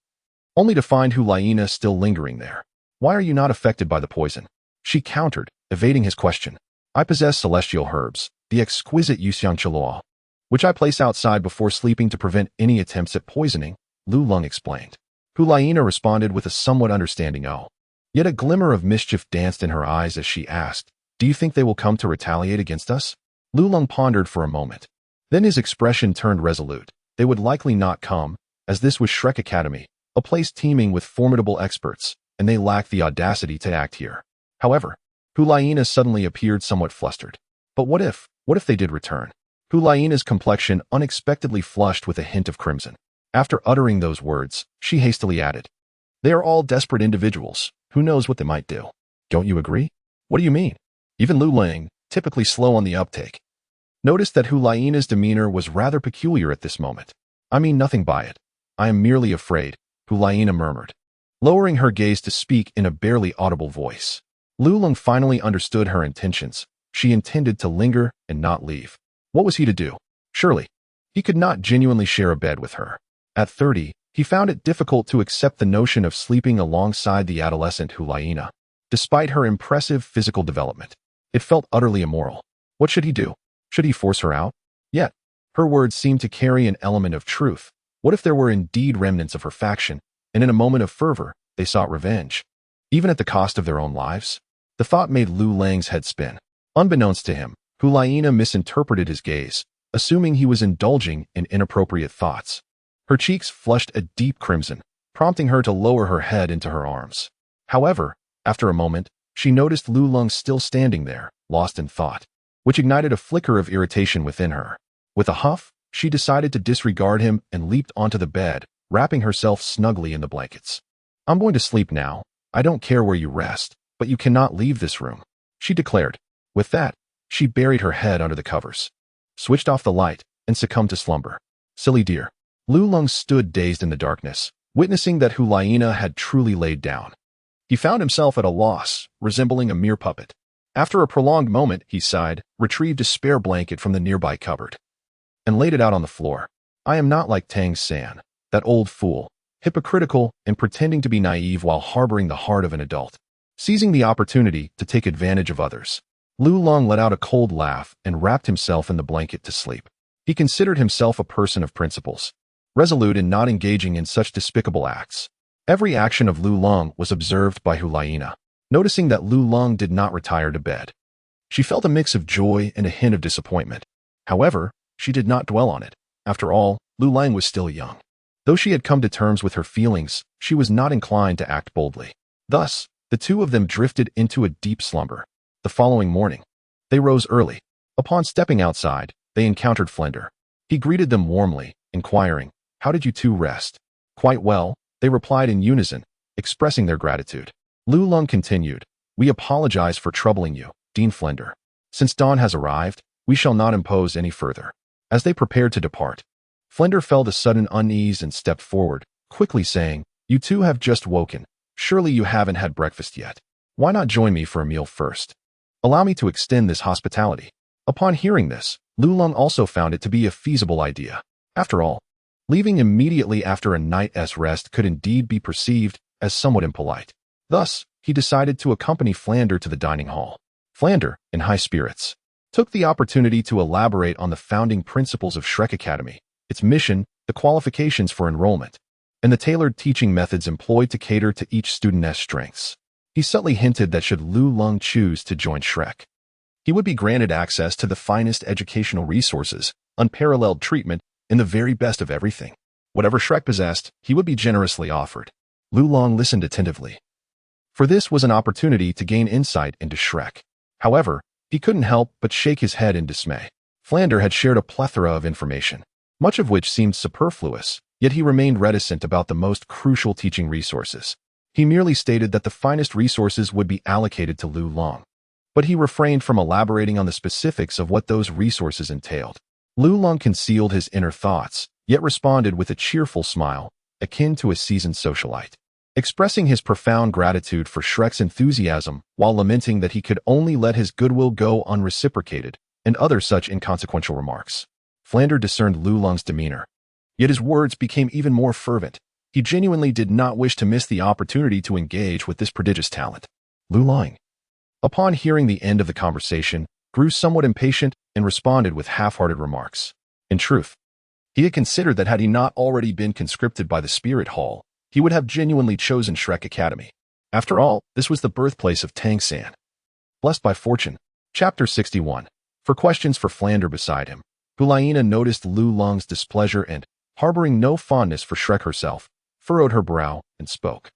only to find Hulaina still lingering there. Why are you not affected by the poison? She countered, evading his question. I possess celestial herbs, the exquisite Yuxiang, which I place outside before sleeping to prevent any attempts at poisoning, Lulong explained. Hulaina responded with a somewhat understanding "oh." Yet a glimmer of mischief danced in her eyes as she asked, do you think they will come to retaliate against us? Lulong pondered for a moment. Then his expression turned resolute. They would likely not come, as this was Shrek Academy, a place teeming with formidable experts, and they lacked the audacity to act here. However, Hulaina suddenly appeared somewhat flustered. But what if they did return? Hulaina's complexion unexpectedly flushed with a hint of crimson. After uttering those words, she hastily added, they are all desperate individuals. Who knows what they might do? Don't you agree? What do you mean? Even Lulong, typically slow on the uptake, noticed that Hulaina's demeanor was rather peculiar at this moment. I mean nothing by it. I am merely afraid, Hulaina murmured, lowering her gaze to speak in a barely audible voice. Lulong finally understood her intentions. She intended to linger and not leave. What was he to do? Surely, he could not genuinely share a bed with her. At 30, he found it difficult to accept the notion of sleeping alongside the adolescent Hulaina. Despite her impressive physical development, it felt utterly immoral. What should he do? Should he force her out? Yet, her words seemed to carry an element of truth. What if there were indeed remnants of her faction, and in a moment of fervor, they sought revenge, even at the cost of their own lives? The thought made Lulong's head spin. Unbeknownst to him, Hulaina misinterpreted his gaze, assuming he was indulging in inappropriate thoughts. Her cheeks flushed a deep crimson, prompting her to lower her head into her arms. However, after a moment, she noticed Lulong still standing there, lost in thought, which ignited a flicker of irritation within her. With a huff, she decided to disregard him and leaped onto the bed, wrapping herself snugly in the blankets. I'm going to sleep now. I don't care where you rest, but you cannot leave this room, she declared. With that, she buried her head under the covers, switched off the light, and succumbed to slumber. Silly dear. Lulong stood dazed in the darkness, witnessing that Hulaina had truly laid down. He found himself at a loss, resembling a mere puppet. After a prolonged moment, he sighed, retrieved a spare blanket from the nearby cupboard, and laid it out on the floor. I am not like Tang San, that old fool, hypocritical and pretending to be naive while harboring the heart of an adult, seizing the opportunity to take advantage of others. Lulong let out a cold laugh and wrapped himself in the blanket to sleep. He considered himself a person of principles, resolute in not engaging in such despicable acts. Every action of Lulong was observed by Hulaina. Noticing that Lulong did not retire to bed, she felt a mix of joy and a hint of disappointment. However, she did not dwell on it. After all, Lulong was still young. Though she had come to terms with her feelings, she was not inclined to act boldly. Thus, the two of them drifted into a deep slumber. The following morning, they rose early. Upon stepping outside, they encountered Flinder. He greeted them warmly, inquiring, how did you two rest? Quite well, they replied in unison, expressing their gratitude. Lulong continued, we apologize for troubling you, Dean Flinder. Since dawn has arrived, we shall not impose any further. As they prepared to depart, Flinder felt a sudden unease and stepped forward, quickly saying, you two have just woken. Surely you haven't had breakfast yet. Why not join me for a meal first? Allow me to extend this hospitality. Upon hearing this, Lulong also found it to be a feasible idea. After all, leaving immediately after a night's rest could indeed be perceived as somewhat impolite. Thus, he decided to accompany Flinder to the dining hall. Flinder, in high spirits, took the opportunity to elaborate on the founding principles of Shrek Academy, its mission, the qualifications for enrollment, and the tailored teaching methods employed to cater to each student's strengths. He subtly hinted that should Lu Long choose to join Shrek, he would be granted access to the finest educational resources, unparalleled treatment, and the very best of everything. Whatever Shrek possessed, he would be generously offered. Lu Long listened attentively, for this was an opportunity to gain insight into Shrek. However, he couldn't help but shake his head in dismay. Flander had shared a plethora of information, much of which seemed superfluous, yet he remained reticent about the most crucial teaching resources. He merely stated that the finest resources would be allocated to Lu Long, but he refrained from elaborating on the specifics of what those resources entailed. Lu Long concealed his inner thoughts, yet responded with a cheerful smile, akin to a seasoned socialite, expressing his profound gratitude for Shrek's enthusiasm while lamenting that he could only let his goodwill go unreciprocated, and other such inconsequential remarks. Flander discerned Lu Long's demeanor, yet his words became even more fervent. He genuinely did not wish to miss the opportunity to engage with this prodigious talent. Lu Long, upon hearing the end of the conversation, grew somewhat impatient and responded with half-hearted remarks. In truth, he had considered that had he not already been conscripted by the Spirit Hall, he would have genuinely chosen Shrek Academy. After all, this was the birthplace of Tang San. Blessed by Fortune. Chapter 61. For questions for Flander beside him, Hulaina noticed Lu Long's displeasure and, harboring no fondness for Shrek herself, furrowed her brow and spoke.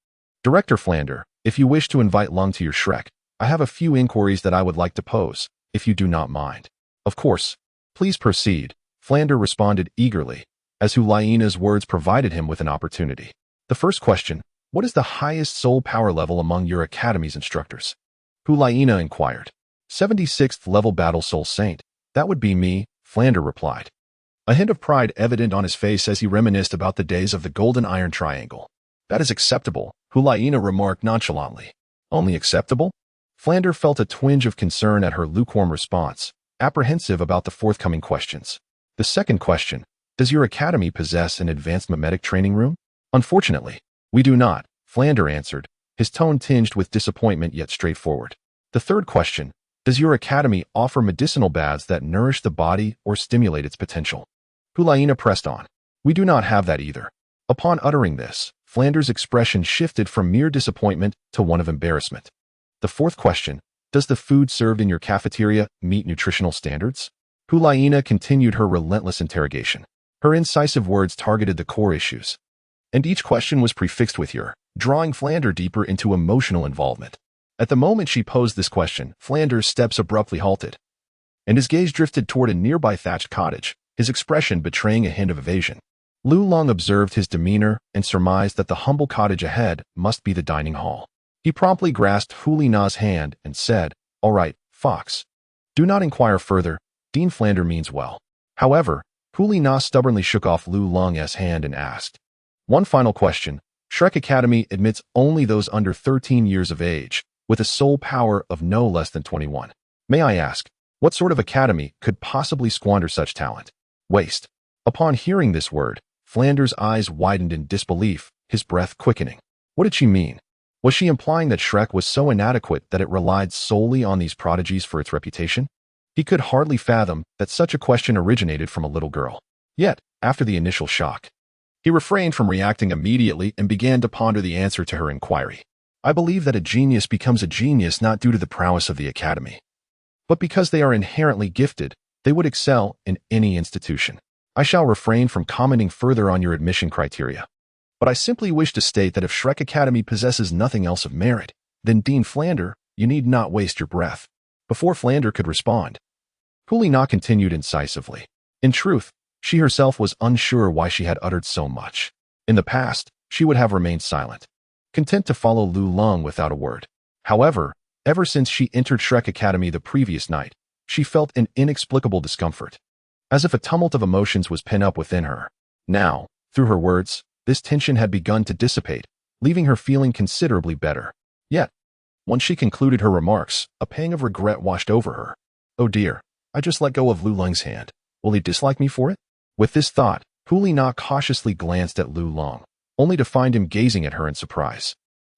Director Flander, if you wish to invite Long to your Shrek, I have a few inquiries that I would like to pose, if you do not mind. Of course. Please proceed, Flander responded eagerly, as Hulaina's words provided him with an opportunity. The first question, what is the highest soul power level among your Academy's instructors? Hulaina inquired. 76th level Battle Soul Saint. That would be me, Flander replied, a hint of pride evident on his face as he reminisced about the days of the Golden Iron Triangle. That is acceptable, Hulaina remarked nonchalantly. Only acceptable? Flander felt a twinge of concern at her lukewarm response, apprehensive about the forthcoming questions. The second question, does your Academy possess an advanced mimetic training room? Unfortunately, we do not, Flander answered, his tone tinged with disappointment yet straightforward. The third question, does your Academy offer medicinal baths that nourish the body or stimulate its potential? Hulaina pressed on. We do not have that either. Upon uttering this, Flander's expression shifted from mere disappointment to one of embarrassment. The fourth question, does the food served in your cafeteria meet nutritional standards? Hulaina continued her relentless interrogation. Her incisive words targeted the core issues, and each question was prefixed with your, drawing Flander deeper into emotional involvement. At the moment she posed this question, Flander's steps abruptly halted, and his gaze drifted toward a nearby thatched cottage, his expression betraying a hint of evasion. Lu Long observed his demeanor and surmised that the humble cottage ahead must be the dining hall. He promptly grasped Hulaina's hand and said, All right, Fox. Do not inquire further, Dean Flander means well. However, Hulaina stubbornly shook off Lu Long's hand and asked, One final question. Shrek Academy admits only those under 13 years of age, with a soul power of no less than 21. May I ask, what sort of academy could possibly squander such talent? Waste. Upon hearing this word, Flander's eyes widened in disbelief, his breath quickening. What did she mean? Was she implying that Shrek was so inadequate that it relied solely on these prodigies for its reputation? He could hardly fathom that such a question originated from a little girl. Yet, after the initial shock, he refrained from reacting immediately and began to ponder the answer to her inquiry. I believe that a genius becomes a genius not due to the prowess of the academy, but because they are inherently gifted, they would excel in any institution. I shall refrain from commenting further on your admission criteria, but I simply wish to state that if Shrek Academy possesses nothing else of merit, then Dean Flander, you need not waste your breath. Before Flander could respond, Hulaina continued incisively. In truth, she herself was unsure why she had uttered so much. In the past, she would have remained silent, content to follow Lu Long without a word. However, ever since she entered Shrek Academy the previous night, she felt an inexplicable discomfort, as if a tumult of emotions was pent up within her. Now, through her words, this tension had begun to dissipate, leaving her feeling considerably better. Yet, once she concluded her remarks, a pang of regret washed over her. Oh dear, I just let go of Lu Long's hand. Will he dislike me for it? With this thought, Hulaina cautiously glanced at Lu Long, only to find him gazing at her in surprise,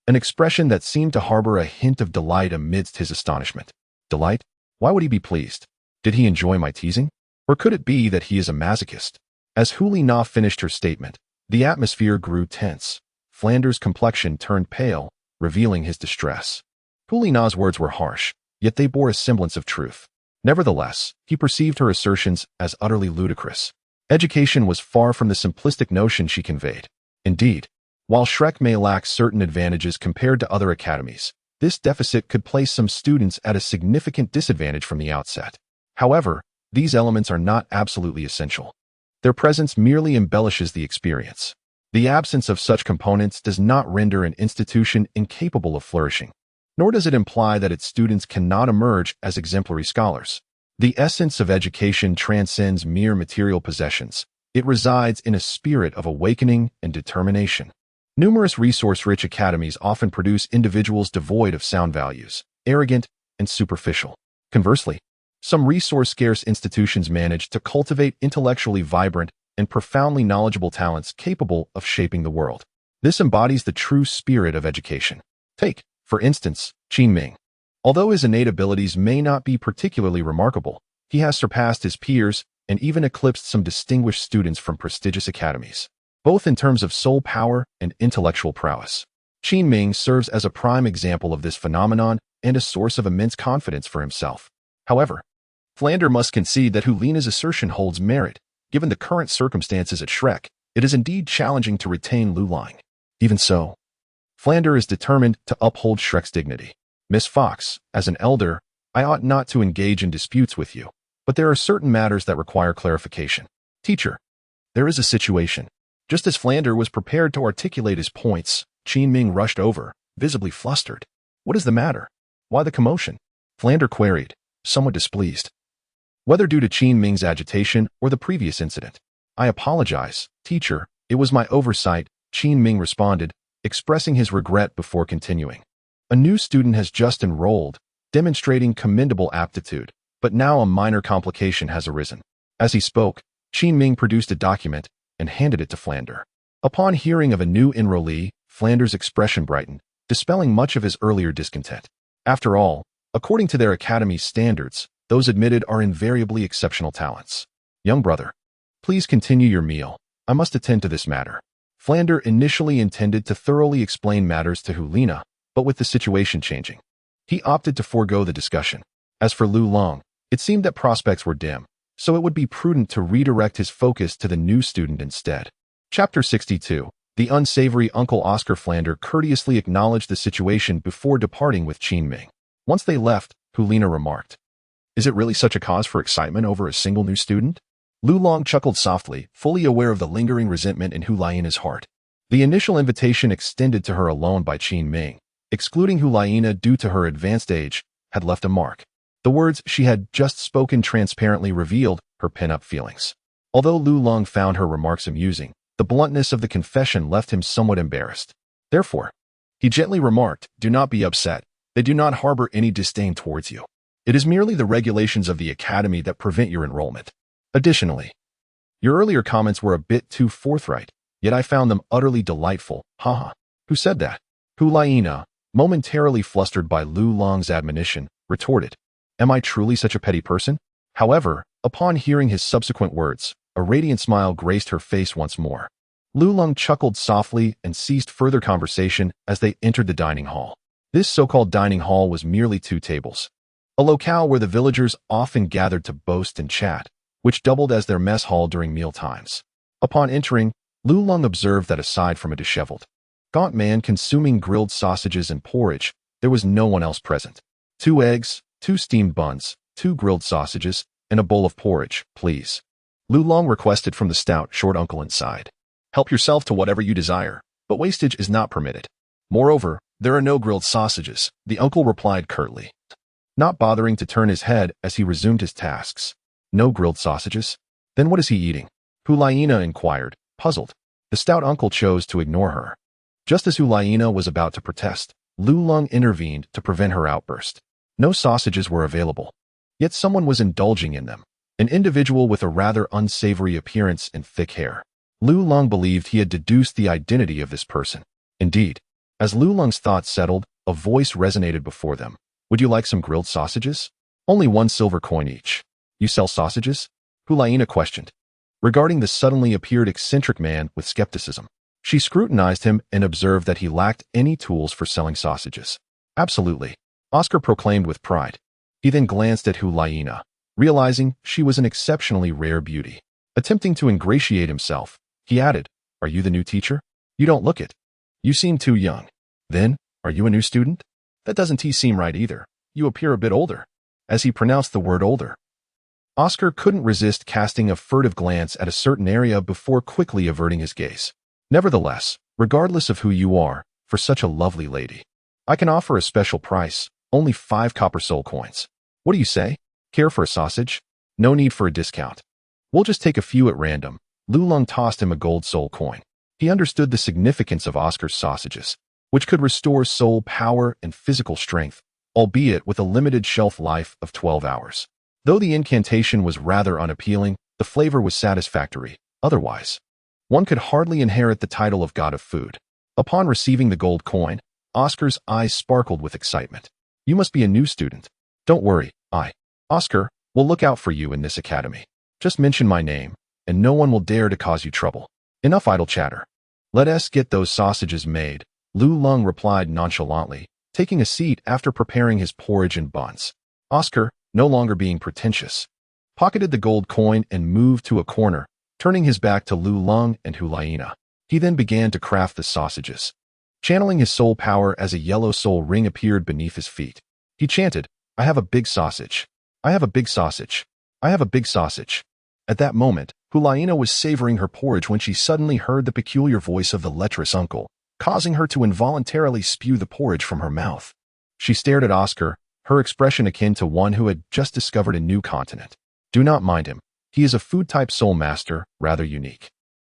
an expression that seemed to harbor a hint of delight amidst his astonishment. Delight? Why would he be pleased? Did he enjoy my teasing? Or could it be that he is a masochist? As Huli Na finished her statement, the atmosphere grew tense. Flanders' complexion turned pale, revealing his distress. Huli Na's words were harsh, yet they bore a semblance of truth. Nevertheless, he perceived her assertions as utterly ludicrous. Education was far from the simplistic notion she conveyed. Indeed, while Shrek may lack certain advantages compared to other academies, this deficit could place some students at a significant disadvantage from the outset. However, these elements are not absolutely essential. Their presence merely embellishes the experience. The absence of such components does not render an institution incapable of flourishing, nor does it imply that its students cannot emerge as exemplary scholars. The essence of education transcends mere material possessions. It resides in a spirit of awakening and determination. Numerous resource-rich academies often produce individuals devoid of sound values, arrogant, and superficial. Conversely, some resource-scarce institutions manage to cultivate intellectually vibrant and profoundly knowledgeable talents capable of shaping the world. This embodies the true spirit of education. Take, for instance, Qin Ming. Although his innate abilities may not be particularly remarkable, he has surpassed his peers and even eclipsed some distinguished students from prestigious academies, both in terms of soul power and intellectual prowess. Qin Ming serves as a prime example of this phenomenon and a source of immense confidence for himself. However, Flander must concede that Hulina's assertion holds merit. Given the current circumstances at Shrek, it is indeed challenging to retain Lulang. Even so, Flander is determined to uphold Shrek's dignity. Miss Fox, as an elder, I ought not to engage in disputes with you, but there are certain matters that require clarification. Teacher, there is a situation. Just as Flander was prepared to articulate his points, Qin Ming rushed over, visibly flustered. What is the matter? Why the commotion? Flander queried, somewhat displeased. Whether due to Qin Ming's agitation or the previous incident. I apologize, teacher, it was my oversight, Qin Ming responded, expressing his regret before continuing. A new student has just enrolled, demonstrating commendable aptitude, but now a minor complication has arisen. As he spoke, Qin Ming produced a document and handed it to Flander. Upon hearing of a new enrollee, Flander's expression brightened, dispelling much of his earlier discontent. After all, according to their academy's standards, those admitted are invariably exceptional talents. Young brother, please continue your meal. I must attend to this matter. Flander initially intended to thoroughly explain matters to Hulina, but with the situation changing, he opted to forego the discussion. As for Lulang, it seemed that prospects were dim, so it would be prudent to redirect his focus to the new student instead. Chapter 62. The unsavory Uncle Oscar. Flander courteously acknowledged the situation before departing with Qin Ming. Once they left, Hulina remarked, "Is it really such a cause for excitement over a single new student?" Lulang chuckled softly, fully aware of the lingering resentment in Hulina's heart. The initial invitation extended to her alone by Qin Ming, excluding Hulina due to her advanced age, had left a mark. The words she had just spoken transparently revealed her pent-up feelings. Although Lulang found her remarks amusing, the bluntness of the confession left him somewhat embarrassed. Therefore, he gently remarked, "Do not be upset. They do not harbor any disdain towards you. It is merely the regulations of the academy that prevent your enrollment. Additionally, your earlier comments were a bit too forthright, yet I found them utterly delightful. Haha. Who said that?" Hulina, momentarily flustered by Lulang's admonition, retorted, "Am I truly such a petty person?" However, upon hearing his subsequent words, a radiant smile graced her face once more. Lulang chuckled softly and ceased further conversation as they entered the dining hall. This so-called dining hall was merely 2 tables, a locale where the villagers often gathered to boast and chat, which doubled as their mess hall during meal times. Upon entering, Lulang observed that aside from a disheveled, gaunt man consuming grilled sausages and porridge, there was no one else present. 2 eggs, 2 steamed buns, 2 grilled sausages, and a bowl of porridge, please. Lulang requested from the stout, short uncle inside. Help yourself to whatever you desire, but wastage is not permitted. Moreover, there are no grilled sausages, the uncle replied curtly, not bothering to turn his head as he resumed his tasks. No grilled sausages? Then what is he eating? Hulina inquired, puzzled. The stout uncle chose to ignore her. Just as Hulina was about to protest, Lulang intervened to prevent her outburst. No sausages were available, yet someone was indulging in them, an individual with a rather unsavory appearance and thick hair. Lulang believed he had deduced the identity of this person. Indeed, as Lulang's thoughts settled, a voice resonated before them. Would you like some grilled sausages? Only 1 silver coin each. You sell sausages? Hulaina questioned, regarding the suddenly appeared eccentric man with skepticism. She scrutinized him and observed that he lacked any tools for selling sausages. Absolutely, Oscar proclaimed with pride. He then glanced at Hulaina, realizing she was an exceptionally rare beauty. Attempting to ingratiate himself, he added, Are you the new teacher? You don't look it. You seem too young. Then, are you a new student? That doesn't seem right either. You appear a bit older. As he pronounced the word older, Oscar couldn't resist casting a furtive glance at a certain area before quickly averting his gaze. Nevertheless, regardless of who you are, for such a lovely lady, I can offer a special price, only 5 copper soul coins. What do you say? Care for a sausage? No need for a discount. We'll just take a few at random. Lulong tossed him a gold soul coin. He understood the significance of Oscar's sausages, which could restore soul power and physical strength, albeit with a limited shelf life of 12 hours. Though the incantation was rather unappealing, the flavor was satisfactory. Otherwise, one could hardly inherit the title of God of Food. Upon receiving the gold coin, Oscar's eyes sparkled with excitement. You must be a new student. Don't worry, Oscar, will look out for you in this academy. Just mention my name, and no one will dare to cause you trouble. Enough idle chatter. Let us get those sausages made, Lulong replied nonchalantly, taking a seat after preparing his porridge and buns. Oscar, no longer being pretentious, pocketed the gold coin and moved to a corner, turning his back to Lulong and Hulaina. He then began to craft the sausages. Channeling his soul power as a yellow soul ring appeared beneath his feet, he chanted, I have a big sausage. I have a big sausage. I have a big sausage. At that moment, Hulaina was savoring her porridge when she suddenly heard the peculiar voice of the lecherous uncle, causing her to involuntarily spew the porridge from her mouth. She stared at Oscar, her expression akin to one who had just discovered a new continent. Do not mind him. He is a food-type soul master, rather unique.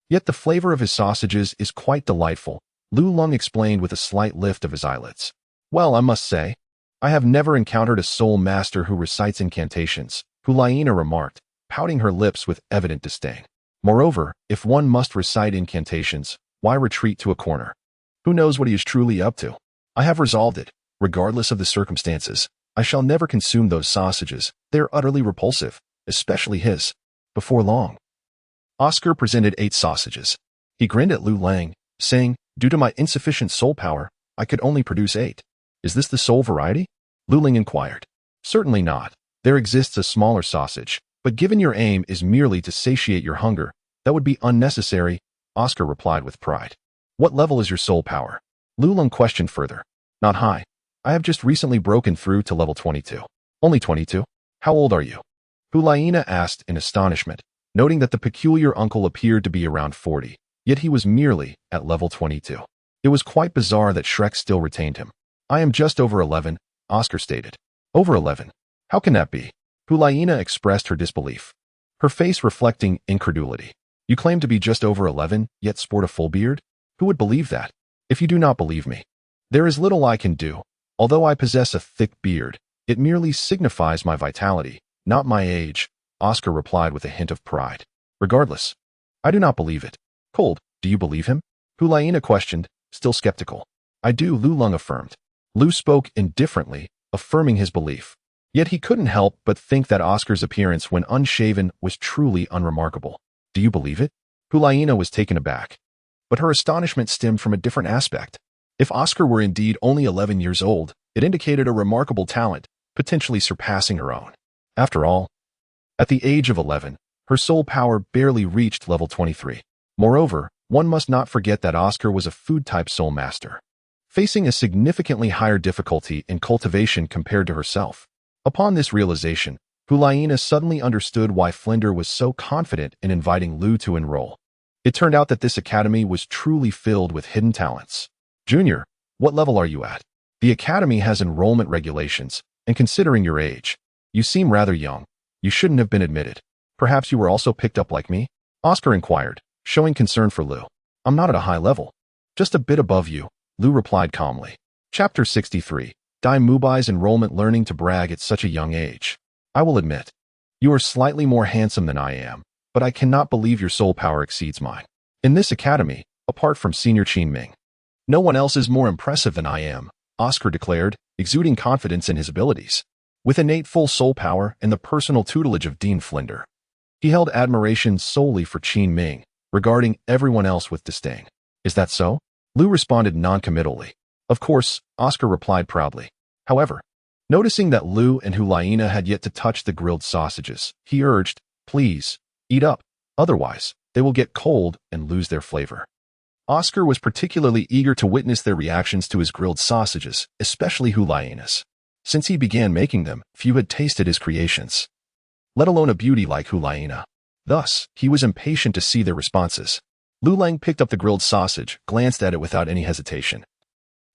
Yet the flavor of his sausages is quite delightful, Lulong explained with a slight lift of his eyelids. Well, I must say, I have never encountered a soul master who recites incantations, Hulaina remarked, pouting her lips with evident disdain. Moreover, if one must recite incantations, why retreat to a corner? Who knows what he is truly up to? I have resolved it. Regardless of the circumstances, I shall never consume those sausages. They are utterly repulsive, especially his. Before long, Oscar presented 8 sausages. He grinned at Lulong, saying, Due to my insufficient soul power, I could only produce 8. Is this the soul variety? Lulong inquired. Certainly not. There exists a smaller sausage, but given your aim is merely to satiate your hunger, that would be unnecessary, Oscar replied with pride. What level is your soul power? Lulong questioned further. Not high. I have just recently broken through to level 22. Only 22? How old are you? Hulaina asked in astonishment, noting that the peculiar uncle appeared to be around 40, yet he was merely at level 22. It was quite bizarre that Shrek still retained him. I am just over 11, Oscar stated. Over 11? How can that be? Hulaina expressed her disbelief, her face reflecting incredulity. You claim to be just over 11, yet sport a full beard? Who would believe that? If you do not believe me, there is little I can do. Although I possess a thick beard, it merely signifies my vitality, not my age, Oscar replied with a hint of pride. Regardless, I do not believe it. Cold, do you believe him? Hulaina questioned, still skeptical. I do, Lulong affirmed. Lu spoke indifferently, affirming his belief. Yet he couldn't help but think that Oscar's appearance when unshaven was truly unremarkable. Do you believe it? Hulaina was taken aback. But her astonishment stemmed from a different aspect. If Oscar were indeed only 11 years old, it indicated a remarkable talent, potentially surpassing her own. After all, at the age of 11, her soul power barely reached level 23. Moreover, one must not forget that Oscar was a food-type soul master, facing a significantly higher difficulty in cultivation compared to herself. Upon this realization, Hulaina suddenly understood why Flender was so confident in inviting Lu to enroll. It turned out that this academy was truly filled with hidden talents. Junior, what level are you at? The academy has enrollment regulations, and considering your age, you seem rather young. You shouldn't have been admitted. Perhaps you were also picked up like me? Oscar inquired, showing concern for Lu. I'm not at a high level. Just a bit above you, Lu replied calmly. Chapter 63. Dai Mubai's enrollment learning to brag at such a young age. I will admit, you are slightly more handsome than I am, but I cannot believe your soul power exceeds mine. In this academy, apart from Senior Qin Ming, no one else is more impressive than I am, Oscar declared, exuding confidence in his abilities. with innate full soul power and the personal tutelage of Dean Flinder. He held admiration solely for Qin Ming, regarding everyone else with disdain. Is that so? Lu responded non-committally. Of course, Oscar replied proudly. However, noticing that Lu and Hulaina had yet to touch the grilled sausages, he urged, please, eat up, otherwise, they will get cold and lose their flavor. Oscar was particularly eager to witness their reactions to his grilled sausages, especially Hulaina's. Since he began making them, few had tasted his creations, let alone a beauty like Hulaina. Thus, he was impatient to see their responses. Lu Lang picked up the grilled sausage, glanced at it without any hesitation,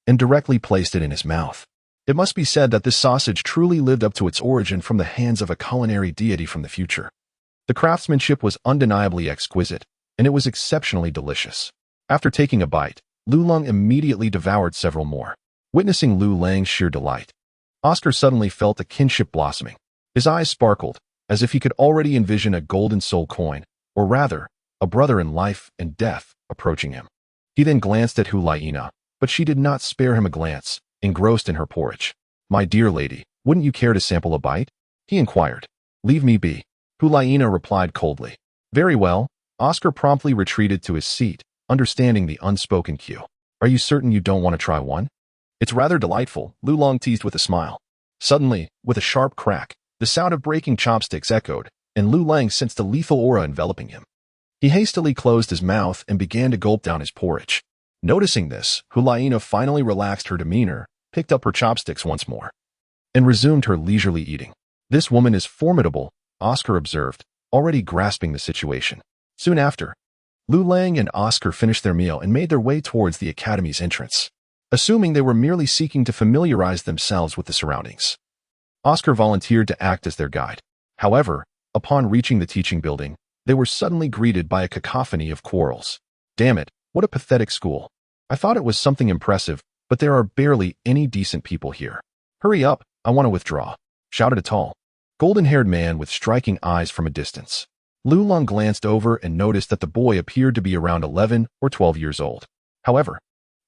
and directly placed it in his mouth. It must be said that this sausage truly lived up to its origin from the hands of a culinary deity from the future. The craftsmanship was undeniably exquisite, and it was exceptionally delicious. After taking a bite, Lu Lang immediately devoured several more. Witnessing Lu Lang's sheer delight, Oscar suddenly felt a kinship blossoming. His eyes sparkled, as if he could already envision a golden soul coin, or rather, a brother in life and death, approaching him. He then glanced at Hulaina, but she did not spare him a glance, engrossed in her porridge. My dear lady, wouldn't you care to sample a bite? He inquired. Leave me be. Hulaina replied coldly. Very well. Oscar promptly retreated to his seat, understanding the unspoken cue. Are you certain you don't want to try one? It's rather delightful, Lu Lang teased with a smile. Suddenly, with a sharp crack, the sound of breaking chopsticks echoed, and Lu Lang sensed a lethal aura enveloping him. He hastily closed his mouth and began to gulp down his porridge. Noticing this, Hulaina finally relaxed her demeanor, picked up her chopsticks once more, and resumed her leisurely eating. This woman is formidable, Oscar observed, already grasping the situation. Soon after, Lu Lang and Oscar finished their meal and made their way towards the academy's entrance, assuming they were merely seeking to familiarize themselves with the surroundings. Oscar volunteered to act as their guide. However, upon reaching the teaching building, they were suddenly greeted by a cacophony of quarrels. Damn it, what a pathetic school. I thought it was something impressive, but there are barely any decent people here. Hurry up, I want to withdraw, shouted a tall, golden-haired man with striking eyes from a distance. Lu Lang glanced over and noticed that the boy appeared to be around 11 or 12 years old. However,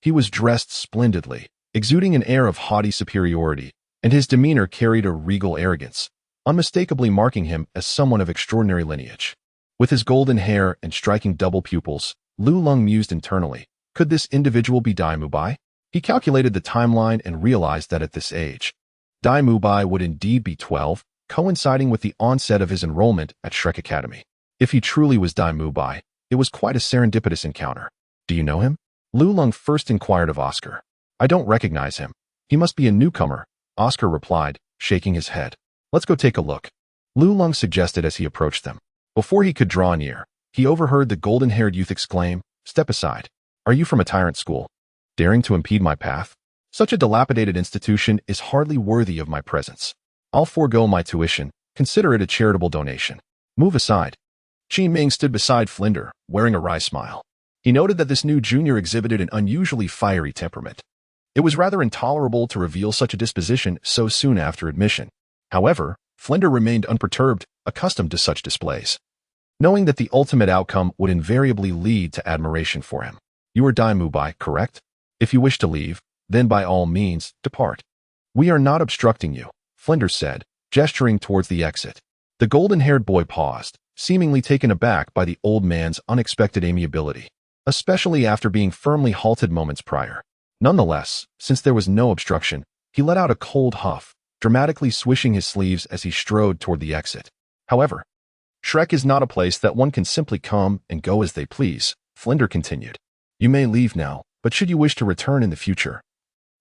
he was dressed splendidly, exuding an air of haughty superiority, and his demeanor carried a regal arrogance, unmistakably marking him as someone of extraordinary lineage. With his golden hair and striking double pupils, Lu Lang mused internally, could this individual be Dai Mubai? He calculated the timeline and realized that at this age, Dai Mubai would indeed be 12, coinciding with the onset of his enrollment at Shrek Academy. If he truly was Dai Mubai, it was quite a serendipitous encounter. Do you know him? Lu Lang first inquired of Oscar. I don't recognize him. He must be a newcomer, Oscar replied, shaking his head. Let's go take a look, Lu Lang suggested as he approached them. Before he could draw near, he overheard the golden-haired youth exclaim, Step aside. Are you from a tyrant school? Daring to impede my path? Such a dilapidated institution is hardly worthy of my presence. I'll forego my tuition, consider it a charitable donation. Move aside. Qin Ming stood beside Flinder, wearing a wry smile. He noted that this new junior exhibited an unusually fiery temperament. It was rather intolerable to reveal such a disposition so soon after admission. However, Flinder remained unperturbed, accustomed to such displays, knowing that the ultimate outcome would invariably lead to admiration for him. You are Dai Mubai, correct? If you wish to leave, then by all means, depart. We are not obstructing you, Flinder said, gesturing towards the exit. The golden-haired boy paused, seemingly taken aback by the old man's unexpected amiability, especially after being firmly halted moments prior. Nonetheless, since there was no obstruction, he let out a cold huff, dramatically swishing his sleeves as he strode toward the exit. However, Shrek is not a place that one can simply come and go as they please, Flinder continued. You may leave now, but should you wish to return in the future,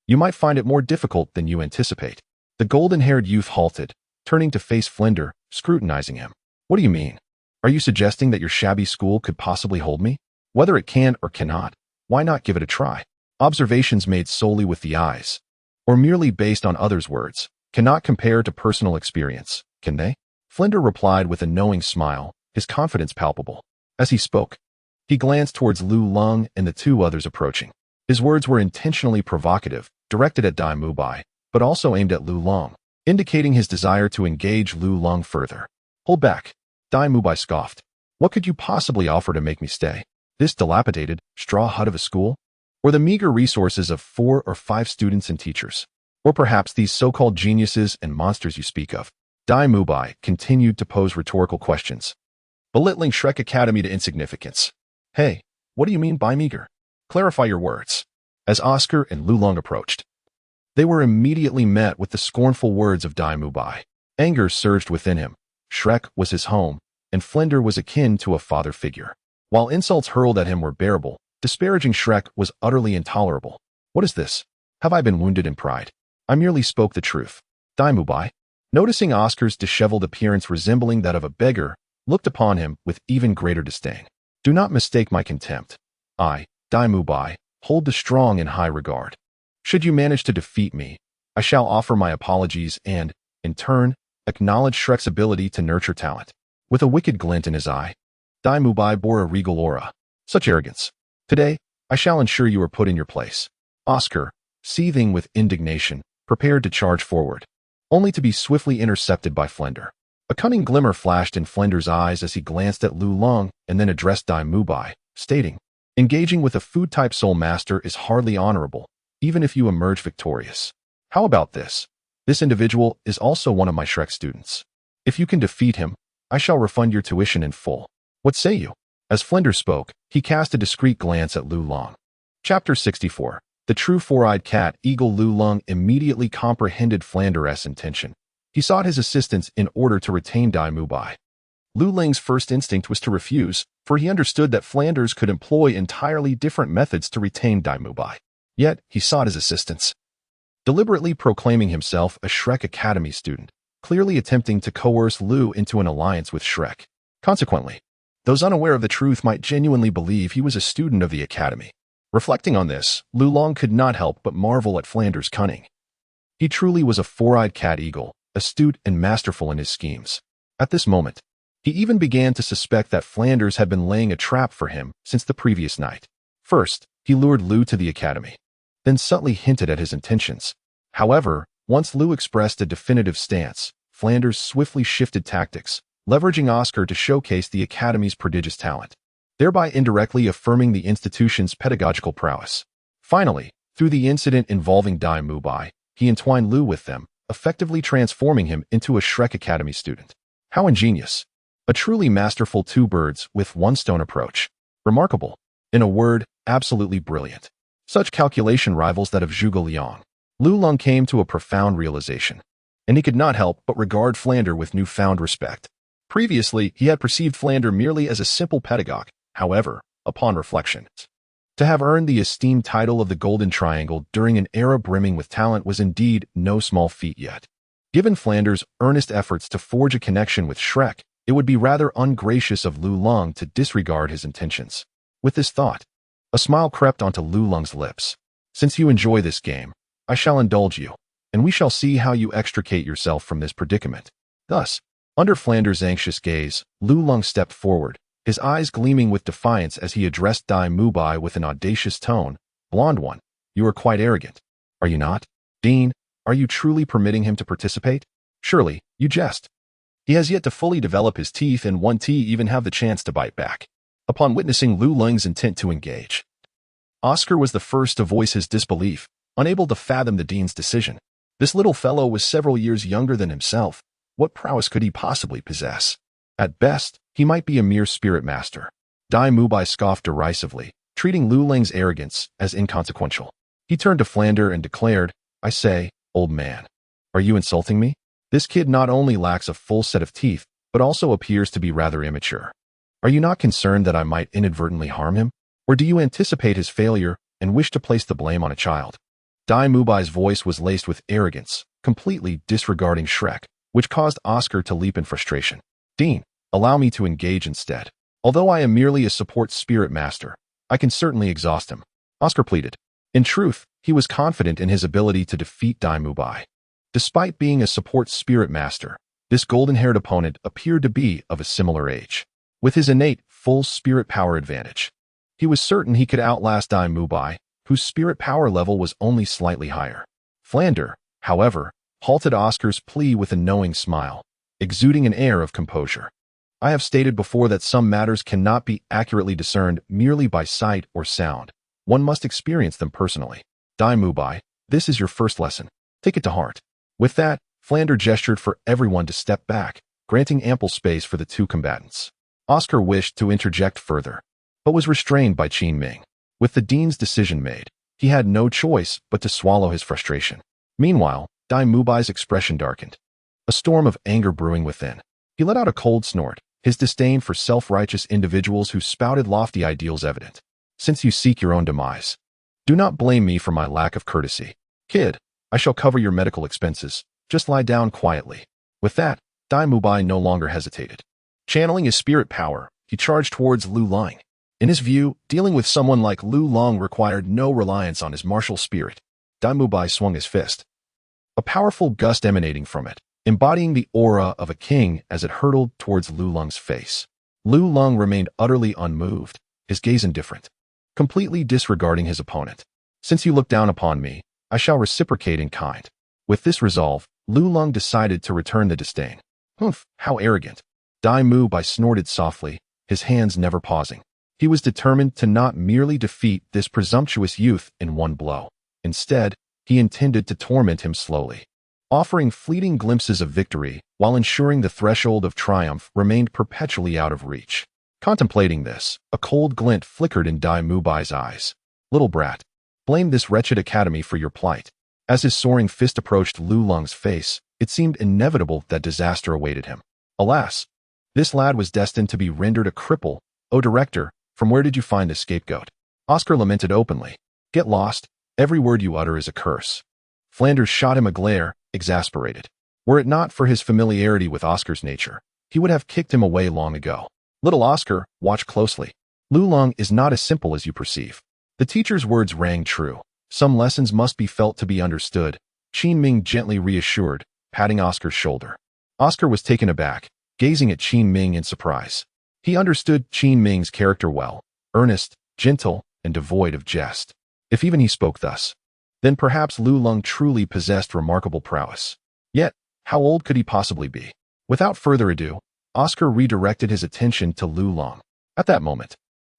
you might find it more difficult than you anticipate. The golden-haired youth halted, turning to face Flinder, scrutinizing him. What do you mean? Are you suggesting that your shabby school could possibly hold me? Whether it can or cannot, why not give it a try? Observations made solely with the eyes, or merely based on others' words, cannot compare to personal experience, can they? Flinder replied with a knowing smile, his confidence palpable. As he spoke, he glanced towards Lu Lang and the two others approaching. His words were intentionally provocative, directed at Dai Mubai, but also aimed at Lu Lang, indicating his desire to engage Lu Lang further. Hold back, Dai Mubai scoffed. What could you possibly offer to make me stay? This dilapidated, straw hut of a school? Or the meager resources of 4 or 5 students and teachers? Or perhaps these so-called geniuses and monsters you speak of? Dai Mubai continued to pose rhetorical questions, belittling Shrek Academy to insignificance. Hey, what do you mean by meager? Clarify your words. As Oscar and Lulong approached, they were immediately met with the scornful words of Dai Mubai. Anger surged within him. Shrek was his home, and Flinder was akin to a father figure. While insults hurled at him were bearable, disparaging Shrek was utterly intolerable. What is this? Have I been wounded in pride? I merely spoke the truth. Dai Mubai, noticing Oscar's disheveled appearance resembling that of a beggar, looked upon him with even greater disdain. Do not mistake my contempt. I, Dai Mubai, hold the strong in high regard. Should you manage to defeat me, I shall offer my apologies and, in turn, acknowledge Shrek's ability to nurture talent. With a wicked glint in his eye, Dai Mubai bore a regal aura. Such arrogance. Today, I shall ensure you are put in your place. Oscar, seething with indignation, prepared to charge forward, only to be swiftly intercepted by Flinder. A cunning glimmer flashed in Flinder's eyes as he glanced at Lulong and then addressed Dai Mubai, stating, engaging with a food-type soul master is hardly honorable, even if you emerge victorious. How about this? This individual is also one of my Shrek students. If you can defeat him, I shall refund your tuition in full. What say you? As Flinder spoke, he cast a discreet glance at Lulong. Chapter 64. The true four-eyed cat eagle. Lulong immediately comprehended Flinder's intention. He sought his assistance in order to retain Dai Mubai. Lulong's first instinct was to refuse, for he understood that Flanders could employ entirely different methods to retain Dai Mubai. Yet, he sought his assistance, deliberately proclaiming himself a Shrek Academy student, clearly attempting to coerce Lu into an alliance with Shrek. Consequently, those unaware of the truth might genuinely believe he was a student of the Academy. Reflecting on this, Lulong could not help but marvel at Flanders' cunning. He truly was a four-eyed cat eagle, astute and masterful in his schemes. At this moment, he even began to suspect that Flanders had been laying a trap for him since the previous night. First, he lured Lu to the Academy, then subtly hinted at his intentions. However, once Lu expressed a definitive stance, Flanders swiftly shifted tactics, leveraging Oscar to showcase the Academy's prodigious talent, thereby indirectly affirming the institution's pedagogical prowess. Finally, through the incident involving Dai Mubai, he entwined Lu with them, effectively transforming him into a Shrek Academy student. How ingenious! A truly masterful two birds with one stone approach. Remarkable. In a word, absolutely brilliant. Such calculation rivals that of Zhuge Liang. Lulong came to a profound realization, and he could not help but regard Flander with newfound respect. Previously, he had perceived Flander merely as a simple pedagogue. However, upon reflection, to have earned the esteemed title of the Golden Triangle during an era brimming with talent was indeed no small feat yet. Given Flanders' earnest efforts to forge a connection with Shrek, it would be rather ungracious of Lulong to disregard his intentions. With this thought, a smile crept onto Lulong's lips. Since you enjoy this game, I shall indulge you, and we shall see how you extricate yourself from this predicament. Thus, under Flanders' anxious gaze, Lulong stepped forward, his eyes gleaming with defiance as he addressed Dai Mubai with an audacious tone. Blonde one, you are quite arrogant. Are you not? Dean, are you truly permitting him to participate? Surely, you jest. He has yet to fully develop his teeth, and won't he even have the chance to bite back. Upon witnessing Lulong's intent to engage, Oscar was the first to voice his disbelief, unable to fathom the dean's decision. This little fellow was several years younger than himself. What prowess could he possibly possess? At best, he might be a mere spirit master. Dai Mubai scoffed derisively, treating Lulong's arrogance as inconsequential. He turned to Flander and declared, I say, old man, are you insulting me? This kid not only lacks a full set of teeth, but also appears to be rather immature. Are you not concerned that I might inadvertently harm him? Or do you anticipate his failure and wish to place the blame on a child? Dai Mubai's voice was laced with arrogance, completely disregarding Shrek, which caused Oscar to leap in frustration. Dean, allow me to engage instead. Although I am merely a support spirit master, I can certainly exhaust him. Oscar pleaded. In truth, he was confident in his ability to defeat Dai Mubai. Despite being a support spirit master, this golden-haired opponent appeared to be of a similar age. With his innate, full spirit power advantage, he was certain he could outlast Dai Mubai, whose spirit power level was only slightly higher. Flander, however, halted Oscar's plea with a knowing smile, exuding an air of composure. I have stated before that some matters cannot be accurately discerned merely by sight or sound. One must experience them personally. Dai Mubai, this is your first lesson. Take it to heart. With that, Flander gestured for everyone to step back, granting ample space for the two combatants. Oscar wished to interject further, but was restrained by Qin Ming. With the dean's decision made, he had no choice but to swallow his frustration. Meanwhile, Dai Mubai's expression darkened. A storm of anger brewing within. He let out a cold snort, his disdain for self-righteous individuals who spouted lofty ideals evident. Since you seek your own demise, do not blame me for my lack of courtesy. Kid, I shall cover your medical expenses. Just lie down quietly. With that, Dai Mubai no longer hesitated. Channeling his spirit power, he charged towards Lu Lang. In his view, dealing with someone like Lu Lang required no reliance on his martial spirit. Dai Mubai swung his fist. A powerful gust emanating from it, embodying the aura of a king as it hurtled towards Lu Lang's face. Lu Lang remained utterly unmoved, his gaze indifferent, completely disregarding his opponent. Since you look down upon me, I shall reciprocate in kind. With this resolve, Lu Lang decided to return the disdain. Humph, how arrogant. Dai Mubai snorted softly, his hands never pausing. He was determined to not merely defeat this presumptuous youth in one blow. Instead, he intended to torment him slowly, offering fleeting glimpses of victory while ensuring the threshold of triumph remained perpetually out of reach. Contemplating this, a cold glint flickered in Dai Mubai's eyes. Little brat, blame this wretched academy for your plight. As his soaring fist approached Lu Lang's face, it seemed inevitable that disaster awaited him. Alas, this lad was destined to be rendered a cripple. Oh, director, from where did you find this scapegoat? Oscar lamented openly. Get lost, every word you utter is a curse. Flanders shot him a glare, exasperated. Were it not for his familiarity with Oscar's nature, he would have kicked him away long ago. Little Oscar, watch closely. Lu Lang is not as simple as you perceive. The teacher's words rang true. Some lessons must be felt to be understood, Qin Ming gently reassured, patting Oscar's shoulder. Oscar was taken aback, gazing at Qin Ming in surprise. He understood Qin Ming's character well, earnest, gentle, and devoid of jest. If even he spoke thus, then perhaps Lu Lang truly possessed remarkable prowess. Yet, how old could he possibly be? Without further ado, Oscar redirected his attention to Lu Lang. At that moment,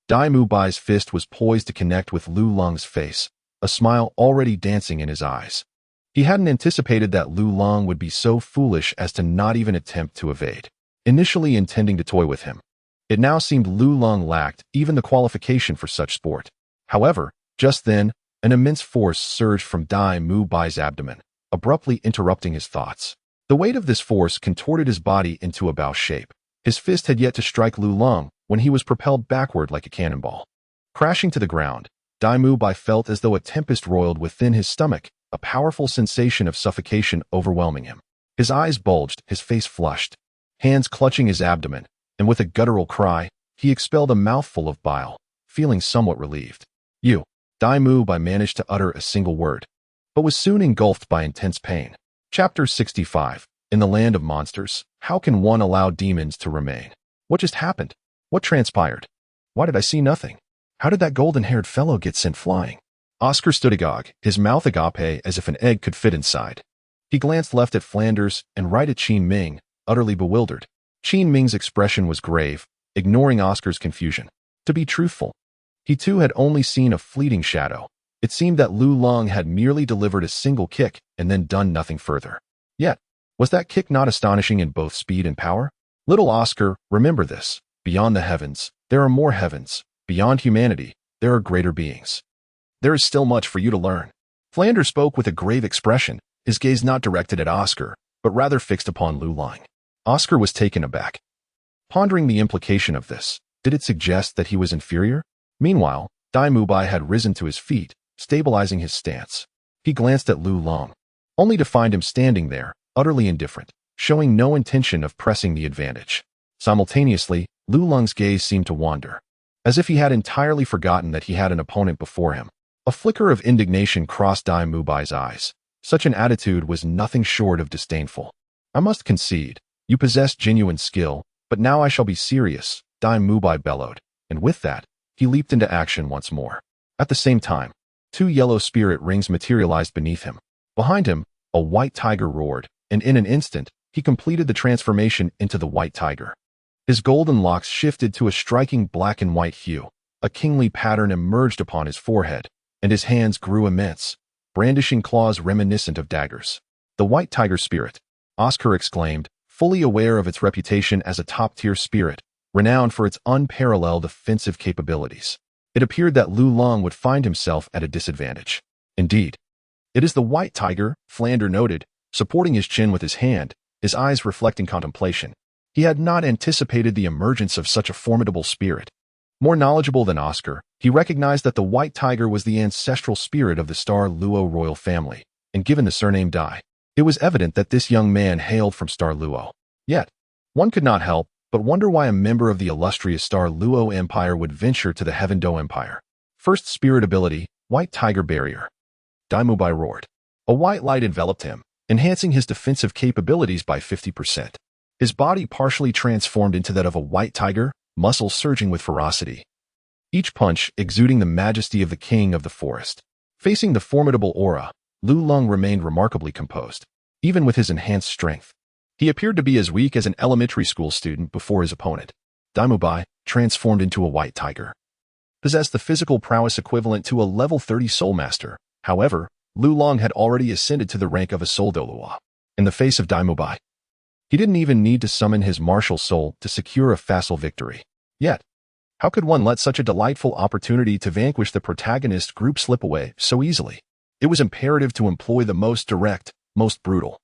Dai Mubai's fist was poised to connect with Lu Lang's face, a smile already dancing in his eyes. He hadn't anticipated that Lu Lang would be so foolish as to not even attempt to evade. Initially intending to toy with him, it now seemed Lu Lang lacked even the qualification for such sport. However, just then, an immense force surged from Dai Mubai's abdomen, abruptly interrupting his thoughts. The weight of this force contorted his body into a bow shape. His fist had yet to strike Lu Lang when he was propelled backward like a cannonball. Crashing to the ground, Dai Mubai felt as though a tempest roiled within his stomach, a powerful sensation of suffocation overwhelming him. His eyes bulged, his face flushed, hands clutching his abdomen, and with a guttural cry, he expelled a mouthful of bile, feeling somewhat relieved. You. Dai Mubai managed to utter a single word, but was soon engulfed by intense pain. Chapter 65. In the land of monsters, how can one allow demons to remain? What just happened? What transpired? Why did I see nothing? How did that golden-haired fellow get sent flying? Oscar stood agog, his mouth agape as if an egg could fit inside. He glanced left at Flanders and right at Qin Ming, utterly bewildered. Qin Ming's expression was grave, ignoring Oscar's confusion. To be truthful, he too had only seen a fleeting shadow. It seemed that Lu Lang had merely delivered a single kick and then done nothing further. Yet, was that kick not astonishing in both speed and power? Little Oscar, remember this. Beyond the heavens, there are more heavens. Beyond humanity, there are greater beings. There is still much for you to learn. Flanders spoke with a grave expression, his gaze not directed at Oscar, but rather fixed upon Lu Lang. Oscar was taken aback. Pondering the implication of this, did it suggest that he was inferior? Meanwhile, Dai Mubai had risen to his feet, stabilizing his stance. He glanced at Lu Lang, only to find him standing there, utterly indifferent, showing no intention of pressing the advantage. Simultaneously, Lu Lang's gaze seemed to wander, as if he had entirely forgotten that he had an opponent before him. A flicker of indignation crossed Dai Mubai's eyes. Such an attitude was nothing short of disdainful. I must concede, you possess genuine skill, but now I shall be serious, Dai Mubai bellowed, and with that, he leaped into action once more. At the same time, two yellow spirit rings materialized beneath him. Behind him, a white tiger roared, and in an instant, he completed the transformation into the white tiger. His golden locks shifted to a striking black and white hue. A kingly pattern emerged upon his forehead, and his hands grew immense, brandishing claws reminiscent of daggers. "The white tiger spirit," Oscar exclaimed, fully aware of its reputation as a top-tier spirit, renowned for its unparalleled offensive capabilities. It appeared that Lu Long would find himself at a disadvantage. "Indeed. It is the white tiger," Flander noted, supporting his chin with his hand, his eyes reflecting contemplation. He had not anticipated the emergence of such a formidable spirit. More knowledgeable than Oscar, he recognized that the white tiger was the ancestral spirit of the Star Luo royal family, and given the surname Dai, it was evident that this young man hailed from Star Luo. Yet, one could not help but wonder why a member of the illustrious Star Luo Empire would venture to the Heaven Do Empire. First spirit ability, White Tiger Barrier. Dai Mubai roared. A white light enveloped him, enhancing his defensive capabilities by 50%. His body partially transformed into that of a white tiger, muscles surging with ferocity. Each punch exuding the majesty of the king of the forest. Facing the formidable aura, Lu Long remained remarkably composed, even with his enhanced strength. He appeared to be as weak as an elementary school student before his opponent. Dai Mubai, transformed into a white tiger, possessed the physical prowess equivalent to a level 30 soul master. However, Lu Long had already ascended to the rank of a soul Douluo. In the face of Dai Mubai, he didn't even need to summon his martial soul to secure a facile victory. Yet, how could one let such a delightful opportunity to vanquish the protagonist group slip away so easily? It was imperative to employ the most direct, most brutal,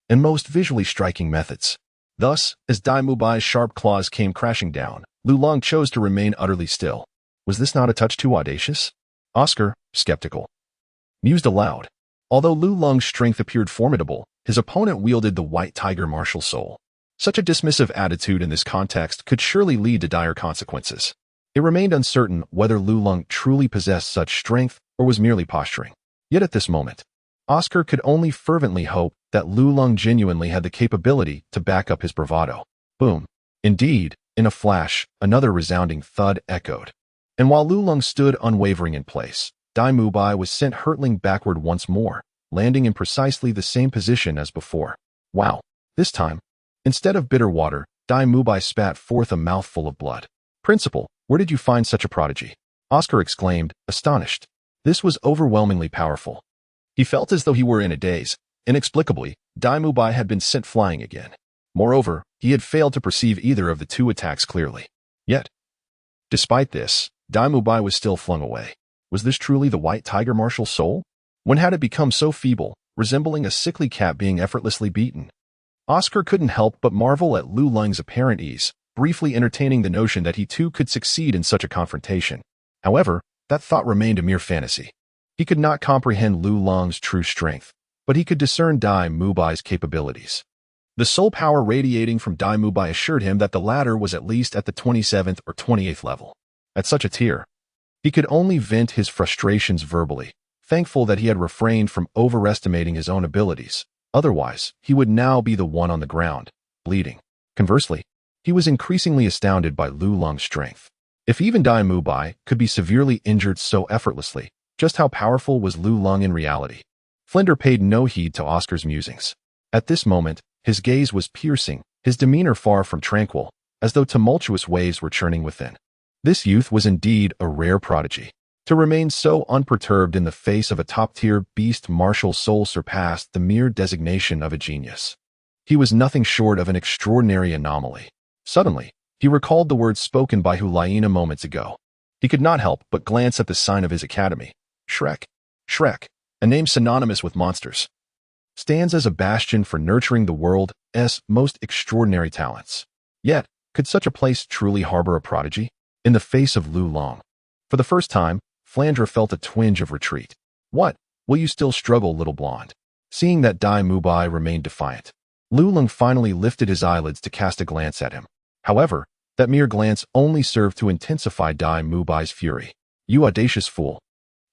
and most visually striking methods. Thus, as Dai Mubai's sharp claws came crashing down, Lu Long chose to remain utterly still. Was this not a touch too audacious? Oscar, skeptical, mused aloud. Although Lu Long's strength appeared formidable, his opponent wielded the white tiger martial soul. Such a dismissive attitude in this context could surely lead to dire consequences. It remained uncertain whether Lu Long truly possessed such strength or was merely posturing. Yet at this moment, Oscar could only fervently hope that Lu Long genuinely had the capability to back up his bravado. Boom. Indeed, in a flash, another resounding thud echoed. And while Lu Long stood unwavering in place, Dai Mubai was sent hurtling backward once more, landing in precisely the same position as before. Wow. This time, instead of bitter water, Dai Mubai spat forth a mouthful of blood. "Principal, where did you find such a prodigy?" Oscar exclaimed, astonished. This was overwhelmingly powerful. He felt as though he were in a daze. Inexplicably, Dai Mubai had been sent flying again. Moreover, he had failed to perceive either of the two attacks clearly. Yet, despite this, Dai Mubai was still flung away. Was this truly the white tiger martial soul? When had it become so feeble, resembling a sickly cat being effortlessly beaten? Oscar couldn't help but marvel at Lu Long's apparent ease, briefly entertaining the notion that he too could succeed in such a confrontation. However, that thought remained a mere fantasy. He could not comprehend Lu Long's true strength, but he could discern Dai Mubai's capabilities. The soul power radiating from Dai Mubai assured him that the latter was at least at the 27th or 28th level. At such a tier, he could only vent his frustrations verbally, thankful that he had refrained from overestimating his own abilities. Otherwise, he would now be the one on the ground, bleeding. Conversely, he was increasingly astounded by Lu Long's strength. If even Dai Mubai could be severely injured so effortlessly, just how powerful was Lu Long in reality? Flinder paid no heed to Oscar's musings. At this moment, his gaze was piercing, his demeanor far from tranquil, as though tumultuous waves were churning within. This youth was indeed a rare prodigy. To remain so unperturbed in the face of a top-tier beast martial soul surpassed the mere designation of a genius. He was nothing short of an extraordinary anomaly. Suddenly, he recalled the words spoken by Hulaina moments ago. He could not help but glance at the sign of his academy. Shrek. Shrek, a name synonymous with monsters, stands as a bastion for nurturing the world's most extraordinary talents. Yet, could such a place truly harbor a prodigy? In the face of Lu Long, for the first time, Flandre felt a twinge of retreat. "What? Will you still struggle, little blonde?" Seeing that Dai Mubai remained defiant, Lu Long finally lifted his eyelids to cast a glance at him. However, that mere glance only served to intensify Dai Mubai's fury. "You audacious fool!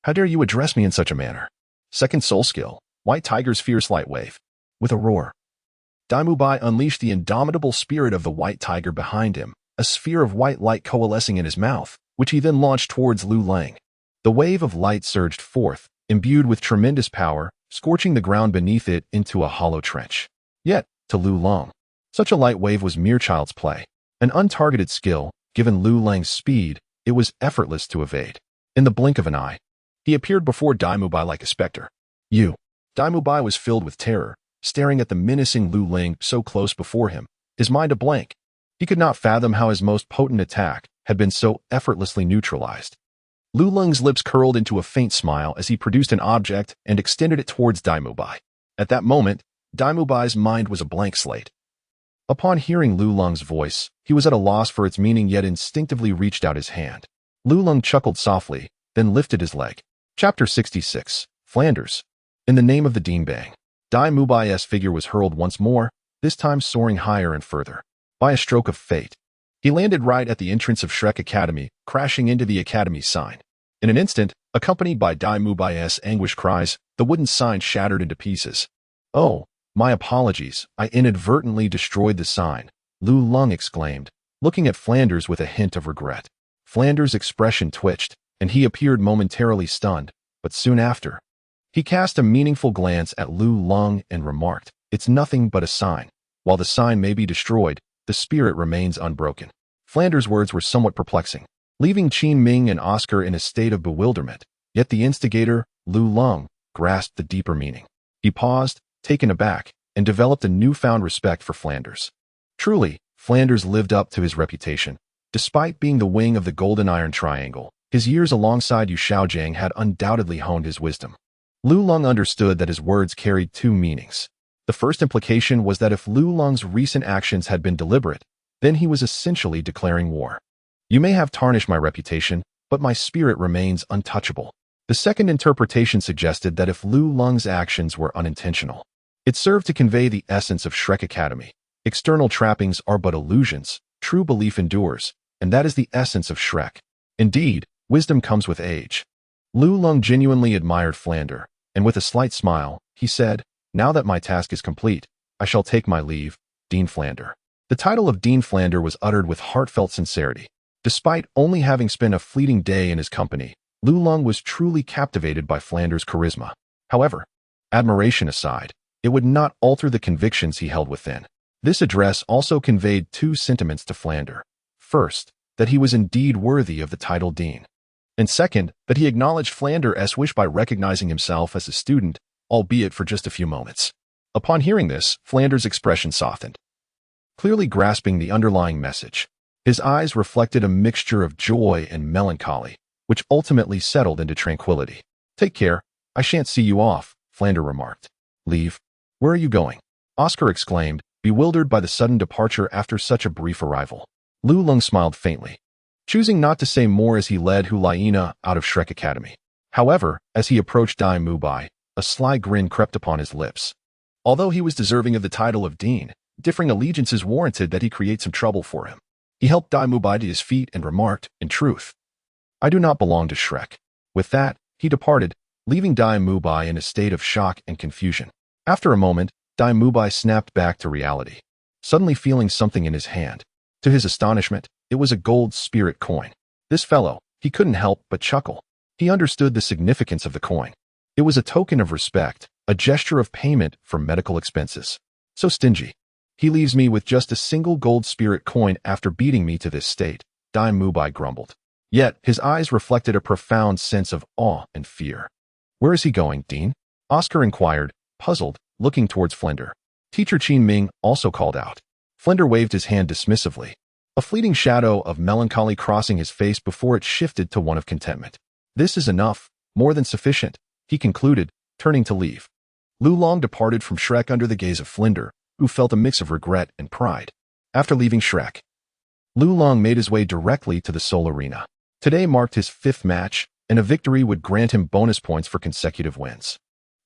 How dare you address me in such a manner?" Second soul skill, White Tiger's fierce light wave. With a roar, Dai Mubai unleashed the indomitable spirit of the white tiger behind him, a sphere of white light coalescing in his mouth, which he then launched towards Lu Long. The wave of light surged forth, imbued with tremendous power, scorching the ground beneath it into a hollow trench. Yet, to Lu Long, such a light wave was mere child's play. An untargeted skill, given Lu Long's speed, it was effortless to evade. In the blink of an eye, he appeared before Dai Mubai like a specter. You. Daimubai was filled with terror, staring at the menacing Lu Ling so close before him, his mind a blank. He could not fathom how his most potent attack had been so effortlessly neutralized. Lu Ling's lips curled into a faint smile as he produced an object and extended it towards Daimubai. At that moment, Daimubai's mind was a blank slate. Upon hearing Lu Ling's voice, he was at a loss for its meaning yet instinctively reached out his hand. Lu Ling chuckled softly, then lifted his leg. Chapter 66. Flanders. In the name of the Dean Bang. Daimubai's figure was hurled once more, this time soaring higher and further. By a stroke of fate, he landed right at the entrance of Shrek Academy, crashing into the Academy sign. In an instant, accompanied by Daimubai's anguished cries, the wooden sign shattered into pieces. "Oh, my apologies, I inadvertently destroyed the sign," Lu Ling exclaimed, looking at Flanders with a hint of regret. Flanders' expression twitched, and he appeared momentarily stunned, but soon after, he cast a meaningful glance at Lu Ling and remarked, "It's nothing but a sign. While the sign may be destroyed, the spirit remains unbroken." Flanders' words were somewhat perplexing, leaving Qin Ming and Oscar in a state of bewilderment, yet the instigator, Lu Ling, grasped the deeper meaning. He paused, taken aback, and developed a newfound respect for Flanders. Truly, Flanders lived up to his reputation. Despite being the wing of the Golden Iron Triangle, his years alongside Yu Shaojiang had undoubtedly honed his wisdom. Lu Ling understood that his words carried two meanings. The first implication was that if Lu Ling's recent actions had been deliberate, then he was essentially declaring war. "You may have tarnished my reputation, but my spirit remains untouchable." The second interpretation suggested that if Lu Ling's actions were unintentional, it served to convey the essence of Shrek Academy. External trappings are but illusions, true belief endures, and that is the essence of Shrek. Indeed, wisdom comes with age. Lu Ling genuinely admired Flanders, and with a slight smile, he said, "Now that my task is complete, I shall take my leave, Dean Flanders." The title of Dean Flanders was uttered with heartfelt sincerity. Despite only having spent a fleeting day in his company, Lu Ling was truly captivated by Flanders' charisma. However, admiration aside, it would not alter the convictions he held within. This address also conveyed two sentiments to Flanders. First, that he was indeed worthy of the title Dean. And second, that he acknowledged Flanders' wish by recognizing himself as a student, albeit for just a few moments. Upon hearing this, Flanders' expression softened, clearly grasping the underlying message. His eyes reflected a mixture of joy and melancholy, which ultimately settled into tranquility. "Take care, I shan't see you off," Flanders remarked. "Leave? Where are you going?" Oscar exclaimed, bewildered by the sudden departure after such a brief arrival. Lu Ling smiled faintly, choosing not to say more as he led Huliena out of Shrek Academy. However, as he approached Daimubai, a sly grin crept upon his lips. Although he was deserving of the title of Dean, differing allegiances warranted that he create some trouble for him. He helped Daimubai to his feet and remarked, "In truth, I do not belong to Shrek." With that, he departed, leaving Daimubai in a state of shock and confusion. After a moment, Daimubai snapped back to reality, suddenly feeling something in his hand. To his astonishment, it was a gold spirit coin. This fellow, he couldn't help but chuckle. He understood the significance of the coin. It was a token of respect, a gesture of payment for medical expenses. So stingy. He leaves me with just a single gold spirit coin after beating me to this state, Daimubai grumbled. Yet, his eyes reflected a profound sense of awe and fear. "Where is he going, Dean?" Oscar inquired, puzzled, looking towards Flanders. Teacher Qin Ming also called out. Flanders waved his hand dismissively, a fleeting shadow of melancholy crossing his face before it shifted to one of contentment. "This is enough, more than sufficient," he concluded, turning to leave. Lu Ling departed from Shrek under the gaze of Flanders, who felt a mix of regret and pride. After leaving Shrek, Lu Ling made his way directly to the Seoul Arena. Today marked his 5th match, and a victory would grant him bonus points for consecutive wins.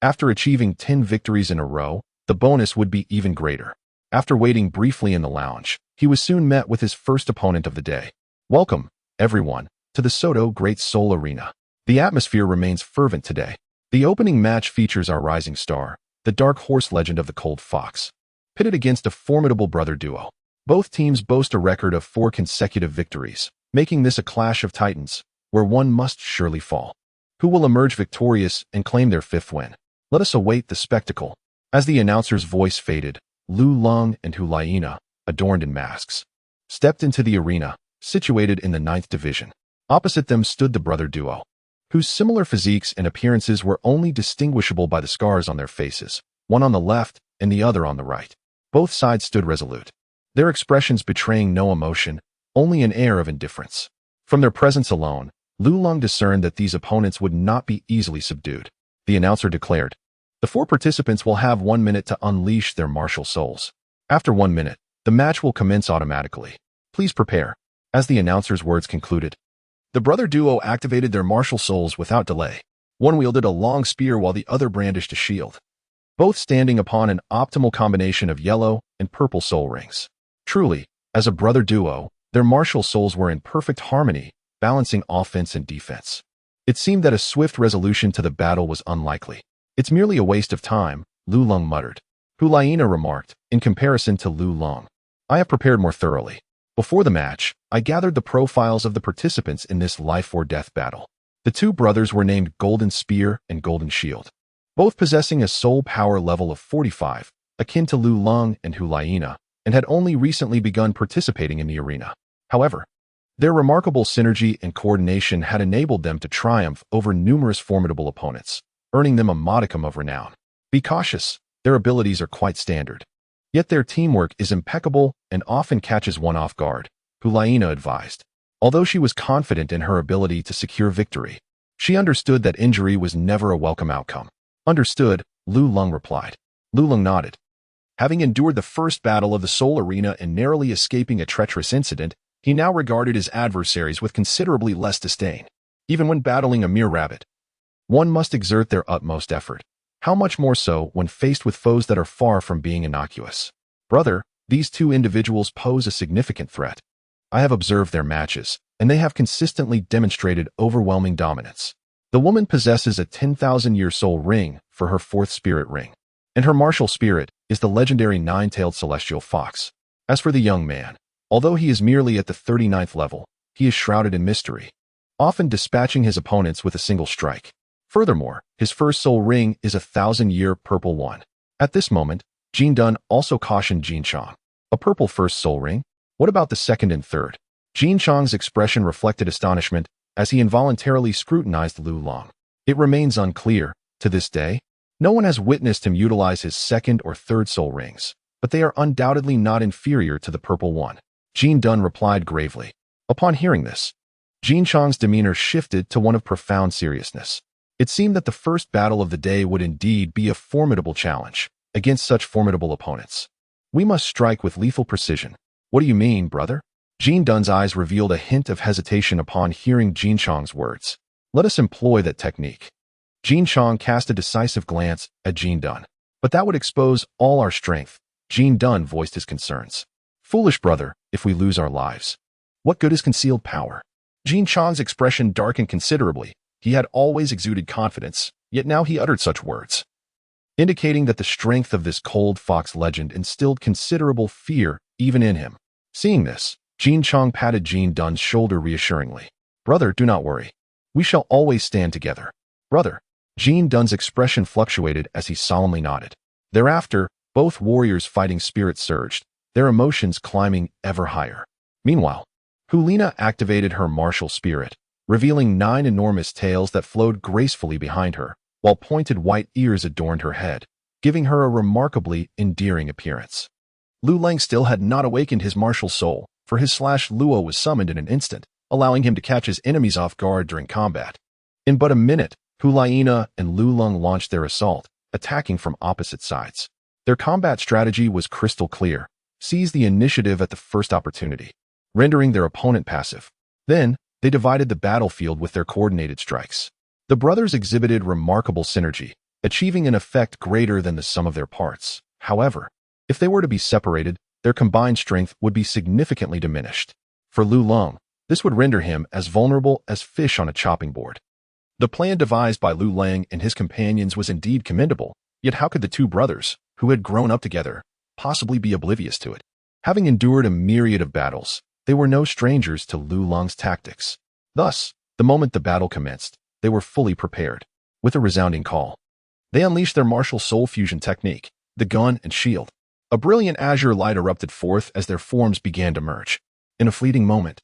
After achieving 10 victories in a row, the bonus would be even greater. After waiting briefly in the lounge, he was soon met with his first opponent of the day. "Welcome, everyone, to the Soto Great Seoul Arena." The atmosphere remains fervent today. The opening match features our rising star, the dark horse legend of the Cold Fox, pitted against a formidable brother duo. Both teams boast a record of 4 consecutive victories, making this a clash of titans, where one must surely fall. Who will emerge victorious and claim their 5th win? Let us await the spectacle. As the announcer's voice faded, Lu Ling and Huliena, adorned in masks, stepped into the arena, situated in the 9th division. Opposite them stood the brother duo, whose similar physiques and appearances were only distinguishable by the scars on their faces, one on the left and the other on the right. Both sides stood resolute, their expressions betraying no emotion, only an air of indifference. From their presence alone, Luolong discerned that these opponents would not be easily subdued. The announcer declared, "The 4 participants will have 1 minute to unleash their martial souls. After 1 minute, the match will commence automatically. Please prepare." As the announcer's words concluded, the brother duo activated their martial souls without delay. One wielded a long spear while the other brandished a shield, both standing upon an optimal combination of yellow and purple soul rings. Truly, as a brother duo, their martial souls were in perfect harmony, balancing offense and defense. It seemed that a swift resolution to the battle was unlikely. "It's merely a waste of time," Luolong muttered. Hulaina remarked, in comparison to Luolong, "I have prepared more thoroughly. Before the match, I gathered the profiles of the participants in this life-or-death battle." The 2 brothers were named Golden Spear and Golden Shield, both possessing a soul power level of 45, akin to Luolong and Hulaina, and had only recently begun participating in the arena. However, their remarkable synergy and coordination had enabled them to triumph over numerous formidable opponents, earning them a modicum of renown. Be cautious, their abilities are quite standard. Yet their teamwork is impeccable and often catches one off guard, Hulaina advised. Although she was confident in her ability to secure victory, she understood that injury was never a welcome outcome. "Understood," Luolong replied. Luolong nodded. Having endured the first battle of the Soul Arena and narrowly escaping a treacherous incident, he now regarded his adversaries with considerably less disdain. Even when battling a mere rabbit, one must exert their utmost effort. How much more so when faced with foes that are far from being innocuous? "Brother, these 2 individuals pose a significant threat. I have observed their matches, and they have consistently demonstrated overwhelming dominance. The woman possesses a 10,000-year soul ring for her 4th spirit ring, and her martial spirit is the legendary 9-tailed celestial fox. As for the young man, although he is merely at the 39th level, he is shrouded in mystery, often dispatching his opponents with a single strike. Furthermore, his first soul ring is a 1,000-year purple one." At this moment, Jin Dun also cautioned Jin Chong. "A purple first soul ring? What about the 2nd and 3rd? Jin Chong's expression reflected astonishment as he involuntarily scrutinized Luolong. It remains unclear, to this day. No one has witnessed him utilize his 2nd or 3rd soul rings, but they are undoubtedly not inferior to the purple one," Jin Dun replied gravely. Upon hearing this, Jin Chong's demeanor shifted to one of profound seriousness. It seemed that the first battle of the day would indeed be a formidable challenge against such formidable opponents. "We must strike with lethal precision." "What do you mean, brother?" Jin Dun's eyes revealed a hint of hesitation upon hearing Jin Chong's words. "Let us employ that technique." Jin Chong cast a decisive glance at Jin Dun. "But that would expose all our strength." Jin Dun voiced his concerns. "Foolish brother, if we lose our lives, what good is concealed power?" Jin Chong's expression darkened considerably. He had always exuded confidence, yet now he uttered such words, indicating that the strength of this cold fox legend instilled considerable fear even in him. Seeing this, Jin Chong patted Jin Dun's shoulder reassuringly. "Brother, do not worry. We shall always stand together." "Brother." Jin Dun's expression fluctuated as he solemnly nodded. Thereafter, both warriors' fighting spirits surged, their emotions climbing ever higher. Meanwhile, Hulaina activated her martial spirit, revealing 9 enormous tails that flowed gracefully behind her, while pointed white ears adorned her head, giving her a remarkably endearing appearance. Luolong still had not awakened his martial soul, for his Luo was summoned in an instant, allowing him to catch his enemies off guard during combat. In but a minute, Hulaina and Luolong launched their assault, attacking from opposite sides. Their combat strategy was crystal clear: seize the initiative at the first opportunity, rendering their opponent passive. Then, they divided the battlefield with their coordinated strikes. The brothers exhibited remarkable synergy, achieving an effect greater than the sum of their parts. However, if they were to be separated, their combined strength would be significantly diminished. For Luolong, this would render him as vulnerable as fish on a chopping board. The plan devised by Luolong and his companions was indeed commendable, yet how could the 2 brothers, who had grown up together, possibly be oblivious to it? Having endured a myriad of battles, they were no strangers to Luolong's tactics. Thus, the moment the battle commenced, they were fully prepared. With a resounding call, they unleashed their martial soul fusion technique, the gun and shield. A brilliant azure light erupted forth as their forms began to merge. In a fleeting moment,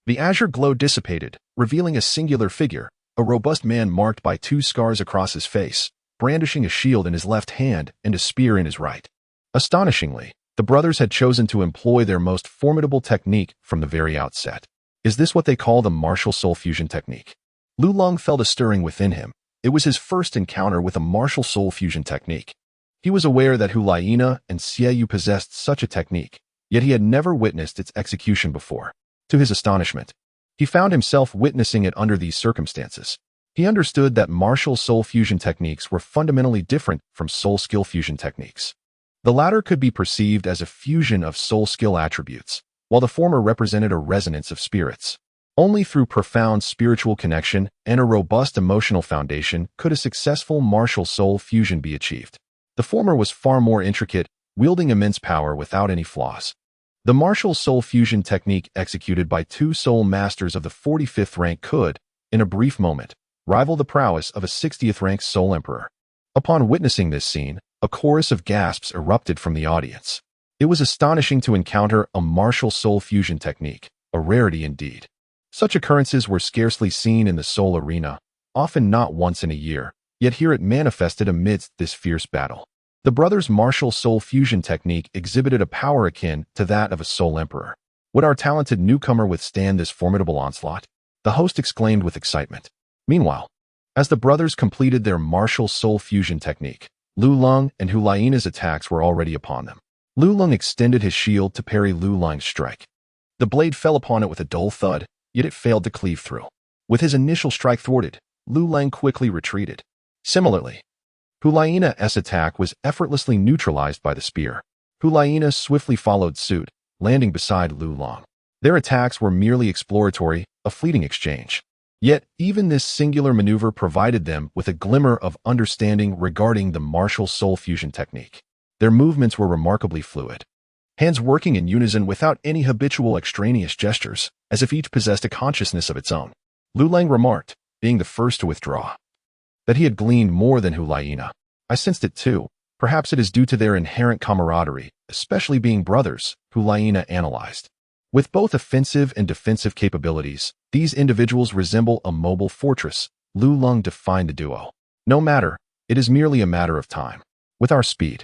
the azure glow dissipated, revealing a singular figure, a robust man marked by 2 scars across his face, brandishing a shield in his left hand and a spear in his right. Astonishingly, the brothers had chosen to employ their most formidable technique from the very outset. Is this what they call the martial soul fusion technique? Lulong felt a stirring within him. It was his first encounter with a martial soul fusion technique. He was aware that Hulaina and Xieyu possessed such a technique, yet he had never witnessed its execution before. To his astonishment, he found himself witnessing it under these circumstances. He understood that martial soul fusion techniques were fundamentally different from soul skill fusion techniques. The latter could be perceived as a fusion of soul skill attributes, while the former represented a resonance of spirits. Only through profound spiritual connection and a robust emotional foundation could a successful martial soul fusion be achieved. The former was far more intricate, wielding immense power without any flaws. The martial soul fusion technique executed by 2 soul masters of the 45th rank could, in a brief moment, rival the prowess of a 60th rank soul emperor. Upon witnessing this scene, a chorus of gasps erupted from the audience. It was astonishing to encounter a martial soul fusion technique, a rarity indeed. Such occurrences were scarcely seen in the soul arena, often not once in a year, yet here it manifested amidst this fierce battle. The brothers' martial soul fusion technique exhibited a power akin to that of a soul emperor. Would our talented newcomer withstand this formidable onslaught? The host exclaimed with excitement. Meanwhile, as the brothers completed their martial soul fusion technique, Lulong and Hulaina's attacks were already upon them. Lulong extended his shield to parry Lulong's strike. The blade fell upon it with a dull thud, yet it failed to cleave through. With his initial strike thwarted, Lulong quickly retreated. Similarly, Hulaina's attack was effortlessly neutralized by the spear. Hulaina swiftly followed suit, landing beside Lulong. Their attacks were merely exploratory, a fleeting exchange. Yet, even this singular maneuver provided them with a glimmer of understanding regarding the martial soul fusion technique. Their movements were remarkably fluid, hands working in unison without any habitual extraneous gestures, as if each possessed a consciousness of its own. Lulong remarked, being the first to withdraw, that he had gleaned more than Hulaina. I sensed it too. Perhaps it is due to their inherent camaraderie, especially being brothers, Hulaina analyzed. With both offensive and defensive capabilities, these individuals resemble a mobile fortress. Lulong defined the duo. No matter, it is merely a matter of time. With our speed,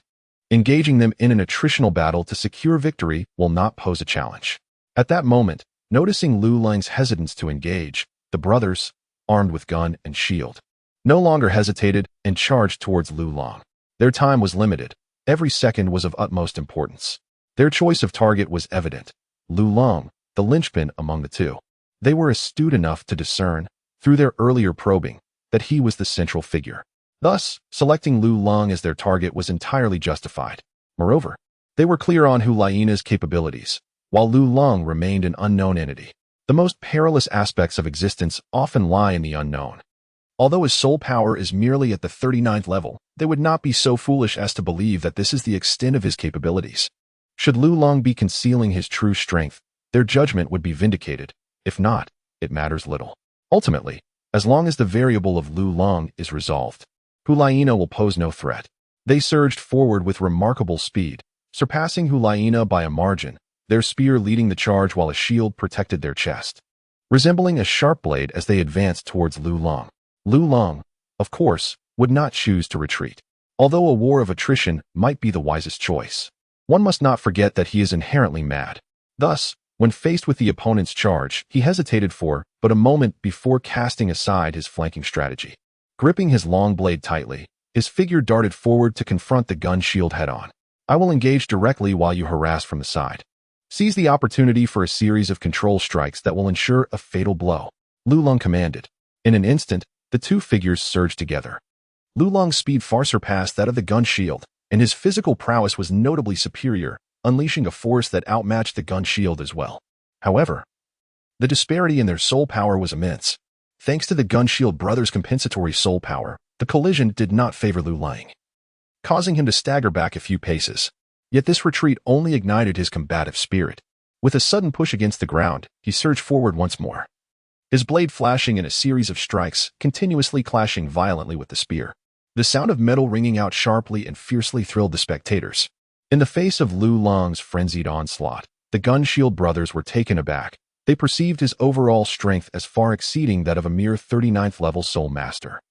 engaging them in an attritional battle to secure victory will not pose a challenge. At that moment, noticing Lulong's hesitance to engage, the brothers, armed with gun and shield, no longer hesitated and charged towards Lulong. Their time was limited. Every second was of utmost importance. Their choice of target was evident. Lulong, the linchpin among the two. They were astute enough to discern, through their earlier probing, that he was the central figure. Thus, selecting Lulong as their target was entirely justified. Moreover, they were clear on Hulaina's capabilities, while Lulong remained an unknown entity. The most perilous aspects of existence often lie in the unknown. Although his soul power is merely at the 39th level, they would not be so foolish as to believe that this is the extent of his capabilities. Should Lulong be concealing his true strength, their judgment would be vindicated. If not, it matters little. Ultimately, as long as the variable of Lulong is resolved, Hulaina will pose no threat. They surged forward with remarkable speed, surpassing Hulaina by a margin, their spear leading the charge while a shield protected their chest, resembling a sharp blade as they advanced towards Lulong. Lulong, of course, would not choose to retreat. Although a war of attrition might be the wisest choice, one must not forget that he is inherently mad. Thus, when faced with the opponent's charge, he hesitated for but a moment before casting aside his flanking strategy. Gripping his long blade tightly, his figure darted forward to confront the gun shield head-on. I will engage directly while you harass from the side. Seize the opportunity for a series of control strikes that will ensure a fatal blow. Lulong commanded. In an instant, the two figures surged together. Lulong's speed far surpassed that of the gun shield, and his physical prowess was notably superior, unleashing a force that outmatched the gun shield as well. However, the disparity in their soul power was immense. Thanks to the gun shield brothers' compensatory soul power, the collision did not favor Lulong, causing him to stagger back a few paces. Yet this retreat only ignited his combative spirit. With a sudden push against the ground, he surged forward once more, his blade flashing in a series of strikes, continuously clashing violently with the spear. The sound of metal ringing out sharply and fiercely thrilled the spectators. In the face of Lulong's frenzied onslaught, the gun shield brothers were taken aback, They perceived his overall strength as far exceeding that of a mere 39th level soul master,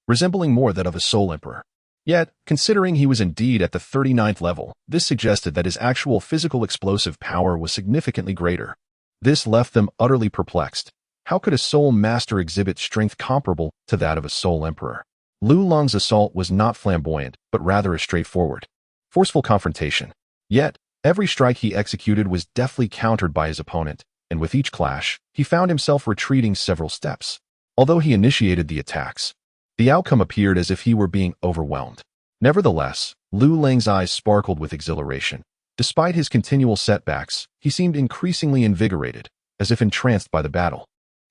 resembling more that of a soul emperor. Yet, considering he was indeed at the 39th level, this suggested that his actual physical explosive power was significantly greater. This left them utterly perplexed. How could a soul master exhibit strength comparable to that of a soul emperor? Lu Long's assault was not flamboyant, but rather a straightforward, forceful confrontation. Yet, every strike he executed was deftly countered by his opponent, and with each clash, he found himself retreating several steps. Although he initiated the attacks, the outcome appeared as if he were being overwhelmed. Nevertheless, Lu Lang's eyes sparkled with exhilaration. Despite his continual setbacks, he seemed increasingly invigorated, as if entranced by the battle.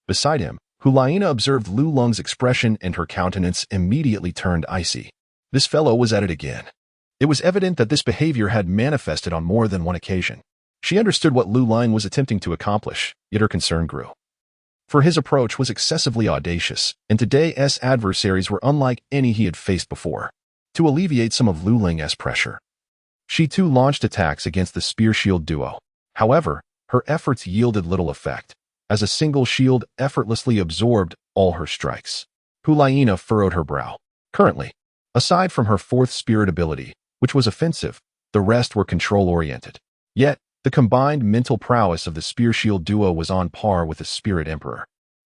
Beside him, Hulaina observed Lu Long's expression, and her countenance immediately turned icy. This fellow was at it again. It was evident that this behavior had manifested on more than one occasion. She understood what Lu Long was attempting to accomplish, yet her concern grew. For his approach was excessively audacious, and today's adversaries were unlike any he had faced before. To alleviate some of Lu Long's pressure, she too launched attacks against the spear-shield duo. However, her efforts yielded little effect, as a single shield effortlessly absorbed all her strikes. Hulaina furrowed her brow. Currently, aside from her fourth spirit ability, which was offensive, the rest were control-oriented. Yet, the combined mental prowess of the spear-shield duo was on par with the Spirit Emperor.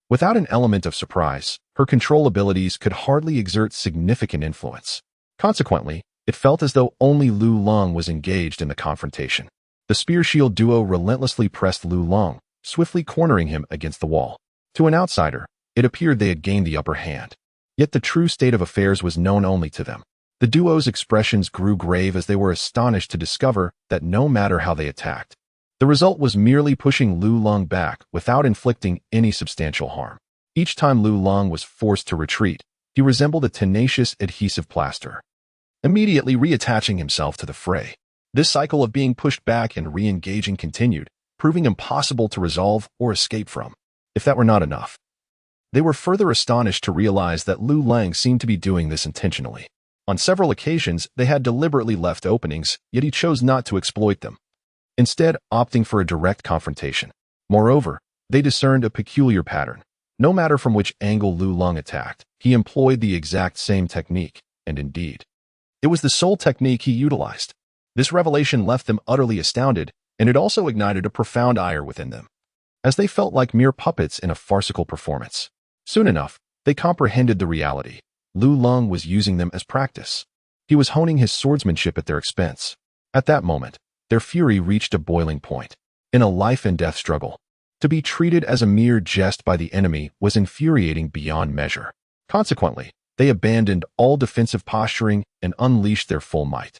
Without an element of surprise, her control abilities could hardly exert significant influence. Consequently, it felt as though only Lu Long was engaged in the confrontation. The spear-shield duo relentlessly pressed Lu Long, swiftly cornering him against the wall. To an outsider, it appeared they had gained the upper hand. Yet the true state of affairs was known only to them. The duo's expressions grew grave as they were astonished to discover that no matter how they attacked, the result was merely pushing Lu Long back without inflicting any substantial harm. Each time Lu Long was forced to retreat, he resembled a tenacious adhesive plaster, immediately reattaching himself to the fray. This cycle of being pushed back and re-engaging continued, proving impossible to resolve or escape from. If that were not enough, they were further astonished to realize that Lu Long seemed to be doing this intentionally. On several occasions, they had deliberately left openings, yet he chose not to exploit them, instead opting for a direct confrontation. Moreover, they discerned a peculiar pattern. No matter from which angle Lu Long attacked, he employed the exact same technique, and indeed, it was the sole technique he utilized. This revelation left them utterly astounded, and it also ignited a profound ire within them, as they felt like mere puppets in a farcical performance. Soon enough, they comprehended the reality. Lu Long was using them as practice. He was honing his swordsmanship at their expense. At that moment, their fury reached a boiling point. In a life-and-death struggle, to be treated as a mere jest by the enemy was infuriating beyond measure. Consequently, they abandoned all defensive posturing and unleashed their full might,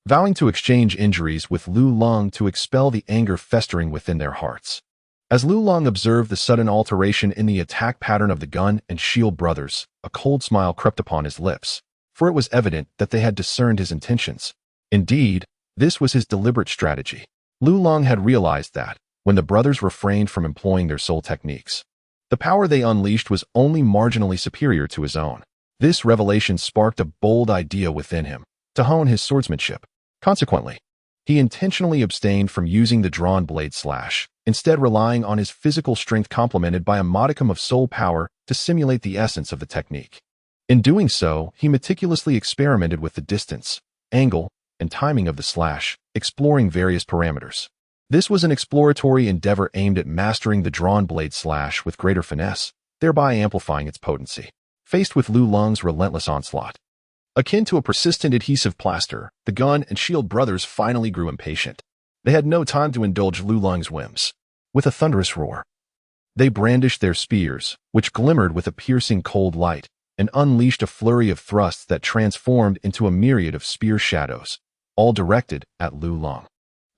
vowing to exchange injuries with Lu Long to expel the anger festering within their hearts. As Lu Long observed the sudden alteration in the attack pattern of the gun and shield brothers, a cold smile crept upon his lips, for it was evident that they had discerned his intentions. Indeed, this was his deliberate strategy. Lu Long had realized that, when the brothers refrained from employing their soul techniques, the power they unleashed was only marginally superior to his own. This revelation sparked a bold idea within him, to hone his swordsmanship. Consequently, he intentionally abstained from using the drawn blade slash, instead relying on his physical strength complemented by a modicum of soul power to simulate the essence of the technique. In doing so, he meticulously experimented with the distance, angle, and timing of the slash, exploring various parameters. This was an exploratory endeavor aimed at mastering the drawn blade slash with greater finesse, thereby amplifying its potency. Faced with Lu Long's relentless onslaught, akin to a persistent adhesive plaster, the gun and shield brothers finally grew impatient. They had no time to indulge Lu Long's whims. With a thunderous roar, they brandished their spears, which glimmered with a piercing cold light, and unleashed a flurry of thrusts that transformed into a myriad of spear shadows, all directed at Lu Long.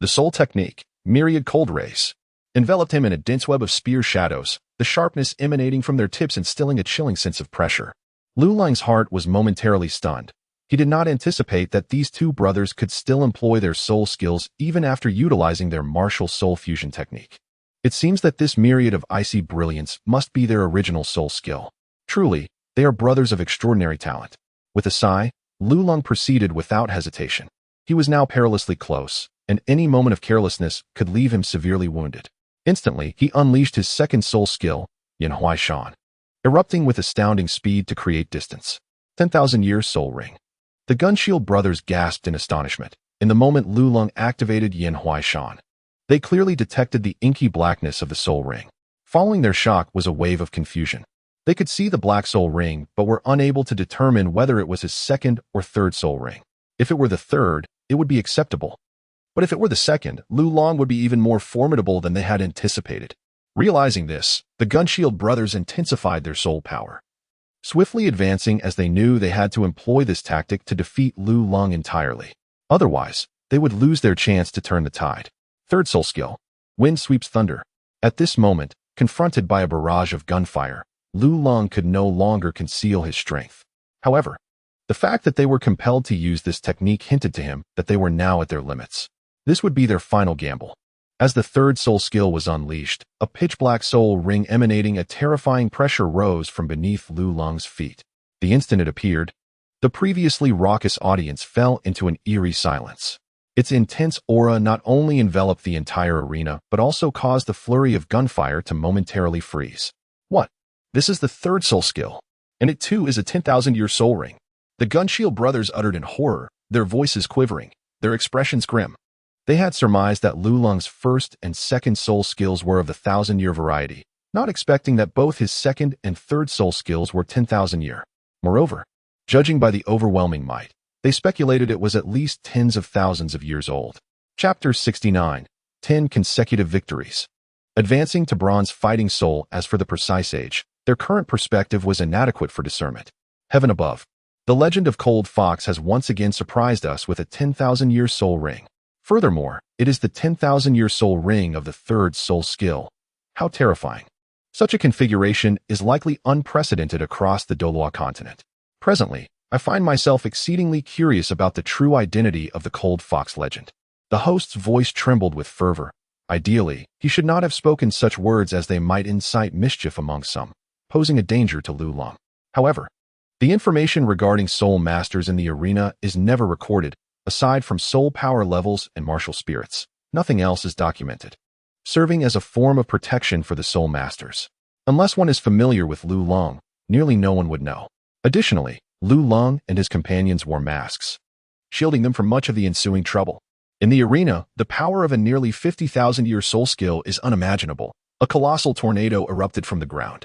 The soul technique, myriad cold rays, enveloped him in a dense web of spear shadows, the sharpness emanating from their tips instilling a chilling sense of pressure. Lu Long's heart was momentarily stunned. He did not anticipate that these two brothers could still employ their soul skills even after utilizing their martial soul fusion technique. It seems that this myriad of icy brilliance must be their original soul skill. Truly, they are brothers of extraordinary talent. With a sigh, Lu Long proceeded without hesitation. He was now perilously close, and any moment of carelessness could leave him severely wounded. Instantly, he unleashed his second soul skill, unifying, erupting with astounding speed to create distance. 10,000 Year Soul Ring. The Gunshield brothers gasped in astonishment. In the moment Lulong activated unifying, they clearly detected the inky blackness of the soul ring. Following their shock was a wave of confusion. They could see the black soul ring, but were unable to determine whether it was his second or third soul ring. If it were the third, it would be acceptable. But if it were the second, Lulong would be even more formidable than they had anticipated. Realizing this, the Gunshield brothers intensified their soul power, swiftly advancing as they knew they had to employ this tactic to defeat Lulong entirely. Otherwise, they would lose their chance to turn the tide. Third soul skill, Wind Sweeps Thunder. At this moment, confronted by a barrage of gunfire, Lulong could no longer conceal his strength. However, the fact that they were compelled to use this technique hinted to him that they were now at their limits. This would be their final gamble. As the third soul skill was unleashed, a pitch-black soul ring emanating a terrifying pressure rose from beneath Lulong's feet. The instant it appeared, the previously raucous audience fell into an eerie silence. Its intense aura not only enveloped the entire arena, but also caused the flurry of gunfire to momentarily freeze. What? This is the third soul skill, and it too is a 10,000-year soul ring. The Gunshield brothers uttered in horror, their voices quivering, their expressions grim. They had surmised that Lulong's first and second soul skills were of the 1,000-year variety, not expecting that both his second and third soul skills were 10,000-year. Moreover, judging by the overwhelming might, they speculated it was at least tens of thousands of years old. Chapter 69. 10 Consecutive Victories. Advancing to Bronze Fighting Soul. As for the precise age, their current perspective was inadequate for discernment. Heaven above. The legend of Cold Fox has once again surprised us with a 10,000-year soul ring. Furthermore, it is the 10,000-year soul ring of the third soul skill. How terrifying. Such a configuration is likely unprecedented across the Douluo Continent. Presently, I find myself exceedingly curious about the true identity of the Cold Fox legend. The host's voice trembled with fervor. Ideally, he should not have spoken such words as they might incite mischief among some, posing a danger to Lulong. However, the information regarding soul masters in the arena is never recorded. Aside from soul power levels and martial spirits, nothing else is documented, serving as a form of protection for the soul masters. Unless one is familiar with Lulong, nearly no one would know. Additionally, Lulong and his companions wore masks, shielding them from much of the ensuing trouble. In the arena, the power of a nearly 50,000-year soul skill is unimaginable. A colossal tornado erupted from the ground,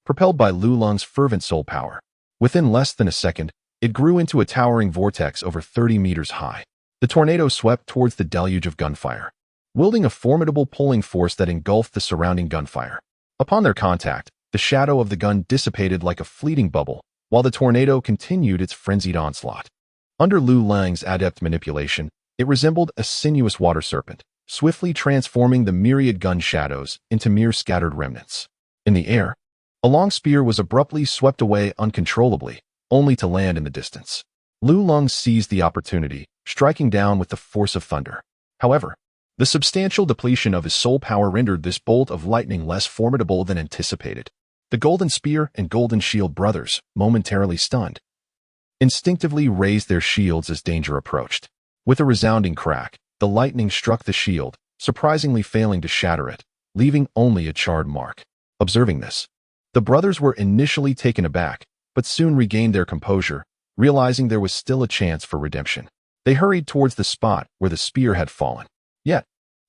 propelled by Lulong's fervent soul power. Within less than a second, it grew into a towering vortex over 30 meters high. The tornado swept towards the deluge of gunfire, wielding a formidable pulling force that engulfed the surrounding gunfire. Upon their contact, the shadow of the gun dissipated like a fleeting bubble, while the tornado continued its frenzied onslaught. Under Lulong's adept manipulation, it resembled a sinuous water serpent, swiftly transforming the myriad gun shadows into mere scattered remnants. In the air, a long spear was abruptly swept away uncontrollably, only to land in the distance. Lulong seized the opportunity, striking down with the force of thunder. However, the substantial depletion of his soul power rendered this bolt of lightning less formidable than anticipated. The Golden Spear and Golden Shield brothers, momentarily stunned, instinctively raised their shields as danger approached. With a resounding crack, the lightning struck the shield, surprisingly failing to shatter it, leaving only a charred mark. Observing this, the brothers were initially taken aback, but soon regained their composure, realizing there was still a chance for redemption. They hurried towards the spot where the spear had fallen. Yet,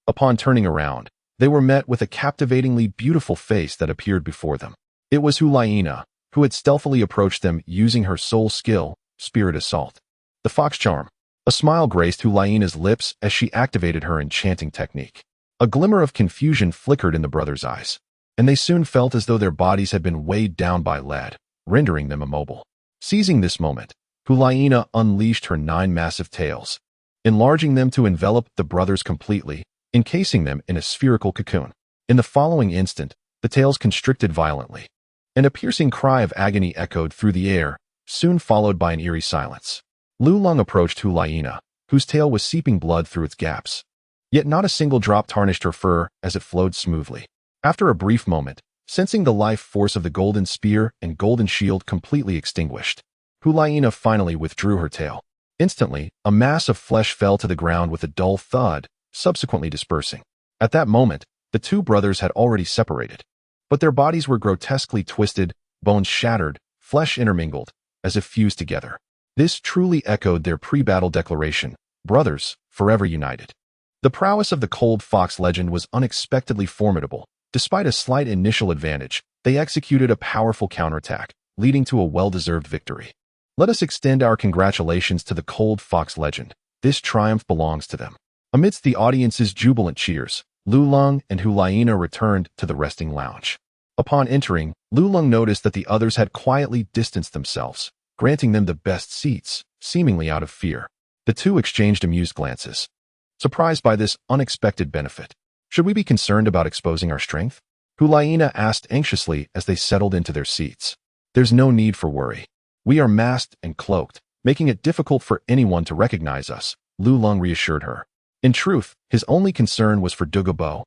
upon turning around, they were met with a captivatingly beautiful face that appeared before them. It was Hulaina, who had stealthily approached them using her soul skill, Spirit Assault. The Fox Charm. A smile graced Hulaina's lips as she activated her enchanting technique. A glimmer of confusion flickered in the brothers' eyes, and they soon felt as though their bodies had been weighed down by lead, rendering them immobile. Seizing this moment, Hulaina unleashed her 9 massive tails, enlarging them to envelop the brothers completely, encasing them in a spherical cocoon. In the following instant, the tails constricted violently, and a piercing cry of agony echoed through the air, soon followed by an eerie silence. Lulong approached Hulaina, whose tail was seeping blood through its gaps. Yet not a single drop tarnished her fur as it flowed smoothly. After a brief moment, sensing the life force of the Golden Spear and Golden Shield completely extinguished, Hulaina finally withdrew her tail. Instantly, a mass of flesh fell to the ground with a dull thud, subsequently dispersing. At that moment, The two brothers had already separated, but their bodies were grotesquely twisted, bones shattered, flesh intermingled, as if fused together. This truly echoed their pre-battle declaration, brothers, forever united. The prowess of the Cold Fox legend was unexpectedly formidable. Despite a slight initial advantage, they executed a powerful counterattack, leading to a well-deserved victory. Let us extend our congratulations to the Cold Fox legend. This triumph belongs to them. Amidst the audience's jubilant cheers, Lulong and Hulaina returned to the resting lounge. Upon entering, Lulong noticed that the others had quietly distanced themselves, granting them the best seats, seemingly out of fear. The two exchanged amused glances, surprised by this unexpected benefit. Should we be concerned about exposing our strength? Hulaina asked anxiously as they settled into their seats. There's no need for worry. We are masked and cloaked, making it difficult for anyone to recognize us, Lulong reassured her. In truth, his only concern was for Douluo,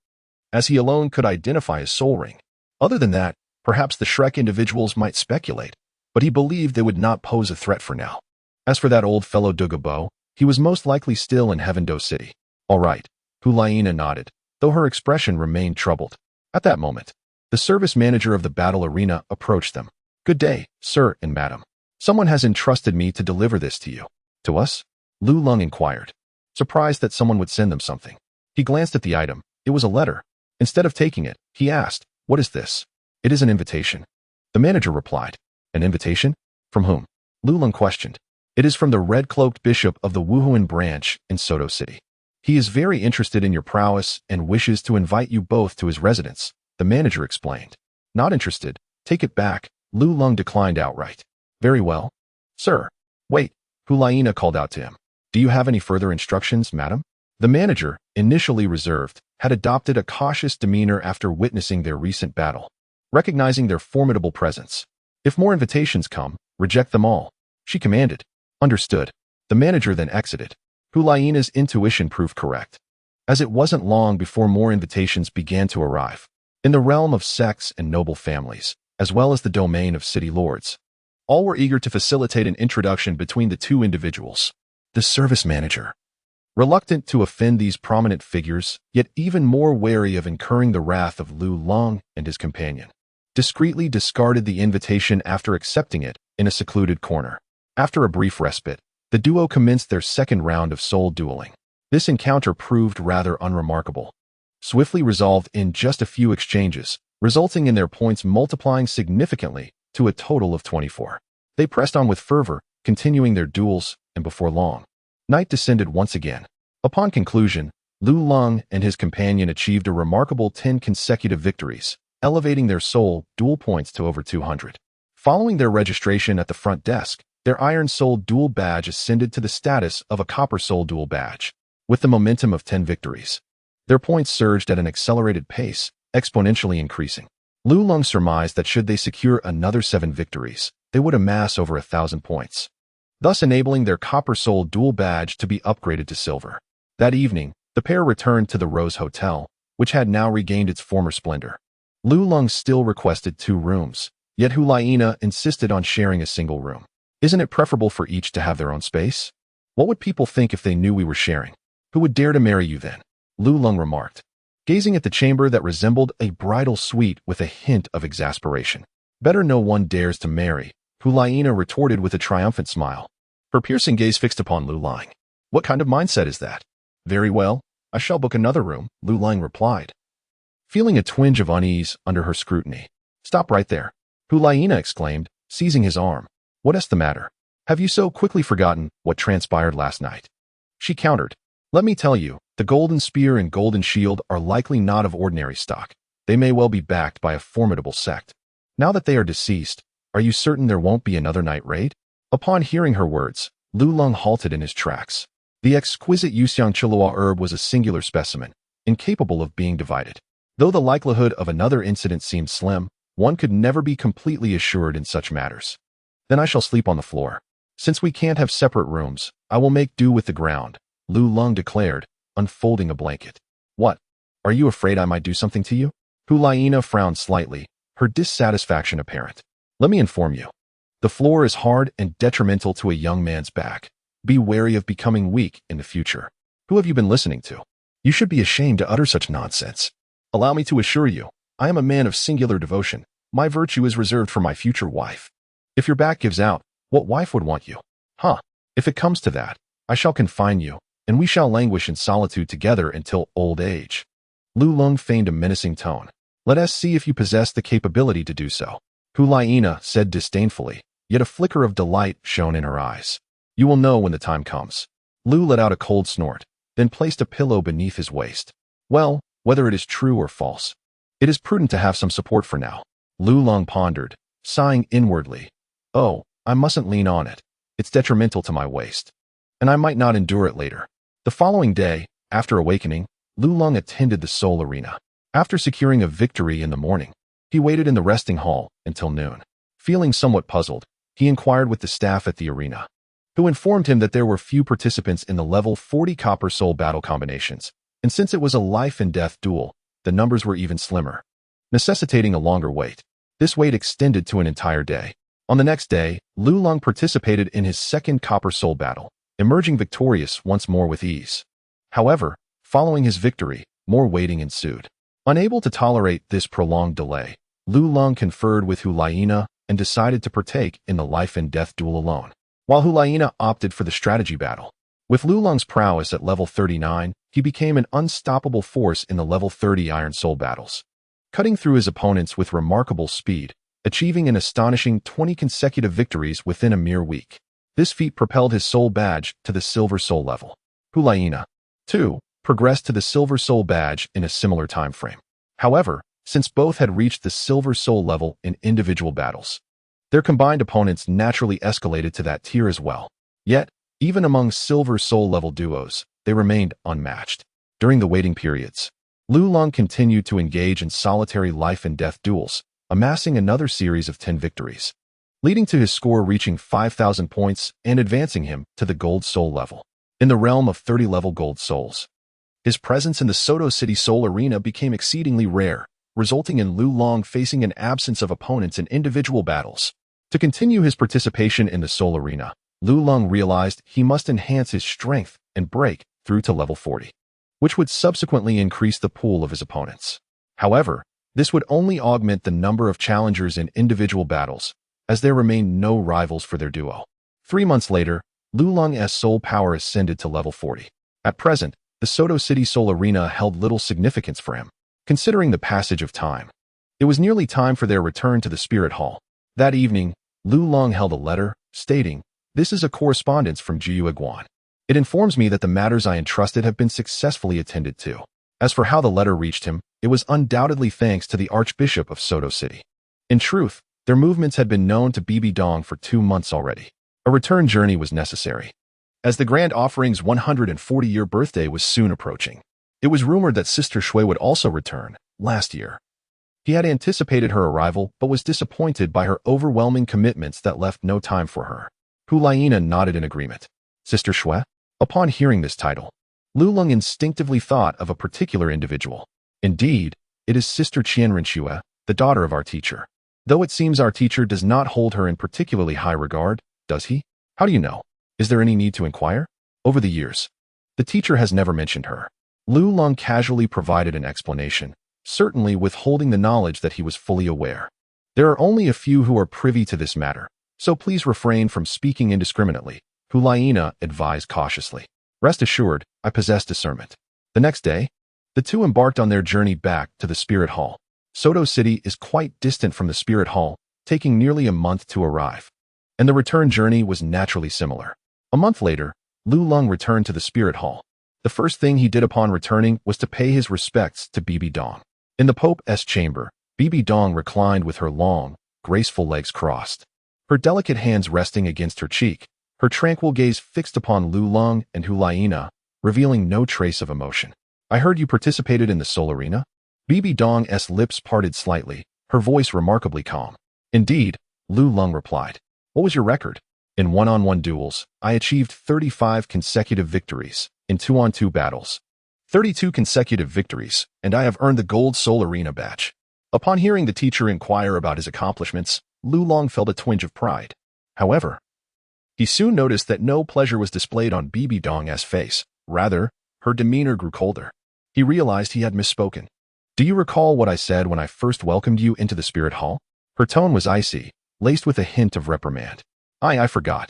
as he alone could identify his soul ring. Other than that, perhaps the Shrek individuals might speculate, but he believed they would not pose a threat for now. As for that old fellow Douluo, he was most likely still in Heaven-Do City. All right, Hulaina nodded, though her expression remained troubled. At that moment, the service manager of the battle arena approached them. Good day, sir and madam. Someone has entrusted me to deliver this to you. To us? Lulong inquired, surprised that someone would send them something. He glanced at the item. It was a letter. Instead of taking it, he asked, "What is this?" "It is an invitation." The manager replied. "An invitation? From whom?" Lulong questioned. "It is from the red-cloaked bishop of the Wuhuan branch in Soto City. He is very interested in your prowess and wishes to invite you both to his residence," the manager explained. "Not interested. Take it back," Lulong declined outright. "Very well. Sir." "Wait," Hulaina called out to him. "Do you have any further instructions, madam?" The manager, initially reserved, had adopted a cautious demeanor after witnessing their recent battle, recognizing their formidable presence. "If more invitations come, reject them all," she commanded. "Understood." The manager then exited. Hulaina's intuition proved correct, as it wasn't long before more invitations began to arrive. In the realm of sects and noble families, as well as the domain of city lords, all were eager to facilitate an introduction between the two individuals. The service manager, reluctant to offend these prominent figures, yet even more wary of incurring the wrath of Lulong and his companion, discreetly discarded the invitation after accepting it in a secluded corner. After a brief respite, the duo commenced their second round of soul dueling. This encounter proved rather unremarkable, swiftly resolved in just a few exchanges, resulting in their points multiplying significantly to a total of 24. They pressed on with fervor, continuing their duels, and before long, night descended once again. Upon conclusion, Lulong and his companion achieved a remarkable 10 consecutive victories, elevating their soul duel points to over 200. Following their registration at the front desk, their Iron Soul Duel badge ascended to the status of a Copper Soul Duel badge. With the momentum of 10 victories, their points surged at an accelerated pace, exponentially increasing. Lulong surmised that should they secure another 7 victories, they would amass over 1,000 points, thus enabling their Copper Soul Duel badge to be upgraded to silver. That evening, the pair returned to the Rose Hotel, which had now regained its former splendor. Lulong still requested 2 rooms, yet Hulaina insisted on sharing a single room. "Isn't it preferable for each to have their own space? What would people think if they knew we were sharing? Who would dare to marry you then?" Lulong remarked, gazing at the chamber that resembled a bridal suite with a hint of exasperation. "Better no one dares to marry," Hulaina retorted with a triumphant smile, her piercing gaze fixed upon Lulong. "What kind of mindset is that?" "Very well, I shall book another room," Lulong replied, feeling a twinge of unease under her scrutiny. "Stop right there," Hulaina exclaimed, seizing his arm. "What is the matter? Have you so quickly forgotten what transpired last night?" She countered. "Let me tell you, the Golden Spear and Golden Shield are likely not of ordinary stock. They may well be backed by a formidable sect. Now that they are deceased, are you certain there won't be another night raid?" Upon hearing her words, Lulong halted in his tracks. The exquisite Yuxiang Chilua herb was a singular specimen, incapable of being divided. Though the likelihood of another incident seemed slim, one could never be completely assured in such matters. "Then I shall sleep on the floor. Since we can't have separate rooms, I will make do with the ground," Lulong declared, unfolding a blanket. "What? Are you afraid I might do something to you?" Hulaina frowned slightly, her dissatisfaction apparent. "Let me inform you. The floor is hard and detrimental to a young man's back. Be wary of becoming weak in the future. Who have you been listening to? You should be ashamed to utter such nonsense." Allow me to assure you, I am a man of singular devotion. My virtue is reserved for my future wife. If your back gives out, what wife would want you? Huh? If it comes to that, I shall confine you, and we shall languish in solitude together until old age." Lu Lung feigned a menacing tone. "Let us see if you possess the capability to do so," Hu Laiina said disdainfully, yet a flicker of delight shone in her eyes. "You will know when the time comes." Lu let out a cold snort, then placed a pillow beneath his waist. "Well, whether it is true or false, it is prudent to have some support for now." Lu Lung pondered, sighing inwardly. "Oh, I mustn't lean on it. It's detrimental to my waist, and I might not endure it later." The following day, after awakening, Lu Lung attended the Soul Arena. After securing a victory in the morning, he waited in the resting hall until noon. Feeling somewhat puzzled, he inquired with the staff at the arena, who informed him that there were few participants in the level 40 Copper Soul battle combinations, and since it was a life-and-death duel, the numbers were even slimmer, necessitating a longer wait. This wait extended to an entire day. On the next day, Lu Lung participated in his second Copper Soul battle, emerging victorious once more with ease. However, following his victory, more waiting ensued. Unable to tolerate this prolonged delay, Lu Lung conferred with Hu Laiina and decided to partake in the life-and-death duel alone, while Hu Laiina opted for the strategy battle. With Lu Lung's prowess at level 39, he became an unstoppable force in the level 30 Iron Soul battles, cutting through his opponents with remarkable speed, achieving an astonishing 20 consecutive victories within a mere week. This feat propelled his soul badge to the Silver Soul level. Hu Laiina, too, progressed to the Silver Soul badge in a similar time frame. However, since both had reached the Silver Soul level in individual battles, their combined opponents naturally escalated to that tier as well. Yet, even among Silver Soul level duos, they remained unmatched. During the waiting periods, Lu Lung continued to engage in solitary life-and-death duels, amassing another series of 10 victories, leading to his score reaching 5,000 points and advancing him to the Gold Soul level. In the realm of 30-level Gold Souls, his presence in the Soto City Soul Arena became exceedingly rare, resulting in Lu Lung facing an absence of opponents in individual battles. To continue his participation in the Soul Arena, Lu Lung realized he must enhance his strength and break through to level 40, which would subsequently increase the pool of his opponents. However, this would only augment the number of challengers in individual battles, as there remained no rivals for their duo. 3 months later, Lu Lung's soul power ascended to level 40. At present, the Soto City Soul Arena held little significance for him, considering the passage of time. It was nearly time for their return to the Spirit Hall. That evening, Lu Lung held a letter, stating, "This is a correspondence from Jiyu Guan. It informs me that the matters I entrusted have been successfully attended to." As for how the letter reached him, it was undoubtedly thanks to the Archbishop of Soto City. In truth, their movements had been known to Bibi Dong for 2 months already. A return journey was necessary, as the Grand Offering's 140-year birthday was soon approaching. It was rumored that Sister Shui would also return, last year. He had anticipated her arrival, but was disappointed by her overwhelming commitments that left no time for her. Hu Laiina nodded in agreement. Sister Shui? Upon hearing this title, Lu Lung instinctively thought of a particular individual. Indeed, it is Sister Qianren Shui, the daughter of our teacher. Though it seems our teacher does not hold her in particularly high regard, does he? How do you know? Is there any need to inquire? Over the years, the teacher has never mentioned her. Lu Lung casually provided an explanation, certainly withholding the knowledge that he was fully aware. There are only a few who are privy to this matter, so please refrain from speaking indiscriminately, Hu Laiina advised cautiously. Rest assured, I possess discernment. The next day, the two embarked on their journey back to the Spirit Hall. Soto City is quite distant from the Spirit Hall, taking nearly a month to arrive, and the return journey was naturally similar. A month later, Lu Lung returned to the Spirit Hall. The first thing he did upon returning was to pay his respects to Bibi Dong. In the Pope's chamber, Bibi Dong reclined with her long, graceful legs crossed, her delicate hands resting against her cheek, her tranquil gaze fixed upon Lu Lung and Hu Laiina, revealing no trace of emotion. I heard you participated in the Soul Arena? Bibi Dong's lips parted slightly, her voice remarkably calm. Indeed, Lu Lung replied. What was your record? In one-on-one duels, I achieved 35 consecutive victories in 2-on-2 battles. 32 consecutive victories, and I have earned the Gold Soul Arena badge. Upon hearing the teacher inquire about his accomplishments, Lu Lung felt a twinge of pride. However, he soon noticed that no pleasure was displayed on Bibi Dong's face. Rather, her demeanor grew colder. He realized he had misspoken. Do you recall what I said when I first welcomed you into the spirit hall? Her tone was icy, laced with a hint of reprimand. I forgot.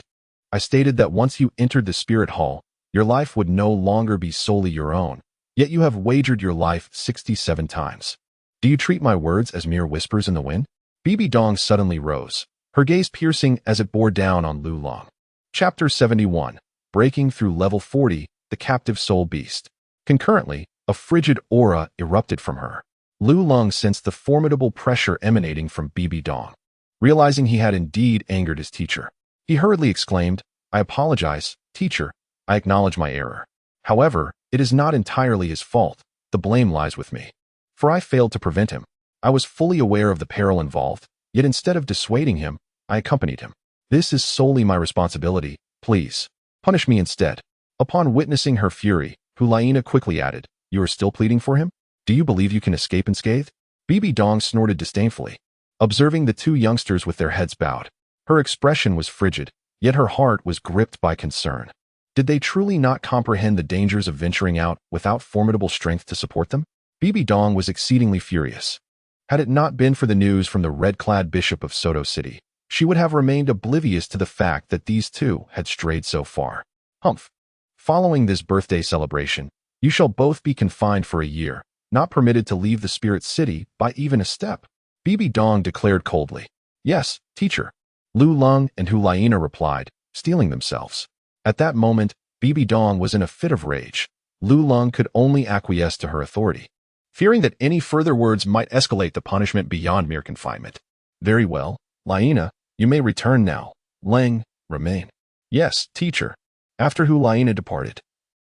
I stated that once you entered the spirit hall, your life would no longer be solely your own, yet you have wagered your life 67 times. Do you treat my words as mere whispers in the wind? Bibi Dong suddenly rose, her gaze piercing as it bore down on Luolong. Chapter 71. Breaking through level 40, the captive soul beast. Concurrently, a frigid aura erupted from her. Luolong sensed the formidable pressure emanating from Bibi Dong. Realizing he had indeed angered his teacher, he hurriedly exclaimed, I apologize, teacher. I acknowledge my error. However, it is not entirely his fault. The blame lies with me. For I failed to prevent him. I was fully aware of the peril involved, yet instead of dissuading him, I accompanied him. This is solely my responsibility. Please, punish me instead. Upon witnessing her fury, Hulaina quickly added, You are still pleading for him? Do you believe you can escape unscathed? Bibi Dong snorted disdainfully, observing the two youngsters with their heads bowed. Her expression was frigid, yet her heart was gripped by concern. Did they truly not comprehend the dangers of venturing out without formidable strength to support them? Bibi Dong was exceedingly furious. Had it not been for the news from the red-clad bishop of Soto City, she would have remained oblivious to the fact that these two had strayed so far. Humph. Following this birthday celebration, you shall both be confined for a year, not permitted to leave the spirit city by even a step. Bibi Dong declared coldly. Yes, teacher. Luolong and Hulaina replied, steeling themselves. At that moment, Bibi Dong was in a fit of rage. Luolong could only acquiesce to her authority, fearing that any further words might escalate the punishment beyond mere confinement. Very well, Laina, you may return now. Lang, remain. Yes, teacher. After Hulaina departed,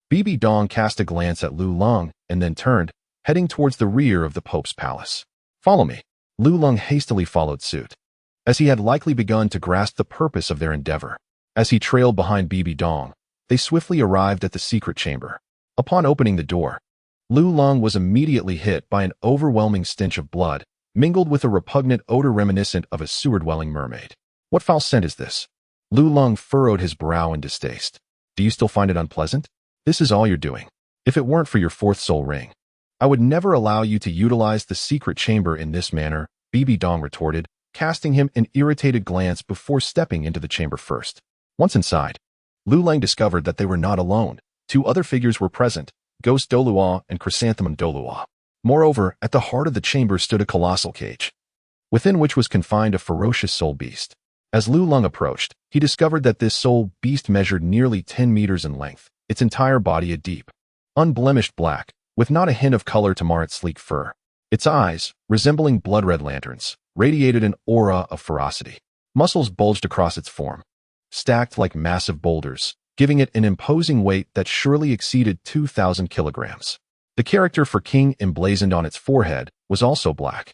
Bibi Dong cast a glance at Luolong and then turned, heading towards the rear of the Pope's palace. Follow me. Luolong hastily followed suit, as he had likely begun to grasp the purpose of their endeavor. As he trailed behind Bibi Dong, they swiftly arrived at the secret chamber. Upon opening the door, Luolong was immediately hit by an overwhelming stench of blood, mingled with a repugnant odor reminiscent of a sewer-dwelling mermaid. What foul scent is this? Luolong furrowed his brow in distaste. Do you still find it unpleasant? This is all you're doing. If it weren't for your fourth soul ring, I would never allow you to utilize the secret chamber in this manner, Bibi Dong retorted, casting him an irritated glance before stepping into the chamber first. Once inside, Luolong discovered that they were not alone. Two other figures were present, Ghost Douluo and Chrysanthemum Douluo. Moreover, at the heart of the chamber stood a colossal cage, within which was confined a ferocious soul beast. As Luolong approached, he discovered that this soul beast measured nearly 10 meters in length, its entire body a deep, unblemished black, with not a hint of color to mar its sleek fur. Its eyes, resembling blood-red lanterns, radiated an aura of ferocity. Muscles bulged across its form, stacked like massive boulders, giving it an imposing weight that surely exceeded 2,000 kilograms. The character for king emblazoned on its forehead was also black,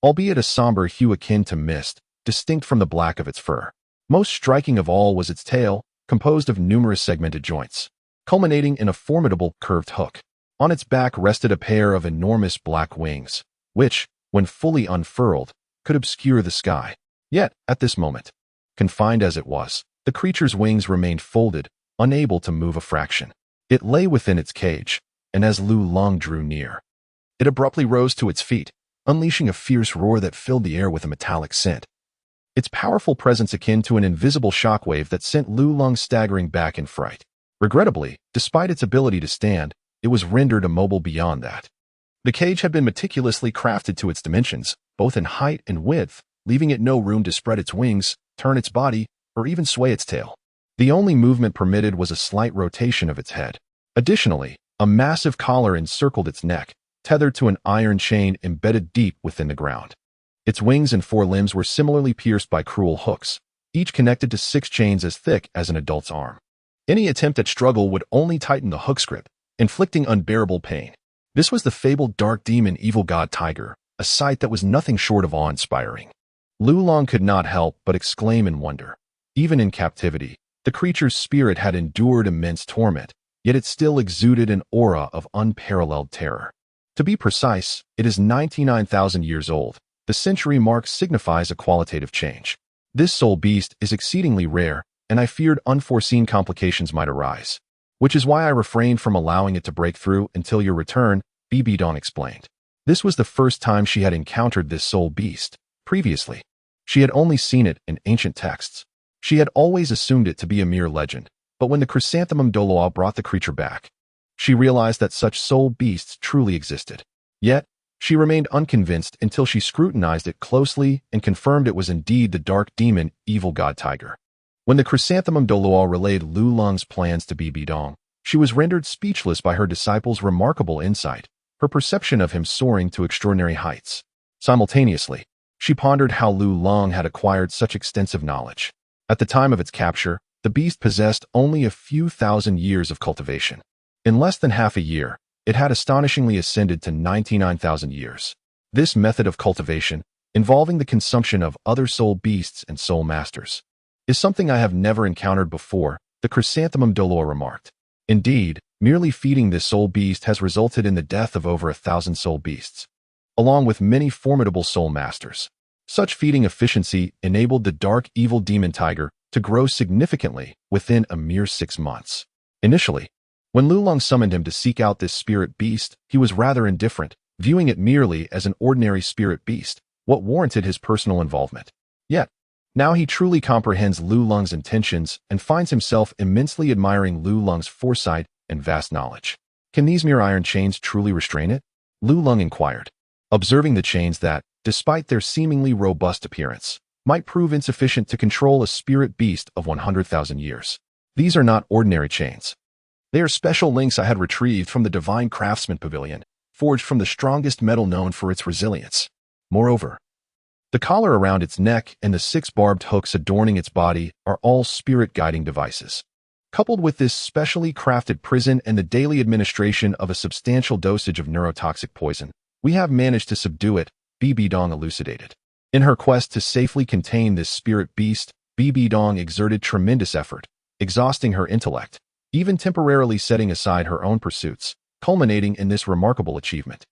albeit a somber hue akin to mist, distinct from the black of its fur. Most striking of all was its tail, composed of numerous segmented joints, culminating in a formidable curved hook. On its back rested a pair of enormous black wings, which, when fully unfurled, could obscure the sky. Yet, at this moment, confined as it was, the creature's wings remained folded, unable to move a fraction. It lay within its cage, and as Luolong drew near, it abruptly rose to its feet, unleashing a fierce roar that filled the air with a metallic scent. Its powerful presence akin to an invisible shockwave that sent Luolong staggering back in fright. Regrettably, despite its ability to stand, it was rendered immobile beyond that. The cage had been meticulously crafted to its dimensions, both in height and width, leaving it no room to spread its wings, turn its body, or even sway its tail. The only movement permitted was a slight rotation of its head. Additionally, a massive collar encircled its neck, tethered to an iron chain embedded deep within the ground. Its wings and forelimbs were similarly pierced by cruel hooks, each connected to 6 chains as thick as an adult's arm. Any attempt at struggle would only tighten the hook's grip, inflicting unbearable pain. This was the fabled dark demon evil god tiger, a sight that was nothing short of awe-inspiring. Luolong could not help but exclaim in wonder. Even in captivity, the creature's spirit had endured immense torment, yet it still exuded an aura of unparalleled terror. To be precise, it is 99,000 years old. The century mark signifies a qualitative change. This soul beast is exceedingly rare, and I feared unforeseen complications might arise, which is why I refrained from allowing it to break through until your return, Bibi Dong explained. This was the first time she had encountered this soul beast. Previously, she had only seen it in ancient texts. She had always assumed it to be a mere legend, but when the chrysanthemum Douluo brought the creature back, she realized that such soul beasts truly existed. Yet, she remained unconvinced until she scrutinized it closely and confirmed it was indeed the dark demon, evil god tiger. When the chrysanthemum Douluo relayed Lulong's plans to Bibi Dong, she was rendered speechless by her disciple's remarkable insight, her perception of him soaring to extraordinary heights. Simultaneously, she pondered how Lulong had acquired such extensive knowledge. At the time of its capture, the beast possessed only a few thousand years of cultivation. In less than half a year, it had astonishingly ascended to 99,000 years. This method of cultivation, involving the consumption of other soul beasts and soul masters, is something I have never encountered before, the chrysanthemum Douluo remarked. Indeed, merely feeding this soul beast has resulted in the death of over 1,000 soul beasts, along with many formidable soul masters. Such feeding efficiency enabled the dark evil demon tiger to grow significantly within a mere 6 months. Initially, when Lulong summoned him to seek out this spirit beast, he was rather indifferent, viewing it merely as an ordinary spirit beast, what warranted his personal involvement. Yet, now he truly comprehends Lulong's intentions and finds himself immensely admiring Lulong's foresight and vast knowledge. Can these mere iron chains truly restrain it? Lulong inquired, observing the chains that, despite their seemingly robust appearance, might prove insufficient to control a spirit beast of 100,000 years. These are not ordinary chains. They are special links I had retrieved from the Divine Craftsman Pavilion, forged from the strongest metal known for its resilience. Moreover, the collar around its neck and the 6 barbed hooks adorning its body are all spirit-guiding devices. Coupled with this specially crafted prison and the daily administration of a substantial dosage of neurotoxic poison, we have managed to subdue it, Bibi Dong elucidated. In her quest to safely contain this spirit beast, Bibi Dong exerted tremendous effort, exhausting her intellect, even temporarily setting aside her own pursuits, culminating in this remarkable achievement.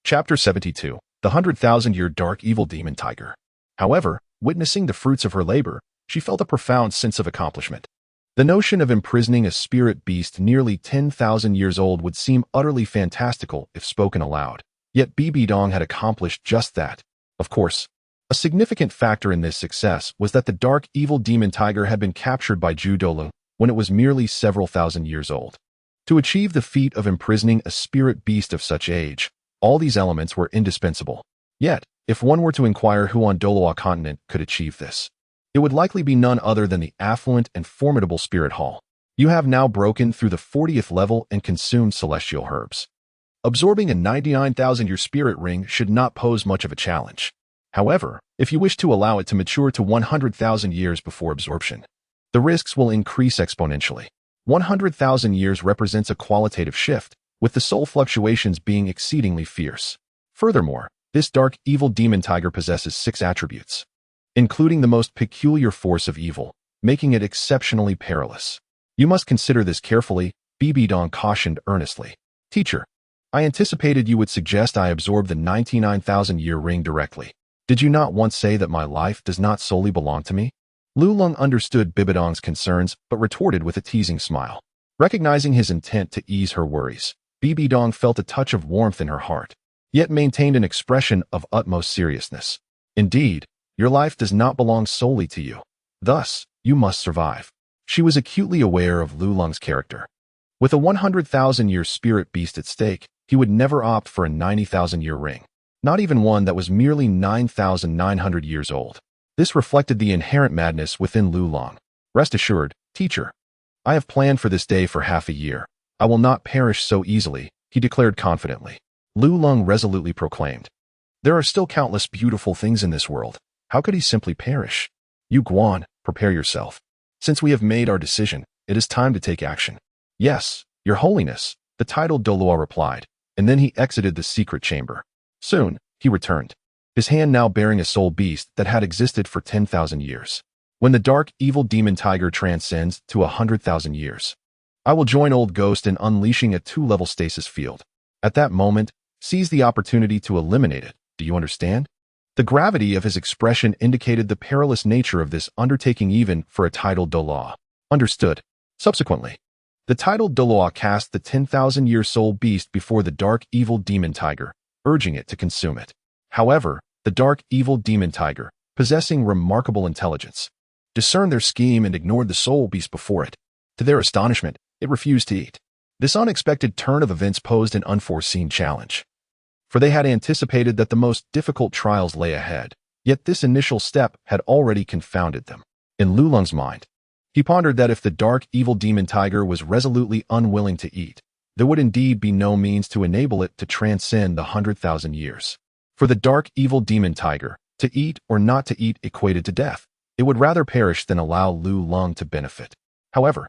Chapter 72. The 100,000-Year Dark Evil Demon Tiger. However, witnessing the fruits of her labor, she felt a profound sense of accomplishment. The notion of imprisoning a spirit beast nearly 10,000 years old would seem utterly fantastical if spoken aloud. Yet Bibi Dong had accomplished just that. Of course, a significant factor in this success was that the dark evil demon tiger had been captured by Douluo when it was merely several thousand years old. To achieve the feat of imprisoning a spirit beast of such age, all these elements were indispensable. Yet, if one were to inquire who on Douluo Continent could achieve this, it would likely be none other than the affluent and formidable Spirit Hall. You have now broken through the 40th level and consumed celestial herbs. Absorbing a 99,000-year spirit ring should not pose much of a challenge. However, if you wish to allow it to mature to 100,000 years before absorption, the risks will increase exponentially. 100,000 years represents a qualitative shift, with the soul fluctuations being exceedingly fierce. Furthermore, this dark evil demon tiger possesses 6 attributes, including the most peculiar force of evil, making it exceptionally perilous. You must consider this carefully, Bibi Dong cautioned earnestly. Teacher, I anticipated you would suggest I absorb the 99,000-year ring directly. Did you not once say that my life does not solely belong to me? Lulong understood Bibi Dong's concerns, but retorted with a teasing smile. Recognizing his intent to ease her worries, Bibi Dong felt a touch of warmth in her heart, yet maintained an expression of utmost seriousness. Indeed, your life does not belong solely to you. Thus, you must survive. She was acutely aware of Lulong's character. With a 100,000-year spirit beast at stake, he would never opt for a 90,000-year ring, not even one that was merely 9,900 years old. This reflected the inherent madness within Lulong. Rest assured, teacher, I have planned for this day for half a year. I will not perish so easily, he declared confidently. Lulong resolutely proclaimed. There are still countless beautiful things in this world. How could he simply perish? Yu Guan, prepare yourself. Since we have made our decision, it is time to take action. Yes, your holiness, the titled Douluo replied, and then he exited the secret chamber. Soon, he returned, his hand now bearing a soul beast that had existed for 10,000 years. When the dark evil demon tiger transcends to 100,000 years, I will join Old Ghost in unleashing a 2-level stasis field. At that moment, seize the opportunity to eliminate it. Do you understand? The gravity of his expression indicated the perilous nature of this undertaking even for a titled Douluo. Understood. Subsequently, the titled Douluo cast the 10,000-year soul beast before the dark evil demon tiger, urging it to consume it. However, the dark evil demon tiger, possessing remarkable intelligence, discerned their scheme and ignored the soul beast before it. To their astonishment, it refused to eat. This unexpected turn of events posed an unforeseen challenge, for they had anticipated that the most difficult trials lay ahead, yet this initial step had already confounded them. In Lulong's mind, he pondered that if the dark evil demon tiger was resolutely unwilling to eat, there would indeed be no means to enable it to transcend the 100,000 years. For the dark evil demon tiger, to eat or not to eat equated to death. It would rather perish than allow Lulong to benefit. However,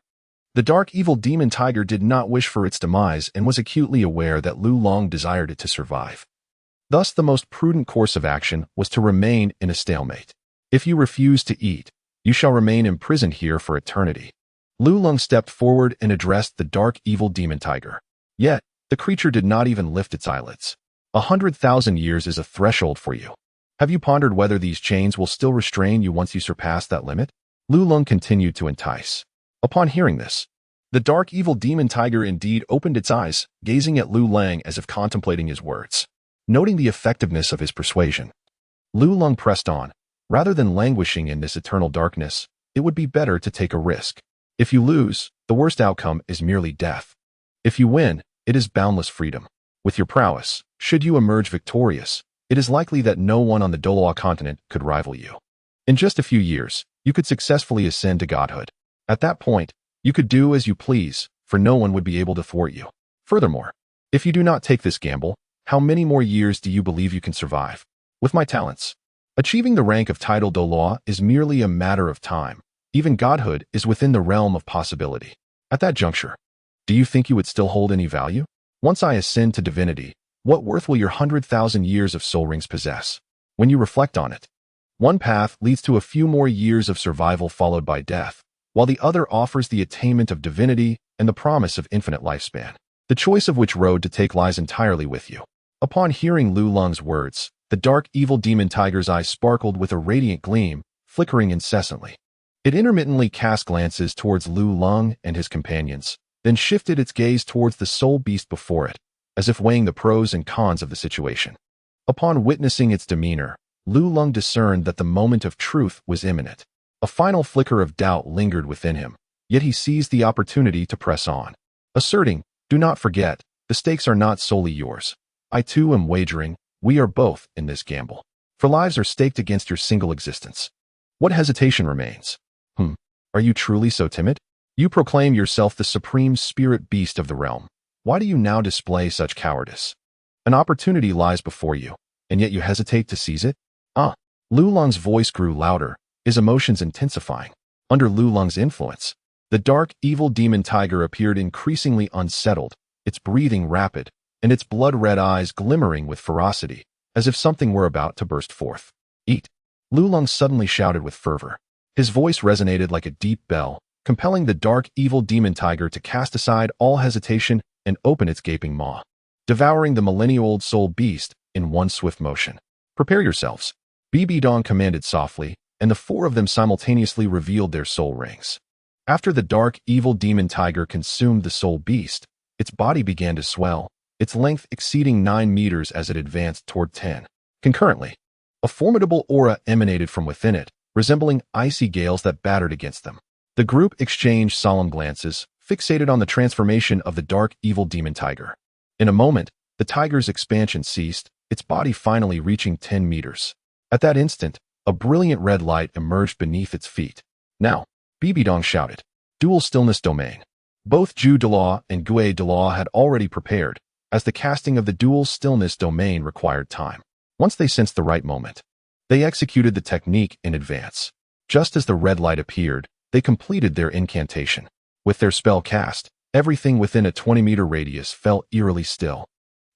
the dark evil demon tiger did not wish for its demise and was acutely aware that Lulong desired it to survive. Thus, the most prudent course of action was to remain in a stalemate. If you refuse to eat, you shall remain imprisoned here for eternity. Lulong stepped forward and addressed the dark evil demon tiger. Yet, the creature did not even lift its eyelids. 100,000 years is a threshold for you. Have you pondered whether these chains will still restrain you once you surpass that limit? Lulong continued to entice. Upon hearing this, the dark evil demon tiger indeed opened its eyes, gazing at Lulong as if contemplating his words. Noting the effectiveness of his persuasion, Lulong pressed on. Rather than languishing in this eternal darkness, it would be better to take a risk. If you lose, the worst outcome is merely death. If you win, it is boundless freedom. With your prowess, should you emerge victorious, it is likely that no one on the Douluo Continent could rival you. In just a few years, you could successfully ascend to godhood. At that point, you could do as you please, for no one would be able to thwart you. Furthermore, if you do not take this gamble, how many more years do you believe you can survive? With my talents, achieving the rank of title Douluo is merely a matter of time. Even godhood is within the realm of possibility. At that juncture, do you think you would still hold any value? Once I ascend to divinity, what worth will your 100,000 years of soul rings possess? When you reflect on it, one path leads to a few more years of survival followed by death, while the other offers the attainment of divinity and the promise of infinite lifespan. The choice of which road to take lies entirely with you. Upon hearing Lulong's words, the dark evil demon tiger's eyes sparkled with a radiant gleam, flickering incessantly. It intermittently cast glances towards Lulong and his companions, then shifted its gaze towards the soul beast before it, as if weighing the pros and cons of the situation. Upon witnessing its demeanor, Lulong discerned that the moment of truth was imminent. A final flicker of doubt lingered within him, yet he seized the opportunity to press on, asserting, "Do not forget, the stakes are not solely yours. I too am wagering, we are both in this gamble. For lives are staked against your single existence. What hesitation remains? Are you truly so timid? You proclaim yourself the supreme spirit beast of the realm. Why do you now display such cowardice? An opportunity lies before you, and yet you hesitate to seize it?" Lulong's voice grew louder, his emotions intensifying. Under Lulong's influence, the dark, evil demon tiger appeared increasingly unsettled, its breathing rapid, and its blood-red eyes glimmering with ferocity, as if something were about to burst forth. "Eat!" Lulong suddenly shouted with fervor. His voice resonated like a deep bell, compelling the dark, evil demon tiger to cast aside all hesitation and open its gaping maw, devouring the millennia-old soul beast in one swift motion. "Prepare yourselves," Bibi Dong commanded softly, and the four of them simultaneously revealed their soul rings. After the dark, evil demon tiger consumed the soul beast, its body began to swell, its length exceeding 9 meters as it advanced toward 10. Concurrently, a formidable aura emanated from within it, resembling icy gales that battered against them. The group exchanged solemn glances, fixated on the transformation of the dark, evil demon tiger. In a moment, the tiger's expansion ceased, its body finally reaching 10 meters. At that instant, a brilliant red light emerged beneath its feet. "Now," Bibi Dong shouted, "dual stillness domain." Both Ju Douluo and Gue Douluo had already prepared, as the casting of the dual stillness domain required time. Once they sensed the right moment, they executed the technique in advance. Just as the red light appeared, they completed their incantation. With their spell cast, everything within a 20-meter radius fell eerily still,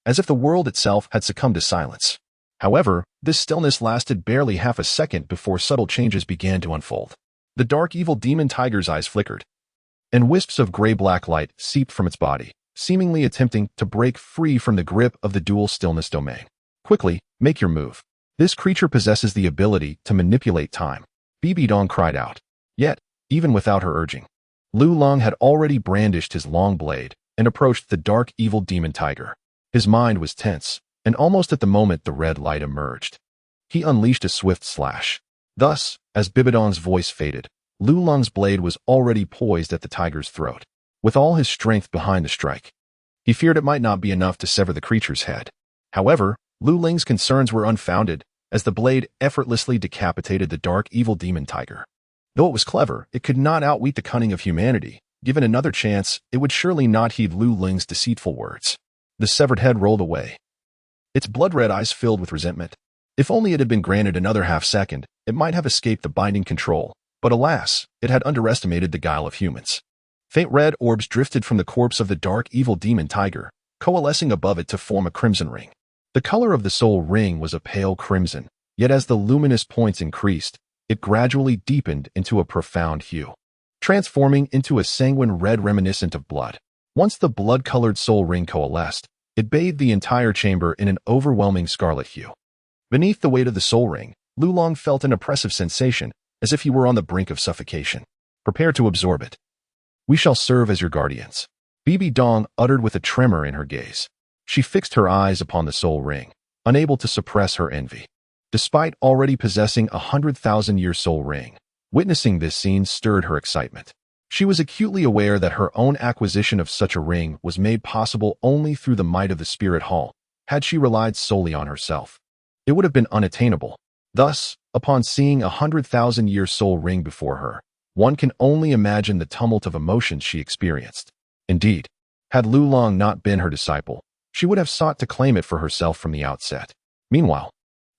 as if the world itself had succumbed to silence. However, this stillness lasted barely half a second before subtle changes began to unfold. The dark evil demon tiger's eyes flickered, and wisps of gray-black light seeped from its body, seemingly attempting to break free from the grip of the dual stillness domain. "Quickly, make your move. This creature possesses the ability to manipulate time," Bibi Dong cried out. Yet, even without her urging, Lulong had already brandished his long blade and approached the dark evil demon tiger. His mind was tense, and almost at the moment the red light emerged, he unleashed a swift slash. Thus, as Bibi Dong's voice faded, Lulong's blade was already poised at the tiger's throat, with all his strength behind the strike. He feared it might not be enough to sever the creature's head. However, Lulong's concerns were unfounded, as the blade effortlessly decapitated the dark evil demon tiger. Though it was clever, it could not outwit the cunning of humanity. Given another chance, it would surely not heed Lulong's deceitful words. The severed head rolled away, its blood-red eyes filled with resentment. If only it had been granted another half-second, it might have escaped the binding control, but alas, it had underestimated the guile of humans. Faint red orbs drifted from the corpse of the dark evil demon tiger, coalescing above it to form a crimson ring. The color of the soul ring was a pale crimson, yet as the luminous points increased, it gradually deepened into a profound hue, transforming into a sanguine red reminiscent of blood. Once the blood-colored soul ring coalesced, it bathed the entire chamber in an overwhelming scarlet hue. Beneath the weight of the soul ring, Lulong felt an oppressive sensation, as if he were on the brink of suffocation. Prepare to absorb it. We shall serve as your guardians. Bibi Dong uttered with a tremor in her gaze. She fixed her eyes upon the soul ring, unable to suppress her envy. Despite already possessing a 100,000-year soul ring, witnessing this scene stirred her excitement. She was acutely aware that her own acquisition of such a ring was made possible only through the might of the spirit hall. Had she relied solely on herself, it would have been unattainable. Thus, upon seeing a 100,000-year soul ring before her, one can only imagine the tumult of emotions she experienced. Indeed, had Lulong not been her disciple, she would have sought to claim it for herself from the outset. Meanwhile,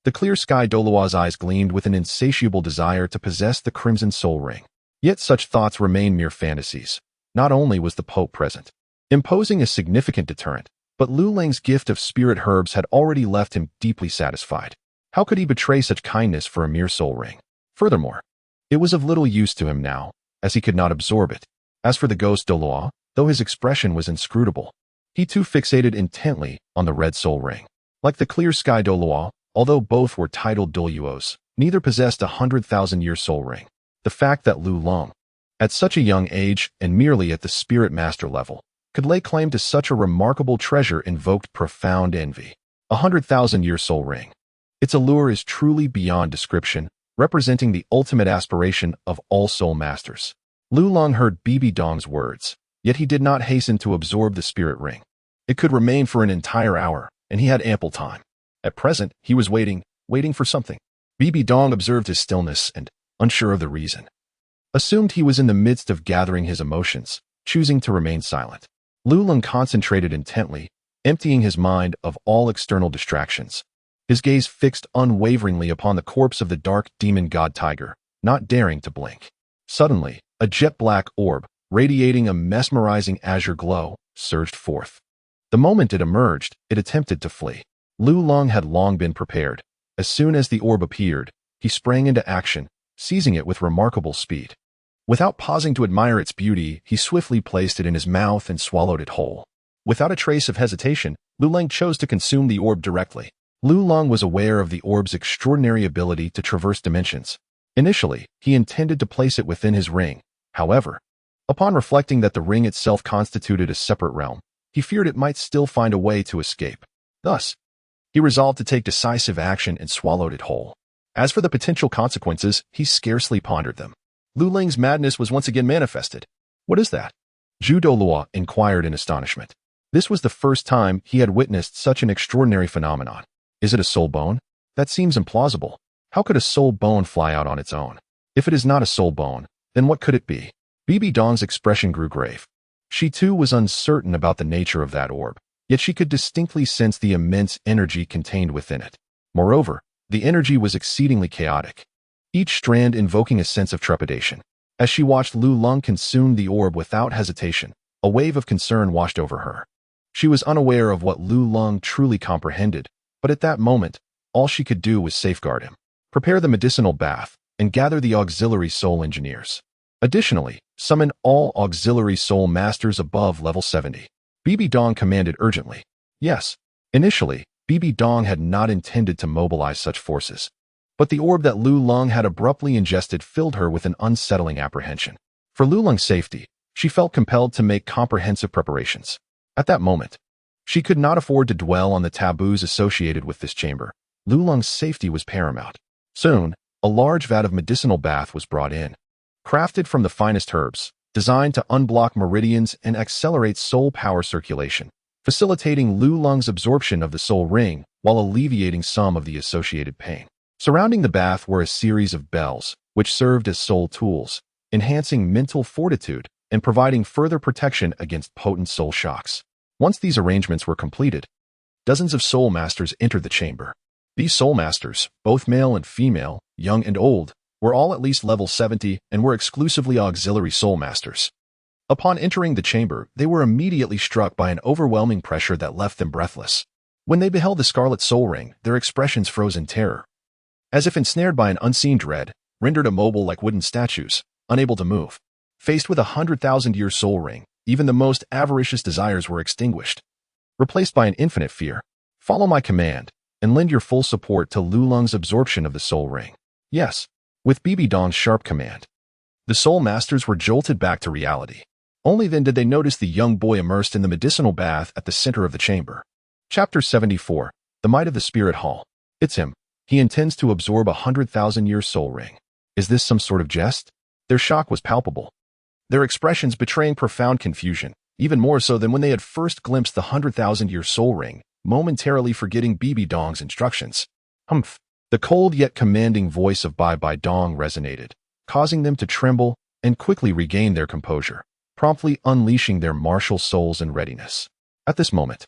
the clear sky Douluo's eyes gleamed with an insatiable desire to possess the crimson soul ring. Yet such thoughts remained mere fantasies. Not only was the Pope present, imposing a significant deterrent, but Lulong's gift of spirit herbs had already left him deeply satisfied. How could he betray such kindness for a mere soul ring? Furthermore, it was of little use to him now, as he could not absorb it. As for the ghost Douluo, though his expression was inscrutable, he too fixated intently on the red soul ring. Like the clear sky Douluo, although both were titled Douluos, neither possessed a 100,000-year soul ring. The fact that Lulong, at such a young age and merely at the spirit master level, could lay claim to such a remarkable treasure invoked profound envy. A 100,000-year soul ring. Its allure is truly beyond description, representing the ultimate aspiration of all soul masters. Lulong heard Bibi Dong's words, yet he did not hasten to absorb the spirit ring. It could remain for an entire hour, and he had ample time. At present, he was waiting for something. Bibi Dong observed his stillness and, unsure of the reason, assumed he was in the midst of gathering his emotions, choosing to remain silent. Lulong concentrated intently, emptying his mind of all external distractions. His gaze fixed unwaveringly upon the corpse of the dark demon god tiger, not daring to blink. Suddenly, a jet-black orb, radiating a mesmerizing azure glow, surged forth. The moment it emerged, it attempted to flee. Lulong had long been prepared. As soon as the orb appeared, he sprang into action, seizing it with remarkable speed. Without pausing to admire its beauty, he swiftly placed it in his mouth and swallowed it whole. Without a trace of hesitation, Lulong chose to consume the orb directly. Lulong was aware of the orb's extraordinary ability to traverse dimensions. Initially, he intended to place it within his ring. However, upon reflecting that the ring itself constituted a separate realm, he feared it might still find a way to escape. Thus, he resolved to take decisive action and swallowed it whole. As for the potential consequences, he scarcely pondered them. Lulong's madness was once again manifested. What is that? Zhu Douluo inquired in astonishment. This was the first time he had witnessed such an extraordinary phenomenon. Is it a soul bone? That seems implausible. How could a soul bone fly out on its own? If it is not a soul bone, then what could it be? Bibi Dong's expression grew grave. She too was uncertain about the nature of that orb, yet she could distinctly sense the immense energy contained within it. Moreover, the energy was exceedingly chaotic, each strand invoking a sense of trepidation. As she watched Lulong consume the orb without hesitation, a wave of concern washed over her. She was unaware of what Lulong truly comprehended, but at that moment, all she could do was safeguard him, prepare the medicinal bath, and gather the auxiliary soul engineers. Additionally, summon all auxiliary soul masters above level 70. Bibi Dong commanded urgently. Yes, initially, Bibi Dong had not intended to mobilize such forces, but the orb that Lulong had abruptly ingested filled her with an unsettling apprehension. For Lulong's safety, she felt compelled to make comprehensive preparations. At that moment, She could not afford to dwell on the taboos associated with this chamber. Lulong's safety was paramount. Soon, a large vat of medicinal bath was brought in. Crafted from the finest herbs, designed to unblock meridians and accelerate soul power circulation, facilitating Lulong's absorption of the soul ring while alleviating some of the associated pain. Surrounding the bath were a series of bells, which served as soul tools, enhancing mental fortitude and providing further protection against potent soul shocks. Once these arrangements were completed, dozens of soul masters entered the chamber. These soul masters, both male and female, young and old, were all at least level 70 and were exclusively auxiliary soul masters. Upon entering the chamber, they were immediately struck by an overwhelming pressure that left them breathless. When they beheld the scarlet soul ring, their expressions froze in terror. As if ensnared by an unseen dread, rendered immobile like wooden statues, unable to move. Faced with 100,000-year soul ring, even the most avaricious desires were extinguished. Replaced by an infinite fear. Follow my command, and lend your full support to Lulong's absorption of the soul ring. Yes, with Bibi Dong's sharp command. The soul masters were jolted back to reality. Only then did they notice the young boy immersed in the medicinal bath at the center of the chamber. Chapter 74, The Might of the Spirit Hall. It's him. He intends to absorb 100,000-year soul ring. Is this some sort of jest? Their shock was palpable. Their expressions betraying profound confusion, even more so than when they had first glimpsed the 100,000-year soul ring, momentarily forgetting Bibi Dong's instructions. Humph! The cold yet commanding voice of Bibi Dong resonated, causing them to tremble and quickly regain their composure, promptly unleashing their martial souls in readiness. At this moment,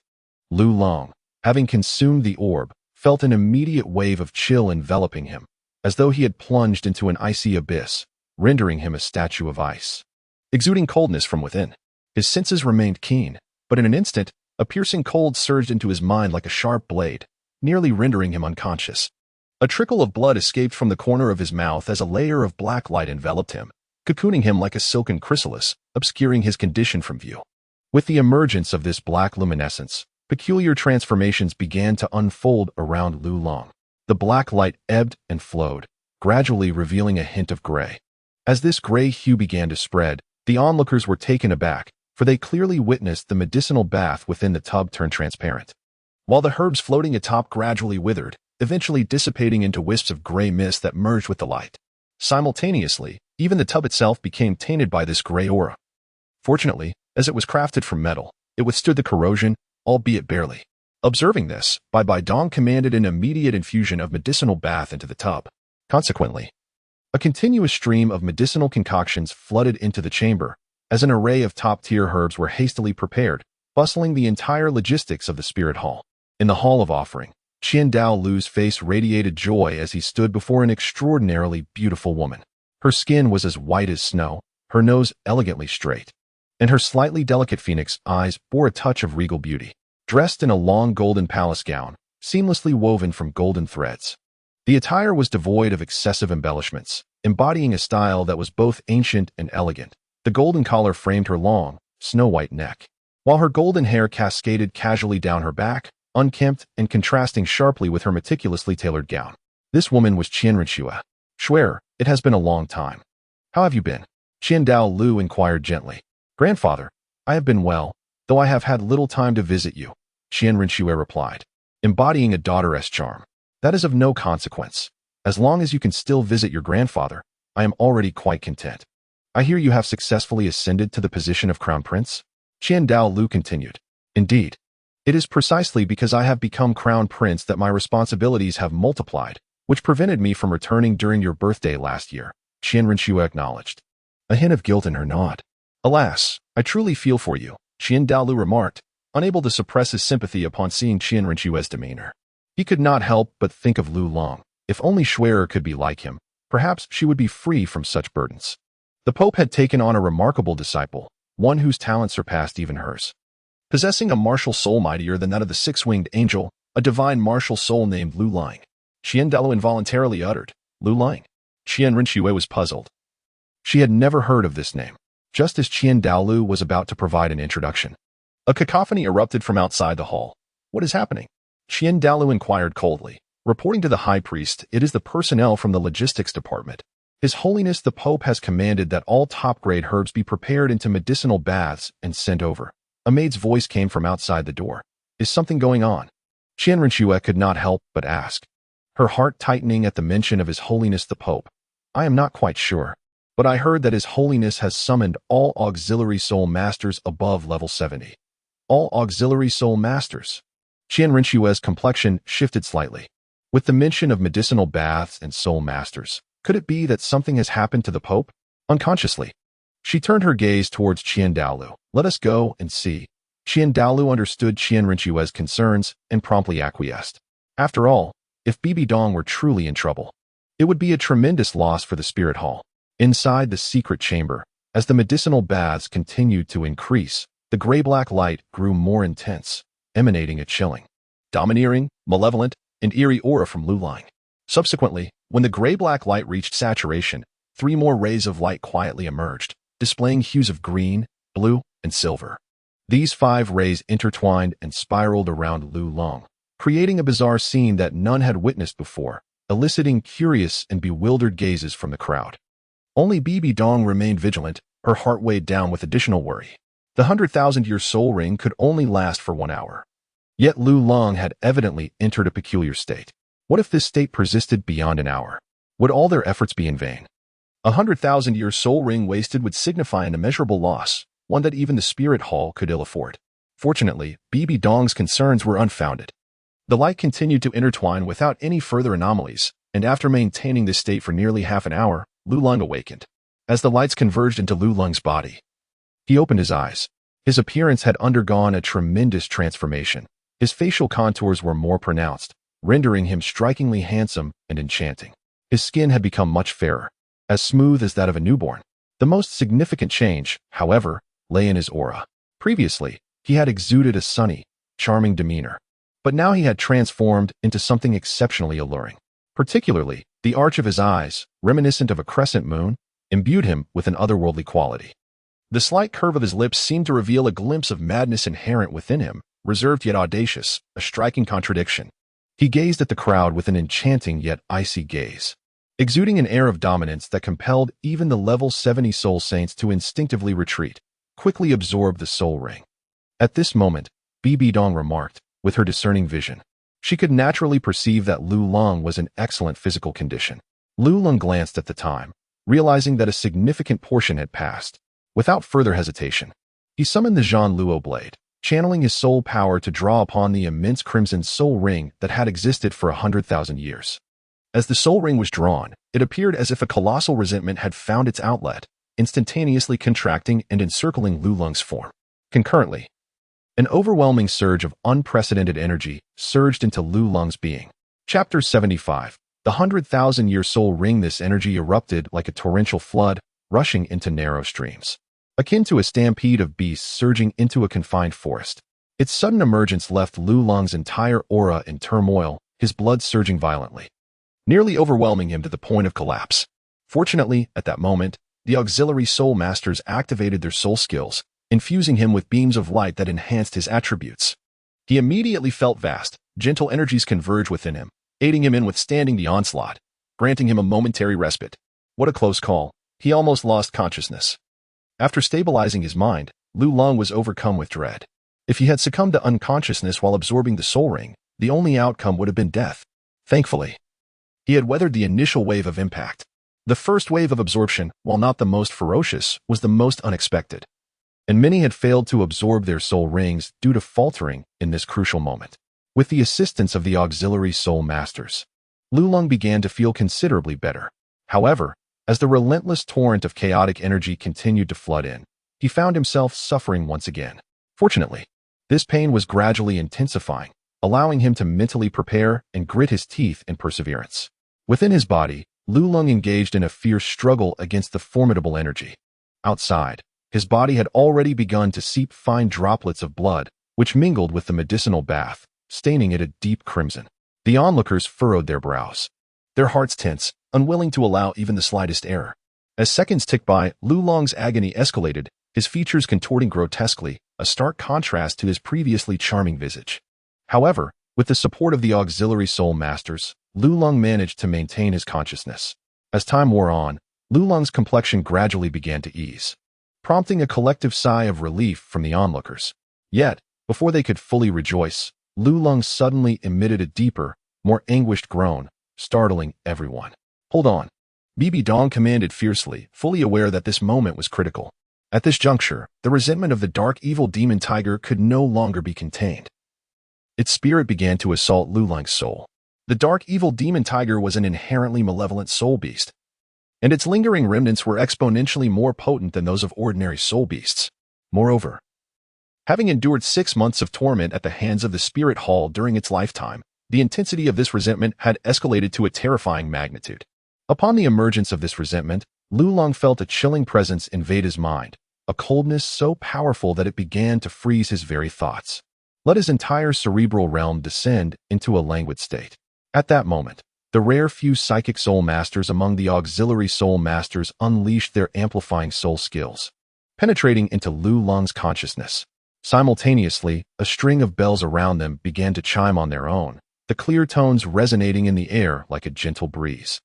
Lulong, having consumed the orb, felt an immediate wave of chill enveloping him, as though he had plunged into an icy abyss, rendering him a statue of ice. Exuding coldness from within, his senses remained keen, but in an instant, a piercing cold surged into his mind like a sharp blade, nearly rendering him unconscious. A trickle of blood escaped from the corner of his mouth as a layer of black light enveloped him, cocooning him like a silken chrysalis, obscuring his condition from view. With the emergence of this black luminescence, peculiar transformations began to unfold around Lulong. The black light ebbed and flowed, gradually revealing a hint of gray. As this gray hue began to spread, the onlookers were taken aback, for they clearly witnessed the medicinal bath within the tub turn transparent. While the herbs floating atop gradually withered, eventually dissipating into wisps of gray mist that merged with the light. Simultaneously, even the tub itself became tainted by this gray aura. Fortunately, as it was crafted from metal, it withstood the corrosion, albeit barely. Observing this, Bibi Dong commanded an immediate infusion of medicinal bath into the tub. Consequently, a continuous stream of medicinal concoctions flooded into the chamber, as an array of top-tier herbs were hastily prepared, bustling the entire logistics of the spirit hall. In the hall of offering, Qian Dao Lu's face radiated joy as he stood before an extraordinarily beautiful woman. Her skin was as white as snow, her nose elegantly straight, and her slightly delicate phoenix eyes bore a touch of regal beauty. Dressed in a long golden palace gown, seamlessly woven from golden threads. The attire was devoid of excessive embellishments, embodying a style that was both ancient and elegant. The golden collar framed her long, snow-white neck, while her golden hair cascaded casually down her back, unkempt and contrasting sharply with her meticulously tailored gown. This woman was Qian Renxue. Swear, it has been a long time. How have you been? Qian Dao Lu inquired gently. Grandfather, I have been well, though I have had little time to visit you, Qian Renxue replied, embodying a daughteress charm. That is of no consequence. As long as you can still visit your grandfather, I am already quite content. I hear you have successfully ascended to the position of crown prince? Qian Dao Lu continued. Indeed. It is precisely because I have become crown prince that my responsibilities have multiplied, which prevented me from returning during your birthday last year, Qian Renxue acknowledged. A hint of guilt in her nod. Alas, I truly feel for you, Qian Dao Lu remarked, unable to suppress his sympathy upon seeing Qian Renxue's demeanor. He could not help but think of Lulong. If only Schwerer could be like him, perhaps she would be free from such burdens. The Pope had taken on a remarkable disciple, one whose talent surpassed even hers. Possessing a martial soul mightier than that of the six-winged angel, a divine martial soul named Lulong. Qian Dao Lu involuntarily uttered, Lulong. Qian Renxue was puzzled. She had never heard of this name. Just as Qian Dao Lu was about to provide an introduction, a cacophony erupted from outside the hall. What is happening? Qian Dao Lu inquired coldly. Reporting to the high priest, it is the personnel from the logistics department. His Holiness the Pope has commanded that all top-grade herbs be prepared into medicinal baths and sent over. A maid's voice came from outside the door. Is something going on? Qian Renshue could not help but ask, her heart tightening at the mention of His Holiness the Pope. I am not quite sure, but I heard that His Holiness has summoned all auxiliary soul masters above level 70. All auxiliary soul masters. Qian Renshue's complexion shifted slightly. With the mention of medicinal baths and soul masters, could it be that something has happened to the Pope? Unconsciously, she turned her gaze towards Qian Douluo. Let us go and see. Qian Douluo understood Qian Renshue's concerns and promptly acquiesced. After all, if Bibi Dong were truly in trouble, it would be a tremendous loss for the spirit hall. Inside the secret chamber, as the medicinal baths continued to increase, the gray-black light grew more intense, emanating a chilling, domineering, malevolent, and eerie aura from Lulang. Subsequently, when the gray-black light reached saturation, 3 more rays of light quietly emerged, displaying hues of green, blue, and silver. These 5 rays intertwined and spiraled around Lulang, creating a bizarre scene that none had witnessed before, eliciting curious and bewildered gazes from the crowd. Only Bibi Dong remained vigilant, her heart weighed down with additional worry. The 100,000-year soul ring could only last for 1 hour. Yet Lulang had evidently entered a peculiar state. What if this state persisted beyond an hour? Would all their efforts be in vain? A 100,000-year soul ring wasted would signify an immeasurable loss, one that even the spirit hall could ill afford. Fortunately, Bibi Dong's concerns were unfounded. The light continued to intertwine without any further anomalies, and after maintaining this state for nearly half an hour, Lulang awakened. As the lights converged into Lulang's body, he opened his eyes. His appearance had undergone a tremendous transformation. His facial contours were more pronounced, rendering him strikingly handsome and enchanting. His skin had become much fairer, as smooth as that of a newborn. The most significant change, however, lay in his aura. Previously, he had exuded a sunny, charming demeanor, but now he had transformed into something exceptionally alluring. Particularly, the arch of his eyes, reminiscent of a crescent moon, imbued him with an otherworldly quality. The slight curve of his lips seemed to reveal a glimpse of madness inherent within him, reserved yet audacious, a striking contradiction. He gazed at the crowd with an enchanting yet icy gaze, exuding an air of dominance that compelled even the level 70 soul saints to instinctively retreat, quickly absorb the soul ring. At this moment, Bibi Dong remarked, with her discerning vision. She could naturally perceive that Lulang was in excellent physical condition. Lulang glanced at the time, realizing that a significant portion had passed. Without further hesitation, he summoned the Zhan Luo blade, channeling his soul power to draw upon the immense crimson soul ring that had existed for 100,000 years. As the soul ring was drawn, it appeared as if a colossal resentment had found its outlet, instantaneously contracting and encircling Lulang's form. Concurrently, an overwhelming surge of unprecedented energy surged into Lulang's being. Chapter 75. The 100,000-year soul ring. This energy erupted like a torrential flood, rushing into narrow streams, akin to a stampede of beasts surging into a confined forest. Its sudden emergence left Lulang's entire aura in turmoil, his blood surging violently, nearly overwhelming him to the point of collapse. Fortunately, at that moment, the auxiliary soul masters activated their soul skills, infusing him with beams of light that enhanced his attributes. He immediately felt vast, gentle energies converge within him, aiding him in withstanding the onslaught, granting him a momentary respite. What a close call. He almost lost consciousness. After stabilizing his mind, Lulang was overcome with dread. If he had succumbed to unconsciousness while absorbing the soul ring, the only outcome would have been death. Thankfully, he had weathered the initial wave of impact. The first wave of absorption, while not the most ferocious, was the most unexpected, and many had failed to absorb their soul rings due to faltering in this crucial moment. With the assistance of the auxiliary soul masters, Lulang began to feel considerably better. However, as the relentless torrent of chaotic energy continued to flood in, he found himself suffering once again. Fortunately, this pain was gradually intensifying, allowing him to mentally prepare and grit his teeth in perseverance. Within his body, Lulang engaged in a fierce struggle against the formidable energy. Outside, his body had already begun to seep fine droplets of blood, which mingled with the medicinal bath, staining it a deep crimson. The onlookers furrowed their brows, their hearts tense, unwilling to allow even the slightest error. As seconds ticked by, Lulang's agony escalated, his features contorting grotesquely, a stark contrast to his previously charming visage. However, with the support of the auxiliary soul masters, Lulang managed to maintain his consciousness. As time wore on, Lulang's complexion gradually began to ease, prompting a collective sigh of relief from the onlookers. Yet, Before they could fully rejoice, Lulong suddenly emitted a deeper, more anguished groan, startling everyone. "Hold on," Bibi Dong commanded fiercely, fully aware that this moment was critical. At this juncture, the resentment of the dark evil demon tiger could no longer be contained. Its spirit began to assault Lulong's soul. The dark evil demon tiger was an inherently malevolent soul beast, and its lingering remnants were exponentially more potent than those of ordinary soul beasts. Moreover, having endured 6 months of torment at the hands of the spirit hall during its lifetime, the intensity of this resentment had escalated to a terrifying magnitude. Upon the emergence of this resentment, Lulong felt a chilling presence invade his mind, a coldness so powerful that it began to freeze his very thoughts. Let his entire cerebral realm descend into a languid state. At that moment, the rare few psychic soul masters among the auxiliary soul masters unleashed their amplifying soul skills, penetrating into Lulong's consciousness. Simultaneously, a string of bells around them began to chime on their own, the clear tones resonating in the air like a gentle breeze,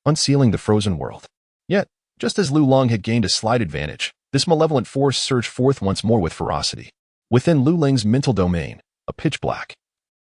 unsealing the frozen world. Yet, just as Lulong had gained a slight advantage, this malevolent force surged forth once more with ferocity. Within Lulong's mental domain, a pitch-black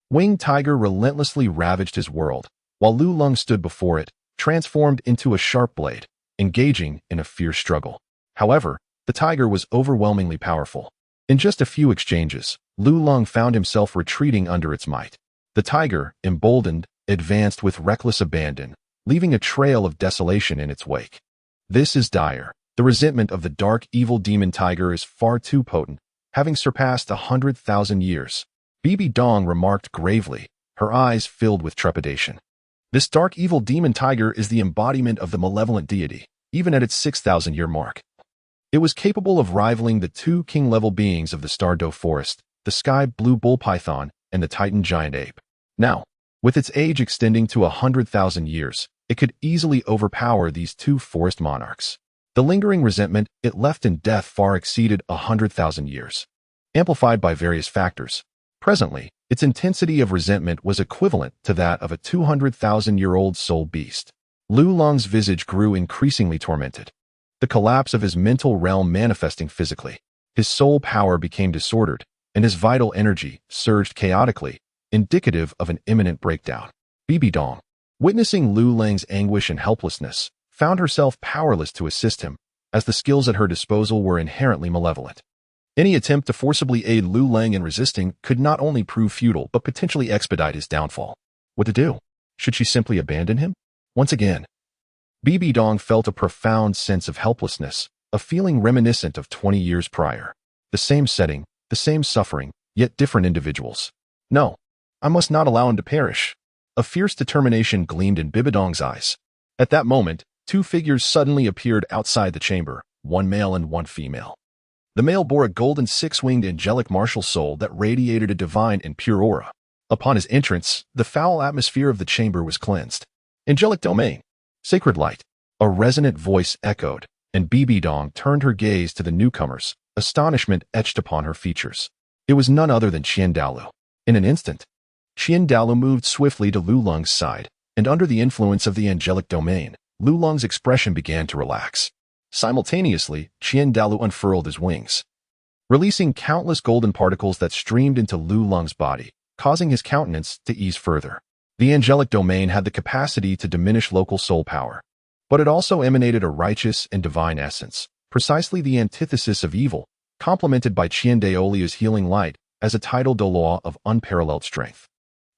winged tiger relentlessly ravaged his world, while Lulong stood before it, transformed into a sharp blade, engaging in a fierce struggle. However, the tiger was overwhelmingly powerful. In just a few exchanges, Lulong found himself retreating under its might. The tiger, emboldened, advanced with reckless abandon, leaving a trail of desolation in its wake. This is dire. The resentment of the dark evil demon tiger is far too potent, having surpassed 100,000 years. Bibi Dong remarked gravely, her eyes filled with trepidation. This dark evil demon tiger is the embodiment of the malevolent deity, even at its 6,000-year mark. It was capable of rivaling the 2 king-level beings of the Stardoe Forest, the sky blue bull python and the titan giant ape. Now, with its age extending to 100,000 years, it could easily overpower these 2 forest monarchs. The lingering resentment it left in death far exceeded 100,000 years, amplified by various factors. Presently, its intensity of resentment was equivalent to that of a 200,000-year-old soul beast. Lulong's visage grew increasingly tormented, the collapse of his mental realm manifesting physically. His soul power became disordered, and his vital energy surged chaotically, indicative of an imminent breakdown. Bibi Dong, witnessing Lulong's anguish and helplessness, found herself powerless to assist him, as the skills at her disposal were inherently malevolent. Any attempt to forcibly aid Lulong in resisting could not only prove futile but potentially expedite his downfall. What to do? Should she simply abandon him? Once again, Bibi Dong felt a profound sense of helplessness, a feeling reminiscent of 20 years prior. The same setting, the same suffering, yet different individuals. No, I must not allow him to perish. A fierce determination gleamed in Bibi Dong's eyes. At that moment, 2 figures suddenly appeared outside the chamber, one male and one female. The male bore a golden 6-winged angelic martial soul that radiated a divine and pure aura. Upon his entrance, the foul atmosphere of the chamber was cleansed. Angelic domain, sacred light. A resonant voice echoed, and Bibi Dong turned her gaze to the newcomers, astonishment etched upon her features. It was none other than Qian Douluo. In an instant, Qian Douluo moved swiftly to Lulong's side, and under the influence of the angelic domain, Lulong's expression began to relax. Simultaneously, Qian Douluo unfurled his wings, releasing countless golden particles that streamed into Lulong's body, causing his countenance to ease further. The angelic domain had the capacity to diminish local soul power, but it also emanated a righteous and divine essence, precisely the antithesis of evil, complemented by Qian Douluo's healing light as a tidal Douluo of unparalleled strength.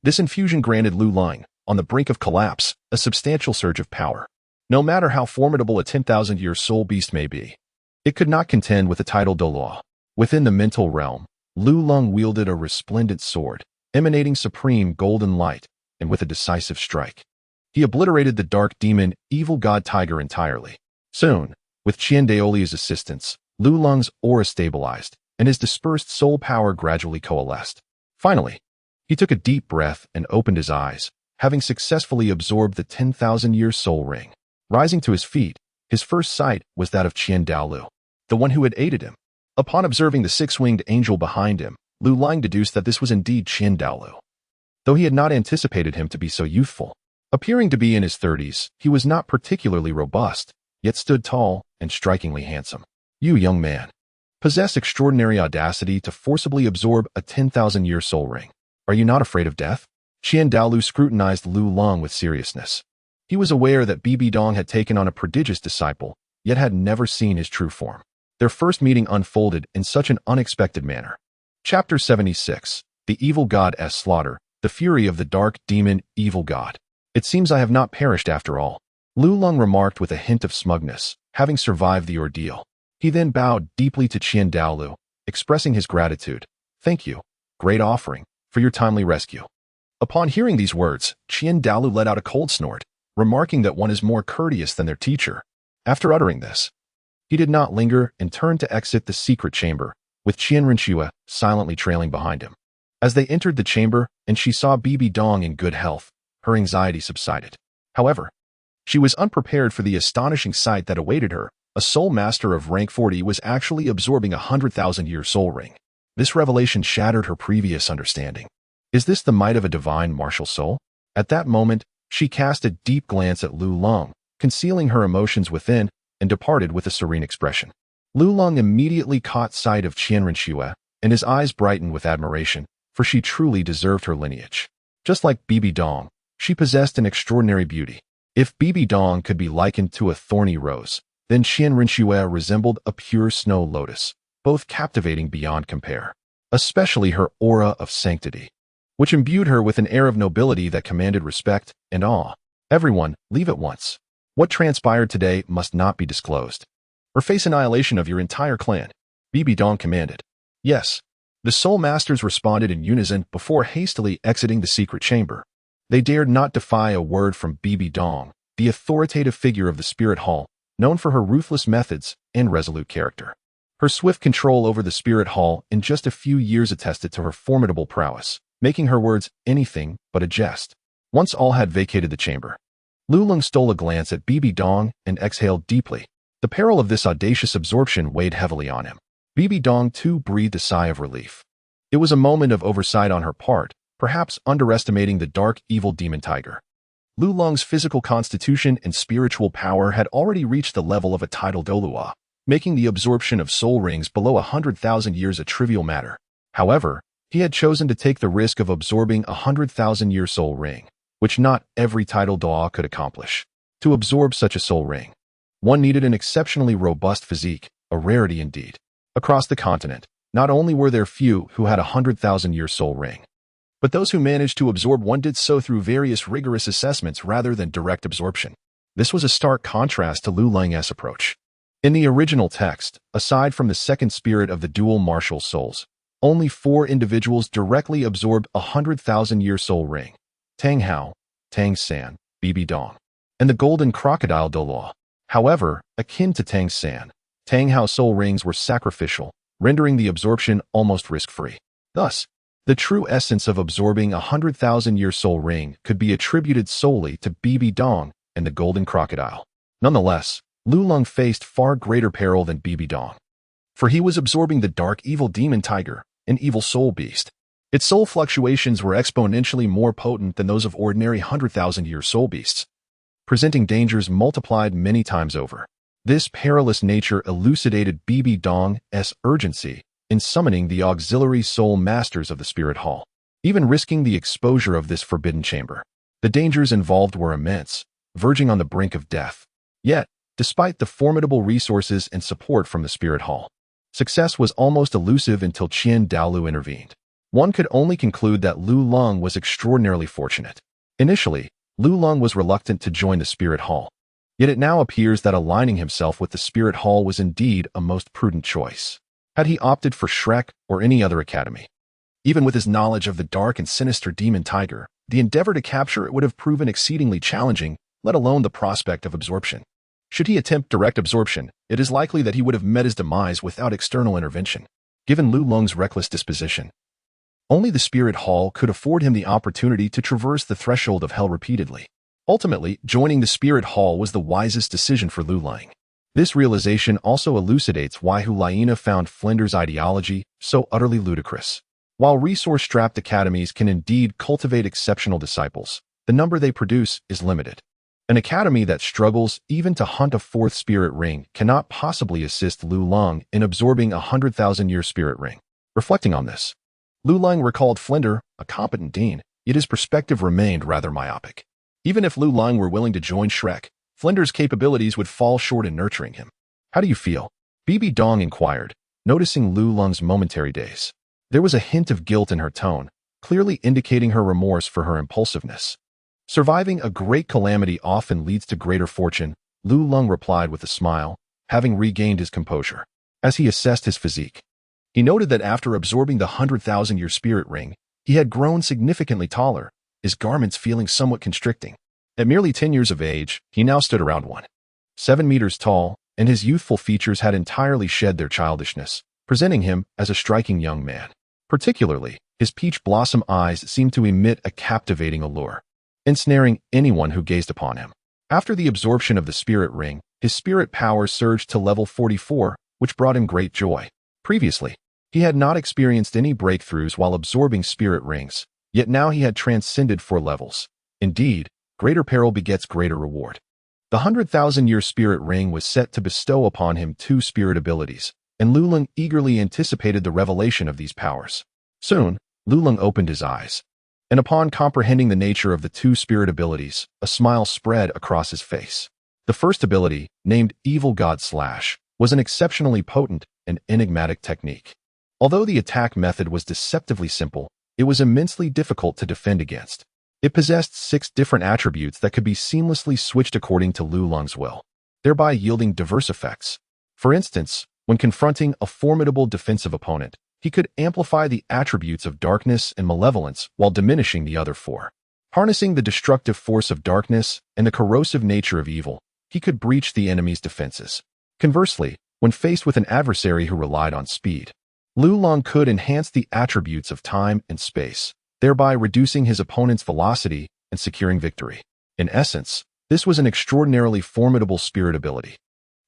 This infusion granted Lulong, on the brink of collapse, a substantial surge of power. No matter how formidable a 10,000-year soul beast may be, it could not contend with the tidal Douluo. Within the mental realm, Lulong wielded a resplendent sword, emanating supreme golden light, and with a decisive strike, he obliterated the dark demon, evil god tiger entirely. Soon, with Qian Douluo's assistance, Lulong's aura stabilized, and his dispersed soul power gradually coalesced. Finally, he took a deep breath and opened his eyes, having successfully absorbed the 10,000-year soul ring. Rising to his feet, his first sight was that of Qian Douluo, the one who had aided him. Upon observing the 6-winged angel behind him, Lulong deduced that this was indeed Qian Douluo. Though he had not anticipated him to be so youthful. Appearing to be in his 30s, he was not particularly robust, yet stood tall and strikingly handsome. "You young man," possess extraordinary audacity to forcibly absorb a 10,000-year soul ring. Are you not afraid of death? Qian Daolu scrutinized Lu Long with seriousness. He was aware that Bibi Dong had taken on a prodigious disciple, yet had never seen his true form. Their first meeting unfolded in such an unexpected manner. Chapter 76. The Evil God's Slaughter. The Fury of the Dark Demon, Evil God. It seems I have not perished after all, Lu Long remarked with a hint of smugness, having survived the ordeal. He then bowed deeply to Qian Daolu, expressing his gratitude. Thank you, great offering, for your timely rescue. Upon hearing these words, Qian Daolu let out a cold snort, remarking that one is more courteous than their teacher. After uttering this, he did not linger and turned to exit the secret chamber, with Qian Renxue silently trailing behind him. As they entered the chamber and she saw Bibi Dong in good health, her anxiety subsided. However, she was unprepared for the astonishing sight that awaited her. A soul master of rank 40 was actually absorbing a 100,000-year soul ring. This revelation shattered her previous understanding. Is this the might of a divine martial soul? At that moment, she cast a deep glance at Lu Long, concealing her emotions within, and departed with a serene expression. Lu Long immediately caught sight of Qian Renxue, and his eyes brightened with admiration, for she truly deserved her lineage. Just like Bibi Dong, she possessed an extraordinary beauty. If Bibi Dong could be likened to a thorny rose, then Qian Renxue resembled a pure snow lotus, both captivating beyond compare. Especially her aura of sanctity, which imbued her with an air of nobility that commanded respect and awe. Everyone, leave at once. What transpired today must not be disclosed, or face annihilation of your entire clan, Bibi Dong commanded. Yes. The Soul Masters responded in unison before hastily exiting the secret chamber. They dared not defy a word from Bibi Dong, the authoritative figure of the Spirit Hall, known for her ruthless methods and resolute character. Her swift control over the Spirit Hall in just a few years attested to her formidable prowess, making her words anything but a jest. Once all had vacated the chamber, Lu Long stole a glance at Bibi Dong and exhaled deeply. The peril of this audacious absorption weighed heavily on him. Bibi Dong too breathed a sigh of relief. It was a moment of oversight on her part, perhaps underestimating the dark evil demon tiger. Lu Long's physical constitution and spiritual power had already reached the level of a tidal Douluo, making the absorption of soul rings below 100,000 years a trivial matter. However, he had chosen to take the risk of absorbing a 100,000-year soul ring, which not every tidal Douluo could accomplish. To absorb such a soul ring, one needed an exceptionally robust physique, a rarity indeed. Across the continent, not only were there few who had a 100,000-year soul ring, but those who managed to absorb one did so through various rigorous assessments rather than direct absorption. This was a stark contrast to Lu Long's approach. In the original text, aside from the second spirit of the dual martial souls, only 4 individuals directly absorbed a 100,000-year soul ring: Tang Hao, Tang San, Bibi Dong, and the golden crocodile Douluo. However, akin to Tang San, Tang Hao soul rings were sacrificial, rendering the absorption almost risk-free. Thus, the true essence of absorbing a 100,000-year soul ring could be attributed solely to Bibi Dong and the golden crocodile. Nonetheless, Lu Long faced far greater peril than Bibi Dong, for he was absorbing the dark evil demon tiger, an evil soul beast. Its soul fluctuations were exponentially more potent than those of ordinary 100,000-year soul beasts, presenting dangers multiplied many times over. This perilous nature elucidated Bibi Dong's urgency in summoning the auxiliary soul masters of the Spirit Hall, even risking the exposure of this forbidden chamber. The dangers involved were immense, verging on the brink of death. Yet, despite the formidable resources and support from the Spirit Hall, success was almost elusive until Qian Daolu intervened. One could only conclude that Lu Long was extraordinarily fortunate. Initially, Lu Long was reluctant to join the Spirit Hall, yet it now appears that aligning himself with the Spirit Hall was indeed a most prudent choice. Had he opted for Shrek or any other academy, even with his knowledge of the dark and sinister demon tiger, the endeavor to capture it would have proven exceedingly challenging, let alone the prospect of absorption. Should he attempt direct absorption, it is likely that he would have met his demise without external intervention. Given Lu Long's reckless disposition, only the Spirit Hall could afford him the opportunity to traverse the threshold of hell repeatedly. Ultimately, joining the Spirit Hall was the wisest decision for Lu Long. This realization also elucidates why Hulaina found Flinder's ideology so utterly ludicrous. While resource-strapped academies can indeed cultivate exceptional disciples, the number they produce is limited. An academy that struggles even to hunt a fourth spirit ring cannot possibly assist Lu Long in absorbing a 100,000-year spirit ring. Reflecting on this, Lu Long recalled Flinder, a competent dean, yet his perspective remained rather myopic. Even if Lu Long were willing to join Shrek, Flinder's capabilities would fall short in nurturing him. How do you feel? Bibi Dong inquired, noticing Lu Long's momentary daze. There was a hint of guilt in her tone, clearly indicating her remorse for her impulsiveness. Surviving a great calamity often leads to greater fortune, Lu Long replied with a smile, having regained his composure. As he assessed his physique, he noted that after absorbing the 100,000-year spirit ring, he had grown significantly taller, his garments feeling somewhat constricting. At merely 10 years of age, he now stood around 1.7 meters tall, and his youthful features had entirely shed their childishness, presenting him as a striking young man. Particularly, his peach blossom eyes seemed to emit a captivating allure, ensnaring anyone who gazed upon him. After the absorption of the spirit ring, his spirit power surged to level 44, which brought him great joy. Previously, he had not experienced any breakthroughs while absorbing spirit rings, yet now he had transcended 4 levels. Indeed, greater peril begets greater reward. The 100,000-year spirit ring was set to bestow upon him 2 spirit abilities, and Lu Long eagerly anticipated the revelation of these powers. Soon, Lu Long opened his eyes, and upon comprehending the nature of the 2 spirit abilities, a smile spread across his face. The first ability, named Evil God Slash, was an exceptionally potent and enigmatic technique. Although the attack method was deceptively simple, it was immensely difficult to defend against. It possessed 6 different attributes that could be seamlessly switched according to Lu Long's will, thereby yielding diverse effects. For instance, when confronting a formidable defensive opponent, he could amplify the attributes of darkness and malevolence while diminishing the other 4. Harnessing the destructive force of darkness and the corrosive nature of evil, he could breach the enemy's defenses. Conversely, when faced with an adversary who relied on speed, Lu Long could enhance the attributes of time and space, thereby reducing his opponent's velocity and securing victory. In essence, this was an extraordinarily formidable spirit ability.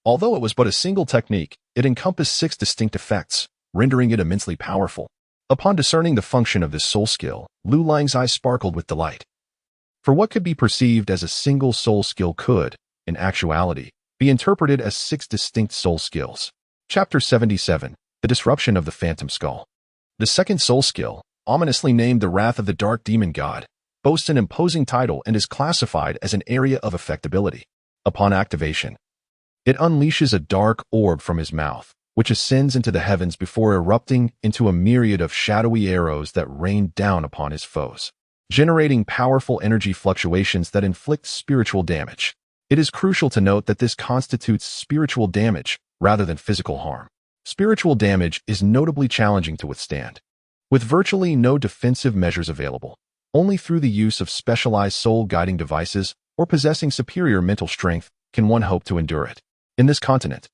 Although it was but a single technique, it encompassed 6 distinct effects, rendering it immensely powerful. Upon discerning the function of this soul skill, Lu Long's eyes sparkled with delight. For what could be perceived as a single soul skill could, in actuality, be interpreted as 6 distinct soul skills. Chapter 77, The Disruption of the Phantom Skull. The second soul skill, ominously named the Wrath of the Dark Demon God, boasts an imposing title and is classified as an area of effectability. Upon activation, it unleashes a dark orb from his mouth, which ascends into the heavens before erupting into a myriad of shadowy arrows that rain down upon his foes, generating powerful energy fluctuations that inflict spiritual damage. It is crucial to note that this constitutes spiritual damage rather than physical harm. Spiritual damage is notably challenging to withstand. With virtually no defensive measures available, only through the use of specialized soul-guiding devices or possessing superior mental strength can one hope to endure it. In this continent,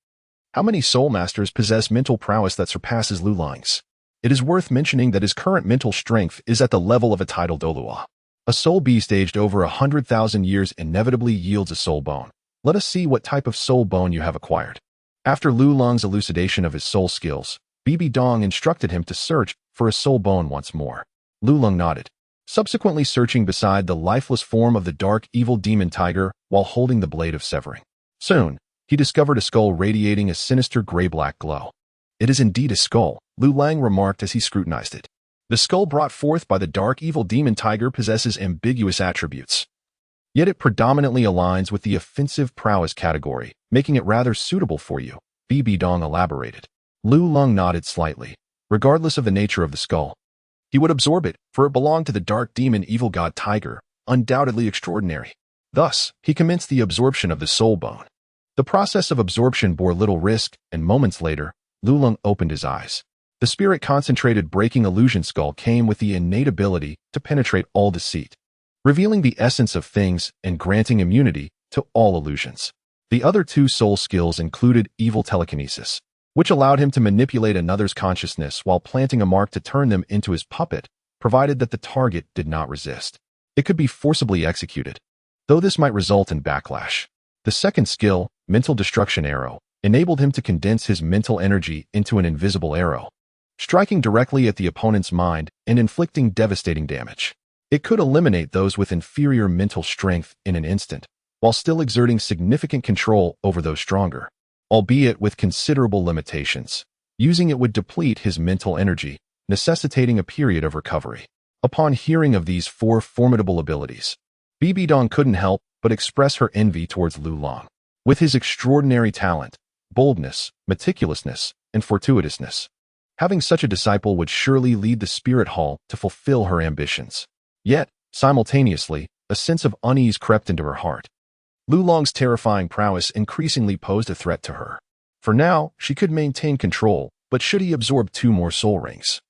how many soul masters possess mental prowess that surpasses Lu Long's? It is worth mentioning that his current mental strength is at the level of a tidal Douluo. A soul beast aged over 100,000 years inevitably yields a soul bone. Let us see what type of soul bone you have acquired. After Lu Long's elucidation of his soul skills, Bibi Dong instructed him to search for a soul bone once more. Lu Long nodded, subsequently searching beside the lifeless form of the dark evil demon tiger while holding the blade of severing. Soon, he discovered a skull radiating a sinister gray-black glow. It is indeed a skull, Lu Long remarked as he scrutinized it. The skull brought forth by the dark evil demon tiger possesses ambiguous attributes. Yet it predominantly aligns with the offensive prowess category, making it rather suitable for you, Bibi Dong elaborated. Lu Long nodded slightly. Regardless of the nature of the skull, he would absorb it, for it belonged to the dark demon evil god tiger, undoubtedly extraordinary. Thus, he commenced the absorption of the soul bone. The process of absorption bore little risk, and moments later, Lu Long opened his eyes. The spirit-concentrated breaking illusion skull came with the innate ability to penetrate all deceit, revealing the essence of things and granting immunity to all illusions. The other 2 soul skills included evil telekinesis, which allowed him to manipulate another's consciousness while planting a mark to turn them into his puppet, provided that the target did not resist. It could be forcibly executed, though this might result in backlash. The second skill, mental destruction arrow, enabled him to condense his mental energy into an invisible arrow, striking directly at the opponent's mind and inflicting devastating damage. It could eliminate those with inferior mental strength in an instant, while still exerting significant control over those stronger, albeit with considerable limitations. Using it would deplete his mental energy, necessitating a period of recovery. Upon hearing of these 4 formidable abilities, Bibi Dong couldn't help but express her envy towards Lulong. With his extraordinary talent, boldness, meticulousness, and fortuitousness, having such a disciple would surely lead the Spirit Hall to fulfill her ambitions. Yet, simultaneously, a sense of unease crept into her heart. Lulong's terrifying prowess increasingly posed a threat to her. For now, she could maintain control, but should he absorb 2 more soul rings,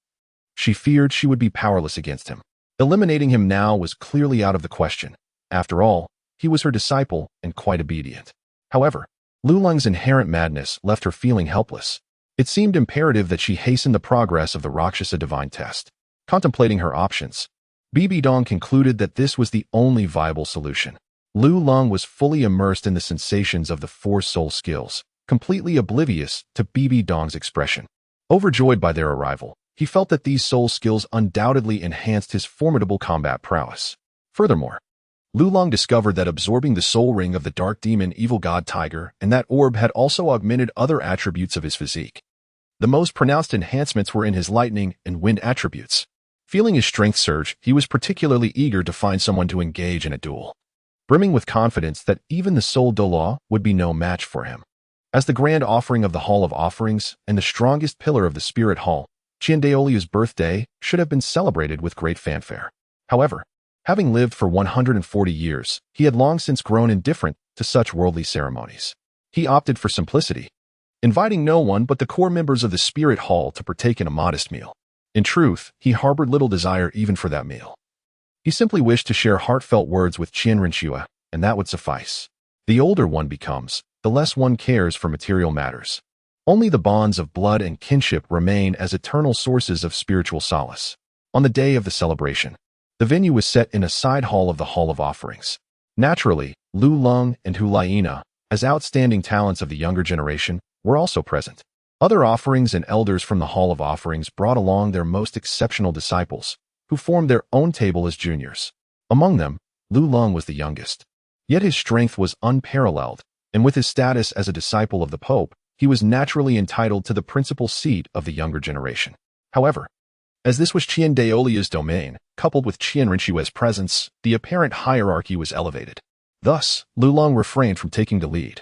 she feared she would be powerless against him. Eliminating him now was clearly out of the question. After all, he was her disciple and quite obedient. However, Lulong's inherent madness left her feeling helpless. It seemed imperative that she hasten the progress of the Rakshasa divine test. Contemplating her options, Bibi Dong concluded that this was the only viable solution. Lulong was fully immersed in the sensations of the 4 soul skills, completely oblivious to Bibi Dong's expression. Overjoyed by their arrival, he felt that these soul skills undoubtedly enhanced his formidable combat prowess. Furthermore, Lulong discovered that absorbing the soul ring of the dark demon evil god Tiger and that orb had also augmented other attributes of his physique. The most pronounced enhancements were in his lightning and wind attributes. Feeling his strength surge, he was particularly eager to find someone to engage in a duel, brimming with confidence that even the soul Douluo would be no match for him. As the grand offering of the Hall of Offerings and the strongest pillar of the Spirit Hall, Qiandaoliu's birthday should have been celebrated with great fanfare. However, having lived for 140 years, he had long since grown indifferent to such worldly ceremonies. He opted for simplicity, inviting no one but the core members of the Spirit Hall to partake in a modest meal. In truth, he harbored little desire even for that meal. He simply wished to share heartfelt words with Qian Renshua, and that would suffice. The older one becomes, the less one cares for material matters. Only the bonds of blood and kinship remain as eternal sources of spiritual solace. On the day of the celebration, the venue was set in a side hall of the Hall of Offerings. Naturally, Lulong and Hulaina, as outstanding talents of the younger generation, were also present. Other offerings and elders from the Hall of Offerings brought along their most exceptional disciples, who formed their own table as juniors. Among them, Lulong was the youngest. Yet his strength was unparalleled, and with his status as a disciple of the Pope, he was naturally entitled to the principal seat of the younger generation. However, as this was Qiandaoliu's domain, coupled with Qian Renshua's presence, the apparent hierarchy was elevated. Thus, Lulong refrained from taking the lead,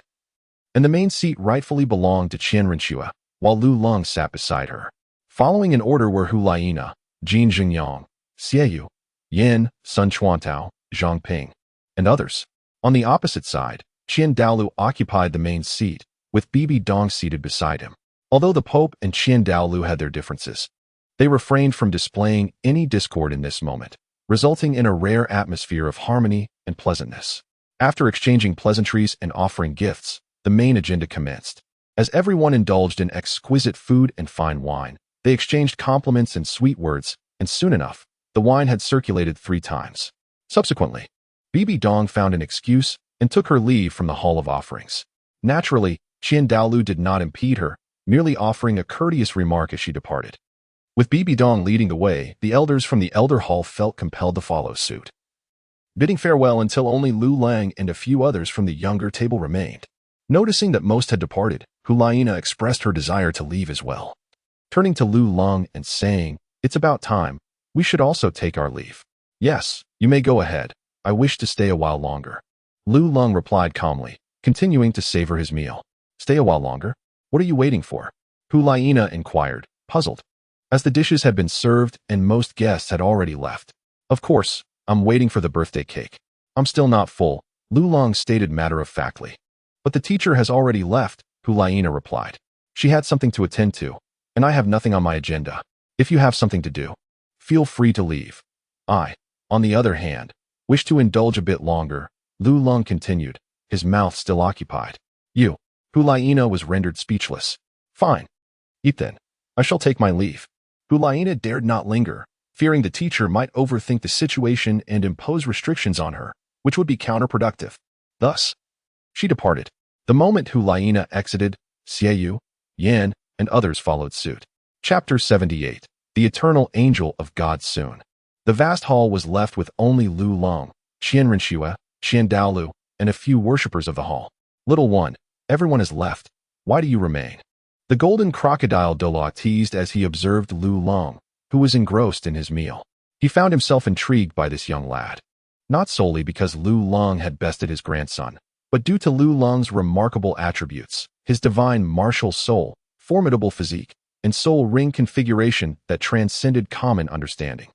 and the main seat rightfully belonged to Qian Renshua, while Lulong sat beside her. Following in order were Hulaina, Jin Jingyang, Xieyu, Yin, Sun Chuantao, Zhang Ping, and others. On the opposite side, Qian Daolu occupied the main seat, with Bibi Dong seated beside him. Although the Pope and Qian Daolu had their differences, they refrained from displaying any discord in this moment, resulting in a rare atmosphere of harmony and pleasantness. After exchanging pleasantries and offering gifts, the main agenda commenced. As everyone indulged in exquisite food and fine wine, they exchanged compliments and sweet words, and soon enough, the wine had circulated 3 times. Subsequently, Bibi Dong found an excuse and took her leave from the Hall of Offerings. Naturally, Qian Daolu did not impede her, merely offering a courteous remark as she departed. With Bibi Dong leading the way, the elders from the Elder Hall felt compelled to follow suit, bidding farewell until only Lulong and a few others from the younger table remained. Noticing that most had departed, Hulaina expressed her desire to leave as well. Turning to Lulong and saying, "It's about time. We should also take our leave." "Yes, you may go ahead. I wish to stay a while longer." Lulong replied calmly, continuing to savor his meal. "Stay a while longer? What are you waiting for?" Hulaina inquired, puzzled, as the dishes had been served and most guests had already left. "Of course, I'm waiting for the birthday cake. I'm still not full," Lulong stated matter-of-factly. "But the teacher has already left," Hulaina replied. "She had something to attend to, and I have nothing on my agenda. If you have something to do, feel free to leave. I, on the other hand, wish to indulge a bit longer," Lulong continued, his mouth still occupied. "You." Hulaina was rendered speechless. "Fine. Eat then. I shall take my leave." Hulaina dared not linger, fearing the teacher might overthink the situation and impose restrictions on her, which would be counterproductive. Thus, she departed. The moment Hulaina exited, Xieyu, Yan, and others followed suit. Chapter 78. The Eternal Angel of God Soon. The vast hall was left with only Lulong, Qian Renshua, Qian Daolu, and a few worshippers of the hall. "Little one, everyone has left. Why do you remain?" The golden crocodile Douluo teased as he observed Lu Long, who was engrossed in his meal. He found himself intrigued by this young lad. Not solely because Lu Long had bested his grandson, but due to Lu Long's remarkable attributes, his divine martial soul, formidable physique, and soul ring configuration that transcended common understanding.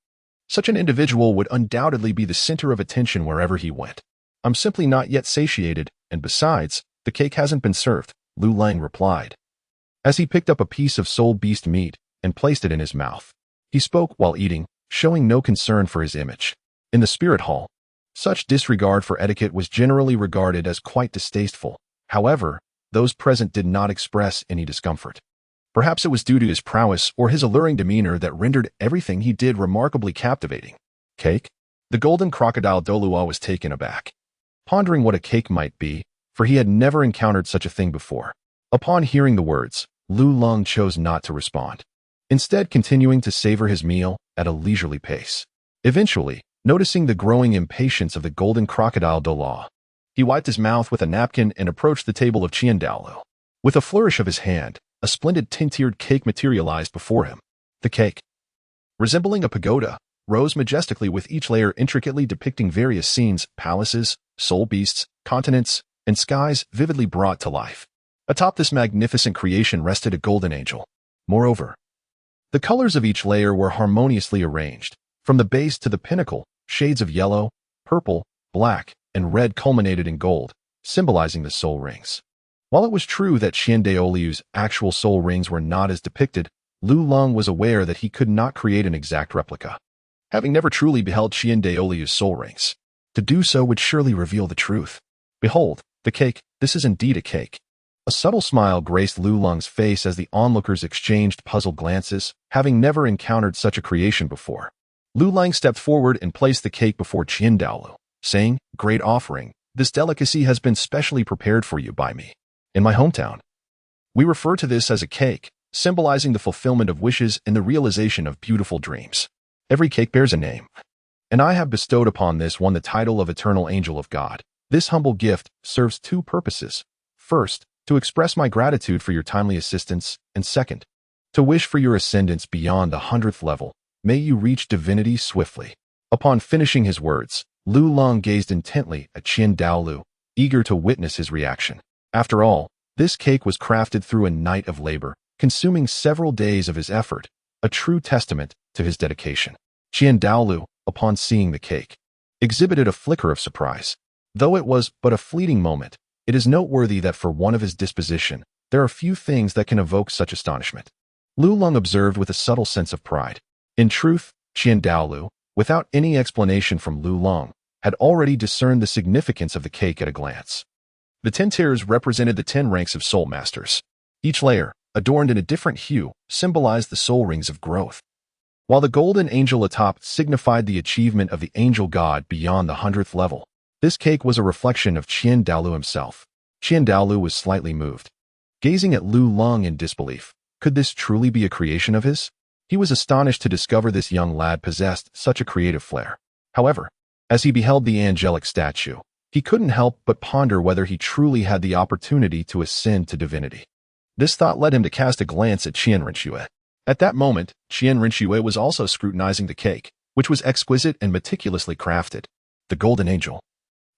Such an individual would undoubtedly be the center of attention wherever he went. "I'm simply not yet satiated, and besides, the cake hasn't been served," Lu Lang replied, as he picked up a piece of soul beast meat and placed it in his mouth. He spoke while eating, showing no concern for his image. In the spirit hall, such disregard for etiquette was generally regarded as quite distasteful. However, those present did not express any discomfort. Perhaps it was due to his prowess or his alluring demeanor that rendered everything he did remarkably captivating. "Cake?" The golden crocodile Douluo was taken aback, pondering what a cake might be, for he had never encountered such a thing before. Upon hearing the words, Lu Long chose not to respond, instead continuing to savor his meal at a leisurely pace. Eventually, noticing the growing impatience of the golden crocodile Douluo, he wiped his mouth with a napkin and approached the table of Douluo. With a flourish of his hand, a splendid tin-tiered cake materialized before him. The cake, resembling a pagoda, rose majestically with each layer intricately depicting various scenes, palaces, soul beasts, continents, and skies vividly brought to life. Atop this magnificent creation rested a golden angel. Moreover, the colors of each layer were harmoniously arranged. From the base to the pinnacle, shades of yellow, purple, black, and red culminated in gold, symbolizing the soul rings. While it was true that Douluo's actual soul rings were not as depicted, Lu Long was aware that he could not create an exact replica, having never truly beheld Douluo's soul rings. To do so would surely reveal the truth. "Behold, the cake, this is indeed a cake." A subtle smile graced Lu Long's face as the onlookers exchanged puzzled glances, having never encountered such a creation before. Lu Lang stepped forward and placed the cake before Douluo, saying, "Great offering, this delicacy has been specially prepared for you by me. In my hometown, we refer to this as a cake, symbolizing the fulfillment of wishes and the realization of beautiful dreams. Every cake bears a name, and I have bestowed upon this one the title of Eternal Angel of God. This humble gift serves two purposes. First, to express my gratitude for your timely assistance, and second, to wish for your ascendance beyond the 100th level. May you reach divinity swiftly." Upon finishing his words, Lu Long gazed intently at Douluo, eager to witness his reaction. After all, this cake was crafted through a night of labor, consuming several days of his effort, a true testament to his dedication. Douluo, upon seeing the cake, exhibited a flicker of surprise. Though it was but a fleeting moment, it is noteworthy that for one of his disposition, there are few things that can evoke such astonishment. Lu Long observed with a subtle sense of pride. In truth, Douluo, without any explanation from Lu Long, had already discerned the significance of the cake at a glance. The 10 tiers represented the 10 ranks of soul masters. Each layer, adorned in a different hue, symbolized the soul rings of growth, while the golden angel atop signified the achievement of the angel god beyond the 100th level. This cake was a reflection of Douluo himself. Douluo was slightly moved, gazing at Lu Long in disbelief. Could this truly be a creation of his? He was astonished to discover this young lad possessed such a creative flair. However, as he beheld the angelic statue, he couldn't help but ponder whether he truly had the opportunity to ascend to divinity. This thought led him to cast a glance at Rinxue. At that moment, Rinxue was also scrutinizing the cake, which was exquisite and meticulously crafted. The golden angel,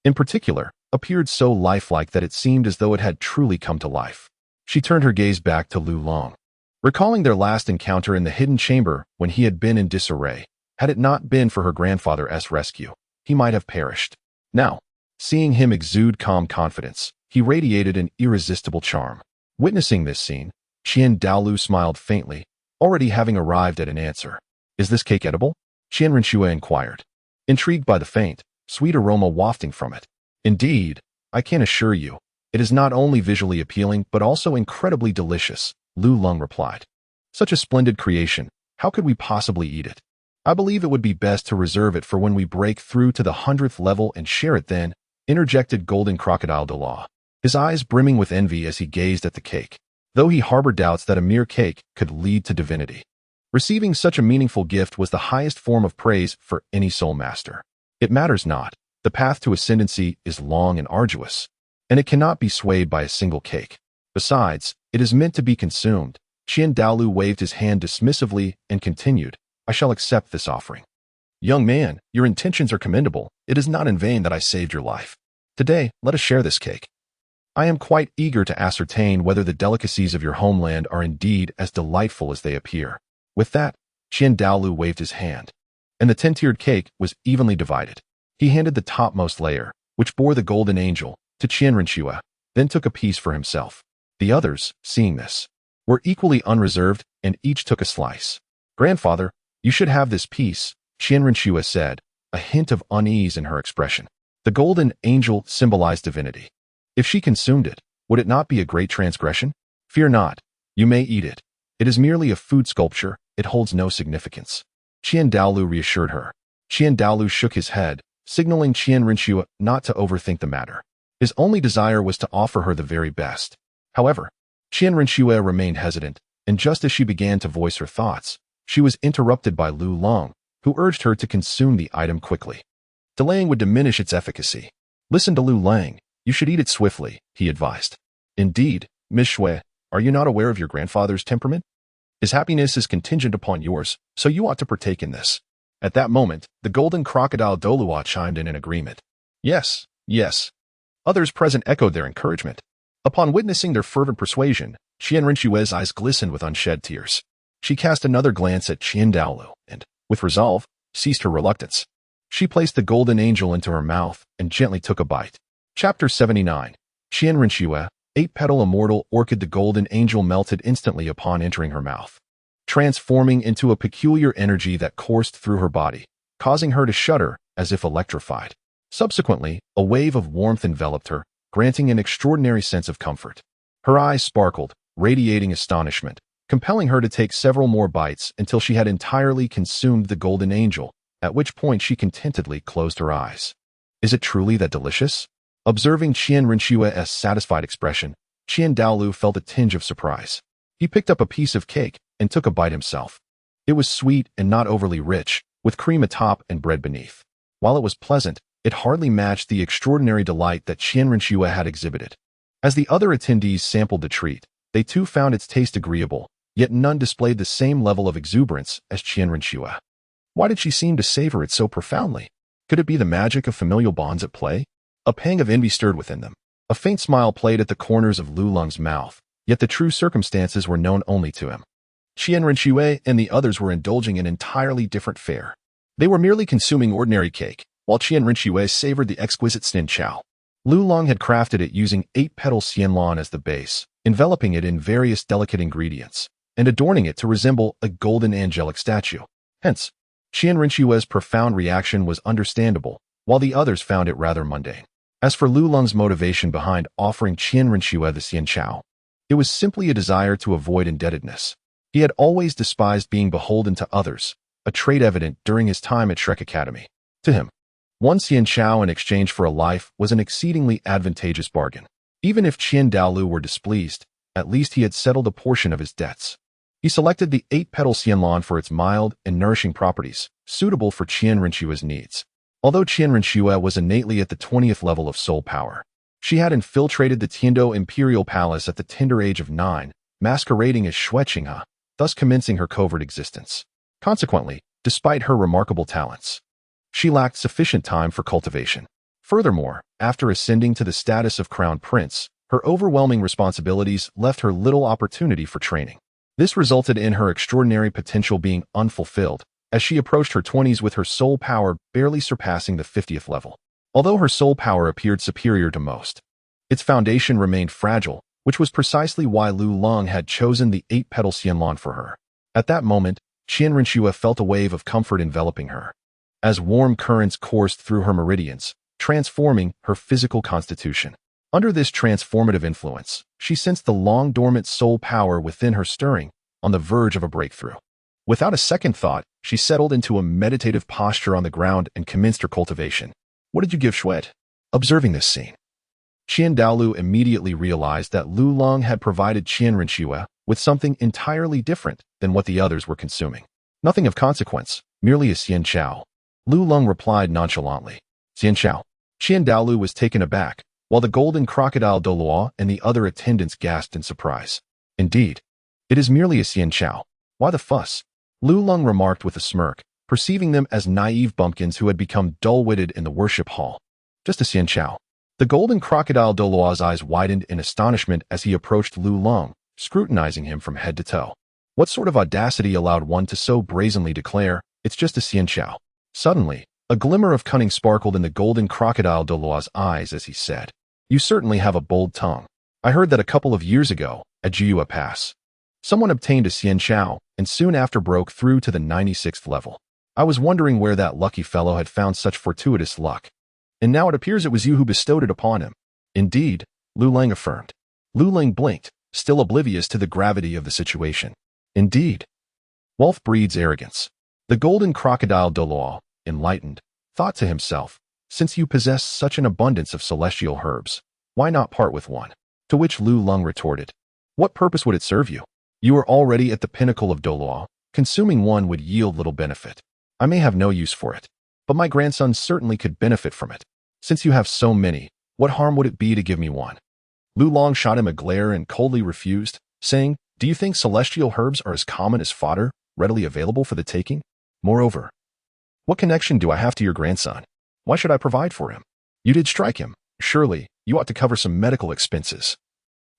in particular, appeared so lifelike that it seemed as though it had truly come to life. She turned her gaze back to Lu Long, recalling their last encounter in the hidden chamber when he had been in disarray. Had it not been for her grandfather's rescue, he might have perished. Now, seeing him exude calm confidence, he radiated an irresistible charm. Witnessing this scene, Douluo smiled faintly, already having arrived at an answer. "Is this cake edible?" Rinxue inquired, intrigued by the faint, sweet aroma wafting from it. "Indeed, I can assure you, it is not only visually appealing but also incredibly delicious," Lu Long replied. "Such a splendid creation, how could we possibly eat it? I believe it would be best to reserve it for when we break through to the 100th level and share it then," interjected golden crocodile Douluo, his eyes brimming with envy as he gazed at the cake, though he harbored doubts that a mere cake could lead to divinity. Receiving such a meaningful gift was the highest form of praise for any soul master. It matters not, The path to ascendancy is long and arduous, and it cannot be swayed by a single cake. Besides, it is meant to be consumed. Qian Daolu waved his hand dismissively and continued, I shall accept this offering. Young man, your intentions are commendable. It is not in vain that I saved your life. Today, let us share this cake. I am quite eager to ascertain whether the delicacies of your homeland are indeed as delightful as they appear. With that, Qian Daolu waved his hand, and the 10-tiered cake was evenly divided. He handed the topmost layer, which bore the golden angel, to Qian Renxue, then took a piece for himself. The others, seeing this, were equally unreserved, and each took a slice. Grandfather, you should have this piece, Qian Renxue said, a hint of unease in her expression. The golden angel symbolized divinity. If she consumed it, would it not be a great transgression? Fear not, you may eat it. It is merely a food sculpture, it holds no significance. Qian Daolu reassured her. Qian Daolu shook his head, signaling Qian Renxue not to overthink the matter. His only desire was to offer her the very best. However, Qian Renxue remained hesitant, and just as she began to voice her thoughts, she was interrupted by Lu Long, who urged her to consume the item quickly. Delaying would diminish its efficacy. Listen to Lu Lang. You should eat it swiftly, he advised. Indeed, Miss Shui, are you not aware of your grandfather's temperament? His happiness is contingent upon yours, so you ought to partake in this. At that moment, the golden crocodile Douluo chimed in agreement. Yes, yes. Others present echoed their encouragement. Upon witnessing their fervent persuasion, Qian Renxue's eyes glistened with unshed tears. She cast another glance at Qian Daolu and, with resolve, ceased her reluctance. She placed the golden angel into her mouth and gently took a bite. Chapter 79. Qian Renxue, 8-petal immortal orchid. The golden angel melted instantly upon entering her mouth, transforming into a peculiar energy that coursed through her body, causing her to shudder as if electrified. Subsequently, a wave of warmth enveloped her, granting an extraordinary sense of comfort. Her eyes sparkled, radiating astonishment, compelling her to take several more bites until she had entirely consumed the golden angel, at which point she contentedly closed her eyes. Is it truly that delicious? Observing Qian Renxue's satisfied expression, Qian Daolu felt a tinge of surprise. He picked up a piece of cake and took a bite himself. It was sweet and not overly rich, with cream atop and bread beneath. While it was pleasant, it hardly matched the extraordinary delight that Qian Renxue had exhibited. As the other attendees sampled the treat, they too found its taste agreeable, yet none displayed the same level of exuberance as Qian Renxue. Why did she seem to savor it so profoundly? Could it be the magic of familial bonds at play? A pang of envy stirred within them. A faint smile played at the corners of Lu Lung's mouth, yet the true circumstances were known only to him. Qian Renxue and the others were indulging in entirely different fare. They were merely consuming ordinary cake, while Qian Renxue savored the exquisite Xin Chao. Lu Long had crafted it using 8-petal xianlon as the base, enveloping it in various delicate ingredients, and adorning it to resemble a golden angelic statue. Hence, Qian Renxue's profound reaction was understandable, while the others found it rather mundane. As for Lu Lung's motivation behind offering Qian Renxue the Xian Chao, it was simply a desire to avoid indebtedness. He had always despised being beholden to others, a trait evident during his time at Shrek Academy. To him, one Xian Chao in exchange for a life was an exceedingly advantageous bargain. Even if Qian Daolu were displeased, at least he had settled a portion of his debts. He selected the 8-petal xianlon for its mild and nourishing properties, suitable for Qian Renxue's needs. Although Qian Renxue was innately at the 20th level of soul power, she had infiltrated the Tiando Imperial Palace at the tender age of 9, masquerading as Shui Qinghe, thus commencing her covert existence. Consequently, despite her remarkable talents, she lacked sufficient time for cultivation. Furthermore, after ascending to the status of crown prince, her overwhelming responsibilities left her little opportunity for training. This resulted in her extraordinary potential being unfulfilled, as she approached her 20s with her soul power barely surpassing the 50th level. Although her soul power appeared superior to most, its foundation remained fragile, which was precisely why Lu Long had chosen the 8-petal xianlon for her. At that moment, Qian Renxue felt a wave of comfort enveloping her, as warm currents coursed through her meridians, transforming her physical constitution. Under this transformative influence, she sensed the long-dormant soul power within her stirring, on the verge of a breakthrough. Without a second thought, she settled into a meditative posture on the ground and commenced her cultivation. What did you give Shuet? Observing this scene, Qian Daolu immediately realized that Lu Long had provided Qian Renxue with something entirely different than what the others were consuming. Nothing of consequence, merely a Xian Chao. Lu Long replied nonchalantly, Xian Chao. Qian Daolu was taken aback, while the golden crocodile Douluo and the other attendants gasped in surprise. Indeed, it is merely a Xian Chao. Why the fuss? Lu Leng remarked with a smirk, perceiving them as naive bumpkins who had become dull-witted in the worship hall. Just a Xian Chao. The golden crocodile Douluo's eyes widened in astonishment as he approached Lu Leng, scrutinizing him from head to toe. What sort of audacity allowed one to so brazenly declare, "It's just a Xian Chao"? Suddenly, a glimmer of cunning sparkled in the golden crocodile Douluo's eyes as he said, "You certainly have a bold tongue. I heard that a couple of years ago, at Jiyue Pass, someone obtained a Xian Chao and soon after broke through to the 96th level. I was wondering where that lucky fellow had found such fortuitous luck. And now it appears it was you who bestowed it upon him." "Indeed," Lu Leng affirmed. Lu Leng blinked, still oblivious to the gravity of the situation. "Indeed. Wealth breeds arrogance." The golden crocodile Douluo, enlightened, thought to himself, "Since you possess such an abundance of celestial herbs, why not part with one?" To which Lu Leng retorted, "What purpose would it serve you? You are already at the pinnacle of Douluo. Consuming one would yield little benefit. I may have no use for it, but my grandson certainly could benefit from it. Since you have so many, what harm would it be to give me one?" Lu Leng shot him a glare and coldly refused, saying, "Do you think celestial herbs are as common as fodder, readily available for the taking? Moreover, what connection do I have to your grandson? Why should I provide for him? You did strike him. Surely, you ought to cover some medical expenses."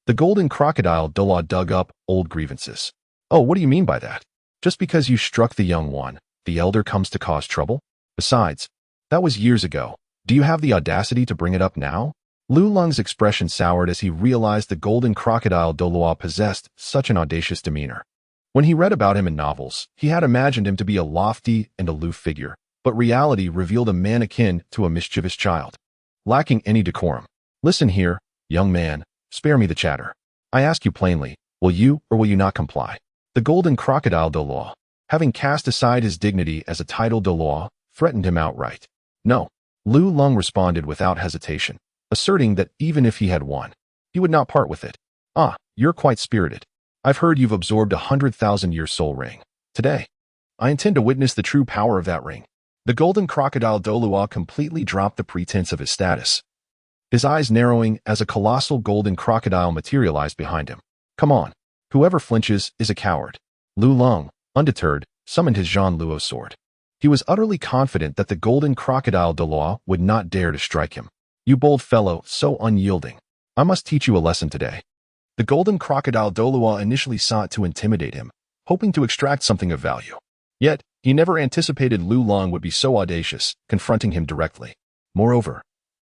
The golden crocodile Douluo dug up old grievances. "Oh, what do you mean by that? Just because you struck the young one, the elder comes to cause trouble? Besides, that was years ago. Do you have the audacity to bring it up now?" Lu Leng's expression soured as he realized the golden crocodile Douluo possessed such an audacious demeanor. When he read about him in novels, he had imagined him to be a lofty and aloof figure, but reality revealed a man akin to a mischievous child, lacking any decorum. "Listen here, young man, spare me the chatter. I ask you plainly, will you or will you not comply?" The golden crocodile Douluo, having cast aside his dignity as a title Douluo, threatened him outright. "No." Lu Leng responded without hesitation, asserting that even if he had won, he would not part with it. "Ah, you're quite spirited. I've heard you've absorbed 100,000-year soul ring. Today, I intend to witness the true power of that ring." The golden crocodile Douluo completely dropped the pretense of his status, his eyes narrowing as a colossal golden crocodile materialized behind him. "Come on. Whoever flinches is a coward." Lu Leng, undeterred, summoned his Zhan Luo sword. He was utterly confident that the golden crocodile Douluo would not dare to strike him. "You bold fellow, so unyielding. I must teach you a lesson today." The golden crocodile Douluo initially sought to intimidate him, hoping to extract something of value. Yet, he never anticipated Lu Leng would be so audacious, confronting him directly. Moreover,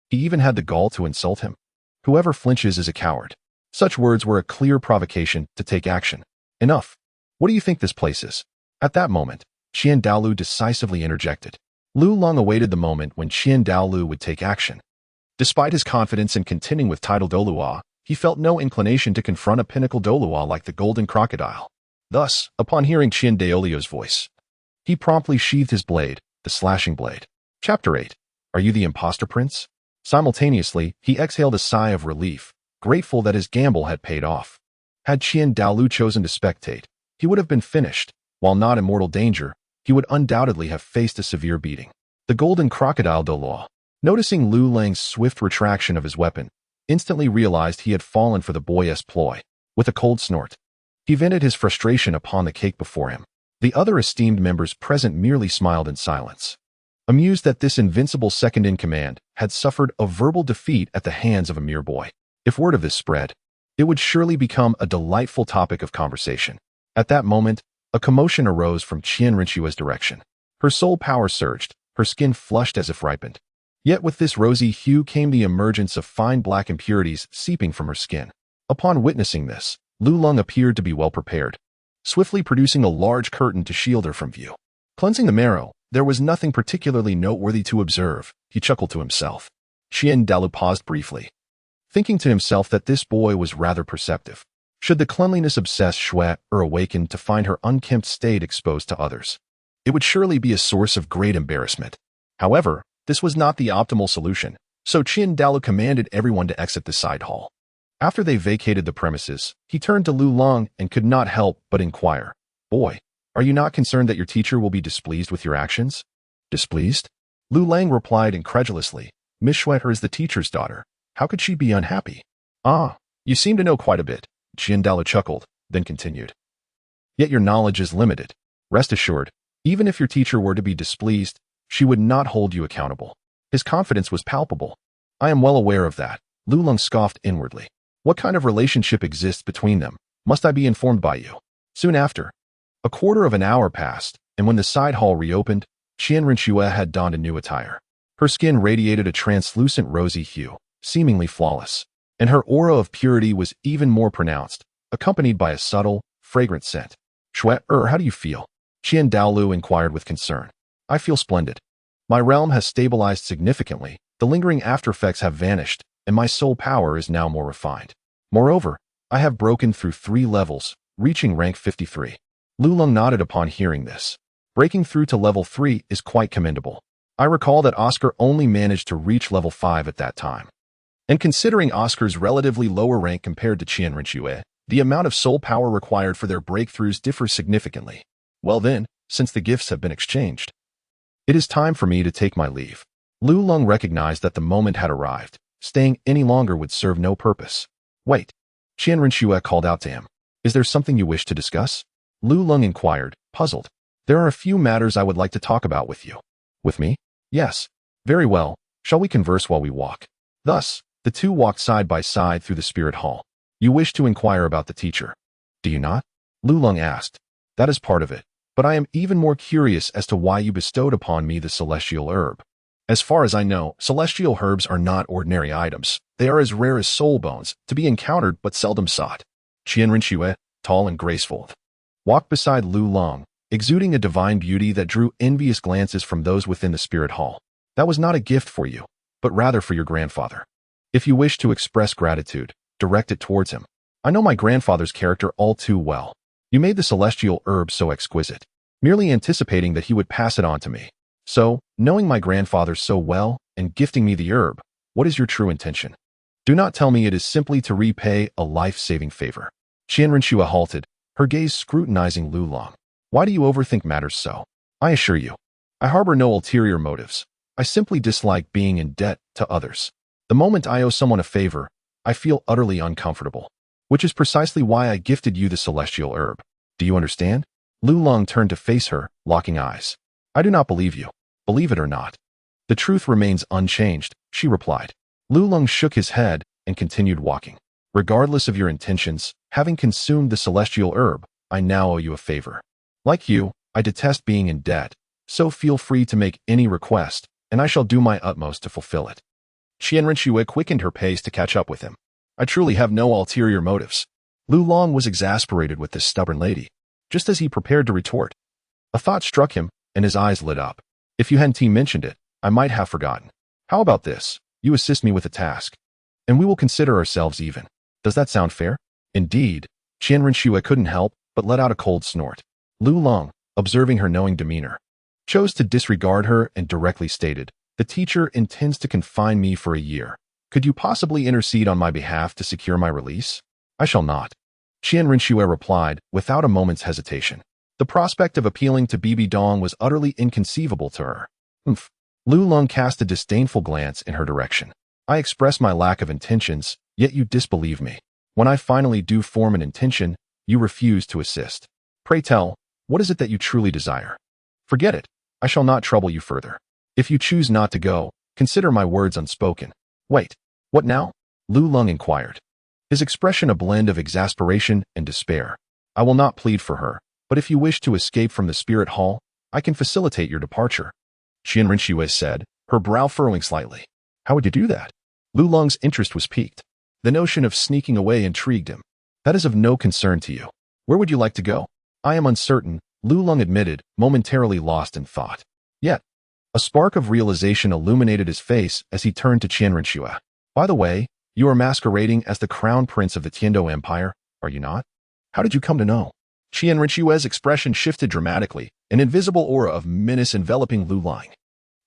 he even had the gall to insult him. "Whoever flinches is a coward." Such words were a clear provocation to take action. "Enough. What do you think this place is?" At that moment, Qian Daolu decisively interjected. Lu Leng awaited the moment when Qian Daolu would take action. Despite his confidence in contending with title Douluo, he felt no inclination to confront a pinnacle Douluo like the golden crocodile. Thus, upon hearing Qian Daolio's voice, he promptly sheathed his blade, the slashing blade. Chapter 8. Are you the imposter prince? Simultaneously, he exhaled a sigh of relief, grateful that his gamble had paid off. Had Qian Daolu chosen to spectate, he would have been finished. While not in mortal danger, he would undoubtedly have faced a severe beating. The golden crocodile Douluo, noticing Lu Leng's swift retraction of his weapon, instantly realized he had fallen for the boy's ploy. With a cold snort, he vented his frustration upon the cake before him. The other esteemed members present merely smiled in silence, amused that this invincible second-in-command had suffered a verbal defeat at the hands of a mere boy. If word of this spread, it would surely become a delightful topic of conversation. At that moment, a commotion arose from Qian Rinchua's direction. Her soul power surged, her skin flushed as if ripened. Yet with this rosy hue came the emergence of fine black impurities seeping from her skin. Upon witnessing this, Lu Leng appeared to be well prepared, swiftly producing a large curtain to shield her from view. Cleansing the marrow, there was nothing particularly noteworthy to observe, he chuckled to himself. Qian Daolu paused briefly, thinking to himself that this boy was rather perceptive. Should the cleanliness-obsessed Shrek awaken to find her unkempt state exposed to others, it would surely be a source of great embarrassment. However, this was not the optimal solution, so Qian Daolu commanded everyone to exit the side hall. After they vacated the premises, he turned to Lu Leng and could not help but inquire, "Boy, are you not concerned that your teacher will be displeased with your actions?" "Displeased?" Lu Leng replied incredulously, Miss Schwetter is the teacher's daughter. How could she be unhappy? Ah, you seem to know quite a bit. Daoluo chuckled, then continued. Yet your knowledge is limited. Rest assured, even if your teacher were to be displeased, she would not hold you accountable. His confidence was palpable. I am well aware of that. Lulong scoffed inwardly. What kind of relationship exists between them? Must I be informed by you? Soon after, a quarter of an hour passed, and when the side hall reopened, Qian Rinxue had donned a new attire. Her skin radiated a translucent rosy hue, seemingly flawless, and her aura of purity was even more pronounced, accompanied by a subtle, fragrant scent. How do you feel? Qian Daoluo inquired with concern. I feel splendid. My realm has stabilized significantly, the lingering aftereffects have vanished, and my soul power is now more refined. Moreover, I have broken through 3 levels, reaching rank 53. Lulong nodded upon hearing this. Breaking through to level 3 is quite commendable. I recall that Oscar only managed to reach level 5 at that time. And considering Oscar's relatively lower rank compared to Qian Rinxue, the amount of soul power required for their breakthroughs differs significantly. Well then, since the gifts have been exchanged, it is time for me to take my leave. Lulong recognized that the moment had arrived. Staying any longer would serve no purpose. Wait. Qian Rinxue called out to him. Is there something you wish to discuss? Lulong inquired, puzzled. There are a few matters I would like to talk about with you. With me? Yes. Very well. Shall we converse while we walk? Thus, the two walked side by side through the spirit hall. You wish to inquire about the teacher, do you not? Lulong asked. That is part of it, but I am even more curious as to why you bestowed upon me the celestial herb. As far as I know, celestial herbs are not ordinary items. They are as rare as soul bones, to be encountered but seldom sought. Qian Rinxue, tall and graceful, walked beside Lulong, exuding a divine beauty that drew envious glances from those within the spirit hall. That was not a gift for you, but rather for your grandfather. If you wish to express gratitude, direct it towards him. I know my grandfather's character all too well. You made the celestial herb so exquisite, merely anticipating that he would pass it on to me. So, knowing my grandfather so well and gifting me the herb, what is your true intention? Do not tell me it is simply to repay a life-saving favor. Qian Rinxue halted, her gaze scrutinizing Lulong. Why do you overthink matters so? I assure you, I harbor no ulterior motives. I simply dislike being in debt to others. The moment I owe someone a favor, I feel utterly uncomfortable, which is precisely why I gifted you the celestial herb. Do you understand? Lulong turned to face her, locking eyes. I do not believe you. Believe it or not. The truth remains unchanged, she replied. Lulong shook his head and continued walking. Regardless of your intentions, having consumed the celestial herb, I now owe you a favor. Like you, I detest being in debt, so feel free to make any request, and I shall do my utmost to fulfill it. Qian Rinxue quickened her pace to catch up with him. I truly have no ulterior motives. Lulong was exasperated with this stubborn lady. Just as he prepared to retort, a thought struck him, and his eyes lit up. If you hadn't mentioned it, I might have forgotten. How about this? You assist me with a task, and we will consider ourselves even. Does that sound fair? Indeed. Qian Rinxue couldn't help but let out a cold snort. Lulong, observing her knowing demeanor, chose to disregard her and directly stated, the teacher intends to confine me for a year. Could you possibly intercede on my behalf to secure my release? I shall not. Qian Rinxue replied, without a moment's hesitation. The prospect of appealing to Bibi Dong was utterly inconceivable to her. Lulong cast a disdainful glance in her direction. I express my lack of intentions, yet you disbelieve me. When I finally do form an intention, you refuse to assist. Pray tell, what is it that you truly desire? Forget it. I shall not trouble you further. If you choose not to go, consider my words unspoken. Wait, what now? Lulong inquired, his expression a blend of exasperation and despair. I will not plead for her, but if you wish to escape from the spirit hall, I can facilitate your departure. Qian Rinxue said, her brow furrowing slightly. How would you do that? Lulong's interest was piqued. The notion of sneaking away intrigued him. That is of no concern to you. Where would you like to go? I am uncertain, Lulong admitted, momentarily lost in thought. Yet, a spark of realization illuminated his face as he turned to Qian Rinxue. By the way, you are masquerading as the crown prince of the Tiando Empire, are you not? How did you come to know? Qian Rinxue's expression shifted dramatically, an invisible aura of menace enveloping Lulong.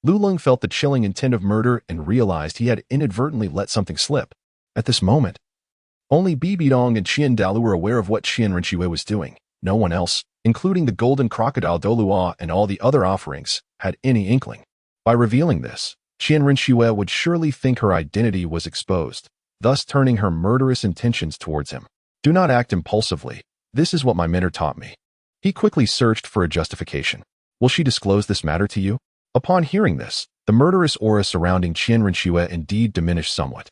Lulong felt the chilling intent of murder and realized he had inadvertently let something slip. At this moment, only Bibi Dong and Qian Daoluo were aware of what Qian Rinxue was doing. No one else, including the golden crocodile Douluo and all the other offerings, had any inkling. By revealing this, Qian Rinxue would surely think her identity was exposed, thus turning her murderous intentions towards him. Do not act impulsively. This is what my mentor taught me. He quickly searched for a justification. Will she disclose this matter to you? Upon hearing this, the murderous aura surrounding Qian Rinxue indeed diminished somewhat.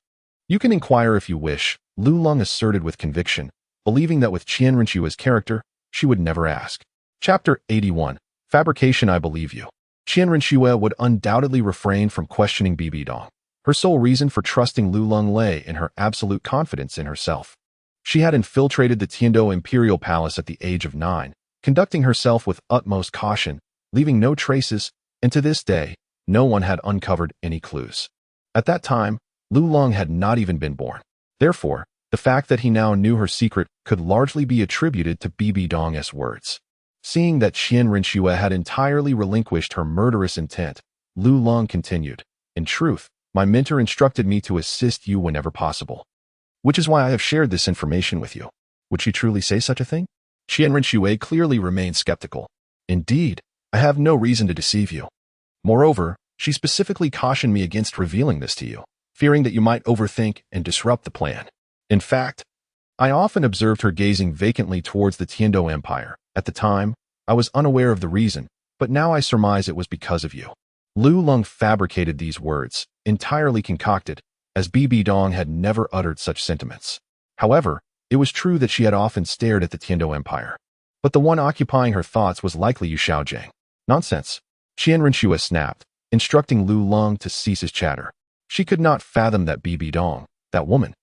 You can inquire if you wish, Lu Long asserted with conviction, believing that with Qian Rinxue's character, she would never ask. Chapter 81. Fabrication. I believe you. Qian Rinxue would undoubtedly refrain from questioning Bibi Dong. Her sole reason for trusting Lu Long lay in her absolute confidence in herself. She had infiltrated the Tiando Imperial Palace at the age of 9, conducting herself with utmost caution, leaving no traces, and to this day, no one had uncovered any clues. At that time, Lu Long had not even been born. Therefore, the fact that he now knew her secret could largely be attributed to Bibi Dong's words. Seeing that Qian Rinxue had entirely relinquished her murderous intent, Lu Long continued, "In truth, my mentor instructed me to assist you whenever possible. Which is why I have shared this information with you." Would she truly say such a thing? Qian Rinxue clearly remained skeptical. "Indeed, I have no reason to deceive you. Moreover, she specifically cautioned me against revealing this to you, fearing that you might overthink and disrupt the plan. In fact, I often observed her gazing vacantly towards the Tiando Empire. At the time, I was unaware of the reason, but now I surmise it was because of you." Lu Long fabricated these words, entirely concocted, as Bibi Dong had never uttered such sentiments. However, it was true that she had often stared at the Tiando Empire. But the one occupying her thoughts was likely Yu Shaojiang. "Nonsense," Qian Rinxue snapped, instructing Lu Long to cease his chatter. She could not fathom that Bibi Dong, that woman,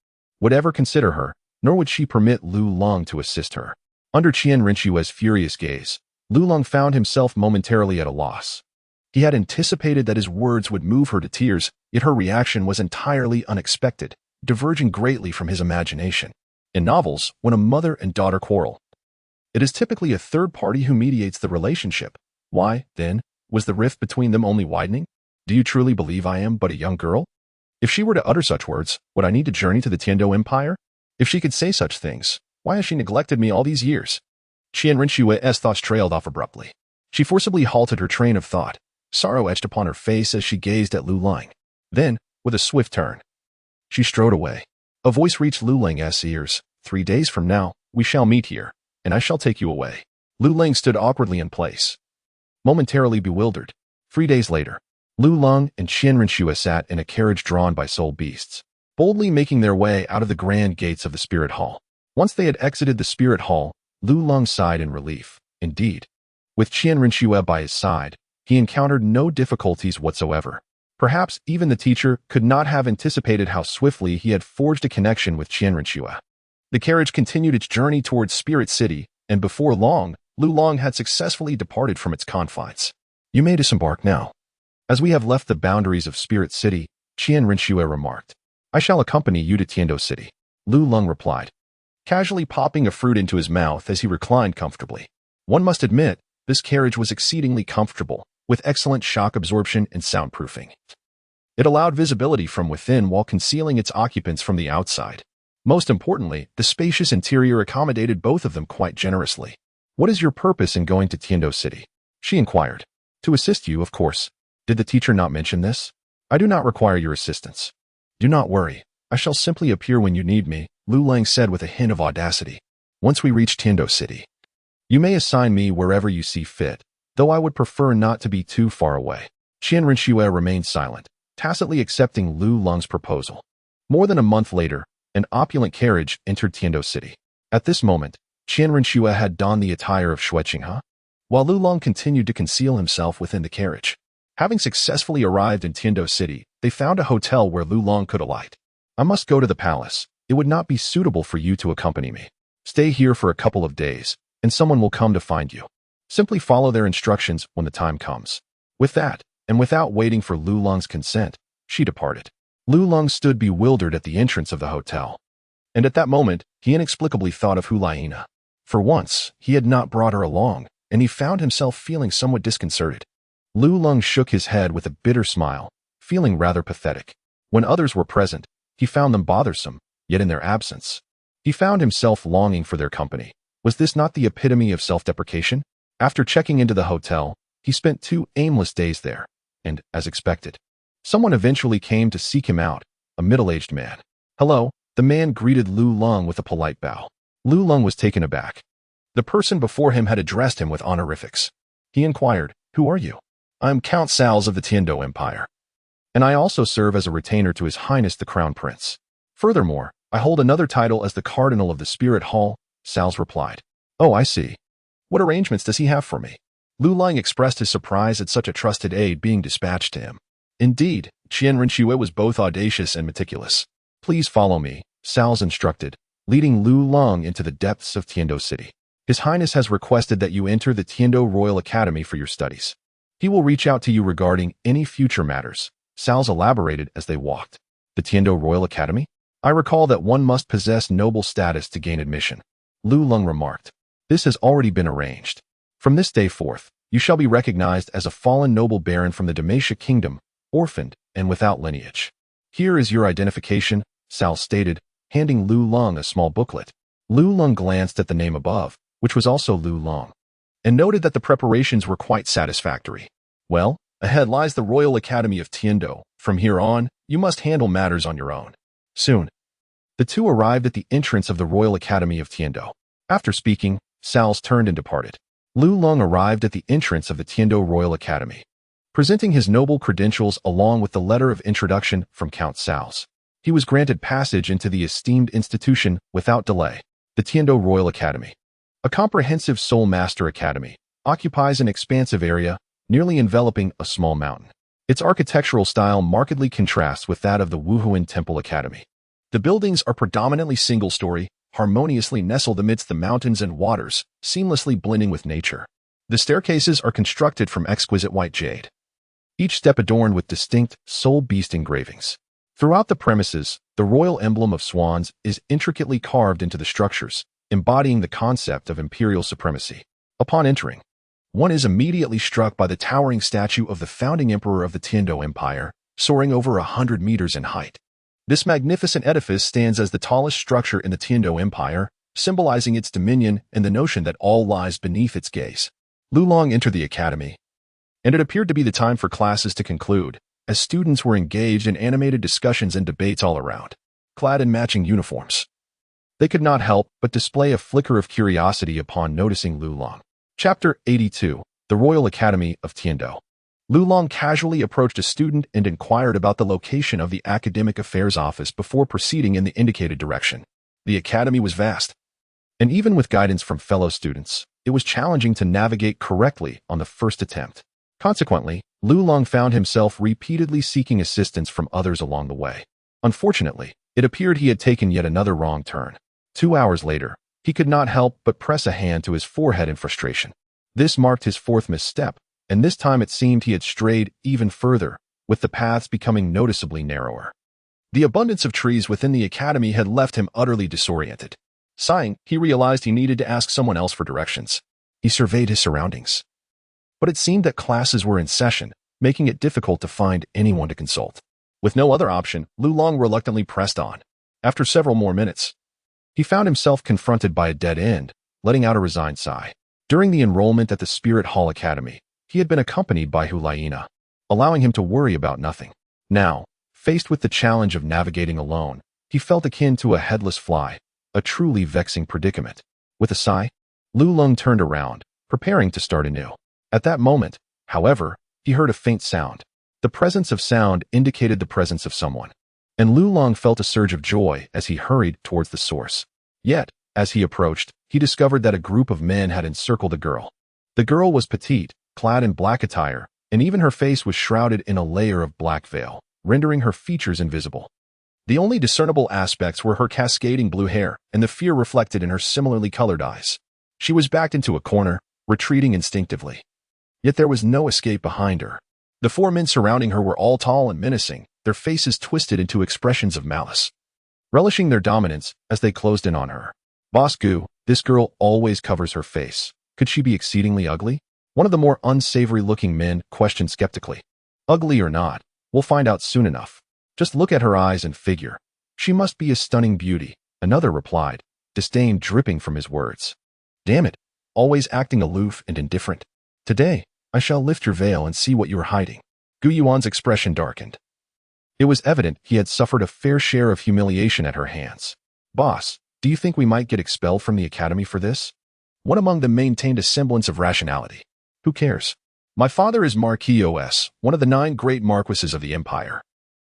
would ever consider her, nor would she permit Lu Long to assist her. Under Qian Rinxue's furious gaze, Lu Long found himself momentarily at a loss. He had anticipated that his words would move her to tears, yet her reaction was entirely unexpected, diverging greatly from his imagination. In novels, when a mother and daughter quarrel, it is typically a third party who mediates the relationship. Why, then, was the rift between them only widening? Do you truly believe I am but a young girl? If she were to utter such words, would I need to journey to the Tiando Empire? If she could say such things, why has she neglected me all these years? Qian Rinxue's thoughts trailed off abruptly. She forcibly halted her train of thought, sorrow etched upon her face as she gazed at Lu Long. Then, with a swift turn, she strode away. A voice reached Lu Lang's ears. 3 days from now, we shall meet here, and I shall take you away. Lu Lang stood awkwardly in place, momentarily bewildered. 3 days later, Lu Long and Qian Rinxue sat in a carriage drawn by soul beasts, boldly making their way out of the grand gates of the Spirit Hall. Once they had exited the Spirit Hall, Lu Long sighed in relief. Indeed, with Qian Rinxue by his side, he encountered no difficulties whatsoever. Perhaps even the teacher could not have anticipated how swiftly he had forged a connection with Qian Rinxue. The carriage continued its journey towards Spirit City, and before long, Lu Long had successfully departed from its confines. "You may disembark now. As we have left the boundaries of Spirit City," Qian Rinxue remarked. "I shall accompany you to Tiando City," Lu Long replied, casually popping a fruit into his mouth as he reclined comfortably. One must admit, this carriage was exceedingly comfortable, with excellent shock absorption and soundproofing. It allowed visibility from within while concealing its occupants from the outside. Most importantly, the spacious interior accommodated both of them quite generously. "What is your purpose in going to Tiando City?" she inquired. "To assist you, of course. Did the teacher not mention this? I do not require your assistance." "Do not worry. I shall simply appear when you need me," Lu Lang said with a hint of audacity. "Once we reach Tiando City, you may assign me wherever you see fit, though I would prefer not to be too far away." Qian Rinxue remained silent, tacitly accepting Lu Lang's proposal. More than a month later, an opulent carriage entered Tiando City. At this moment, Qian Rinxue had donned the attire of Shueqinghe, while Lu Long continued to conceal himself within the carriage. Having successfully arrived in Tiando City, they found a hotel where Lu Long could alight. "I must go to the palace. It would not be suitable for you to accompany me. Stay here for a couple of days, and someone will come to find you. Simply follow their instructions when the time comes." With that, and without waiting for Lu Long's consent, she departed. Lu Long stood bewildered at the entrance of the hotel. And at that moment, he inexplicably thought of Hulaina. For once, he had not brought her along, and he found himself feeling somewhat disconcerted. Lu Long shook his head with a bitter smile, feeling rather pathetic. When others were present, he found them bothersome, yet in their absence, he found himself longing for their company. Was this not the epitome of self-deprecation? After checking into the hotel, he spent 2 aimless days there, and, as expected, Someone eventually came to seek him out, a middle-aged man. "Hello," the man greeted Lu Lung with a polite bow. Lu Lung was taken aback. The person before him had addressed him with honorifics. He inquired, "Who are you?" "I'm Count Salz of the Tiando Empire, and I also serve as a retainer to His Highness the Crown Prince. Furthermore, I hold another title as the Cardinal of the Spirit Hall," Salz replied. "Oh, I see. What arrangements does he have for me?" Lu Lung expressed his surprise at such a trusted aide being dispatched to him. Indeed, Qian Rinxue was both audacious and meticulous. "Please follow me," Salz instructed, leading Lu Lung into the depths of Tiando City. "His Highness has requested that you enter the Tiando Royal Academy for your studies. He will reach out to you regarding any future matters," Salz elaborated as they walked. "The Tiando Royal Academy? I recall that one must possess noble status to gain admission," Lu Lung remarked. "This has already been arranged. From this day forth, you shall be recognized as a fallen noble baron from the Dalmatia Kingdom, orphaned and without lineage. Here is your identification," Salz stated, handing Lu Lung a small booklet. Lu Lung glanced at the name above, which was also Lu Lung, and noted that the preparations were quite satisfactory. "Well, ahead lies the Royal Academy of Tiando. From here on, you must handle matters on your own." Soon, the two arrived at the entrance of the Royal Academy of Tiando. After speaking, Salz turned and departed. Lu Lung arrived at the entrance of the Tiando Royal Academy, presenting his noble credentials along with the letter of introduction from Count Salz. He was granted passage into the esteemed institution without delay. The Tiando Royal Academy, a comprehensive Soul Master Academy, occupies an expansive area, nearly enveloping a small mountain. Its architectural style markedly contrasts with that of the Wuhuan Temple Academy. The buildings are predominantly single-story, harmoniously nestled amidst the mountains and waters, seamlessly blending with nature. The staircases are constructed from exquisite white jade, each step adorned with distinct soul beast engravings. Throughout the premises, the royal emblem of swans is intricately carved into the structures, embodying the concept of imperial supremacy. Upon entering, one is immediately struck by the towering statue of the founding emperor of the Tiando Empire, soaring over 100 meters in height. This magnificent edifice stands as the tallest structure in the Tiando Empire, symbolizing its dominion and the notion that all lies beneath its gaze. Lu Lung entered the academy, and it appeared to be the time for classes to conclude, as students were engaged in animated discussions and debates all around. Clad in matching uniforms, they could not help but display a flicker of curiosity upon noticing Lu Lung. Chapter 82, The Royal Academy of Tiando. Lu Lung casually approached a student and inquired about the location of the Academic Affairs Office before proceeding in the indicated direction. The academy was vast, and even with guidance from fellow students, it was challenging to navigate correctly on the first attempt. Consequently, Lu Lung found himself repeatedly seeking assistance from others along the way. Unfortunately, it appeared he had taken yet another wrong turn. 2 hours later, he could not help but press a hand to his forehead in frustration. This marked his fourth misstep, and this time it seemed he had strayed even further, with the paths becoming noticeably narrower. The abundance of trees within the academy had left him utterly disoriented. Sighing, he realized he needed to ask someone else for directions. He surveyed his surroundings, but it seemed that classes were in session, making it difficult to find anyone to consult. With no other option, Lu Lung reluctantly pressed on. After several more minutes, he found himself confronted by a dead end, letting out a resigned sigh. During the enrollment at the Spirit Hall Academy, he had been accompanied by Hulaina, allowing him to worry about nothing. Now, faced with the challenge of navigating alone, he felt akin to a headless fly, a truly vexing predicament. With a sigh, Lu Lung turned around, preparing to start anew. At that moment, however, he heard a faint sound. The presence of sound indicated the presence of someone, and Lu Lung felt a surge of joy as he hurried towards the source. Yet, as he approached, he discovered that a group of men had encircled the girl. The girl was petite, clad in black attire, and even her face was shrouded in a layer of black veil, rendering her features invisible. The only discernible aspects were her cascading blue hair and the fear reflected in her similarly colored eyes. She was backed into a corner, retreating instinctively. Yet there was no escape behind her. The 4 men surrounding her were all tall and menacing, their faces twisted into expressions of malice, relishing their dominance as they closed in on her. "Boss Gu, this girl always covers her face. Could she be exceedingly ugly?" One of the more unsavory-looking men questioned skeptically. "Ugly or not, we'll find out soon enough. Just look at her eyes and figure. She must be a stunning beauty," another replied, disdain dripping from his words. "Damn it, always acting aloof and indifferent. Today, I shall lift your veil and see what you are hiding." Gu Yuan's expression darkened. It was evident he had suffered a fair share of humiliation at her hands. "Boss, do you think we might get expelled from the academy for this?" One among them maintained a semblance of rationality. "Who cares? My father is Marquis Os, one of the 9 great marquises of the empire.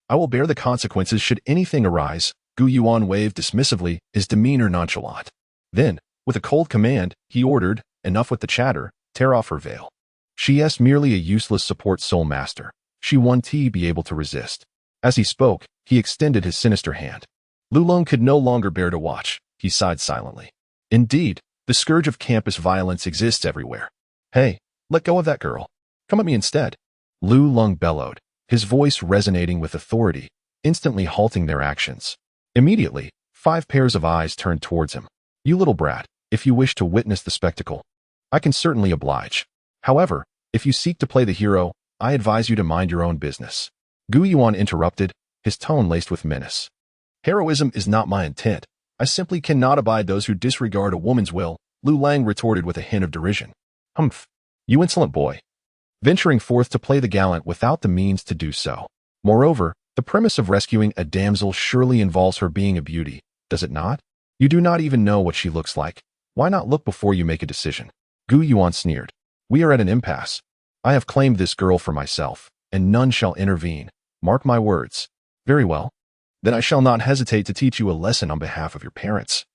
I will bear the consequences should anything arise." Gu Yuan waved dismissively, his demeanor nonchalant. Then, with a cold command, he ordered, "Enough with the chatter, tear off her veil." She is merely a useless support soul master. She won't be able to resist. As he spoke, he extended his sinister hand. Lulong could no longer bear to watch. He sighed silently. Indeed, the scourge of campus violence exists everywhere. "Hey, let go of that girl. Come at me instead." Lulong bellowed, his voice resonating with authority, instantly halting their actions. Immediately, 5 pairs of eyes turned towards him. "You little brat, if you wish to witness the spectacle, I can certainly oblige. However, if you seek to play the hero, I advise you to mind your own business." Gu Yuan interrupted, his tone laced with menace. "Heroism is not my intent. I simply cannot abide those who disregard a woman's will," Lu Lang retorted with a hint of derision. "Humph, you insolent boy. Venturing forth to play the gallant without the means to do so. Moreover, the premise of rescuing a damsel surely involves her being a beauty, does it not? You do not even know what she looks like. Why not look before you make a decision?" Gu Yuan sneered. "We are at an impasse. I have claimed this girl for myself, and none shall intervene. Mark my words." "Very well. Then I shall not hesitate to teach you a lesson on behalf of your parents.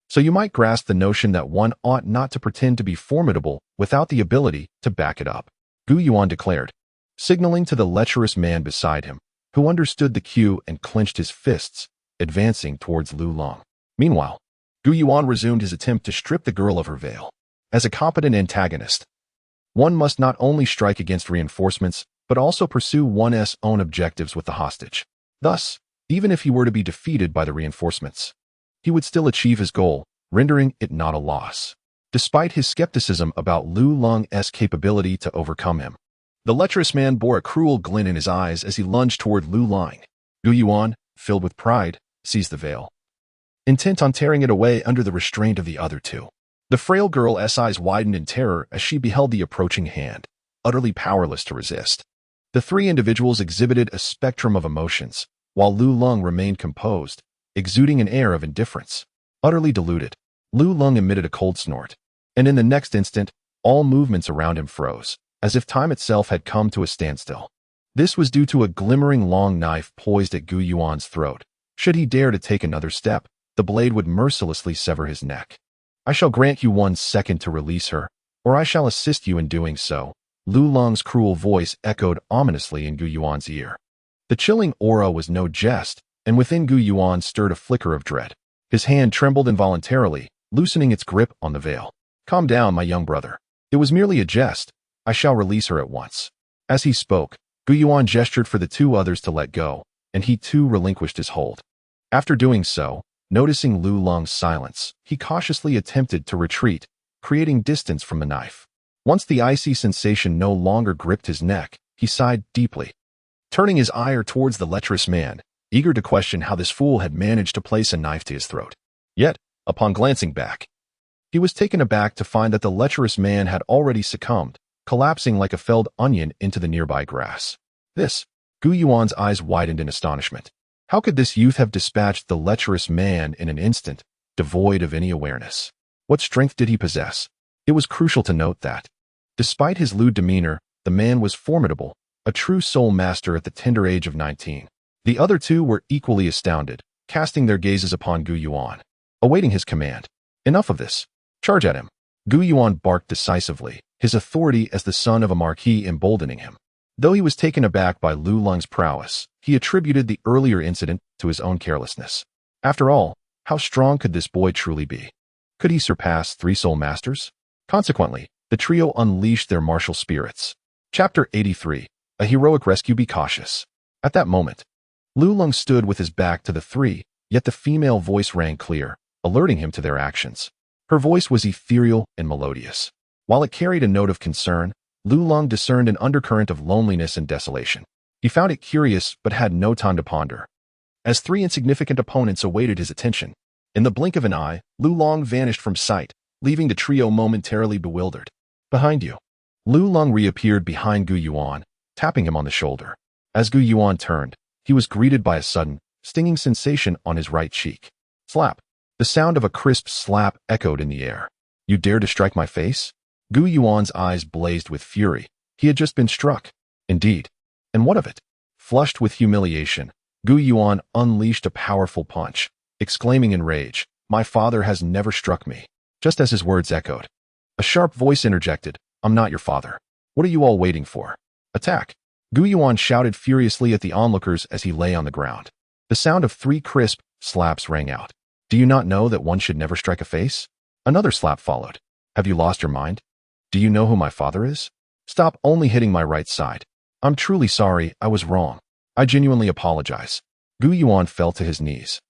So you might grasp the notion that one ought not to pretend to be formidable without the ability to back it up," Gu Yuan declared, signaling to the lecherous man beside him, who understood the cue and clenched his fists, advancing towards Lulong. Meanwhile, Gu Yuan resumed his attempt to strip the girl of her veil. As a competent antagonist, one must not only strike against reinforcements, but also pursue one's own objectives with the hostage. Thus, even if he were to be defeated by the reinforcements, he would still achieve his goal, rendering it not a loss. Despite his skepticism about Lulong's capability to overcome him, the lecherous man bore a cruel glint in his eyes as he lunged toward Lulong. Gu Yuan, filled with pride, seized the veil, intent on tearing it away under the restraint of the other 2. The frail girl's eyes widened in terror as she beheld the approaching hand, utterly powerless to resist. The 3 individuals exhibited a spectrum of emotions, while Lulong remained composed, exuding an air of indifference. Utterly deluded, Lulong emitted a cold snort, and in the next instant, all movements around him froze, as if time itself had come to a standstill. This was due to a glimmering long knife poised at Gu Yuan's throat. Should he dare to take another step, the blade would mercilessly sever his neck. "I shall grant you 1 second to release her, or I shall assist you in doing so," Lulong's cruel voice echoed ominously in Gu Yuan's ear. The chilling aura was no jest, and within Gu Yuan stirred a flicker of dread. His hand trembled involuntarily, loosening its grip on the veil. "Calm down, my young brother. It was merely a jest. I shall release her at once." As he spoke, Gu Yuan gestured for the 2 others to let go, and he too relinquished his hold. After doing so, noticing Lulong's silence, he cautiously attempted to retreat, creating distance from the knife. Once the icy sensation no longer gripped his neck, he sighed deeply, turning his ire towards the lecherous man, eager to question how this fool had managed to place a knife to his throat. Yet, upon glancing back, he was taken aback to find that the lecherous man had already succumbed, collapsing like a felled onion into the nearby grass. This, Gu Yuan's eyes widened in astonishment. How could this youth have dispatched the lecherous man in an instant, devoid of any awareness? What strength did he possess? It was crucial to note that, despite his lewd demeanor, the man was formidable, a true soul master at the tender age of 19. The other 2 were equally astounded, casting their gazes upon Gu Yuan, awaiting his command. "Enough of this. Charge at him." Gu Yuan barked decisively, his authority as the son of a marquis emboldening him. Though he was taken aback by Lulong's prowess, he attributed the earlier incident to his own carelessness. After all, how strong could this boy truly be? Could he surpass 3 soul masters? Consequently, the trio unleashed their martial spirits. Chapter 83. A Heroic Rescue. Be cautious. At that moment, Lulong stood with his back to the 3, yet the female voice rang clear, alerting him to their actions. Her voice was ethereal and melodious. While it carried a note of concern, Lulong discerned an undercurrent of loneliness and desolation. He found it curious but had no time to ponder, as 3 insignificant opponents awaited his attention. In the blink of an eye, Lulong vanished from sight, leaving the trio momentarily bewildered. "Behind you." Lulong reappeared behind Gu Yuan, tapping him on the shoulder. As Gu Yuan turned, he was greeted by a sudden, stinging sensation on his right cheek. Slap. The sound of a crisp slap echoed in the air. You dare to strike my face? Gu Yuan's eyes blazed with fury. He had just been struck. Indeed. And what of it? Flushed with humiliation, Gu Yuan unleashed a powerful punch, exclaiming in rage, "My father has never struck me." Just as his words echoed, a sharp voice interjected, "I'm not your father. What are you all waiting for? Attack!" Gu Yuan shouted furiously at the onlookers as he lay on the ground. The sound of 3 crisp slaps rang out. "Do you not know that one should never strike a face?" Another slap followed. "Have you lost your mind? Do you know who my father is? Stop only hitting my right side. I'm truly sorry, I was wrong. I genuinely apologize." Gu Yuan fell to his knees,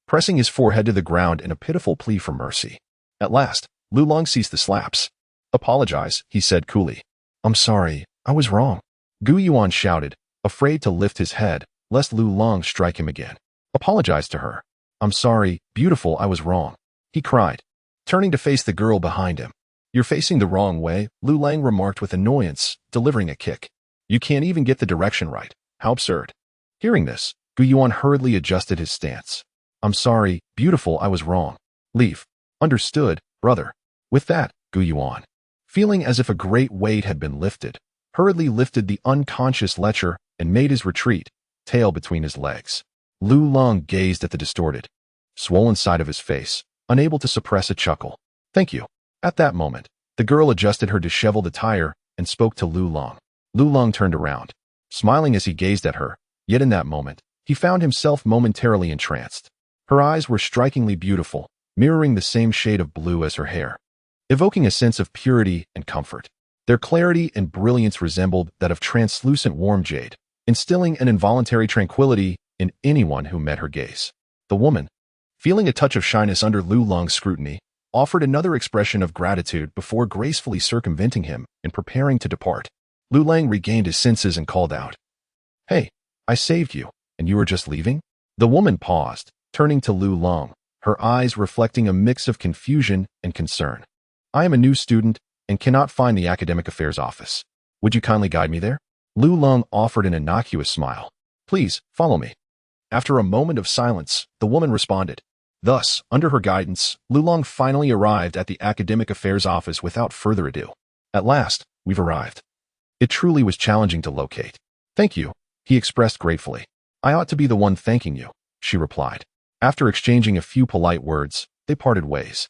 pressing his forehead to the ground in a pitiful plea for mercy. At last, Lu Long ceased the slaps. "Apologize," he said coolly. "I'm sorry, I was wrong." Gu Yuan shouted, afraid to lift his head, lest Lu Long strike him again. "Apologize to her." "I'm sorry, beautiful, I was wrong," he cried, turning to face the girl behind him. "You're facing the wrong way," Lu Lang remarked with annoyance, delivering a kick. "You can't even get the direction right. How absurd." Hearing this, Gu Yuan hurriedly adjusted his stance. "I'm sorry, beautiful, I was wrong. Leave." "Understood, brother." With that, Gu Yuan, feeling as if a great weight had been lifted, hurriedly lifted the unconscious lecher and made his retreat, tail between his legs. Lu Long gazed at the distorted, swollen side of his face, unable to suppress a chuckle. "Thank you." At that moment, the girl adjusted her disheveled attire and spoke to Lu Long. Lu Long turned around, smiling as he gazed at her, yet in that moment, he found himself momentarily entranced. Her eyes were strikingly beautiful, mirroring the same shade of blue as her hair, evoking a sense of purity and comfort. Their clarity and brilliance resembled that of translucent warm jade, instilling an involuntary tranquility in anyone who met her gaze. The woman, feeling a touch of shyness under Lu Long's scrutiny, offered another expression of gratitude before gracefully circumventing him and preparing to depart. Lu Lang regained his senses and called out, "Hey, I saved you, and you are just leaving?" The woman paused, turning to Lu Long, her eyes reflecting a mix of confusion and concern. "I am a new student and cannot find the academic affairs office. Would you kindly guide me there?" Lu Long offered an innocuous smile. "Please, follow me." After a moment of silence, the woman responded. Thus, under her guidance, Lu Long finally arrived at the academic affairs office without further ado. "At last, we've arrived." It truly was challenging to locate. "Thank you," he expressed gratefully. "I ought to be the one thanking you," she replied. After exchanging a few polite words, they parted ways,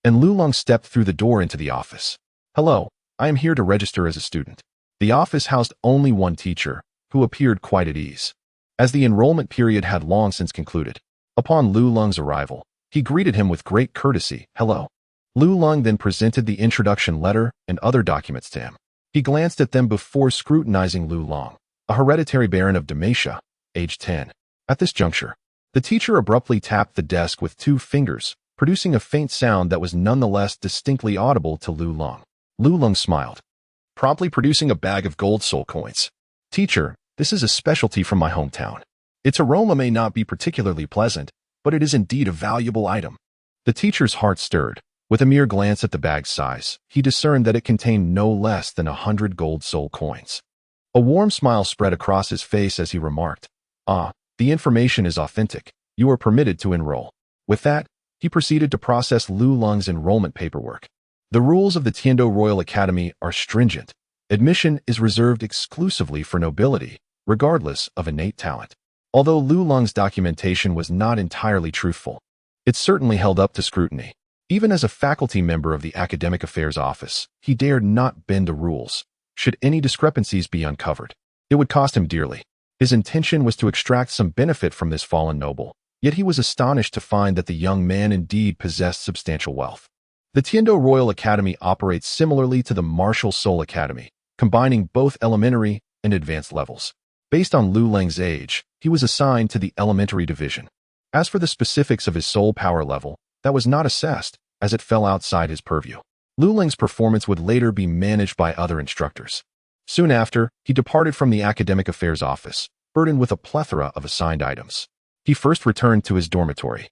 and Lu Long stepped through the door into the office. "Hello, I am here to register as a student." The office housed only one teacher, who appeared quite at ease, as the enrollment period had long since concluded. Upon Lu Long's arrival, he greeted him with great courtesy. "Hello." Lu Long then presented the introduction letter and other documents to him. He glanced at them before scrutinizing Lu Long, a hereditary baron of Dalmatia, age 10. At this juncture, the teacher abruptly tapped the desk with 2 fingers, producing a faint sound that was nonetheless distinctly audible to Lu Long. Lu Long smiled, promptly producing a bag of gold soul coins. "Teacher, this is a specialty from my hometown. Its aroma may not be particularly pleasant, but it is indeed a valuable item." The teacher's heart stirred. With a mere glance at the bag's size, he discerned that it contained no less than 100 gold soul coins. A warm smile spread across his face as he remarked, "Ah, the information is authentic. You are permitted to enroll." With that, he proceeded to process Lu Long's enrollment paperwork. The rules of the Tiando Royal Academy are stringent. Admission is reserved exclusively for nobility, regardless of innate talent. Although Lu Long's documentation was not entirely truthful, it certainly held up to scrutiny. Even as a faculty member of the Academic Affairs Office, he dared not bend the rules. Should any discrepancies be uncovered, it would cost him dearly. His intention was to extract some benefit from this fallen noble, yet he was astonished to find that the young man indeed possessed substantial wealth. The Tiando Royal Academy operates similarly to the Martial Soul Academy, combining both elementary and advanced levels. Based on Lu Lang's age, he was assigned to the elementary division. As for the specifics of his soul power level, that was not assessed, as it fell outside his purview. Lu Lang's performance would later be managed by other instructors. Soon after, he departed from the Academic Affairs Office, burdened with a plethora of assigned items. He first returned to his dormitory,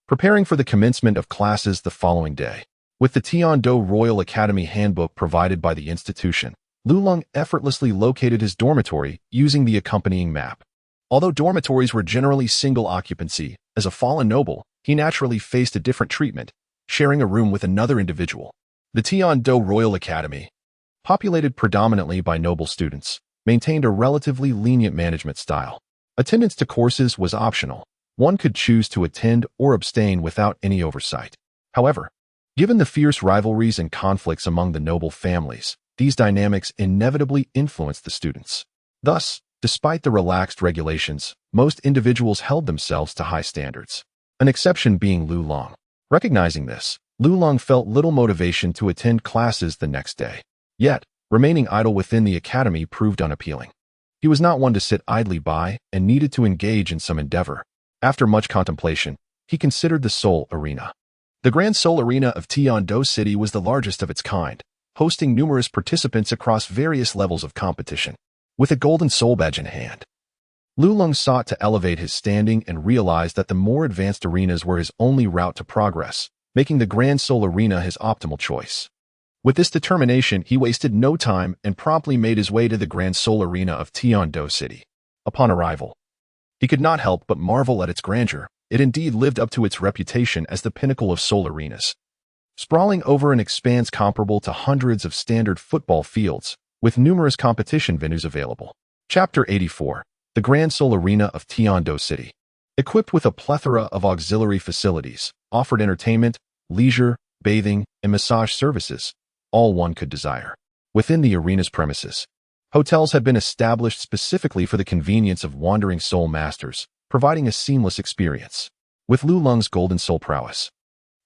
preparing for the commencement of classes the following day. With the Tiando Royal Academy handbook provided by the institution, Lu Long effortlessly located his dormitory using the accompanying map. Although dormitories were generally single occupancy, as a fallen noble, he naturally faced a different treatment, sharing a room with another individual. The Tian-Do Royal Academy, populated predominantly by noble students, maintained a relatively lenient management style. Attendance to courses was optional. One could choose to attend or abstain without any oversight. However, given the fierce rivalries and conflicts among the noble families, these dynamics inevitably influenced the students. Thus, despite the relaxed regulations, most individuals held themselves to high standards. An exception being Lu Long. Recognizing this, Lu Long felt little motivation to attend classes the next day. Yet, remaining idle within the academy proved unappealing. He was not one to sit idly by and needed to engage in some endeavor. After much contemplation, he considered the Seoul Arena. The Grand Seoul Arena of Tian-Do City was the largest of its kind, hosting numerous participants across various levels of competition. With a golden soul badge in hand, Lu Long sought to elevate his standing and realized that the more advanced arenas were his only route to progress, making the Grand Seoul Arena his optimal choice. With this determination, he wasted no time and promptly made his way to the Grand Seoul Arena of Tian-Do City. Upon arrival, he could not help but marvel at its grandeur. It indeed lived up to its reputation as the pinnacle of Seoul arenas. Sprawling over an expanse comparable to hundreds of standard football fields, with numerous competition venues available. Chapter 84. The Grand Seoul Arena of Tian-Do City. Equipped with a plethora of auxiliary facilities, offered entertainment, leisure, bathing, and massage services, all one could desire. Within the arena's premises, hotels had been established specifically for the convenience of wandering soul masters, providing a seamless experience. With Lu Long's golden soul prowess,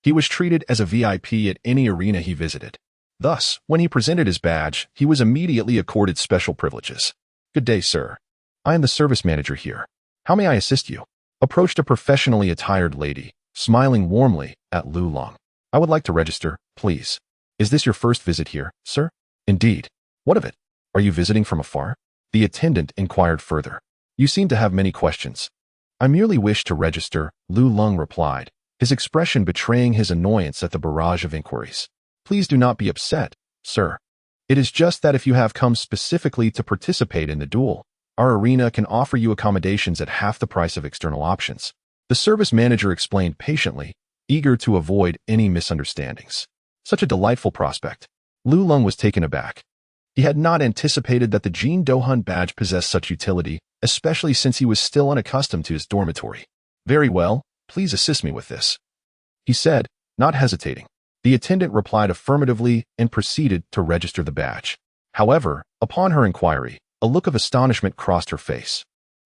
he was treated as a VIP at any arena he visited. Thus, when he presented his badge, he was immediately accorded special privileges. "Good day, sir. I am the service manager here. How may I assist you?" Approached a professionally attired lady, smiling warmly at Lu Long. "I would like to register, please." "Is this your first visit here, sir?" "Indeed. What of it? Are you visiting from afar?" The attendant inquired further. "You seem to have many questions." "I merely wish to register," Lu Long replied, his expression betraying his annoyance at the barrage of inquiries. "Please do not be upset, sir. It is just that if you have come specifically to participate in the duel, our arena can offer you accommodations at half the price of external options." The service manager explained patiently, eager to avoid any misunderstandings. Such a delightful prospect. Lu Long was taken aback. He had not anticipated that the Jean Dohun badge possessed such utility, especially since he was still unaccustomed to his dormitory. "Very well, please assist me with this," he said, not hesitating. The attendant replied affirmatively and proceeded to register the badge. However, upon her inquiry, a look of astonishment crossed her face.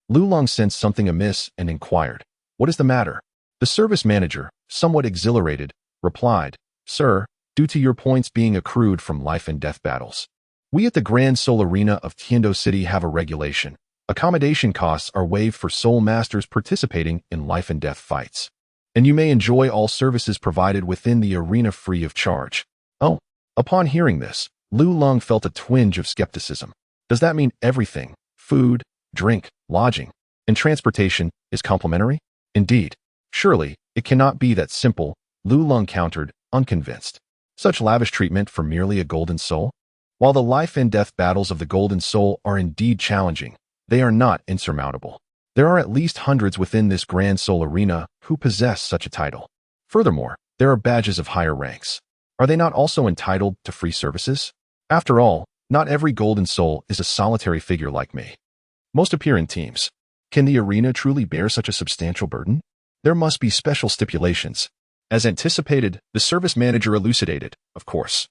Lu Long sensed something amiss and inquired, "What is the matter?" The service manager, somewhat exhilarated, replied, "Sir, due to your points being accrued from life and death battles, we at the Grand Seoul Arena of Tian-Do City have a regulation. Accommodation costs are waived for soul masters participating in life and death fights, and you may enjoy all services provided within the arena free of charge." Oh, upon hearing this, Lu Long felt a twinge of skepticism. Does that mean everything, food, drink, lodging, and transportation, is complimentary? Indeed, surely, it cannot be that simple, Lu Long countered, unconvinced. Such lavish treatment for merely a golden soul? While the life and death battles of the golden soul are indeed challenging, they are not insurmountable. There are at least hundreds within this Grand Seoul Arena who possess such a title. Furthermore, there are badges of higher ranks. Are they not also entitled to free services? After all, not every golden soul is a solitary figure like me. Most appear in teams. Can the arena truly bear such a substantial burden? There must be special stipulations. As anticipated, the service manager elucidated, of course.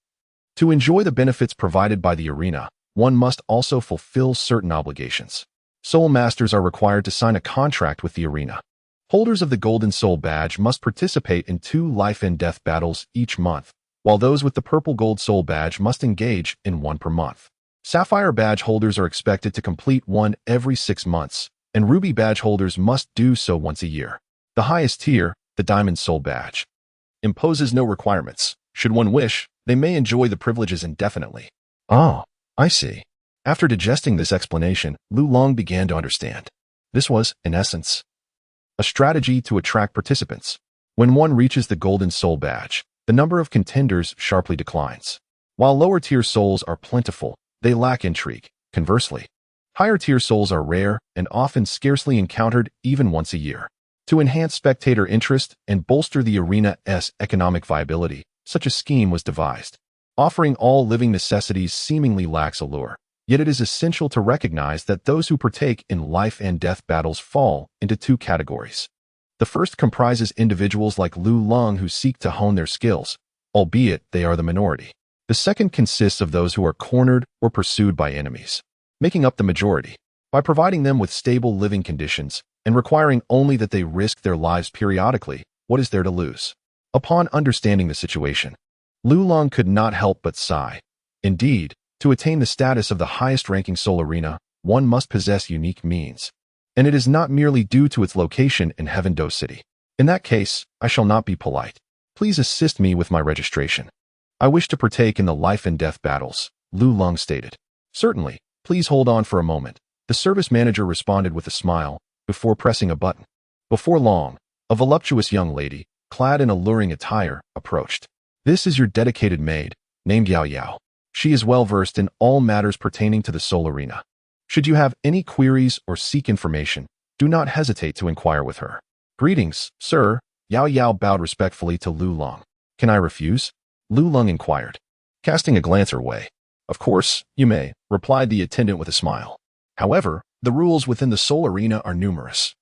To enjoy the benefits provided by the arena, one must also fulfill certain obligations. Soul masters are required to sign a contract with the arena. Holders of the Golden Soul Badge must participate in 2 life and death battles each month, while those with the Purple Gold Soul Badge must engage in 1 per month. Sapphire Badge holders are expected to complete 1 every 6 months, and Ruby Badge holders must do so once a year. The highest tier, the Diamond Soul Badge, imposes no requirements. Should one wish, they may enjoy the privileges indefinitely. Oh, I see. After digesting this explanation, Lu Long began to understand. This was, in essence, a strategy to attract participants. When one reaches the Golden Soul Badge, the number of contenders sharply declines. While lower-tier souls are plentiful, they lack intrigue. Conversely, Higher-tier souls are rare and often scarcely encountered even once a year. To enhance spectator interest and bolster the arena's economic viability, such a scheme was devised. Offering all living necessities seemingly lacks allure, yet it is essential to recognize that those who partake in life and death battles fall into two categories. The first comprises individuals like Lu Long who seek to hone their skills, albeit they are the minority. The second consists of those who are cornered or pursued by enemies, making up the majority. By providing them with stable living conditions and requiring only that they risk their lives periodically, what is there to lose? Upon understanding the situation, Lu Long could not help but sigh. Indeed, to attain the status of the highest-ranking soul arena, one must possess unique means. And it is not merely due to its location in Heaven-Do City. In that case, I shall not be polite. Please assist me with my registration. I wish to partake in the life and death battles, Lu Long stated. Certainly, please hold on for a moment. The service manager responded with a smile, before pressing a button. Before long, a voluptuous young lady, clad in alluring attire, approached. This is your dedicated maid, named Yao Yao. She is well-versed in all matters pertaining to the soul arena. Should you have any queries or seek information, do not hesitate to inquire with her. Greetings, sir. Yao Yao bowed respectfully to Lu Long. Can I refuse? Lu Long inquired, casting a glance her way. Of course, you may, replied the attendant with a smile. However, the rules within the soul arena are numerous.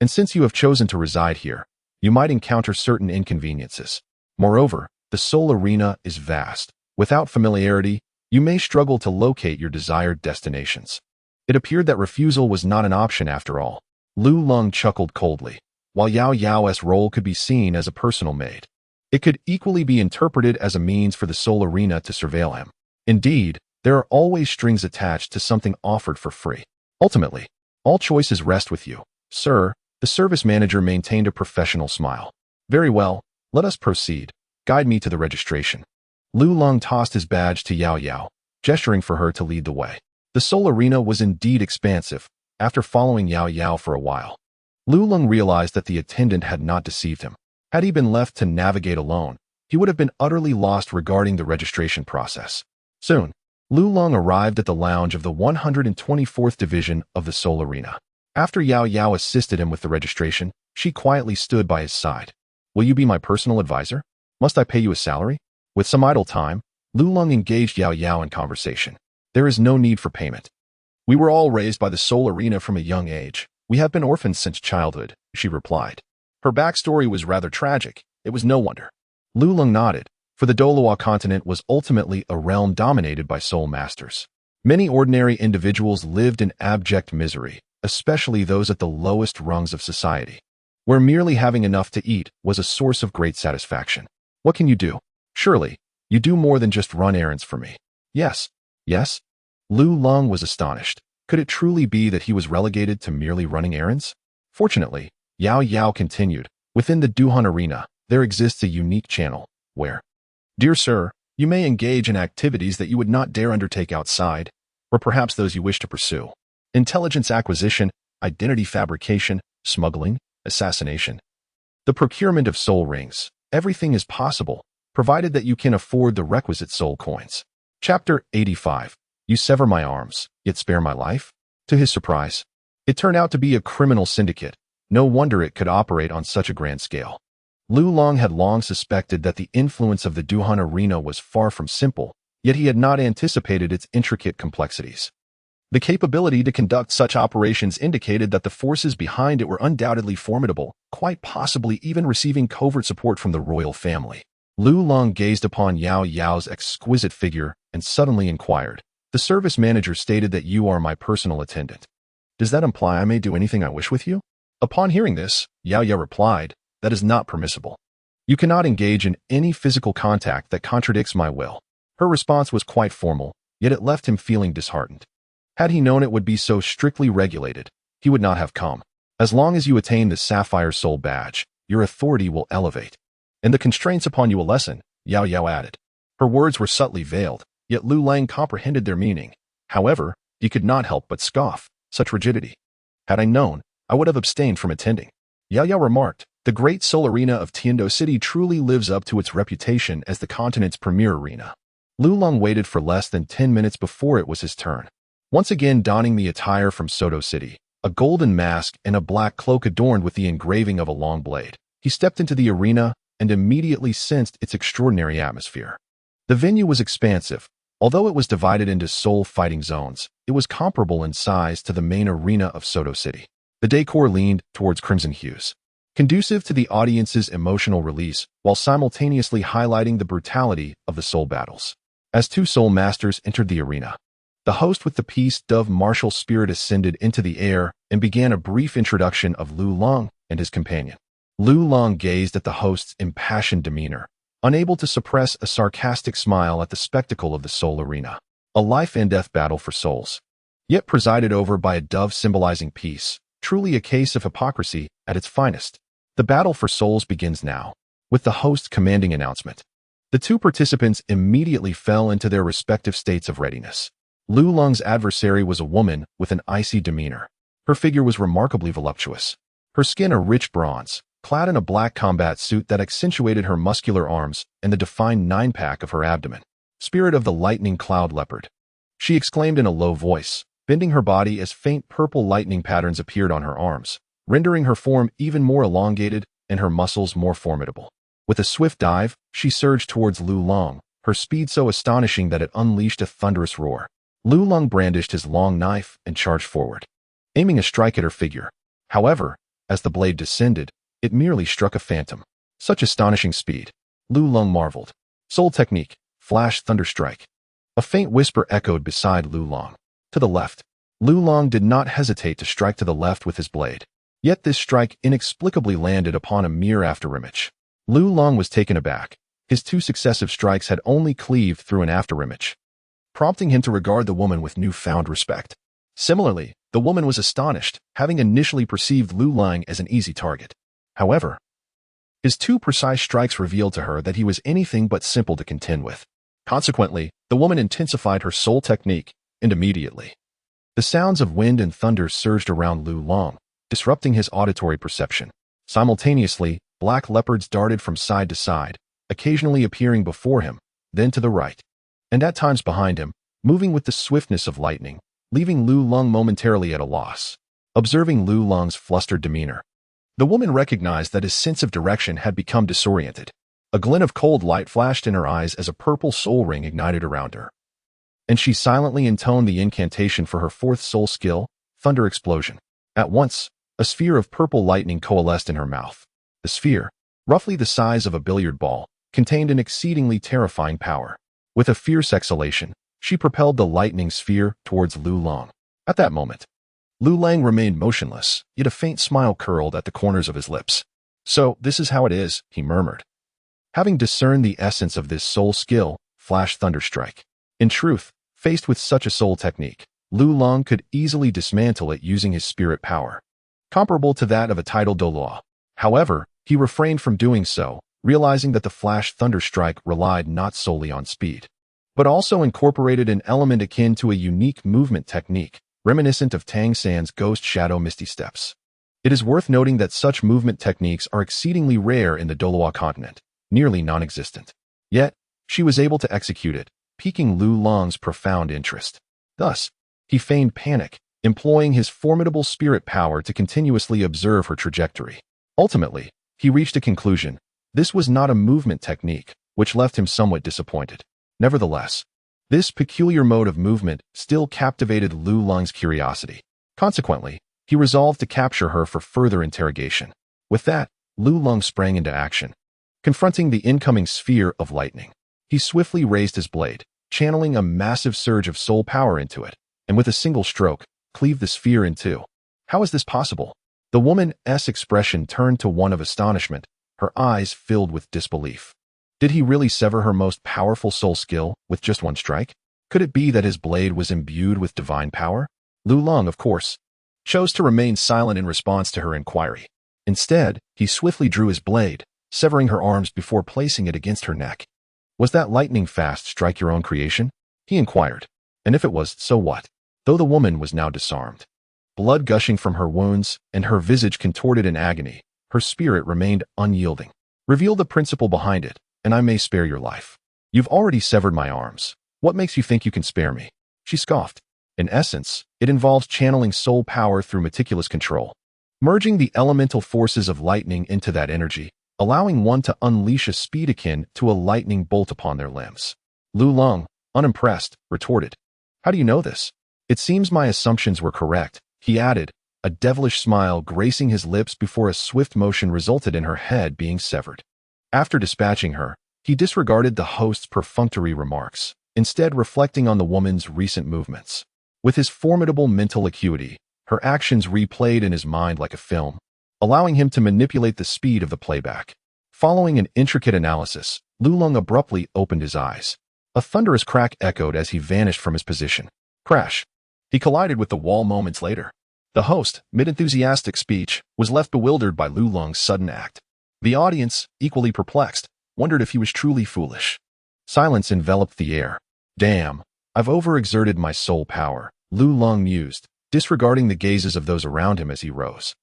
And since you have chosen to reside here, you might encounter certain inconveniences. Moreover, the soul arena is vast. Without familiarity, you may struggle to locate your desired destinations. It appeared that refusal was not an option after all. Lu Long chuckled coldly. While Yao Yao's role could be seen as a personal maid, it could equally be interpreted as a means for the soul arena to surveil him. Indeed, there are always strings attached to something offered for free. Ultimately, all choices rest with you, sir. The service manager maintained a professional smile. Very well, let us proceed. Guide me to the registration. Lu Long tossed his badge to Yao Yao, gesturing for her to lead the way. The soul arena was indeed expansive. After following Yao Yao for a while, Lu Long realized that the attendant had not deceived him. Had he been left to navigate alone, he would have been utterly lost regarding the registration process. Soon, Lu Long arrived at the lounge of the 124th Division of the Soul Arena. After Yao Yao assisted him with the registration, she quietly stood by his side. Will you be my personal advisor? Must I pay you a salary? With some idle time, Lu Long engaged Yao Yao in conversation. There is no need for payment. We were all raised by the Soul Arena from a young age. We have been orphans since childhood, she replied. Her backstory was rather tragic. It was no wonder. Lu Long nodded, for the Douluo Continent was ultimately a realm dominated by soul masters. Many ordinary individuals lived in abject misery, especially those at the lowest rungs of society, where merely having enough to eat was a source of great satisfaction. What can you do? Surely, you do more than just run errands for me. Yes. Yes? Lu Long was astonished. Could it truly be that he was relegated to merely running errands? Fortunately, Yao Yao continued, within the Duhan Arena, there exists a unique channel, where, dear sir, you may engage in activities that you would not dare undertake outside, or perhaps those you wish to pursue. Intelligence acquisition, identity fabrication, smuggling, assassination. The procurement of soul rings. Everything is possible, provided that you can afford the requisite soul coins. Chapter 85. You sever my arms, yet spare my life? To his surprise, it turned out to be a criminal syndicate. No wonder it could operate on such a grand scale. Lu Long had long suspected that the influence of the Duhan Arena was far from simple, yet he had not anticipated its intricate complexities. The capability to conduct such operations indicated that the forces behind it were undoubtedly formidable, quite possibly even receiving covert support from the royal family. Lu Long gazed upon Yao Yao's exquisite figure and suddenly inquired. The service manager stated that you are my personal attendant. Does that imply I may do anything I wish with you? Upon hearing this, Yao Yao replied, that is not permissible. You cannot engage in any physical contact that contradicts my will. Her response was quite formal, yet it left him feeling disheartened. Had he known it would be so strictly regulated, he would not have come. As long as you attain the Sapphire Soul Badge, your authority will elevate. And the constraints upon you will lessen, Yao Yao added. Her words were subtly veiled, yet Lu Lang comprehended their meaning. However, he could not help but scoff. Such rigidity. Had I known, I would have abstained from attending. Yao Yao remarked, the great soul arena of Tiando City truly lives up to its reputation as the continent's premier arena. Lu Long waited for less than 10 minutes before it was his turn. Once again donning the attire from Soto City, a golden mask and a black cloak adorned with the engraving of a long blade, he stepped into the arena and immediately sensed its extraordinary atmosphere. The venue was expansive. Although it was divided into soul fighting zones, it was comparable in size to the main arena of Soto City. The decor leaned towards crimson hues, conducive to the audience's emotional release while simultaneously highlighting the brutality of the soul battles. As two soul masters entered the arena, the host with the piece of martial spirit ascended into the air and began a brief introduction of Lu Long and his companion. Lu Long gazed at the host's impassioned demeanor, unable to suppress a sarcastic smile at the spectacle of the soul arena, a life-and-death battle for souls, yet presided over by a dove symbolizing peace, truly a case of hypocrisy at its finest. The battle for souls begins now, with the host's commanding announcement. The two participants immediately fell into their respective states of readiness. Lu Long's adversary was a woman with an icy demeanor. Her figure was remarkably voluptuous, her skin a rich bronze, clad in a black combat suit that accentuated her muscular arms and the defined nine-pack of her abdomen. Spirit of the lightning cloud leopard, she exclaimed in a low voice, bending her body as faint purple lightning patterns appeared on her arms, rendering her form even more elongated and her muscles more formidable. With a swift dive, she surged towards Lu Long, her speed so astonishing that it unleashed a thunderous roar. Lu Long brandished his long knife and charged forward, aiming a strike at her figure. However, as the blade descended, it merely struck a phantom. Such astonishing speed. Lu Long marveled. Soul technique, flash thunder strike. A faint whisper echoed beside Lu Long. To the left. Lu Long did not hesitate to strike to the left with his blade. Yet this strike inexplicably landed upon a mere afterimage. Lu Long was taken aback. His two successive strikes had only cleaved through an afterimage, prompting him to regard the woman with newfound respect. Similarly, the woman was astonished, having initially perceived Lu Long as an easy target. However, his two precise strikes revealed to her that he was anything but simple to contend with. Consequently, the woman intensified her soul technique, and immediately, the sounds of wind and thunder surged around Lu Long, disrupting his auditory perception. Simultaneously, black leopards darted from side to side, occasionally appearing before him, then to the right, and at times behind him, moving with the swiftness of lightning, leaving Lu Long momentarily at a loss. Observing Lu Long's flustered demeanor, the woman recognized that his sense of direction had become disoriented. A glint of cold light flashed in her eyes as a purple soul ring ignited around her, and she silently intoned the incantation for her fourth soul skill, Thunder Explosion. At once, a sphere of purple lightning coalesced in her mouth. The sphere, roughly the size of a billiard ball, contained an exceedingly terrifying power. With a fierce exhalation, she propelled the lightning sphere towards Lu Long. At that moment, Lu Long remained motionless, yet a faint smile curled at the corners of his lips. So, this is how it is, he murmured, having discerned the essence of this soul skill, Flash Thunder Strike. In truth, faced with such a soul technique, Lu Long could easily dismantle it using his spirit power, comparable to that of a tidal Douluo. However, he refrained from doing so, realizing that the Flash Thunder Strike relied not solely on speed, but also incorporated an element akin to a unique movement technique, reminiscent of Tang San's Ghost Shadow Misty Steps. It is worth noting that such movement techniques are exceedingly rare in the Douluo Continent, nearly non-existent. Yet, she was able to execute it, piquing Lu Long's profound interest. Thus, he feigned panic, employing his formidable spirit power to continuously observe her trajectory. Ultimately, he reached a conclusion. This was not a movement technique, which left him somewhat disappointed. Nevertheless, this peculiar mode of movement still captivated Lu Long's curiosity. Consequently, he resolved to capture her for further interrogation. With that, Lu Long sprang into action. Confronting the incoming sphere of lightning, he swiftly raised his blade, channeling a massive surge of soul power into it, and with a single stroke, cleaved the sphere in two. How is this possible? The woman's expression turned to one of astonishment, her eyes filled with disbelief. Did he really sever her most powerful soul skill with just one strike? Could it be that his blade was imbued with divine power? Lu Long, of course, chose to remain silent in response to her inquiry. Instead, he swiftly drew his blade, severing her arms before placing it against her neck. Was that lightning-fast strike your own creation? He inquired. And if it was, so what? Though the woman was now disarmed, blood gushing from her wounds and her visage contorted in agony, her spirit remained unyielding. Reveal the principle behind it, and I may spare your life. You've already severed my arms. What makes you think you can spare me? She scoffed. In essence, it involves channeling soul power through meticulous control, merging the elemental forces of lightning into that energy, allowing one to unleash a speed akin to a lightning bolt upon their limbs. Lulong, unimpressed, retorted, "How do you know this?" "It seems my assumptions were correct," he added, a devilish smile gracing his lips before a swift motion resulted in her head being severed. After dispatching her, he disregarded the host's perfunctory remarks, instead reflecting on the woman's recent movements. With his formidable mental acuity, her actions replayed in his mind like a film, allowing him to manipulate the speed of the playback. Following an intricate analysis, Lulong abruptly opened his eyes. A thunderous crack echoed as he vanished from his position. Crash! He collided with the wall moments later. The host, mid-enthusiastic speech, was left bewildered by Lulong's sudden act. The audience, equally perplexed, wondered if he was truly foolish. Silence enveloped the air. "Damn, I've overexerted my soul power," Lulong mused, disregarding the gazes of those around him as he rose,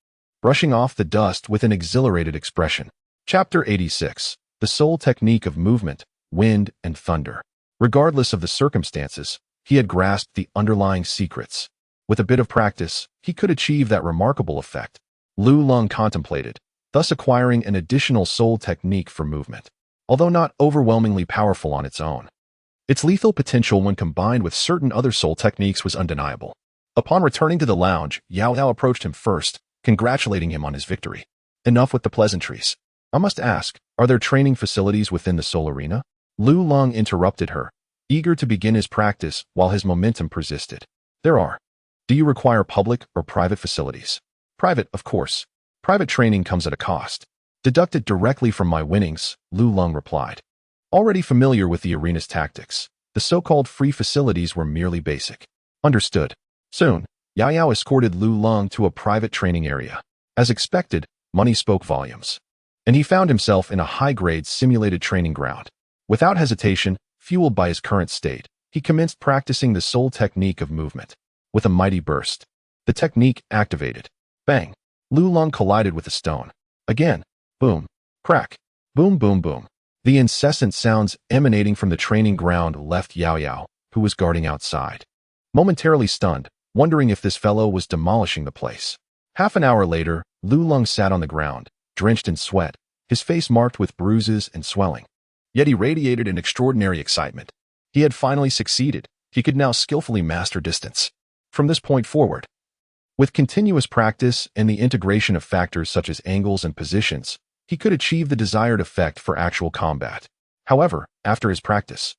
brushing off the dust with an exhilarated expression. Chapter 86. The Soul Technique of Movement, Wind, and Thunder. Regardless of the circumstances, he had grasped the underlying secrets. With a bit of practice, he could achieve that remarkable effect. Lulong contemplated, thus acquiring an additional soul technique for movement, although not overwhelmingly powerful on its own. Its lethal potential when combined with certain other soul techniques was undeniable. Upon returning to the lounge, Yao Yao approached him first, congratulating him on his victory. "Enough with the pleasantries. I must ask, are there training facilities within the Soul Arena?" Lulong interrupted her, eager to begin his practice while his momentum persisted. "There are. Do you require public or private facilities?" "Private, of course. Private training comes at a cost. Deducted directly from my winnings," Lulong replied. Already familiar with the arena's tactics, the so-called free facilities were merely basic. Understood. Soon, Yao Yao escorted Lulong to a private training area. As expected, money spoke volumes, and he found himself in a high-grade simulated training ground. Without hesitation, fueled by his current state, he commenced practicing the soul technique of movement. With a mighty burst, the technique activated. Bang! Lulong collided with a stone. Again. Boom. Crack. Boom, boom, boom. The incessant sounds emanating from the training ground left Yao Yao, who was guarding outside, momentarily stunned, wondering if this fellow was demolishing the place. Half an hour later, Lulong sat on the ground, drenched in sweat, his face marked with bruises and swelling. Yet he radiated an extraordinary excitement. He had finally succeeded. He could now skillfully master distance. From this point forward, with continuous practice and the integration of factors such as angles and positions, he could achieve the desired effect for actual combat. However, after his practice,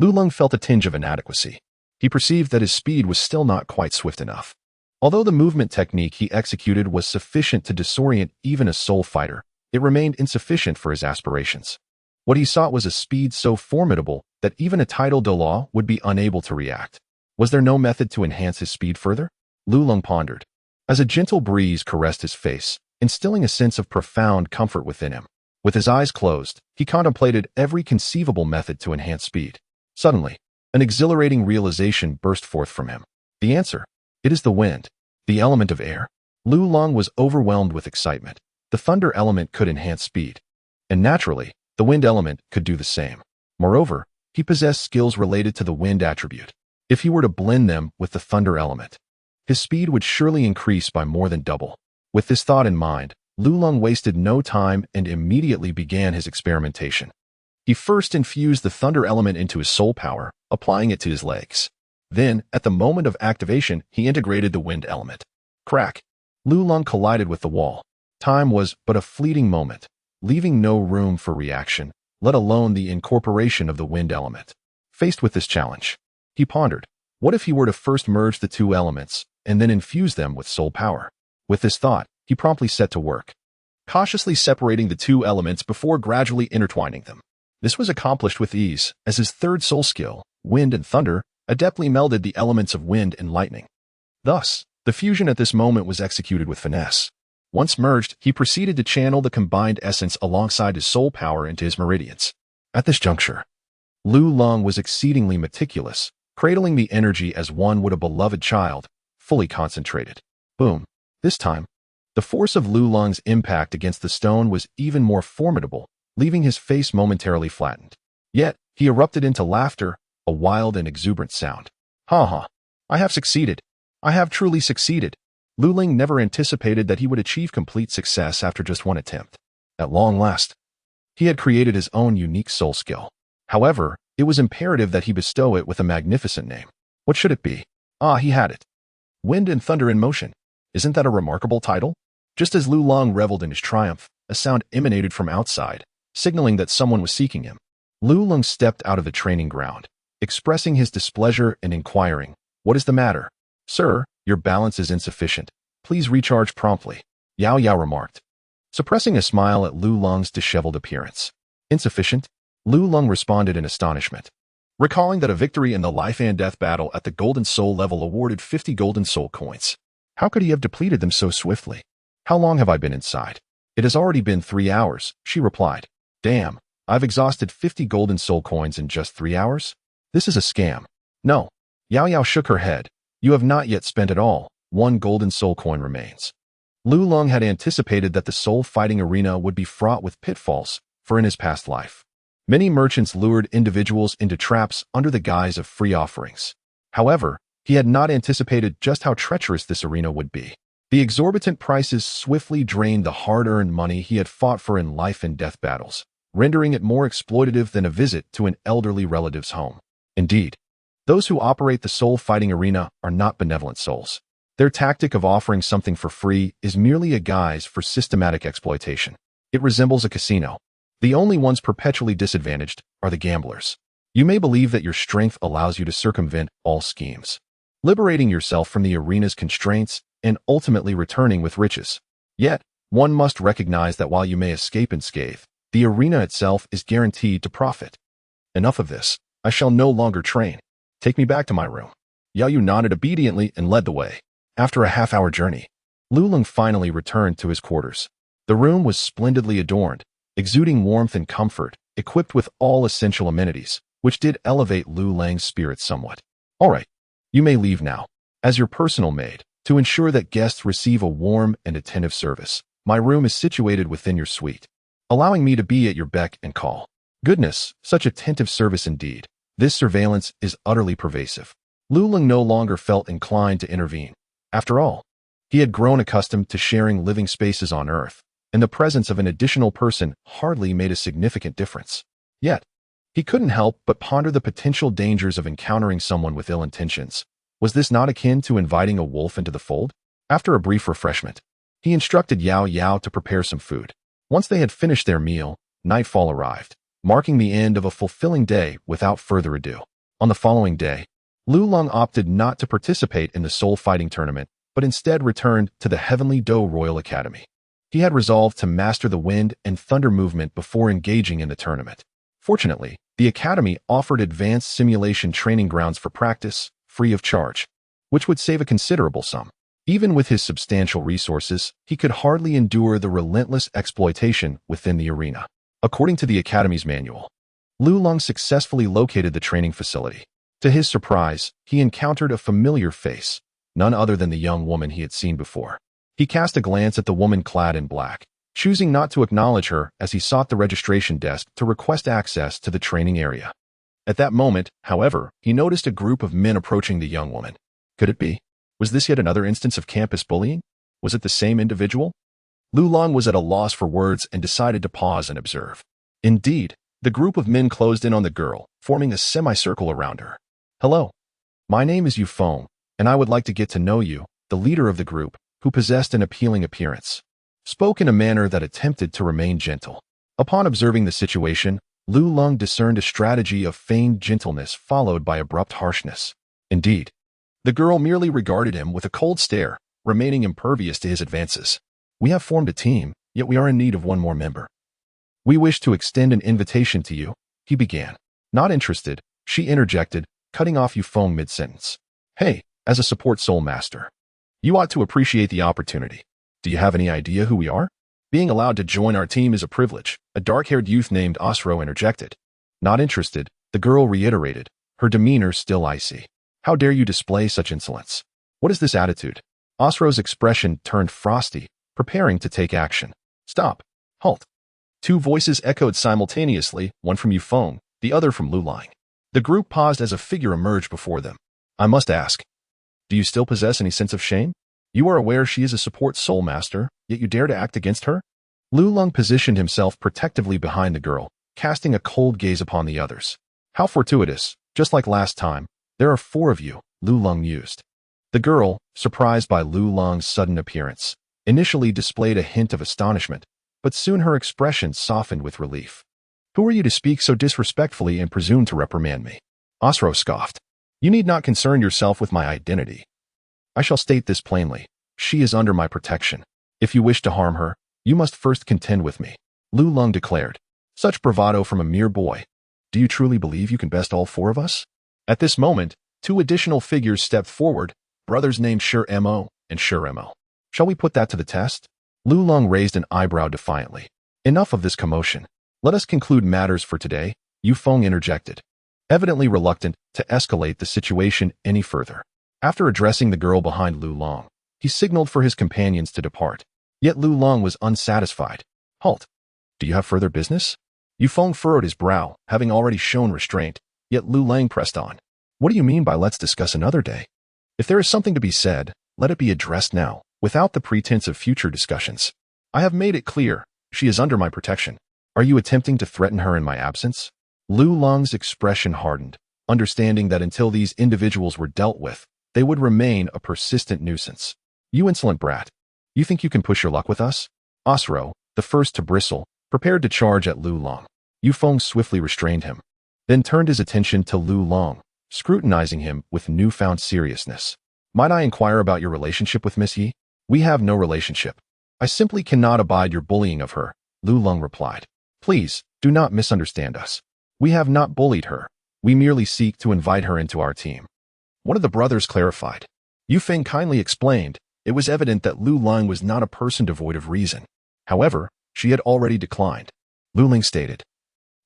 Lulong felt a tinge of inadequacy. He perceived that his speed was still not quite swift enough. Although the movement technique he executed was sufficient to disorient even a soul fighter, it remained insufficient for his aspirations. What he sought was a speed so formidable that even a tidal Douluo would be unable to react. Was there no method to enhance his speed further? Lulong pondered, as a gentle breeze caressed his face, instilling a sense of profound comfort within him. With his eyes closed, he contemplated every conceivable method to enhance speed. Suddenly, an exhilarating realization burst forth from him. The answer. It is the wind, the element of air. Lulong was overwhelmed with excitement. The thunder element could enhance speed, and naturally, the wind element could do the same. Moreover, he possessed skills related to the wind attribute. If he were to blend them with the thunder element, his speed would surely increase by more than double. With this thought in mind, Lulong wasted no time and immediately began his experimentation. He first infused the thunder element into his soul power, applying it to his legs. Then, at the moment of activation, he integrated the wind element. Crack! Lulong collided with the wall. Time was but a fleeting moment, leaving no room for reaction, let alone the incorporation of the wind element. Faced with this challenge, he pondered, what if he were to first merge the two elements and then infuse them with soul power? With this thought, he promptly set to work, cautiously separating the two elements before gradually intertwining them. This was accomplished with ease, as his third soul skill, wind and thunder, adeptly melded the elements of wind and lightning. Thus, the fusion at this moment was executed with finesse. Once merged, he proceeded to channel the combined essence alongside his soul power into his meridians. At this juncture, Lulong was exceedingly meticulous, cradling the energy as one would a beloved child, fully concentrated. Boom. This time, the force of Lulong's impact against the stone was even more formidable, leaving his face momentarily flattened. Yet, he erupted into laughter, a wild and exuberant sound. Ha ha. I have succeeded. I have truly succeeded. Lu Ling never anticipated that he would achieve complete success after just one attempt. At long last, he had created his own unique soul skill. However, it was imperative that he bestow it with a magnificent name. What should it be? Ah, he had it. Wind and Thunder in Motion. Isn't that a remarkable title? Just as Lu Ling reveled in his triumph, a sound emanated from outside, signaling that someone was seeking him. Lu Ling stepped out of the training ground, expressing his displeasure and inquiring, "What is the matter?" "Sir, your balance is insufficient. Please recharge promptly," Yao Yao remarked, suppressing a smile at Lu Ling's disheveled appearance. "Insufficient?" Lu Ling responded in astonishment, recalling that a victory in the life and death battle at the Golden Soul level awarded 50 Golden Soul coins. How could he have depleted them so swiftly? "How long have I been inside?" "It has already been 3 hours," she replied. "Damn, I've exhausted 50 Golden Soul coins in just 3 hours? This is a scam." "No." Yao Yao shook her head. "You have not yet spent it all. 1 Golden Soul coin remains." Lu Ling had anticipated that the soul fighting arena would be fraught with pitfalls, for in his past life, many merchants lured individuals into traps under the guise of free offerings. However, he had not anticipated just how treacherous this arena would be. The exorbitant prices swiftly drained the hard-earned money he had fought for in life and death battles, rendering it more exploitative than a visit to an elderly relative's home. Indeed, those who operate the soul fighting arena are not benevolent souls. Their tactic of offering something for free is merely a guise for systematic exploitation. It resembles a casino. The only ones perpetually disadvantaged are the gamblers. You may believe that your strength allows you to circumvent all schemes, liberating yourself from the arena's constraints and ultimately returning with riches. Yet, one must recognize that while you may escape unscathed, the arena itself is guaranteed to profit. Enough of this. I shall no longer train. Take me back to my room. Yao Yu nodded obediently and led the way. After a half-hour journey, Lu Ling finally returned to his quarters. The room was splendidly adorned, exuding warmth and comfort, equipped with all essential amenities, which did elevate Lu Ling's spirits somewhat. "All right, you may leave now. As your personal maid, to ensure that guests receive a warm and attentive service, my room is situated within your suite, allowing me to be at your beck and call." Goodness, such attentive service indeed. This surveillance is utterly pervasive. Lu Ling no longer felt inclined to intervene. After all, he had grown accustomed to sharing living spaces on Earth, and the presence of an additional person hardly made a significant difference. Yet, he couldn't help but ponder the potential dangers of encountering someone with ill intentions. Was this not akin to inviting a wolf into the fold? After a brief refreshment, he instructed Yao Yao to prepare some food. Once they had finished their meal, nightfall arrived, marking the end of a fulfilling day without further ado. On the following day, Lu Ling opted not to participate in the soul fighting tournament, but instead returned to the Heavenly Do Royal Academy. He had resolved to master the wind and thunder movement before engaging in the tournament. Fortunately, the academy offered advanced simulation training grounds for practice, free of charge, which would save a considerable sum. Even with his substantial resources, he could hardly endure the relentless exploitation within the arena. According to the academy's manual, Lu Ling successfully located the training facility. To his surprise, he encountered a familiar face, none other than the young woman he had seen before. He cast a glance at the woman clad in black, choosing not to acknowledge her as he sought the registration desk to request access to the training area. At that moment, however, he noticed a group of men approaching the young woman. Could it be? Was this yet another instance of campus bullying? Was it the same individual? Lu Ling was at a loss for words and decided to pause and observe. Indeed, the group of men closed in on the girl, forming a semicircle around her. "Hello. My name is Yufeng, and I would like to get to know you," the leader of the group, who possessed an appealing appearance, spoke in a manner that attempted to remain gentle. Upon observing the situation, Lu Ling discerned a strategy of feigned gentleness followed by abrupt harshness. Indeed, the girl merely regarded him with a cold stare, remaining impervious to his advances. "We have formed a team, yet we are in need of one more member. We wish to extend an invitation to you," he began. Not interested, she interjected, cutting off Yufeng mid-sentence. "Hey, as a support soul master, you ought to appreciate the opportunity. Do you have any idea who we are?" "Being allowed to join our team is a privilege," a dark-haired youth named Osro interjected. Not interested, the girl reiterated, her demeanor still icy. "How dare you display such insolence? What is this attitude?" Osro's expression turned frosty, preparing to take action. "Stop. Halt." Two voices echoed simultaneously, one from Yufeng, the other from Lu Ling. The group paused as a figure emerged before them. "I must ask, Do you still possess any sense of shame? You are aware she is a support soul master, yet you dare to act against her? Lu Lung positioned himself protectively behind the girl, casting a cold gaze upon the others. How fortuitous, just like last time, there are 4 of you, Lu Lung mused. The girl, surprised by Lu Lung's sudden appearance, initially displayed a hint of astonishment, but soon her expression softened with relief. Who are you to speak so disrespectfully and presume to reprimand me? Osro scoffed. You need not concern yourself with my identity. I shall state this plainly. She is under my protection. If you wish to harm her, you must first contend with me, Lu Lung declared. Such bravado from a mere boy. Do you truly believe you can best all 4 of us? At this moment, 2 additional figures stepped forward, brothers named Mo and Mo. Shall we put that to the test? Lu Lung raised an eyebrow defiantly. Enough of this commotion. Let us conclude matters for today, Yu Feng interjected, evidently reluctant to escalate the situation any further. After addressing the girl behind Lu Lung, he signaled for his companions to depart. Yet Lu Lung was unsatisfied. Halt. Do you have further business? Yu Feng furrowed his brow, having already shown restraint, yet Lu Lang pressed on. What do you mean by let's discuss another day? If there is something to be said, let it be addressed now, without the pretense of future discussions. I have made it clear, she is under my protection. Are you attempting to threaten her in my absence? Lu Long's expression hardened, understanding that until these individuals were dealt with, they would remain a persistent nuisance. You insolent brat. You think you can push your luck with us? Osro, the first to bristle, prepared to charge at Lu Long. Yu Feng swiftly restrained him, then turned his attention to Lu Long, scrutinizing him with newfound seriousness. Might I inquire about your relationship with Miss Yi? We have no relationship. I simply cannot abide your bullying of her, Lu Long replied. Please, do not misunderstand us. We have not bullied her. We merely seek to invite her into our team. One of the brothers clarified. Yu Feng kindly explained, it was evident that Lu Lang was not a person devoid of reason. However, she had already declined. Lu Ling stated,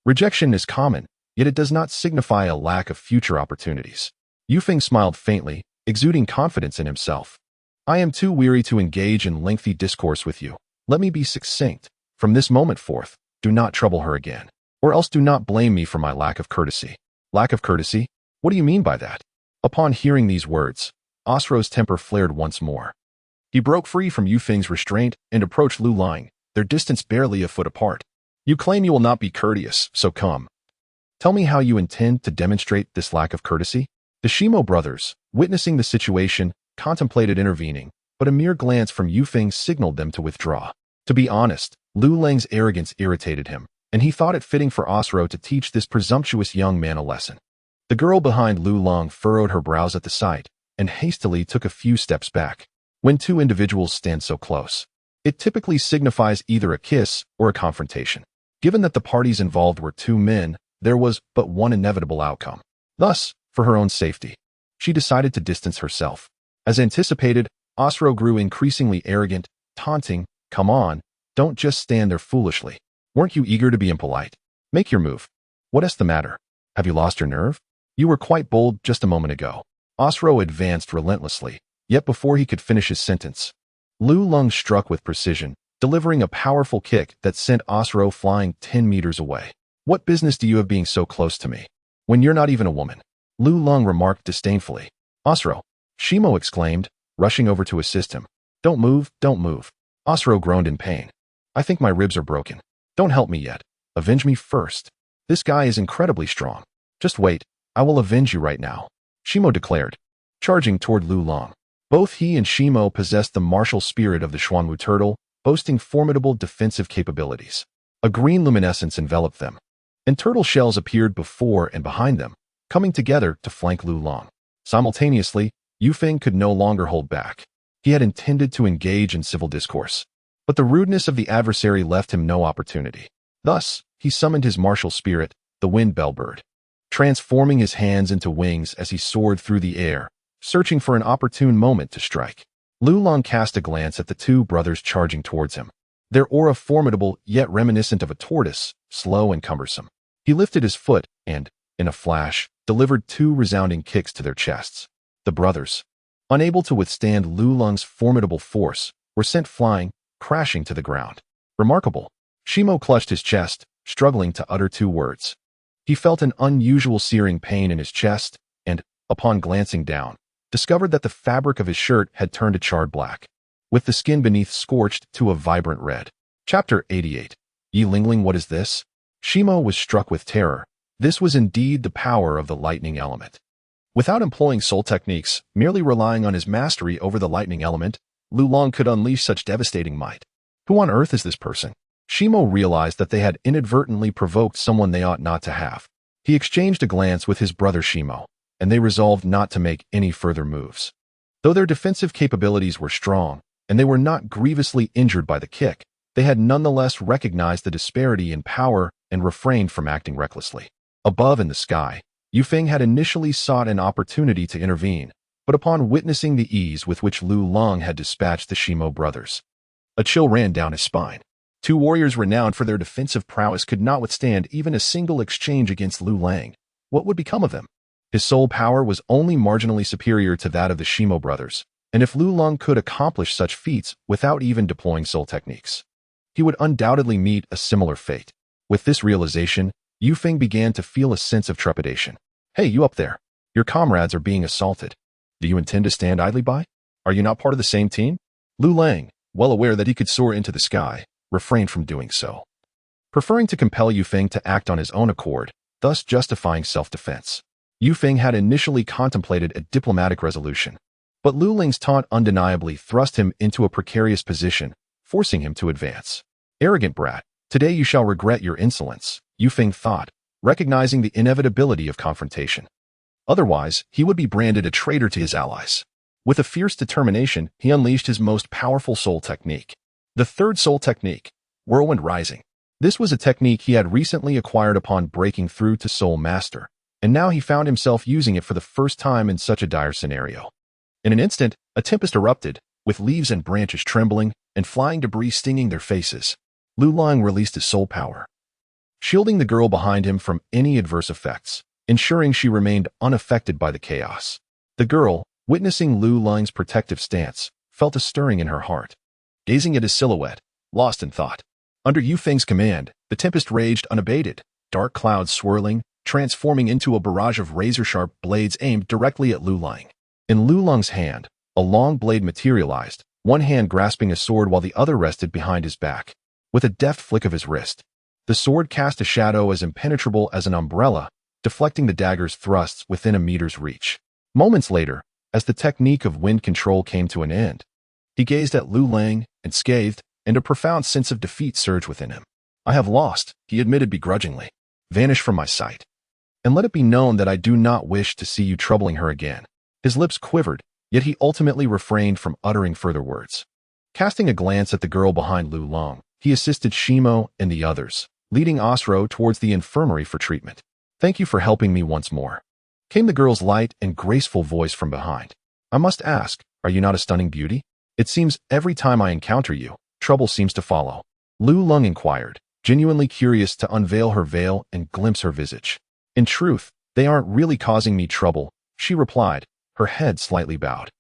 rejection is common, yet it does not signify a lack of future opportunities. Yu Feng smiled faintly, exuding confidence in himself. I am too weary to engage in lengthy discourse with you. Let me be succinct. From this moment forth, do not trouble her again, or else do not blame me for my lack of courtesy. Lack of courtesy? What do you mean by that? Upon hearing these words, Osro's temper flared once more. He broke free from Yu Feng's restraint and approached Lu Lang, their distance barely a foot apart. You claim you will not be courteous, so come. Tell me how you intend to demonstrate this lack of courtesy? The Shimo brothers, witnessing the situation, contemplated intervening, but a mere glance from Yu Feng signaled them to withdraw. To be honest, Lu Lang's arrogance irritated him, and he thought it fitting for Osro to teach this presumptuous young man a lesson. The girl behind Lu Lang furrowed her brows at the sight, and hastily took a few steps back. When 2 individuals stand so close, it typically signifies either a kiss or a confrontation. Given that the parties involved were 2 men, there was but one inevitable outcome. Thus, for her own safety, she decided to distance herself. As anticipated, Osro grew increasingly arrogant, taunting, come on, don't just stand there foolishly. Weren't you eager to be impolite? Make your move. What's the matter? Have you lost your nerve? You were quite bold just a moment ago. Osro advanced relentlessly, yet before he could finish his sentence, Lu Lung struck with precision, delivering a powerful kick that sent Osro flying 10 meters away. What business do you have being so close to me, when you're not even a woman? Lu Lung remarked disdainfully. Osro, Shimo exclaimed, rushing over to assist him. Don't move, don't move. Osro groaned in pain. I think my ribs are broken. Don't help me yet. Avenge me first. This guy is incredibly strong. Just wait, I will avenge you right now, Shimo declared, charging toward Lu Lung. Both he and Shimo possessed the martial spirit of the Xuanwu turtle, boasting formidable defensive capabilities. A green luminescence enveloped them, and turtle shells appeared before and behind them, coming together to flank Lu Lung. Simultaneously, Yu Feng could no longer hold back. He had intended to engage in civil discourse, but the rudeness of the adversary left him no opportunity. Thus, he summoned his martial spirit, the wind bellbird, transforming his hands into wings as he soared through the air, searching for an opportune moment to strike. Lu Lung cast a glance at the 2 brothers charging towards him, their aura formidable yet reminiscent of a tortoise, slow and cumbersome. He lifted his foot and, in a flash, delivered 2 resounding kicks to their chests. The brothers, unable to withstand Lu Lung's formidable force, were sent flying, crashing to the ground. Remarkable. Shimo clutched his chest, struggling to utter 2 words. He felt an unusual searing pain in his chest, and, upon glancing down, discovered that the fabric of his shirt had turned a charred black, with the skin beneath scorched to a vibrant red. Chapter 88. Yi Lingling, what is this? Shimo was struck with terror. This was indeed the power of the lightning element. Without employing soul techniques, merely relying on his mastery over the lightning element, Lulong could unleash such devastating might. Who on earth is this person? Shimo realized that they had inadvertently provoked someone they ought not to have. He exchanged a glance with his brother Shimo, and they resolved not to make any further moves. Though their defensive capabilities were strong, and they were not grievously injured by the kick, they had nonetheless recognized the disparity in power and refrained from acting recklessly. Above in the sky, Yufeng had initially sought an opportunity to intervene, but upon witnessing the ease with which Lulong had dispatched the Shimo brothers, a chill ran down his spine. Two warriors renowned for their defensive prowess could not withstand even a single exchange against Lulong. What would become of him? His soul power was only marginally superior to that of the Shimo brothers, and if Lulong could accomplish such feats without even deploying soul techniques, he would undoubtedly meet a similar fate. With this realization, Yufeng began to feel a sense of trepidation. Hey, you up there. Your comrades are being assaulted. Do you intend to stand idly by? Are you not part of the same team? Lulong, well aware that he could soar into the sky, refrained from doing so, preferring to compel Yufeng to act on his own accord, thus justifying self-defense. Yufeng had initially contemplated a diplomatic resolution, but Lulong's taunt undeniably thrust him into a precarious position, forcing him to advance. Arrogant brat, today you shall regret your insolence, Yufeng thought, recognizing the inevitability of confrontation. Otherwise, he would be branded a traitor to his allies. With a fierce determination, he unleashed his most powerful soul technique. The third soul technique, Whirlwind Rising. This was a technique he had recently acquired upon breaking through to Soul Master, and now he found himself using it for the first time in such a dire scenario. In an instant, a tempest erupted, with leaves and branches trembling and flying debris stinging their faces. Lulong released his soul power, shielding the girl behind him from any adverse effects, ensuring she remained unaffected by the chaos. The girl, witnessing Lulong's protective stance, felt a stirring in her heart. Gazing at his silhouette, lost in thought. Under Yufeng's command, the tempest raged unabated, dark clouds swirling, transforming into a barrage of razor-sharp blades aimed directly at Lulong. In Lulong's hand, a long blade materialized, one hand grasping a sword while the other rested behind his back. With a deft flick of his wrist, the sword cast a shadow as impenetrable as an umbrella, deflecting the dagger's thrusts within a meter's reach. Moments later, as the technique of wind control came to an end, he gazed at Lulong and scathed, and a profound sense of defeat surged within him. I have lost, he admitted begrudgingly. Vanish from my sight, and let it be known that I do not wish to see you troubling her again. His lips quivered, yet he ultimately refrained from uttering further words. Casting a glance at the girl behind Lulong, he assisted Shimo and the others, leading Osro towards the infirmary for treatment. Thank you for helping me once more, came the girl's light and graceful voice from behind. I must ask, are you not a stunning beauty? It seems every time I encounter you, trouble seems to follow. Lulong inquired, genuinely curious to unveil her veil and glimpse her visage. In truth, they aren't really causing me trouble, she replied, her head slightly bowed.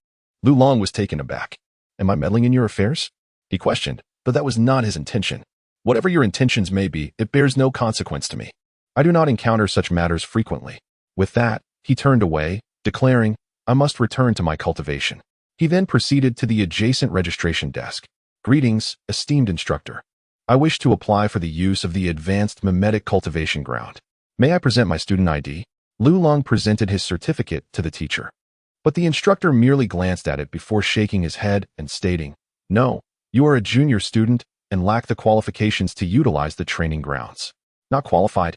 Lulong was taken aback. Am I meddling in your affairs? He questioned, but that was not his intention. Whatever your intentions may be, it bears no consequence to me. I do not encounter such matters frequently. With that, he turned away, declaring, I must return to my cultivation. He then proceeded to the adjacent registration desk. Greetings, esteemed instructor. I wish to apply for the use of the advanced mimetic cultivation ground. May I present my student ID? Lulong presented his certificate to the teacher, but the instructor merely glanced at it before shaking his head and stating, No, you are a junior student and lack the qualifications to utilize the training grounds. Not qualified?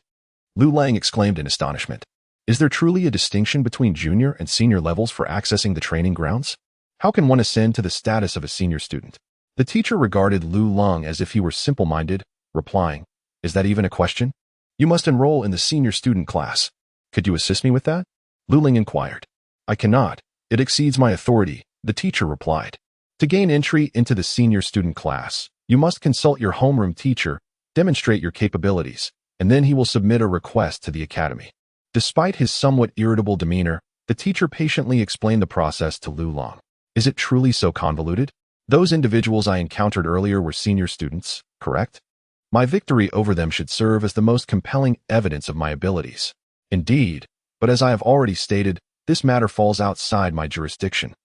Lulong exclaimed in astonishment. Is there truly a distinction between junior and senior levels for accessing the training grounds? How can one ascend to the status of a senior student? The teacher regarded Lulong as if he were simple-minded, replying, Is that even a question? You must enroll in the senior student class. Could you assist me with that? Lulong inquired. I cannot. It exceeds my authority, the teacher replied. To gain entry into the senior student class, you must consult your homeroom teacher, demonstrate your capabilities, and then he will submit a request to the academy. Despite his somewhat irritable demeanor, the teacher patiently explained the process to Lulong. Is it truly so convoluted? Those individuals I encountered earlier were senior students, correct? My victory over them should serve as the most compelling evidence of my abilities. Indeed, but as I have already stated, This matter falls outside my jurisdiction."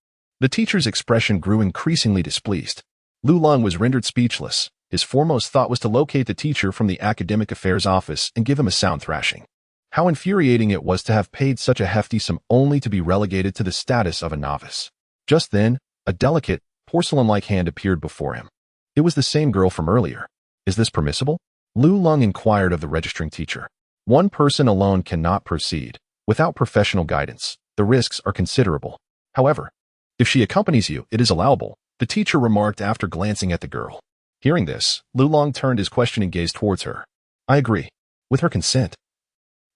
The teacher's expression grew increasingly displeased. Lulang was rendered speechless. His foremost thought was to locate the teacher from the academic affairs office and give him a sound thrashing. How infuriating it was to have paid such a hefty sum only to be relegated to the status of a novice. Just then, a delicate, porcelain-like hand appeared before him. It was the same girl from earlier. "Is this permissible?" Lulang inquired of the registering teacher. "One person alone cannot proceed. Without professional guidance, the risks are considerable. However, if she accompanies you, it is allowable," the teacher remarked after glancing at the girl. Hearing this, Lulang turned his questioning gaze towards her. "I agree. With her consent."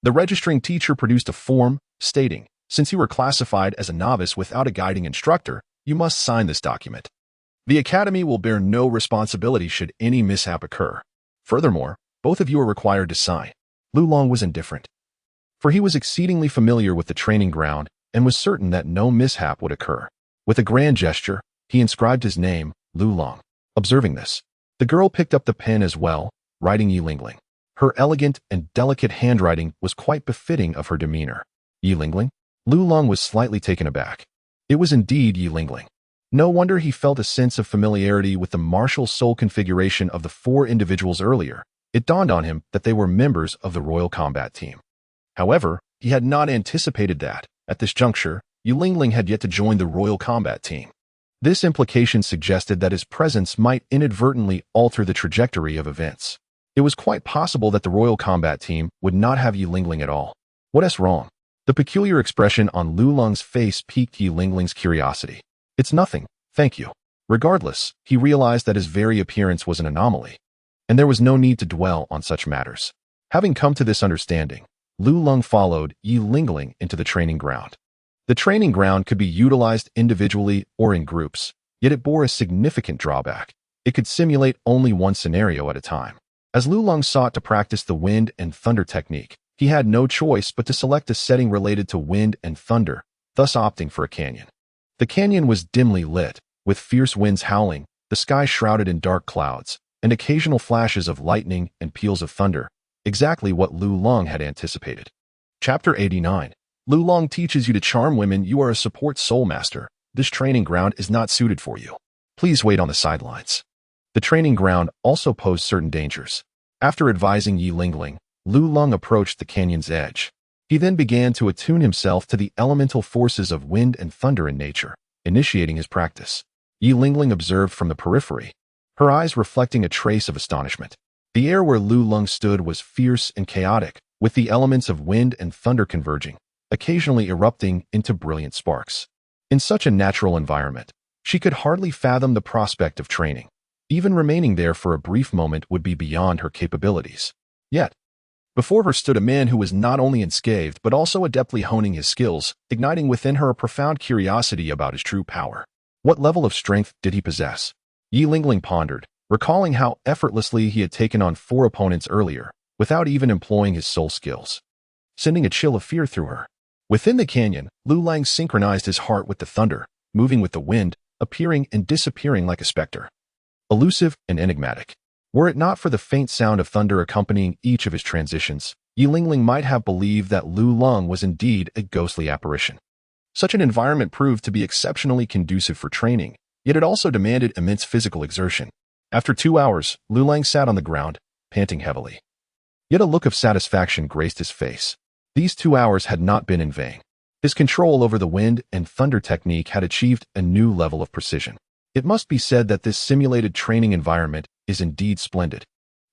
The registering teacher produced a form, stating, "Since you were classified as a novice without a guiding instructor, you must sign this document. The academy will bear no responsibility should any mishap occur. Furthermore, both of you are required to sign." Lulang was indifferent, for he was exceedingly familiar with the training ground and was certain that no mishap would occur. With a grand gesture, he inscribed his name, Lulang. Observing this, the girl picked up the pen as well, writing Yilingling. Her elegant and delicate handwriting was quite befitting of her demeanor. Yilingling? Lulang was slightly taken aback. It was indeed Yilingling. No wonder he felt a sense of familiarity with the martial soul configuration of the 4 individuals earlier. It dawned on him that they were members of the Royal Combat Team. However, he had not anticipated that, at this juncture, Yilingling had yet to join the Royal Combat Team. This implication suggested that his presence might inadvertently alter the trajectory of events. It was quite possible that the Royal Combat Team would not have Yilingling at all. What is wrong? The peculiar expression on Lulang's face piqued Yilingling's curiosity. "It's nothing, thank you." Regardless, he realized that his very appearance was an anomaly, and there was no need to dwell on such matters. Having come to this understanding, Lulang followed Yilingling into the training ground. The training ground could be utilized individually or in groups, yet it bore a significant drawback. It could simulate only one scenario at a time. As Lulang sought to practice the wind and thunder technique, he had no choice but to select a setting related to wind and thunder, thus opting for a canyon. The canyon was dimly lit, with fierce winds howling, the sky shrouded in dark clouds, and occasional flashes of lightning and peals of thunder, exactly what Lulang had anticipated. Chapter 89. Lulang teaches you to charm women. You are a support soul master. This training ground is not suited for you. Please wait on the sidelines. The training ground also posed certain dangers. After advising Yilingling, Lulang approached the canyon's edge. He then began to attune himself to the elemental forces of wind and thunder in nature, initiating his practice. Yilingling observed from the periphery, her eyes reflecting a trace of astonishment. The air where Lulang stood was fierce and chaotic, with the elements of wind and thunder converging, occasionally erupting into brilliant sparks. In such a natural environment, she could hardly fathom the prospect of training. Even remaining there for a brief moment would be beyond her capabilities. Yet, before her stood a man who was not only unscathed but also adeptly honing his skills, igniting within her a profound curiosity about his true power. What level of strength did he possess? Yilingling pondered, recalling how effortlessly he had taken on 4 opponents earlier, without even employing his soul skills, sending a chill of fear through her. Within the canyon, Lulang synchronized his heart with the thunder, moving with the wind, appearing and disappearing like a specter. Elusive and enigmatic. Were it not for the faint sound of thunder accompanying each of his transitions, Yilingling might have believed that Lulang was indeed a ghostly apparition. Such an environment proved to be exceptionally conducive for training, yet it also demanded immense physical exertion. After 2 hours, Lulang sat on the ground, panting heavily. Yet a look of satisfaction graced his face. These 2 hours had not been in vain. His control over the wind and thunder technique had achieved a new level of precision. It must be said that this simulated training environment is indeed splendid,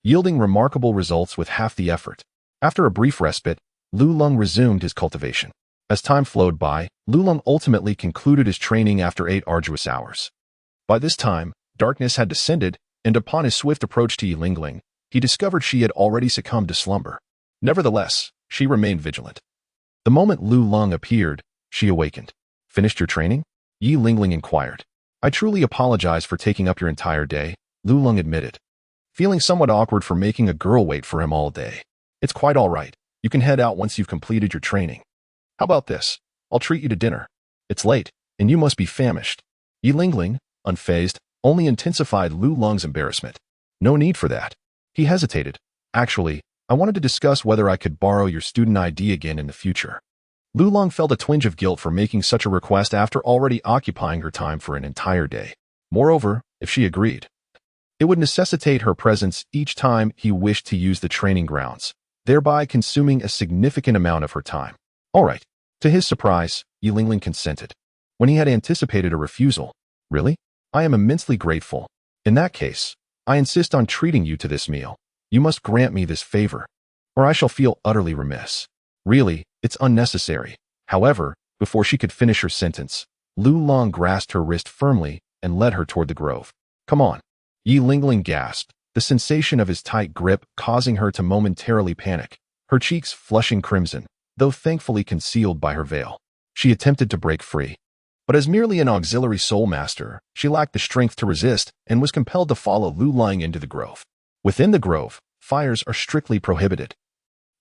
yielding remarkable results with half the effort. After a brief respite, Lulang resumed his cultivation. As time flowed by, Lulang ultimately concluded his training after 8 arduous hours. By this time, darkness had descended, and upon his swift approach to Yilingling, he discovered she had already succumbed to slumber. Nevertheless, she remained vigilant. The moment Lulang appeared, she awakened. "Finished your training?" Yilingling inquired. "I truly apologize for taking up your entire day," Lulang admitted, feeling somewhat awkward for making a girl wait for him all day. "It's quite all right. You can head out once you've completed your training. How about this? I'll treat you to dinner. It's late, and you must be famished." Yilingling, unfazed, only intensified Lulang's embarrassment. "No need for that." He hesitated. "Actually, I wanted to discuss whether I could borrow your student ID again in the future." Lulong felt a twinge of guilt for making such a request after already occupying her time for an entire day. Moreover, if she agreed, it would necessitate her presence each time he wished to use the training grounds, thereby consuming a significant amount of her time. All right. To his surprise, Yilingling consented. When he had anticipated a refusal, "Really? I am immensely grateful. In that case, I insist on treating you to this meal. You must grant me this favor, or I shall feel utterly remiss. Really, it's unnecessary." However, before she could finish her sentence, Lulong grasped her wrist firmly and led her toward the grove. "Come on." Yilingling gasped, the sensation of his tight grip causing her to momentarily panic, her cheeks flushing crimson, though thankfully concealed by her veil. She attempted to break free, but as merely an auxiliary soul master, she lacked the strength to resist and was compelled to follow Lulong into the grove. Within the grove, fires are strictly prohibited,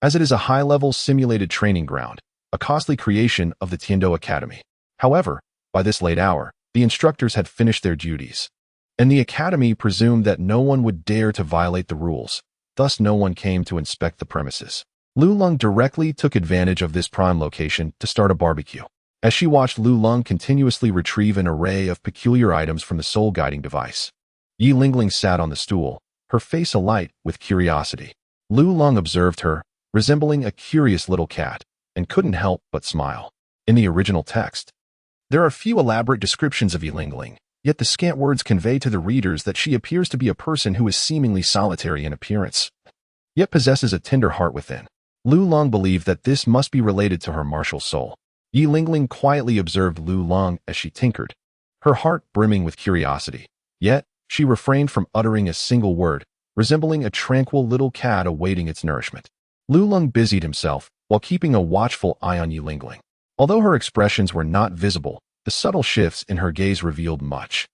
as it is a high-level simulated training ground, a costly creation of the Tiando Academy. However, by this late hour, the instructors had finished their duties, and the academy presumed that no one would dare to violate the rules, thus no one came to inspect the premises. Lulong directly took advantage of this prime location to start a barbecue. As she watched Lulong continuously retrieve an array of peculiar items from the soul-guiding device, Yilingling sat on the stool, her face alight with curiosity. Lulong observed her, resembling a curious little cat, and couldn't help but smile. In the original text, there are few elaborate descriptions of Yilingling, yet the scant words convey to the readers that she appears to be a person who is seemingly solitary in appearance, yet possesses a tender heart within. Lulong believed that this must be related to her martial soul. Yilingling quietly observed Lulong as she tinkered, her heart brimming with curiosity. Yet, she refrained from uttering a single word, resembling a tranquil little cat awaiting its nourishment. Lulong busied himself while keeping a watchful eye on Yilingling. Although her expressions were not visible, the subtle shifts in her gaze revealed much.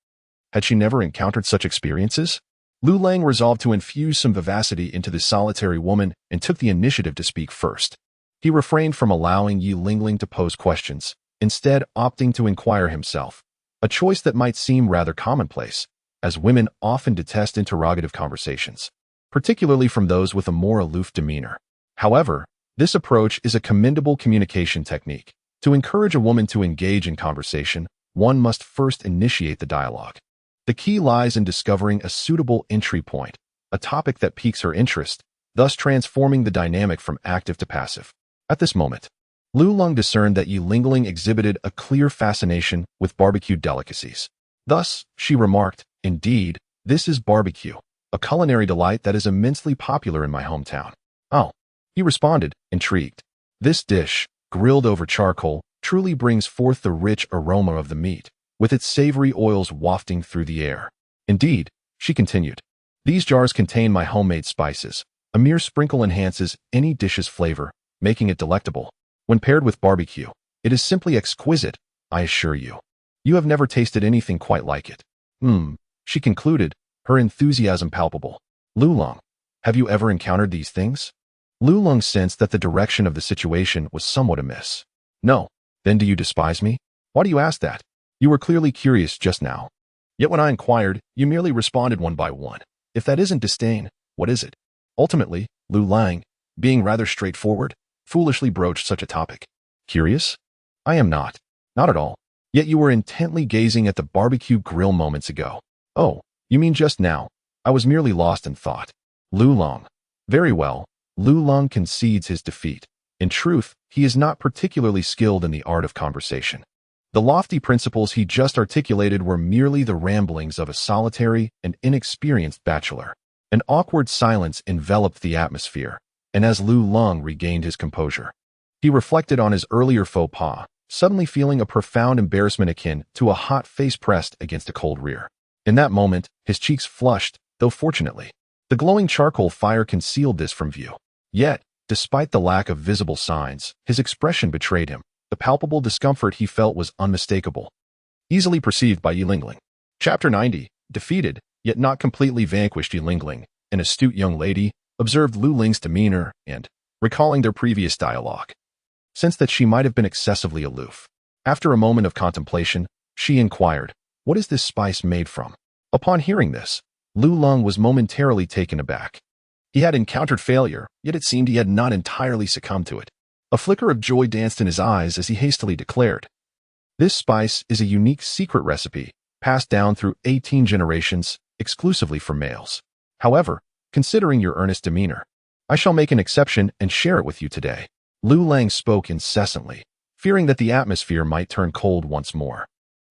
Had she never encountered such experiences? Lulong resolved to infuse some vivacity into the solitary woman and took the initiative to speak first. He refrained from allowing Yilingling to pose questions, instead opting to inquire himself, a choice that might seem rather commonplace, as women often detest interrogative conversations, particularly from those with a more aloof demeanor. However, this approach is a commendable communication technique. To encourage a woman to engage in conversation, one must first initiate the dialogue. The key lies in discovering a suitable entry point, a topic that piques her interest, thus transforming the dynamic from active to passive. At this moment, Lulong discerned that Yilingling exhibited a clear fascination with barbecue delicacies. Thus, she remarked, "Indeed, this is barbecue, a culinary delight that is immensely popular in my hometown." "Oh," he responded, intrigued. "This dish, grilled over charcoal, truly brings forth the rich aroma of the meat, with its savory oils wafting through the air." "Indeed," she continued, "these jars contain my homemade spices. A mere sprinkle enhances any dish's flavor, making it delectable. When paired with barbecue, it is simply exquisite, I assure you. You have never tasted anything quite like it." She concluded, her enthusiasm palpable. "Lulong, have you ever encountered these things?" Lulong sensed that the direction of the situation was somewhat amiss. "No. Then do you despise me? Why do you ask that? You were clearly curious just now. Yet when I inquired, you merely responded one by one. If that isn't disdain, what is it?" Ultimately, Lulong, being rather straightforward, foolishly broached such a topic. "Curious? I am not. Not at all. Yet you were intently gazing at the barbecue grill moments ago." "Oh, you mean just now. I was merely lost in thought." Lulong. Very well. Lulong concedes his defeat. In truth, he is not particularly skilled in the art of conversation. The lofty principles he just articulated were merely the ramblings of a solitary and inexperienced bachelor. An awkward silence enveloped the atmosphere, and as Lulong regained his composure, he reflected on his earlier faux pas, suddenly feeling a profound embarrassment akin to a hot face pressed against a cold rear. In that moment, his cheeks flushed, though fortunately, the glowing charcoal fire concealed this from view. Yet, despite the lack of visible signs, his expression betrayed him. The palpable discomfort he felt was unmistakable, easily perceived by Yilingling. Chapter 90. Defeated, yet not completely vanquished. Yilingling, an astute young lady, observed Luling's demeanor and, recalling their previous dialogue, sensed that she might have been excessively aloof. After a moment of contemplation, she inquired, "What is this spice made from?" Upon hearing this, Lulong was momentarily taken aback. He had encountered failure, yet it seemed he had not entirely succumbed to it. A flicker of joy danced in his eyes as he hastily declared, "This spice is a unique secret recipe, passed down through 18 generations, exclusively for males. However, considering your earnest demeanor, I shall make an exception and share it with you today." Lu Lang spoke incessantly, fearing that the atmosphere might turn cold once more.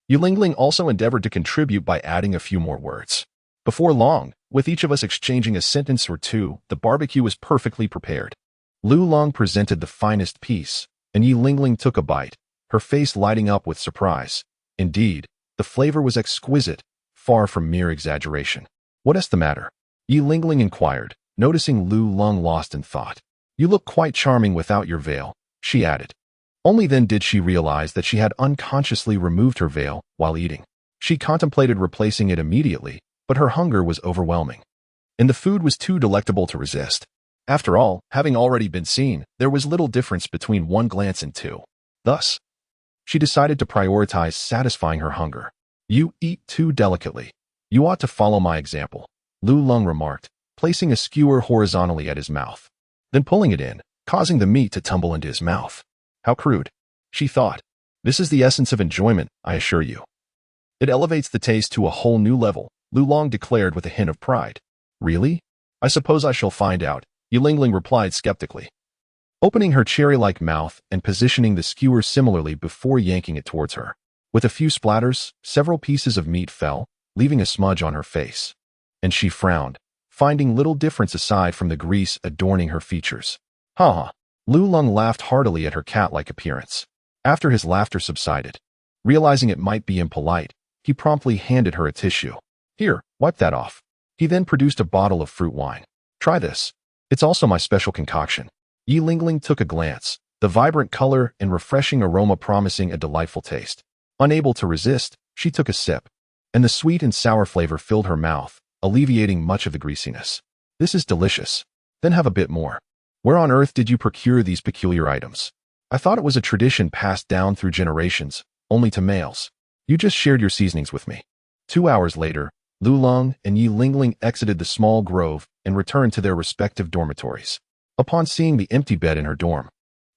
Yu Lingling also endeavored to contribute by adding a few more words. Before long, with each of us exchanging a sentence or two, the barbecue was perfectly prepared. Lu Long presented the finest piece, and Yu Lingling took a bite, her face lighting up with surprise. Indeed, the flavor was exquisite, far from mere exaggeration. "What is the matter?" Yu Lingling inquired, noticing Lu Long lost in thought. "You look quite charming without your veil," she added. Only then did she realize that she had unconsciously removed her veil while eating. She contemplated replacing it immediately, but her hunger was overwhelming, and the food was too delectable to resist. After all, having already been seen, there was little difference between one glance and two. Thus, she decided to prioritize satisfying her hunger. "You eat too delicately. You ought to follow my example," Lu Long remarked, placing a skewer horizontally at his mouth, then pulling it in, causing the meat to tumble into his mouth. "How crude," she thought. "This is the essence of enjoyment, I assure you. It elevates the taste to a whole new level," Lu Long declared with a hint of pride. "Really? I suppose I shall find out," Yu Lingling replied skeptically, opening her cherry-like mouth and positioning the skewer similarly before yanking it towards her. With a few splatters, several pieces of meat fell, leaving a smudge on her face, and she frowned, finding little difference aside from the grease adorning her features. "Ha ha." Lu Long laughed heartily at her cat-like appearance. After his laughter subsided, realizing it might be impolite, he promptly handed her a tissue. "Here, wipe that off." He then produced a bottle of fruit wine. "Try this. It's also my special concoction." Yu Lingling took a glance, the vibrant color and refreshing aroma promising a delightful taste. Unable to resist, she took a sip, and the sweet and sour flavor filled her mouth, alleviating much of the greasiness. "This is delicious." "Then have a bit more. Where on earth did you procure these peculiar items?" "I thought it was a tradition passed down through generations, only to males. You just shared your seasonings with me." 2 hours later, Lu Long and Yu Lingling exited the small grove and returned to their respective dormitories. Upon seeing the empty bed in her dorm,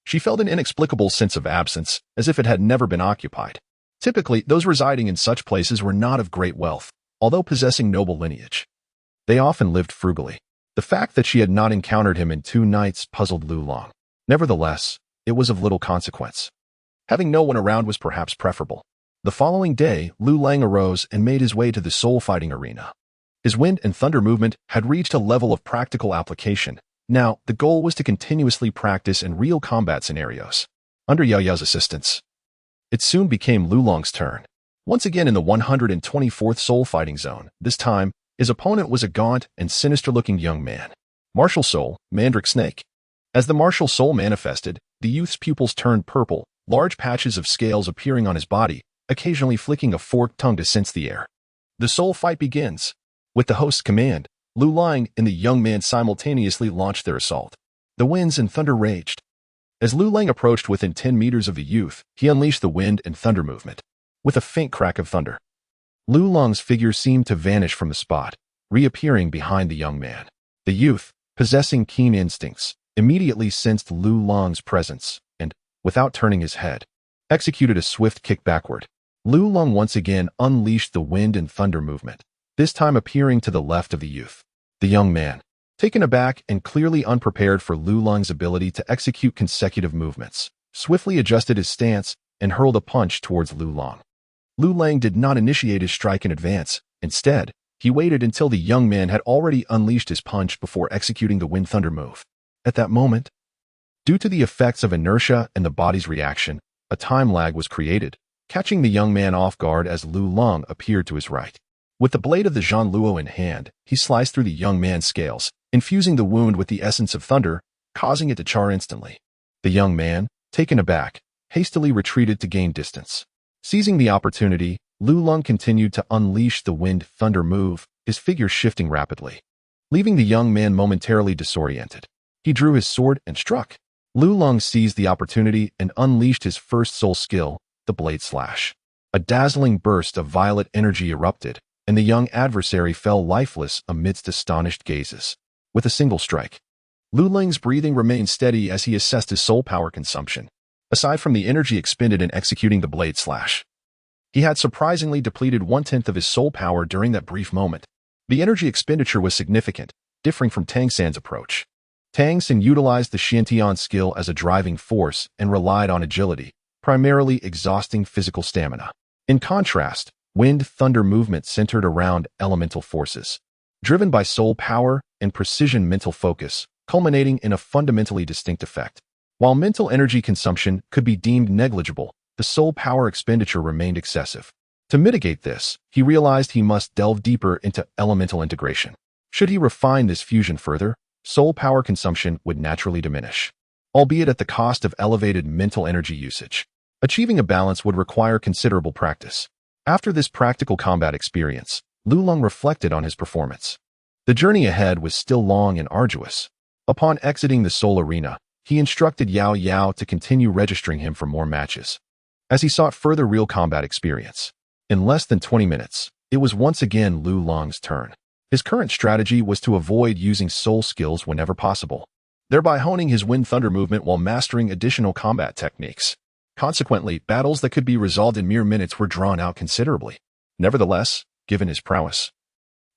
she felt an inexplicable sense of absence, as if it had never been occupied. Typically, those residing in such places were not of great wealth, although possessing noble lineage. They often lived frugally. The fact that she had not encountered him in 2 nights puzzled Lu Long. Nevertheless, it was of little consequence. Having no one around was perhaps preferable. The following day, Lu Lang arose and made his way to the soul-fighting arena. His wind and thunder movement had reached a level of practical application. Now, the goal was to continuously practice in real combat scenarios. Under Yao Yao's assistance, it soon became Lu Long's turn. Once again in the 124th soul-fighting zone, this time, his opponent was a gaunt and sinister-looking young man. Martial Soul, Mandrake Snake. As the martial soul manifested, the youth's pupils turned purple, large patches of scales appearing on his body, occasionally flicking a forked tongue to sense the air. The soul fight begins. With the host's command, Lu Lang and the young man simultaneously launched their assault. The winds and thunder raged. As Lu Lang approached within 10 meters of the youth, he unleashed the wind and thunder movement. With a faint crack of thunder, Lu Long's figure seemed to vanish from the spot, reappearing behind the young man. The youth, possessing keen instincts, immediately sensed Lu Long's presence and, without turning his head, executed a swift kick backward. Lu Long once again unleashed the wind and thunder movement, this time appearing to the left of the youth. The young man, taken aback and clearly unprepared for Lu Long's ability to execute consecutive movements, swiftly adjusted his stance and hurled a punch towards Lu Long. Lu Lang did not initiate his strike in advance. Instead, he waited until the young man had already unleashed his punch before executing the wind-thunder move. At that moment, due to the effects of inertia and the body's reaction, a time lag was created, catching the young man off guard as Lu Long appeared to his right. With the blade of the Zhan Luo in hand, he sliced through the young man's scales, infusing the wound with the essence of thunder, causing it to char instantly. The young man, taken aback, hastily retreated to gain distance. Seizing the opportunity, Lu Long continued to unleash the wind-thunder move, his figure shifting rapidly, leaving the young man momentarily disoriented. He drew his sword and struck. Lu Long seized the opportunity and unleashed his first soul skill, the blade slash. A dazzling burst of violet energy erupted, and the young adversary fell lifeless amidst astonished gazes. With a single strike, Lu Ling's breathing remained steady as he assessed his soul power consumption. Aside from the energy expended in executing the blade slash, he had surprisingly depleted 1/10 of his soul power during that brief moment. The energy expenditure was significant, differing from Tang San's approach. Tang San utilized the Xiantian skill as a driving force and relied on agility, primarily exhausting physical stamina. In contrast, wind-thunder movement centered around elemental forces, driven by soul power and precision mental focus, culminating in a fundamentally distinct effect. While mental energy consumption could be deemed negligible, the soul power expenditure remained excessive. To mitigate this, he realized he must delve deeper into elemental integration. Should he refine this fusion further, soul power consumption would naturally diminish, albeit at the cost of elevated mental energy usage. Achieving a balance would require considerable practice. After this practical combat experience, Lu Lung reflected on his performance. The journey ahead was still long and arduous. Upon exiting the Soul Arena, he instructed Yao Yao to continue registering him for more matches, as he sought further real combat experience. In less than 20 minutes, it was once again Lu Long's turn. His current strategy was to avoid using soul skills whenever possible, thereby honing his wind-thunder movement while mastering additional combat techniques. Consequently, battles that could be resolved in mere minutes were drawn out considerably. Nevertheless, given his prowess,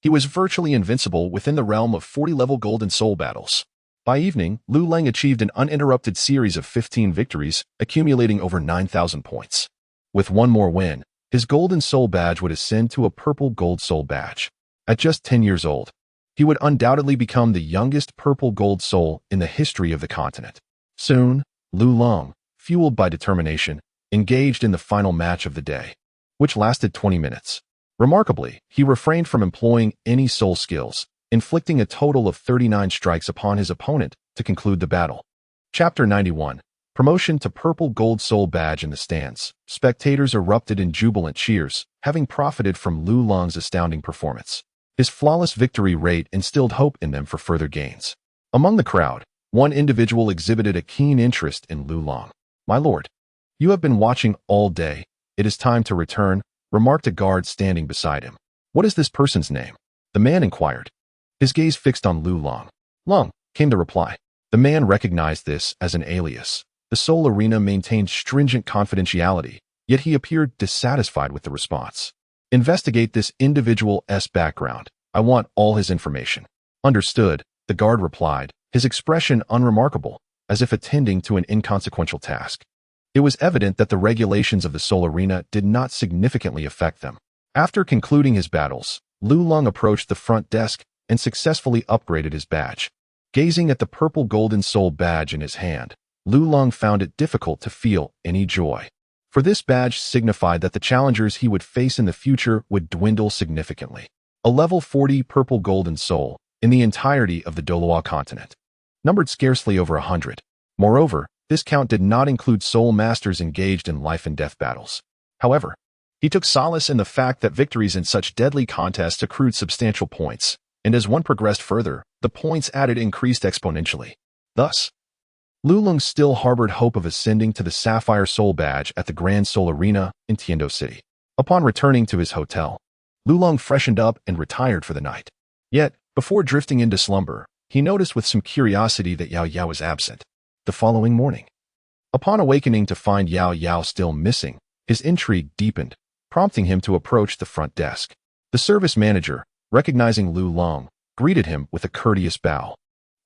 he was virtually invincible within the realm of 40-level Golden Soul battles. By evening, Lu Leng achieved an uninterrupted series of 15 victories, accumulating over 9,000 points. With one more win, his Golden Soul badge would ascend to a Purple Gold Soul badge. At just 10 years old, he would undoubtedly become the youngest Purple Gold Soul in the history of the continent. Soon, Lu Leng, fueled by determination, engaged in the final match of the day, which lasted 20 minutes. Remarkably, he refrained from employing any soul skills, inflicting a total of 39 strikes upon his opponent to conclude the battle. Chapter 91. Promotion to Purple Gold Soul Badge in the stands. Spectators erupted in jubilant cheers, having profited from Lu Long's astounding performance. His flawless victory rate instilled hope in them for further gains. Among the crowd, one individual exhibited a keen interest in Lu Long. "My lord, you have been watching all day. It is time to return," remarked a guard standing beside him. "What is this person's name?" the man inquired, his gaze fixed on Lu Long. "Long," came the reply. The man recognized this as an alias. The Soul Arena maintained stringent confidentiality, yet he appeared dissatisfied with the response. "Investigate this individual's background. I want all his information." "Understood," the guard replied, his expression unremarkable, as if attending to an inconsequential task. It was evident that the regulations of the Soul Arena did not significantly affect them. After concluding his battles, Lu Lung approached the front desk and successfully upgraded his badge. Gazing at the Purple Golden Soul badge in his hand, Lu Lung found it difficult to feel any joy. For this badge signified that the challengers he would face in the future would dwindle significantly. A level 40 Purple Golden Soul, in the entirety of the Douluo Continent, numbered scarcely over 100. Moreover, this count did not include soul masters engaged in life-and-death battles. However, he took solace in the fact that victories in such deadly contests accrued substantial points, and as one progressed further, the points added increased exponentially. Thus, Lu Lung still harbored hope of ascending to the Sapphire Soul badge at the Grand Soul Arena in Tiando City. Upon returning to his hotel, Lu Lung freshened up and retired for the night. Yet, before drifting into slumber, he noticed with some curiosity that Yao Yao was absent. The following morning, upon awakening to find Yao Yao still missing, his intrigue deepened, prompting him to approach the front desk. The service manager, recognizing Lu Lung, greeted him with a courteous bow.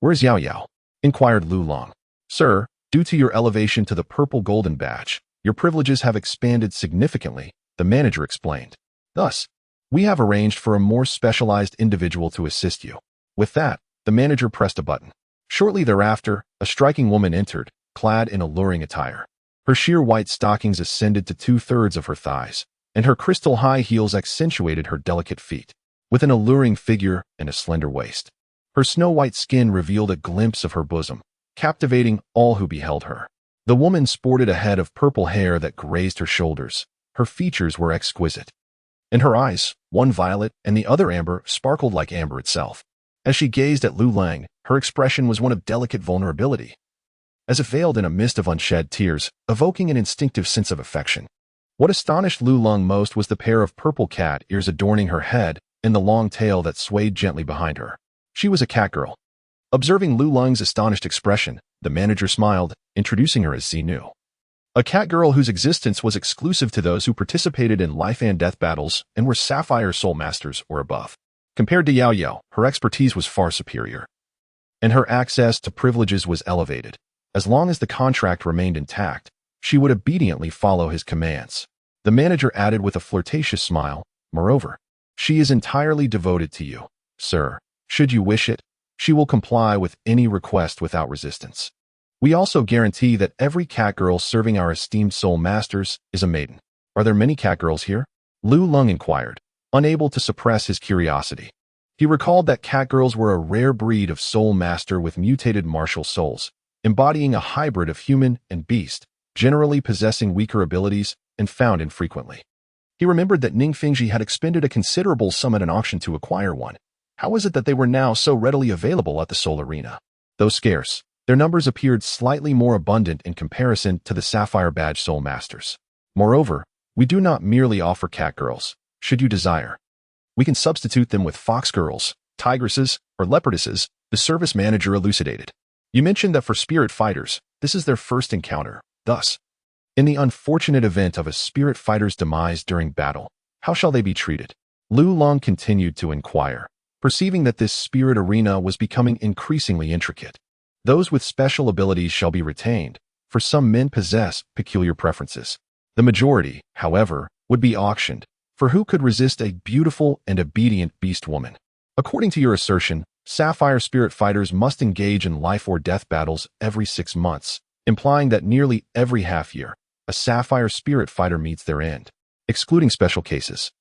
"Where's Yao Yao?" inquired Lu Lung. "Sir, due to your elevation to the Purple Golden Badge, your privileges have expanded significantly," the manager explained. "Thus, we have arranged for a more specialized individual to assist you." With that, the manager pressed a button. Shortly thereafter, a striking woman entered, clad in alluring attire. Her sheer white stockings ascended to 2/3 of her thighs, and her crystal high heels accentuated her delicate feet. With an alluring figure and a slender waist, her snow-white skin revealed a glimpse of her bosom, captivating all who beheld her. The woman sported a head of purple hair that grazed her shoulders. Her features were exquisite, and her eyes, one violet and the other amber, sparkled like amber itself. As she gazed at Lu Lang, her expression was one of delicate vulnerability, as if veiled in a mist of unshed tears, evoking an instinctive sense of affection. What astonished Lu Lung most was the pair of purple cat ears adorning her head and the long tail that swayed gently behind her. She was a cat girl, Observing Lu Lung's astonished expression, the manager smiled, introducing her as Xinu, a cat girl whose existence was exclusive to those who participated in life and death battles and were Sapphire Soul Masters or above. Compared to Yao Yao, her expertise was far superior, and her access to privileges was elevated. As long as the contract remained intact, she would obediently follow his commands. The manager added with a flirtatious smile, moreover, she is entirely devoted to you, sir. Should you wish it, she will comply with any request without resistance. We also guarantee that every cat girl serving our esteemed soul masters is a maiden. Are there many cat girls here? Lu Lung inquired, unable to suppress his curiosity. He recalled that cat girls were a rare breed of soul master with mutated martial souls, embodying a hybrid of human and beast, generally possessing weaker abilities and found infrequently. He remembered that Ning Fingji had expended a considerable sum at an auction to acquire one. How was it that they were now so readily available at the Soul Arena? Though scarce, their numbers appeared slightly more abundant in comparison to the Sapphire Badge Soul Masters. Moreover, we do not merely offer cat girls. Should you desire, we can substitute them with fox girls, tigresses, or leopardesses, the service manager elucidated. You mentioned that for spirit fighters, this is their first encounter. Thus, in the unfortunate event of a spirit fighter's demise during battle, how shall they be treated? Lu Lung continued to inquire, perceiving that this spirit arena was becoming increasingly intricate. Those with special abilities shall be retained, for some men possess peculiar preferences. The majority, however, would be auctioned, for who could resist a beautiful and obedient beast woman? According to your assertion, Sapphire spirit fighters must engage in life or death battles every 6 months, implying that nearly every half-year, a Sapphire spirit fighter meets their end. Excluding special cases,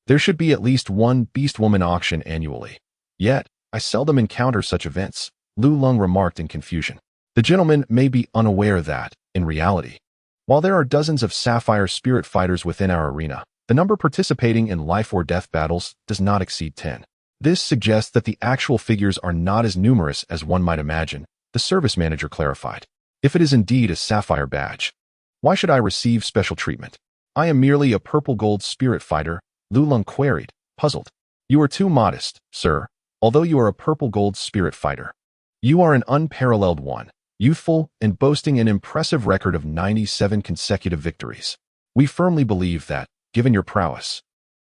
there should be at least one beast woman auction annually. Yet, I seldom encounter such events, Lu Lung remarked in confusion. The gentleman may be unaware that, in reality, while there are dozens of Sapphire spirit fighters within our arena, the number participating in life or death battles does not exceed 10. This suggests that the actual figures are not as numerous as one might imagine, the service manager clarified. If it is indeed a Sapphire badge, why should I receive special treatment? I am merely a purple gold spirit fighter, Lu Lung queried, puzzled. You are too modest, sir, although you are a purple gold spirit fighter. You are an unparalleled one, youthful and boasting an impressive record of 97 consecutive victories. We firmly believe that, given your prowess,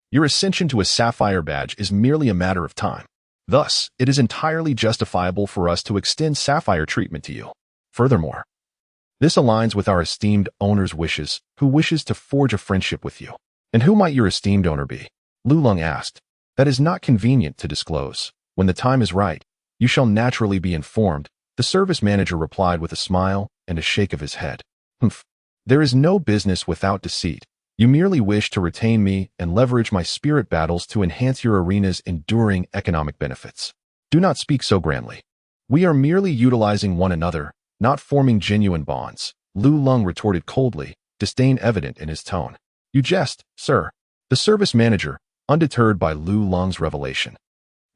your ascension to a Sapphire badge is merely a matter of time. Thus, it is entirely justifiable for us to extend Sapphire treatment to you. Furthermore, this aligns with our esteemed owner's wishes, who wishes to forge a friendship with you. And who might your esteemed owner be? Lu Lung asked. That is not convenient to disclose. When the time is right, you shall naturally be informed, the service manager replied with a smile and a shake of his head. Humph. There is no business without deceit. You merely wish to retain me and leverage my spirit battles to enhance your arena's enduring economic benefits. Do not speak so grandly. We are merely utilizing one another, not forming genuine bonds, Lu Lung retorted coldly, disdain evident in his tone. You jest, sir. The service manager, undeterred by Lu Lung's revelation,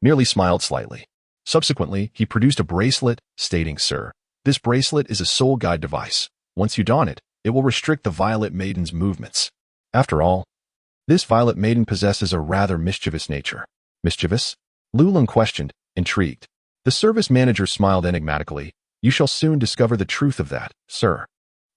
merely smiled slightly. Subsequently, he produced a bracelet, stating, Sir, this bracelet is a soul guide device. Once you don it, it will restrict the Violet Maiden's movements. After all, this Violet Maiden possesses a rather mischievous nature. Mischievous? Lu Lung questioned, intrigued. The service manager smiled enigmatically. You shall soon discover the truth of that, sir.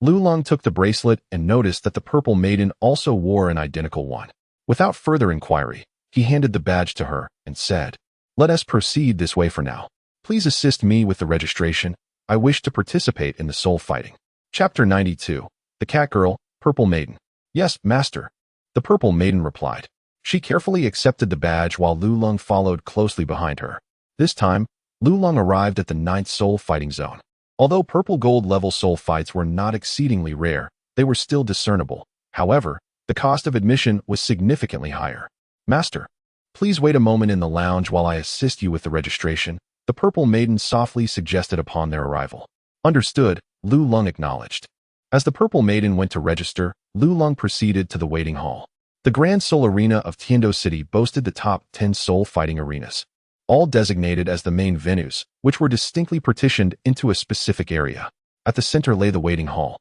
Lu Lung took the bracelet and noticed that the Purple Maiden also wore an identical one. Without further inquiry, he handed the badge to her and said, Let us proceed this way for now. Please assist me with the registration. I wish to participate in the soul fighting. Chapter 92. The Cat Girl, Purple Maiden. Yes, master. The Purple Maiden replied. She carefully accepted the badge while Lu Lung followed closely behind her. This time, Lu Lung arrived at the 9th soul fighting zone. Although purple gold level soul fights were not exceedingly rare, they were still discernible. However, the cost of admission was significantly higher. Master, please wait a moment in the lounge while I assist you with the registration, the Purple Maiden softly suggested upon their arrival. Understood, Lu Lung acknowledged. As the Purple Maiden went to register, Lu Lung proceeded to the waiting hall. The Grand Soul Arena of Tiando City boasted the top 10 soul fighting arenas, all designated as the main venues, which were distinctly partitioned into a specific area. At the center lay the waiting hall,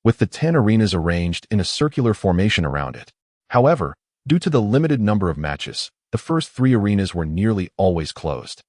with the 10 arenas arranged in a circular formation around it. However, due to the limited number of matches, the first 3 arenas were nearly always closed.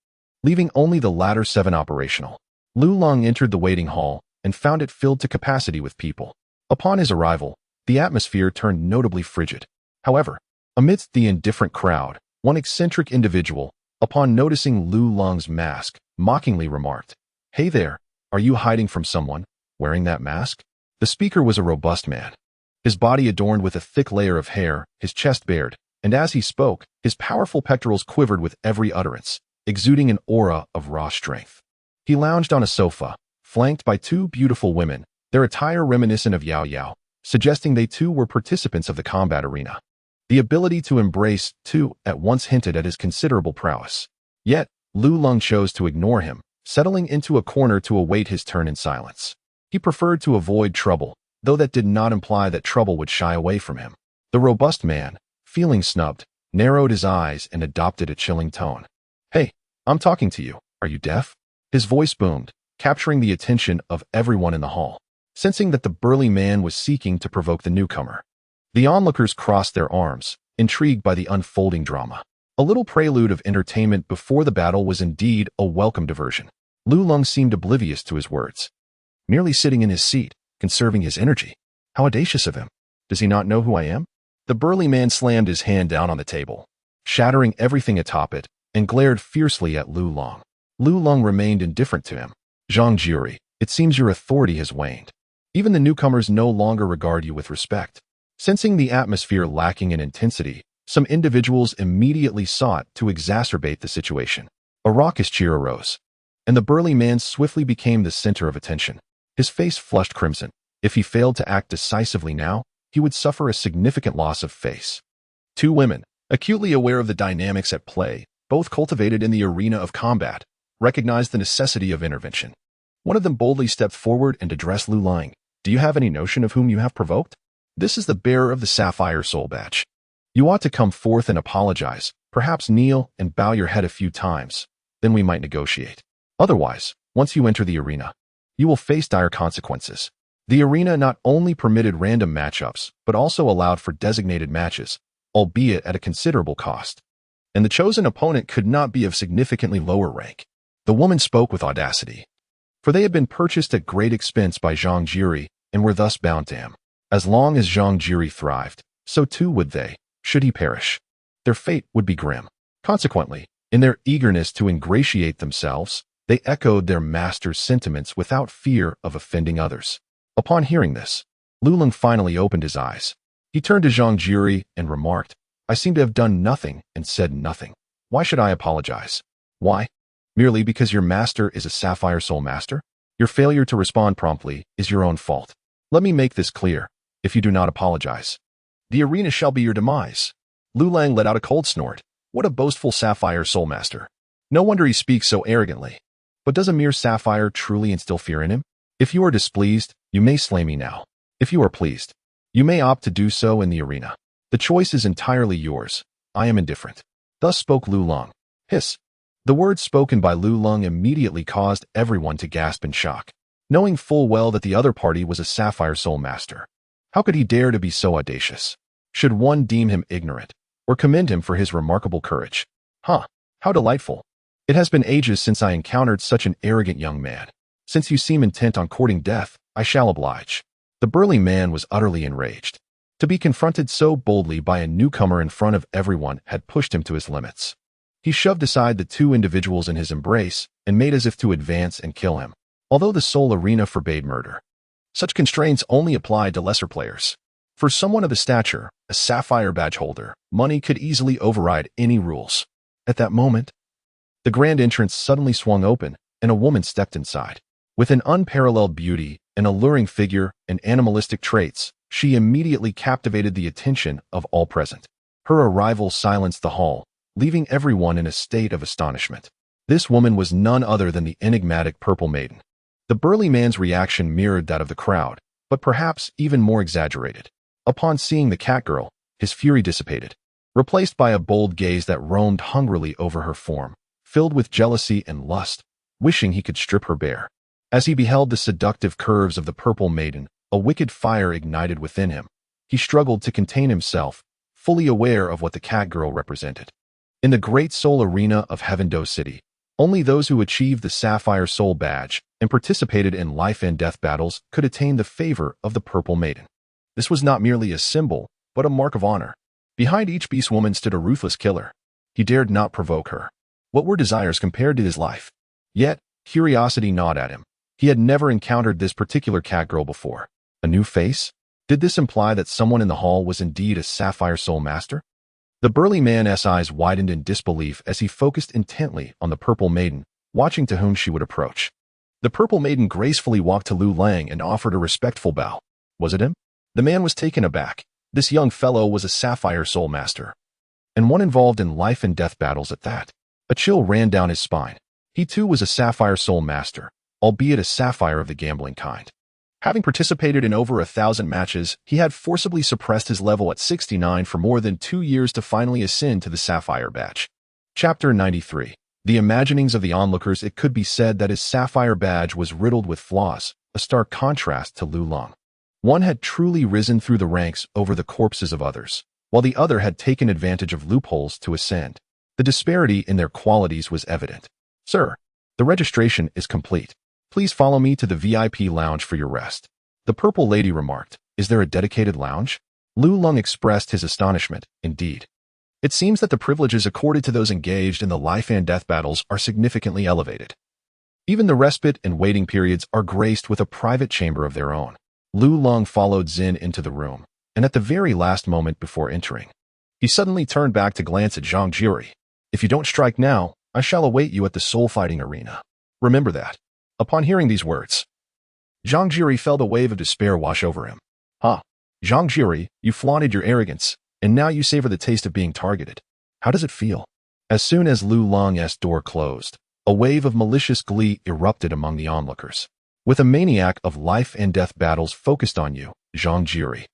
leaving only the latter 7 operational. Lulong entered the waiting hall and found it filled to capacity with people. Upon his arrival, the atmosphere turned notably frigid. However, amidst the indifferent crowd, one eccentric individual, upon noticing Lulong's mask, mockingly remarked, "Hey there, are you hiding from someone, wearing that mask?" The speaker was a robust man, his body adorned with a thick layer of hair, his chest bared, and as he spoke, his powerful pectorals quivered with every utterance, exuding an aura of raw strength. He lounged on a sofa, flanked by 2 beautiful women, their attire reminiscent of Yao Yao, suggesting they too were participants of the combat arena. The ability to embrace 2 at once hinted at his considerable prowess. Yet, Lulong chose to ignore him, settling into a corner to await his turn in silence. He preferred to avoid trouble, though that did not imply that trouble would shy away from him. The robust man, feeling snubbed, narrowed his eyes and adopted a chilling tone. "Hey, I'm talking to you. Are you deaf?" His voice boomed, capturing the attention of everyone in the hall. Sensing that the burly man was seeking to provoke the newcomer, the onlookers crossed their arms, intrigued by the unfolding drama. A little prelude of entertainment before the battle was indeed a welcome diversion. Lulong seemed oblivious to his words, merely sitting in his seat, conserving his energy. How audacious of him. Does he not know who I am? The burly man slammed his hand down on the table, shattering everything atop it, and glared fiercely at Lulong. Lulong remained indifferent to him. "Zhang Juri, it seems your authority has waned. Even the newcomers no longer regard you with respect." Sensing the atmosphere lacking in intensity, some individuals immediately sought to exacerbate the situation. A raucous cheer arose, and the burly man swiftly became the center of attention. His face flushed crimson. If he failed to act decisively now, he would suffer a significant loss of face. 2 women, acutely aware of the dynamics at play, both cultivated in the arena of combat, recognized the necessity of intervention. One of them boldly stepped forward and addressed Lulong. "Do you have any notion of whom you have provoked? This is the bearer of the Sapphire Soul Badge. You ought to come forth and apologize, perhaps kneel and bow your head a few times, then we might negotiate. Otherwise, once you enter the arena, you will face dire consequences." The arena not only permitted random matchups, but also allowed for designated matches, albeit at a considerable cost. And the chosen opponent could not be of significantly lower rank. The woman spoke with audacity, for they had been purchased at great expense by Zhang Juri and were thus bound to him. As long as Zhang Juri thrived, so too would they, should he perish. Their fate would be grim. Consequently, in their eagerness to ingratiate themselves, they echoed their master's sentiments without fear of offending others. Upon hearing this, Lulong finally opened his eyes. He turned to Zhang Juri and remarked, "I seem to have done nothing and said nothing. Why should I apologize?" "Why? Merely because your master is a Sapphire Soul Master? Your failure to respond promptly is your own fault. Let me make this clear. If you do not apologize, the arena shall be your demise." Lulong let out a cold snort. What a boastful Sapphire Soul Master. No wonder he speaks so arrogantly. But does a mere Sapphire truly instill fear in him? "If you are displeased, you may slay me now. If you are pleased, you may opt to do so in the arena. The choice is entirely yours. I am indifferent." Thus spoke Lulong. Hiss. The words spoken by Lulong immediately caused everyone to gasp in shock, knowing full well that the other party was a Sapphire Soul Master. How could he dare to be so audacious? Should one deem him ignorant, or commend him for his remarkable courage? Huh, how delightful. It has been ages since I encountered such an arrogant young man. Since you seem intent on courting death, I shall oblige. The burly man was utterly enraged. To be confronted so boldly by a newcomer in front of everyone had pushed him to his limits. He shoved aside the 2 individuals in his embrace and made as if to advance and kill him, although the Soul Arena forbade murder. Such constraints only applied to lesser players. For someone of his stature, a Sapphire Badge holder, money could easily override any rules. At that moment, the grand entrance suddenly swung open, and a woman stepped inside. With an unparalleled beauty, an alluring figure, and animalistic traits, she immediately captivated the attention of all present. Her arrival silenced the hall, leaving everyone in a state of astonishment. This woman was none other than the enigmatic Purple Maiden. The burly man's reaction mirrored that of the crowd, but perhaps even more exaggerated. Upon seeing the cat girl, his fury dissipated, replaced by a bold gaze that roamed hungrily over her form, filled with jealousy and lust, wishing he could strip her bare. As he beheld the seductive curves of the Purple Maiden, a wicked fire ignited within him. He struggled to contain himself, fully aware of what the cat girl represented. In the great soul arena of Heaven Do City, Only those who achieved the Sapphire Soul Badge and participated in life and death battles could attain the favor of the Purple Maiden. This was not merely a symbol, but a mark of honor. Behind each beast woman stood a ruthless killer. He dared not provoke her. What were desires compared to his life? Yet, curiosity gnawed at him. He had never encountered this particular cat girl before. A new face? Did this imply that someone in the hall was indeed a Sapphire Soul Master? The burly man's eyes widened in disbelief as he focused intently on the Purple Maiden, watching to whom she would approach. The Purple Maiden gracefully walked to Lu Lang and offered a respectful bow. Was it him? The man was taken aback. This young fellow was a Sapphire Soul Master, and one involved in life and death battles at that. A chill ran down his spine. He too was a Sapphire Soul Master, albeit a sapphire of the gambling kind. Having participated in over 1,000 matches, he had forcibly suppressed his level at 69 for more than 2 years to finally ascend to the Sapphire Badge. Chapter 93. The imaginings of the onlookers. It could be said that his Sapphire Badge was riddled with flaws, a stark contrast to Lu Lang. One had truly risen through the ranks over the corpses of others, while the other had taken advantage of loopholes to ascend. The disparity in their qualities was evident. Sir, the registration is complete. Please follow me to the VIP lounge for your rest. The Purple Lady remarked. Is there a dedicated lounge? Lu Lang expressed his astonishment. Indeed. It seems that the privileges accorded to those engaged in the life and death battles are significantly elevated. Even the respite and waiting periods are graced with a private chamber of their own. Lu Lang followed Xin into the room, and at the very last moment before entering, he suddenly turned back to glance at Zhang Jiri. If you don't strike now, I shall await you at the soul fighting arena. Remember that. Upon hearing these words, Zhang Jiri felt a wave of despair wash over him. Zhang Jiri, you flaunted your arrogance, and now you savor the taste of being targeted. How does it feel? As soon as Lu Lang's door closed, a wave of malicious glee erupted among the onlookers. With a maniac of life and death battles focused on you, Zhang Jiri,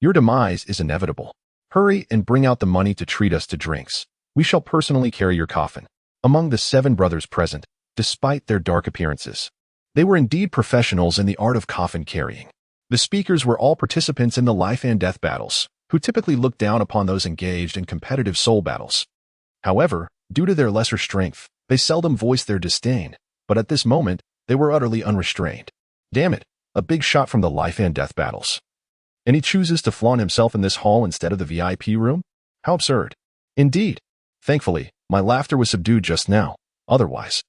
your demise is inevitable. Hurry and bring out the money to treat us to drinks. We shall personally carry your coffin. Among the 7 brothers present, despite their dark appearances, they were indeed professionals in the art of coffin carrying. The speakers were all participants in the life and death battles, who typically looked down upon those engaged in competitive soul battles. However, due to their lesser strength, they seldom voiced their disdain, but at this moment, they were utterly unrestrained. Damn it, a big shot from the life and death battles. And he chooses to flaunt himself in this hall instead of the VIP room? How absurd. Indeed. Thankfully, my laughter was subdued just now. Otherwise,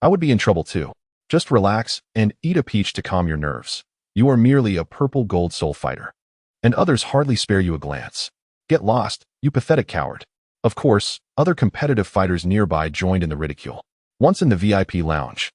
I would be in trouble too. Just relax and eat a peach to calm your nerves. You are merely a purple gold soul fighter, and others hardly spare you a glance. Get lost, you pathetic coward. Of course, other competitive fighters nearby joined in the ridicule. Once in the VIP lounge,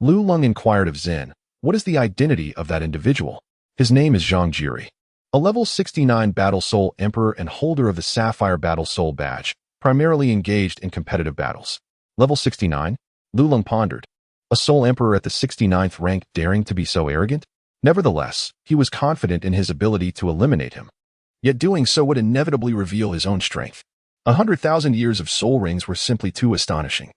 Lu Lang inquired of Xin, what is the identity of that individual? His name is Zhang Jiri, a level 69 Battle Soul Emperor and holder of the Sapphire Battle Soul Badge, primarily engaged in competitive battles. Level 69? Lu Lang pondered. A Soul Emperor at the 69th rank daring to be so arrogant? Nevertheless, he was confident in his ability to eliminate him. Yet doing so would inevitably reveal his own strength. 100,000 years of soul rings were simply too astonishing.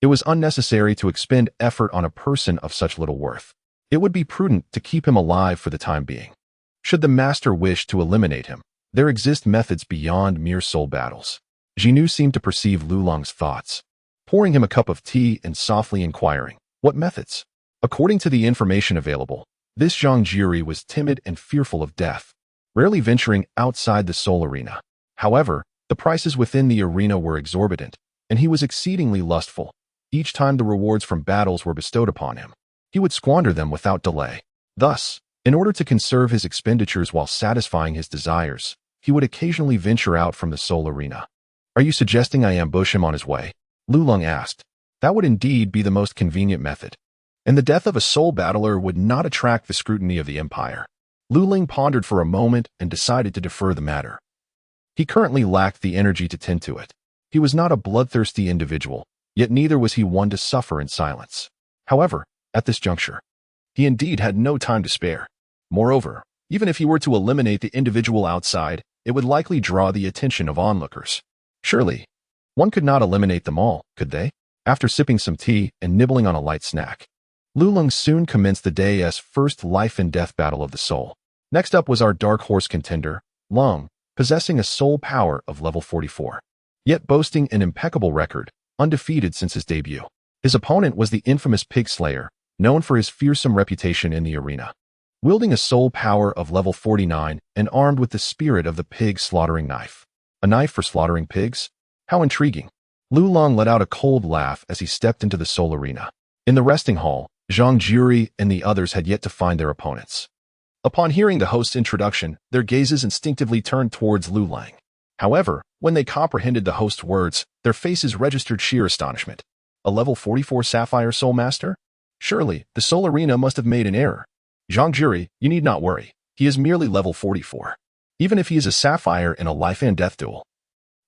It was unnecessary to expend effort on a person of such little worth. It would be prudent to keep him alive for the time being. Should the master wish to eliminate him, there exist methods beyond mere soul battles. Jinnu seemed to perceive Lu Lang's thoughts, pouring him a cup of tea and softly inquiring, what methods? According to the information available, this Zhang Jiri was timid and fearful of death, rarely venturing outside the soul arena. However, the prices within the arena were exorbitant, and he was exceedingly lustful. Each time the rewards from battles were bestowed upon him, he would squander them without delay. Thus, in order to conserve his expenditures while satisfying his desires, he would occasionally venture out from the soul arena. Are you suggesting I ambush him on his way? Lu Lang asked. That would indeed be the most convenient method, and the death of a soul battler would not attract the scrutiny of the Empire. Lu Lang pondered for a moment and decided to defer the matter. He currently lacked the energy to tend to it. He was not a bloodthirsty individual, yet neither was he one to suffer in silence. However, at this juncture, he indeed had no time to spare. Moreover, even if he were to eliminate the individual outside, it would likely draw the attention of onlookers. Surely, one could not eliminate them all, could they? After sipping some tea and nibbling on a light snack, Lu Lang soon commenced the day's first life and death battle of the soul. Next up was our dark horse contender, Lang, possessing a soul power of level 44, yet boasting an impeccable record, undefeated since his debut. His opponent was the infamous Pig Slayer, known for his fearsome reputation in the arena. Wielding a soul power of level 49 and armed with the spirit of the pig slaughtering knife. A knife for slaughtering pigs? How intriguing. Lu Long let out a cold laugh as he stepped into the soul arena. In the resting hall, Zhang Juri and the others had yet to find their opponents. Upon hearing the host's introduction, their gazes instinctively turned towards Lu Lang. However, when they comprehended the host's words, their faces registered sheer astonishment. A level 44 Sapphire Soul Master? Surely, the Soul Arena must have made an error. Zhang Juri, you need not worry. He is merely level 44. Even if he is a Sapphire in a life and death duel,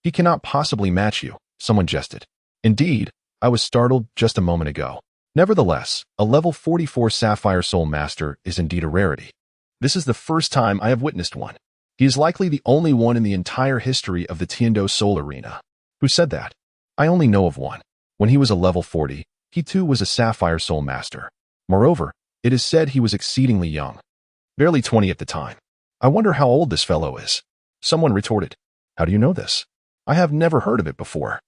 he cannot possibly match you, someone jested. Indeed, I was startled just a moment ago. Nevertheless, a level 44 Sapphire Soul Master is indeed a rarity. This is the first time I have witnessed one. He is likely the only one in the entire history of the Tiando Soul Arena. Who said that? I only know of one. When he was a level 40, he too was a Sapphire Soul Master. Moreover, it is said he was exceedingly young. Barely 20 at the time. I wonder how old this fellow is. Someone retorted. How do you know this? I have never heard of it before.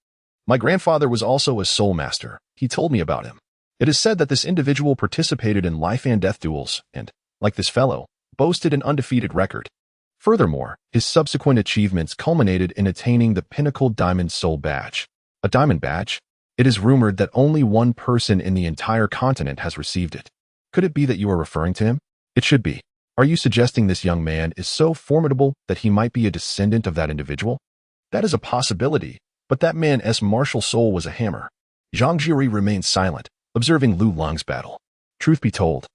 My grandfather was also a Soul Master. He told me about him. It is said that this individual participated in life and death duels and, like this fellow, boasted an undefeated record. Furthermore, his subsequent achievements culminated in attaining the pinnacle Diamond Soul Badge. A diamond badge? It is rumored that only one person in the entire continent has received it. Could it be that you are referring to him? It should be. Are you suggesting this young man is so formidable that he might be a descendant of that individual? That is a possibility, but that man's martial soul was a hammer. Zhang Juri remained silent, observing Lu Lang's battle. Truth be told,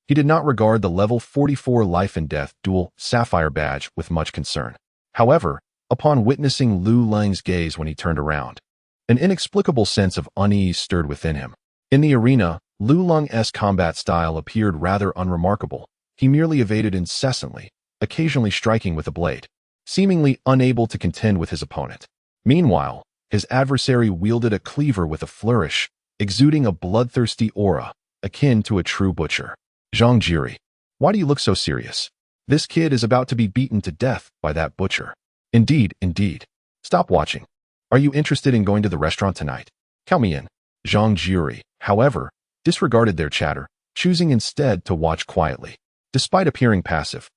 he did not regard the level 44 life and death dual Sapphire badge with much concern. However, upon witnessing Lu Lang's gaze when he turned around, an inexplicable sense of unease stirred within him. In the arena, Lu Lang's combat style appeared rather unremarkable. He merely evaded incessantly, occasionally striking with a blade, seemingly unable to contend with his opponent. Meanwhile, his adversary wielded a cleaver with a flourish, exuding a bloodthirsty aura, akin to a true butcher. Zhang Juri, why do you look so serious? This kid is about to be beaten to death by that butcher. Indeed, indeed. Stop watching. Are you interested in going to the restaurant tonight? Count me in. Zhang Juri, however, disregarded their chatter, choosing instead to watch quietly. Despite appearing passive,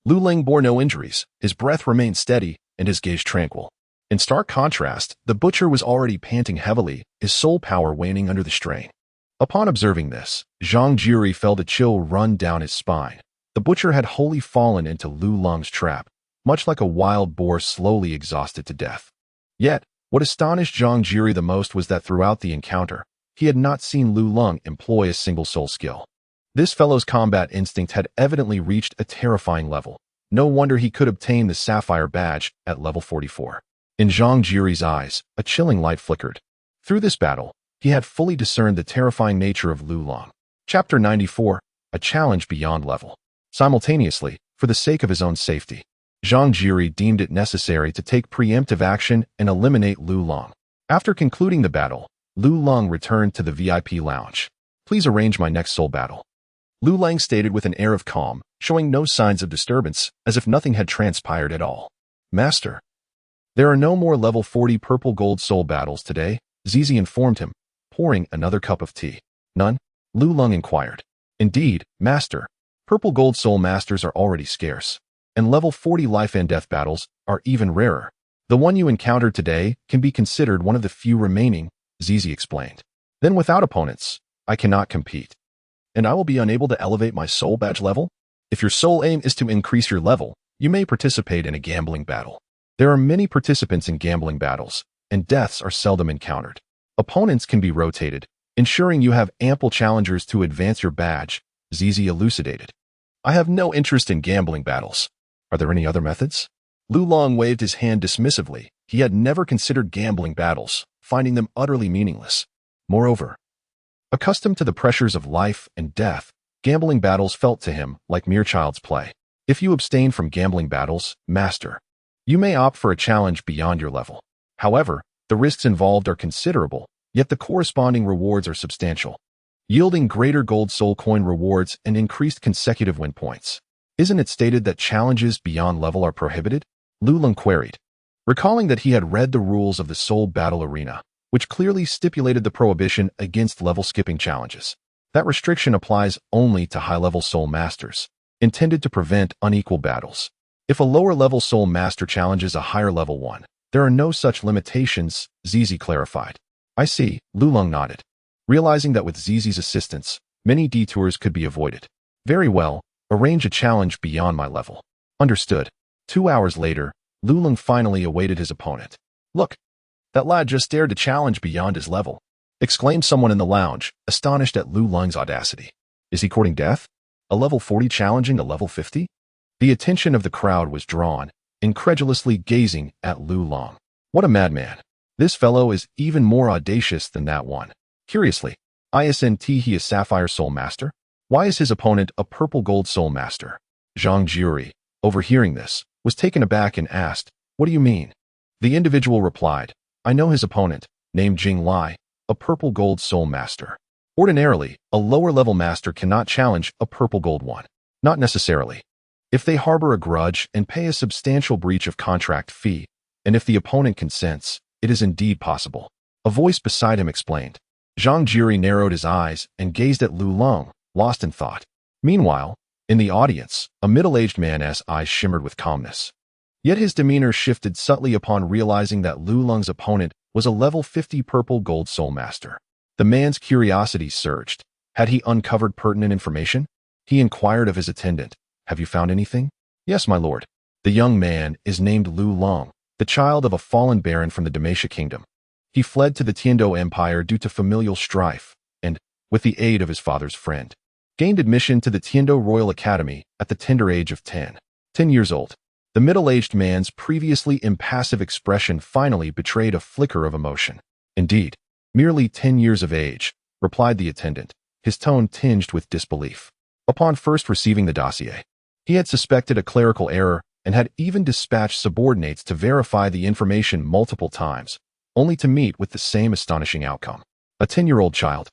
Lu Lang bore no injuries, his breath remained steady, and his gaze tranquil. In stark contrast, the butcher was already panting heavily, his soul power waning under the strain. Upon observing this, Zhang Juri felt a chill run down his spine. The butcher had wholly fallen into Lu Lang's trap, much like a wild boar slowly exhausted to death. Yet, what astonished Zhang Juri the most was that throughout the encounter, he had not seen Lu Lang employ a single soul skill. This fellow's combat instinct had evidently reached a terrifying level. No wonder he could obtain the Sapphire Badge at level 44. In Zhang Juri's eyes, a chilling light flickered. Through this battle, he had fully discerned the terrifying nature of Lu Lang. Chapter 94, a challenge beyond level. Simultaneously, for the sake of his own safety, Zhang Juri deemed it necessary to take preemptive action and eliminate Lu Lang. After concluding the battle, Lu Lang returned to the VIP lounge. Please arrange my next soul battle. Lu Lang stated with an air of calm, showing no signs of disturbance, as if nothing had transpired at all. Master, there are no more level 40 purple gold soul battles today, Zizi informed him, pouring another cup of tea. None? Lu Lang inquired. Indeed, Master, purple gold soul masters are already scarce, and level 40 life and death battles are even rarer. The one you encountered today can be considered one of the few remaining, Zizi explained. Then without opponents, I cannot compete. And I will be unable to elevate my soul badge level? If your sole aim is to increase your level, you may participate in a gambling battle. There are many participants in gambling battles, and deaths are seldom encountered. Opponents can be rotated, ensuring you have ample challengers to advance your badge, Zizi elucidated. I have no interest in gambling battles. Are there any other methods? Lu Lang waved his hand dismissively. He had never considered gambling battles, finding them utterly meaningless. Moreover, accustomed to the pressures of life and death, gambling battles felt to him like mere child's play. If you abstain from gambling battles, Master, you may opt for a challenge beyond your level. However, the risks involved are considerable, yet the corresponding rewards are substantial, yielding greater gold soul coin rewards and increased consecutive win points. Isn't it stated that challenges beyond level are prohibited? Lu Lang queried, recalling that he had read the rules of the soul battle arena. which clearly stipulated the prohibition against level skipping challenges. That restriction applies only to high-level soul masters, intended to prevent unequal battles. If a lower-level soul master challenges a higher-level one, there are no such limitations, Zizi clarified. I see, Lulong nodded, realizing that with Zizi's assistance, many detours could be avoided. Very well, arrange a challenge beyond my level. Understood. 2 hours later, Lulong finally awaited his opponent. Look, that lad just dared to challenge beyond his level, exclaimed someone in the lounge, astonished at Lulong's audacity. Is he courting death? A level 40 challenging a level 50? The attention of the crowd was drawn, incredulously gazing at Lulong. What a madman. This fellow is even more audacious than that one. Curiously, isn't he a Sapphire Soul Master? Why is his opponent a Purple Gold Soul Master? Zhang Juri, overhearing this, was taken aback and asked, What do you mean? The individual replied, I know his opponent, named Jing Lai, a Purple Gold Soul Master. Ordinarily, a lower-level master cannot challenge a Purple Gold one. Not necessarily. If they harbor a grudge and pay a substantial breach of contract fee, and if the opponent consents, it is indeed possible. A voice beside him explained. Zhang Jiri narrowed his eyes and gazed at Lulong, lost in thought. Meanwhile, in the audience, a middle-aged man's eyes shimmered with calmness. Yet his demeanor shifted subtly upon realizing that Lulong's opponent was a level 50 Purple Gold Soul Master. The man's curiosity surged. Had he uncovered pertinent information? He inquired of his attendant, Have you found anything? Yes, my lord. The young man is named Lulong, the child of a fallen baron from the Dalmatia kingdom. He fled to the Tiando Empire due to familial strife, and, with the aid of his father's friend, gained admission to the Tiando Royal Academy at the tender age of 10 years old. The middle-aged man's previously impassive expression finally betrayed a flicker of emotion. Indeed, merely 10 years of age, replied the attendant, his tone tinged with disbelief. Upon first receiving the dossier, he had suspected a clerical error and had even dispatched subordinates to verify the information multiple times, only to meet with the same astonishing outcome. A 10-year-old child,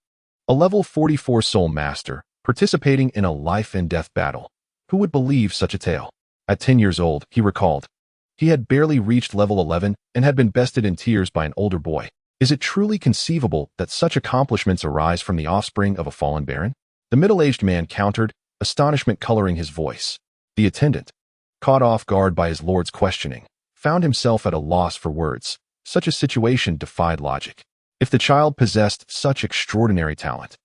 a level 44 soul master, participating in a life-and-death battle. Who would believe such a tale? At 10 years old, he recalled, he had barely reached level 11 and had been bested in tears by an older boy. Is it truly conceivable that such accomplishments arise from the offspring of a fallen baron? The middle-aged man countered, astonishment coloring his voice. The attendant, caught off guard by his lord's questioning, found himself at a loss for words. Such a situation defied logic. If the child possessed such extraordinary talent,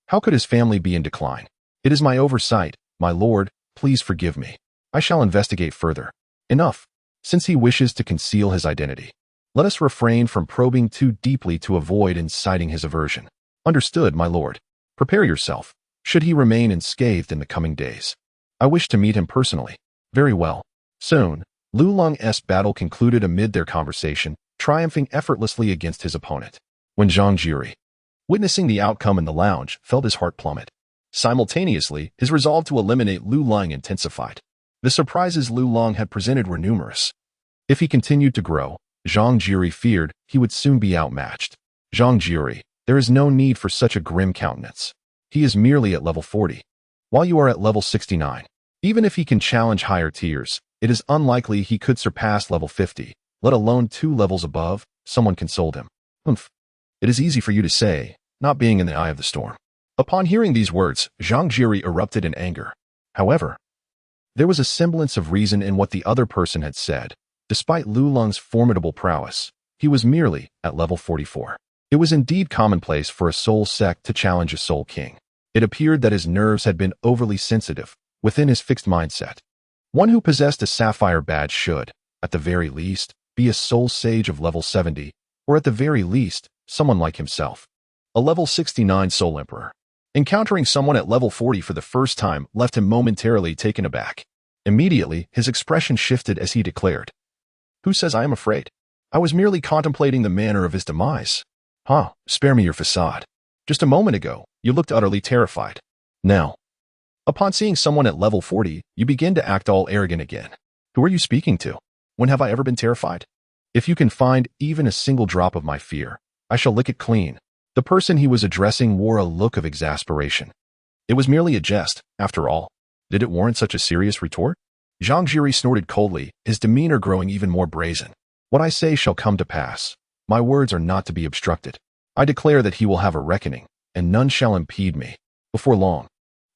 how could his family be in decline? It is my oversight, my lord, please forgive me. I shall investigate further. Enough. Since he wishes to conceal his identity, let us refrain from probing too deeply to avoid inciting his aversion. Understood, my lord. Prepare yourself, should he remain unscathed in the coming days. I wish to meet him personally. Very well. Soon, Lulong's battle concluded amid their conversation, triumphing effortlessly against his opponent. When Zhang Jiri, witnessing the outcome in the lounge, felt his heart plummet. Simultaneously, his resolve to eliminate Lulong intensified. The surprises Lulong had presented were numerous. If he continued to grow, Zhang Jiri feared he would soon be outmatched. Zhang Jiri, there is no need for such a grim countenance. He is merely at level 40, while you are at level 69. Even if he can challenge higher tiers, it is unlikely he could surpass level 50, let alone 2 levels above, someone consoled him. Humph. It is easy for you to say, not being in the eye of the storm. Upon hearing these words, Zhang Jiri erupted in anger. However, there was a semblance of reason in what the other person had said. Despite Lulong's formidable prowess, he was merely at level 44. It was indeed commonplace for a soul sect to challenge a soul king. It appeared that his nerves had been overly sensitive, within his fixed mindset. One who possessed a sapphire badge should, at the very least, be a soul sage of level 70, or at the very least, someone like himself. A level 69 soul emperor. Encountering someone at level 40 for the first time left him momentarily taken aback. Immediately, his expression shifted as he declared, Who says I am afraid? I was merely contemplating the manner of his demise. Spare me your facade. Just a moment ago, you looked utterly terrified. Now, upon seeing someone at level 40, you begin to act all arrogant again. Who are you speaking to? When have I ever been terrified? If you can find even a single drop of my fear, I shall lick it clean. The person he was addressing wore a look of exasperation. It was merely a jest, after all. Did it warrant such a serious retort? Zhang Jiri snorted coldly, his demeanor growing even more brazen. What I say shall come to pass. My words are not to be obstructed. I declare that he will have a reckoning, and none shall impede me. Before long,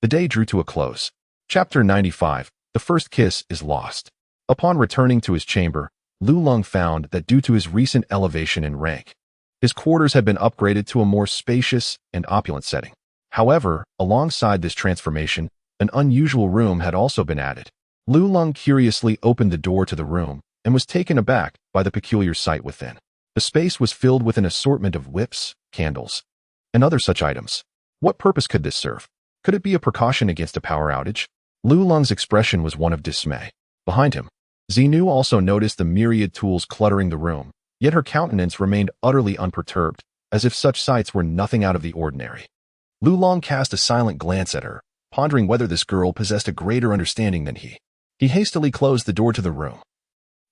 the day drew to a close. Chapter 95. The first kiss is lost. Upon returning to his chamber, Lulong found that due to his recent elevation in rank, his quarters had been upgraded to a more spacious and opulent setting. However, alongside this transformation, an unusual room had also been added. Lulong curiously opened the door to the room and was taken aback by the peculiar sight within. The space was filled with an assortment of whips, candles, and other such items. What purpose could this serve? Could it be a precaution against a power outage? Lulong's expression was one of dismay. Behind him, Xinu also noticed the myriad tools cluttering the room, yet her countenance remained utterly unperturbed, as if such sights were nothing out of the ordinary. Lulong cast a silent glance at her, pondering whether this girl possessed a greater understanding than he. He hastily closed the door to the room,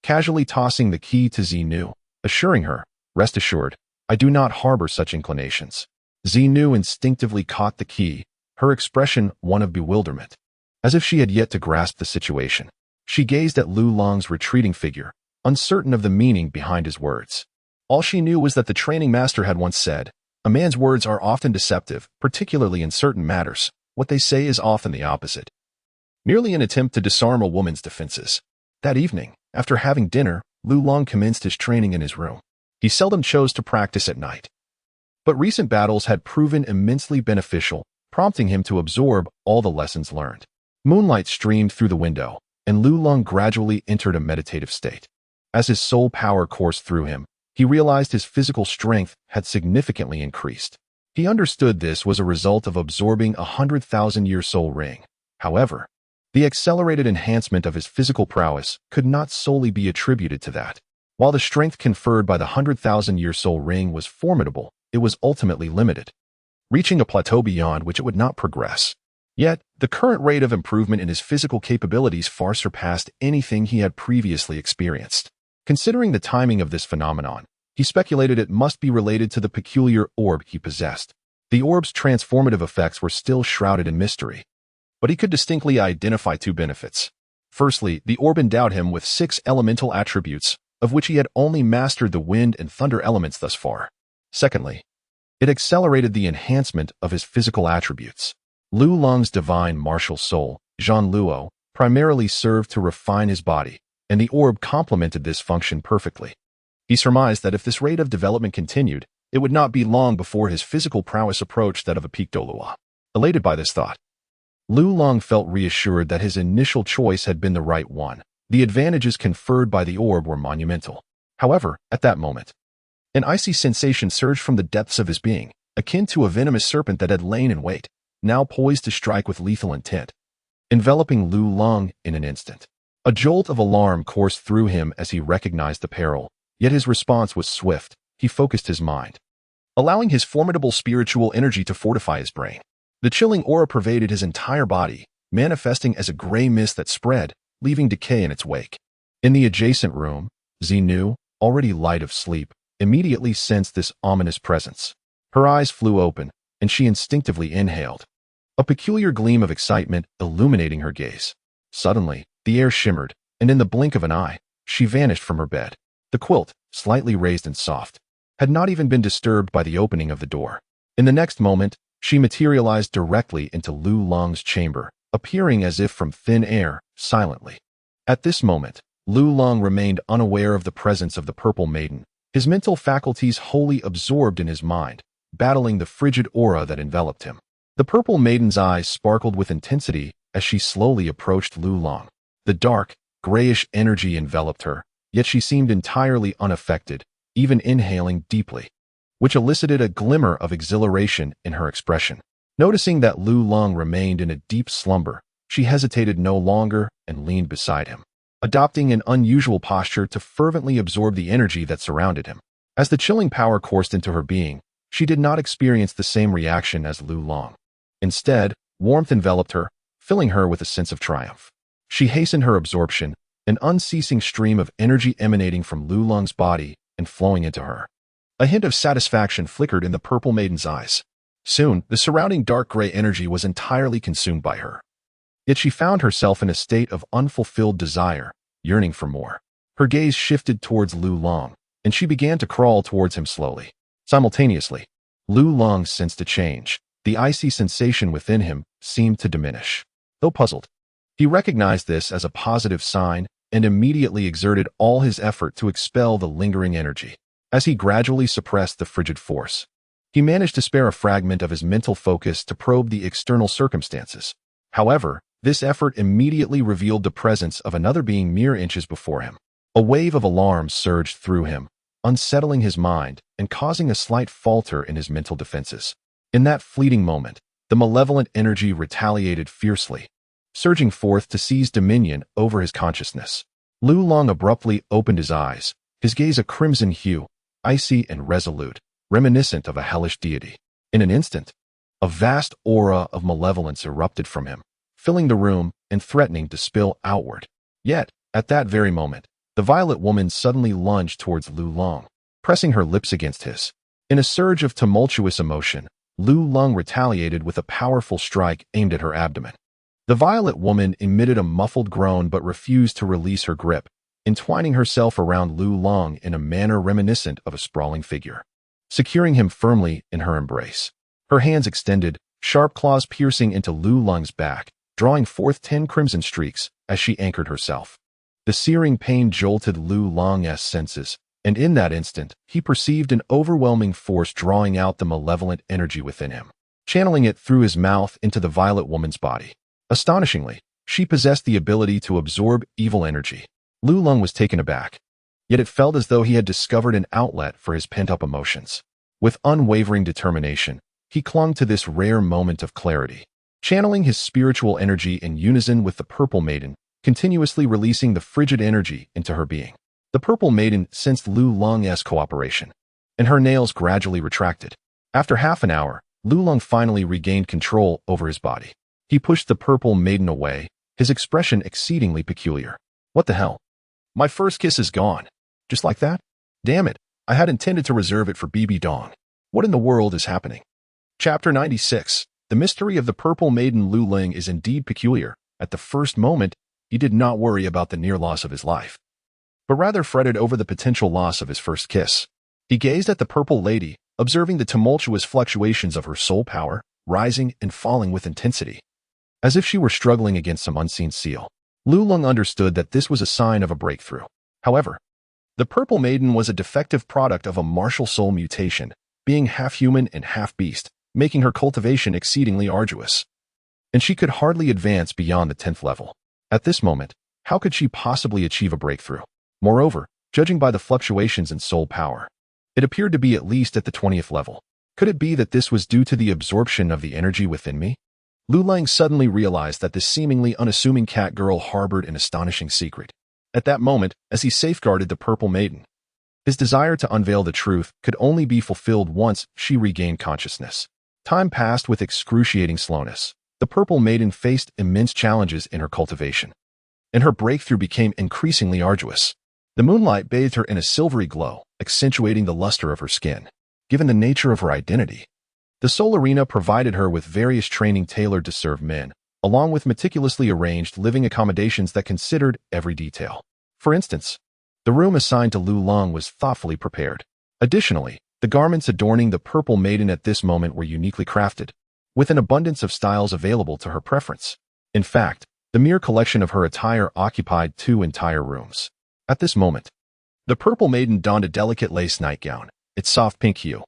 casually tossing the key to Xinu, assuring her, "Rest assured, I do not harbor such inclinations." Xinu instinctively caught the key, her expression one of bewilderment, as if she had yet to grasp the situation. She gazed at Lulong's retreating figure, uncertain of the meaning behind his words. All she knew was that the training master had once said, "A man's words are often deceptive, particularly in certain matters. What they say is often the opposite." Merely an attempt to disarm a woman's defenses. That evening, after having dinner, Lulong commenced his training in his room. He seldom chose to practice at night, but recent battles had proven immensely beneficial, prompting him to absorb all the lessons learned. Moonlight streamed through the window, and Lulong gradually entered a meditative state. As his soul power coursed through him, he realized his physical strength had significantly increased. He understood this was a result of absorbing a 100,000-year soul ring. However, the accelerated enhancement of his physical prowess could not solely be attributed to that. While the strength conferred by the 100,000-year soul ring was formidable, it was ultimately limited, reaching a plateau beyond which it would not progress. Yet, the current rate of improvement in his physical capabilities far surpassed anything he had previously experienced. Considering the timing of this phenomenon, he speculated it must be related to the peculiar orb he possessed. The orb's transformative effects were still shrouded in mystery, but he could distinctly identify two benefits. Firstly, the orb endowed him with 6 elemental attributes, of which he had only mastered the wind and thunder elements thus far. Secondly, it accelerated the enhancement of his physical attributes. Lulong's divine martial soul, Zhan Luo, primarily served to refine his body, and the orb complemented this function perfectly. He surmised that if this rate of development continued, it would not be long before his physical prowess approached that of a peak Douluo. Elated by this thought, Lulong felt reassured that his initial choice had been the right one. The advantages conferred by the orb were monumental. However, at that moment, an icy sensation surged from the depths of his being, akin to a venomous serpent that had lain in wait, now poised to strike with lethal intent, enveloping Lulong in an instant. A jolt of alarm coursed through him as he recognized the peril, yet his response was swift. He focused his mind, allowing his formidable spiritual energy to fortify his brain. The chilling aura pervaded his entire body, manifesting as a gray mist that spread, leaving decay in its wake. In the adjacent room, Xinu, already light of sleep, immediately sensed this ominous presence. Her eyes flew open, and she instinctively inhaled, a peculiar gleam of excitement illuminating her gaze. Suddenly, the air shimmered, and in the blink of an eye, she vanished from her bed. The quilt, slightly raised and soft, had not even been disturbed by the opening of the door. In the next moment, she materialized directly into Lulong's chamber, appearing as if from thin air, silently. At this moment, Lulong remained unaware of the presence of the purple maiden, his mental faculties wholly absorbed in his mind, battling the frigid aura that enveloped him. The purple maiden's eyes sparkled with intensity as she slowly approached Lulong. The dark, grayish energy enveloped her, yet she seemed entirely unaffected, even inhaling deeply, which elicited a glimmer of exhilaration in her expression. Noticing that Lulong remained in a deep slumber, she hesitated no longer and leaned beside him, adopting an unusual posture to fervently absorb the energy that surrounded him. As the chilling power coursed into her being, she did not experience the same reaction as Lulong. Instead, warmth enveloped her, filling her with a sense of triumph. She hastened her absorption, an unceasing stream of energy emanating from Lulong's body and flowing into her. A hint of satisfaction flickered in the purple maiden's eyes. Soon, the surrounding dark gray energy was entirely consumed by her. Yet she found herself in a state of unfulfilled desire, yearning for more. Her gaze shifted towards Lulong, and she began to crawl towards him slowly. Simultaneously, Lu Long sensed a change. The icy sensation within him seemed to diminish. Though puzzled, he recognized this as a positive sign and immediately exerted all his effort to expel the lingering energy. As he gradually suppressed the frigid force, he managed to spare a fragment of his mental focus to probe the external circumstances. However, this effort immediately revealed the presence of another being mere inches before him. A wave of alarm surged through him, unsettling his mind and causing a slight falter in his mental defenses. In that fleeting moment, the malevolent energy retaliated fiercely, surging forth to seize dominion over his consciousness. Lu Long abruptly opened his eyes, his gaze a crimson hue, icy and resolute, reminiscent of a hellish deity. In an instant, a vast aura of malevolence erupted from him, filling the room and threatening to spill outward. Yet, at that very moment, the violet woman suddenly lunged towards Lu Long, pressing her lips against his. In a surge of tumultuous emotion, Lu Long retaliated with a powerful strike aimed at her abdomen. The violet woman emitted a muffled groan but refused to release her grip, entwining herself around Lu Long in a manner reminiscent of a sprawling figure, securing him firmly in her embrace. Her hands extended, sharp claws piercing into Lu Long's back, drawing forth 10 crimson streaks as she anchored herself. The searing pain jolted Lu Long's senses, and in that instant, he perceived an overwhelming force drawing out the malevolent energy within him, channeling it through his mouth into the violet woman's body. Astonishingly, she possessed the ability to absorb evil energy. Lu Long was taken aback, yet it felt as though he had discovered an outlet for his pent-up emotions. With unwavering determination, he clung to this rare moment of clarity, channeling his spiritual energy in unison with the Purple Maiden, continuously releasing the frigid energy into her being. The Purple Maiden sensed Lu Long's cooperation, and her nails gradually retracted. After half an hour, Lu Long finally regained control over his body. He pushed the Purple Maiden away, his expression exceedingly peculiar. What the hell? My first kiss is gone. Just like that? Damn it, I had intended to reserve it for Bibi Dong. What in the world is happening? Chapter 96. The mystery of the Purple Maiden Lu Ling is indeed peculiar. At the first moment, he did not worry about the near loss of his life, but rather fretted over the potential loss of his first kiss. He gazed at the Purple Lady, observing the tumultuous fluctuations of her soul power, rising and falling with intensity, as if she were struggling against some unseen seal. Lu Long understood that this was a sign of a breakthrough. However, the Purple Maiden was a defective product of a martial soul mutation, being half human and half beast, making her cultivation exceedingly arduous, and she could hardly advance beyond the 10th level. At this moment, how could she possibly achieve a breakthrough? Moreover, judging by the fluctuations in soul power, it appeared to be at least at the 20th level. Could it be that this was due to the absorption of the energy within me? Lu Lang suddenly realized that this seemingly unassuming cat girl harbored an astonishing secret. At that moment, as he safeguarded the Purple Maiden, his desire to unveil the truth could only be fulfilled once she regained consciousness. Time passed with excruciating slowness. The Purple Maiden faced immense challenges in her cultivation, and her breakthrough became increasingly arduous. The moonlight bathed her in a silvery glow, accentuating the luster of her skin. Given the nature of her identity, the Soul Arena provided her with various training tailored to serve men, along with meticulously arranged living accommodations that considered every detail. For instance, the room assigned to Lu Long was thoughtfully prepared. Additionally, the garments adorning the Purple Maiden at this moment were uniquely crafted, with an abundance of styles available to her preference. In fact, the mere collection of her attire occupied 2 entire rooms. At this moment, the Purple Maiden donned a delicate lace nightgown, its soft pink hue,